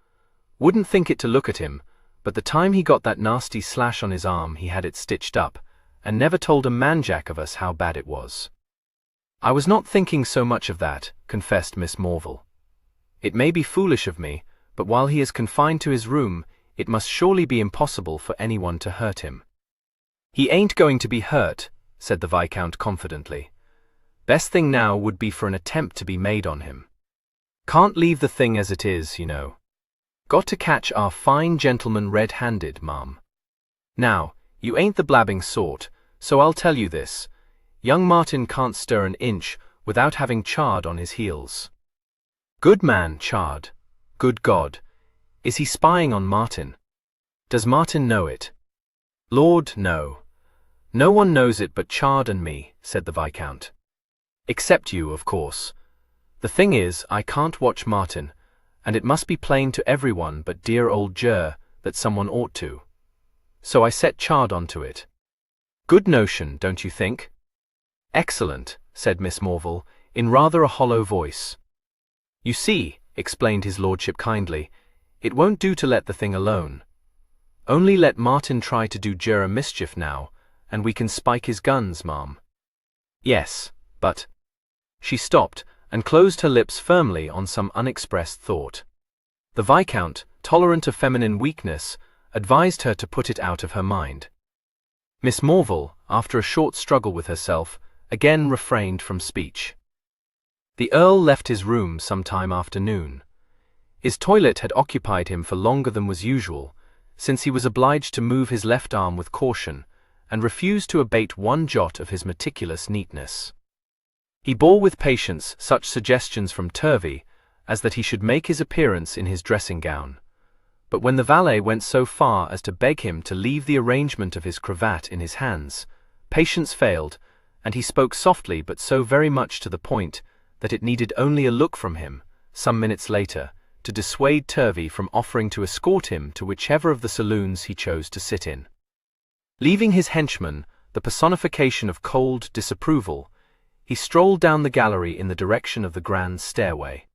Wouldn't think it to look at him, but the time he got that nasty slash on his arm he had it stitched up, and never told a man-jack of us how bad it was." "I was not thinking so much of that," confessed Miss Morville. "It may be foolish of me, but while he is confined to his room, it must surely be impossible for anyone to hurt him." "He ain't going to be hurt," said the Viscount confidently. "Best thing now would be for an attempt to be made on him. Can't leave the thing as it is, you know. Got to catch our fine gentleman red-handed, ma'am. Now, you ain't the blabbing sort, so I'll tell you this. Young Martin can't stir an inch without having Chard on his heels. Good man, Chard. Good God. Is he spying on Martin? Does Martin know it?" "Lord, no. No one knows it but Chard and me," said the Viscount. "Except you, of course. The thing is, I can't watch Martin, and it must be plain to everyone but dear old that someone ought to. So I set Chard onto it. Good notion, don't you think? Excellent, said Miss Morville, in rather a hollow voice. You see, explained his lordship kindly, it won't do to let the thing alone. Only let Martin try to do Jura mischief now, and we can spike his guns, ma'am. Yes, but— She stopped, and closed her lips firmly on some unexpressed thought. The Viscount, tolerant of feminine weakness, advised her to put it out of her mind. Miss Morville, after a short struggle with herself, again refrained from speech. The Earl left his room some time after noon. His toilet had occupied him for longer than was usual, since he was obliged to move his left arm with caution, and refused to abate one jot of his meticulous neatness. He bore with patience such suggestions from Turvey as that he should make his appearance in his dressing gown. But when the valet went so far as to beg him to leave the arrangement of his cravat in his hands, patience failed, and he spoke softly but so very much to the point that it needed only a look from him, some minutes later, to dissuade Turvey from offering to escort him to whichever of the saloons he chose to sit in. Leaving his henchman, the personification of cold disapproval, he strolled down the gallery in the direction of the grand stairway.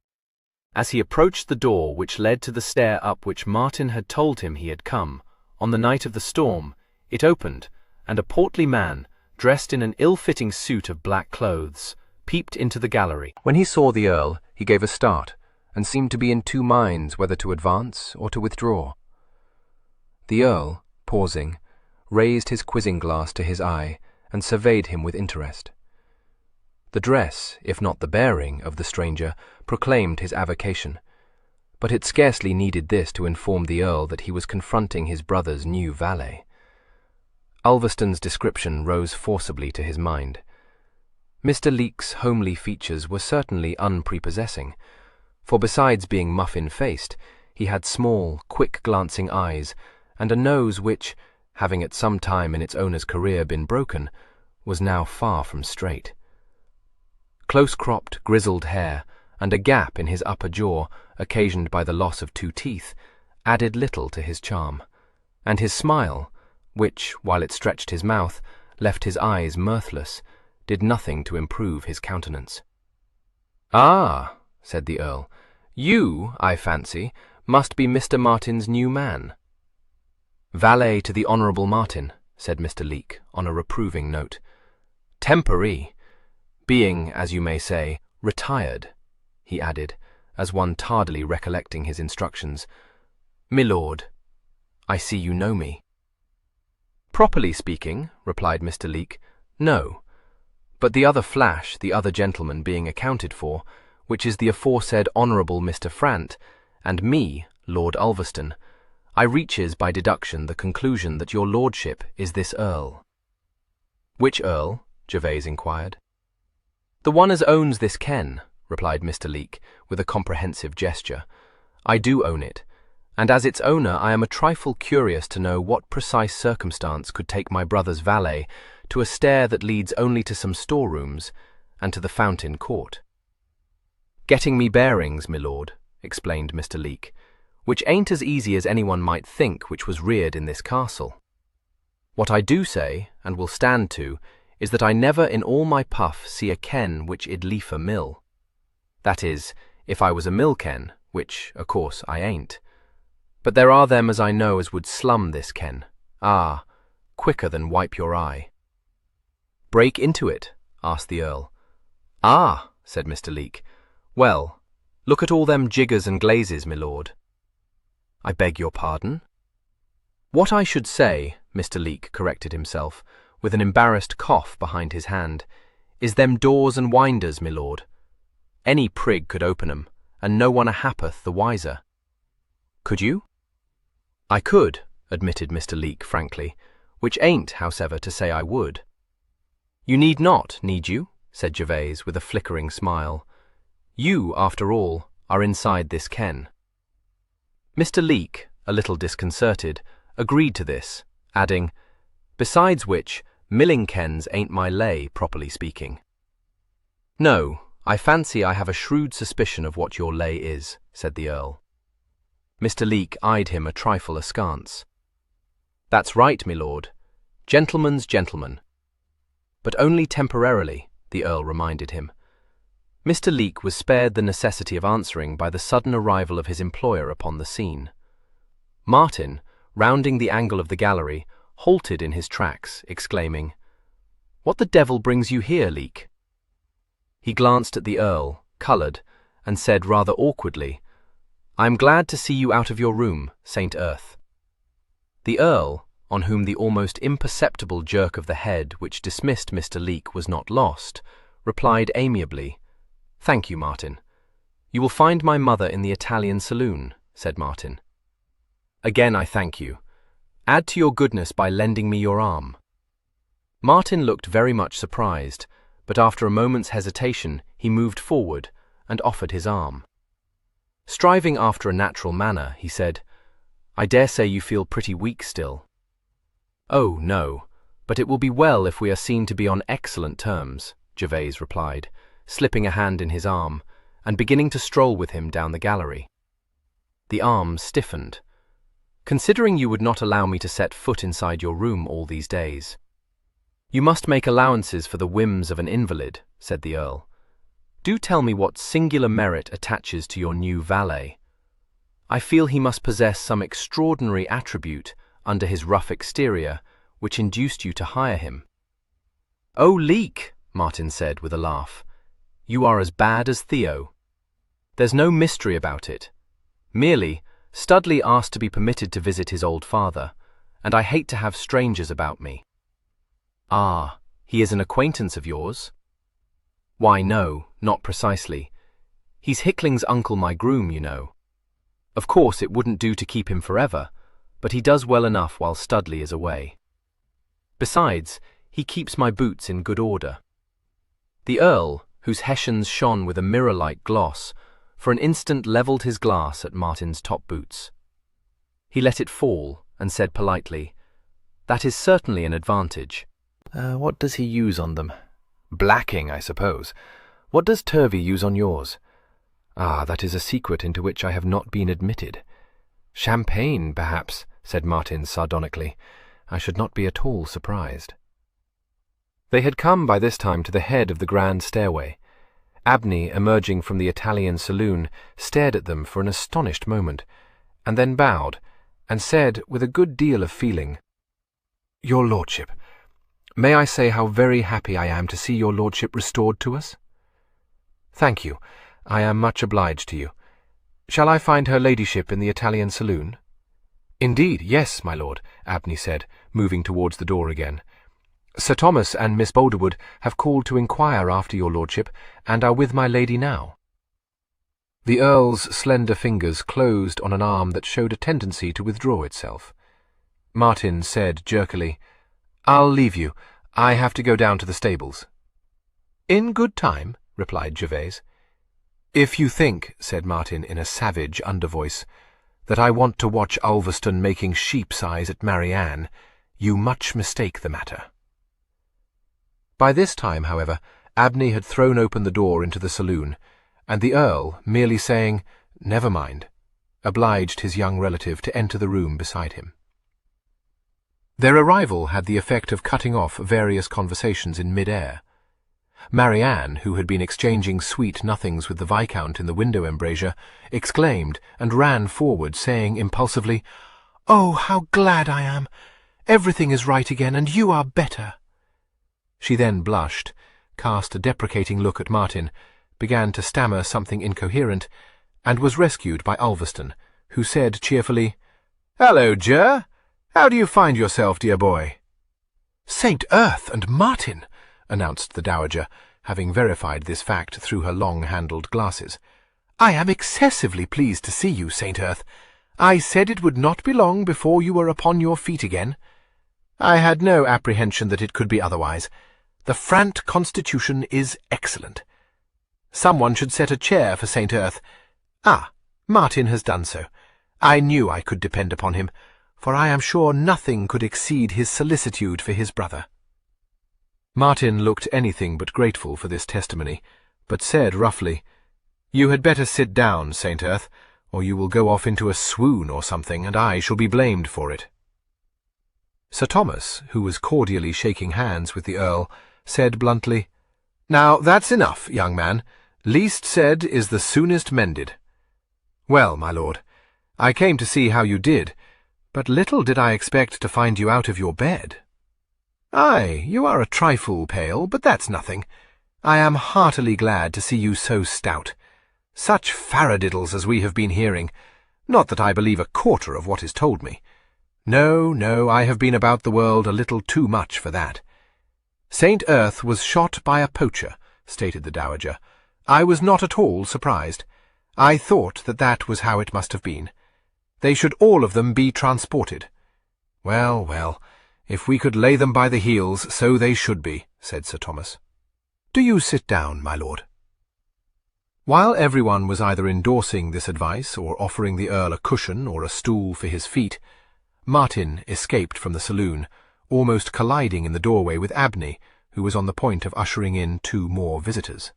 As he approached the door which led to the stair up which Martin had told him he had come, on the night of the storm, it opened, and a portly man, dressed in an ill-fitting suit of black clothes, peeped into the gallery. When he saw the Earl, he gave a start, and seemed to be in two minds whether to advance or to withdraw. The Earl, pausing, raised his quizzing glass to his eye, and surveyed him with interest. The dress, if not the bearing, of the stranger proclaimed his avocation, but it scarcely needed this to inform the Earl that he was confronting his brother's new valet. Ulverston's description rose forcibly to his mind. Mr. Leake's homely features were certainly unprepossessing, for besides being muffin-faced, he had small, quick-glancing eyes, and a nose which, having at some time in its owner's career been broken, was now far from straight. Close-cropped, grizzled hair, and a gap in his upper jaw, occasioned by the loss of 2 teeth, added little to his charm, and his smile, which, while it stretched his mouth, left his eyes mirthless, did nothing to improve his countenance. "Ah," said the Earl, "you, I fancy, must be Mr. Martin's new man." "Valet to the Honourable Martin," said Mr. Leake, on a reproving note. "Temporee. Being, as you may say, retired," he added, as one tardily recollecting his instructions. "My lord, I see you know me." "Properly speaking," replied Mr. Leake, "no. But the other flash, the other gentleman being accounted for, which is the aforesaid Honourable Mr. Frant, and me, Lord Ulverston, I reaches by deduction the conclusion that your lordship is this Earl." "Which Earl?" Gervase inquired. "The one as owns this ken," replied Mr. Leake, with a comprehensive gesture. "I do own it, and as its owner I am a trifle curious to know what precise circumstance could take my brother's valet to a stair that leads only to some storerooms, and to the fountain court." "Getting me bearings, my lord," explained Mr. Leake, "which ain't as easy as anyone might think which was reared in this castle. What I do say, and will stand to, is that I never in all my puff see a ken which id leaf a mill. That is, if I was a mill ken, which, o' course, I ain't. But there are them as I know as would slum this ken, quicker than wipe your eye." "Break into it?" asked the Earl. "Ah," said Mr. Leake, "well, look at all them jiggers and glazes, my lord." "I beg your pardon?" "What I should say," Mr. Leake corrected himself, with an embarrassed cough behind his hand, "is them doors and winders, my lord. Any prig could open 'em, and no one a ha'porth the wiser." "Could you?" "I could," admitted Mr. Leake frankly, "which ain't, howsever, to say I would." "You need not, need you?" said Gervase, with a flickering smile. "You, after all, are inside this ken." Mr. Leake, a little disconcerted, agreed to this, adding, "Besides which, milling kens ain't my lay, properly speaking." "No, I fancy I have a shrewd suspicion of what your lay is," said the Earl. Mr. Leek eyed him a trifle askance. "That's right, my lord. Gentleman's gentleman." "But only temporarily," the Earl reminded him. Mr. Leek was spared the necessity of answering by the sudden arrival of his employer upon the scene. Martin, rounding the angle of the gallery, halted in his tracks, exclaiming, "What the devil brings you here, Leek?" He glanced at the Earl, coloured, and said rather awkwardly, "I am glad to see you out of your room, Saint Earth." The Earl, on whom the almost imperceptible jerk of the head which dismissed Mr. Leek was not lost, replied amiably, "Thank you, Martin." "You will find my mother in the Italian saloon," said Martin. "Again I thank you. Add to your goodness by lending me your arm." Martin looked very much surprised, but after a moment's hesitation he moved forward and offered his arm. Striving after a natural manner, he said, "I dare say you feel pretty weak still." "Oh, no, but it will be well if we are seen to be on excellent terms," Gervase replied, slipping a hand in his arm and beginning to stroll with him down the gallery. The arm stiffened. "Considering you would not allow me to set foot inside your room all these days." "You must make allowances for the whims of an invalid," said the Earl. "Do tell me what singular merit attaches to your new valet. I feel he must possess some extraordinary attribute under his rough exterior which induced you to hire him." "Oh, Leek," Martin said with a laugh, "you are as bad as Theo. There's no mystery about it. Merely, Studley asked to be permitted to visit his old father, and I hate to have strangers about me." "Ah, he is an acquaintance of yours?" "Why, no, not precisely. He's Hickling's uncle, my groom, you know. Of course, it wouldn't do to keep him forever, but he does well enough while Studley is away. Besides, he keeps my boots in good order." The Earl, whose hessians shone with a mirror-like gloss, for an instant levelled his glass at Martin's top boots. He let it fall and said politely, "That is certainly an advantage." "What does he use on them?" "Blacking, I suppose. What does Turvey use on yours?" "Ah, that is a secret into which I have not been admitted." "Champagne, perhaps," said Martin sardonically. "I should not be at all surprised." They had come by this time to the head of the grand stairway. Abney, emerging from the Italian saloon, stared at them for an astonished moment, and then bowed, and said with a good deal of feeling, "Your lordship, may I say how very happy I am to see your lordship restored to us?" "Thank you. I am much obliged to you. Shall I find her ladyship in the Italian saloon?" "Indeed, yes, my lord," Abney said, moving towards the door again. "Sir Thomas and Miss Boulderwood have called to inquire after your lordship, and are with my lady now." The Earl's slender fingers closed on an arm that showed a tendency to withdraw itself. Martin said jerkily, "I'll leave you. I have to go down to the stables." "In good time," replied Gervase. "If you think," said Martin in a savage undervoice, "that I want to watch Ulverston making sheep's eyes at Marianne, you much mistake the matter." By this time, however, Abney had thrown open the door into the saloon, and the Earl, merely saying, "Never mind," obliged his young relative to enter the room beside him. Their arrival had the effect of cutting off various conversations in mid-air. Marianne, who had been exchanging sweet nothings with the Viscount in the window embrasure, exclaimed and ran forward, saying impulsively, "Oh, how glad I am! Everything is right again, and you are better." She then blushed, cast a deprecating look at Martin, began to stammer something incoherent, and was rescued by Ulverston, who said cheerfully, "Hello, Ger! How do you find yourself, dear boy?" "Saint Earth and Martin!" announced the Dowager, having verified this fact through her long-handled glasses. "I am excessively pleased to see you, Saint Earth. I said it would not be long before you were upon your feet again. I had no apprehension that it could be otherwise. The Frant constitution is excellent. Someone should set a chair for Saint Earth. Ah, Martin has done so. I knew I could depend upon him, for I am sure nothing could exceed his solicitude for his brother." Martin looked anything but grateful for this testimony, but said roughly, "You had better sit down, Saint Earth. or you will go off into a swoon or something, and I shall be blamed for it." Sir Thomas, who was cordially shaking hands with the Earl, said bluntly, "Now that's enough, young man. Least said is the soonest mended. Well, my lord, I came to see how you did, but little did I expect to find you out of your bed. Aye, you are a trifle pale, but that's nothing. I am heartily glad to see you so stout. Such faradiddles as we have been hearing. Not that I believe a quarter of what is told me. No, no, I have been about the world a little too much for that. St. Earth was shot by a poacher, stated the Dowager. I was not at all surprised. I thought that that was how it must have been. They should all of them be transported. Well, well, if we could lay them by the heels, so they should be, said Sir Thomas. Do you sit down, my lord. While everyone was either endorsing this advice or offering the Earl a cushion or a stool for his feet, Martin escaped from the saloon, almost colliding in the doorway with Abney, who was on the point of ushering in 2 more visitors.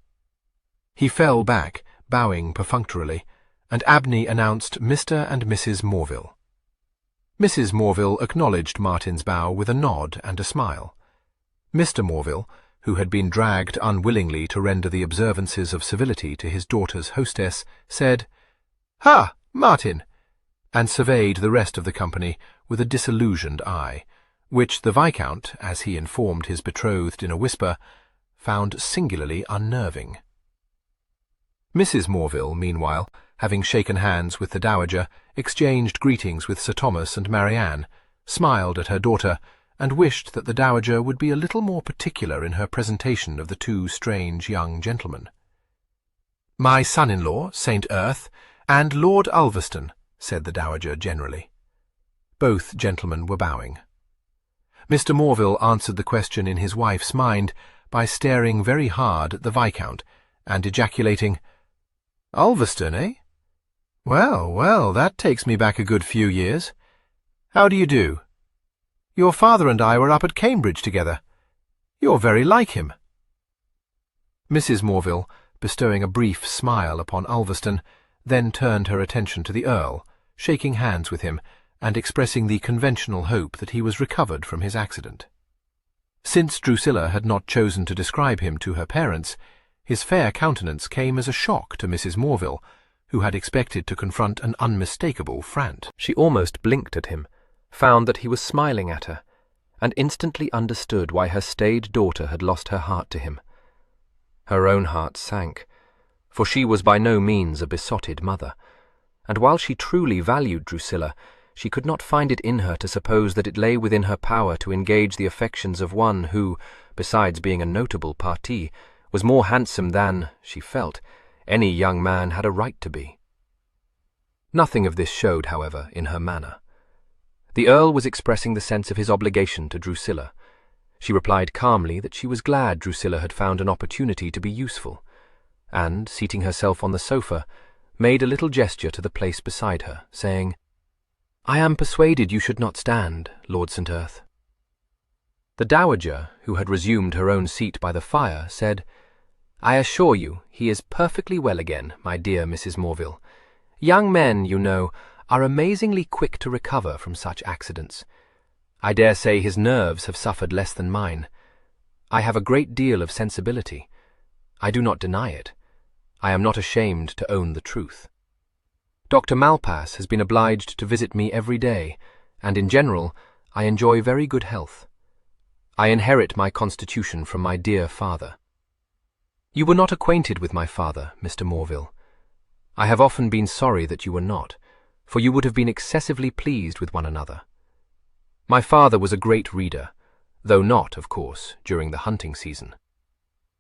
He fell back, bowing perfunctorily, and Abney announced Mr. and Mrs. Morville. Mrs. Morville acknowledged Martin's bow with a nod and a smile. Mr. Morville, who had been dragged unwillingly to render the observances of civility to his daughter's hostess, said, "Ha, Martin!" and surveyed the rest of the company with a disillusioned eye, which the Viscount, as he informed his betrothed in a whisper, found singularly unnerving. Mrs. Morville, meanwhile, having shaken hands with the Dowager, exchanged greetings with Sir Thomas and Marianne, smiled at her daughter, and wished that the Dowager would be a little more particular in her presentation of the 2 strange young gentlemen. "My son-in-law, St. Earth, and Lord Ulverston," said the Dowager generally. Both gentlemen were bowing. Mr. Morville answered the question in his wife's mind by staring very hard at the Viscount, and ejaculating, "Ulverston, eh? Well, well, that takes me back a good few years. How do you do? Your father and I were up at Cambridge together. You're very like him." Mrs. Morville, bestowing a brief smile upon Ulverston, then turned her attention to the Earl, shaking hands with him, and expressing the conventional hope that he was recovered from his accident. Since Drusilla had not chosen to describe him to her parents, his fair countenance came as a shock to Mrs. Morville, who had expected to confront an unmistakable Frant. She almost blinked at him, found that he was smiling at her, and instantly understood why her staid daughter had lost her heart to him. Her own heart sank, for she was by no means a besotted mother, and while she truly valued Drusilla, she could not find it in her to suppose that it lay within her power to engage the affections of one who, besides being a notable parti, was more handsome than, she felt, any young man had a right to be. Nothing of this showed, however, in her manner. The Earl was expressing the sense of his obligation to Drusilla. She replied calmly that she was glad Drusilla had found an opportunity to be useful, and, seating herself on the sofa, made a little gesture to the place beside her, saying, "I am persuaded you should not stand, Lord St. Earth." The Dowager, who had resumed her own seat by the fire, said, "I assure you he is perfectly well again, my dear Mrs. Morville. Young men, you know, are amazingly quick to recover from such accidents. I dare say his nerves have suffered less than mine. I have a great deal of sensibility. I do not deny it. I am not ashamed to own the truth. Dr. Malpass has been obliged to visit me every day, and in general I enjoy very good health. I inherit my constitution from my dear father. You were not acquainted with my father, Mr. Morville. I have often been sorry that you were not, for you would have been excessively pleased with one another. My father was a great reader, though not, of course, during the hunting season.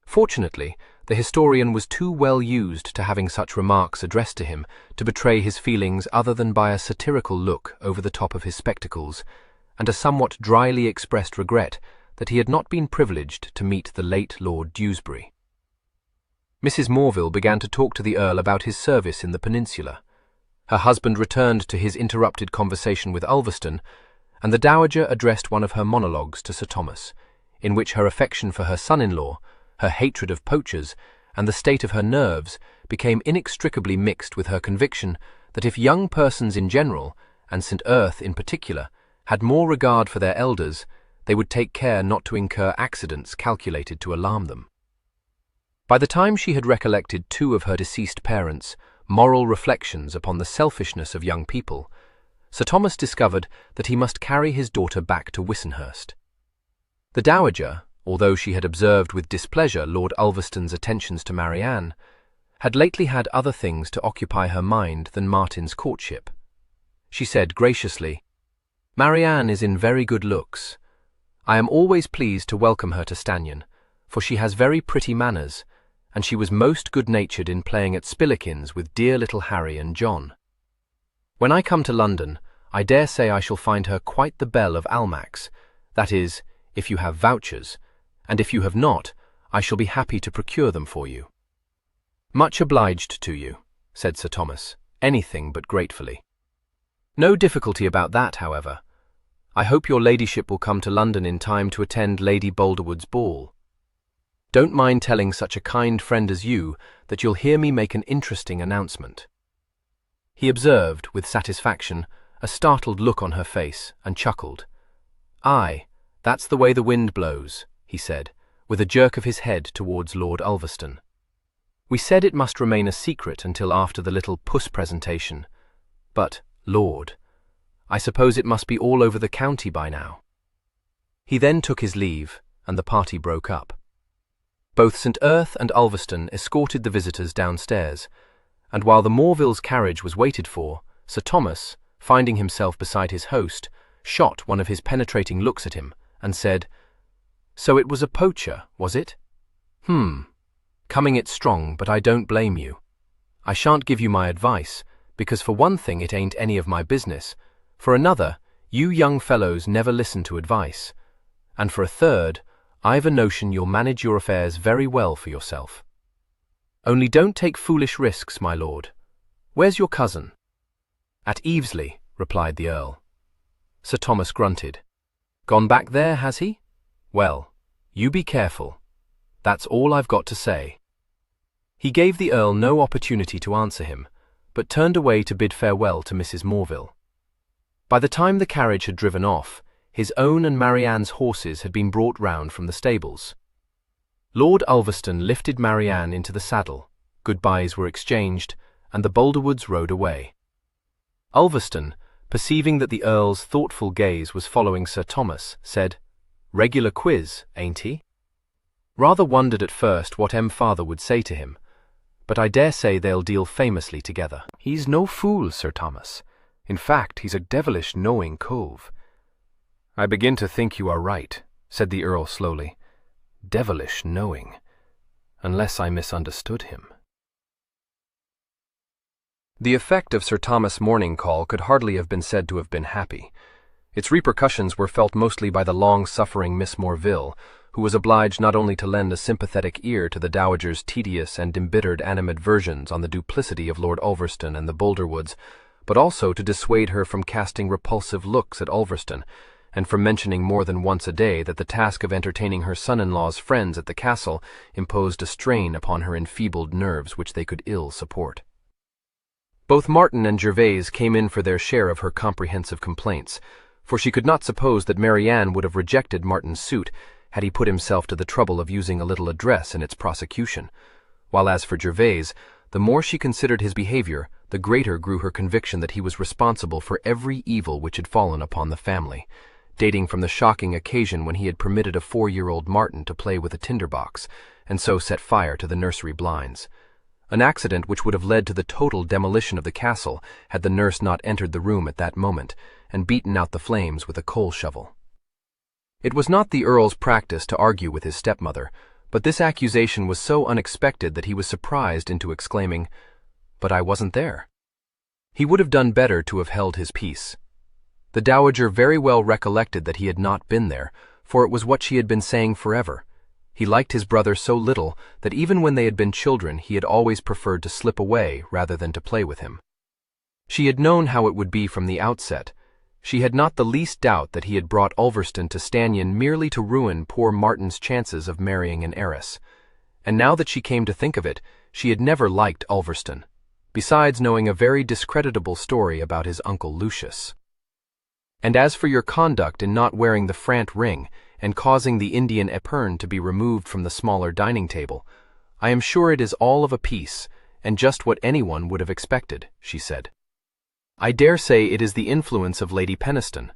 Fortunately, the historian was too well used to having such remarks addressed to him to betray his feelings other than by a satirical look over the top of his spectacles, and a somewhat dryly expressed regret that he had not been privileged to meet the late Lord Dewsbury. Mrs. Morville began to talk to the Earl about his service in the Peninsula. Her husband returned to his interrupted conversation with Ulverston, and the Dowager addressed one of her monologues to Sir Thomas, in which her affection for her son-in-law, her hatred of poachers, and the state of her nerves became inextricably mixed with her conviction that if young persons in general, and St. Earth in particular, had more regard for their elders, they would take care not to incur accidents calculated to alarm them. By the time she had recollected two of her deceased parents' moral reflections upon the selfishness of young people, Sir Thomas discovered that he must carry his daughter back to Wissenhurst. The Dowager, although she had observed with displeasure Lord Ulverston's attentions to Marianne, had lately had other things to occupy her mind than Martin's courtship. She said graciously, "Marianne is in very good looks. I am always pleased to welcome her to Stanyon, for she has very pretty manners, and she was most good-natured in playing at spillikins with dear little Harry and John. When I come to London, I dare say I shall find her quite the belle of Almack's, that is, if you have vouchers, and if you have not, I shall be happy to procure them for you." "Much obliged to you," said Sir Thomas, anything but gratefully. "No difficulty about that, however. I hope your ladyship will come to London in time to attend Lady Boulderwood's ball. Don't mind telling such a kind friend as you that you'll hear me make an interesting announcement." He observed, with satisfaction, a startled look on her face, and chuckled. "Aye, that's the way the wind blows," he said, with a jerk of his head towards Lord Ulverston. "We said it must remain a secret until after the little puss presentation, but, Lord, I suppose it must be all over the county by now." He then took his leave, and the party broke up. Both St. Earth and Ulverston escorted the visitors downstairs, and while the Morvilles' carriage was waited for, Sir Thomas, finding himself beside his host, shot one of his penetrating looks at him, and said, "So it was a poacher, was it? Coming it strong, but I don't blame you. I shan't give you my advice, because for one thing it ain't any of my business, for another, you young fellows never listen to advice, and for a third, I've a notion you'll manage your affairs very well for yourself. Only don't take foolish risks, my lord. Where's your cousin?" "At Evesley," replied the Earl. Sir Thomas grunted. "Gone back there, has he? Well, you be careful. That's all I've got to say." He gave the Earl no opportunity to answer him, but turned away to bid farewell to Mrs. Morville. By the time the carriage had driven off, his own and Marianne's horses had been brought round from the stables. Lord Ulverston lifted Marianne into the saddle, goodbyes were exchanged, and the Boulderwoods rode away. Ulverston, perceiving that the Earl's thoughtful gaze was following Sir Thomas, said, "Regular quiz, ain't he?" Rather wondered at first what father would say to him, but I dare say they'll deal famously together. "He's no fool, Sir Thomas. In fact, he's a devilish knowing cove." "I begin to think you are right," said the Earl slowly. "Devilish knowing, unless I misunderstood him." The effect of Sir Thomas' morning call could hardly have been said to have been happy. Its repercussions were felt mostly by the long-suffering Miss Morville, who was obliged not only to lend a sympathetic ear to the Dowager's tedious and embittered animadversions on the duplicity of Lord Ulverston and the Boulderwoods, but also to dissuade her from casting repulsive looks at Ulverston, and from mentioning more than once a day that the task of entertaining her son-in-law's friends at the castle imposed a strain upon her enfeebled nerves which they could ill support. Both Martin and Gervase came in for their share of her comprehensive complaints, for she could not suppose that Marianne would have rejected Martin's suit had he put himself to the trouble of using a little address in its prosecution, while as for Gervase, the more she considered his behavior, the greater grew her conviction that he was responsible for every evil which had fallen upon the family, dating from the shocking occasion when he had permitted a 4-year-old Martin to play with a tinderbox, and so set fire to the nursery blinds. An accident which would have led to the total demolition of the castle had the nurse not entered the room at that moment and beaten out the flames with a coal shovel. It was not the Earl's practice to argue with his stepmother, but this accusation was so unexpected that he was surprised into exclaiming, "But I wasn't there." He would have done better to have held his peace. The Dowager very well recollected that he had not been there, for it was what she had been saying forever. He liked his brother so little that even when they had been children he had always preferred to slip away rather than to play with him. She had known how it would be from the outset. She had not the least doubt that he had brought Ulverston to Stanyon merely to ruin poor Martin's chances of marrying an heiress. And now that she came to think of it, she had never liked Ulverston. besides knowing a very discreditable story about his uncle Lucius. And as for your conduct in not wearing the Frant ring and causing the Indian épergne to be removed from the smaller dining table, I am sure it is all of a piece, and just what anyone would have expected, she said. I dare say it is the influence of Lady Peniston,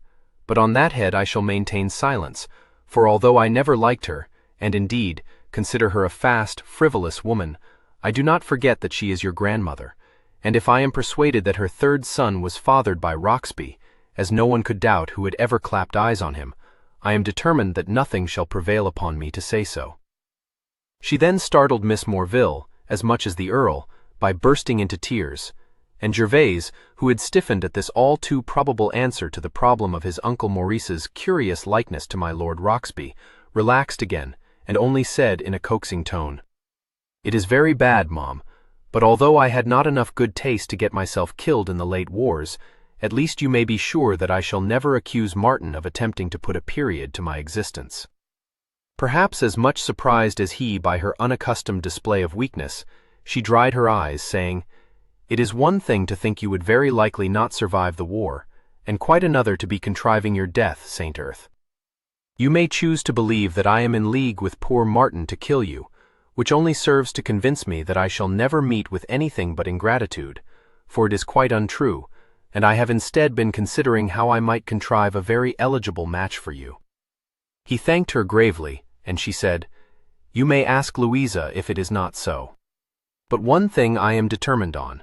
but on that head I shall maintain silence, for although I never liked her, and indeed consider her a fast, frivolous woman, I do not forget that she is your grandmother, and if I am persuaded that her third son was fathered by Roxby, as no one could doubt who had ever clapped eyes on him, I am determined that nothing shall prevail upon me to say so. She then startled Miss Morville, as much as the Earl, by bursting into tears, and Gervase, who had stiffened at this all too probable answer to the problem of his Uncle Maurice's curious likeness to my Lord Roxby, relaxed again, and only said in a coaxing tone, "It is very bad, Mom, but although I had not enough good taste to get myself killed in the late wars, at least you may be sure that I shall never accuse Martin of attempting to put a period to my existence." Perhaps as much surprised as he by her unaccustomed display of weakness, she dried her eyes, saying, "It is one thing to think you would very likely not survive the war, and quite another to be contriving your death, Saint Earth. You may choose to believe that I am in league with poor Martin to kill you, which only serves to convince me that I shall never meet with anything but ingratitude, for it is quite untrue, and I have instead been considering how I might contrive a very eligible match for you." He thanked her gravely, and she said, "You may ask Louisa if it is not so. But one thing I am determined on.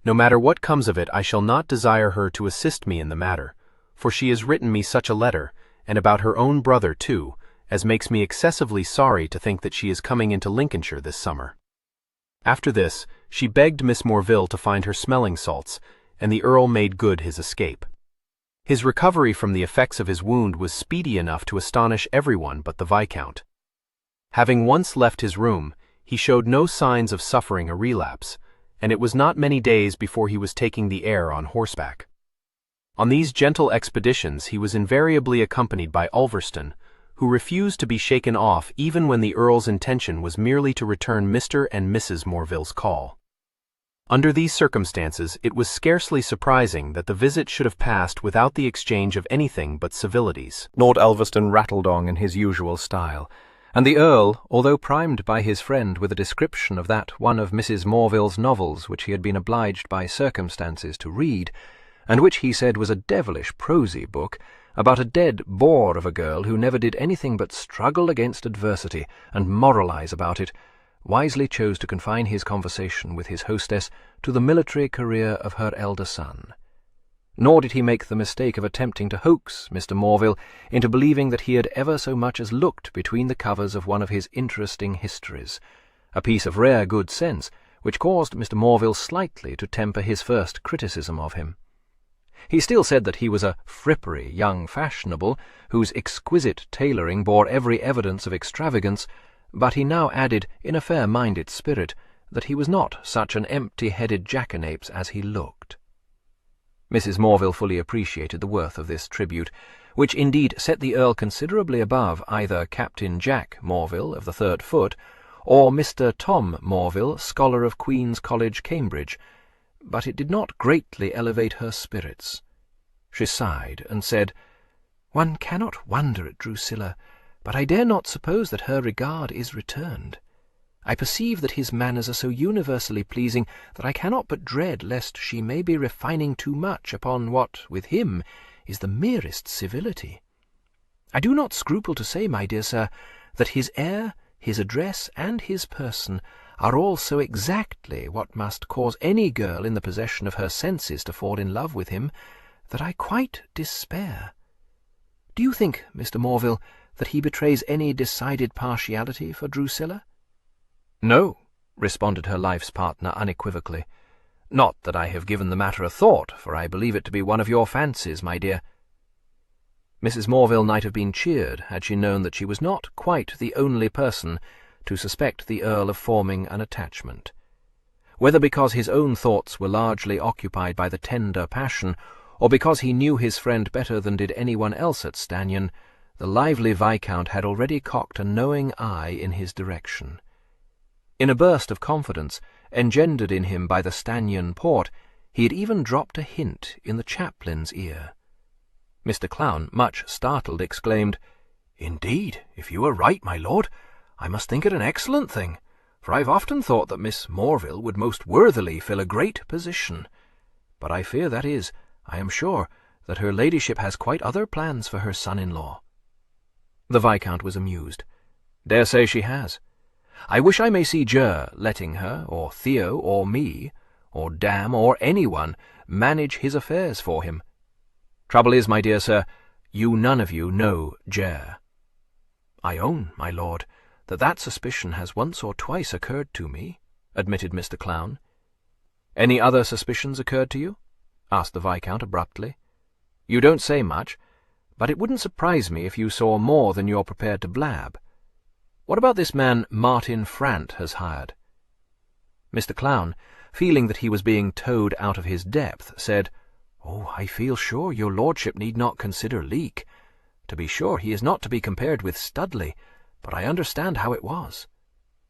No matter what comes of it, I shall not desire her to assist me in the matter, for she has written me such a letter, and about her own brother too, as makes me excessively sorry to think that she is coming into Lincolnshire this summer." After this, she begged Miss Morville to find her smelling salts, and the Earl made good his escape. His recovery from the effects of his wound was speedy enough to astonish everyone but the Viscount. Having once left his room, he showed no signs of suffering a relapse, and it was not many days before he was taking the air on horseback. On these gentle expeditions he was invariably accompanied by Ulverston, who refused to be shaken off even when the Earl's intention was merely to return Mr. and Mrs. Morville's call. Under these circumstances, it was scarcely surprising that the visit should have passed without the exchange of anything but civilities. Lord Ulverston rattled on in his usual style, and the Earl, although primed by his friend with a description of that one of Mrs. Morville's novels which he had been obliged by circumstances to read, and which he said was a devilish prosy book, about a dead bore of a girl who never did anything but struggle against adversity and moralize about it, wisely chose to confine his conversation with his hostess to the military career of her elder son. Nor did he make the mistake of attempting to hoax Mr. Morville into believing that he had ever so much as looked between the covers of one of his interesting histories, a piece of rare good sense which caused Mr. Morville slightly to temper his first criticism of him. He still said that he was a frippery young fashionable, whose exquisite tailoring bore every evidence of extravagance, but he now added, in a fair-minded spirit, that he was not such an empty-headed jackanapes as he looked. Mrs. Morville fully appreciated the worth of this tribute, which indeed set the Earl considerably above either Captain Jack Morville of the 3rd Foot, or Mr. Tom Morville, scholar of Queen's College, Cambridge, but it did not greatly elevate her spirits. She sighed and said, "One cannot wonder at Drusilla, but I dare not suppose that her regard is returned. I perceive that his manners are so universally pleasing that I cannot but dread lest she may be refining too much upon what, with him, is the merest civility. I do not scruple to say, my dear sir, that his air, his address, and his person are all so exactly what must cause any girl in the possession of her senses to fall in love with him, that I quite despair. Do you think, Mr. Morville, that he betrays any decided partiality for Drusilla?" "No," responded her life's partner unequivocally. "Not that I have given the matter a thought, for I believe it to be one of your fancies, my dear." Mrs. Morville might have been cheered had she known that she was not quite the only person to suspect the Earl of forming an attachment. Whether because his own thoughts were largely occupied by the tender passion, or because he knew his friend better than did anyone else at Stanyon, the lively Viscount had already cocked a knowing eye in his direction. In a burst of confidence, engendered in him by the Stannion port, he had even dropped a hint in the chaplain's ear. Mr. Clown, much startled, exclaimed, "Indeed, if you are right, my lord, I must think it an excellent thing, for I've often thought that Miss Morville would most worthily fill a great position. But I fear that is, I am sure, that her ladyship has quite other plans for her son-in-law." The Viscount was amused. "Dare say she has. I wish I may see letting her, or Theo, or me, or Dam, or anyone, manage his affairs for him. Trouble is, my dear sir, you none of you know Ger." "I own, my lord, that suspicion has once or twice occurred to me," admitted Mr. Clown. "Any other suspicions occurred to you?" asked the Viscount abruptly. "You don't say much, but it wouldn't surprise me if you saw more than you're prepared to blab. What about this man Martin Frant has hired?" Mr. Clown, feeling that he was being towed out of his depth, said, "Oh, I feel sure your lordship need not consider Leek. To be sure, he is not to be compared with Studley, but I understand how it was.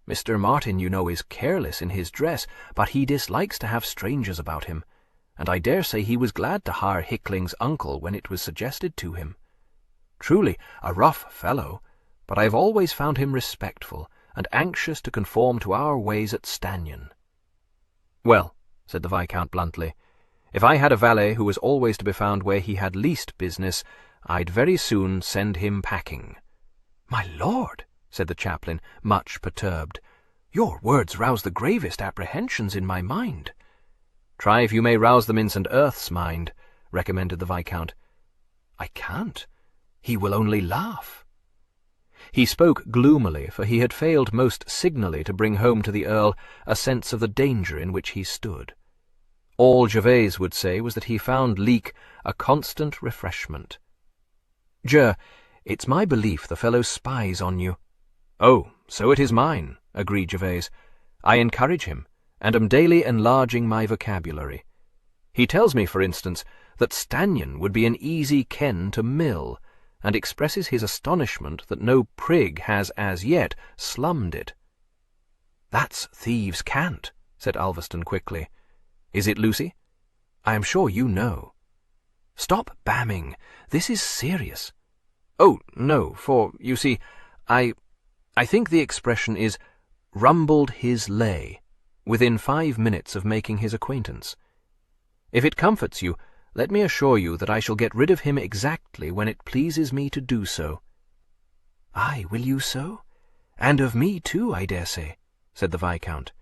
Mr. Martin, you know, is careless in his dress, but he dislikes to have strangers about him, and I dare say he was glad to hire Hickling's uncle when it was suggested to him. Truly a rough fellow, but I have always found him respectful and anxious to conform to our ways at Stannion." "Well," said the Viscount bluntly, "if I had a valet who was always to be found where he had least business, I'd very soon send him packing." "My lord," said the chaplain, much perturbed, "your words rouse the gravest apprehensions in my mind." "Try if you may rouse them in St. Earth's mind," recommended the Viscount. "I can't. He will only laugh." He spoke gloomily, for he had failed most signally to bring home to the Earl a sense of the danger in which he stood. All Gervase would say was that he found Leek a constant refreshment. "Ger, it's my belief the fellow spies on you." "Oh, so it is mine," agreed Gervase. "I encourage him, and am daily enlarging my vocabulary. He tells me, for instance, that Stannion would be an easy ken to mill, and expresses his astonishment that no prig has as yet slummed it." "That's thieves' cant," said Ulverston quickly. "Is it, Lucy? I am sure you know." "Stop bamming. This is serious." "Oh, no, for, you see, I think the expression is rumbled his lay within 5 minutes of making his acquaintance. If it comforts you, let me assure you that I shall get rid of him exactly when it pleases me to do so." "Aye, will you so? And of me too, I dare say," said the Viscount.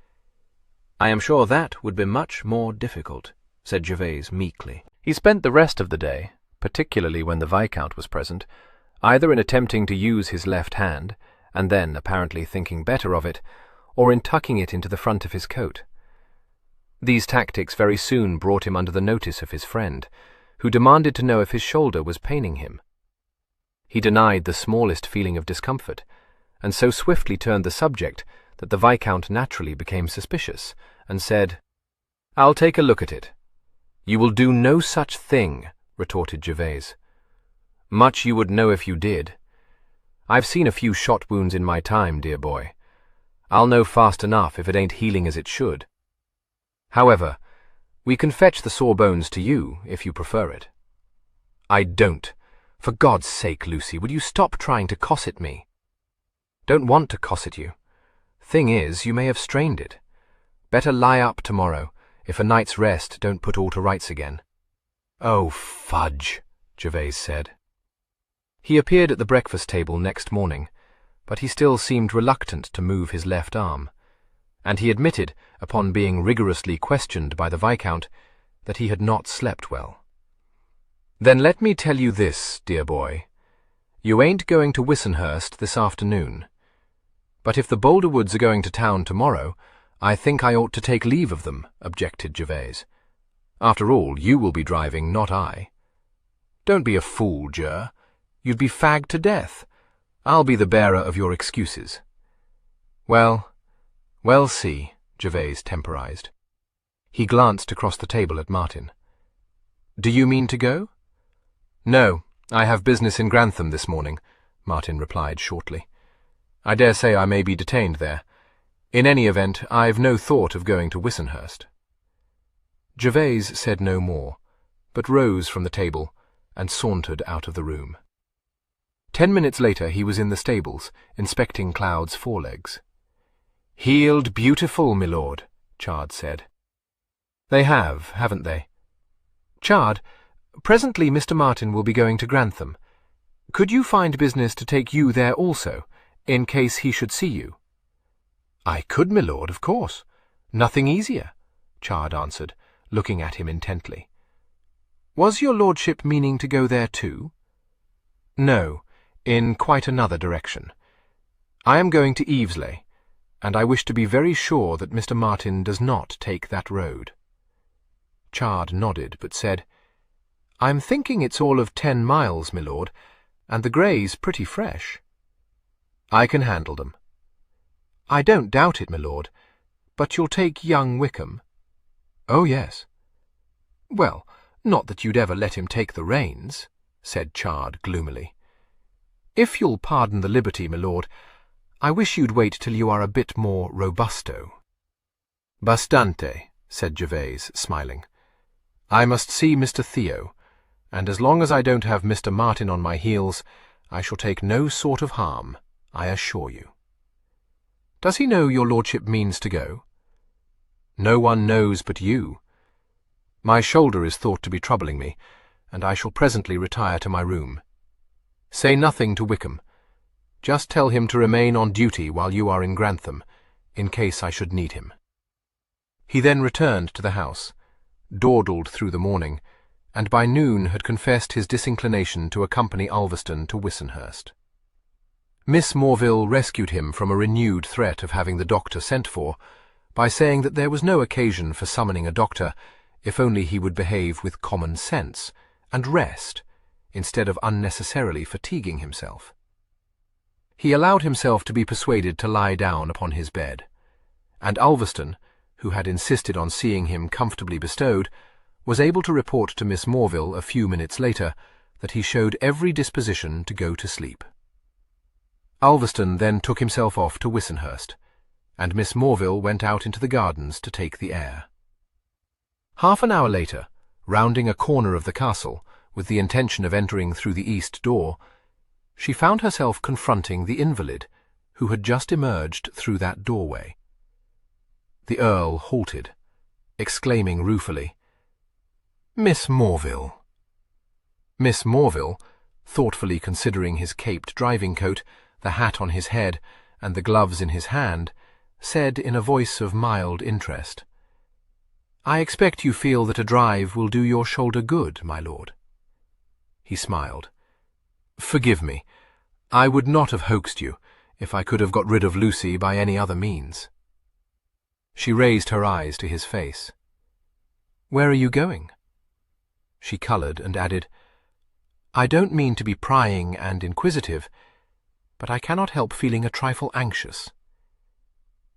"I am sure that would be much more difficult," said Gervase meekly. He spent the rest of the day, particularly when the Viscount was present, either in attempting to use his left hand, and then apparently thinking better of it, or in tucking it into the front of his coat. These tactics very soon brought him under the notice of his friend, who demanded to know if his shoulder was paining him. He denied the smallest feeling of discomfort, and so swiftly turned the subject that the Viscount naturally became suspicious, and said, "I'll take a look at it." "You will do no such thing," retorted Gervase. "Much you would know if you did. I've seen a few shot wounds in my time, dear boy. I'll know fast enough if it ain't healing as it should. However, we can fetch the sore bones to you, if you prefer it." "I don't. For God's sake, Lucy, would you stop trying to cosset me?" "Don't want to cosset you. Thing is, you may have strained it. Better lie up tomorrow, if a night's rest don't put all to rights again." "Oh, fudge," Gervase said. He appeared at the breakfast table next morning, but he still seemed reluctant to move his left arm, and he admitted, upon being rigorously questioned by the Viscount, that he had not slept well. "Then let me tell you this, dear boy. You ain't going to Wissenhurst this afternoon. But if the Boulderwoods are going to town tomorrow, I think I ought to take leave of them," objected Gervase. "After all, you will be driving, not I." "Don't be a fool, Ger. You'd be fagged to death. I'll be the bearer of your excuses." Well, see," Gervase temporized. He glanced across the table at Martin. "Do you mean to go?" "No, I have business in Grantham this morning," Martin replied shortly. "I dare say I may be detained there. In any event, I've no thought of going to Wissenhurst." Gervase said no more, but rose from the table and sauntered out of the room. 10 minutes later he was in the stables, inspecting Cloud's forelegs. "Healed beautiful, my lord," Chard said. "They have, haven't they? Chard, presently Mr. Martin will be going to Grantham. Could you find business to take you there also, in case he should see you?" "I could, my lord, of course. Nothing easier," Chard answered, looking at him intently. "Was your lordship meaning to go there too?" "No, in quite another direction. I am going to Evesley, and I wish to be very sure that Mr. Martin does not take that road." Chard nodded, but said, "I'm thinking it's all of 10 miles, my lord, and the greys pretty fresh." "I can handle them." "I don't doubt it, my lord, but you'll take young Wickham?" "Oh, yes." "Well, not that you'd ever let him take the reins," said Chard gloomily. "If you'll pardon the liberty, my lord, I wish you'd wait till you are a bit more robusto." "Bastante," said Gervase, smiling. "I must see Mr. Theo, and as long as I don't have Mr. Martin on my heels, I shall take no sort of harm, I assure you." "Does he know your lordship means to go?" "No one knows but you. My shoulder is thought to be troubling me, and I shall presently retire to my room. Say nothing to Wickham. Just tell him to remain on duty while you are in Grantham, in case I should need him." He then returned to the house, dawdled through the morning, and by noon had confessed his disinclination to accompany Ulverston to Wissenhurst. Miss Morville rescued him from a renewed threat of having the doctor sent for, by saying that there was no occasion for summoning a doctor, if only he would behave with common sense, and rest, instead of unnecessarily fatiguing himself. He allowed himself to be persuaded to lie down upon his bed, and Ulverston, who had insisted on seeing him comfortably bestowed, was able to report to Miss Morville a few minutes later that he showed every disposition to go to sleep. Ulverston then took himself off to Wissenhurst, and Miss Morville went out into the gardens to take the air. Half an hour later, rounding a corner of the castle, with the intention of entering through the east door, she found herself confronting the invalid, who had just emerged through that doorway. The Earl halted, exclaiming ruefully, "Miss Morville." Miss Morville, thoughtfully considering his caped driving coat, the hat on his head, and the gloves in his hand, said in a voice of mild interest, "I expect you feel that a drive will do your shoulder good, my lord." He smiled. "Forgive me. I would not have hoaxed you if I could have got rid of Lucy by any other means." She raised her eyes to his face. "Where are you going?" She coloured and added, "I don't mean to be prying and inquisitive, but I cannot help feeling a trifle anxious.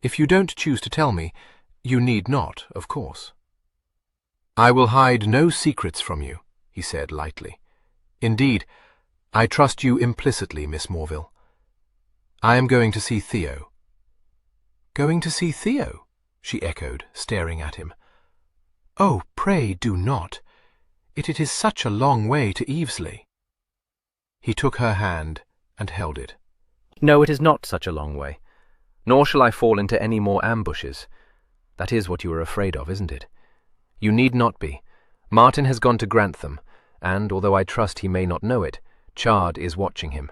If you don't choose to tell me, you need not, of course." "I will hide no secrets from you," he said lightly. "Indeed, I trust you implicitly, Miss Morville. I am going to see Theo." "Going to see Theo?" she echoed, staring at him. "Oh, pray do not. It is such a long way to Evesley." He took her hand and held it. "No, it is not such a long way. Nor shall I fall into any more ambushes. That is what you are afraid of, isn't it? You need not be. Martin has gone to Grantham, and, although I trust he may not know it, Chard is watching him.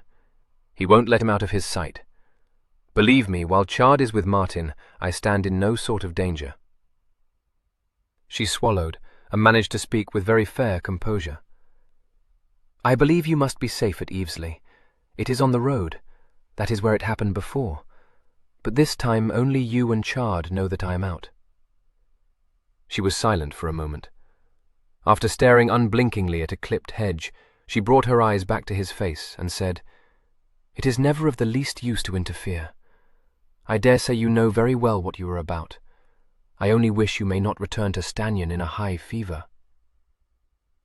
He won't let him out of his sight. Believe me, while Chard is with Martin, I stand in no sort of danger." She swallowed, and managed to speak with very fair composure. "I believe you must be safe at Evesley. It is on the road. That is where it happened before. But this time only you and Chard know that I am out." She was silent for a moment. After staring unblinkingly at a clipped hedge, she brought her eyes back to his face and said, "It is never of the least use to interfere. I dare say you know very well what you are about. I only wish you may not return to Stanyon in a high fever."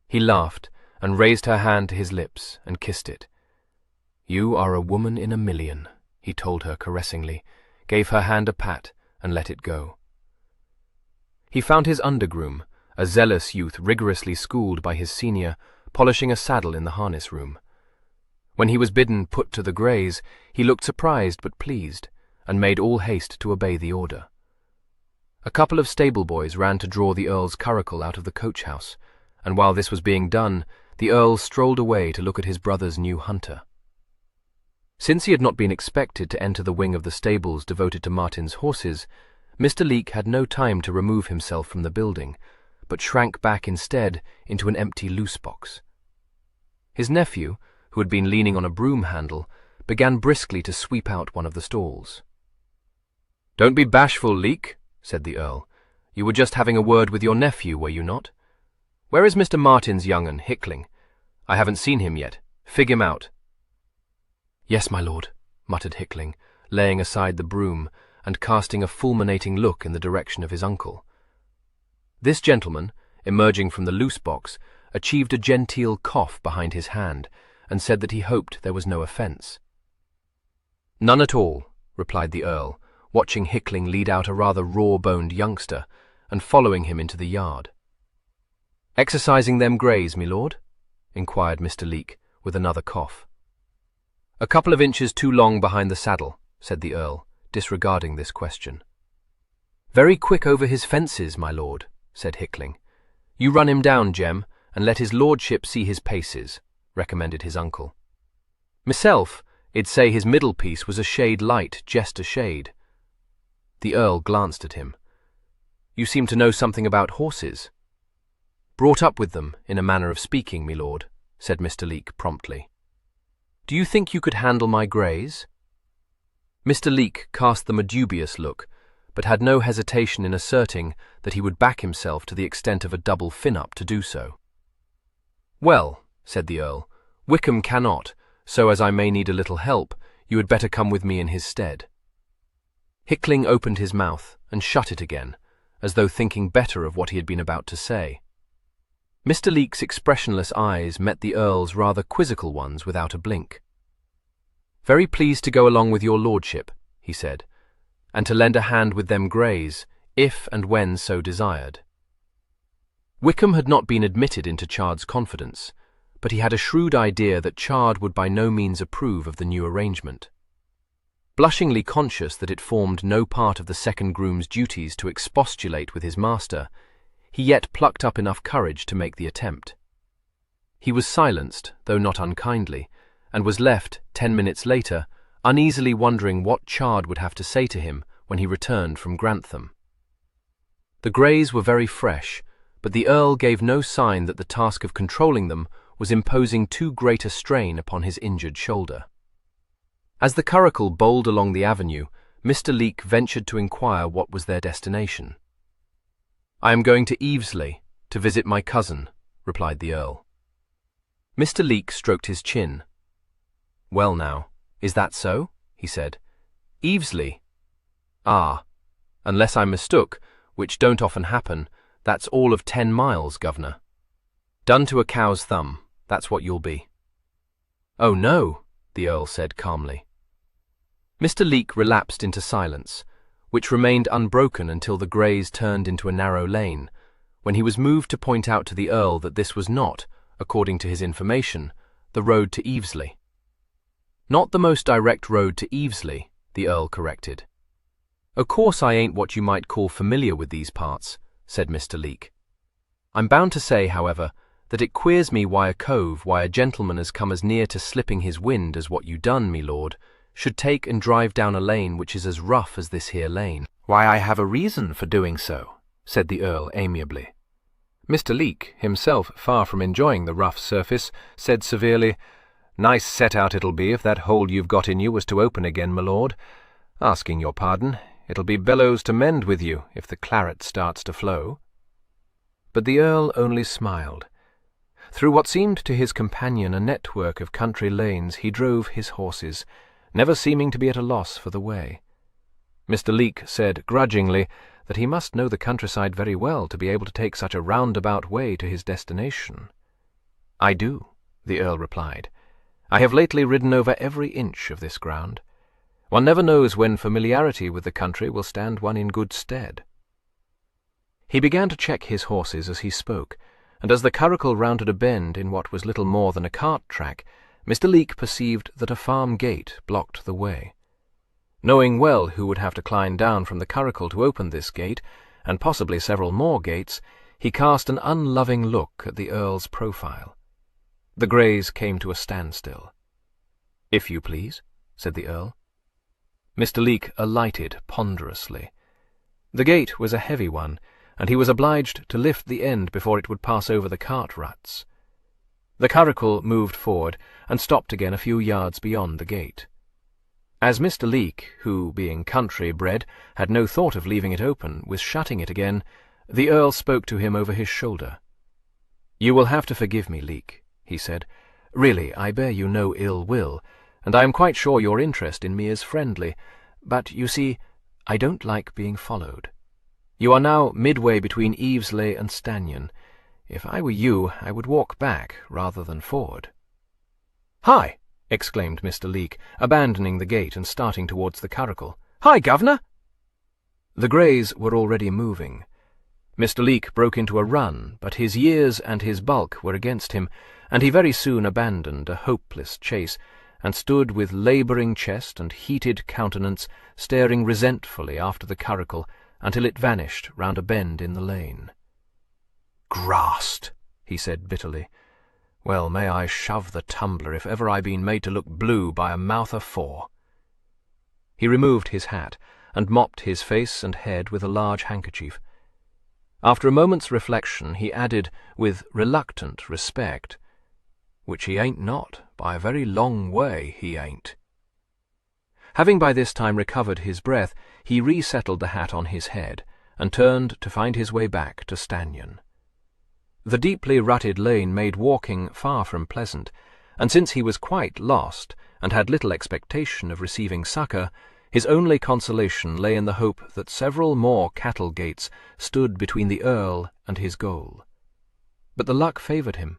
He laughed and raised her hand to his lips and kissed it. "You are a woman in a million," he told her caressingly, gave her hand a pat, and let it go. He found his undergroom, a zealous youth rigorously schooled by his senior, polishing a saddle in the harness room. When he was bidden put to the graze, he looked surprised but pleased, and made all haste to obey the order. A couple of stable boys ran to draw the Earl's curricle out of the coach-house, and while this was being done, the Earl strolled away to look at his brother's new hunter. Since he had not been expected to enter the wing of the stables devoted to Martin's horses, Mr. Leek had no time to remove himself from the building, but shrank back instead into an empty loose box. His nephew, who had been leaning on a broom handle, began briskly to sweep out one of the stalls. "Don't be bashful, Leek," said the Earl. "You were just having a word with your nephew, were you not? Where is Mr. Martin's young un, Hickling? I haven't seen him yet. Fig him out." "Yes, my lord," muttered Hickling, laying aside the broom and casting a fulminating look in the direction of his uncle. This gentleman, emerging from the loose box, achieved a genteel cough behind his hand, and said that he hoped there was no offence. "None at all," replied the Earl, watching Hickling lead out a rather raw-boned youngster, and following him into the yard. "Exercising them greys, me lord?" inquired Mr. Leek, with another cough. "A couple of inches too long behind the saddle," said the Earl, disregarding this question. "Very quick over his fences, my lord," said Hickling. "You run him down, Jem, and let his lordship see his paces," recommended his uncle. "Myself, I'd say his middle piece was a shade light, just a shade." The Earl glanced at him. "You seem to know something about horses." "Brought up with them, in a manner of speaking, me lord," said Mr. Leek promptly. "Do you think you could handle my greys?" Mr. Leek cast them a dubious look, but had no hesitation in asserting that he would back himself to the extent of a double fin-up to do so. "Well," said the Earl, "Wickham cannot, so as I may need a little help, you had better come with me in his stead." Hickling opened his mouth and shut it again, as though thinking better of what he had been about to say. Mr. Leek's expressionless eyes met the Earl's rather quizzical ones without a blink. "Very pleased to go along with your lordship," he said, "and to lend a hand with them greys, if and when so desired." Wickham had not been admitted into Chard's confidence, but he had a shrewd idea that Chard would by no means approve of the new arrangement. Blushingly conscious that it formed no part of the second groom's duties to expostulate with his master, he yet plucked up enough courage to make the attempt. He was silenced, though not unkindly, and was left, 10 minutes later, uneasily wondering what Chard would have to say to him when he returned from Grantham. The greys were very fresh, but the Earl gave no sign that the task of controlling them was imposing too great a strain upon his injured shoulder. As the curricle bowled along the avenue, Mr. Leek ventured to inquire what was their destination. "I am going to Evesley, to visit my cousin," replied the Earl. Mr. Leek stroked his chin. "Well now, is that so?" he said. "Evesley? Ah, unless I mistook, which don't often happen, that's all of 10 miles, governor. Done to a cow's thumb, that's what you'll be." "Oh no," the Earl said calmly. Mr. Leek relapsed into silence, which remained unbroken until the greys turned into a narrow lane, when he was moved to point out to the Earl that this was not, according to his information, the road to Evesley. "Not the most direct road to Evesley," the Earl corrected. "O' course I ain't what you might call familiar with these parts," said Mr. Leek. "I'm bound to say, however, that it queers me why a gentleman as come as near to slipping his wind as what you done, me lord, should take and drive down a lane which is as rough as this here lane." "Why, I have a reason for doing so," said the Earl amiably. Mr. Leek, himself far from enjoying the rough surface, said severely, "Nice set-out it'll be if that hole you've got in you was to open again, my lord. Asking your pardon, it'll be bellows to mend with you if the claret starts to flow." But the Earl only smiled. Through what seemed to his companion a network of country lanes he drove his horses, never seeming to be at a loss for the way. Mr. Leek said grudgingly that he must know the countryside very well to be able to take such a roundabout way to his destination. "I do," the Earl replied. "I have lately ridden over every inch of this ground. One never knows when familiarity with the country will stand one in good stead. He began to check his horses as he spoke, and as the curricle rounded a bend in what was little more than a cart track, Mr. Leake perceived that a farm gate blocked the way. Knowing well who would have to climb down from the curricle to open this gate, and possibly several more gates, he cast an unloving look at the Earl's profile. The greys came to a standstill. "If you please," said the Earl. Mr. Leake alighted ponderously. The gate was a heavy one, and he was obliged to lift the end before it would pass over the cart ruts. The curricle moved forward and stopped again a few yards beyond the gate. As Mr. Leake, who, being country-bred, had no thought of leaving it open, was shutting it again, the Earl spoke to him over his shoulder. "You will have to forgive me, Leake," he said. "Really, I bear you no ill will, and I am quite sure your interest in me is friendly, but, you see, I don't like being followed. You are now midway between Evesley and Stanion. If I were you, I would walk back rather than forward." "Hi!" exclaimed Mr. Leake, abandoning the gate and starting towards the curricle. "Hi, governor!" The greys were already moving. Mr. Leake broke into a run, but his years and his bulk were against him, and he very soon abandoned a hopeless chase, and stood with labouring chest and heated countenance, staring resentfully after the curricle until it vanished round a bend in the lane. "Grassed," he said bitterly. "Well, may I shove the tumbler if ever I been made to look blue by a mouth afore." He removed his hat and mopped his face and head with a large handkerchief. After a moment's reflection, he added, with reluctant respect, "Which he ain't not, by a very long way he ain't." Having by this time recovered his breath, he resettled the hat on his head, and turned to find his way back to Stanion. The deeply rutted lane made walking far from pleasant, and since he was quite lost, and had little expectation of receiving succour, his only consolation lay in the hope that several more cattle gates stood between the Earl and his goal. But the luck favoured him.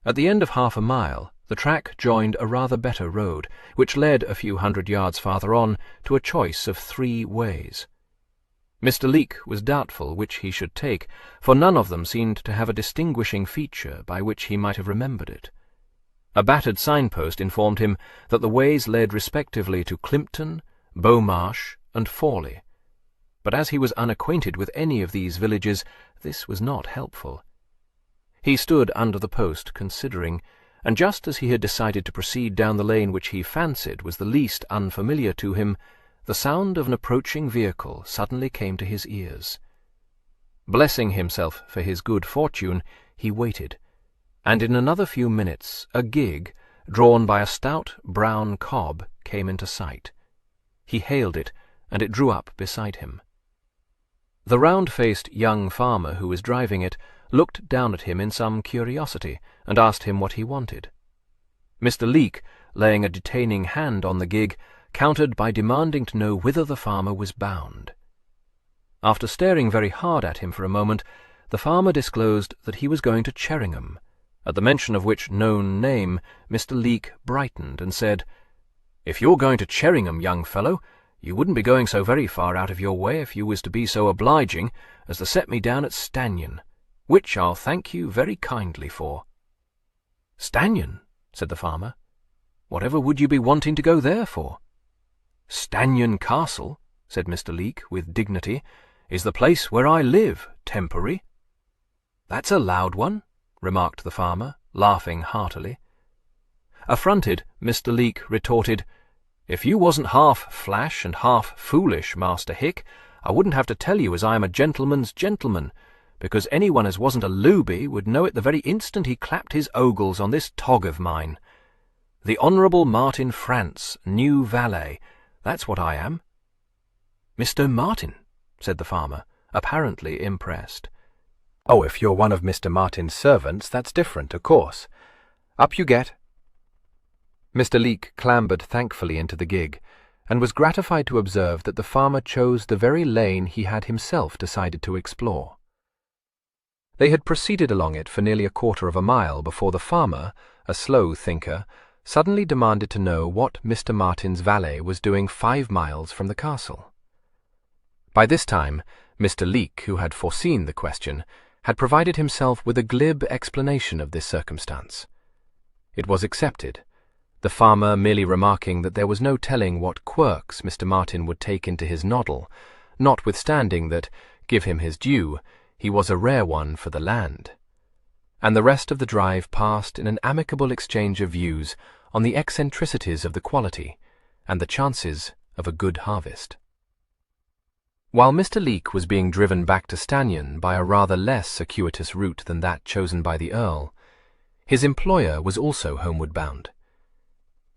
At the end of half a mile, the track joined a rather better road, which led a few hundred yards farther on to a choice of 3 ways. Mr. Leake was doubtful which he should take, for none of them seemed to have a distinguishing feature by which he might have remembered it. A battered signpost informed him that the ways led respectively to Climpton, Beaumarsh, and Fawley, but as he was unacquainted with any of these villages, this was not helpful. He stood under the post considering, and just as he had decided to proceed down the lane which he fancied was the least unfamiliar to him, the sound of an approaching vehicle suddenly came to his ears. Blessing himself for his good fortune, he waited, and in another few minutes a gig, drawn by a stout brown cob, came into sight. He hailed it, and it drew up beside him. The round-faced young farmer who was driving it looked down at him in some curiosity, and asked him what he wanted. Mr. Leake, laying a detaining hand on the gig, countered by demanding to know whither the farmer was bound. After staring very hard at him for a moment, the farmer disclosed that he was going to Cheringham, at the mention of which known name Mr. Leake brightened and said, "If you're going to Cheringham, young fellow, you wouldn't be going so very far out of your way if you was to be so obliging as to set me down at Stanion, which I'll thank you very kindly for." "Stanion?" said the farmer. "Whatever would you be wanting to go there for?" "Stanion Castle," said Mr. Leake with dignity, "is the place where I live, temporary." "That's a loud one," remarked the farmer, laughing heartily. Affronted, Mr. Leake retorted, "If you wasn't half flash and half foolish, Master Hick, I wouldn't have to tell you as I am a gentleman's gentleman, because anyone as wasn't a looby would know it the very instant he clapped his ogles on this tog of mine. The Honourable Martin Frant's new valet, that's what I am." "Mr. Martin," said the farmer, apparently impressed. "Oh, if you're one of Mr. Martin's servants, that's different, of course. Up you get." Mr. Leake clambered thankfully into the gig, and was gratified to observe that the farmer chose the very lane he had himself decided to explore. They had proceeded along it for nearly a quarter of a mile before the farmer, a slow thinker, suddenly demanded to know what Mr. Martin's valet was doing 5 miles from the castle. By this time, Mr. Leek, who had foreseen the question, had provided himself with a glib explanation of this circumstance. It was accepted, the farmer merely remarking that there was no telling what quirks Mr. Martin would take into his noddle, notwithstanding that, give him his due, he was a rare one for the land. And the rest of the drive passed in an amicable exchange of views on the eccentricities of the quality and the chances of a good harvest. While Mr. Leek was being driven back to Stanion by a rather less circuitous route than that chosen by the Earl, his employer was also homeward bound.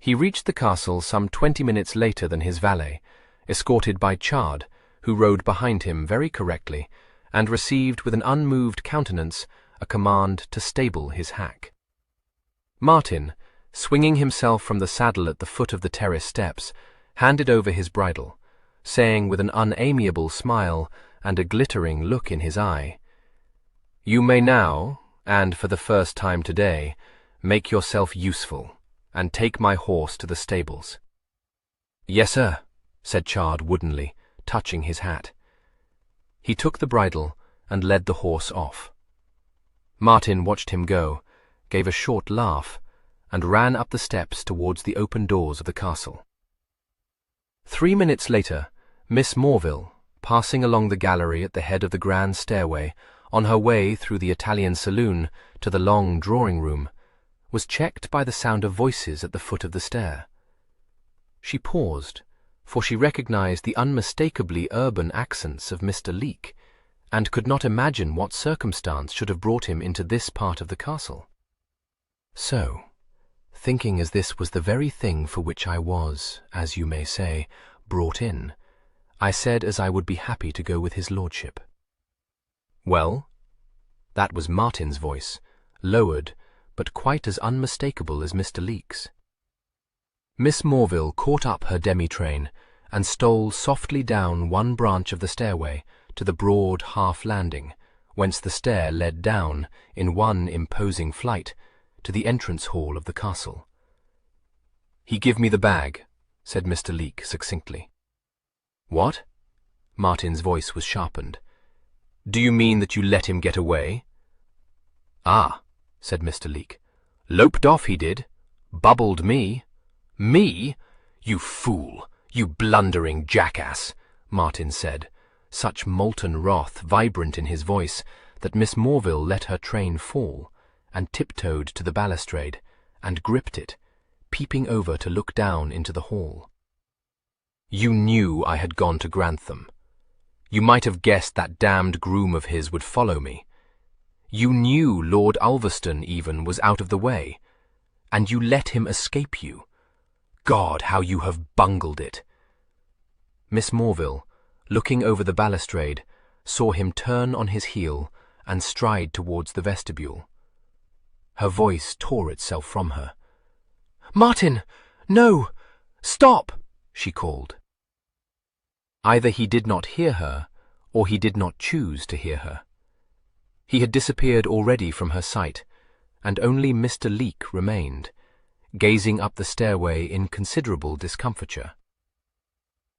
He reached the castle some 20 minutes later than his valet, escorted by Chard, who rode behind him very correctly, and received with an unmoved countenance a command to stable his hack. Martin, swinging himself from the saddle at the foot of the terrace steps, handed over his bridle, saying with an unamiable smile and a glittering look in his eye, "You may now, and for the first time today, make yourself useful, and take my horse to the stables." "Yes, sir," said Chard woodenly, touching his hat. He took the bridle and led the horse off. Martin watched him go, gave a short laugh, and ran up the steps towards the open doors of the castle. 3 minutes later, Miss Morville, passing along the gallery at the head of the grand stairway, on her way through the Italian saloon to the long drawing-room, was checked by the sound of voices at the foot of the stair. She paused, for she recognized the unmistakably urban accents of Mr. Leek, and could not imagine what circumstance should have brought him into this part of the castle. So, thinking as this was the very thing for which I was, as you may say, brought in, I said as I would be happy to go with his lordship. "Well?" That was Martin's voice, lowered, but quite as unmistakable as Mr. Leek's. Miss Morville caught up her demi-train and stole softly down one branch of the stairway to the broad half-landing, whence the stair led down, in one imposing flight, to the entrance hall of the castle. "He give me the bag," said Mr. Leek succinctly. "What?" Martin's voice was sharpened. "Do you mean that you let him get away?" "Ah," said Mr. Leek. "Loped off he did. Bubbled me." "Me? You fool! You blundering jackass!" Martin said, such molten wrath vibrant in his voice that Miss Morville let her train fall, and tiptoed to the balustrade, and gripped it, peeping over to look down into the hall. "You knew I had gone to Grantham. You might have guessed that damned groom of his would follow me. You knew Lord Ulverston even was out of the way, and you let him escape you. God, how you have bungled it!" Miss Morville, looking over the balustrade, saw him turn on his heel and stride towards the vestibule. Her voice tore itself from her. "Martin! No! Stop!" she called. Either he did not hear her, or he did not choose to hear her. He had disappeared already from her sight, and only Mr. Leek remained, gazing up the stairway in considerable discomfiture.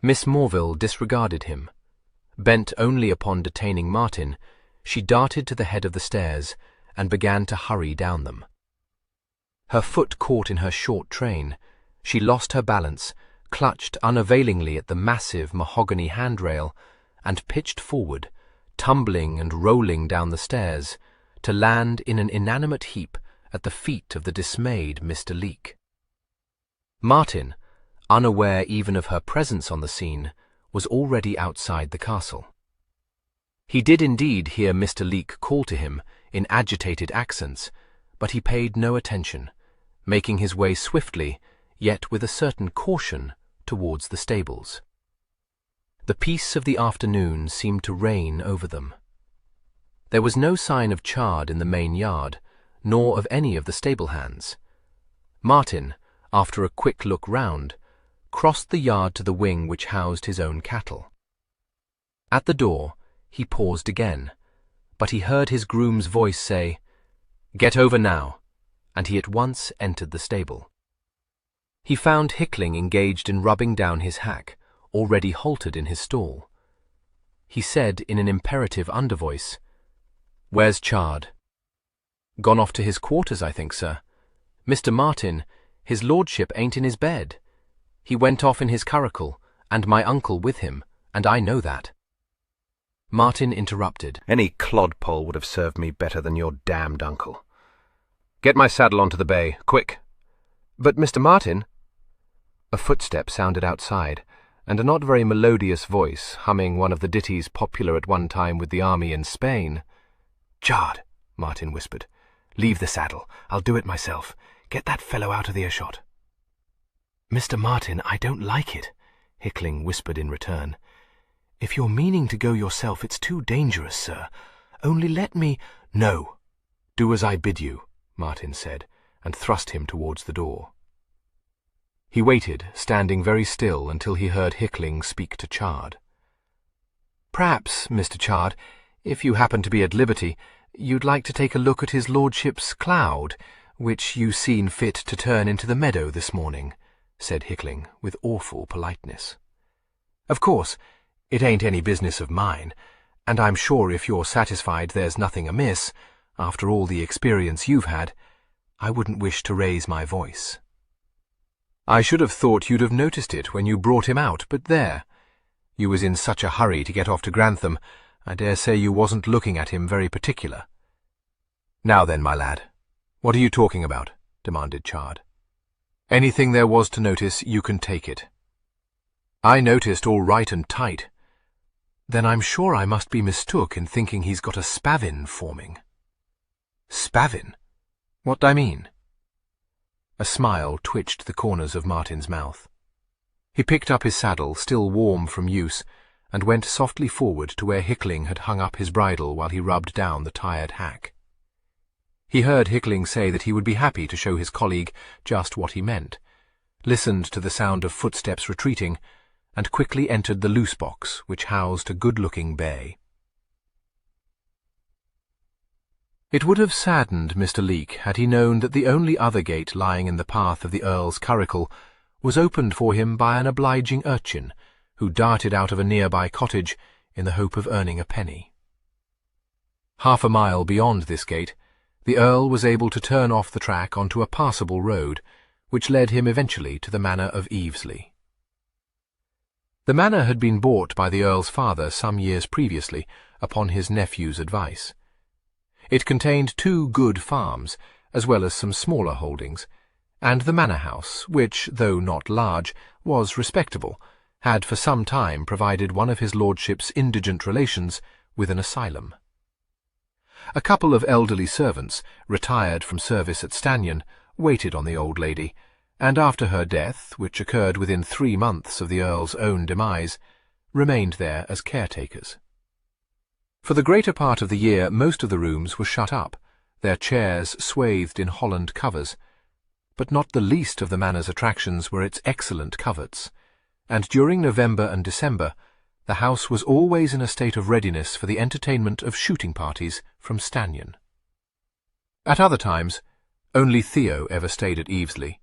Miss Morville disregarded him. Bent only upon detaining Martin, she darted to the head of the stairs and began to hurry down them. Her foot caught in her short train, she lost her balance, clutched unavailingly at the massive mahogany handrail, and pitched forward, tumbling and rolling down the stairs, to land in an inanimate heap at the feet of the dismayed Mr. Leek. Martin, unaware even of her presence on the scene, was already outside the castle. He did indeed hear Mr. Leek call to him in agitated accents, but he paid no attention, making his way swiftly, yet with a certain caution, towards the stables. The peace of the afternoon seemed to reign over them. There was no sign of Chard in the main yard, nor of any of the stable hands. Martin, after a quick look round, crossed the yard to the wing which housed his own cattle. At the door, he paused again, but he heard his groom's voice say, "Get over now," and he at once entered the stable. He found Hickling engaged in rubbing down his hack, already halted in his stall. He said in an imperative undervoice, "Where's Chard?" "Gone off to his quarters, I think, sir. Mr. Martin, his lordship ain't in his bed. He went off in his curricle, and my uncle with him, and I know that." Martin interrupted. Any clodpole would have served me better than your damned uncle. Get my saddle onto the bay, quick. But Mr. Martin... A footstep sounded outside, and a not very melodious voice humming one of the ditties popular at one time with the army in Spain. "Chard," Martin whispered. "Leave the saddle. I'll do it myself. Get that fellow out of earshot." "Mr. Martin, I don't like it," Hickling whispered in return. "If you're meaning to go yourself, it's too dangerous, sir. Only let me—" "No. Do as I bid you," Martin said, and thrust him towards the door. He waited, standing very still, until he heard Hickling speak to Chard. "Perhaps, Mr. Chard, if you happen to be at liberty, you'd like to take a look at his lordship's cloud, which you seen fit to turn into the meadow this morning," said Hickling, with awful politeness. "Of course, it ain't any business of mine, and I'm sure if you're satisfied there's nothing amiss, after all the experience you've had, I wouldn't wish to raise my voice." "I should have thought you'd have noticed it when you brought him out, but there. You was in such a hurry to get off to Grantham, I dare say you wasn't looking at him very particular." "Now then, my lad, what are you talking about?" demanded Chard. "Anything there was to notice, you can take it." "I noticed all right and tight." "Then I'm sure I must be mistook in thinking he's got a spavin forming." "Spavin? What do I mean?" A smile twitched the corners of Martin's mouth. He picked up his saddle, still warm from use, and went softly forward to where Hickling had hung up his bridle while he rubbed down the tired hack. He heard Hickling say that he would be happy to show his colleague just what he meant, listened to the sound of footsteps retreating, and quickly entered the loose box which housed a good-looking bay. It would have saddened Mr. Leake had he known that the only other gate lying in the path of the Earl's curricle was opened for him by an obliging urchin, who darted out of a nearby cottage in the hope of earning a penny. Half a mile beyond this gate, the Earl was able to turn off the track onto a passable road, which led him eventually to the manor of Evesley. The manor had been bought by the Earl's father some years previously, upon his nephew's advice. It contained 2 good farms, as well as some smaller holdings, and the manor house, which, though not large, was respectable, had for some time provided one of his lordship's indigent relations with an asylum. A couple of elderly servants, retired from service at Stanion, waited on the old lady, and after her death, which occurred within 3 months of the Earl's own demise, remained there as caretakers. For the greater part of the year most of the rooms were shut up, their chairs swathed in holland covers, but not the least of the manor's attractions were its excellent coverts, and during November and December the house was always in a state of readiness for the entertainment of shooting parties from Stanion. At other times, only Theo ever stayed at Evesley,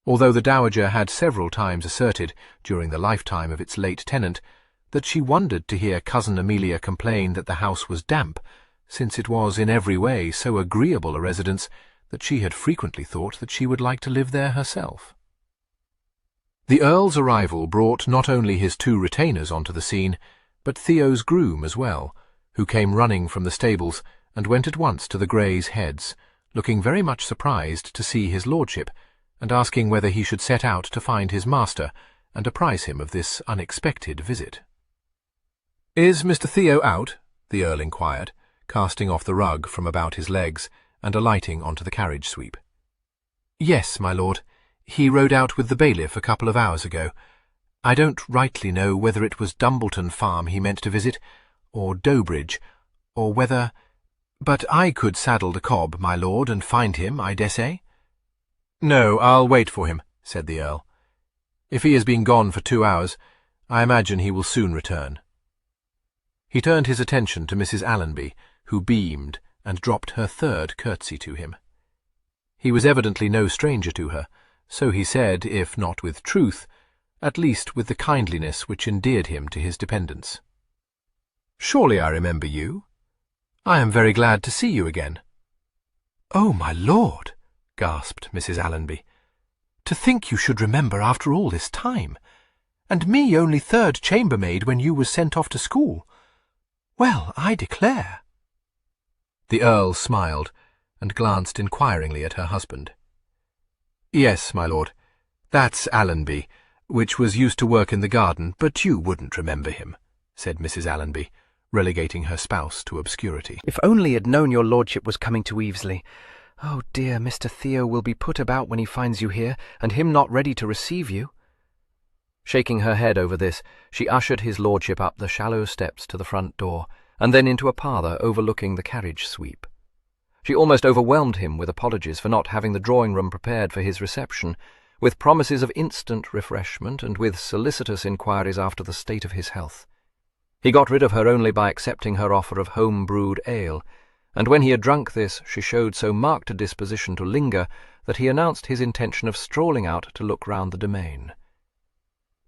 although the Dowager had several times asserted, during the lifetime of its late tenant, that she wondered to hear Cousin Amelia complain that the house was damp, since it was in every way so agreeable a residence that she had frequently thought that she would like to live there herself. The Earl's arrival brought not only his 2 retainers onto the scene, but Theo's groom as well, who came running from the stables and went at once to the Greys' Heads, looking very much surprised to see his lordship, and asking whether he should set out to find his master and apprise him of this unexpected visit. "Is Mr. Theo out?" the Earl inquired, casting off the rug from about his legs and alighting onto the carriage sweep. "Yes, my lord. He rode out with the bailiff a couple of hours ago. I don't rightly know whether it was Dumbleton Farm he meant to visit, or Dobridge, or whether— But I could saddle the cob, my lord, and find him, I dessay." "No, I'll wait for him," said the Earl. "If he has been gone for 2 hours, I imagine he will soon return." He turned his attention to Mrs. Allenby, who beamed and dropped her 3rd curtsy to him. He was evidently no stranger to her, So he said, if not with truth, at least with the kindliness which endeared him to his dependents. "Surely I remember you. I am very glad to see you again." "Oh, my lord," gasped Mrs. Allenby, "to think you should remember after all this time, and me only third chambermaid when you was sent off to school. Well, I declare." The Earl smiled and glanced inquiringly at her husband. "Yes, my lord, that's Allenby, which was used to work in the garden, but you wouldn't remember him," said Mrs. Allenby, relegating her spouse to obscurity. "If only I'd known your lordship was coming to Evesley. Oh dear, Mr. Theo will be put about when he finds you here, and him not ready to receive you." Shaking her head over this, she ushered his lordship up the shallow steps to the front door, and then into a parlour overlooking the carriage sweep. She almost overwhelmed him with apologies for not having the drawing-room prepared for his reception, with promises of instant refreshment and with solicitous inquiries after the state of his health. He got rid of her only by accepting her offer of home-brewed ale, and when he had drunk this she showed so marked a disposition to linger that he announced his intention of strolling out to look round the domain.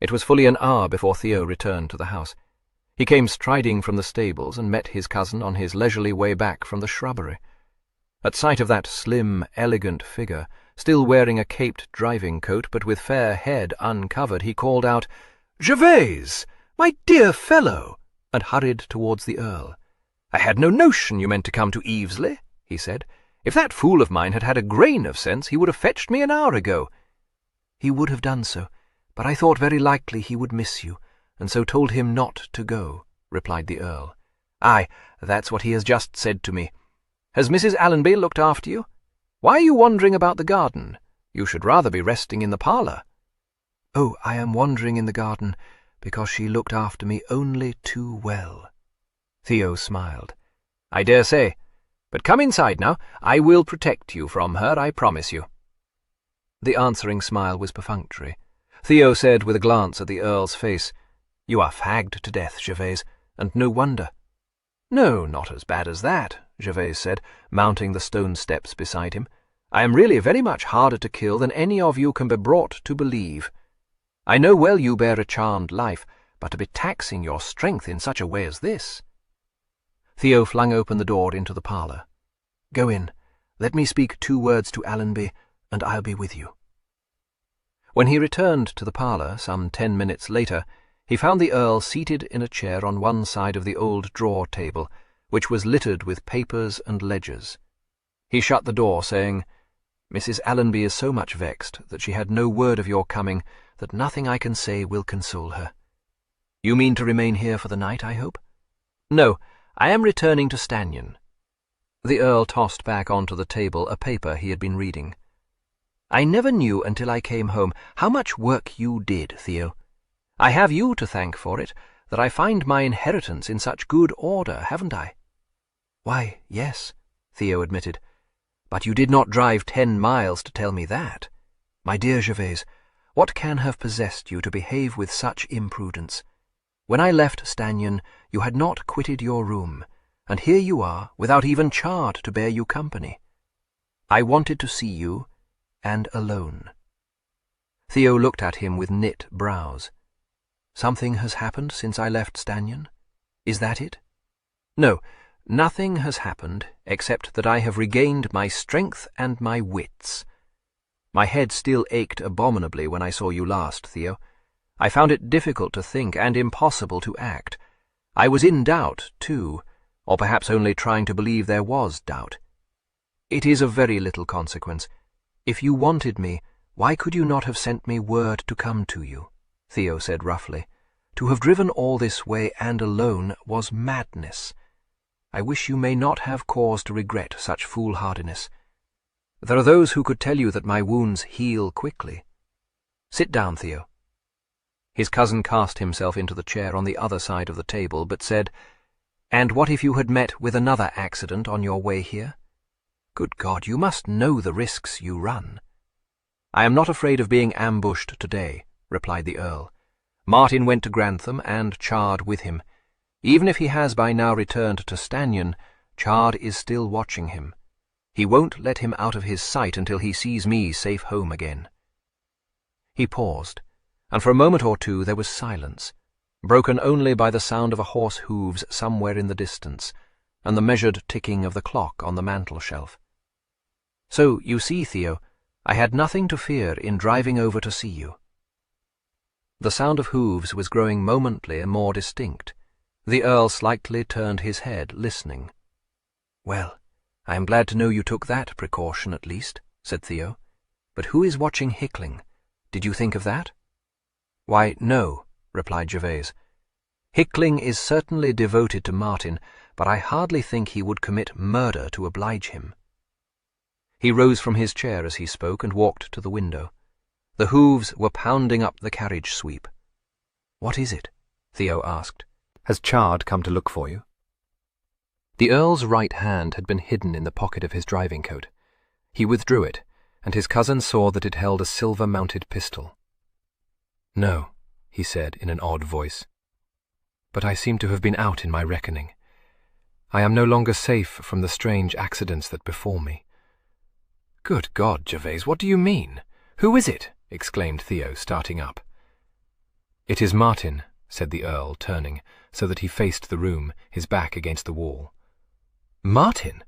It was fully an hour before Theo returned to the house. He came striding from the stables and met his cousin on his leisurely way back from the shrubbery. At sight of that slim, elegant figure, still wearing a caped driving-coat but with fair head uncovered, he called out, "Gervase, my dear fellow," and hurried towards the Earl. "I had no notion you meant to come to Evesley," he said. "If that fool of mine had had a grain of sense, he would have fetched me an hour ago." "He would have done so, but I thought very likely he would miss you, and so told him not to go," replied the Earl. "Aye, that's what he has just said to me. Has Mrs. Allenby looked after you? Why are you wandering about the garden? You should rather be resting in the parlour." "Oh, I am wandering in the garden because she looked after me only too well." Theo smiled. "I dare say. But come inside now. I will protect you from her, I promise you." The answering smile was perfunctory. Theo said with a glance at the Earl's face, "You are fagged to death, Gervase, and no wonder." "No, not as bad as that," Gervase said, mounting the stone steps beside him. "I am really very much harder to kill than any of you can be brought to believe. I know well you bear a charmed life, but to be taxing your strength in such a way as this—" Theo flung open the door into the parlour. "Go in. Let me speak 2 words to Allenby, and I'll be with you." When he returned to the parlour some 10 minutes later, he found the Earl seated in a chair on one side of the old drawer-table, which was littered with papers and ledgers. He shut the door, saying, "Mrs. Allenby is so much vexed that she had no word of your coming that nothing I can say will console her. You mean to remain here for the night, I hope?" "No, I am returning to Stanion." The Earl tossed back onto the table a paper he had been reading. "I never knew until I came home how much work you did, Theo. I have you to thank for it, that I find my inheritance in such good order, haven't I?" "Why, yes," Theo admitted. "But you did not drive 10 miles to tell me that. My dear Gervase, what can have possessed you to behave with such imprudence? When I left Stanion, you had not quitted your room, and here you are, without even Chard to bear you company. I wanted to see you, and alone." Theo looked at him with knit brows. "Something has happened since I left Stanion? Is that it?" "No, nothing has happened, except that I have regained my strength and my wits. My head still ached abominably when I saw you last, Theo. I found it difficult to think and impossible to act. I was in doubt, too, or perhaps only trying to believe there was doubt. It is of very little consequence. If you wanted me, why could you not have sent me word to come to you?" Theo said roughly. "To have driven all this way and alone was madness. I wish you may not have cause to regret such foolhardiness. There are those who could tell you that my wounds heal quickly. Sit down, Theo." His cousin cast himself into the chair on the other side of the table, but said, "And what if you had met with another accident on your way here? Good God, you must know the risks you run." "I am not afraid of being ambushed today," replied the Earl. "Martin went to Grantham, and Chard with him. Even if he has by now returned to Stanion, Chard is still watching him. He won't let him out of his sight until he sees me safe home again. He paused, and for a moment or two there was silence, broken only by the sound of a horse's hooves somewhere in the distance, and the measured ticking of the clock on the mantel-shelf. "So, you see, Theo, I had nothing to fear in driving over to see you." The sound of hooves was growing momently more distinct. The Earl slightly turned his head, listening. "Well, I am glad to know you took that precaution at least," said Theo. "But who is watching Hickling? Did you think of that?" "Why, no," replied Gervase. "Hickling is certainly devoted to Martin, but I hardly think he would commit murder to oblige him." He rose from his chair as he spoke and walked to the window. The hooves were pounding up the carriage sweep. "What is it?" Theo asked. Has Chard come to look for you? The Earl's right hand had been hidden in the pocket of his driving coat. He withdrew it, and his cousin saw that it held a silver-mounted pistol. "No," he said in an odd voice. "But I seem to have been out in my reckoning. I am no longer safe from the strange accidents that befall me." "Good God, Gervase, what do you mean? Who is it?" exclaimed Theo, starting up. "It is Martin," said the Earl, turning, so that he faced the room, his back against the wall. "Martin?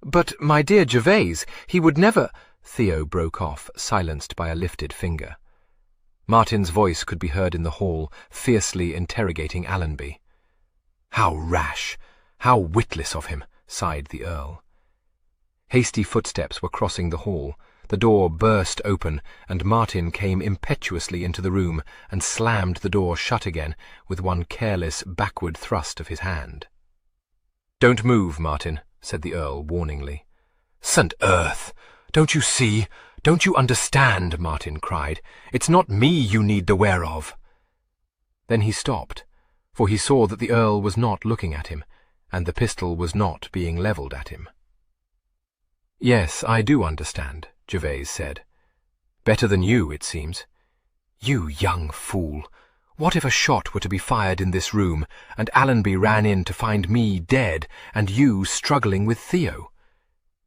But, my dear Gervase, he would never—" Theo broke off, silenced by a lifted finger. Martin's voice could be heard in the hall, fiercely interrogating Allenby. "How rash! How witless of him!" sighed the Earl. Hasty footsteps were crossing the hall. The door burst open, and Martin came impetuously into the room and slammed the door shut again with one careless backward thrust of his hand. "Don't move, Martin," said the Earl warningly. "Saint Earth! Don't you see? Don't you understand?" Martin cried. "It's not me you need the wear of." Then he stopped, for he saw that the Earl was not looking at him, and the pistol was not being levelled at him. "Yes, I do understand," Gervase said. "Better than you, it seems. You young fool! What if a shot were to be fired in this room, and Allenby ran in to find me dead, and you struggling with Theo?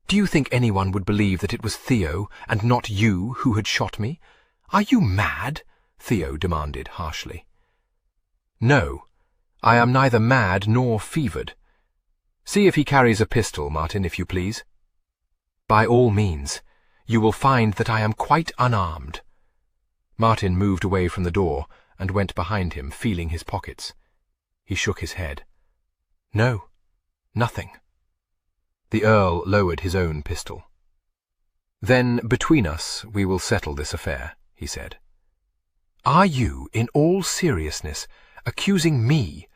Do you think anyone would believe that it was Theo, and not you, who had shot me? Are you mad?" Theo demanded harshly. "No, I am neither mad nor fevered. See if he carries a pistol, Martin, if you please." "By all means. You will find that I am quite unarmed." Martin moved away from the door and went behind him, feeling his pockets. He shook his head. "No, nothing." The Earl lowered his own pistol. "Then, between us, we will settle this affair," he said. "Are you, in all seriousness, accusing me,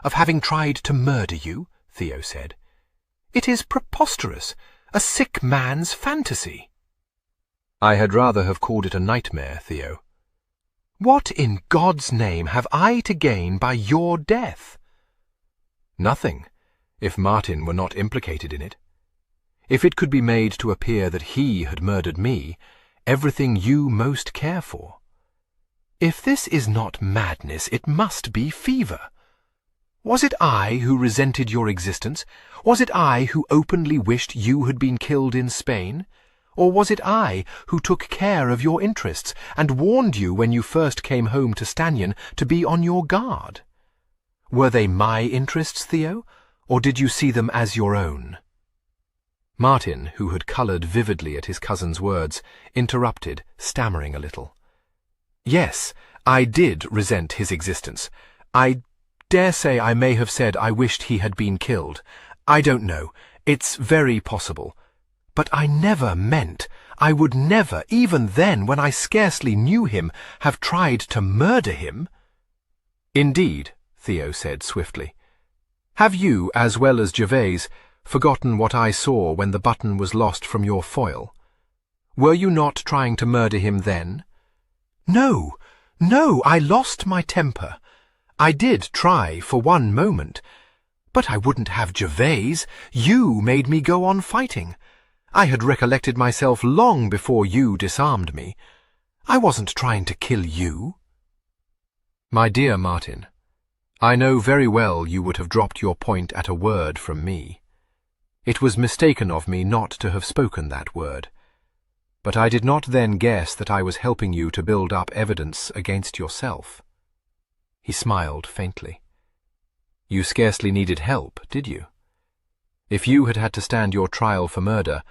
of having tried to murder you?" Theo said. "It is preposterous. A sick man's fantasy." "I had rather have called it a nightmare, Theo." "What in God's name have I to gain by your death?" "Nothing, if Martin were not implicated in it. If it could be made to appear that he had murdered me, everything you most care for." "If this is not madness, it must be fever. Was it I who resented your existence? Was it I who openly wished you had been killed in Spain? Or was it I who took care of your interests and warned you when you first came home to Stanyon to be on your guard? Were they my interests, Theo, or did you see them as your own?" Martin, who had coloured vividly at his cousin's words, interrupted, stammering a little. "Yes, I did resent his existence. I dare say I may have said I wished he had been killed. I don't know. It's very possible. But I never meant, I would never, even then when I scarcely knew him, have tried to murder him." "Indeed," Theo said swiftly. "Have you, as well as Gervase, forgotten what I saw when the button was lost from your foil? Were you not trying to murder him then?" No, I lost my temper. I did try for one moment. But I wouldn't have Gervase. You made me go on fighting. I had recollected myself long before you disarmed me. I wasn't trying to kill you." "My dear Martin, I know very well you would have dropped your point at a word from me. It was mistaken of me not to have spoken that word. But I did not then guess that I was helping you to build up evidence against yourself. He smiled faintly. You scarcely needed help, did you? If you had had to stand your trial for murder,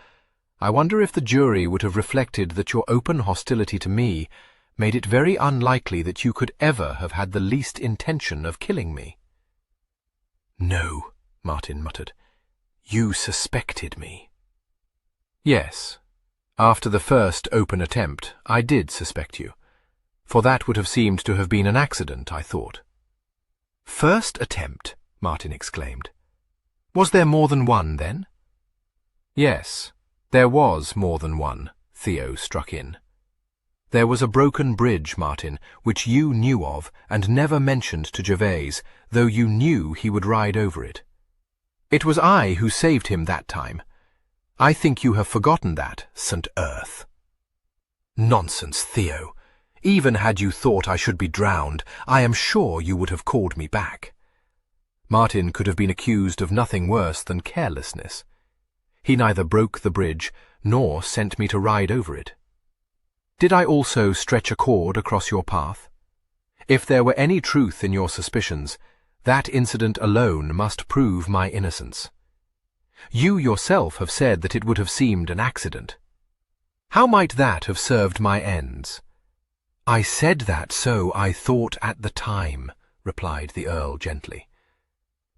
I wonder if the jury would have reflected that your open hostility to me made it very unlikely that you could ever have had the least intention of killing me. No, Martin muttered. You suspected me. Yes. After the first open attempt, I did suspect you, for that would have seemed to have been an accident, I thought. First attempt? Martin exclaimed. Was there more than one, then? Yes, there was more than one, Theo struck in. There was a broken bridge, Martin, which you knew of and never mentioned to Gervase, though you knew he would ride over it. It was I who saved him that time. I think you have forgotten that, St. Earth. Nonsense, Theo. Even had you thought I should be drowned, I am sure you would have called me back. Martin could have been accused of nothing worse than carelessness. He neither broke the bridge nor sent me to ride over it. Did I also stretch a cord across your path? If there were any truth in your suspicions, that incident alone must prove my innocence. You yourself have said that it would have seemed an accident. How might that have served my ends? I said that so I thought at the time, replied the Earl gently.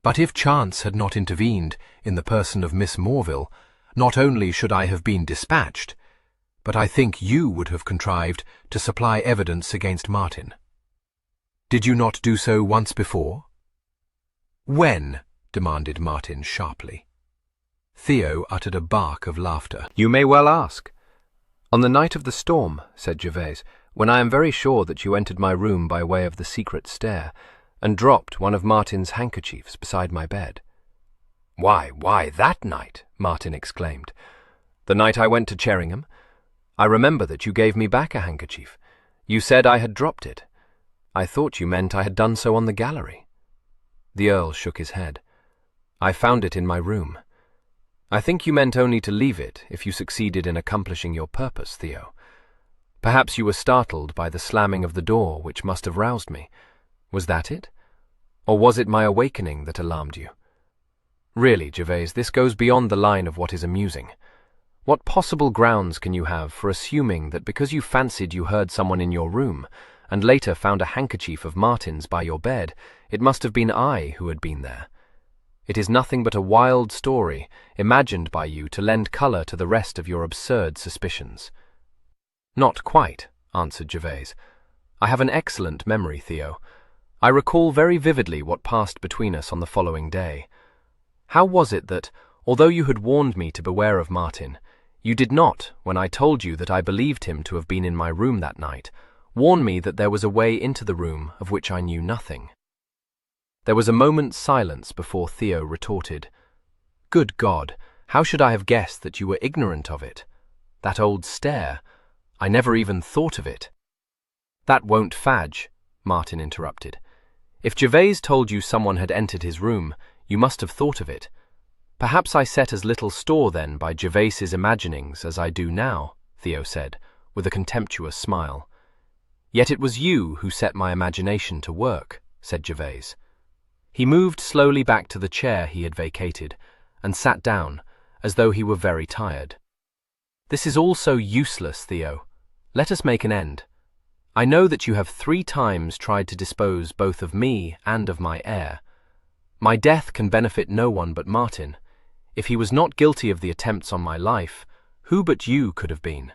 But if chance had not intervened in the person of Miss Morville, not only should I have been dispatched, but I think you would have contrived to supply evidence against Martin. Did you not do so once before? When? Demanded Martin sharply. Theo uttered a bark of laughter. You may well ask. On the night of the storm, said Gervase, when I am very sure that you entered my room by way of the secret stair, and dropped one of Martin's handkerchiefs beside my bed. Why, that night, Martin exclaimed. The night I went to Cheringham. I remember that you gave me back a handkerchief. You said I had dropped it. I thought you meant I had done so on the gallery. The Earl shook his head. I found it in my room. I think you meant only to leave it if you succeeded in accomplishing your purpose, Theo. Perhaps you were startled by the slamming of the door, which must have roused me. Was that it? Or was it my awakening that alarmed you? Really, Gervase, this goes beyond the line of what is amusing. What possible grounds can you have for assuming that because you fancied you heard someone in your room, and later found a handkerchief of Martin's by your bed, it must have been I who had been there? It is nothing but a wild story, imagined by you to lend colour to the rest of your absurd suspicions. Not quite, answered Gervase. I have an excellent memory, Theo. I recall very vividly what passed between us on the following day. How was it that, although you had warned me to beware of Martin, you did not, when I told you that I believed him to have been in my room that night, warn me that there was a way into the room of which I knew nothing? There was a moment's silence before Theo retorted. Good God, how should I have guessed that you were ignorant of it? That old stair, I never even thought of it. That won't fadge, Martin interrupted. If Gervase told you someone had entered his room, you must have thought of it. Perhaps I set as little store then by Gervase's imaginings as I do now, Theo said, with a contemptuous smile. Yet it was you who set my imagination to work, said Gervase. He moved slowly back to the chair he had vacated, and sat down, as though he were very tired. This is all so useless, Theo. Let us make an end. I know that you have 3 times tried to dispose both of me and of my heir. My death can benefit no one but Martin. If he was not guilty of the attempts on my life, who but you could have been?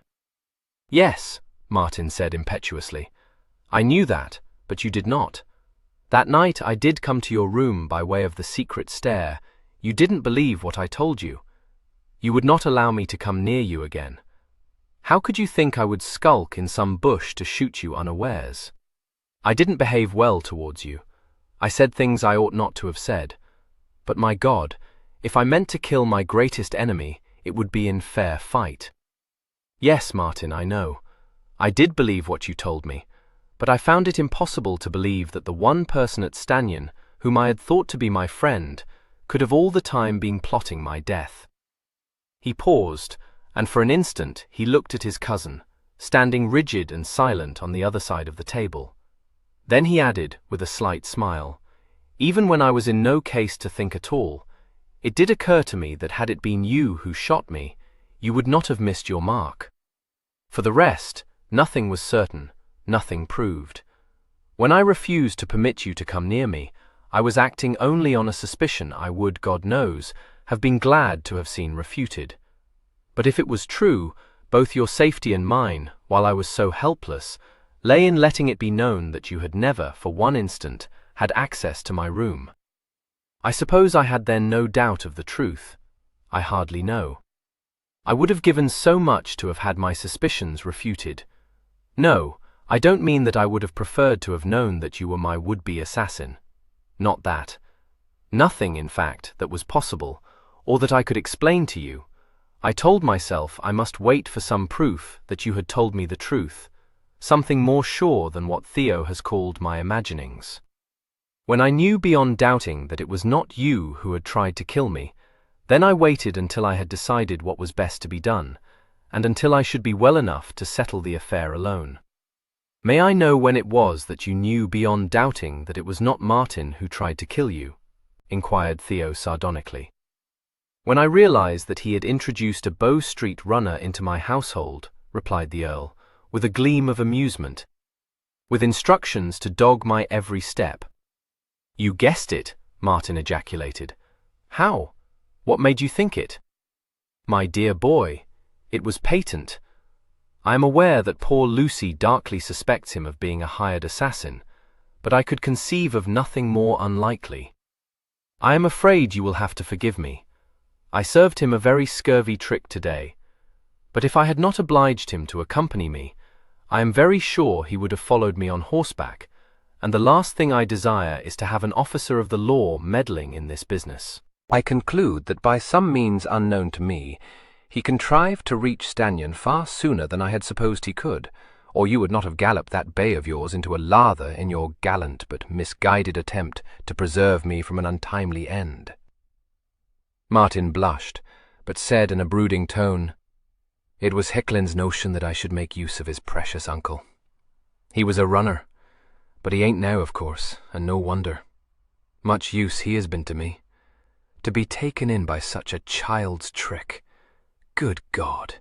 Yes, Martin said impetuously. I knew that, but you did not. That night I did come to your room by way of the secret stair. You didn't believe what I told you. You would not allow me to come near you again. How could you think I would skulk in some bush to shoot you unawares? I didn't behave well towards you. I said things I ought not to have said. But my God, if I meant to kill my greatest enemy, it would be in fair fight. Yes, Martin, I know. I did believe what you told me, but I found it impossible to believe that the one person at Stanyan, whom I had thought to be my friend, could have all the time been plotting my death. He paused, and for an instant he looked at his cousin, standing rigid and silent on the other side of the table. Then he added, with a slight smile, "Even when I was in no case to think at all, it did occur to me that had it been you who shot me, you would not have missed your mark. For the rest, nothing was certain, nothing proved. When I refused to permit you to come near me, I was acting only on a suspicion I would, God knows, have been glad to have seen refuted. But if it was true, both your safety and mine, while I was so helpless, lay in letting it be known that you had never, for one instant, had access to my room. I suppose I had then no doubt of the truth. I hardly know. I would have given so much to have had my suspicions refuted. No, I don't mean that I would have preferred to have known that you were my would-be assassin. Not that. Nothing, in fact, that was possible, or that I could explain to you. I told myself I must wait for some proof that you had told me the truth, something more sure than what Theo has called my imaginings. When I knew beyond doubting that it was not you who had tried to kill me, then I waited until I had decided what was best to be done, and until I should be well enough to settle the affair alone. May I know when it was that you knew beyond doubting that it was not Martin who tried to kill you?" inquired Theo sardonically. "When I realized that he had introduced a Bow Street runner into my household," replied the Earl, with a gleam of amusement, "with instructions to dog my every step." "You guessed it," Martin ejaculated. "How? What made you think it?" "My dear boy, it was patent. I am aware that poor Lucy darkly suspects him of being a hired assassin, but I could conceive of nothing more unlikely. I am afraid you will have to forgive me. I served him a very scurvy trick today, but if I had not obliged him to accompany me, I am very sure he would have followed me on horseback, and the last thing I desire is to have an officer of the law meddling in this business." I conclude that by some means unknown to me, he contrived to reach Stanion far sooner than I had supposed he could, or you would not have galloped that bay of yours into a lather in your gallant but misguided attempt to preserve me from an untimely end. Martin blushed, but said in a brooding tone, "It was Hicklin's notion that I should make use of his precious uncle. He was a runner, but he ain't now, of course, and no wonder. Much use he has been to me. To be taken in by such a child's trick. Good God!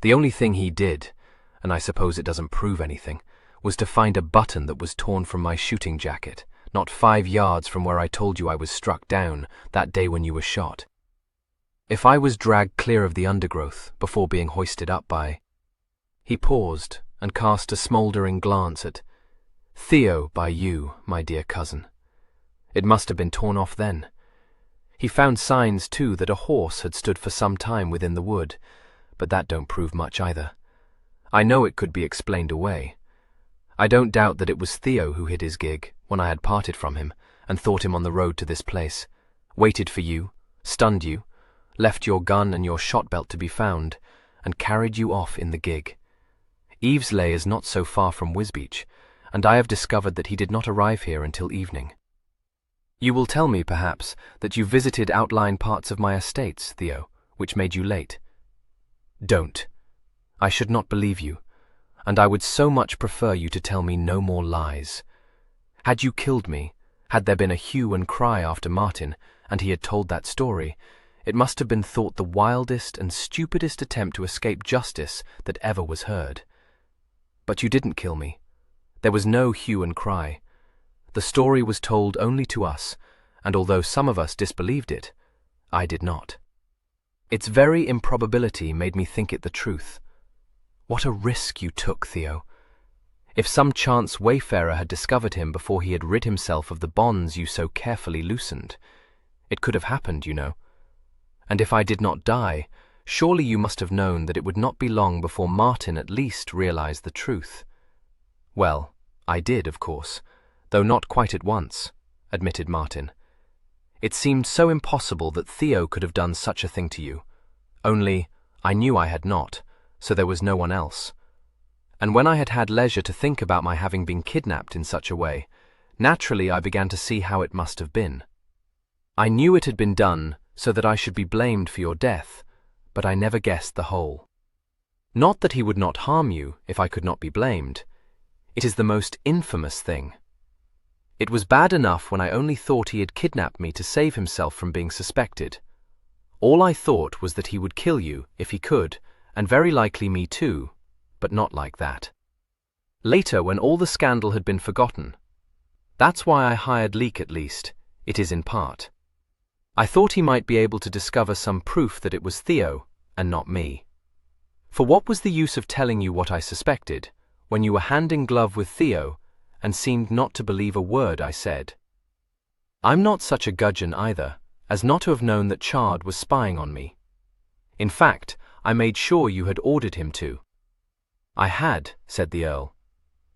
The only thing he did, and I suppose it doesn't prove anything, was to find a button that was torn from my shooting jacket, not 5 yards from where I told you I was struck down that day when you were shot. If I was dragged clear of the undergrowth before being hoisted up by—" He paused and cast a smouldering glance at Theo by you, my dear cousin. It must have been torn off then. He found signs, too, that a horse had stood for some time within the wood, but that don't prove much either. I know it could be explained away. I don't doubt that it was Theo who hid his gig when I had parted from him and thought him on the road to this place, waited for you, stunned you, left your gun and your shot belt to be found, and carried you off in the gig. Evesley is not so far from Wisbeach, and I have discovered that he did not arrive here until evening. You will tell me, perhaps, that you visited outlying parts of my estates, Theo, which made you late. Don't. I should not believe you, and I would so much prefer you to tell me no more lies. Had you killed me, had there been a hue and cry after Martin, and he had told that story, it must have been thought the wildest and stupidest attempt to escape justice that ever was heard. But you didn't kill me. There was no hue and cry. The story was told only to us, and although some of us disbelieved it, I did not. Its very improbability made me think it the truth. What a risk you took, Theo. If some chance wayfarer had discovered him before he had rid himself of the bonds you so carefully loosened, it could have happened, you know. And if I did not die, surely you must have known that it would not be long before Martin at least realized the truth. Well, I did, of course, though not quite at once, admitted Martin. It seemed so impossible that Theo could have done such a thing to you. Only, I knew I had not, so there was no one else. And when I had had leisure to think about my having been kidnapped in such a way, naturally I began to see how it must have been. I knew it had been done so that I should be blamed for your death, but I never guessed the whole. Not that he would not harm you if I could not be blamed. It is the most infamous thing. It was bad enough when I only thought he had kidnapped me to save himself from being suspected. All I thought was that he would kill you if he could, and very likely me too, but not like that. Later, when all the scandal had been forgotten. That's why I hired Leek at least, it is in part. I thought he might be able to discover some proof that it was Theo, and not me. For what was the use of telling you what I suspected, when you were hand in glove with Theo, and seemed not to believe a word I said? I'm not such a gudgeon either, as not to have known that Chard was spying on me. In fact, I made sure you had ordered him to. I had, said the Earl.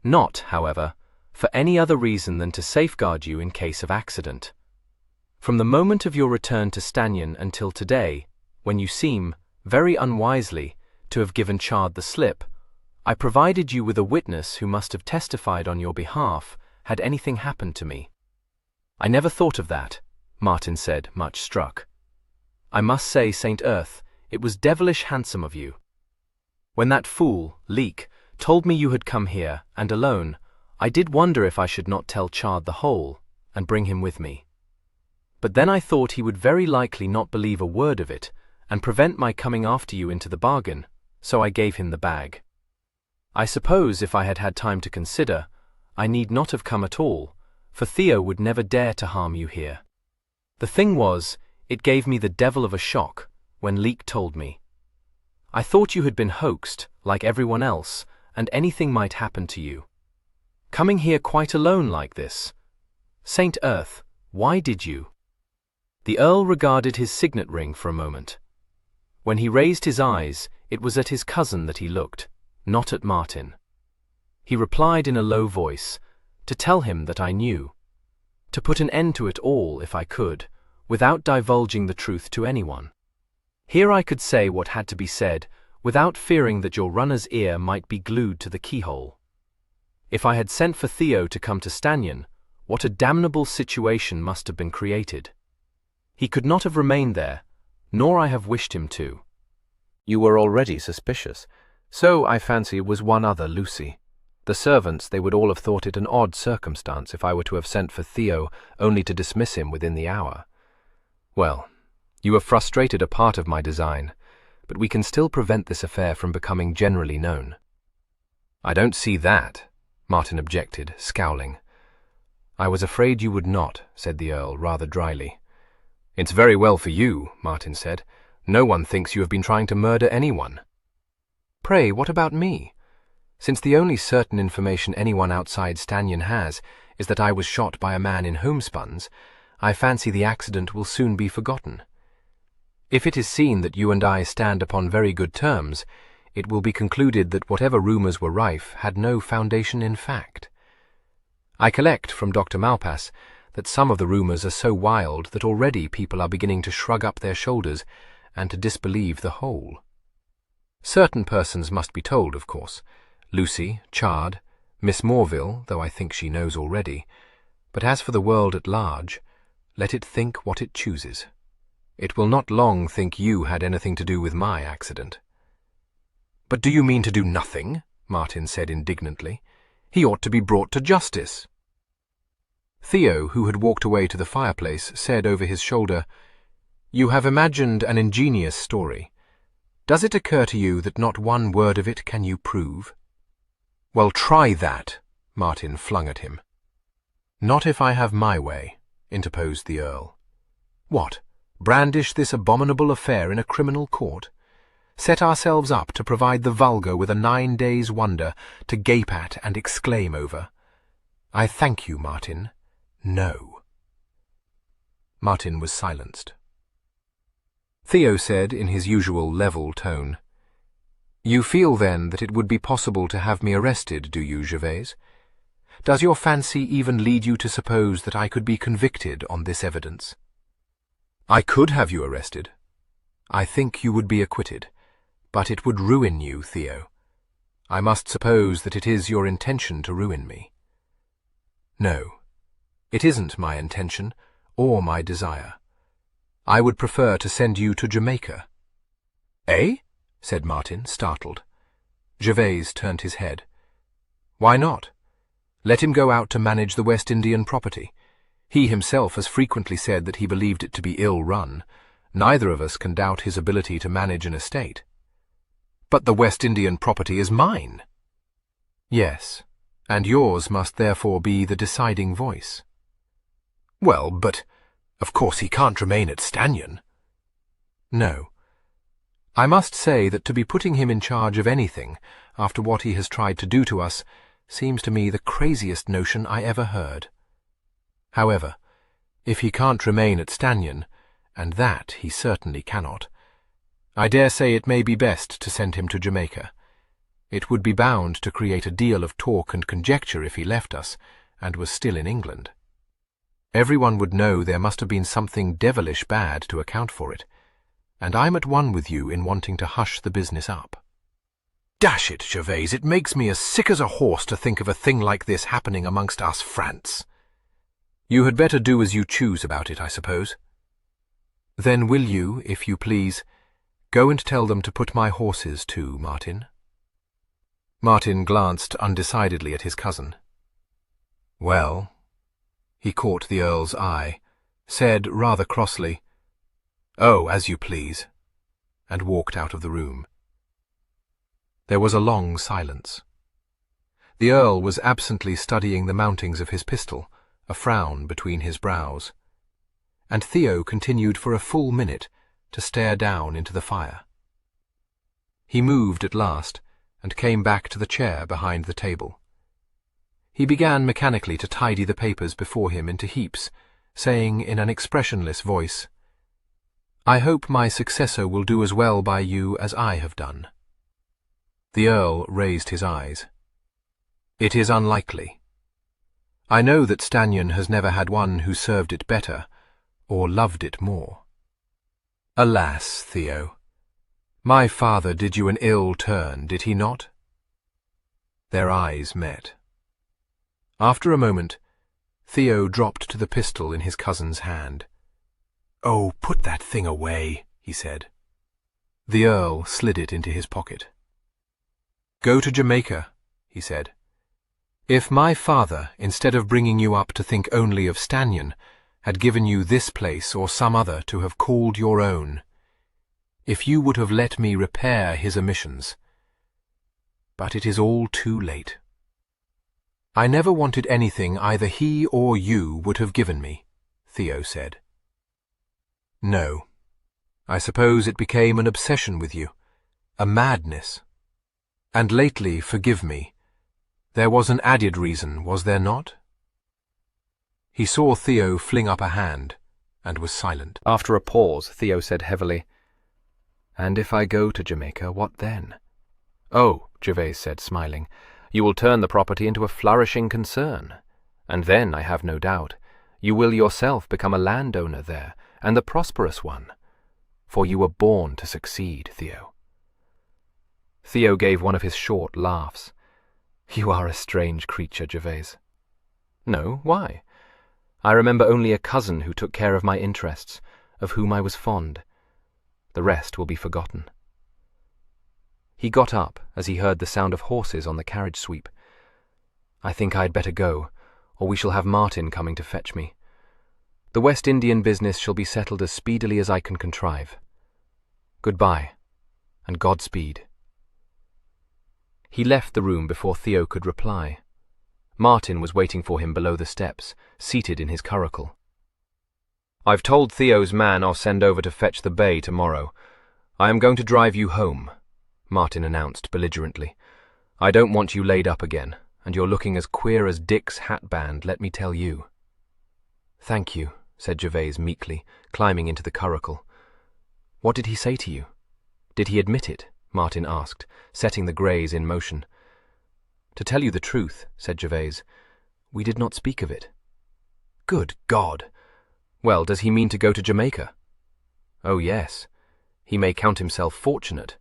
Not, however, for any other reason than to safeguard you in case of accident. From the moment of your return to Stannion until today, when you seem, very unwisely, to have given Chard the slip, I provided you with a witness who must have testified on your behalf had anything happened to me. I never thought of that, Martin said, much struck. I must say, Saint Earth, it was devilish handsome of you. When that fool, Leek, told me you had come here, and alone, I did wonder if I should not tell Chard the whole, and bring him with me. But then I thought he would very likely not believe a word of it, and prevent my coming after you into the bargain, so I gave him the bag. I suppose if I had had time to consider, I need not have come at all, for Theo would never dare to harm you here. The thing was, it gave me the devil of a shock when Leek told me. I thought you had been hoaxed, like everyone else, and anything might happen to you. Coming here quite alone like this. Saint Earth, why did you? The Earl regarded his signet ring for a moment. When he raised his eyes, it was at his cousin that he looked, not at Martin. He replied in a low voice, to tell him that I knew. To put an end to it all, if I could, without divulging the truth to anyone. Here I could say what had to be said, without fearing that your runner's ear might be glued to the keyhole. If I had sent for Theo to come to Stannion, what a damnable situation must have been created. He could not have remained there, nor I have wished him to. You were already suspicious. So, I fancy, was one other, Lucy. The servants, they would all have thought it an odd circumstance if I were to have sent for Theo only to dismiss him within the hour. Well, you have frustrated a part of my design, but we can still prevent this affair from becoming generally known. I don't see that, Martin objected, scowling. I was afraid you would not, said the Earl, rather dryly. It's very well for you, Martin said. No one thinks you have been trying to murder anyone. Pray, what about me? Since the only certain information anyone outside Stannion has is that I was shot by a man in homespuns, I fancy the accident will soon be forgotten. If it is seen that you and I stand upon very good terms, it will be concluded that whatever rumours were rife had no foundation in fact. I collect from Dr. Malpass that some of the rumours are so wild that already people are beginning to shrug up their shoulders and to disbelieve the whole. Certain persons must be told, of course. Lucy, Chard, Miss Morville, though I think she knows already. But as for the world at large, let it think what it chooses. It will not long think you had anything to do with my accident. But do you mean to do nothing? Martin said indignantly. He ought to be brought to justice. Theo, who had walked away to the fireplace, said over his shoulder, You have imagined an ingenious story. Does it occur to you that not one word of it can you prove? Well, try that, Martin flung at him. Not if I have my way, interposed the Earl. What, brandish this abominable affair in a criminal court? Set ourselves up to provide the vulgar with a 9 days' wonder to gape at and exclaim over? I thank you, Martin. No. Martin was silenced. Theo said in his usual level tone, You feel, then, that it would be possible to have me arrested, do you, Gervase? Does your fancy even lead you to suppose that I could be convicted on this evidence? I could have you arrested. I think you would be acquitted, but it would ruin you, Theo. I must suppose that it is your intention to ruin me. No, it isn't my intention or my desire. I would prefer to send you to Jamaica. "Eh?" said Martin, startled. Gervase turned his head. "Why not? Let him go out to manage the West Indian property. He himself has frequently said that he believed it to be ill-run. Neither of us can doubt his ability to manage an estate." "But the West Indian property is mine." "Yes, and yours must therefore be the deciding voice." "Well, but of course he can't remain at Stanyon." "No. I must say that to be putting him in charge of anything, after what he has tried to do to us, seems to me the craziest notion I ever heard. However, if he can't remain at Stanyon, and that he certainly cannot, I dare say it may be best to send him to Jamaica. It would be bound to create a deal of talk and conjecture if he left us, and was still in England. Everyone would know there must have been something devilish bad to account for it, and I'm at one with you in wanting to hush the business up." "Dash it, Gervase, it makes me as sick as a horse to think of a thing like this happening amongst us Frants." "You had better do as you choose about it, I suppose." "Then will you, if you please, go and tell them to put my horses to, Martin?" Martin glanced undecidedly at his cousin. "Well," he caught the Earl's eye, said rather crossly, "Oh, as you please," and walked out of the room. There was a long silence. The Earl was absently studying the mountings of his pistol, a frown between his brows, and Theo continued for a full minute to stare down into the fire. He moved at last, and came back to the chair behind the table. He began mechanically to tidy the papers before him into heaps, saying in an expressionless voice, "I hope my successor will do as well by you as I have done." The Earl raised his eyes. "It is unlikely. I know that Stanyon has never had one who served it better, or loved it more." "Alas, Theo, my father did you an ill turn, did he not?" Their eyes met. After a moment, Theo dropped to the pistol in his cousin's hand. "Oh, put that thing away," he said. The Earl slid it into his pocket. "Go to Jamaica," he said. "If my father, instead of bringing you up to think only of Stanyon, had given you this place or some other to have called your own, if you would have let me repair his omissions. But it is all too late. I never wanted anything either he or you would have given me," Theo said. "No. I suppose it became an obsession with you, a madness. And lately, forgive me, there was an added reason, was there not?" He saw Theo fling up a hand, and was silent. After a pause, Theo said heavily, "And if I go to Jamaica, what then?" "Oh," Gervase said, smiling, "you will turn the property into a flourishing concern, and then, I have no doubt, you will yourself become a landowner there, and the prosperous one, for you were born to succeed, Theo." Theo gave one of his short laughs. "You are a strange creature, Gervase." "No, why? I remember only a cousin who took care of my interests, of whom I was fond. The rest will be forgotten." He got up as he heard the sound of horses on the carriage sweep. "I think I had better go, or we shall have Martin coming to fetch me. The West Indian business shall be settled as speedily as I can contrive. Goodbye, and Godspeed." He left the room before Theo could reply. Martin was waiting for him below the steps, seated in his curricle. "I've told Theo's man I'll send over to fetch the bay tomorrow. I am going to drive you home," Martin announced belligerently. "I don't want you laid up again, and you're looking as queer as Dick's hatband, let me tell you." "Thank you," said Gervase meekly, climbing into the curricle. "What did he say to you? Did he admit it?" Martin asked, setting the greys in motion. "To tell you the truth," said Gervase, "we did not speak of it." "Good God! Well, does he mean to go to Jamaica?" "Oh, yes. He may count himself fortunate.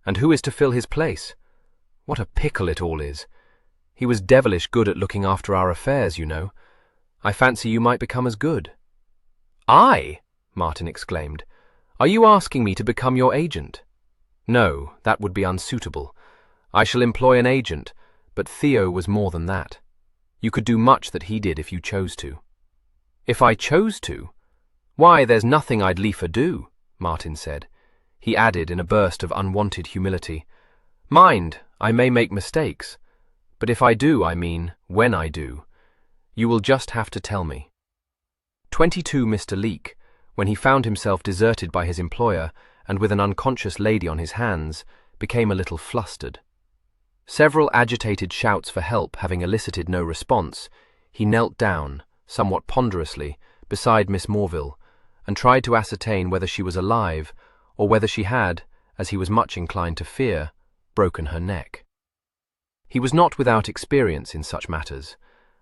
And who is to fill his place? What a pickle it all is. He was devilish good at looking after our affairs, you know. I fancy you might become as good." "I?" Martin exclaimed. "Are you asking me to become your agent?" No, that would be unsuitable. I shall employ an agent, but Theo was more than that. You could do much that he did if you chose to. If I chose to? Why, there's nothing I'd liefer do, Martin said. He added in a burst of unwanted humility, Mind, I may make mistakes, but if I do, I mean, when I do, you will just have to tell me. 22 Mr. Leek, when he found himself deserted by his employer and with an unconscious lady on his hands, became a little flustered. Several agitated shouts for help having elicited no response, he knelt down, somewhat ponderously, beside Miss Morville, and tried to ascertain whether she was alive, or whether she had, as he was much inclined to fear, broken her neck. He was not without experience in such matters,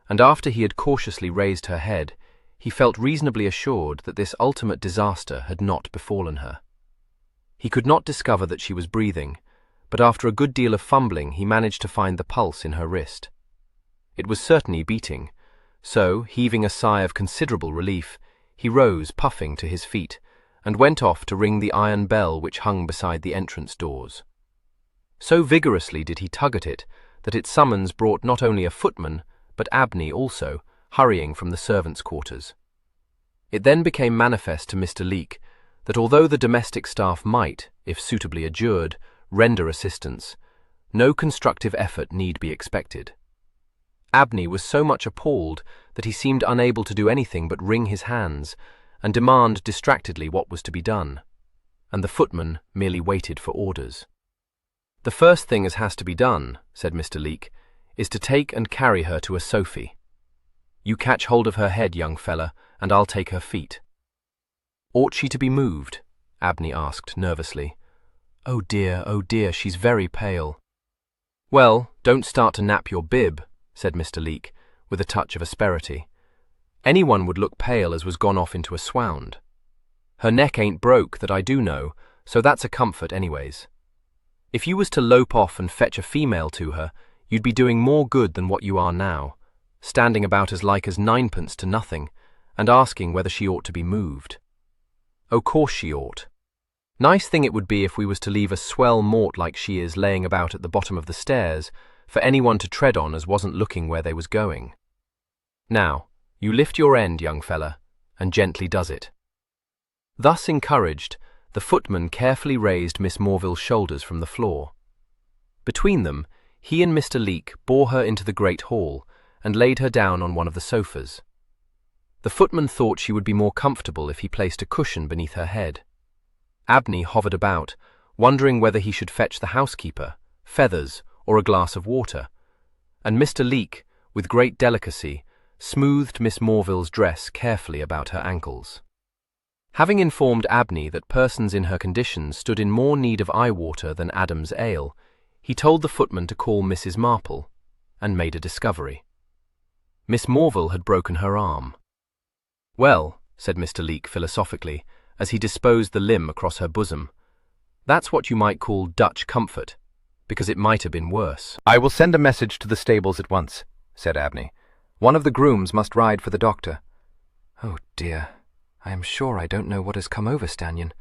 and after he had cautiously raised her head, he felt reasonably assured that this ultimate disaster had not befallen her. He could not discover that she was breathing, but after a good deal of fumbling he managed to find the pulse in her wrist. It was certainly beating, so, heaving a sigh of considerable relief, he rose, puffing, to his feet, and went off to ring the iron bell which hung beside the entrance doors. So vigorously did he tug at it, that its summons brought not only a footman, but Abney also, hurrying from the servants' quarters. It then became manifest to Mr. Leek that although the domestic staff might, if suitably adjured, render assistance, no constructive effort need be expected. Abney was so much appalled that he seemed unable to do anything but wring his hands and demand distractedly what was to be done, and the footman merely waited for orders. "The first thing as has to be done," said Mr. Leek, "is to take and carry her to a sofy. You catch hold of her head, young fella, and I'll take her feet." "Ought she to be moved?" Abney asked nervously. Oh dear, she's very pale." "Well, don't start to nap your bib," said Mr. Leek, with a touch of asperity. "Anyone would look pale as was gone off into a swound. Her neck ain't broke, that I do know, so that's a comfort anyways. If you was to lope off and fetch a female to her, you'd be doing more good than what you are now, standing about as like as ninepence to nothing, and asking whether she ought to be moved. O' course she ought. Nice thing it would be if we was to leave a swell mort like she is laying about at the bottom of the stairs, for anyone to tread on as wasn't looking where they was going. Now, you lift your end, young fella, and gently does it." Thus encouraged, the footman carefully raised Miss Morville's shoulders from the floor. Between them, he and Mr. Leek bore her into the great hall, and laid her down on one of the sofas. The footman thought she would be more comfortable if he placed a cushion beneath her head. Abney hovered about, wondering whether he should fetch the housekeeper, feathers, or a glass of water, and Mr. Leek, with great delicacy, smoothed Miss Morville's dress carefully about her ankles. Having informed Abney that persons in her condition stood in more need of eye-water than Adam's ale, he told the footman to call Mrs. Marple, and made a discovery. Miss Morville had broken her arm. "Well," said Mr. Leek philosophically, as he disposed the limb across her bosom, "that's what you might call Dutch comfort, because it might have been worse." "I will send a message to the stables at once," said Abney. "One of the grooms must ride for the doctor." "Oh dear, I am sure I don't know what has come over Stanyan.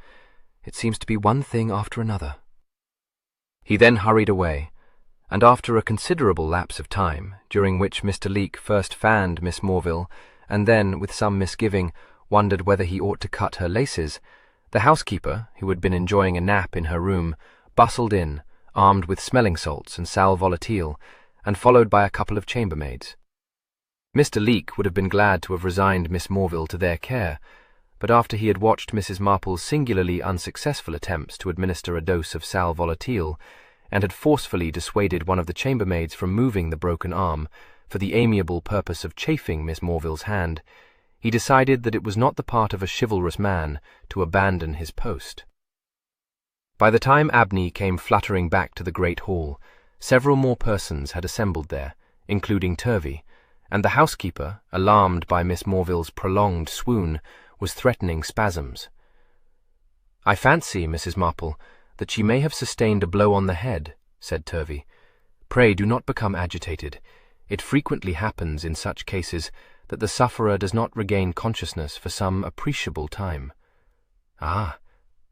It seems to be one thing after another." He then hurried away, and after a considerable lapse of time, during which Mr. Leek first fanned Miss Morville, and then, with some misgiving, wondered whether he ought to cut her laces, the housekeeper, who had been enjoying a nap in her room, bustled in, armed with smelling salts and sal volatile, and followed by a couple of chambermaids. Mr. Leek would have been glad to have resigned Miss Morville to their care, but after he had watched Mrs. Marple's singularly unsuccessful attempts to administer a dose of sal volatile, and had forcefully dissuaded one of the chambermaids from moving the broken arm for the amiable purpose of chafing Miss Morville's hand, he decided that it was not the part of a chivalrous man to abandon his post. By the time Abney came fluttering back to the great hall, several more persons had assembled there, including Turvey, and the housekeeper, alarmed by Miss Morville's prolonged swoon, was threatening spasms. "I fancy, Mrs. Marple, that she may have sustained a blow on the head," said Turvey. "Pray do not become agitated. It frequently happens in such cases that the sufferer does not regain consciousness for some appreciable time. Ah,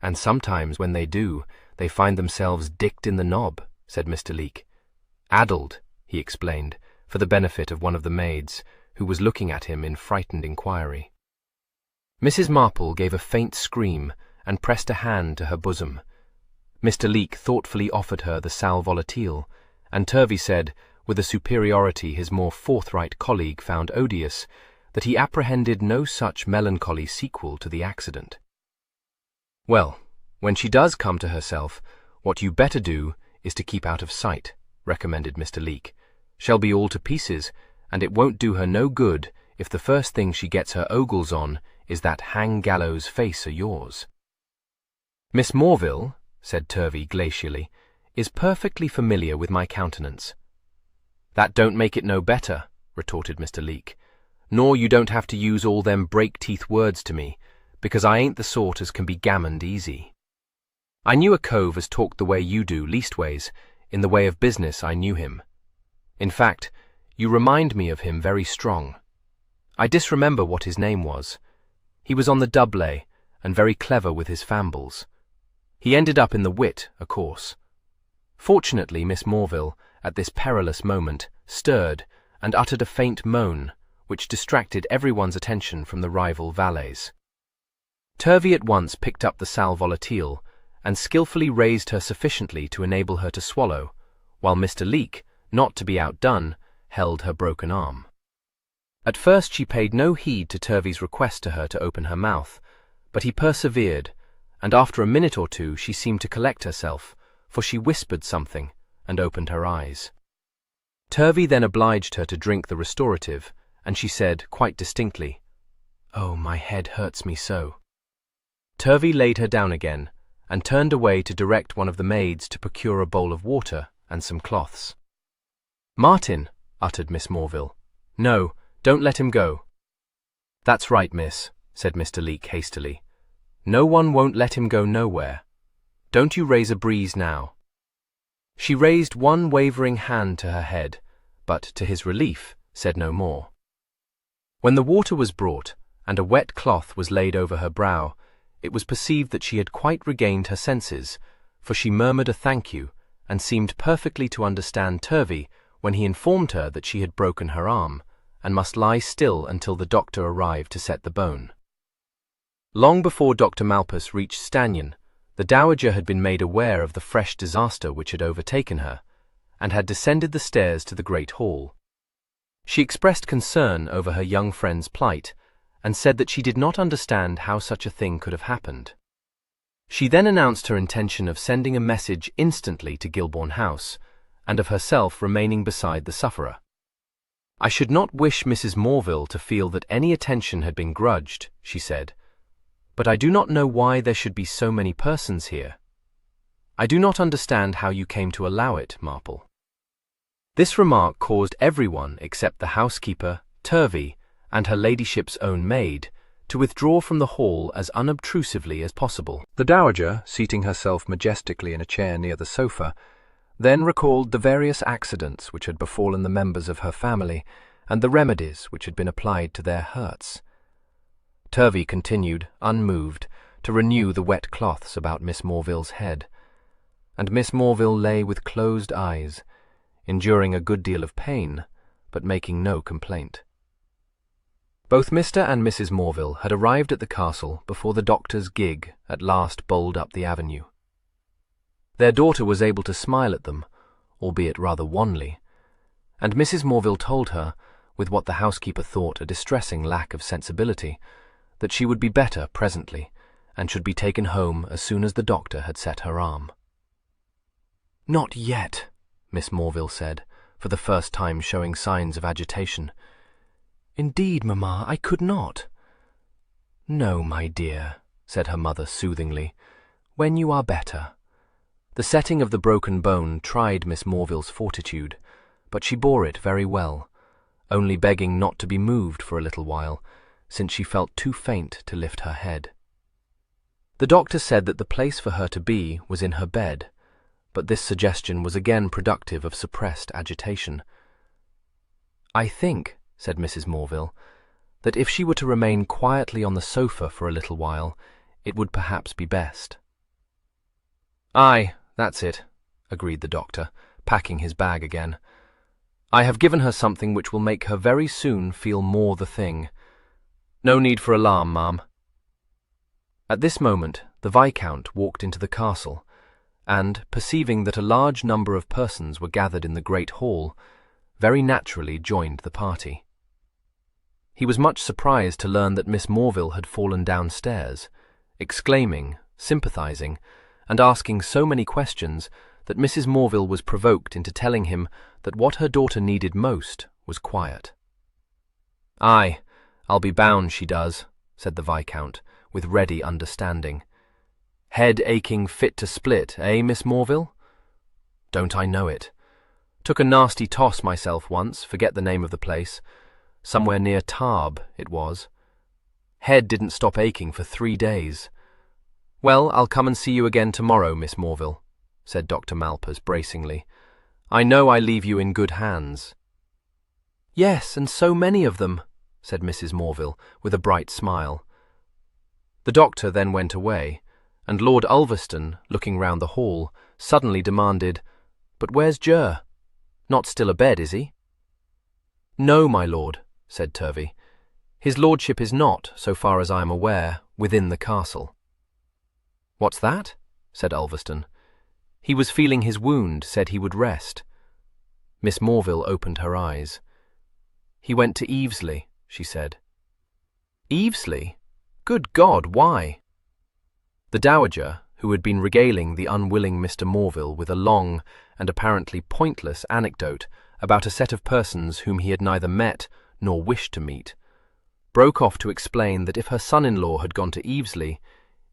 and sometimes when they do, they find themselves dicked in the knob, said Mr. Leake. Addled, he explained, for the benefit of one of the maids, who was looking at him in frightened inquiry. Mrs. Marple gave a faint scream and pressed a hand to her bosom. Mr. Leake thoughtfully offered her the sal volatile, and Turvey said, with a superiority his more forthright colleague found odious, that he apprehended no such melancholy sequel to the accident. "Well, when she does come to herself, what you better do is to keep out of sight," recommended Mr. Leake. "She'll be all to pieces, and it won't do her no good if the first thing she gets her ogles on is that hang-gallows face of yours." "Miss Morville," said Turvey glacially, "is perfectly familiar with my countenance." "That don't make it no better," retorted Mr. Leake. "Nor you don't have to use all them break-teeth words to me, because I ain't the sort as can be gammoned easy. I knew a cove as talked the way you do, leastways, in the way of business I knew him. In fact, you remind me of him very strong. I disremember what his name was. He was on the doublé, and very clever with his fambles. He ended up in the wit, of course." Fortunately, Miss Morville, at this perilous moment, stirred and uttered a faint moan, which distracted everyone's attention from the rival valets. Turvey at once picked up the sal volatile and skillfully raised her sufficiently to enable her to swallow, while Mr. Leake, not to be outdone, held her broken arm. At first she paid no heed to Turvey's request to her to open her mouth, but he persevered, and after a minute or two she seemed to collect herself, for she whispered something and opened her eyes. Turvey then obliged her to drink the restorative, and she said quite distinctly, "Oh, my head hurts me so." Turvey laid her down again, and turned away to direct one of the maids to procure a bowl of water and some cloths. "Martin," uttered Miss Morville. "No, don't let him go." "That's right, miss," said Mr. Leake hastily. "No one won't let him go nowhere. Don't you raise a breeze now." She raised one wavering hand to her head, but, to his relief, said no more. When the water was brought, and a wet cloth was laid over her brow, it was perceived that she had quite regained her senses, for she murmured a thank you, and seemed perfectly to understand Turvey when he informed her that she had broken her arm, and must lie still until the doctor arrived to set the bone. Long before Dr. Malpas reached Stanyon, the dowager had been made aware of the fresh disaster which had overtaken her, and had descended the stairs to the great hall. She expressed concern over her young friend's plight, and said that she did not understand how such a thing could have happened. She then announced her intention of sending a message instantly to Gilbourne House, and of herself remaining beside the sufferer. "I should not wish Mrs. Morville to feel that any attention had been grudged," she said, "but I do not know why there should be so many persons here. I do not understand how you came to allow it, Marple." This remark caused everyone except the housekeeper, Turvey, and her ladyship's own maid, to withdraw from the hall as unobtrusively as possible. The dowager, seating herself majestically in a chair near the sofa, then recalled the various accidents which had befallen the members of her family, and the remedies which had been applied to their hurts. Turvey continued, unmoved, to renew the wet cloths about Miss Morville's head, and Miss Morville lay with closed eyes, enduring a good deal of pain, but making no complaint. Both Mr. and Mrs. Morville had arrived at the castle before the doctor's gig at last bowled up the avenue. Their daughter was able to smile at them, albeit rather wanly, and Mrs. Morville told her, with what the housekeeper thought a distressing lack of sensibility, that she would be better presently, and should be taken home as soon as the doctor had set her arm. "Not yet," Miss Morville said, for the first time showing signs of agitation. "Indeed, mamma, I could not." "No, my dear," said her mother soothingly, "when you are better." The setting of the broken bone tried Miss Morville's fortitude, but she bore it very well, only begging not to be moved for a little while, since she felt too faint to lift her head. The doctor said that the place for her to be was in her bed, but this suggestion was again productive of suppressed agitation. "I think," said Mrs. Morville, "that if she were to remain quietly on the sofa for a little while, it would perhaps be best." "Aye, that's it," agreed the doctor, packing his bag again. "I have given her something which will make her very soon feel more the thing. No need for alarm, ma'am." At this moment the Viscount walked into the castle, and, perceiving that a large number of persons were gathered in the great hall, very naturally joined the party. He was much surprised to learn that Miss Morville had fallen downstairs, exclaiming, sympathizing, and asking so many questions that Mrs. Morville was provoked into telling him that what her daughter needed most was quiet. "Aye, I'll be bound she does," said the Viscount, with ready understanding. "Head aching fit to split, eh, Miss Morville?" "Don't I know it? Took a nasty toss myself once, forget the name of the place. Somewhere near Tarbes, it was. Head didn't stop aching for 3 days. Well, I'll come and see you again tomorrow, Miss Morville," said Dr. Malpas bracingly. "I know I leave you in good hands." "Yes, and so many of them," said Mrs. Morville, with a bright smile. The doctor then went away, and Lord Ulverston, looking round the hall, suddenly demanded, "But where's Ger? Not still abed, is he?" "No, my lord," said Turvey. "His lordship is not, so far as I am aware, within the castle." "What's that?" said Ulverston. "He was feeling his wound, said he would rest." Miss Morville opened her eyes. "He went to Evesley," she said. "Evesley? Good God, why?" The dowager, who had been regaling the unwilling Mr. Morville with a long and apparently pointless anecdote about a set of persons whom he had neither met nor wished to meet, broke off to explain that if her son-in-law had gone to Evesley,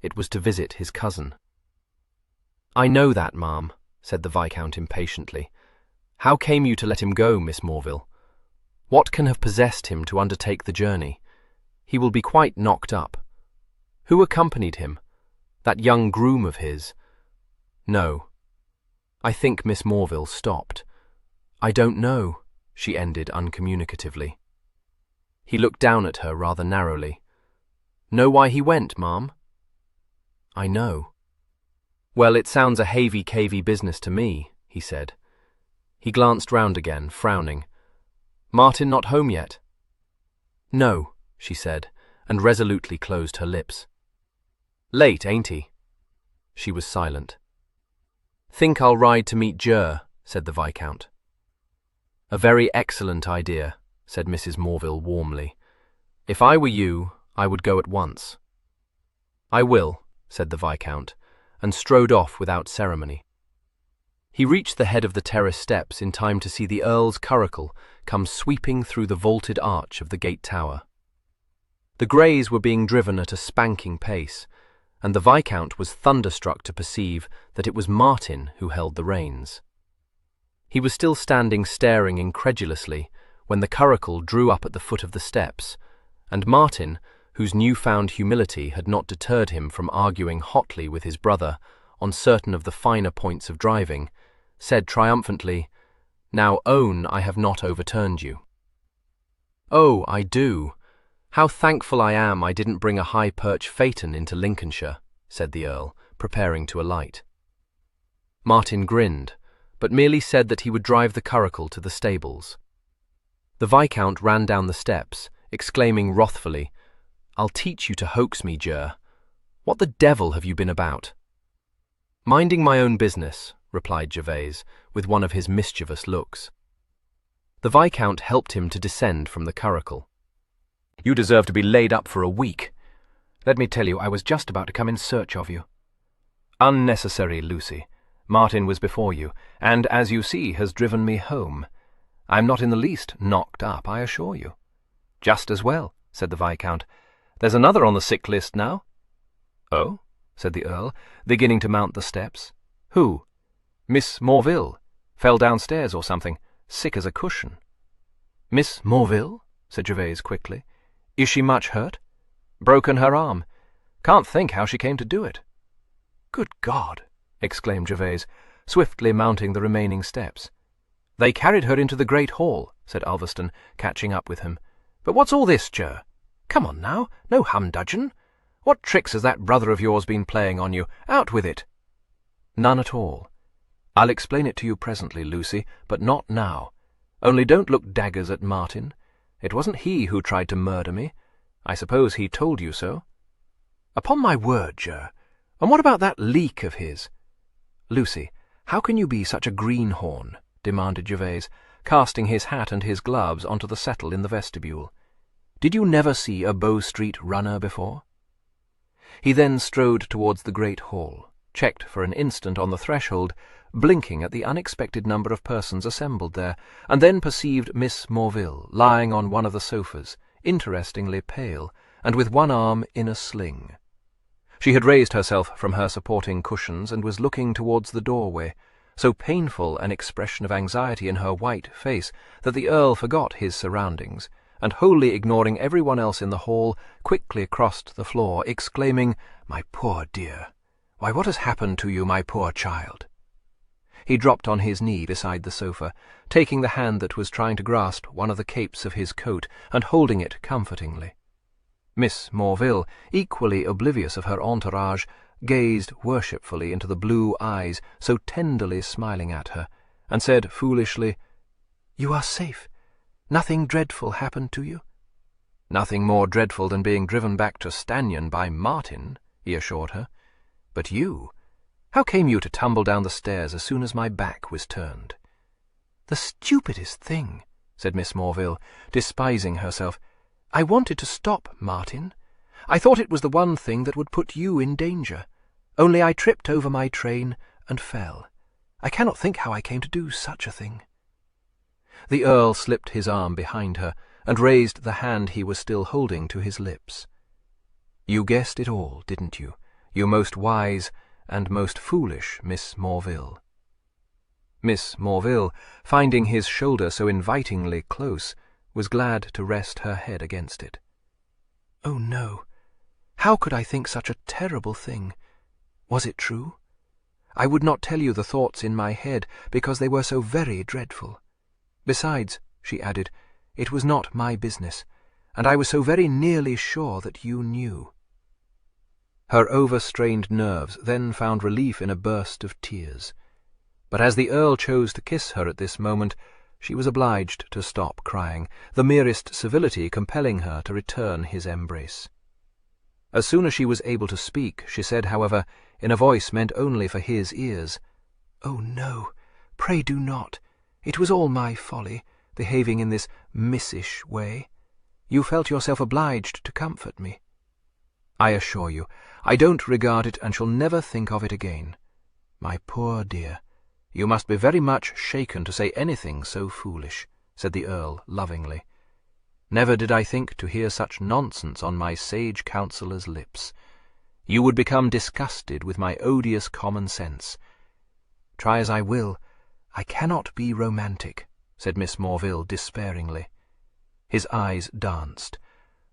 it was to visit his cousin. "I know that, ma'am," said the Viscount impatiently. "How came you to let him go, Miss Morville? What can have possessed him to undertake the journey? He will be quite knocked up. Who accompanied him? That young groom of his?" "No." I think Miss Morville stopped. "I don't know," she ended uncommunicatively. He looked down at her rather narrowly. "Know why he went, ma'am?" "I know." "Well, it sounds a havey-cavey business to me," he said. He glanced round again, frowning. "Martin not home yet?" "No," she said, and resolutely closed her lips. "Late, ain't he?" She was silent. "Think I'll ride to meet Ger," said the Viscount. "A very excellent idea," said Mrs. Morville warmly. "If I were you, I would go at once." "I will," said the Viscount, and strode off without ceremony. He reached the head of the terrace steps in time to see the Earl's curricle come sweeping through the vaulted arch of the gate tower. The greys were being driven at a spanking pace, and the Viscount was thunderstruck to perceive that it was Martin who held the reins. He was still standing staring incredulously when the curricle drew up at the foot of the steps, and Martin, whose newfound humility had not deterred him from arguing hotly with his brother on certain of the finer points of driving, said triumphantly, "Now own I have not overturned you." "Oh, I do. How thankful I am I didn't bring a high-perch phaeton into Lincolnshire," said the Earl, preparing to alight. Martin grinned, but merely said that he would drive the curricle to the stables. The Viscount ran down the steps, exclaiming wrathfully, "I'll teach you to hoax me, Ger. What the devil have you been about?" "Minding my own business," replied Gervase, with one of his mischievous looks. The Viscount helped him to descend from the curricle. "You deserve to be laid up for a week. Let me tell you, I was just about to come in search of you." "Unnecessary, Lucy. Martin was before you, and, as you see, has driven me home. I'm not in the least knocked up, I assure you." "Just as well," said the Viscount. "There's another on the sick list now." "Oh?" said the Earl, beginning to mount the steps. "Who?" "Miss Morville. Fell downstairs or something. Sick as a cushion." "Miss Morville?" said Gervase quickly. "Is she much hurt?" "Broken her arm. Can't think how she came to do it." "Good God!" exclaimed Gervase, swiftly mounting the remaining steps. "They carried her into the great hall," said Ulverston, catching up with him. "But what's all this, Ger? Come on now, no humdudgeon. What tricks has that brother of yours been playing on you? Out with it." None at all. I'll explain it to you presently, Lucy, but not now. Only don't look daggers at Martin. It wasn't he who tried to murder me. I suppose he told you so?" "Upon my word, Ger. And what about that leak of his?" "Lucy, how can you be such a greenhorn?" demanded Gervase, casting his hat and his gloves onto the settle in the vestibule. "Did you never see a Bow Street runner before?" He then strode towards the great hall, checked for an instant on the threshold, blinking at the unexpected number of persons assembled there, and then perceived Miss Morville lying on one of the sofas, interestingly pale, and with one arm in a sling. She had raised herself from her supporting cushions and was looking towards the doorway, so painful an expression of anxiety in her white face that the Earl forgot his surroundings, and wholly ignoring everyone else in the hall, quickly crossed the floor, exclaiming, "My poor dear! Why, what has happened to you, my poor child?" He dropped on his knee beside the sofa, taking the hand that was trying to grasp one of the capes of his coat and holding it comfortingly. Miss Morville, equally oblivious of her entourage, gazed worshipfully into the blue eyes so tenderly smiling at her, and said foolishly, "You are safe. Nothing dreadful happened to you?" "Nothing more dreadful than being driven back to Stanion by Martin," he assured her. "But you, how came you to tumble down the stairs as soon as my back was turned?" "The stupidest thing," said Miss Morville, despising herself. "I wanted to stop Martin. I thought it was the one thing that would put you in danger. Only I tripped over my train and fell. I cannot think how I came to do such a thing." The Earl slipped his arm behind her and raised the hand he was still holding to his lips. "You guessed it all, didn't you, you most wise and most foolish Miss Morville?" Miss Morville, finding his shoulder so invitingly close, was glad to rest her head against it. "Oh, no. How could I think such a terrible thing? Was it true? I would not tell you the thoughts in my head because they were so very dreadful. Besides," she added, "it was not my business, and I was so very nearly sure that you knew." Her overstrained nerves then found relief in a burst of tears. But as the Earl chose to kiss her at this moment, she was obliged to stop crying, the merest civility compelling her to return his embrace. As soon as she was able to speak, she said, however, in a voice meant only for his ears, "Oh, no, pray do not. It was all my folly, behaving in this missish way. You felt yourself obliged to comfort me." "I assure you, I don't regard it and shall never think of it again. My poor dear, you must be very much shaken to say anything so foolish," said the Earl lovingly. "Never did I think to hear such nonsense on my sage counsellor's lips. You would become disgusted with my odious common sense. Try as I will, I cannot be romantic," said Miss Morville despairingly. His eyes danced.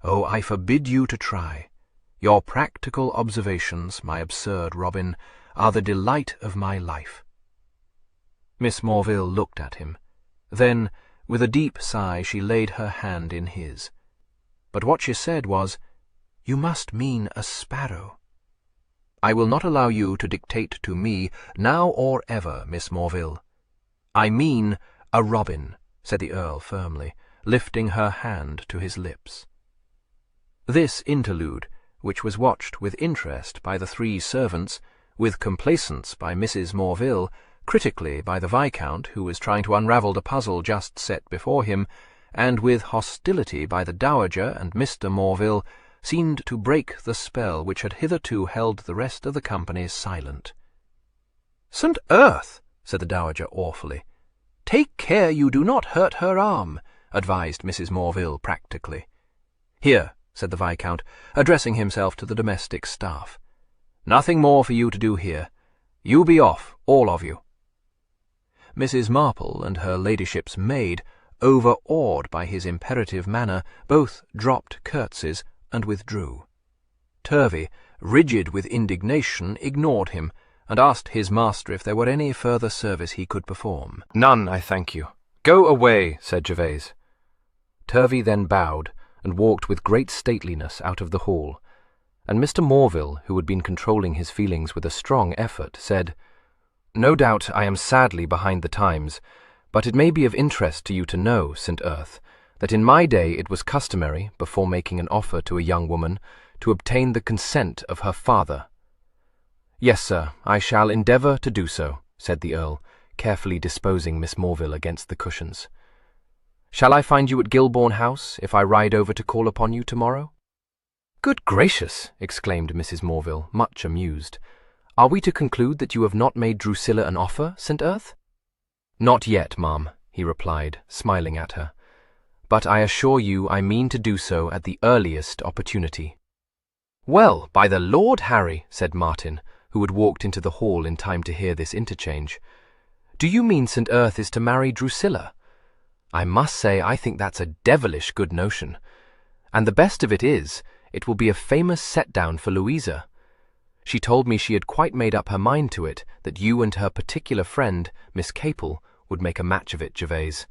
"Oh, I forbid you to try. Your practical observations, my absurd Robin, are the delight of my life." Miss Morville looked at him. Then, with a deep sigh, she laid her hand in his. But what she said was, "You must mean a sparrow." "I will not allow you to dictate to me, now or ever, Miss Morville. I mean a robin," said the Earl firmly, lifting her hand to his lips. This interlude, which was watched with interest by the three servants, with complacence by Mrs. Morville, critically by the Viscount, who was trying to unravel the puzzle just set before him, and with hostility by the Dowager and Mr. Morville, seemed to break the spell which had hitherto held the rest of the company silent. "St. Earth!" said the Dowager awfully. "Take care you do not hurt her arm," advised Mrs. Morville practically. "Here," said the Viscount, addressing himself to the domestic staff. "Nothing more for you to do here. You be off, all of you." Mrs. Marple and her ladyship's maid, overawed by his imperative manner, both dropped curtsies and withdrew. Turvey, rigid with indignation, ignored him, and asked his master if there were any further service he could perform. "None, I thank you. Go away," said Gervase. Turvey then bowed and walked with great stateliness out of the hall, and Mr. Morville, who had been controlling his feelings with a strong effort, said, No doubt I am sadly behind the times, but it may be of interest to you to know, St. Earth, that in my day it was customary, before making an offer to a young woman, to obtain the consent of her father. Yes, sir, I shall endeavour to do so, said the Earl, carefully disposing Miss Morville against the cushions. Shall I find you at Gilbourne House if I ride over to call upon you tomorrow? Good gracious, exclaimed Mrs. Morville, much amused. Are we to conclude that you have not made Drusilla an offer, St. Earth? Not yet, ma'am, he replied, smiling at her. But I assure you I mean to do so at the earliest opportunity. Well, by the Lord Harry, said Martin, who had walked into the hall in time to hear this interchange. Do you mean St. Earth is to marry Drusilla? I must say I think that's a devilish good notion. And the best of it is, it will be a famous set-down for Louisa. She told me she had quite made up her mind to it, that you and her particular friend, Miss Capel, would make a match of it, Gervase.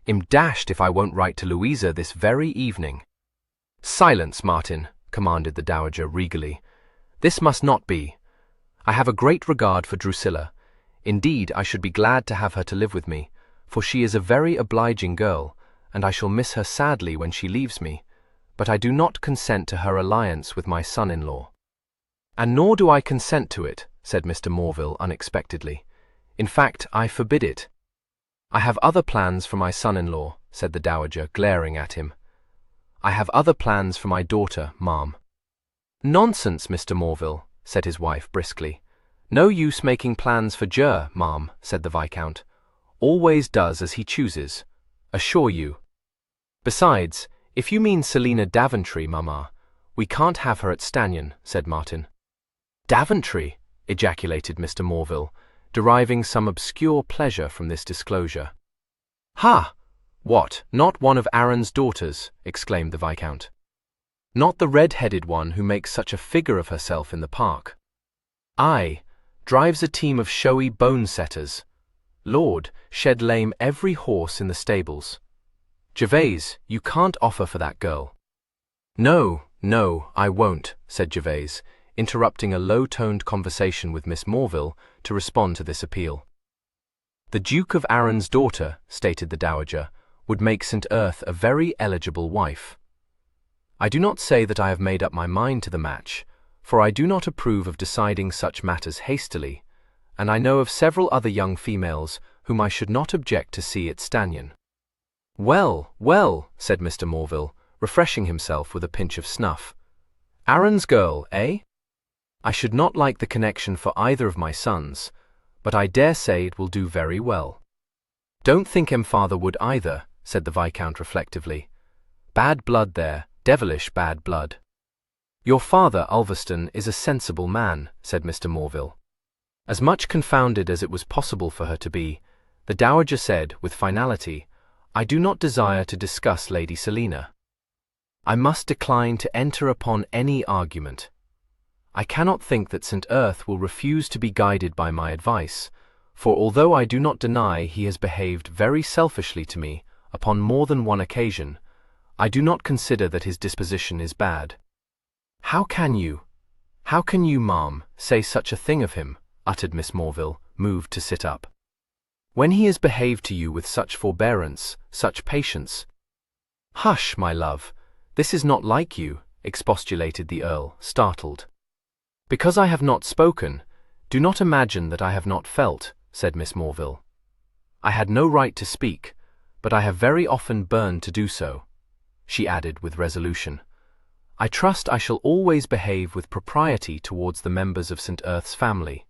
I'm dashed if I won't write to Louisa this very evening. Silence, Martin, commanded the Dowager regally. This must not be. I have a great regard for Drusilla. Indeed, I should be glad to have her to live with me, for she is a very obliging girl, and I shall miss her sadly when she leaves me, but I do not consent to her alliance with my son-in-law. And nor do I consent to it, said Mr. Morville unexpectedly. In fact, I forbid it. I have other plans for my son-in-law, said the Dowager, glaring at him. I have other plans for my daughter, ma'am. Nonsense, Mr. Morville, said his wife briskly. No use making plans for ma'am, said the Viscount. Always does as he chooses. Assure you. Besides, if you mean Selina Daventry, mamma, we can't have her at Stanyon, said Martin. Daventry, ejaculated Mr. Morville, deriving some obscure pleasure from this disclosure. Ha! What, not one of Aaron's daughters? Exclaimed the Viscount. Not the red-headed one who makes such a figure of herself in the park. Aye, drives a team of showy bone-setters. Lord, shed lame every horse in the stables. Gervase, you can't offer for that girl. No, I won't, said Gervase, interrupting a low-toned conversation with Miss Morville to respond to this appeal. The Duke of Arran's daughter, stated the Dowager, would make St. Earth a very eligible wife. I do not say that I have made up my mind to the match, for I do not approve of deciding such matters hastily, and I know of several other young females whom I should not object to see at Stanyon. Well, said Mr. Morville, refreshing himself with a pinch of snuff. Aaron's girl, eh? I should not like the connection for either of my sons, but I dare say it will do very well. Don't think father would either, said the Viscount reflectively. Bad blood there, devilish bad blood. Your father, Ulverston, is a sensible man, said Mr. Morville. As much confounded as it was possible for her to be, the Dowager said, with finality, I do not desire to discuss Lady Selina. I must decline to enter upon any argument. I cannot think that St. Earth will refuse to be guided by my advice, for although I do not deny he has behaved very selfishly to me upon more than one occasion, I do not consider that his disposition is bad. How can you, ma'am, say such a thing of him? Uttered Miss Morville, moved to sit up. When he has behaved to you with such forbearance, such patience. Hush, my love, this is not like you, expostulated the Earl, startled. Because I have not spoken, do not imagine that I have not felt, said Miss Morville. I had no right to speak, but I have very often burned to do so, she added with resolution. I trust I shall always behave with propriety towards the members of St. Earth's family,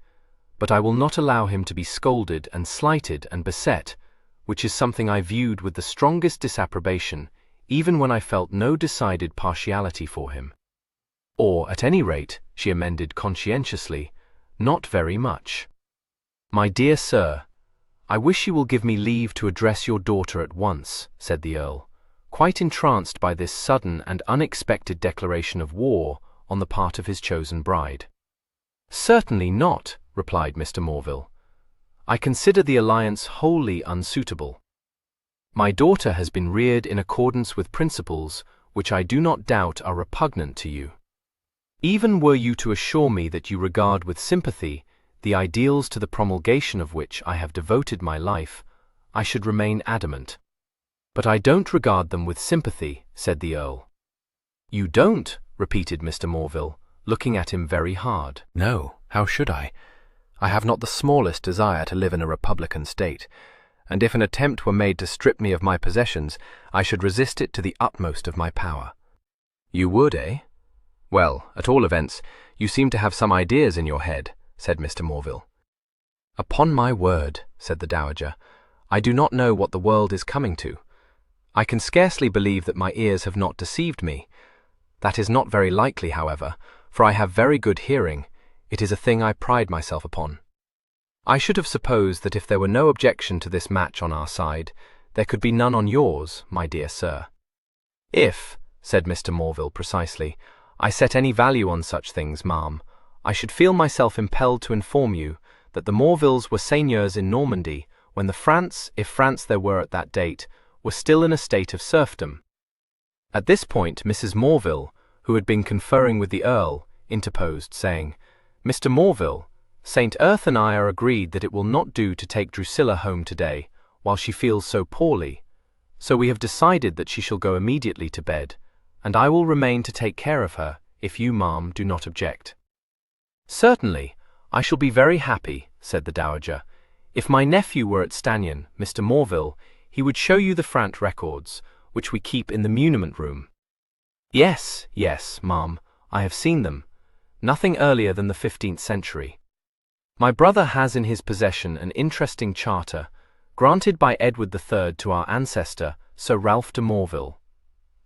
but I will not allow him to be scolded and slighted and beset, which is something I viewed with the strongest disapprobation, even when I felt no decided partiality for him. Or, at any rate, she amended conscientiously, not very much. My dear sir, I wish you will give me leave to address your daughter at once, said the Earl, quite entranced by this sudden and unexpected declaration of war on the part of his chosen bride. Certainly not, replied Mr. Morville. I consider the alliance wholly unsuitable. My daughter has been reared in accordance with principles which I do not doubt are repugnant to you. Even were you to assure me that you regard with sympathy the ideals to the promulgation of which I have devoted my life, I should remain adamant. But I don't regard them with sympathy, said the Earl. You don't, repeated Mr. Morville, looking at him very hard. No, how should I? I have not the smallest desire to live in a republican state, and if an attempt were made to strip me of my possessions, I should resist it to the utmost of my power. You would, eh? Well, at all events, you seem to have some ideas in your head, said Mr. Morville. Upon my word, said the Dowager, I do not know what the world is coming to. I can scarcely believe that my ears have not deceived me. That is not very likely, however, for I have very good hearing. It is a thing I pride myself upon. I should have supposed that if there were no objection to this match on our side, there could be none on yours, my dear sir. If, said Mr. Morville precisely, I set any value on such things, ma'am, I should feel myself impelled to inform you that the Morvilles were seigneurs in Normandy when the Frants, if Frants there were at that date, were still in a state of serfdom. At this point Mrs. Morville, who had been conferring with the Earl, interposed, saying, Mr. Morville, St. Erth and I are agreed that it will not do to take Drusilla home today, while she feels so poorly, so we have decided that she shall go immediately to bed, and I will remain to take care of her, if you, ma'am, do not object. Certainly, I shall be very happy, said the Dowager. If my nephew were at Stanion, Mr. Morville, he would show you the Frant records, which we keep in the muniment room. Yes, yes, ma'am, I have seen them. Nothing earlier than the 15th century. My brother has in his possession an interesting charter, granted by Edward III to our ancestor, Sir Ralph de Morville.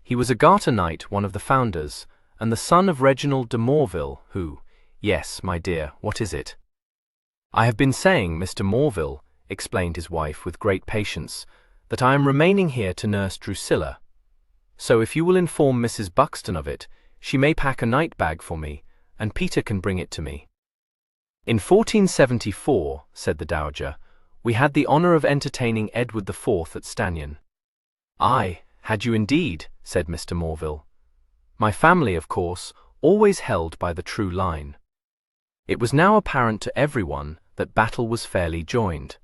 He was a Garter Knight, one of the founders, and the son of Reginald de Morville, who— Yes, my dear, what is it? I have been saying, Mr. Morville, explained his wife with great patience, that I am remaining here to nurse Drusilla. So if you will inform Mrs. Buxton of it, she may pack a night bag for me, and Peter can bring it to me. In 1474, said the Dowager, we had the honour of entertaining Edward IV at Stanion. Aye, had you indeed, said Mr. Morville. My family, of course, always held by the true line. It was now apparent to everyone that battle was fairly joined.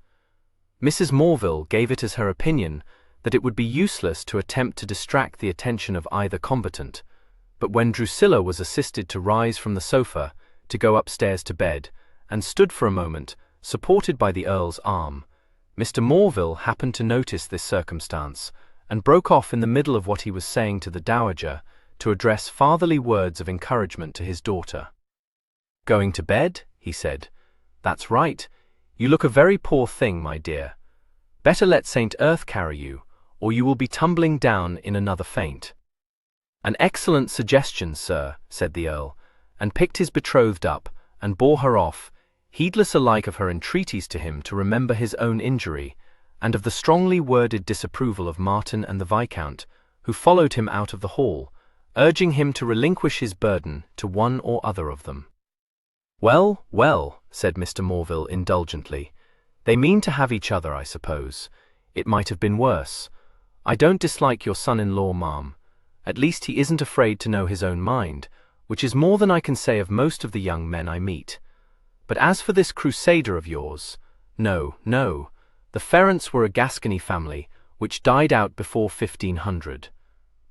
Mrs. Morville gave it as her opinion that it would be useless to attempt to distract the attention of either combatant, but when Drusilla was assisted to rise from the sofa, to go upstairs to bed, and stood for a moment, supported by the Earl's arm, Mr. Morville happened to notice this circumstance, and broke off in the middle of what he was saying to the Dowager, to address fatherly words of encouragement to his daughter. Going to bed? He said. That's right. You look a very poor thing, my dear. Better let St. Erth carry you, or you will be tumbling down in another faint. An excellent suggestion, sir, said the Earl, and picked his betrothed up, and bore her off, heedless alike of her entreaties to him to remember his own injury, and of the strongly worded disapproval of Martin and the Viscount, who followed him out of the hall, urging him to relinquish his burden to one or other of them. Well, well, said Mr. Morville indulgently, they mean to have each other, I suppose. It might have been worse. I don't dislike your son-in-law, ma'am. At least he isn't afraid to know his own mind, which is more than I can say of most of the young men I meet. But as for this crusader of yours, no, no. The Ferrants were a Gascony family, which died out before 1500.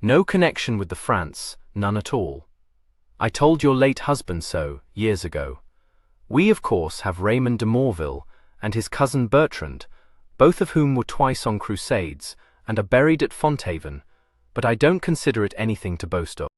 No connection with the Frants, none at all. I told your late husband so, years ago. We, of course, have Raymond de Morville and his cousin Bertrand, both of whom were twice on crusades, and are buried at Fonthaven, but I don't consider it anything to boast of.